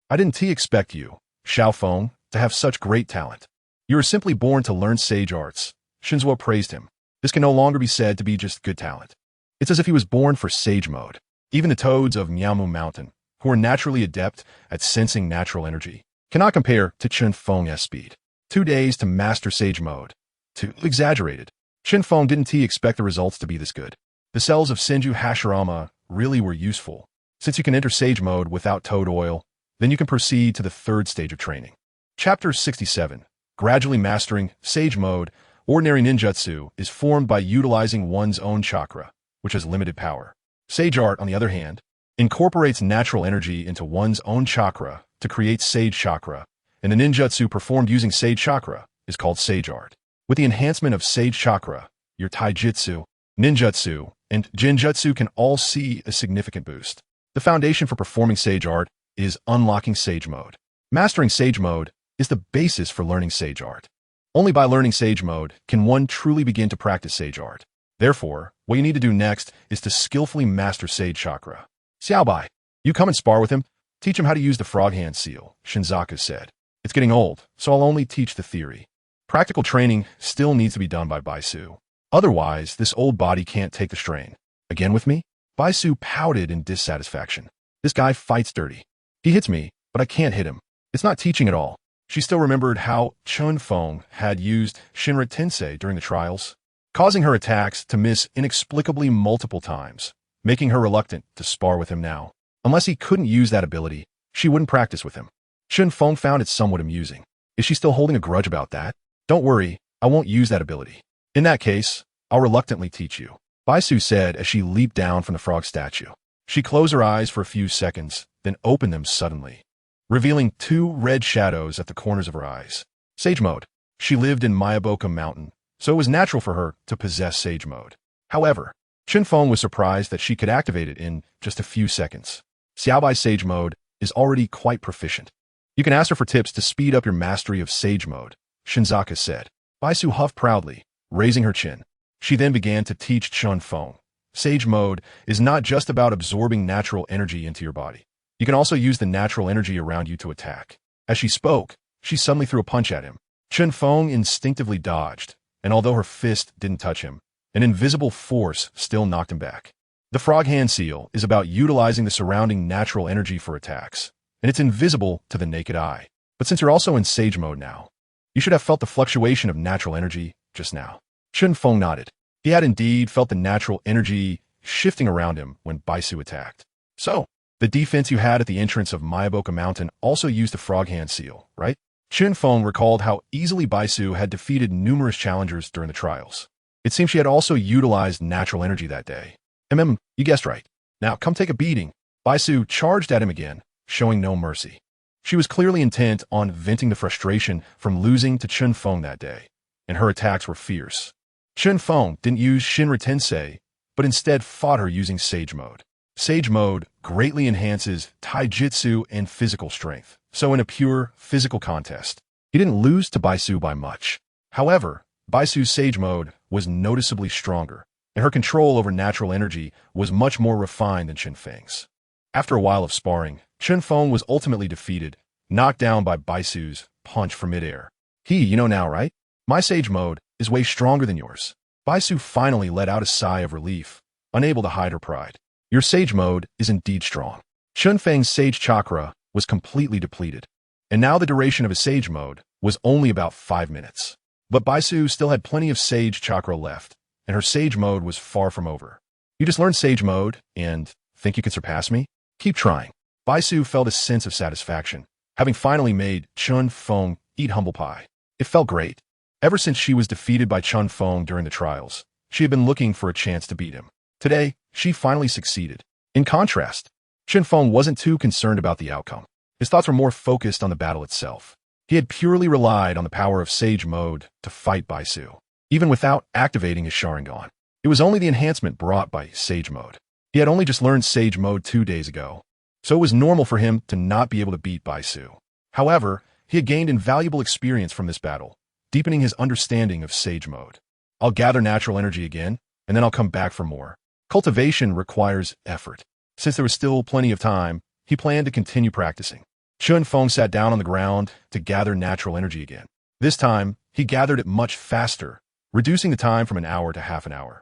I didn't expect you, Xiao Feng, to have such great talent. You were simply born to learn sage arts. Shinzo praised him. This can no longer be said to be just good talent. It's as if he was born for sage mode. Even the toads of Yamu Mountain, who are naturally adept at sensing natural energy, cannot compare to Chen Feng's speed. 2 days to master sage mode. Too exaggerated. Chen Feng didn't expect the results to be this good. The cells of Senju Hashirama really were useful. Since you can enter sage mode without toad oil, then you can proceed to the 3rd stage of training. Chapter 67. Gradually mastering sage mode. Ordinary ninjutsu is formed by utilizing one's own chakra, which has limited power. Sage art, on the other hand, incorporates natural energy into one's own chakra to create sage chakra, and the ninjutsu performed using sage chakra is called sage art. With the enhancement of sage chakra, your taijutsu, ninjutsu, and genjutsu can all see a significant boost. The foundation for performing sage art is unlocking sage mode. Mastering sage mode is the basis for learning sage art. Only by learning sage mode can one truly begin to practice sage art. Therefore, what you need to do next is to skillfully master sage chakra. Xiaobai, you come and spar with him. Teach him how to use the frog hand seal, Shinzaku said. It's getting old, so I'll only teach the theory. Practical training still needs to be done by Baisu. Otherwise, this old body can't take the strain. Again with me? Baisu pouted in dissatisfaction. This guy fights dirty. He hits me, but I can't hit him. It's not teaching at all. She still remembered how Chen Feng had used Shinra Tensei during the trials, causing her attacks to miss inexplicably multiple times, making her reluctant to spar with him now. Unless he couldn't use that ability, she wouldn't practice with him. Chen Feng found it somewhat amusing. Is she still holding a grudge about that? Don't worry, I won't use that ability. In that case, I'll reluctantly teach you, Baisu said as she leaped down from the frog statue. She closed her eyes for a few seconds, then opened them suddenly, revealing 2 red shadows at the corners of her eyes. Sage mode. She lived in Mayaboka Mountain, so it was natural for her to possess Sage mode. However, Chen Feng was surprised that she could activate it in just a few seconds. Xiaobai's Sage mode is already quite proficient. You can ask her for tips to speed up your mastery of Sage mode, Shinzaka said. Baisu huffed proudly, raising her chin. She then began to teach Chen Feng. Sage mode is not just about absorbing natural energy into your body. You can also use the natural energy around you to attack. As she spoke, she suddenly threw a punch at him. Chen Feng instinctively dodged, and although her fist didn't touch him, an invisible force still knocked him back. The frog hand seal is about utilizing the surrounding natural energy for attacks, and it's invisible to the naked eye. But since you're also in Sage mode now, you should have felt the fluctuation of natural energy just now. Chen Feng nodded. He had indeed felt the natural energy shifting around him when Baisu attacked. So, the defense you had at the entrance of Mayaboka Mountain also used the frog hand seal, right? Chen Feng recalled how easily Baisu had defeated numerous challengers during the trials. It seemed she had also utilized natural energy that day. You guessed right. Now come take a beating. Baisu charged at him again, showing no mercy. She was clearly intent on venting the frustration from losing to Chen Feng that day, and her attacks were fierce. Chen Feng didn't use Shinra Tensei, but instead fought her using Sage mode. Sage mode greatly enhances taijutsu and physical strength, so in a pure physical contest, he didn't lose to Baisu by much. However, Baisu's Sage mode was noticeably stronger, and her control over natural energy was much more refined than Chen Feng's. After a while of sparring, Chen Feng was ultimately defeated, knocked down by Baisu's punch from midair. You know now, right? My Sage mode is way stronger than yours. Baisu finally let out a sigh of relief, unable to hide her pride. Your Sage mode is indeed strong. Chen Feng's Sage chakra was completely depleted, and now the duration of his Sage mode was only about 5 minutes. But Baisu still had plenty of Sage chakra left, and her Sage mode was far from over. You just learned Sage mode, and think you can surpass me? Keep trying. Baisu felt a sense of satisfaction, having finally made Chen Feng eat humble pie. It felt great. Ever since she was defeated by Chen Feng during the trials, she had been looking for a chance to beat him. Today, she finally succeeded. In contrast, Chen Feng wasn't too concerned about the outcome. His thoughts were more focused on the battle itself. He had purely relied on the power of Sage mode to fight Baisu, even without activating his Sharingan. It was only the enhancement brought by Sage mode. He had only just learned Sage mode 2 days ago, so it was normal for him to not be able to beat Baisu. However, he had gained invaluable experience from this battle, deepening his understanding of Sage mode. I'll gather natural energy again, and then I'll come back for more. Cultivation requires effort. Since there was still plenty of time, he planned to continue practicing. Chen Feng sat down on the ground to gather natural energy again. This time, he gathered it much faster, reducing the time from an hour to half an hour.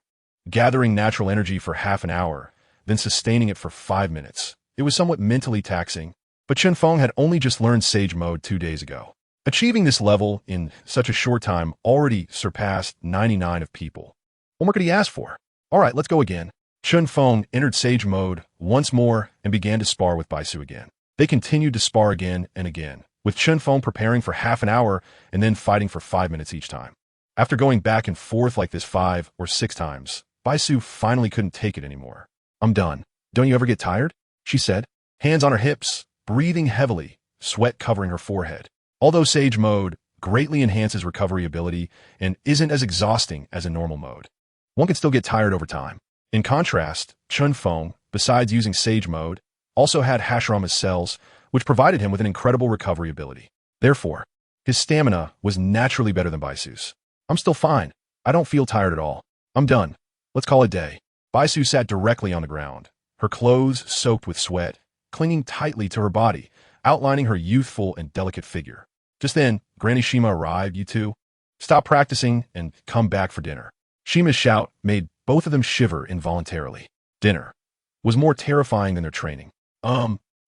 Gathering natural energy for half an hour, then sustaining it for 5 minutes. It was somewhat mentally taxing, but Chen Feng had only just learned Sage mode 2 days ago. Achieving this level in such a short time already surpassed 99 of people. What more could he ask for? All right, let's go again. Chen Feng entered Sage mode once more and began to spar with Baisu again. They continued to spar again and again, with Chen Feng preparing for half an hour and then fighting for 5 minutes each time. After going back and forth like this 5 or 6 times, Baisu finally couldn't take it anymore. I'm done. Don't you ever get tired? She said, hands on her hips, breathing heavily, sweat covering her forehead. Although Sage mode greatly enhances recovery ability and isn't as exhausting as a normal mode, one can still get tired over time. In contrast, Chen Feng, besides using Sage mode, also had Hashirama's cells, which provided him with an incredible recovery ability. Therefore, his stamina was naturally better than Baisu's. I'm still fine. I don't feel tired at all. I'm done. Let's call it a day. Baisu sat directly on the ground, her clothes soaked with sweat, clinging tightly to her body, outlining her youthful and delicate figure. Just then, Granny Shima arrived. You two, stop practicing and come back for dinner. Shima's shout made both of them shiver involuntarily. Dinner was more terrifying than their training.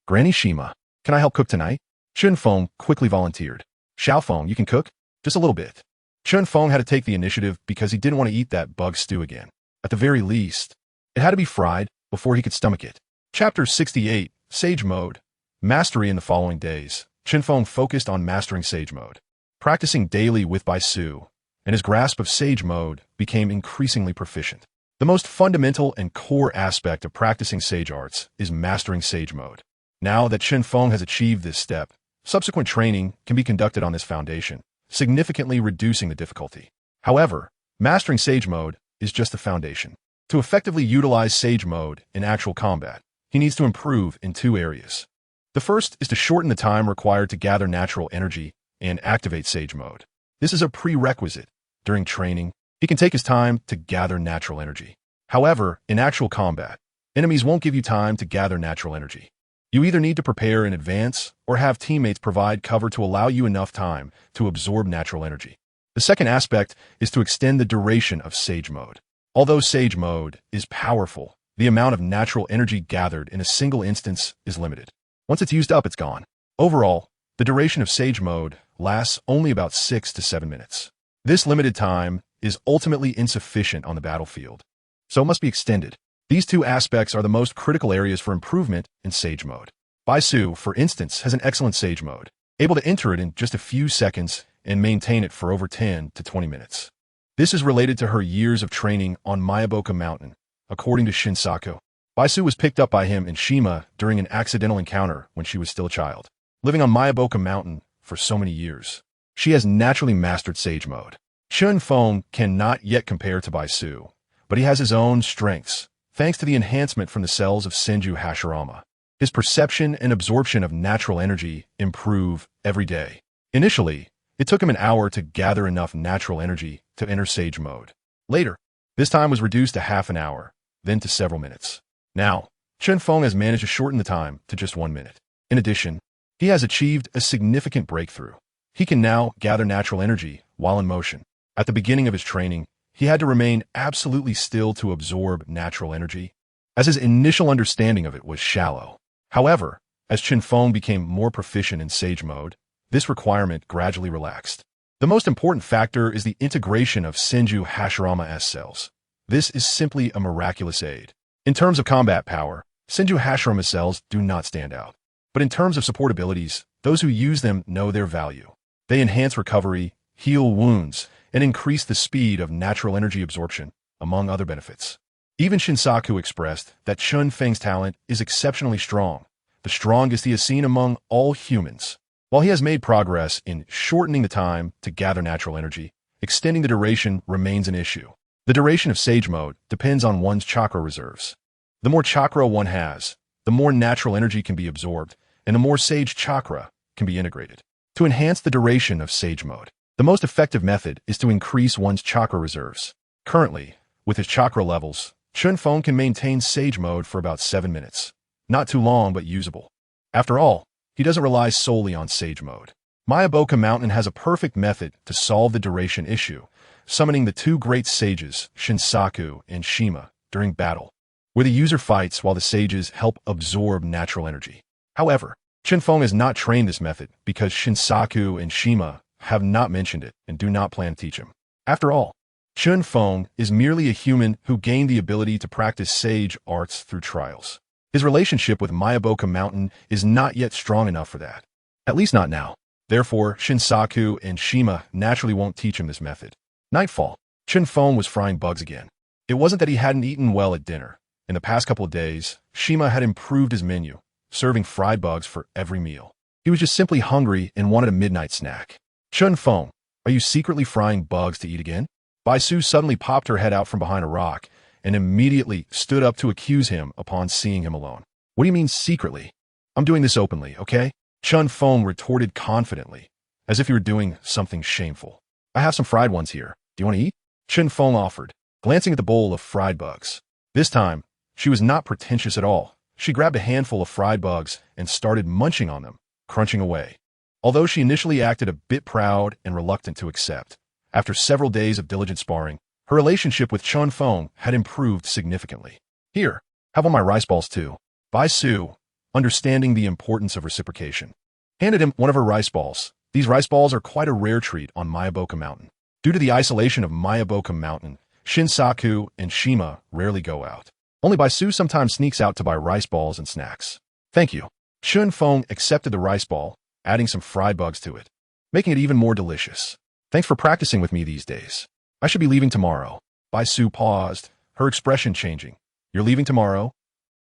Granny Shima, can I help cook tonight? Chen Feng quickly volunteered. Xiao Feng, you can cook? Just a little bit. Chen Feng had to take the initiative because he didn't want to eat that bug stew again. At the very least, it had to be fried before he could stomach it. Chapter 68, Sage Mode. Mastery in the following days. Chen Feng focused on mastering Sage Mode. practicing daily with Baisu, and his grasp of Sage Mode became increasingly proficient. The most fundamental and core aspect of practicing Sage arts is mastering Sage Mode. Now that Chen Feng has achieved this step, subsequent training can be conducted on this foundation, significantly reducing the difficulty. However, mastering Sage Mode is just the foundation. To effectively utilize Sage Mode in actual combat, he needs to improve in two areas. The first is to shorten the time required to gather natural energy and activate Sage Mode. This is a prerequisite. During training, he can take his time to gather natural energy. However, in actual combat, enemies won't give you time to gather natural energy. You either need to prepare in advance or have teammates provide cover to allow you enough time to absorb natural energy. The second aspect is to extend the duration of Sage Mode. Although Sage Mode is powerful, the amount of natural energy gathered in a single instance is limited. Once it's used up, it's gone. Overall, the duration of Sage Mode lasts only about 6 to 7 minutes. This limited time is ultimately insufficient on the battlefield, so it must be extended. These two aspects are the most critical areas for improvement in Sage Mode. Baisu, for instance, has an excellent Sage Mode, able to enter it in just a few seconds and maintain it for over 10 to 20 minutes. This is related to her years of training on Mayaboka Mountain. According to Shinsaku, Baisu was picked up by him in Shima during an accidental encounter when she was still a child. Living on Mayaboka Mountain for so many years, she has naturally mastered Sage Mode. Chen Feng cannot yet compare to Baisu, but he has his own strengths, thanks to the enhancement from the cells of Senju Hashirama. His perception and absorption of natural energy improve every day. Initially, it took him an hour to gather enough natural energy to enter Sage Mode. Later, this time was reduced to half an hour, then to several minutes. Now, Chen Feng has managed to shorten the time to just 1 minute. In addition, he has achieved a significant breakthrough. He can now gather natural energy while in motion. At the beginning of his training, he had to remain absolutely still to absorb natural energy, as his initial understanding of it was shallow. However, as Chen Feng became more proficient in Sage Mode, this requirement gradually relaxed. The most important factor is the integration of Senju Hashirama S cells. This is simply a miraculous aid. In terms of combat power, Senju Hashirama cells do not stand out. But in terms of support abilities, those who use them know their value. They enhance recovery, heal wounds, and increase the speed of natural energy absorption, among other benefits. Even Shinsaku expressed that Chen Feng's talent is exceptionally strong, the strongest he has seen among all humans. While he has made progress in shortening the time to gather natural energy, extending the duration remains an issue. The duration of Sage Mode depends on one's chakra reserves. The more chakra one has, the more natural energy can be absorbed, and the more Sage chakra can be integrated. To enhance the duration of Sage Mode, the most effective method is to increase one's chakra reserves. Currently, with his chakra levels, Chen Feng can maintain Sage Mode for about 7 minutes. Not too long, but usable. After all, he doesn't rely solely on Sage Mode. Mayaboka Mountain has a perfect method to solve the duration issue, summoning the two great sages, Shinsaku and Shima, during battle, where the user fights while the sages help absorb natural energy. However, Chen Feng has not trained this method because Shinsaku and Shima have not mentioned it and do not plan to teach him. After all, Chen Feng is merely a human who gained the ability to practice sage arts through trials. His relationship with Mayaboka Mountain is not yet strong enough for that. At least not now. Therefore, Shinsaku and Shima naturally won't teach him this method. Nightfall. Chen Feng was frying bugs again. It wasn't that he hadn't eaten well at dinner. In the past couple of days, Shima had improved his menu, serving fried bugs for every meal. He was just simply hungry and wanted a midnight snack. Chen Feng, are you secretly frying bugs to eat again? Baisu suddenly popped her head out from behind a rock and immediately stood up to accuse him upon seeing him alone. What do you mean secretly? I'm doing this openly, okay? Chen Feng retorted confidently, as if he were doing something shameful. I have some fried ones here. Do you want to eat? Chen Feng offered, glancing at the bowl of fried bugs. This time, she was not pretentious at all. She grabbed a handful of fried bugs and started munching on them, crunching away. Although she initially acted a bit proud and reluctant to accept, after several days of diligent sparring, her relationship with Chen Feng had improved significantly. Here, have all my rice balls too. Baisu, understanding the importance of reciprocation, handed him one of her rice balls. These rice balls are quite a rare treat on Mayaboka Mountain. Due to the isolation of Mayaboka Mountain, Shinsaku and Shima rarely go out. Only Baisu sometimes sneaks out to buy rice balls and snacks. Thank you. Chen Feng accepted the rice ball, adding some fried bugs to it. making it even more delicious. Thanks for practicing with me these days. I should be leaving tomorrow. Baisu paused, her expression changing. You're leaving tomorrow?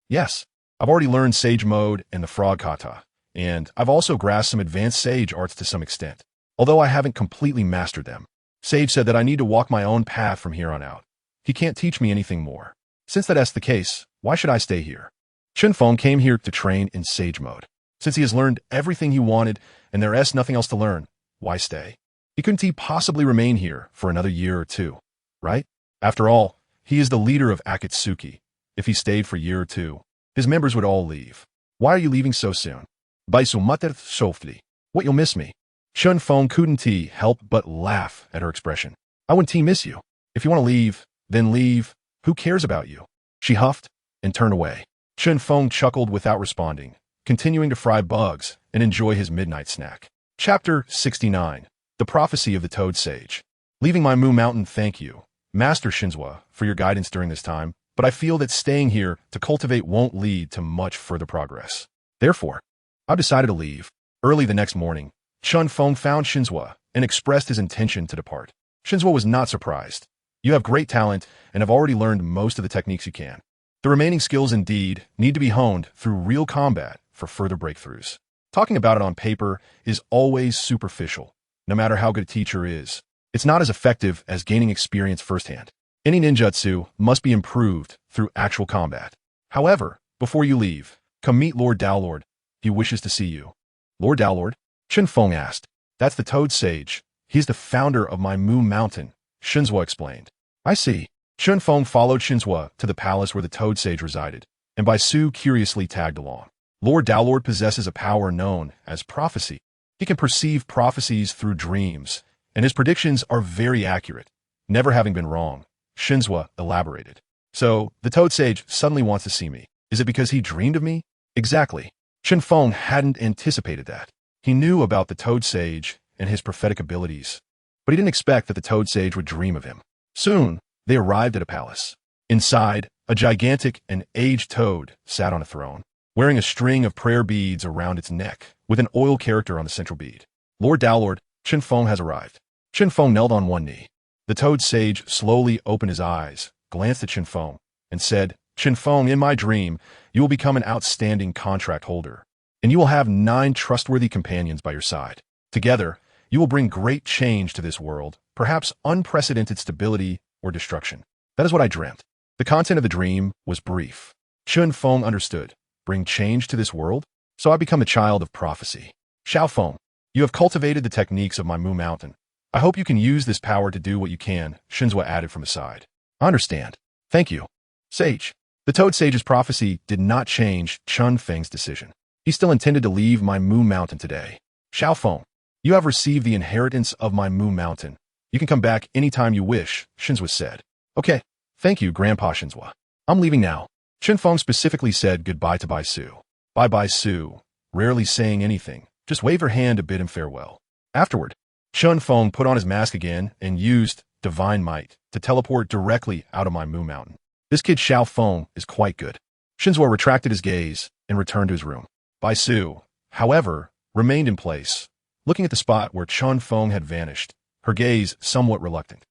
Yes. I've already learned Sage Mode and the Frog Kata, and I've also grasped some advanced Sage arts to some extent, although I haven't completely mastered them. Sage said that I need to walk my own path from here on out. He can't teach me anything more. Since that's the case, why should I stay here? Chen Feng came here to train in Sage Mode. Since he has learned everything he wanted and there's nothing else to learn, why stay? Couldn't he possibly remain here for another year or two, right? After all, he is the leader of Akatsuki. If he stayed for a year or two, his members would all leave. Why are you leaving so soon? Baisu muttered softly. What, you'll miss me? Chen Feng couldn't help but laugh at her expression. I wouldn't miss you. If you want to leave, then leave. Who cares about you? She huffed and turned away. Chen Feng chuckled without responding, continuing to fry bugs and enjoy his midnight snack. Chapter 69. The Prophecy of the Toad Sage. Leaving my Mu Mountain, thank you, Master Shinzwa, for your guidance during this time, but I feel that staying here to cultivate won't lead to much further progress. Therefore, I've decided to leave. Early the next morning, Chen Feng found Shinzwa and expressed his intention to depart. Shinzwa was not surprised. You have great talent and have already learned most of the techniques you can. The remaining skills indeed need to be honed through real combat for further breakthroughs. Talking about it on paper is always superficial. No matter how good a teacher is, it's not as effective as gaining experience firsthand. Any ninjutsu must be improved through actual combat. However, before you leave, come meet Lord Dowlord. He wishes to see you. Lord Dowlord? Chen Feng asked. That's the Toad Sage. He's the founder of my Mu Mountain, Shinzwa explained. I see. Chen Feng followed Shinzwa to the palace where the Toad Sage resided, and Baisu curiously tagged along. Lord Dowlord possesses a power known as prophecy. He can perceive prophecies through dreams, and his predictions are very accurate, never having been wrong, Shinzwa elaborated. So, the Toad Sage suddenly wants to see me. Is it because he dreamed of me? Exactly. Chen Feng hadn't anticipated that. He knew about the Toad Sage and his prophetic abilities, but he didn't expect that the Toad Sage would dream of him. Soon, they arrived at a palace. Inside, a gigantic and aged toad sat on a throne, wearing a string of prayer beads around its neck, with an oil character on the central bead. Lord Dowlord, Chen Feng has arrived. Chen Feng knelt on one knee. The Toad Sage slowly opened his eyes, glanced at Chen Feng, and said, Chen Feng, in my dream, you will become an outstanding contract holder, and you will have 9 trustworthy companions by your side. Together, you will bring great change to this world, perhaps unprecedented stability or destruction. That is what I dreamt. The content of the dream was brief. Chen Feng understood. Bring change to this world? So I become a child of prophecy. Xiao Feng, you have cultivated the techniques of my Mu Mountain. I hope you can use this power to do what you can, Shinzwa added from his side. I understand. Thank you. Sage. The Toad Sage's prophecy did not change Chen Feng's decision. He still intended to leave my Mu Mountain today. Xiao Feng, you have received the inheritance of my Mu Mountain. You can come back anytime you wish, Shinzwa said. Okay. Thank you, Grandpa Shinzwa. I'm leaving now. Chen Feng specifically said goodbye to Baisu. Bye-bye, Su. Rarely saying anything, just waved her hand to bid him farewell. Afterward, Chen Feng put on his mask again and used Divine Might to teleport directly out of my Mu Mountain. This kid Xiao Feng is quite good. Shinzwa retracted his gaze and returned to his room. Baisu, however, remained in place, looking at the spot where Chen Feng had vanished, her gaze somewhat reluctant.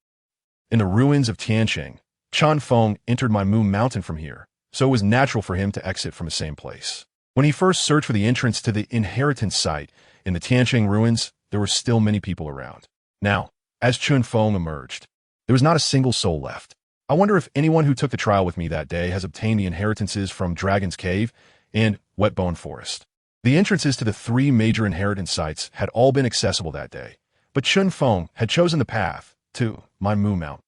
In the ruins of Tiancheng, Chen Feng entered my Mu Mountain from here, so it was natural for him to exit from the same place. When he first searched for the entrance to the inheritance site in the Tiancheng ruins, there were still many people around. Now, as Chen Feng emerged, there was not a single soul left. I wonder if anyone who took the trial with me that day has obtained the inheritances from Dragon's Cave and Wetbone Forest. The entrances to the 3 major inheritance sites had all been accessible that day, but Chen Feng had chosen the path to my Mu Mountain.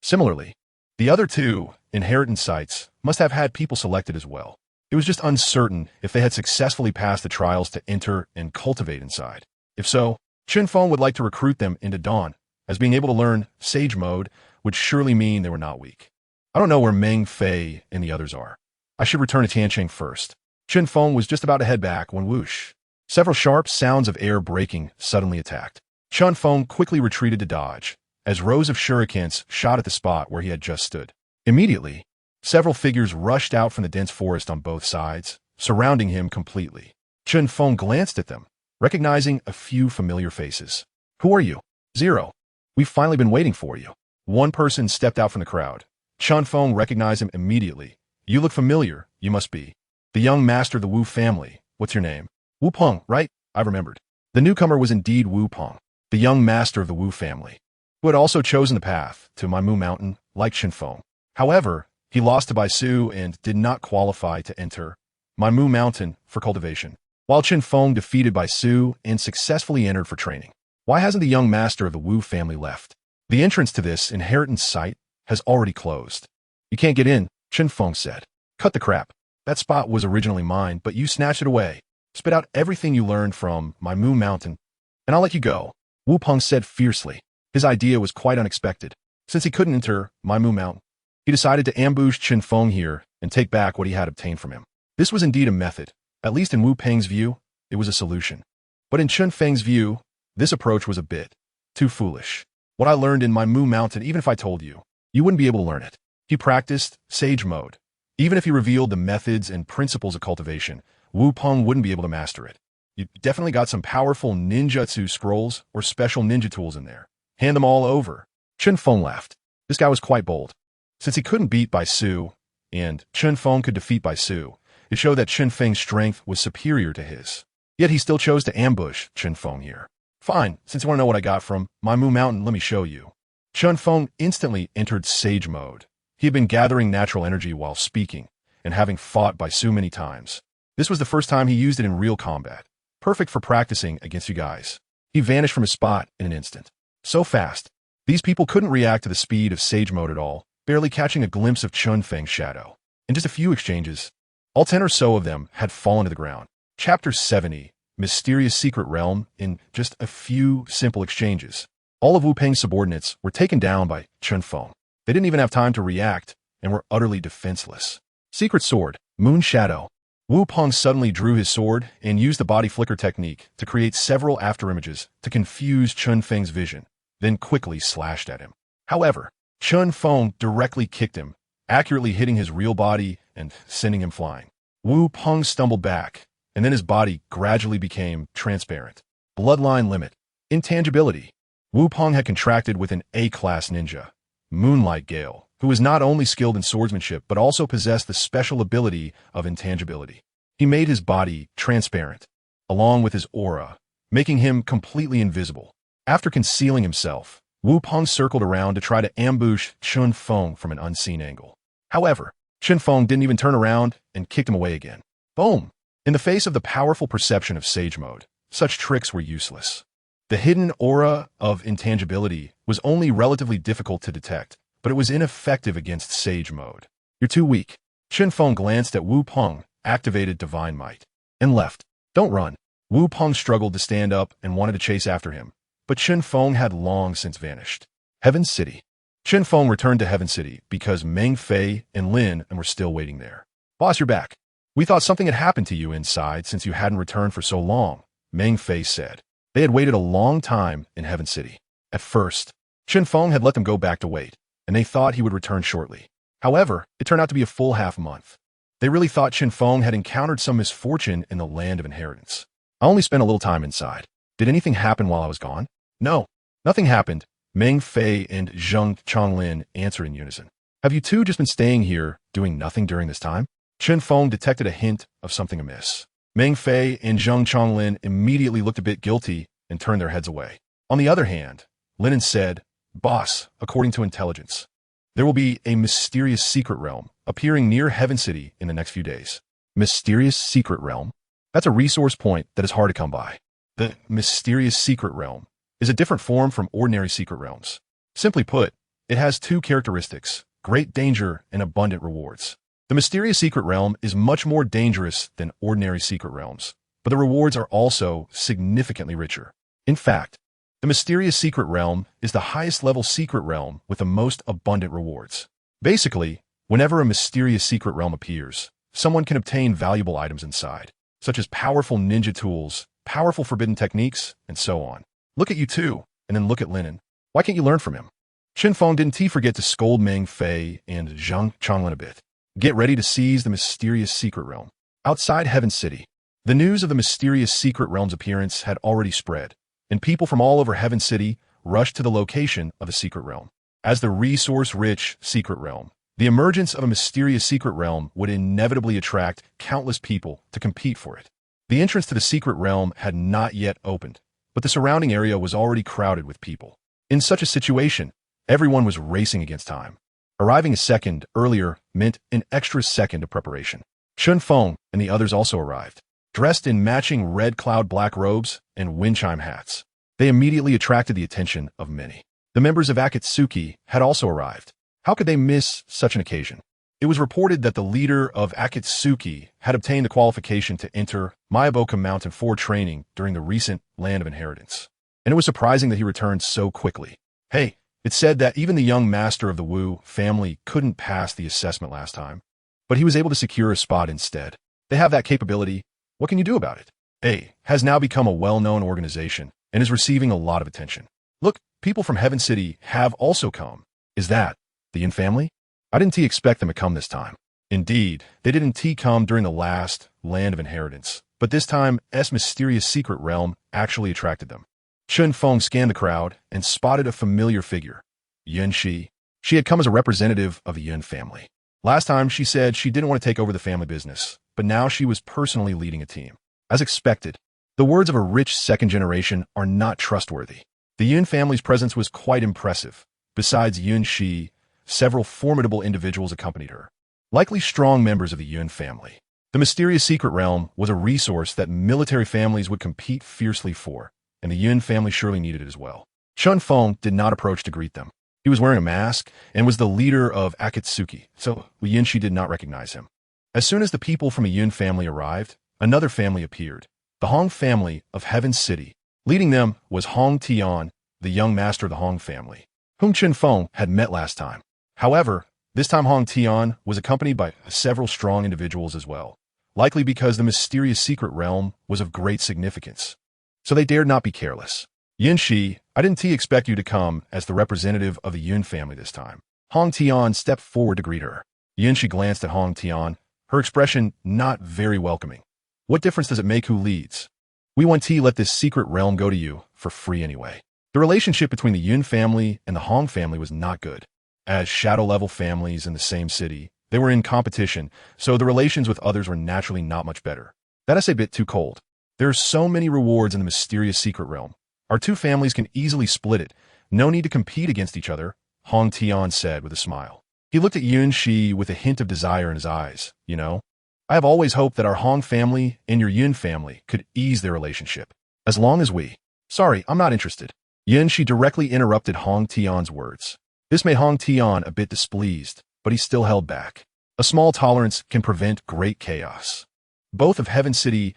Similarly, the other 2 inheritance sites must have had people selected as well. It was just uncertain if they had successfully passed the trials to enter and cultivate inside. If so, Chen Feng would like to recruit them into Dawn, as being able to learn Sage Mode would surely mean they were not weak. I don't know where Meng Fei and the others are. I should return to Tiancheng first. Chen Feng was just about to head back when whoosh. Several sharp sounds of air breaking suddenly attacked. Chen Feng quickly retreated to dodge, as rows of shurikens shot at the spot where he had just stood. Immediately, several figures rushed out from the dense forest on both sides, surrounding him completely. Chen Feng glanced at them, recognizing a few familiar faces. Who are you? Zero. We've finally been waiting for you. One person stepped out from the crowd. Chen Feng recognized him immediately. You look familiar, you must be the young master of the Wu family. What's your name? Wu Peng, right? I remembered. The newcomer was indeed Wu Peng, the young master of the Wu family, who had also chosen the path to Mu Mountain like Chen Feng. However, he lost to Bai Su and did not qualify to enter Mu Mountain for cultivation, while Chen Feng defeated Bai Su and successfully entered for training. Why hasn't the young master of the Wu family left? The entrance to this inheritance site has already closed. You can't get in, Chen Feng said. Cut the crap. That spot was originally mine, but you snatched it away. Spit out everything you learned from Mu Mountain, and I'll let you go, Wu Peng said fiercely. His idea was quite unexpected. Since he couldn't enter Mu Mountain, he decided to ambush Chen Feng here and take back what he had obtained from him. This was indeed a method. At least in Wu Peng's view, it was a solution. But in Chen Feng's view, this approach was a bit too foolish. What I learned in Mu Mountain, even if I told you, you wouldn't be able to learn it. He practiced sage mode. Even if he revealed the methods and principles of cultivation, Wu Peng wouldn't be able to master it. You definitely got some powerful ninjutsu scrolls or special ninja tools in there. Hand them all over. Chen Feng laughed. This guy was quite bold. Since he couldn't beat Bai Su, and Chen Feng could defeat Bai Su, it showed that Chen Feng's strength was superior to his. Yet he still chose to ambush Chen Feng here. Fine, since you want to know what I got from Mu Mountain, let me show you. Chen Feng instantly entered sage mode. He had been gathering natural energy while speaking, and having fought Bai Su many times. This was the first time he used it in real combat. Perfect for practicing against you guys. He vanished from his spot in an instant. So fast. These people couldn't react to the speed of sage mode at all, barely catching a glimpse of Chen Feng's shadow. In just a few exchanges, all 10 or so of them had fallen to the ground. Chapter 70, Mysterious Secret Realm. In just a few simple exchanges, all of Wu Peng's subordinates were taken down by Chen Feng. They didn't even have time to react and were utterly defenseless. Secret Sword, Moon Shadow. Wu Peng suddenly drew his sword and used the body flicker technique to create several afterimages to confuse Chen Feng's vision, then quickly slashed at him. However, Chen Feng directly kicked him, accurately hitting his real body and sending him flying. Wu Peng stumbled back, and then his body gradually became transparent. Bloodline limit. Intangibility. Wu Peng had contracted with an A-class ninja, Moonlight Gale, who was not only skilled in swordsmanship but also possessed the special ability of intangibility. He made his body transparent, along with his aura, making him completely invisible. After concealing himself, Wu Peng circled around to try to ambush Chen Feng from an unseen angle. However, Chen Feng didn't even turn around and kicked him away again. Boom! In the face of the powerful perception of sage mode, such tricks were useless. The hidden aura of intangibility was only relatively difficult to detect, but it was ineffective against sage mode. You're too weak. Chen Feng glanced at Wu Peng, activated Divine Might, and left. Don't run. Wu Peng struggled to stand up and wanted to chase after him, but Chen Feng had long since vanished. Heaven City. Chen Feng returned to Heaven City because Meng Fei and Lin were still waiting there. Boss, you're back. We thought something had happened to you inside since you hadn't returned for so long, Meng Fei said. They had waited a long time in Heaven City. At first, Chen Feng had let them go back to wait, and they thought he would return shortly. However, it turned out to be a full half-month. They really thought Chen Feng had encountered some misfortune in the land of inheritance. I only spent a little time inside. Did anything happen while I was gone? No, nothing happened. Meng Fei and Zheng Chonglin answered in unison. Have you two just been staying here, doing nothing during this time? Chen Feng detected a hint of something amiss. Meng Fei and Zheng Chonglin immediately looked a bit guilty and turned their heads away. On the other hand, Lin said, Boss, according to intelligence, there will be a mysterious secret realm appearing near Heaven City in the next few days. Mysterious secret realm? That's a resource point that is hard to come by. The mysterious secret realm is a different form from ordinary secret realms. Simply put, it has two characteristics, great danger and abundant rewards. The mysterious secret realm is much more dangerous than ordinary secret realms, but the rewards are also significantly richer. In fact, the mysterious secret realm is the highest level secret realm with the most abundant rewards. Basically, whenever a mysterious secret realm appears, someone can obtain valuable items inside, such as powerful ninja tools, powerful forbidden techniques, and so on. Look at you two, and then look at Linen. Why can't you learn from him? Chen Feng didn't forget to scold Meng Fei and Zhang Chonglin a bit. Get ready to seize the mysterious secret realm. Outside Heaven City, The news of the mysterious secret realm's appearance had already spread, and people from all over Heaven City rushed to the location of the secret realm. As the resource-rich secret realm, the emergence of a mysterious secret realm would inevitably attract countless people to compete for it. The entrance to the secret realm had not yet opened, but the surrounding area was already crowded with people. In such a situation, everyone was racing against time. Arriving a second earlier meant an extra second of preparation. Chen Feng and the others also arrived, dressed in matching red cloud black robes and wind chime hats. They immediately attracted the attention of many. The members of Akatsuki had also arrived. How could they miss such an occasion? It was reported that the leader of Akatsuki had obtained the qualification to enter Myaboka Mountain for training during the recent Land of Inheritance. And it was surprising that he returned so quickly. Hey, it's said that even the young master of the Wu family couldn't pass the assessment last time, but he was able to secure a spot instead. They have that capability. What can you do about it? A has now become a well-known organization and is receiving a lot of attention. Look, people from Heaven City have also come. Is that the Yin family? I didn't expect them to come this time. Indeed, they didn't come during the last Land of Inheritance, but this time S mysterious secret realm actually attracted them. Chen Feng scanned the crowd and spotted a familiar figure, Yin Shi. She had come as a representative of the Yin family. Last time she said she didn't want to take over the family business, but now she was personally leading a team. As expected, the words of a rich second generation are not trustworthy. The Yin family's presence was quite impressive. Besides Yin Shi, several formidable individuals accompanied her, likely strong members of the Yin family. The mysterious secret realm was a resource that military families would compete fiercely for, and the Yin family surely needed it as well. Chen Feng did not approach to greet them. He was wearing a mask and was the leader of Akatsuki, so Yin Shi did not recognize him. As soon as the people from a Yin family arrived, another family appeared, the Hong family of Heaven City. Leading them was Hong Tian, the young master of the Hong family, whom Chen Feng had met last time. However, this time Hong Tian was accompanied by several strong individuals as well, likely because the mysterious secret realm was of great significance. So they dared not be careless. Yin Shi, I didn't expect you to come as the representative of the Yin family this time. Hong Tian stepped forward to greet her. Yin Shi glanced at Hong Tian, her expression not very welcoming. What difference does it make who leads? We want to let this secret realm go to you for free anyway. The relationship between the Yin family and the Hong family was not good. As shadow-level families in the same city, they were in competition, so the relations with others were naturally not much better. That is a bit too cold. There are so many rewards in the mysterious secret realm. Our two families can easily split it. No need to compete against each other, Hong Tian said with a smile. He looked at Yin Shi with a hint of desire in his eyes. You know, I have always hoped that our Hong family and your Yin family could ease their relationship. As long as we... Sorry, I'm not interested. Yin Shi directly interrupted Hong Tian's words. This made Hong Tian a bit displeased, but he still held back. A small tolerance can prevent great chaos. Both of Heaven City's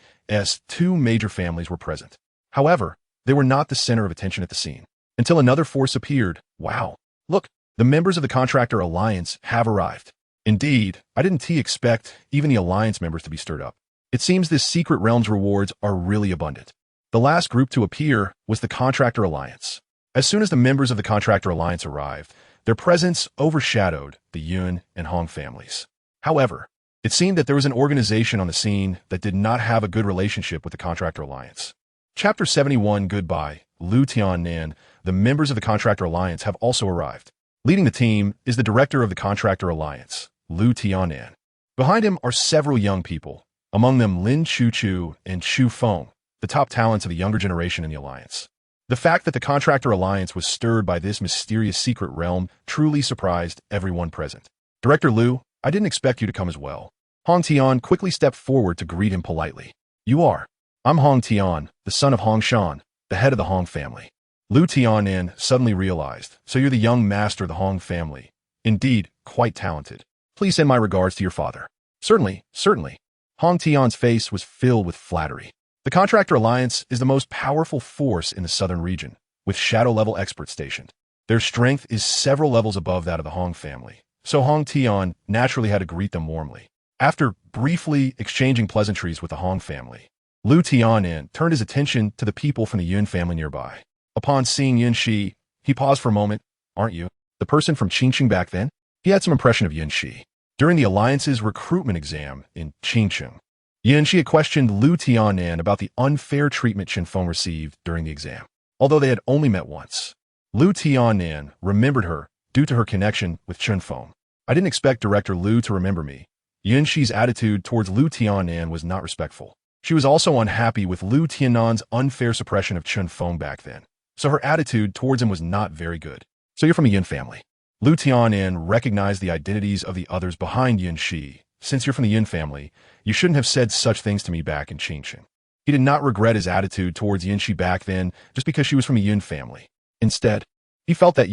two major families were present. However, they were not the center of attention at the scene. Until another force appeared. Wow. Look, the members of the Contractor Alliance have arrived. Indeed, I didn't expect even the Alliance members to be stirred up. It seems this secret realm's rewards are really abundant. The last group to appear was the Contractor Alliance. As soon as the members of the Contractor Alliance arrived, their presence overshadowed the Yun and Hong families. However, it seemed that there was an organization on the scene that did not have a good relationship with the Contractor Alliance. Chapter 71 Goodbye, Lu Tiannan. The members of the Contractor Alliance have also arrived. Leading the team is the director of the Contractor Alliance, Lu Tiannan. Behind him are several young people, among them Lin Chuchu and Chen Feng, the top talents of the younger generation in the Alliance. The fact that the Contractor Alliance was stirred by this mysterious secret realm truly surprised everyone present. Director Lu, I didn't expect you to come as well. Hong Tian quickly stepped forward to greet him politely. You are. I'm Hong Tian, the son of Hong Shan, the head of the Hong family. Lu Tiannan suddenly realized, so you're the young master of the Hong family. Indeed, quite talented. Please send my regards to your father. Certainly, certainly. Hong Tian's face was filled with flattery. The Contractor Alliance is the most powerful force in the southern region, with shadow-level experts stationed. Their strength is several levels above that of the Hong family, so Hong Tian naturally had to greet them warmly. After briefly exchanging pleasantries with the Hong family, Lu Tiannan turned his attention to the people from the Yun family nearby. Upon seeing Yin Shi, he paused for a moment. Aren't you the person from Qingqing back then? He had some impression of Yin Shi during the Alliance's recruitment exam in Qingqing. She had questioned Lu Tianan about the unfair treatment Chen Feng received during the exam, although they had only met once. Lu Tianan remembered her due to her connection with Chen Feng. I didn't expect Director Lu to remember me. Shi's attitude towards Lu Tianan was not respectful. She was also unhappy with Lu Tianan's unfair suppression of Chen Feng back then, so her attitude towards him was not very good. So you're from a Yin family. Lu Tianan recognized the identities of the others behind Shi. Since you're from the Yin family, you shouldn't have said such things to me back in Qingqing. He did not regret his attitude towards Shi back then just because she was from a Yin family. Instead, he felt that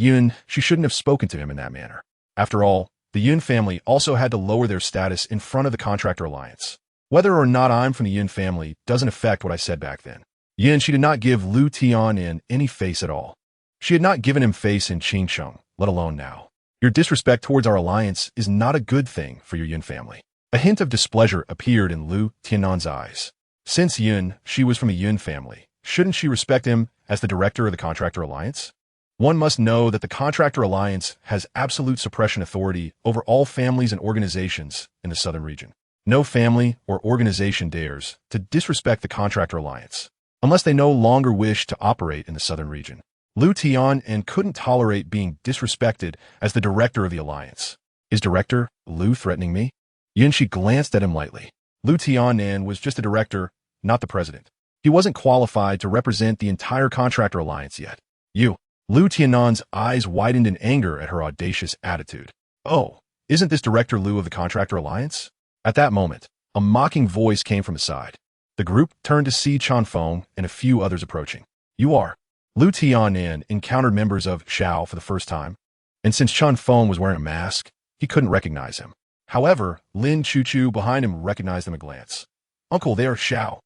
she shouldn't have spoken to him in that manner. After all, the Yin family also had to lower their status in front of the Contractor Alliance. Whether or not I'm from the Yin family doesn't affect what I said back then. She did not give Lu Tianan any face at all. She had not given him face in Qingqing, let alone now. Your disrespect towards our alliance is not a good thing for your Yin family. A hint of displeasure appeared in Lu Tianan's eyes. Since she was from a Yin family, shouldn't she respect him as the director of the Contractor Alliance? One must know that the Contractor Alliance has absolute suppression authority over all families and organizations in the southern region. No family or organization dares to disrespect the Contractor Alliance, unless they no longer wish to operate in the southern region. Lu Tianan couldn't tolerate being disrespected as the director of the alliance. Is Director Lu threatening me? Shi glanced at him lightly. Lu Tianan was just a director, not the president. He wasn't qualified to represent the entire Contractor Alliance yet. Lu Tianan's eyes widened in anger at her audacious attitude. Oh, isn't this Director Lu of the Contractor Alliance? At that moment, a mocking voice came from his side. The group turned to see Chen Feng and a few others approaching. You are. Lu Tianan encountered members of Xiao for the first time, and since Chen Feng was wearing a mask, he couldn't recognize him. However, Lin Chuchu behind him recognized him at a glance. Uncle, they are Xiao.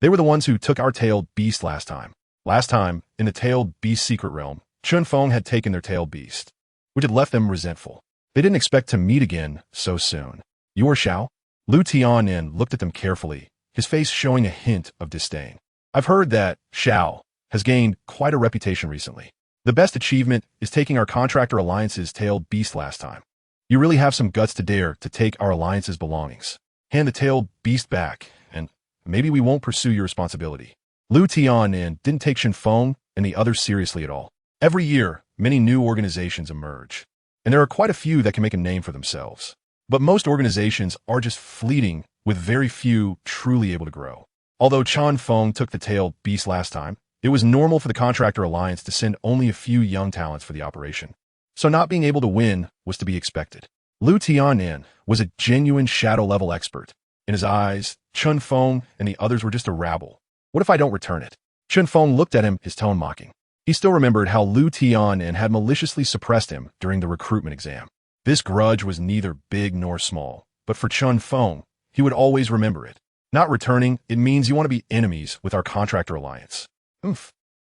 They were the ones who took our tailed beast last time. Last time, in the tailed beast secret realm, Chen Feng had taken their tailed beast, which had left them resentful. They didn't expect to meet again so soon. You are Xiao? Lu Tianan looked at them carefully, his face showing a hint of disdain. I've heard that Xiao has gained quite a reputation recently. The best achievement is taking our Contractor Alliance's tailed beast last time. You really have some guts to dare to take our alliance's belongings. Hand the tailed beast back, and maybe we won't pursue your responsibility. Lu Tianan didn't take Chen Feng and the others seriously at all. Every year, many new organizations emerge, and there are quite a few that can make a name for themselves. But most organizations are just fleeting, with very few truly able to grow. Although Chen Feng took the tailed beast last time, it was normal for the Contractor Alliance to send only a few young talents for the operation. So not being able to win was to be expected. Lu Tianan was a genuine shadow-level expert. In his eyes, Chen Feng and the others were just a rabble. What if I don't return it? Chen Feng looked at him, his tone mocking. He still remembered how Lu Tianan had maliciously suppressed him during the recruitment exam. This grudge was neither big nor small, but for Chen Feng, he would always remember it. Not returning, it means you want to be enemies with our Contractor Alliance.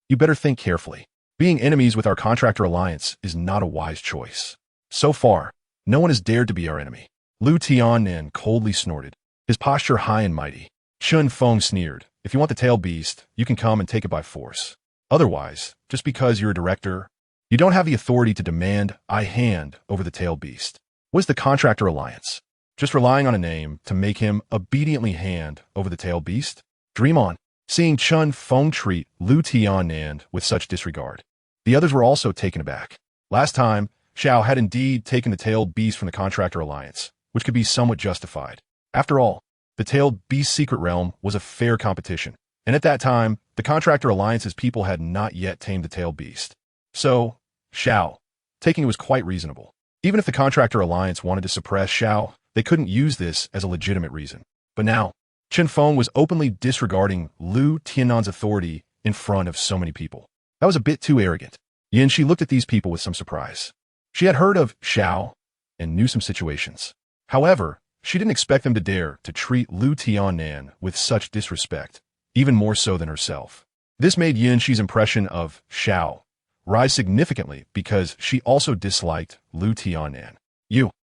You better think carefully. Being enemies with our Contractor Alliance is not a wise choice. So far, no one has dared to be our enemy. Lu Tianan coldly snorted, his posture high and mighty. Chen Feng sneered, if you want the tail beast, you can come and take it by force. Otherwise, just because you're a director, you don't have the authority to demand I hand over the tail beast. What is the Contractor Alliance? Just relying on a name to make him obediently hand over the tail beast? Dream on. Seeing Chen Feng treat Lu Tianan with such disregard, the others were also taken aback. Last time, Xiao had indeed taken the tailed beast from the Contractor Alliance, which could be somewhat justified. After all, the tailed beast secret realm was a fair competition, and at that time, the Contractor Alliance's people had not yet tamed the tailed beast. So, Xiao, taking it was quite reasonable. Even if the Contractor Alliance wanted to suppress Xiao, they couldn't use this as a legitimate reason. But now, Chen Feng was openly disregarding Lu Tianan's authority in front of so many people. That was a bit too arrogant. She looked at these people with some surprise. She had heard of Xiao and knew some situations. However, she didn't expect them to dare to treat Lu Tianan with such disrespect, even more so than herself. This made Shi's impression of Xiao rise significantly because she also disliked Lu Tianan.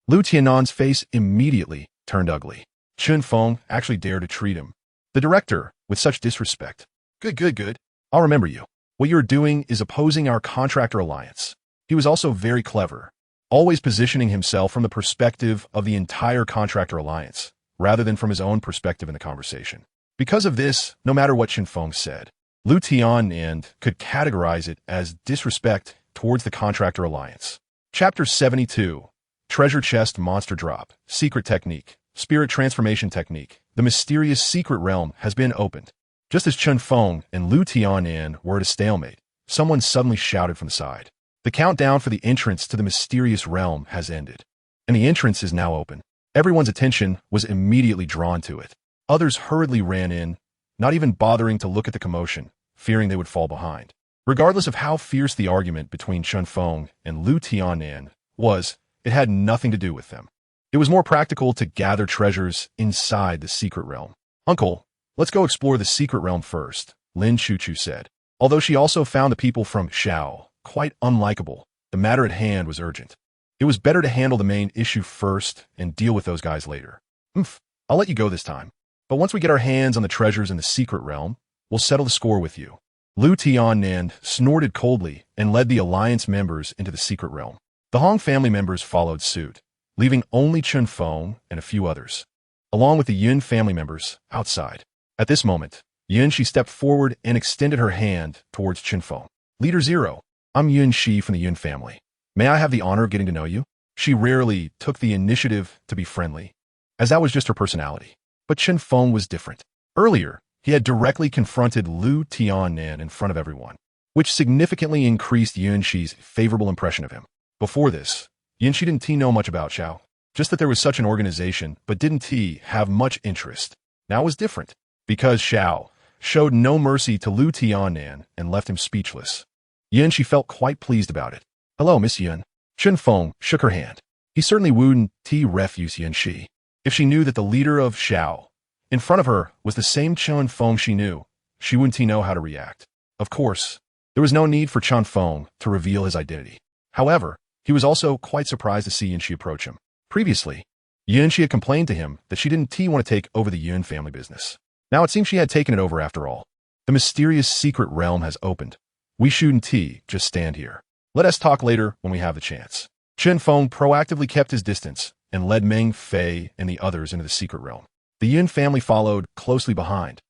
Lu Tianan's face immediately turned ugly. Chen Feng actually dared to treat him, the director, with such disrespect. Good. I'll remember you. What you're doing is opposing our Contractor Alliance. He was also very clever, always positioning himself from the perspective of the entire Contractor Alliance, rather than from his own perspective in the conversation. Because of this, no matter what Chen Feng said, Lu Tian could categorize it as disrespect towards the contractor alliance. Chapter 72. Treasure Chest Monster Drop. Secret Technique. Spirit Transformation Technique. The mysterious secret realm has been opened. Just as Chen Feng and Lu Tian were at a stalemate, someone suddenly shouted from the side. The countdown for the entrance to the mysterious realm has ended, and the entrance is now open. Everyone's attention was immediately drawn to it. Others hurriedly ran in, not even bothering to look at the commotion, fearing they would fall behind. Regardless of how fierce the argument between Chen Feng and Lu Tian was, it had nothing to do with them. It was more practical to gather treasures inside the secret realm. "Uncle, let's go explore the secret realm first," Lin Chuchu said. Although she also found the people from Xiao quite unlikable, the matter at hand was urgent. It was better to handle the main issue first and deal with those guys later. I'll let you go this time. But once we get our hands on the treasures in the secret realm, we'll settle the score with you." Lu Tian snorted coldly and led the alliance members into the secret realm. The Hong family members followed suit, leaving only Chen Feng and a few others, along with the Yun family members, outside. At this moment, She stepped forward and extended her hand towards Chen Feng. "Leader Zero, I'm Yun Shi from the Yun family. May I have the honor of getting to know you?" She rarely took the initiative to be friendly, as that was just her personality. But Chen Feng was different. Earlier, he had directly confronted Lu Tian in front of everyone, which significantly increased Yun Shi's favorable impression of him. Before this, Yun Shi didn't know much about Xiao, just that there was such an organization, but didn't have much interest. Now it was different, because Xiao showed no mercy to Lu Tian and left him speechless. Yun Shi felt quite pleased about it. "Hello, Miss Yun." Chen Feng shook her hand. He certainly wouldn't refuse Yun Shi. If she knew that the leader of Xiao in front of her was the same Chen Feng she knew, she wouldn't know how to react. Of course, there was no need for Chen Feng to reveal his identity. However, he was also quite surprised to see Yun Shi approach him. Previously, Yun Shi had complained to him that she didn't want to take over the Yun family business. Now it seems she had taken it over after all. The mysterious secret realm has opened. We shouldn't just stand here. Let us talk later when we have the chance. Chen Feng proactively kept his distance and led Meng Fei and the others into the secret realm. The Yun family followed closely behind.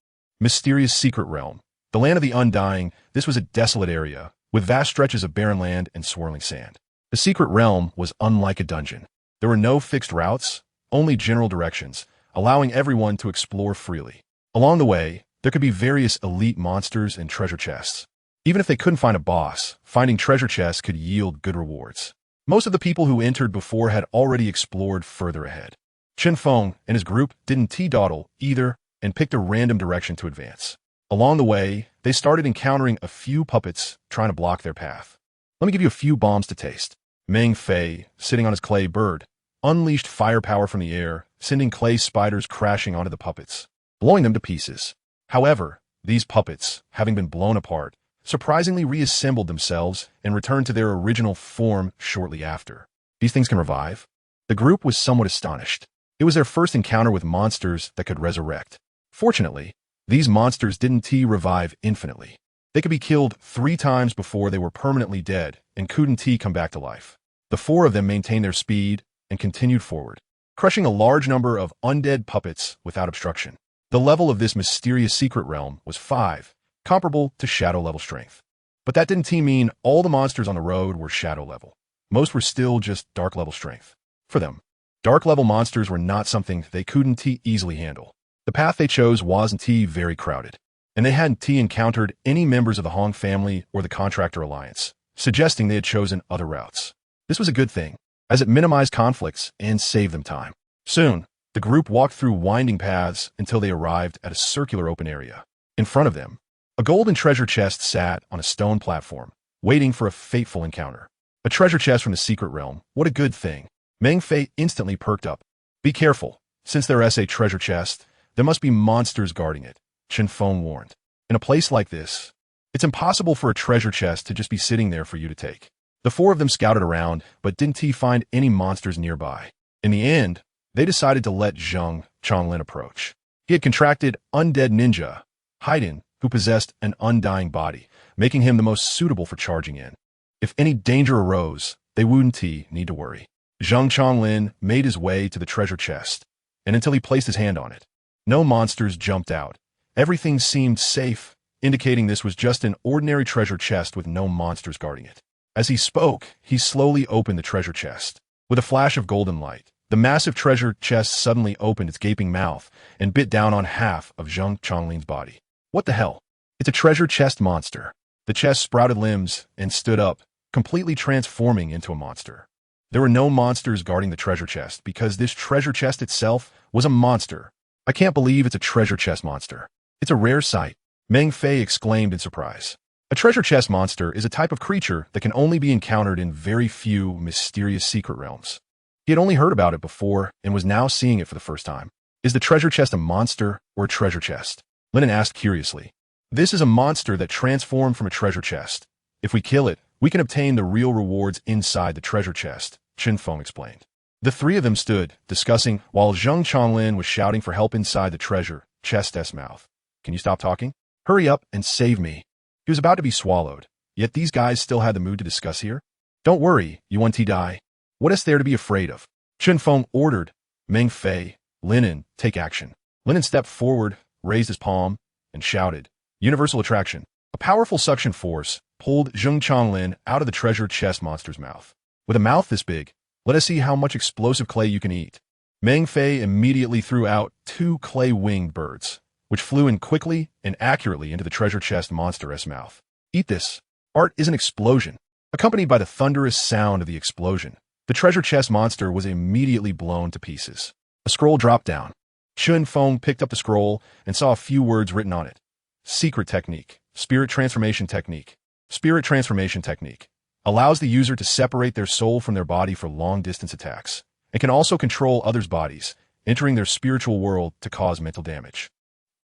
Mysterious secret realm. The land of the undying, this was a desolate area, with vast stretches of barren land and swirling sand. The secret realm was unlike a dungeon. There were no fixed routes, only general directions, allowing everyone to explore freely. Along the way, there could be various elite monsters and treasure chests. Even if they couldn't find a boss, finding treasure chests could yield good rewards. Most of the people who entered before had already explored further ahead. Chen Feng and his group didn't dawdle either and picked a random direction to advance. Along the way, they started encountering a few puppets trying to block their path. "Let me give you a few bombs to taste." Meng Fei, sitting on his clay bird, unleashed firepower from the air, sending clay spiders crashing onto the puppets, blowing them to pieces. However, these puppets, having been blown apart, surprisingly reassembled themselves and returned to their original form shortly after. "These things can revive?" The group was somewhat astonished. It was their first encounter with monsters that could resurrect. Fortunately, these monsters didn't revive infinitely. They could be killed 3 times before they were permanently dead and couldn't come back to life. The 4 of them maintained their speed and continued forward, crushing a large number of undead puppets without obstruction. The level of this mysterious secret realm was 5, comparable to shadow level strength. But that didn't mean all the monsters on the road were shadow level. Most were still just dark level strength. For them, dark level monsters were not something they couldn't easily handle. The path they chose wasn't very crowded, and they hadn't encountered any members of the Hong family or the Contractor Alliance, suggesting they had chosen other routes. This was a good thing, as it minimized conflicts and saved them time. Soon, the group walked through winding paths until they arrived at a circular open area. In front of them, a golden treasure chest sat on a stone platform, waiting for a fateful encounter. A treasure chest from the secret realm, what a good thing. Meng Fei instantly perked up. "Be careful, since there is a treasure chest, there must be monsters guarding it," Chen Feng warned. "In a place like this, it's impossible for a treasure chest to just be sitting there for you to take." The 4 of them scouted around, but didn't find any monsters nearby. In the end, they decided to let Zhang Chonglin approach. He had contracted undead ninja, Haidin, who possessed an undying body, making him the most suitable for charging in. If any danger arose, they wouldn't need to worry. Zhang Chonglin made his way to the treasure chest, and until he placed his hand on it. No monsters jumped out. Everything seemed safe, indicating this was just an ordinary treasure chest with no monsters guarding it. As he spoke, he slowly opened the treasure chest. With a flash of golden light, the massive treasure chest suddenly opened its gaping mouth and bit down on half of Zhang Chonglin's body. What the hell? It's a treasure chest monster. The chest sprouted limbs and stood up, completely transforming into a monster. There were no monsters guarding the treasure chest because this treasure chest itself was a monster. I can't believe it's a treasure chest monster. It's a rare sight, Meng Fei exclaimed in surprise. A treasure chest monster is a type of creature that can only be encountered in very few mysterious secret realms. He had only heard about it before and was now seeing it for the first time. Is the treasure chest a monster or a treasure chest? Lin asked curiously. This is a monster that transformed from a treasure chest. If we kill it, we can obtain the real rewards inside the treasure chest, Chen Feng explained. The three of them stood, discussing, while Zhang Chonglin was shouting for help inside the treasure chest's mouth. Can you stop talking? Hurry up and save me. He was about to be swallowed, yet these guys still had the mood to discuss here. Don't worry, you want to die. What is there to be afraid of? Chen Feng ordered. Meng Fei, Linen, take action. Linen stepped forward, raised his palm, and shouted, Universal attraction. A powerful suction force pulled Zhang Chonglin out of the treasure chest monster's mouth. With a mouth this big, let us see how much explosive clay you can eat. Meng Fei immediately threw out 2 clay-winged birds, which flew in quickly and accurately into the treasure chest monster's mouth. Eat this. Art is an explosion. Accompanied by the thunderous sound of the explosion, the treasure chest monster was immediately blown to pieces. A scroll dropped down. Chen Feng picked up the scroll and saw a few words written on it. Secret technique. Spirit transformation technique. Spirit transformation technique allows the user to separate their soul from their body for long-distance attacks, and can also control others' bodies, entering their spiritual world to cause mental damage.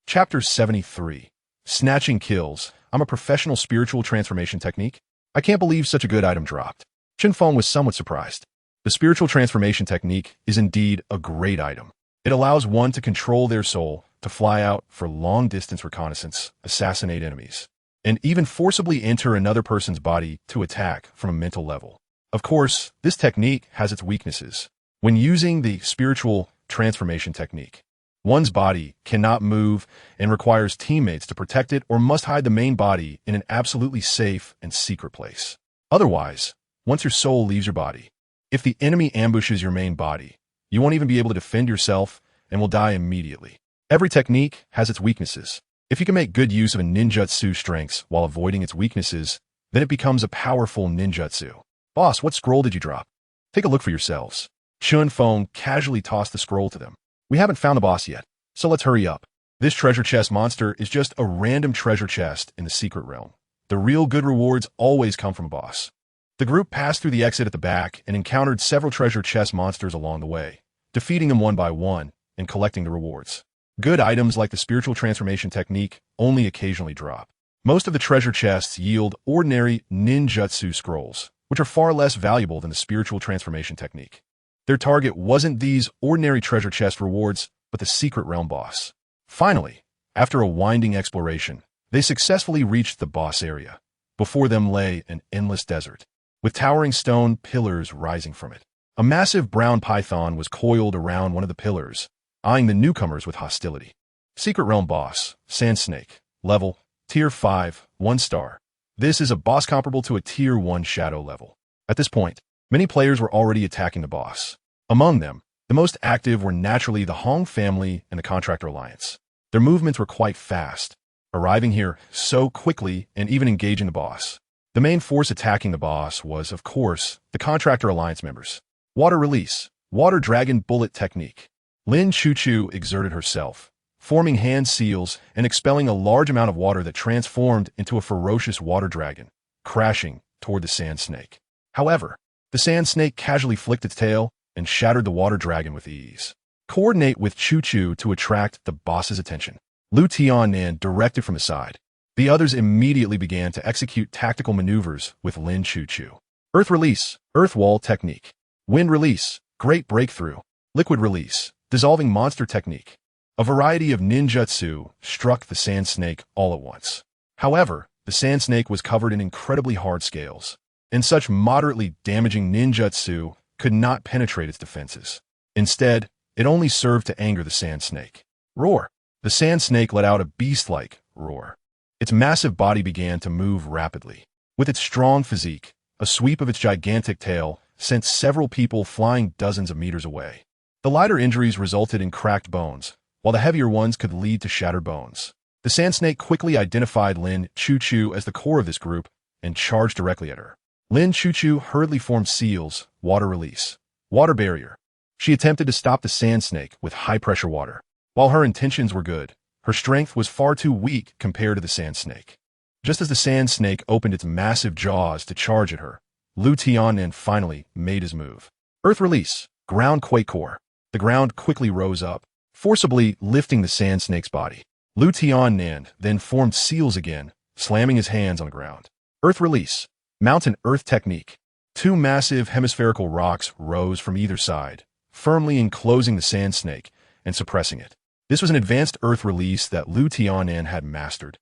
Chapter 73. Snatching kills. I'm a professional spiritual transformation technique. I can't believe such a good item dropped. Chen Feng was somewhat surprised. The spiritual transformation technique is indeed a great item. It allows one to control their soul, to fly out for long-distance reconnaissance, assassinate enemies, and even forcibly enter another person's body to attack from a mental level. Of course, this technique has its weaknesses. When using the spiritual transformation technique, one's body cannot move and requires teammates to protect it or must hide the main body in an absolutely safe and secret place. Otherwise, once your soul leaves your body, if the enemy ambushes your main body, you won't even be able to defend yourself and will die immediately. Every technique has its weaknesses. If you can make good use of a ninjutsu strengths while avoiding its weaknesses, then it becomes a powerful ninjutsu. Boss, what scroll did you drop? Take a look for yourselves. Chen Feng casually tossed the scroll to them. We haven't found the boss yet, so let's hurry up. This treasure chest monster is just a random treasure chest in the secret realm. The real good rewards always come from a boss. The group passed through the exit at the back and encountered several treasure chest monsters along the way, defeating them one by one and collecting the rewards. Good items like the spiritual transformation technique only occasionally drop. Most of the treasure chests yield ordinary ninjutsu scrolls, which are far less valuable than the spiritual transformation technique. Their target wasn't these ordinary treasure chest rewards, but the secret realm boss. Finally, after a winding exploration, they successfully reached the boss area. Before them lay an endless desert, with towering stone pillars rising from it. A massive brown python was coiled around one of the pillars, eyeing the newcomers with hostility. Secret realm boss, Sand Snake, level, tier 5, 1 star. This is a boss comparable to a tier 1 shadow level. At this point, many players were already attacking the boss. Among them, the most active were naturally the Hong family and the Contractor Alliance. Their movements were quite fast, arriving here so quickly and even engaging the boss. The main force attacking the boss was, of course, the Contractor Alliance members. Water release, Water Dragon Bullet Technique. Lin Chuchu exerted herself, forming hand seals and expelling a large amount of water that transformed into a ferocious water dragon, crashing toward the sand snake. However, the sand snake casually flicked its tail and shattered the water dragon with ease. Coordinate with Chuchu to attract the boss's attention. Lu Tianan directed from the side. The others immediately began to execute tactical maneuvers with Lin Chuchu. Earth release, Earth Wall Technique. Wind release, Great Breakthrough. Liquid release, Dissolving Monster Technique. A variety of ninjutsu struck the sand snake all at once. However, the sand snake was covered in incredibly hard scales, and such moderately damaging ninjutsu could not penetrate its defenses. Instead, it only served to anger the sand snake. Roar! The sand snake let out a beast-like roar. Its massive body began to move rapidly. With its strong physique, a sweep of its gigantic tail sent several people flying dozens of meters away. The lighter injuries resulted in cracked bones, while the heavier ones could lead to shattered bones. The sand snake quickly identified Lin Chuchu as the core of this group and charged directly at her. Lin Chuchu hurriedly formed seals, water release, water barrier. She attempted to stop the sand snake with high-pressure water. While her intentions were good, her strength was far too weak compared to the sand snake. Just as the sand snake opened its massive jaws to charge at her, Lu Tianen finally made his move. Earth release, ground quake core. The ground quickly rose up, forcibly lifting the sand snake's body. Lu Tianen then formed seals again, slamming his hands on the ground. Earth release, mountain earth technique. Two massive hemispherical rocks rose from either side, firmly enclosing the sand snake and suppressing it. This was an advanced earth release that Lu Tianen had mastered,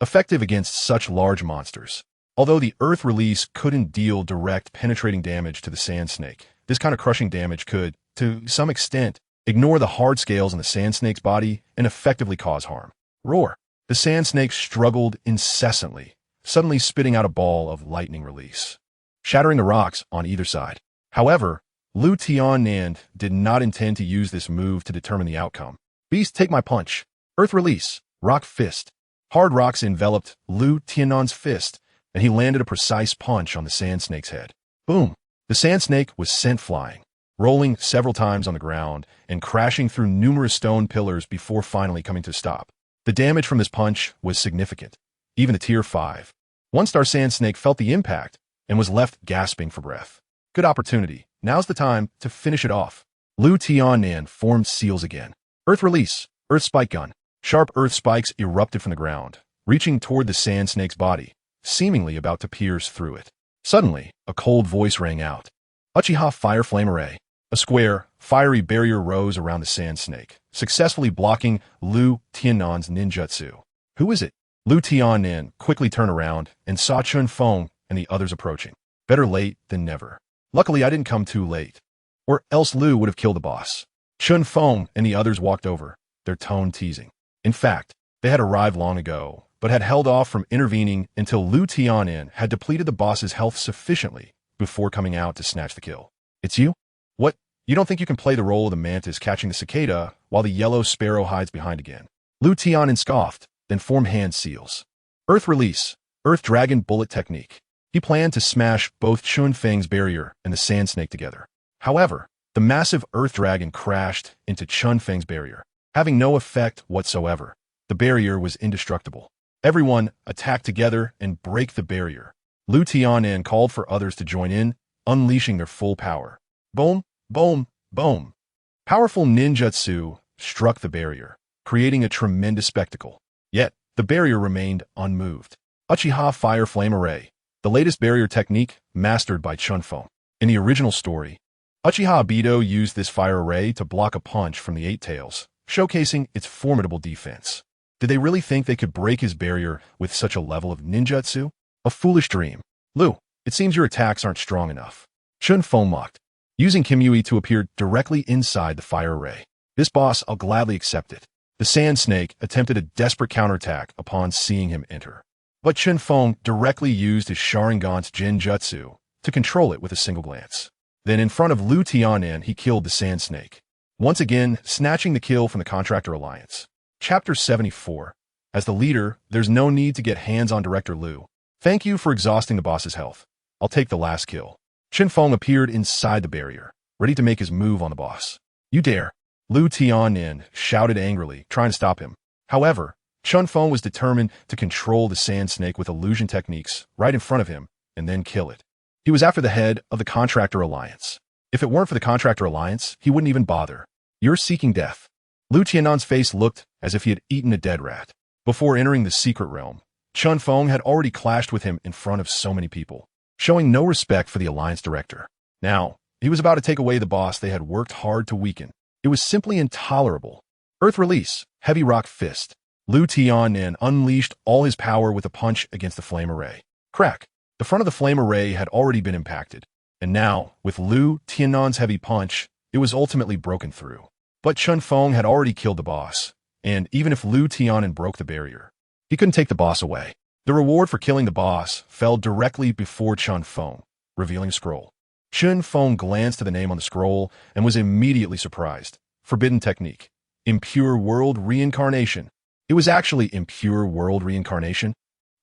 effective against such large monsters. Although the earth release couldn't deal direct penetrating damage to the sand snake, this kind of crushing damage could, to some extent, ignore the hard scales in the sand snake's body and effectively cause harm. Roar! The sand snake struggled incessantly, suddenly spitting out a ball of lightning release, shattering the rocks on either side. However, Lu Tianen did not intend to use this move to determine the outcome. Beast, take my punch. Earth release, rock fist. Hard rocks enveloped Lu Tianen's fist, and he landed a precise punch on the sand snake's head. Boom! The sand snake was sent flying, rolling several times on the ground and crashing through numerous stone pillars before finally coming to a stop. The damage from this punch was significant. Even the Tier 5 one-star sand snake felt the impact and was left gasping for breath. Good opportunity. Now's the time to finish it off. Lu Tianen formed seals again. Earth release, earth spike gun. Sharp earth spikes erupted from the ground, reaching toward the sand snake's body, seemingly about to pierce through it. Suddenly, a cold voice rang out. Uchiha Fire Flame Array. A square, fiery barrier rose around the sand snake, successfully blocking Lu Tianen's ninjutsu. Who is it? Lu Tianen quickly turned around and saw Chen Feng and the others approaching. Better late than never. Luckily, I didn't come too late, or else Lu would have killed the boss. Chen Feng and the others walked over, their tone teasing. In fact, they had arrived long ago, but had held off from intervening until Lu Tianen had depleted the boss's health sufficiently before coming out to snatch the kill. It's you? What? You don't think you can play the role of the mantis catching the cicada while the yellow sparrow hides behind again? Lu Tianen scoffed, then formed hand seals. Earth release, earth dragon bullet technique. He planned to smash both Chen Feng's barrier and the sand snake together. However, the massive earth dragon crashed into Chen Feng's barrier, having no effect whatsoever. The barrier was indestructible. Everyone attacked together and break the barrier. Lu Tianen called for others to join in, unleashing their full power. Boom, boom, boom. Powerful ninjutsu struck the barrier, creating a tremendous spectacle. Yet, the barrier remained unmoved. Uchiha Fire Flame Array, the latest barrier technique mastered by Chen Feng. In the original story, Uchiha Obito used this fire array to block a punch from the Eight Tails, showcasing its formidable defense. Did they really think they could break his barrier with such a level of ninjutsu? A foolish dream. Lu, it seems your attacks aren't strong enough. Chen Feng mocked, using Kim Yui to appear directly inside the fire array. This boss, I'll gladly accept it. The sand snake attempted a desperate counterattack upon seeing him enter. But Chen Feng directly used his Sharingan's Genjutsu to control it with a single glance. Then in front of Lu Tianen, he killed the sand snake, once again snatching the kill from the Contractor Alliance. Chapter 74. As the leader, there's no need to get hands on Director Lu. Thank you for exhausting the boss's health. I'll take the last kill. Chen Feng appeared inside the barrier, ready to make his move on the boss. You dare! Lu Tianen shouted angrily, trying to stop him. However, Chen Feng was determined to control the sand snake with illusion techniques right in front of him and then kill it. He was after the head of the Contractor Alliance. If it weren't for the Contractor Alliance, he wouldn't even bother. You're seeking death. Lu Tianen's face looked as if he had eaten a dead rat. Before entering the secret realm, Chen Feng had already clashed with him in front of so many people, showing no respect for the Alliance director. Now, he was about to take away the boss they had worked hard to weaken. It was simply intolerable. Earth release, heavy rock fist. Lu Tianen unleashed all his power with a punch against the flame array. Crack! The front of the flame array had already been impacted, and now, with Lu Tianen's heavy punch, it was ultimately broken through. But Chen Feng had already killed the boss, and even if Lu Tianan broke the barrier, he couldn't take the boss away. The reward for killing the boss fell directly before Chen Feng, revealing a scroll. Chen Feng glanced at the name on the scroll and was immediately surprised. Forbidden technique. Impure world reincarnation. It was actually impure world reincarnation.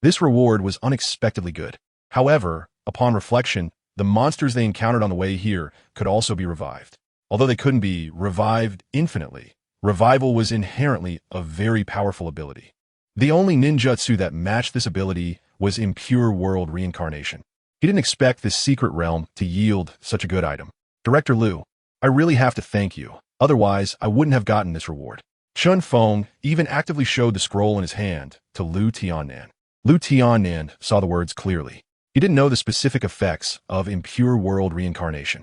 This reward was unexpectedly good. However, upon reflection, the monsters they encountered on the way here could also be revived. Although they couldn't be revived infinitely, revival was inherently a very powerful ability. The only ninjutsu that matched this ability was impure world reincarnation. He didn't expect this secret realm to yield such a good item. Director Liu, I really have to thank you. Otherwise, I wouldn't have gotten this reward. Chen Feng even actively showed the scroll in his hand to Lu Tianan. Lu Tianan saw the words clearly. He didn't know the specific effects of impure world reincarnation.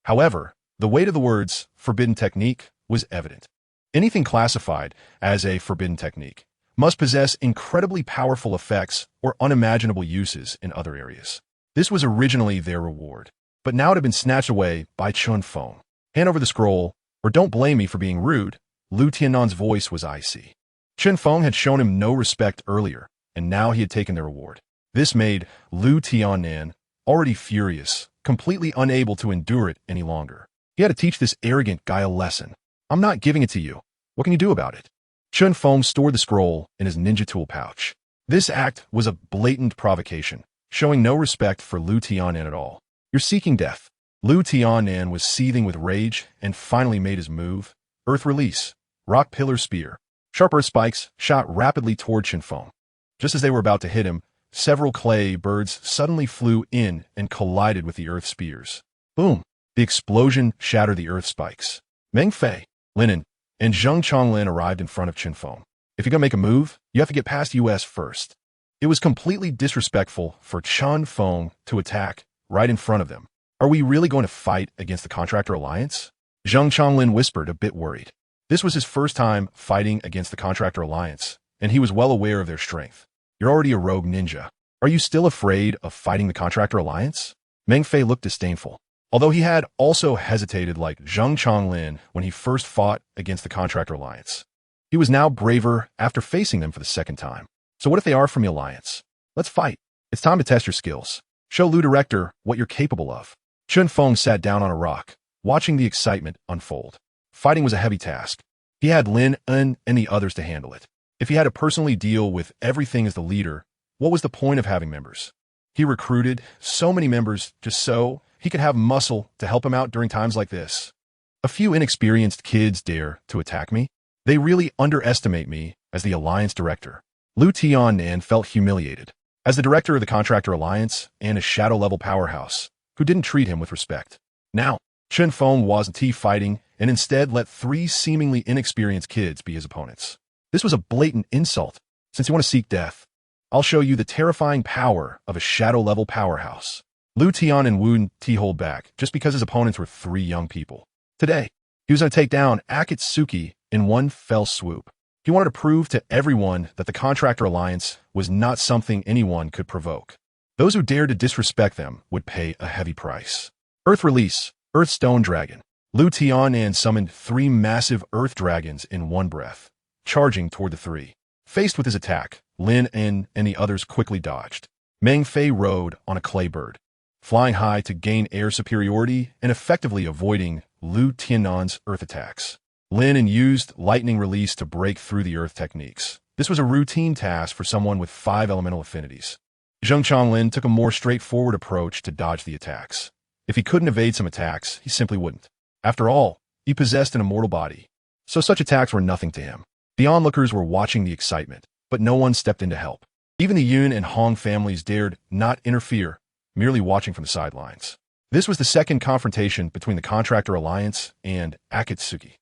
However, the weight of the words forbidden technique was evident. Anything classified as a forbidden technique must possess incredibly powerful effects or unimaginable uses in other areas. This was originally their reward, but now it had been snatched away by Chen Feng. Hand over the scroll, or don't blame me for being rude. Lu Tianan's voice was icy. Chen Feng had shown him no respect earlier, and now he had taken their reward. This made Lu Tianan, already furious, completely unable to endure it any longer. He had to teach this arrogant guy a lesson. I'm not giving it to you. What can you do about it? Chen Feng stored the scroll in his ninja tool pouch. This act was a blatant provocation, showing no respect for Lu Tianan at all. You're seeking death. Lu Tianan was seething with rage and finally made his move. Earth release. Rock pillar spear. Sharp earth spikes shot rapidly toward Chen Feng. Just as they were about to hit him, several clay birds suddenly flew in and collided with the earth spears. Boom! The explosion shattered the earth spikes. Meng Fei, Linen, and Zheng Chonglin arrived in front of Chen Feng. If you're gonna make a move, you have to get past US first. It was completely disrespectful for Chen Feng to attack right in front of them. Are we really going to fight against the Contractor Alliance? Zheng Chonglin whispered, a bit worried. This was his first time fighting against the Contractor Alliance, and he was well aware of their strength. You're already a rogue ninja. Are you still afraid of fighting the Contractor Alliance? Meng Fei looked disdainful. Although he had also hesitated like Zheng Chonglin when he first fought against the Contractor Alliance. He was now braver after facing them for the second time. So what if they are from the Alliance? Let's fight. It's time to test your skills. Show Lu Director what you're capable of. Chen Feng sat down on a rock, watching the excitement unfold. Fighting was a heavy task. He had Lin and the others to handle it. If he had to personally deal with everything as the leader, what was the point of having members? He recruited so many members just so he could have muscle to help him out during times like this. A few inexperienced kids dare to attack me. They really underestimate me as the Alliance Director. Lu Tianan felt humiliated as the director of the Contractor Alliance and a shadow-level powerhouse who didn't treat him with respect. Now, Chen Feng wasn't fighting and instead let 3 seemingly inexperienced kids be his opponents. This was a blatant insult. Since you want to seek death, I'll show you the terrifying power of a shadow-level powerhouse. Lu Tianan wouldn't hold back just because his opponents were 3 young people. Today, he was going to take down Akatsuki in one fell swoop. He wanted to prove to everyone that the Contractor Alliance was not something anyone could provoke. Those who dared to disrespect them would pay a heavy price. Earth release, Earth Stone Dragon. Lu Tianan summoned 3 massive Earth Dragons in one breath, charging toward the 3. Faced with his attack, Lin and the others quickly dodged. Meng Fei rode on a clay bird, flying high to gain air superiority and effectively avoiding Lu Tianan's earth attacks. Lin used lightning release to break through the earth techniques. This was a routine task for someone with 5 elemental affinities. Zheng Chonglin took a more straightforward approach to dodge the attacks. If he couldn't evade some attacks, he simply wouldn't. After all, he possessed an immortal body, so such attacks were nothing to him. The onlookers were watching the excitement, but no one stepped in to help. Even the Yun and Hong families dared not interfere, merely watching from the sidelines. This was the second confrontation between the Contractor Alliance and Akatsuki.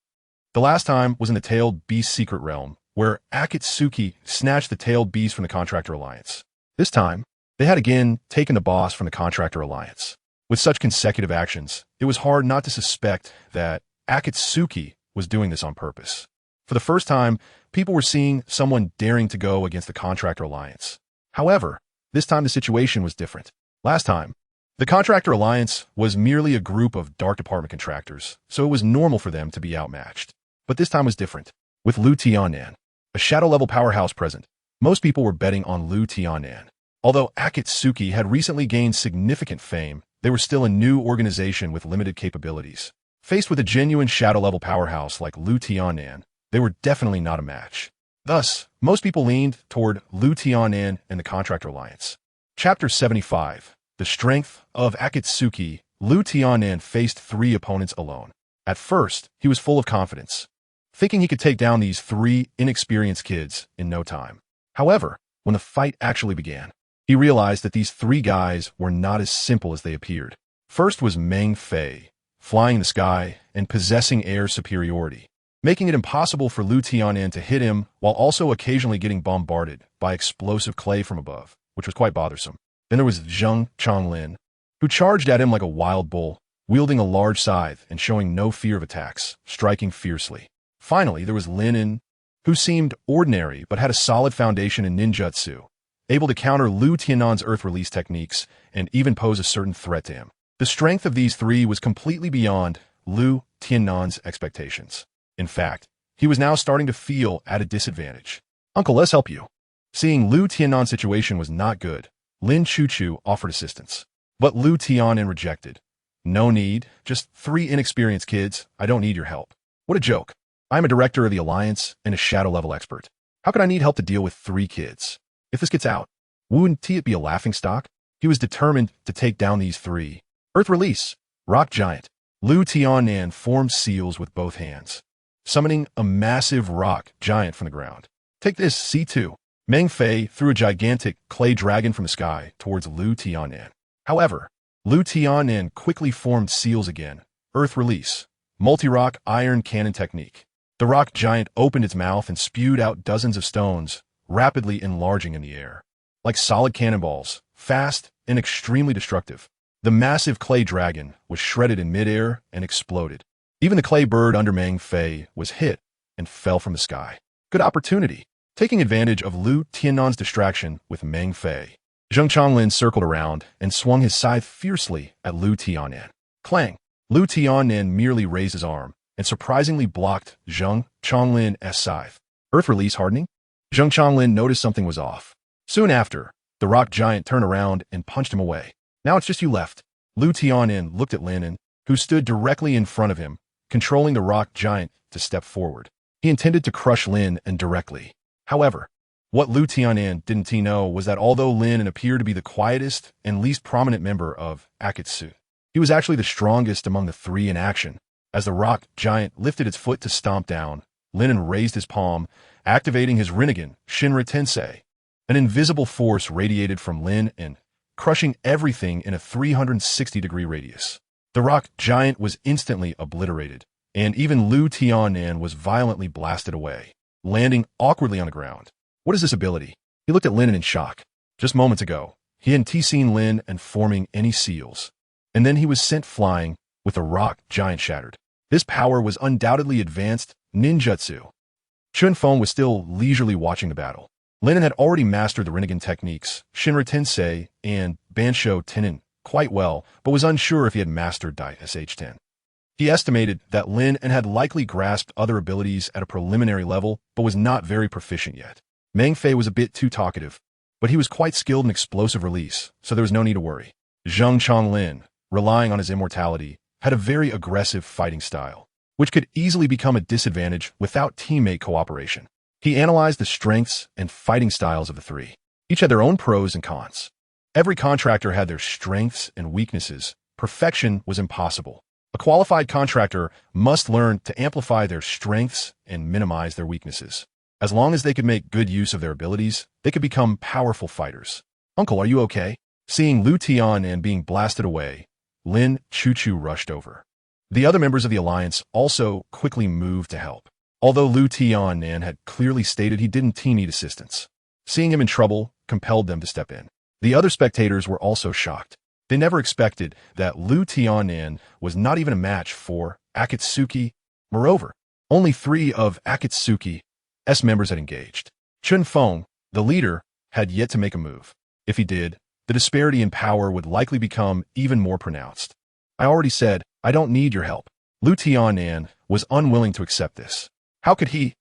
The last time was in the Tailed Beast secret realm, where Akatsuki snatched the Tailed Beast from the Contractor Alliance. This time, they had again taken the boss from the Contractor Alliance. With such consecutive actions, it was hard not to suspect that Akatsuki was doing this on purpose. For the first time, people were seeing someone daring to go against the Contractor Alliance. However, this time the situation was different. Last time, the Contractor Alliance was merely a group of Dark Department contractors, so it was normal for them to be outmatched. But this time was different. With Lu Tianan, a shadow-level powerhouse present, most people were betting on Lu Tianan. Although Akatsuki had recently gained significant fame, they were still a new organization with limited capabilities. Faced with a genuine shadow-level powerhouse like Lu Tianan, they were definitely not a match. Thus, most people leaned toward Lu Tianan and the Contractor Alliance. Chapter 75. The Strength of Akatsuki. Lu Tianan faced 3 opponents alone. At first, he was full of confidence, thinking he could take down these 3 inexperienced kids in no time. However, when the fight actually began, he realized that these 3 guys were not as simple as they appeared. First was Meng Fei, flying in the sky and possessing air superiority, making it impossible for Lu Tianan to hit him while also occasionally getting bombarded by explosive clay from above, which was quite bothersome. Then there was Zheng Changlin, who charged at him like a wild bull, wielding a large scythe and showing no fear of attacks, striking fiercely. Finally, there was Lin, who seemed ordinary but had a solid foundation in ninjutsu, able to counter Lu Tianan's earth release techniques and even pose a certain threat to him. The strength of these 3 was completely beyond Lu Tianan's expectations. In fact, he was now starting to feel at a disadvantage. "Uncle, let's help you." Seeing Lu Tianan's situation was not good, Lin Chuchu offered assistance. But Lu Tianan rejected. "No need, just 3 inexperienced kids. I don't need your help." What a joke. I'm a director of the Alliance and a shadow-level expert. How could I need help to deal with 3 kids? If this gets out, wouldn't it be a laughingstock? He was determined to take down these 3. Earth Release. Rock Giant. Lu Tianan formed seals with both hands, summoning a massive rock giant from the ground. "Take this, C2. Meng Fei threw a gigantic clay dragon from the sky towards Lu Tianan. However, Lu Tianan quickly formed seals again. Earth Release. Multi-rock iron cannon technique. The rock giant opened its mouth and spewed out dozens of stones, rapidly enlarging in the air. Like solid cannonballs, fast and extremely destructive. The massive clay dragon was shredded in midair and exploded. Even the clay bird under Meng Fei was hit and fell from the sky. Good opportunity. Taking advantage of Lu Tianan's distraction with Meng Fei, Zheng Changlin circled around and swung his scythe fiercely at Lu Tianan. Clang! Lu Tianan merely raised his arm and surprisingly blocked Zheng Changlin's scythe. Earth Release hardening? Zheng Changlin noticed something was off. Soon after, the rock giant turned around and punched him away. "Now it's just you left." Lu Tianan looked at Lin, who stood directly in front of him, controlling the rock giant to step forward. He intended to crush Lin directly. However, what Lu Tianan didn't know was that although Lin appeared to be the quietest and least prominent member of Akatsuki, he was actually the strongest among the 3 in action. As the rock giant lifted its foot to stomp down, Lin raised his palm, activating his Rinnegan, Shinra Tensei. An invisible force radiated from Lin and crushing everything in a 360-degree radius. The rock giant was instantly obliterated, and even Lu Tianan was violently blasted away, landing awkwardly on the ground. What is this ability? He looked at Lin in shock. Just moments ago, he hadn't seen Lin and forming any seals. And then he was sent flying with the rock giant shattered. This power was undoubtedly advanced ninjutsu. Chen Feng was still leisurely watching the battle. Lin had already mastered the Rinnegan techniques, Shinra Tensei and Bansho Tenin, quite well, but was unsure if he had mastered SH-10. He estimated that Lin had likely grasped other abilities at a preliminary level, but was not very proficient yet. Meng Fei was a bit too talkative, but he was quite skilled in explosive release, so there was no need to worry. Zheng Changlin, relying on his immortality, had a very aggressive fighting style, which could easily become a disadvantage without teammate cooperation. He analyzed the strengths and fighting styles of the 3. Each had their own pros and cons. Every contractor had their strengths and weaknesses. Perfection was impossible. A qualified contractor must learn to amplify their strengths and minimize their weaknesses. As long as they could make good use of their abilities, they could become powerful fighters. "Uncle, are you okay?" Seeing Lu Tianan being blasted away, Lin Chuchu rushed over. The other members of the Alliance also quickly moved to help, although Lu Tianan had clearly stated he didn't need assistance. Seeing him in trouble compelled them to step in. The other spectators were also shocked. They never expected that Lu Tianan was not even a match for Akatsuki. Moreover, only 3 of Akatsuki's members had engaged. Chen Feng, the leader, had yet to make a move. If he did, the disparity in power would likely become even more pronounced. "I already said, I don't need your help." Lu Tianan was unwilling to accept this. How could he,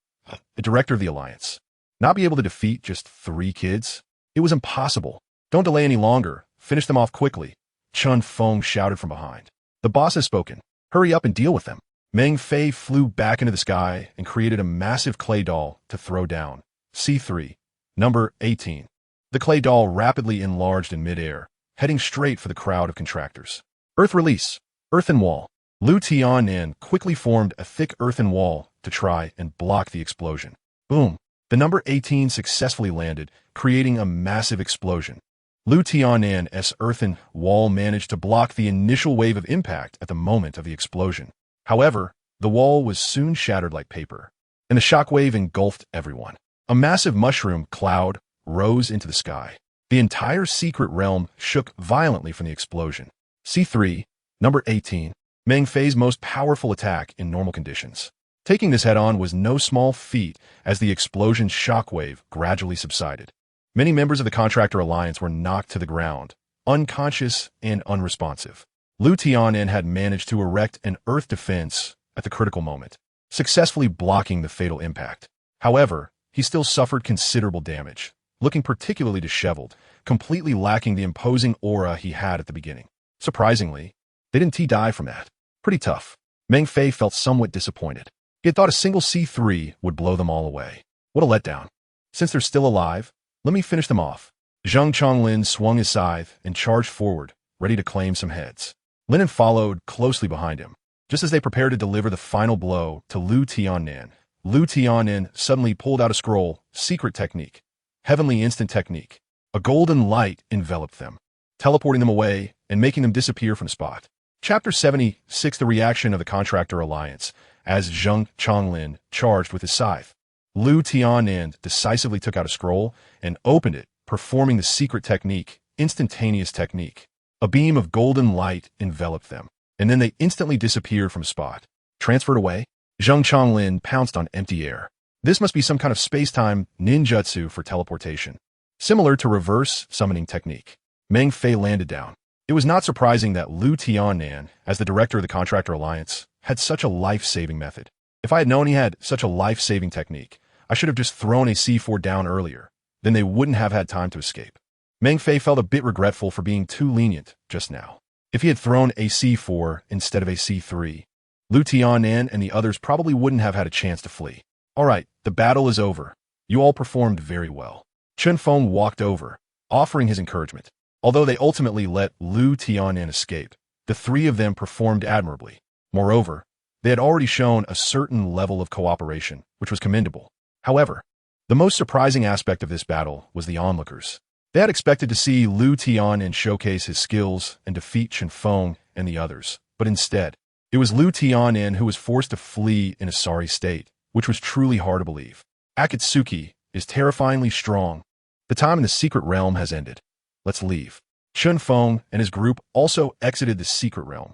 the director of the alliance, not be able to defeat just 3 kids? It was impossible. Don't delay any longer. Finish them off quickly, Chen Feng shouted from behind. The boss has spoken. Hurry up and deal with them. Meng Fei flew back into the sky and created a massive clay doll to throw down. C3, number 18. The clay doll rapidly enlarged in midair, heading straight for the crowd of contractors. Earth release. Earthen wall. Lu Tianan quickly formed a thick earthen wall to try and block the explosion. Boom. The number 18 successfully landed, creating a massive explosion. Lu Tianan's earthen wall managed to block the initial wave of impact at the moment of the explosion. However, the wall was soon shattered like paper, and the shockwave engulfed everyone. A massive mushroom cloud rose into the sky. The entire secret realm shook violently from the explosion. C3, number 18, Meng Fei's most powerful attack in normal conditions. Taking this head-on was no small feat as the explosion's shockwave gradually subsided. Many members of the Contractor Alliance were knocked to the ground, unconscious and unresponsive. Lu Tianan had managed to erect an earth defense at the critical moment, successfully blocking the fatal impact. However, he still suffered considerable damage, looking particularly disheveled, completely lacking the imposing aura he had at the beginning. Surprisingly, they didn't die from that. Pretty tough. Meng Fei felt somewhat disappointed. He had thought a single C3 would blow them all away. What a letdown. Since they're still alive, let me finish them off. Zhang Chonglin swung his scythe and charged forward, ready to claim some heads. Lin followed closely behind him. Just as they prepared to deliver the final blow to Lu Tianan, Lu Tianan suddenly pulled out a scroll, secret technique, heavenly instant technique. A golden light enveloped them, teleporting them away and making them disappear from the spot. Chapter 76: The Reaction of the Contractor Alliance. As Zhang Chonglin charged with his scythe, Lu Tianan decisively took out a scroll and opened it, performing the secret technique, instantaneous technique. A beam of golden light enveloped them, and then they instantly disappeared from the spot. Transferred away, Zhang Chonglin pounced on empty air. This must be some kind of space-time ninjutsu for teleportation, similar to reverse summoning technique. Meng Fei landed down. It was not surprising that Lu Tianan, as the director of the Contractor Alliance, had such a life-saving method. If I had known he had such a life-saving technique, I should have just thrown a C4 down earlier. Then they wouldn't have had time to escape. Meng Fei felt a bit regretful for being too lenient just now. If he had thrown a C4 instead of a C3, Lu Tianan and the others probably wouldn't have had a chance to flee. All right, the battle is over. You all performed very well. Chen Feng walked over, offering his encouragement. Although they ultimately let Lu Tianan escape, the 3 of them performed admirably. Moreover, they had already shown a certain level of cooperation, which was commendable. However, the most surprising aspect of this battle was the onlookers. They had expected to see Lu Tianan showcase his skills and defeat Chen Feng and the others, but instead, it was Lu Tianan who was forced to flee in a sorry state, which was truly hard to believe. Akatsuki is terrifyingly strong. The time in the secret realm has ended. Let's leave. Chen Feng and his group also exited the secret realm.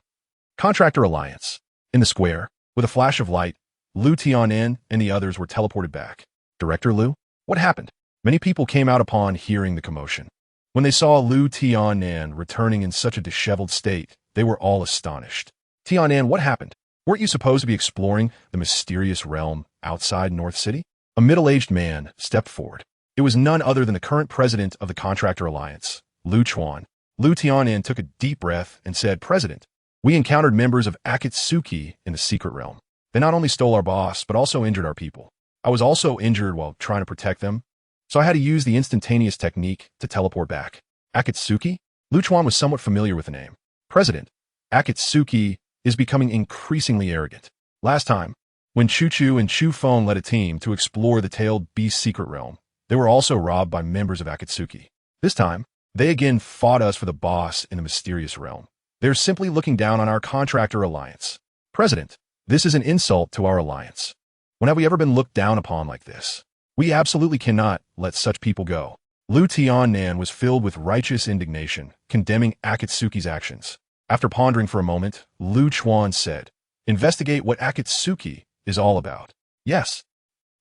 Contractor Alliance. In the square, with a flash of light, Lu Tianan and the others were teleported back. Director Lu? What happened? Many people came out upon hearing the commotion. When they saw Lu Tianan returning in such a disheveled state, they were all astonished. Tianan, what happened? Weren't you supposed to be exploring the mysterious realm outside North City? A middle-aged man stepped forward. It was none other than the current president of the Contractor Alliance, Lu Chuan. Lu Tianan took a deep breath and said, President, we encountered members of Akatsuki in the secret realm. They not only stole our boss, but also injured our people. I was also injured while trying to protect them, so I had to use the instantaneous technique to teleport back. Akatsuki? Lu Chuan was somewhat familiar with the name. President, Akatsuki is becoming increasingly arrogant. Last time, when Chuchu and Chu Feng led a team to explore the tailed beast secret realm, they were also robbed by members of Akatsuki. This time, they again fought us for the boss in the mysterious realm. They're simply looking down on our Contractor Alliance. President, this is an insult to our alliance. When have we ever been looked down upon like this? We absolutely cannot let such people go. Lu Tianan was filled with righteous indignation, condemning Akatsuki's actions. After pondering for a moment, Lu Chuan said, Investigate what Akatsuki is all about. Yes.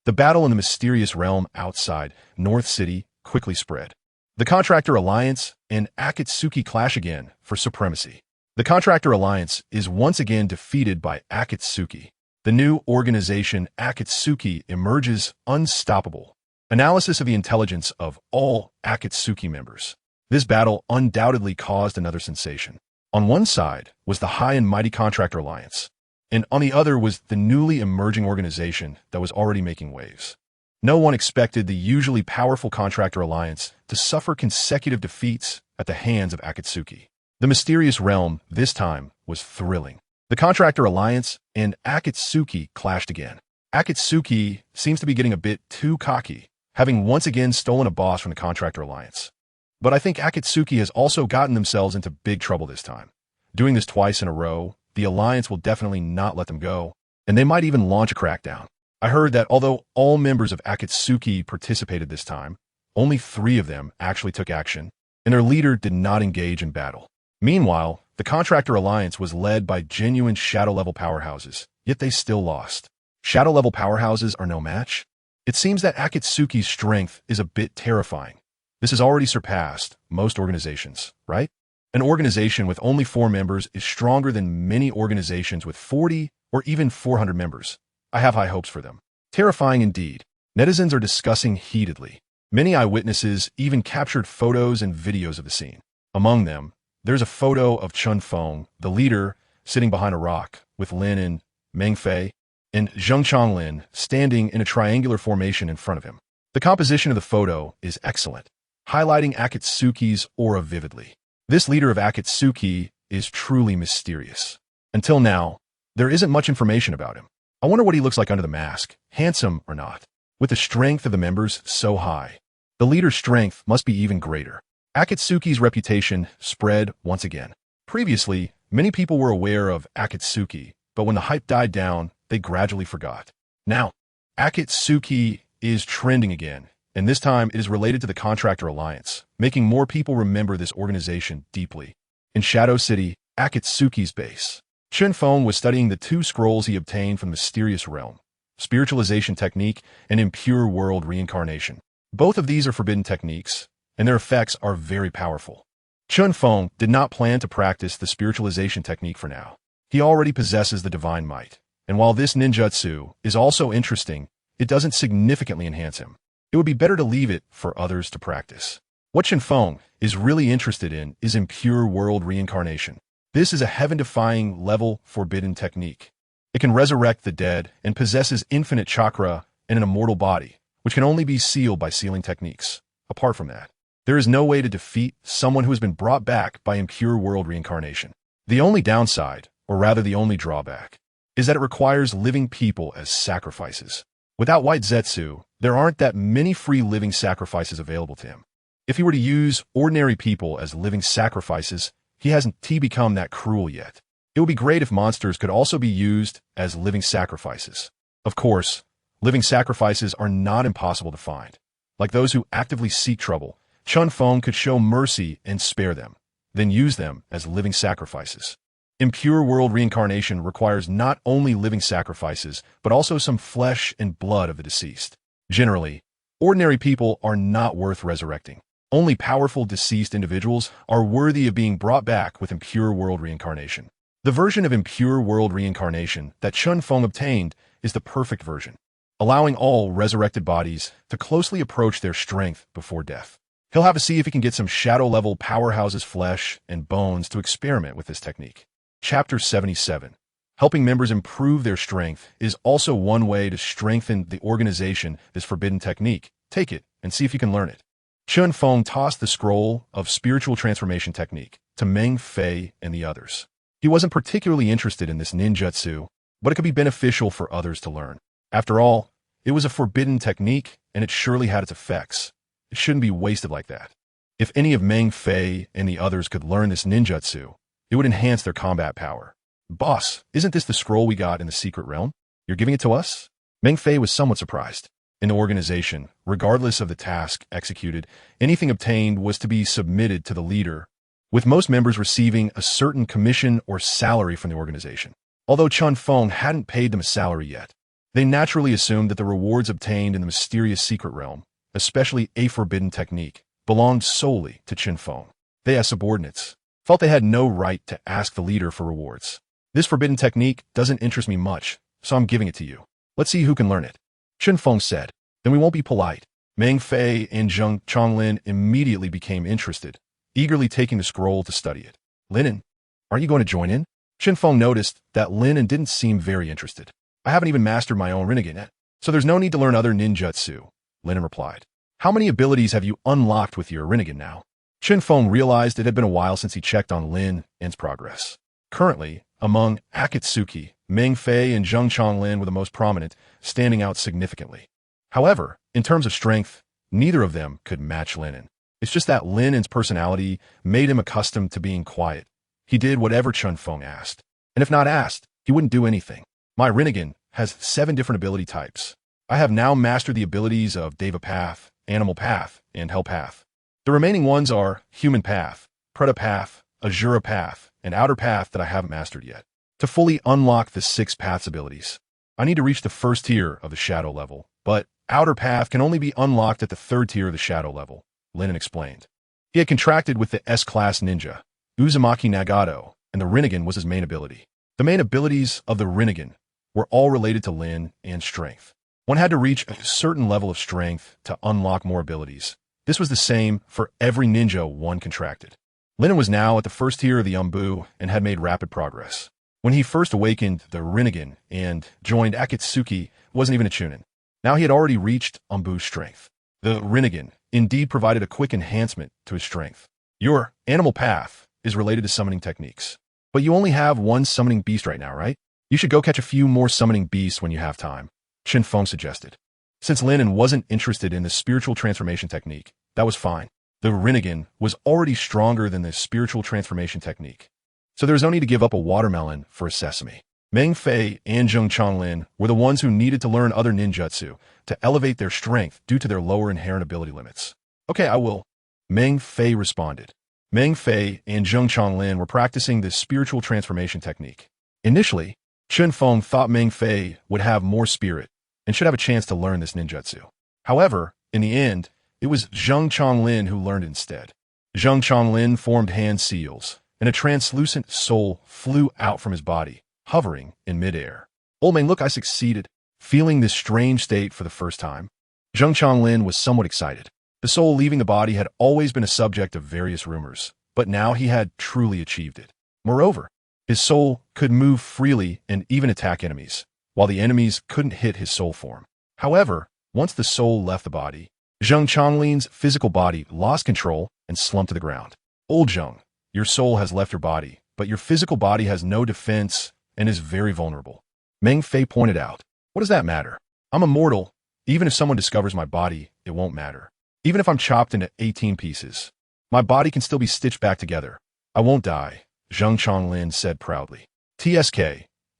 The battle in the mysterious realm outside North City quickly spread. The Contractor Alliance and Akatsuki clash again for supremacy. The Contractor Alliance is once again defeated by Akatsuki. The The new organization Akatsuki emerges unstoppable. Analysis of the intelligence of all Akatsuki members. This battle undoubtedly caused another sensation. On one side was the high and mighty Contractor Alliance, and on the other was the newly emerging organization that was already making waves. No one expected the usually powerful Contractor Alliance to suffer consecutive defeats at the hands of Akatsuki. The mysterious realm, this time, was thrilling. The Contractor Alliance and Akatsuki clashed again. Akatsuki seems to be getting a bit too cocky, having once again stolen a boss from the Contractor Alliance. But I think Akatsuki has also gotten themselves into big trouble this time. Doing this twice in a row, the Alliance will definitely not let them go, and they might even launch a crackdown. I heard that although all members of Akatsuki participated this time, only 3 of them actually took action, and their leader did not engage in battle. Meanwhile, the Contractor Alliance was led by genuine shadow-level powerhouses, yet they still lost. Shadow-level powerhouses are no match? It seems that Akatsuki's strength is a bit terrifying. This has already surpassed most organizations, right? An organization with only 4 members is stronger than many organizations with 40 or even 400 members. I have high hopes for them. Terrifying indeed. Netizens are discussing heatedly. Many eyewitnesses even captured photos and videos of the scene. Among them, there's a photo of Chen Feng, the leader, sitting behind a rock, with Lin and Meng Fei and Zheng Changlin standing in a triangular formation in front of him. The composition of the photo is excellent, highlighting Akatsuki's aura vividly. This leader of Akatsuki is truly mysterious. Until now, there isn't much information about him. I wonder what he looks like under the mask, handsome or not. With the strength of the members so high, the leader's strength must be even greater. Akatsuki's reputation spread once again. Previously, many people were aware of Akatsuki, but when the hype died down, they gradually forgot. Now, Akatsuki is trending again, and this time it is related to the Contractor Alliance, making more people remember this organization deeply. In Shadow City, Akatsuki's base, Chen Feng was studying the 2 scrolls he obtained from the mysterious realm, Spiritualization Technique and Impure World Reincarnation. Both of these are forbidden techniques, and their effects are very powerful. Chen Feng did not plan to practice the Spiritualization Technique for now. He already possesses the divine might, and while this ninjutsu is also interesting, it doesn't significantly enhance him. It would be better to leave it for others to practice. What Chen Feng is really interested in is Impure World Reincarnation. This is a heaven-defying level forbidden technique. It can resurrect the dead and possesses infinite chakra and an immortal body, which can only be sealed by sealing techniques. Apart from that, there is no way to defeat someone who has been brought back by Impure World Reincarnation. The only downside, or rather the only drawback, is that it requires living people as sacrifices. Without White Zetsu, there aren't that many free living sacrifices available to him. If he were to use ordinary people as living sacrifices, he hasn't become that cruel yet. It would be great if monsters could also be used as living sacrifices. Of course, living sacrifices are not impossible to find. Like those who actively seek trouble, Chen Feng could show mercy and spare them, then use them as living sacrifices. Impure World Reincarnation requires not only living sacrifices, but also some flesh and blood of the deceased. Generally, ordinary people are not worth resurrecting. Only powerful deceased individuals are worthy of being brought back with Impure World Reincarnation. The version of Impure World Reincarnation that Chen Feng obtained is the perfect version, allowing all resurrected bodies to closely approach their strength before death. He'll have to see if he can get some shadow-level powerhouses' flesh and bones to experiment with this technique. Chapter 77. Helping members improve their strength is also one way to strengthen the organization. This forbidden technique. Take it and see if you can learn it. Chen Feng tossed the scroll of spiritual transformation technique to Meng Fei and the others. He wasn't particularly interested in this ninjutsu, but it could be beneficial for others to learn. After all, it was a forbidden technique, and it surely had its effects. It shouldn't be wasted like that. If any of Meng Fei and the others could learn this ninjutsu, it would enhance their combat power. Boss, isn't this the scroll we got in the secret realm? You're giving it to us? Meng Fei was somewhat surprised. In the organization, regardless of the task executed, anything obtained was to be submitted to the leader, with most members receiving a certain commission or salary from the organization. Although Chen Feng hadn't paid them a salary yet, they naturally assumed that the rewards obtained in the mysterious secret realm, especially a forbidden technique, belonged solely to Chen Feng. They, as subordinates, felt they had no right to ask the leader for rewards. This forbidden technique doesn't interest me much, so I'm giving it to you. Let's see who can learn it. Chen Feng said. Then we won't be polite. Meng Fei and Zheng Chonglin immediately became interested, eagerly taking the scroll to study it. Linen, aren't you going to join in? Chen Feng noticed that Linen didn't seem very interested. I haven't even mastered my own Rinnegan yet, so there's no need to learn other ninjutsu, Linen replied. How many abilities have you unlocked with your Rinnegan now? Chen Feng realized it had been a while since he checked on Lin's progress. Currently, among Akatsuki, Meng Fei and Zheng Chonglin were the most prominent, standing out significantly. However, in terms of strength, neither of them could match Linen. It's just that Lin's personality made him accustomed to being quiet. He did whatever Chen Feng asked. And if not asked, he wouldn't do anything. My Rinnegan has 7 different ability types. I have now mastered the abilities of Deva Path, Animal Path, and Hell Path. The remaining ones are Human Path, Preta Path, Azura Path, and Outer Path that I haven't mastered yet. To fully unlock the 6 paths abilities, I need to reach the first tier of the Shadow level, but Outer Path can only be unlocked at the 3rd tier of the Shadow level, Linen explained. He had contracted with the S-class ninja, Uzumaki Nagato, and the Rinnegan was his main ability. The main abilities of the Rinnegan were all related to Lin and strength. One had to reach a certain level of strength to unlock more abilities. This was the same for every ninja one contracted. Lin was now at the 1st tier of the Umbu and had made rapid progress. When he first awakened the Rinnegan and joined Akatsuki, it wasn't even a chunin. Now he had already reached Umbu's strength. The Rinnegan indeed provided a quick enhancement to his strength. Your Animal Path is related to summoning techniques. But you only have one summoning beast right now, right? You should go catch a few more summoning beasts when you have time, Chen Feng suggested. Since Lin wasn't interested in the spiritual transformation technique, that was fine. The Rinnegan was already stronger than the spiritual transformation technique. So there was no need to give up a watermelon for a sesame. Meng Fei and Zheng Chonglin were the ones who needed to learn other ninjutsu to elevate their strength due to their lower inherent ability limits. Okay, I will. Meng Fei responded. Meng Fei and Zheng Chonglin were practicing the spiritual transformation technique. Initially, Chen Feng thought Meng Fei would have more spirit and should have a chance to learn this ninjutsu. However, in the end, it was Zheng Chonglin who learned instead. Zheng Chonglin formed hand seals, and a translucent soul flew out from his body, hovering in midair. Old man, look, I succeeded. Feeling this strange state for the first time, Zheng Chonglin was somewhat excited. The soul leaving the body had always been a subject of various rumors, but now he had truly achieved it. Moreover, his soul could move freely and even attack enemies, while the enemies couldn't hit his soul form. However, once the soul left the body, Zheng Chonglin's physical body lost control and slumped to the ground. Old Zheng, your soul has left your body, but your physical body has no defense and is very vulnerable. Meng Fei pointed out. What does that matter? I'm immortal. Even if someone discovers my body, it won't matter. Even if I'm chopped into 18 pieces, my body can still be stitched back together. I won't die, Zheng Chonglin said proudly. TSK,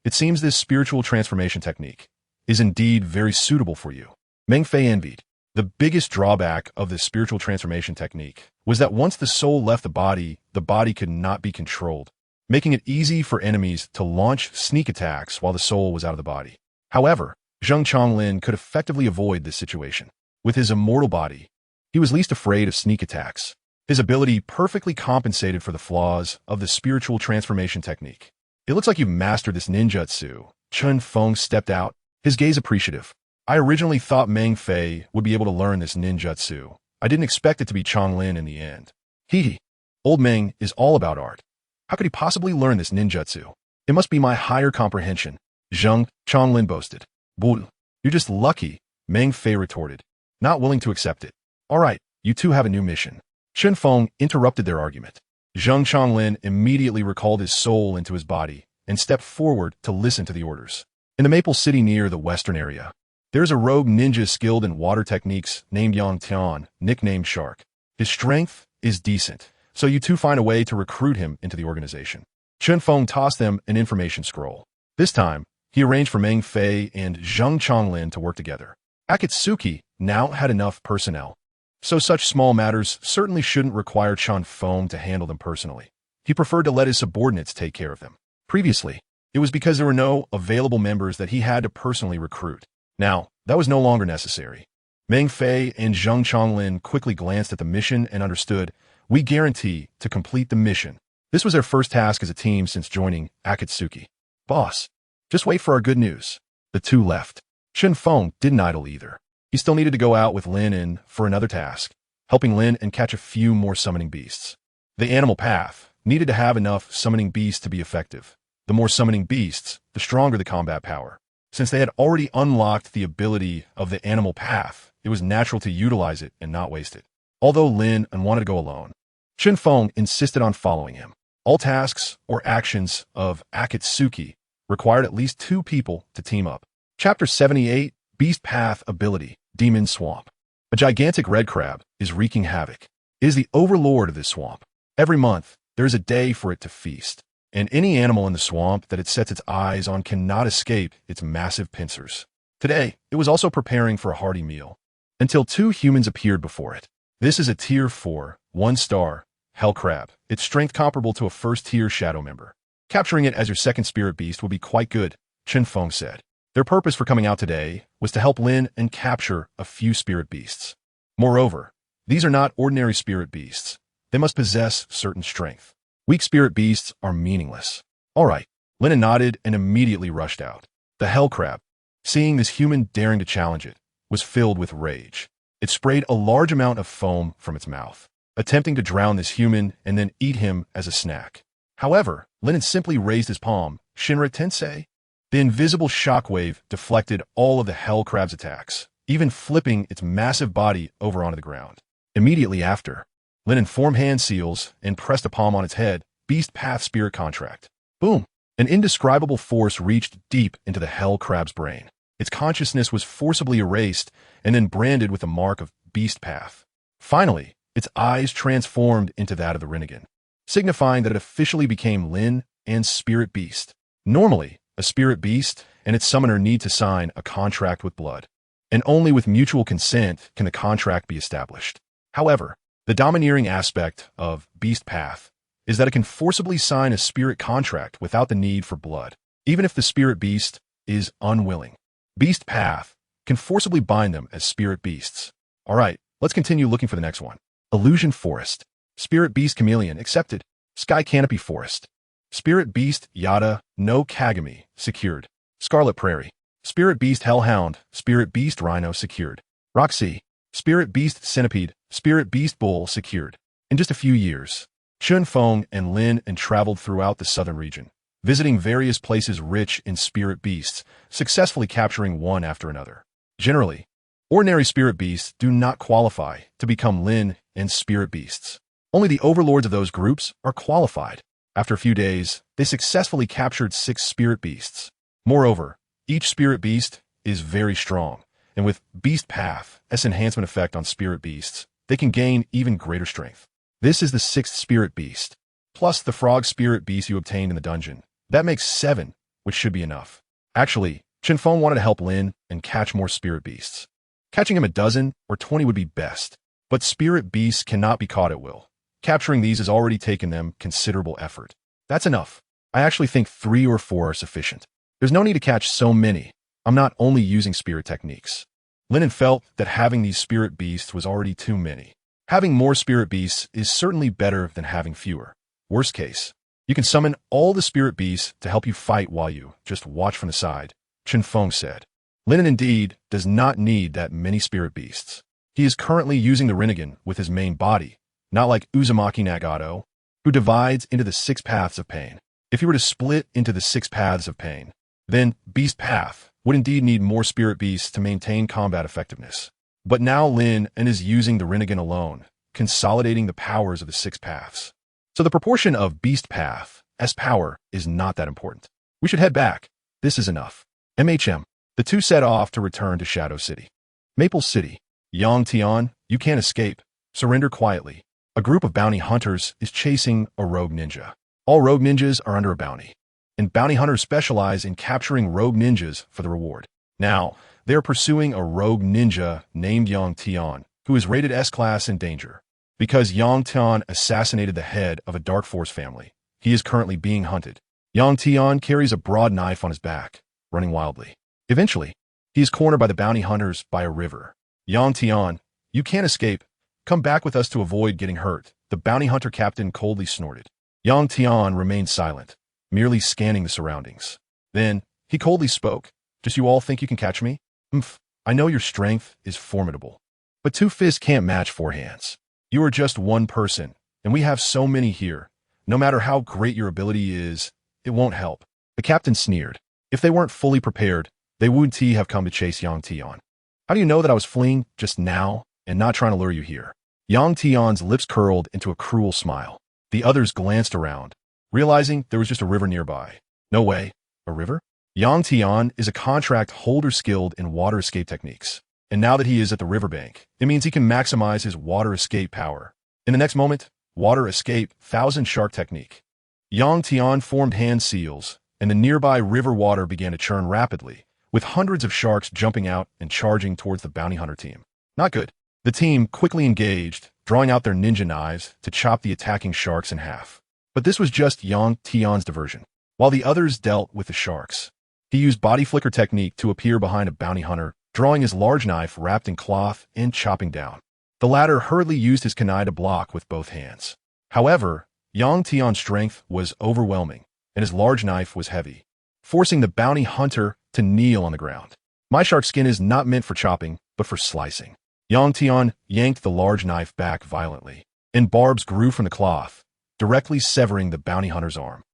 it seems this spiritual transformation technique is indeed very suitable for you. Meng Fei envied. The biggest drawback of this spiritual transformation technique was that once the soul left the body could not be controlled, making it easy for enemies to launch sneak attacks while the soul was out of the body. However, Zheng Chonglin could effectively avoid this situation. With his immortal body, he was least afraid of sneak attacks. His ability perfectly compensated for the flaws of the spiritual transformation technique. It looks like you've mastered this ninjutsu. Chen Feng stepped out, his gaze appreciative. I originally thought Meng Fei would be able to learn this ninjutsu. I didn't expect it to be Chonglin in the end. Hee. Old Meng is all about art. How could he possibly learn this ninjutsu? It must be my higher comprehension, Zheng Chonglin boasted. Bull, you're just lucky, Meng Fei retorted, not willing to accept it. All right, you two have a new mission. Chen Feng interrupted their argument. Zheng Chonglin immediately recalled his soul into his body and stepped forward to listen to the orders. In the Maple City near the western area, there's a rogue ninja skilled in water techniques named Yang Tian, nicknamed Shark. His strength is decent, so you two find a way to recruit him into the organization. Chen Feng tossed them an information scroll. This time, he arranged for Meng Fei and Zheng Chonglin to work together. Akatsuki now had enough personnel, so such small matters certainly shouldn't require Chen Feng to handle them personally. He preferred to let his subordinates take care of them. Previously, it was because there were no available members that he had to personally recruit. Now, that was no longer necessary. Meng Fei and Zheng Chonglin quickly glanced at the mission and understood, we guarantee to complete the mission. This was their first task as a team since joining Akatsuki. Boss, just wait for our good news. The two left. Chen Feng didn't idle either. He still needed to go out with Lin and for another task, helping Lin and catch a few more summoning beasts. The animal path needed to have enough summoning beasts to be effective. The more summoning beasts, the stronger the combat power. Since they had already unlocked the ability of the animal path, it was natural to utilize it and not waste it. Although Lin wanted to go alone, Chen Feng insisted on following him. All tasks or actions of Akatsuki required at least 2 people to team up. Chapter 78, Beast Path Ability, Demon Swamp. A gigantic red crab is wreaking havoc. It is the overlord of this swamp. Every month, there is a day for it to feast, and any animal in the swamp that it sets its eyes on cannot escape its massive pincers. Today, it was also preparing for a hearty meal, until 2 humans appeared before it. This is a Tier 4, 1-star, Hell Crab, its strength comparable to a first-tier Shadow member. Capturing it as your second spirit beast will be quite good, Chen Feng said. Their purpose for coming out today was to help Lin and capture a few spirit beasts. Moreover, these are not ordinary spirit beasts. They must possess certain strength. Weak spirit beasts are meaningless. All right, Lin nodded and immediately rushed out. The Hell Crab, seeing this human daring to challenge it, was filled with rage. It sprayed a large amount of foam from its mouth, attempting to drown this human and then eat him as a snack. However, Lin simply raised his palm, Shinra Tensei. The invisible shockwave deflected all of the Hell Crab's attacks, even flipping its massive body over onto the ground. Immediately after, Lin formed hand seals and pressed a palm on its head, Beast Path Spirit Contract. Boom! An indescribable force reached deep into the Hell Crab's brain. Its consciousness was forcibly erased and then branded with the mark of Beast Path. Finally, its eyes transformed into that of the Rinnegan, signifying that it officially became Lin and Spirit Beast. Normally, a Spirit Beast and its summoner need to sign a contract with blood, and only with mutual consent can the contract be established. However, the domineering aspect of Beast Path is that it can forcibly sign a spirit contract without the need for blood, even if the Spirit Beast is unwilling. Beast Path can forcibly bind them as Spirit Beasts. All right, let's continue looking for the next one. Illusion Forest. Spirit Beast Chameleon accepted. Sky Canopy Forest. Spirit Beast Yada no Kagami secured. Scarlet Prairie. Spirit Beast Hellhound. Spirit Beast Rhino secured. Roxy. Spirit Beast Centipede. Spirit Beast Bull secured. In just a few years, Chen Feng and Lin traveled throughout the southern region, visiting various places rich in spirit beasts, successfully capturing one after another. Generally, ordinary spirit beasts do not qualify to become Lin and spirit beasts. Only the overlords of those groups are qualified. After a few days, they successfully captured 6 spirit beasts. Moreover, each spirit beast is very strong, and with Beast Path S enhancement effect on spirit beasts, they can gain even greater strength. This is the 6th spirit beast, plus the frog spirit beast you obtained in the dungeon. That makes 7, which should be enough. Actually, Chen Feng wanted to help Lin and catch more spirit beasts. Catching him a dozen or 20 would be best, but spirit beasts cannot be caught at will. Capturing these has already taken them considerable effort. That's enough. I actually think 3 or 4 are sufficient. There's no need to catch so many. I'm not only using spirit techniques. Lin felt that having these spirit beasts was already too many. Having more spirit beasts is certainly better than having fewer. Worst case, you can summon all the spirit beasts to help you fight while you just watch from the side, Chen Feng said. Lin indeed does not need that many spirit beasts. He is currently using the Rinnegan with his main body, not like Uzumaki Nagato, who divides into the 6 paths of pain. If he were to split into the 6 paths of pain, then Beast Path would indeed need more spirit beasts to maintain combat effectiveness. But now Lin is using the Rinnegan alone, consolidating the powers of the 6 paths. So the proportion of Beast Path S power is not that important. We should head back. This is enough. MHM. The two set off to return to Shadow City. Maple City. Yang Tian, you can't escape. Surrender quietly. A group of bounty hunters is chasing a rogue ninja. All rogue ninjas are under a bounty, and bounty hunters specialize in capturing rogue ninjas for the reward. Now, they are pursuing a rogue ninja named Yang Tian, who is rated S-class in danger. Because Yang Tian assassinated the head of a Dark Force family, he is currently being hunted. Yang Tian carries a broad knife on his back, running wildly. Eventually, he is cornered by the bounty hunters by a river. Yang Tian, you can't escape. Come back with us to avoid getting hurt, the bounty hunter captain coldly snorted. Yang Tian remained silent, merely scanning the surroundings. Then, he coldly spoke. Just you all think you can catch me? Umph, I know your strength is formidable. But two fists can't match four hands. You are just one person, and we have so many here. No matter how great your ability is, it won't help. The captain sneered. If they weren't fully prepared, they wouldn't have come to chase Yang Tian. How do you know that I was fleeing just now and not trying to lure you here? Yang Tian's lips curled into a cruel smile. The others glanced around, realizing there was just a river nearby. No way. A river? Yang Tian is a contract holder skilled in water escape techniques. And now that he is at the riverbank, it means he can maximize his water escape power. In the next moment, water escape, thousand shark technique. Yang Tian formed hand seals, and the nearby river water began to churn rapidly, with hundreds of sharks jumping out and charging towards the bounty hunter team. Not good. The team quickly engaged, drawing out their ninja knives to chop the attacking sharks in half. But this was just Yang Tian's diversion. While the others dealt with the sharks, he used body flicker technique to appear behind a bounty hunter, drawing his large knife wrapped in cloth and chopping down. The latter hurriedly used his kunai to block with both hands. However, Yang Tian's strength was overwhelming, and his large knife was heavy, forcing the bounty hunter to kneel on the ground. My shark skin is not meant for chopping, but for slicing. Yang Tian yanked the large knife back violently, and barbs grew from the cloth, directly severing the bounty hunter's arm.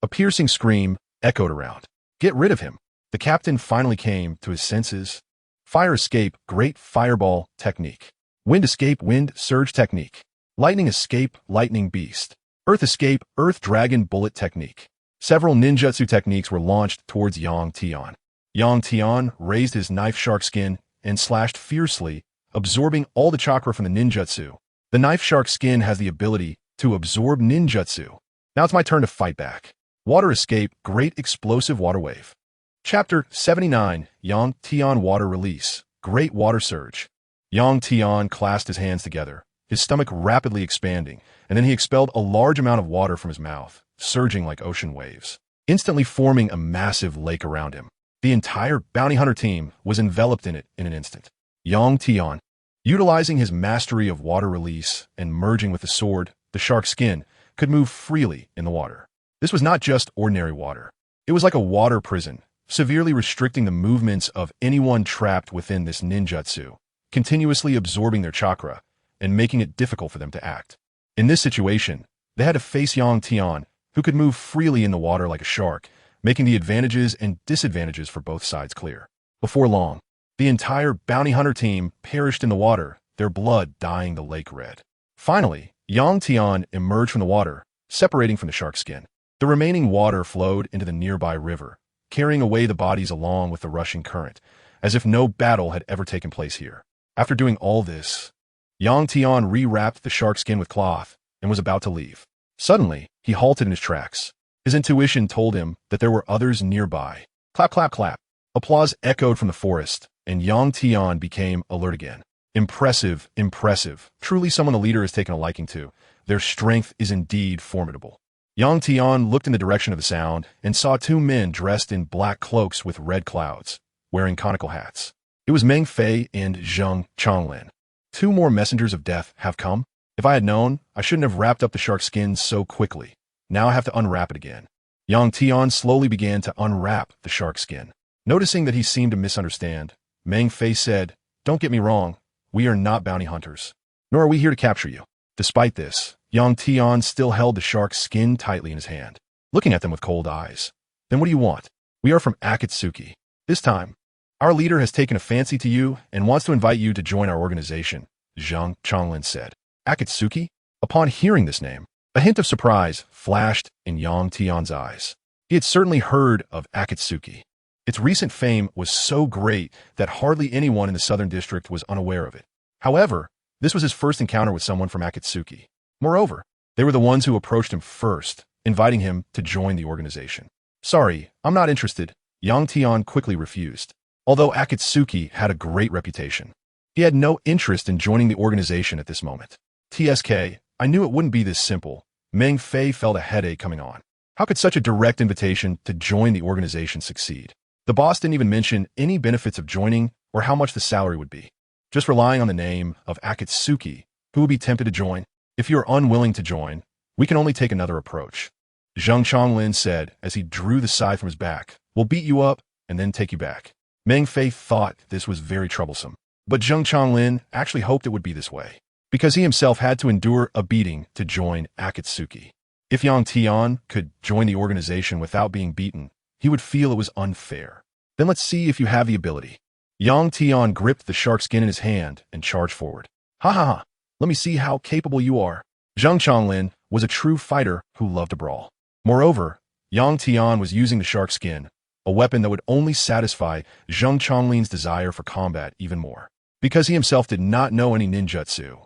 A piercing scream echoed around. Get rid of him. The captain finally came to his senses. Fire escape, great fireball technique. Wind escape, wind surge technique. Lightning escape, lightning beast. Earth escape, earth dragon bullet technique. Several ninjutsu techniques were launched towards Yang Tian. Yang Tian raised his knife shark skin and slashed fiercely, absorbing all the chakra from the ninjutsu. The knife shark skin has the ability to absorb ninjutsu. Now it's my turn to fight back. Water escape, great explosive water wave. Chapter 79, Yang Tian water release, great water surge. Yang Tian clasped his hands together, his stomach rapidly expanding, and then he expelled a large amount of water from his mouth, surging like ocean waves, instantly forming a massive lake around him. The entire bounty hunter team was enveloped in it in an instant. Yang Tian, utilizing his mastery of water release and merging with the sword, the shark skin, could move freely in the water. This was not just ordinary water. It was like a water prison, severely restricting the movements of anyone trapped within this ninjutsu, continuously absorbing their chakra and making it difficult for them to act. In this situation, they had to face Yang Tian, who could move freely in the water like a shark, making the advantages and disadvantages for both sides clear. Before long, the entire bounty hunter team perished in the water, their blood dyeing the lake red. Finally, Yang Tian emerged from the water, separating from the shark skin. The remaining water flowed into the nearby river, carrying away the bodies along with the rushing current, as if no battle had ever taken place here. After doing all this, Yang Tian rewrapped the shark skin with cloth and was about to leave. Suddenly, he halted in his tracks. His intuition told him that there were others nearby. Clap, clap, clap. Applause echoed from the forest, and Yang Tian became alert again. Impressive, impressive. Truly someone the leader has taken a liking to. Their strength is indeed formidable. Yang Tian looked in the direction of the sound and saw two men dressed in black cloaks with red clouds, wearing conical hats. It was Meng Fei and Zheng Chonglin. Two more messengers of death have come. If I had known, I shouldn't have wrapped up the shark skin so quickly. Now I have to unwrap it again. Yang Tian slowly began to unwrap the shark skin. Noticing that he seemed to misunderstand, Meng Fei said, "Don't get me wrong, we are not bounty hunters, nor are we here to capture you." Despite this, Yang Tian still held the shark's skin tightly in his hand, looking at them with cold eyes. "Then what do you want? We are from Akatsuki. This time, our leader has taken a fancy to you and wants to invite you to join our organization," Zheng Chonglin said. Akatsuki? Upon hearing this name, a hint of surprise flashed in Yang Tian's eyes. He had certainly heard of Akatsuki. Its recent fame was so great that hardly anyone in the Southern District was unaware of it. However, this was his first encounter with someone from Akatsuki. Moreover, they were the ones who approached him first, inviting him to join the organization. "Sorry, I'm not interested," Yang Tian quickly refused. Although Akatsuki had a great reputation, he had no interest in joining the organization at this moment. "TSK, I knew it wouldn't be this simple." Meng Fei felt a headache coming on. How could such a direct invitation to join the organization succeed? The boss didn't even mention any benefits of joining or how much the salary would be. Just relying on the name of Akatsuki, who would be tempted to join? "If you are unwilling to join, we can only take another approach," Zheng Chonglin said as he drew the scythe from his back. "We'll beat you up, and then take you back. Meng Fei thought this was very troublesome. But Zheng Changlin actually hoped it would be this way, because he himself had to endure a beating to join Akatsuki. If Yang Tian could join the organization without being beaten, he would feel it was unfair. Then let's see if you have the ability. Yang Tian gripped the shark skin in his hand and charged forward. Ha ha ha, let me see how capable you are. Zheng Changlin was a true fighter who loved to brawl. Moreover, Yang Tian was using the shark skin, a weapon that would only satisfy Zheng Changlin's desire for combat even more. Because he himself did not know any ninjutsu,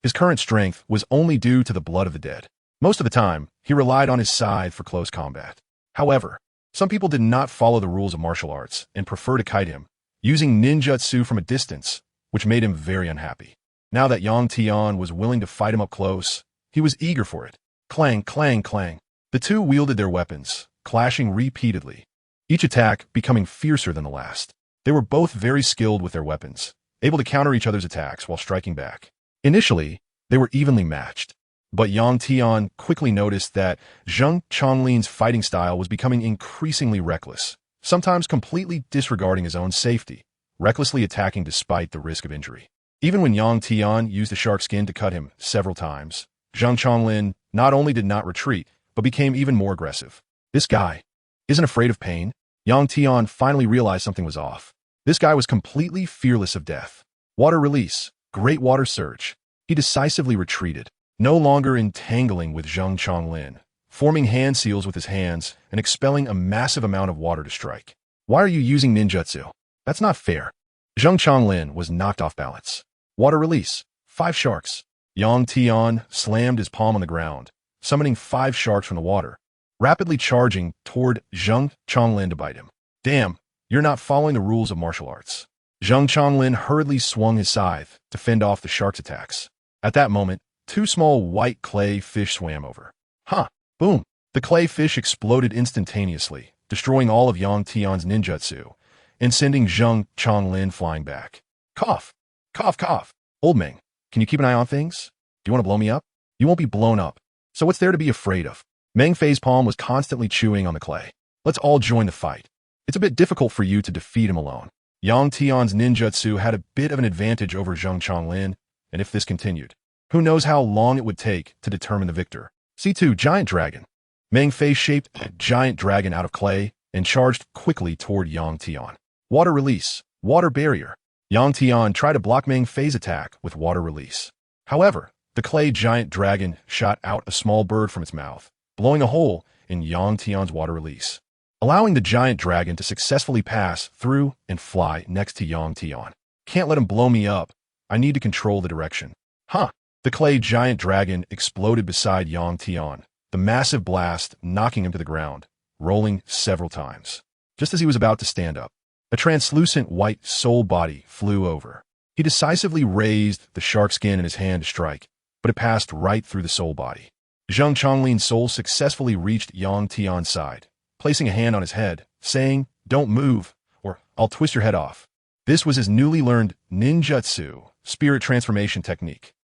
his current strength was only due to the blood of the dead. Most of the time, he relied on his scythe for close combat. However, some people did not follow the rules of martial arts and prefer to kite him, using ninjutsu from a distance, which made him very unhappy. Now that Yang Tian was willing to fight him up close, he was eager for it. Clang, clang, clang. The two wielded their weapons, clashing repeatedly, each attack becoming fiercer than the last. They were both very skilled with their weapons, able to counter each other's attacks while striking back. Initially, they were evenly matched, but Yang Tian quickly noticed that Zheng Changlin's fighting style was becoming increasingly reckless, sometimes completely disregarding his own safety, recklessly attacking despite the risk of injury. Even when Yang Tian used the shark skin to cut him several times, Zheng Changlin not only did not retreat, but became even more aggressive. This guy isn't afraid of pain. Yang Tian finally realized something was off. This guy was completely fearless of death. Water release, great water surge. He decisively retreated, no longer entangling with Zheng Changlin, forming hand seals with his hands and expelling a massive amount of water to strike. Why are you using ninjutsu? That's not fair. Zheng Changlin was knocked off balance. Water release, 5 sharks. Yang Tian slammed his palm on the ground, summoning 5 sharks from the water, rapidly charging toward Zheng Changlin to bite him. Damn, you're not following the rules of martial arts. Zheng Changlin hurriedly swung his scythe to fend off the shark's attacks. At that moment, 2 small white clay fish swam over. Ha! Boom! The clay fish exploded instantaneously, destroying all of Yang Tian's ninjutsu, and sending Zheng Changlin flying back. Cough! Cough, cough! Old Meng, can you keep an eye on things? Do you want to blow me up? You won't be blown up. So what's there to be afraid of? Meng Fei's palm was constantly chewing on the clay. Let's all join the fight. It's a bit difficult for you to defeat him alone. Yang Tian's ninjutsu had a bit of an advantage over Zheng Changlin, and if this continued, who knows how long it would take to determine the victor. C2 Giant Dragon. Meng Fei shaped a giant dragon out of clay and charged quickly toward Yang Tian. Water release, water barrier. Yang Tian tried to block Meng Fei's attack with water release. However, the clay giant dragon shot out a small bird from its mouth, blowing a hole in Yang Tian's water release, allowing the giant dragon to successfully pass through and fly next to Yang Tian. Can't let him blow me up. I need to control the direction. Huh. The clay giant dragon exploded beside Yang Tian, the massive blast knocking him to the ground, rolling several times. Just as he was about to stand up, a translucent white soul body flew over. He decisively raised the shark skin in his hand to strike, but it passed right through the soul body. Zheng Changlin's soul successfully reached Yang Tian's side, placing a hand on his head, saying, "Don't move, or I'll twist your head off." This was his newly learned ninjutsu, spirit transformation technique.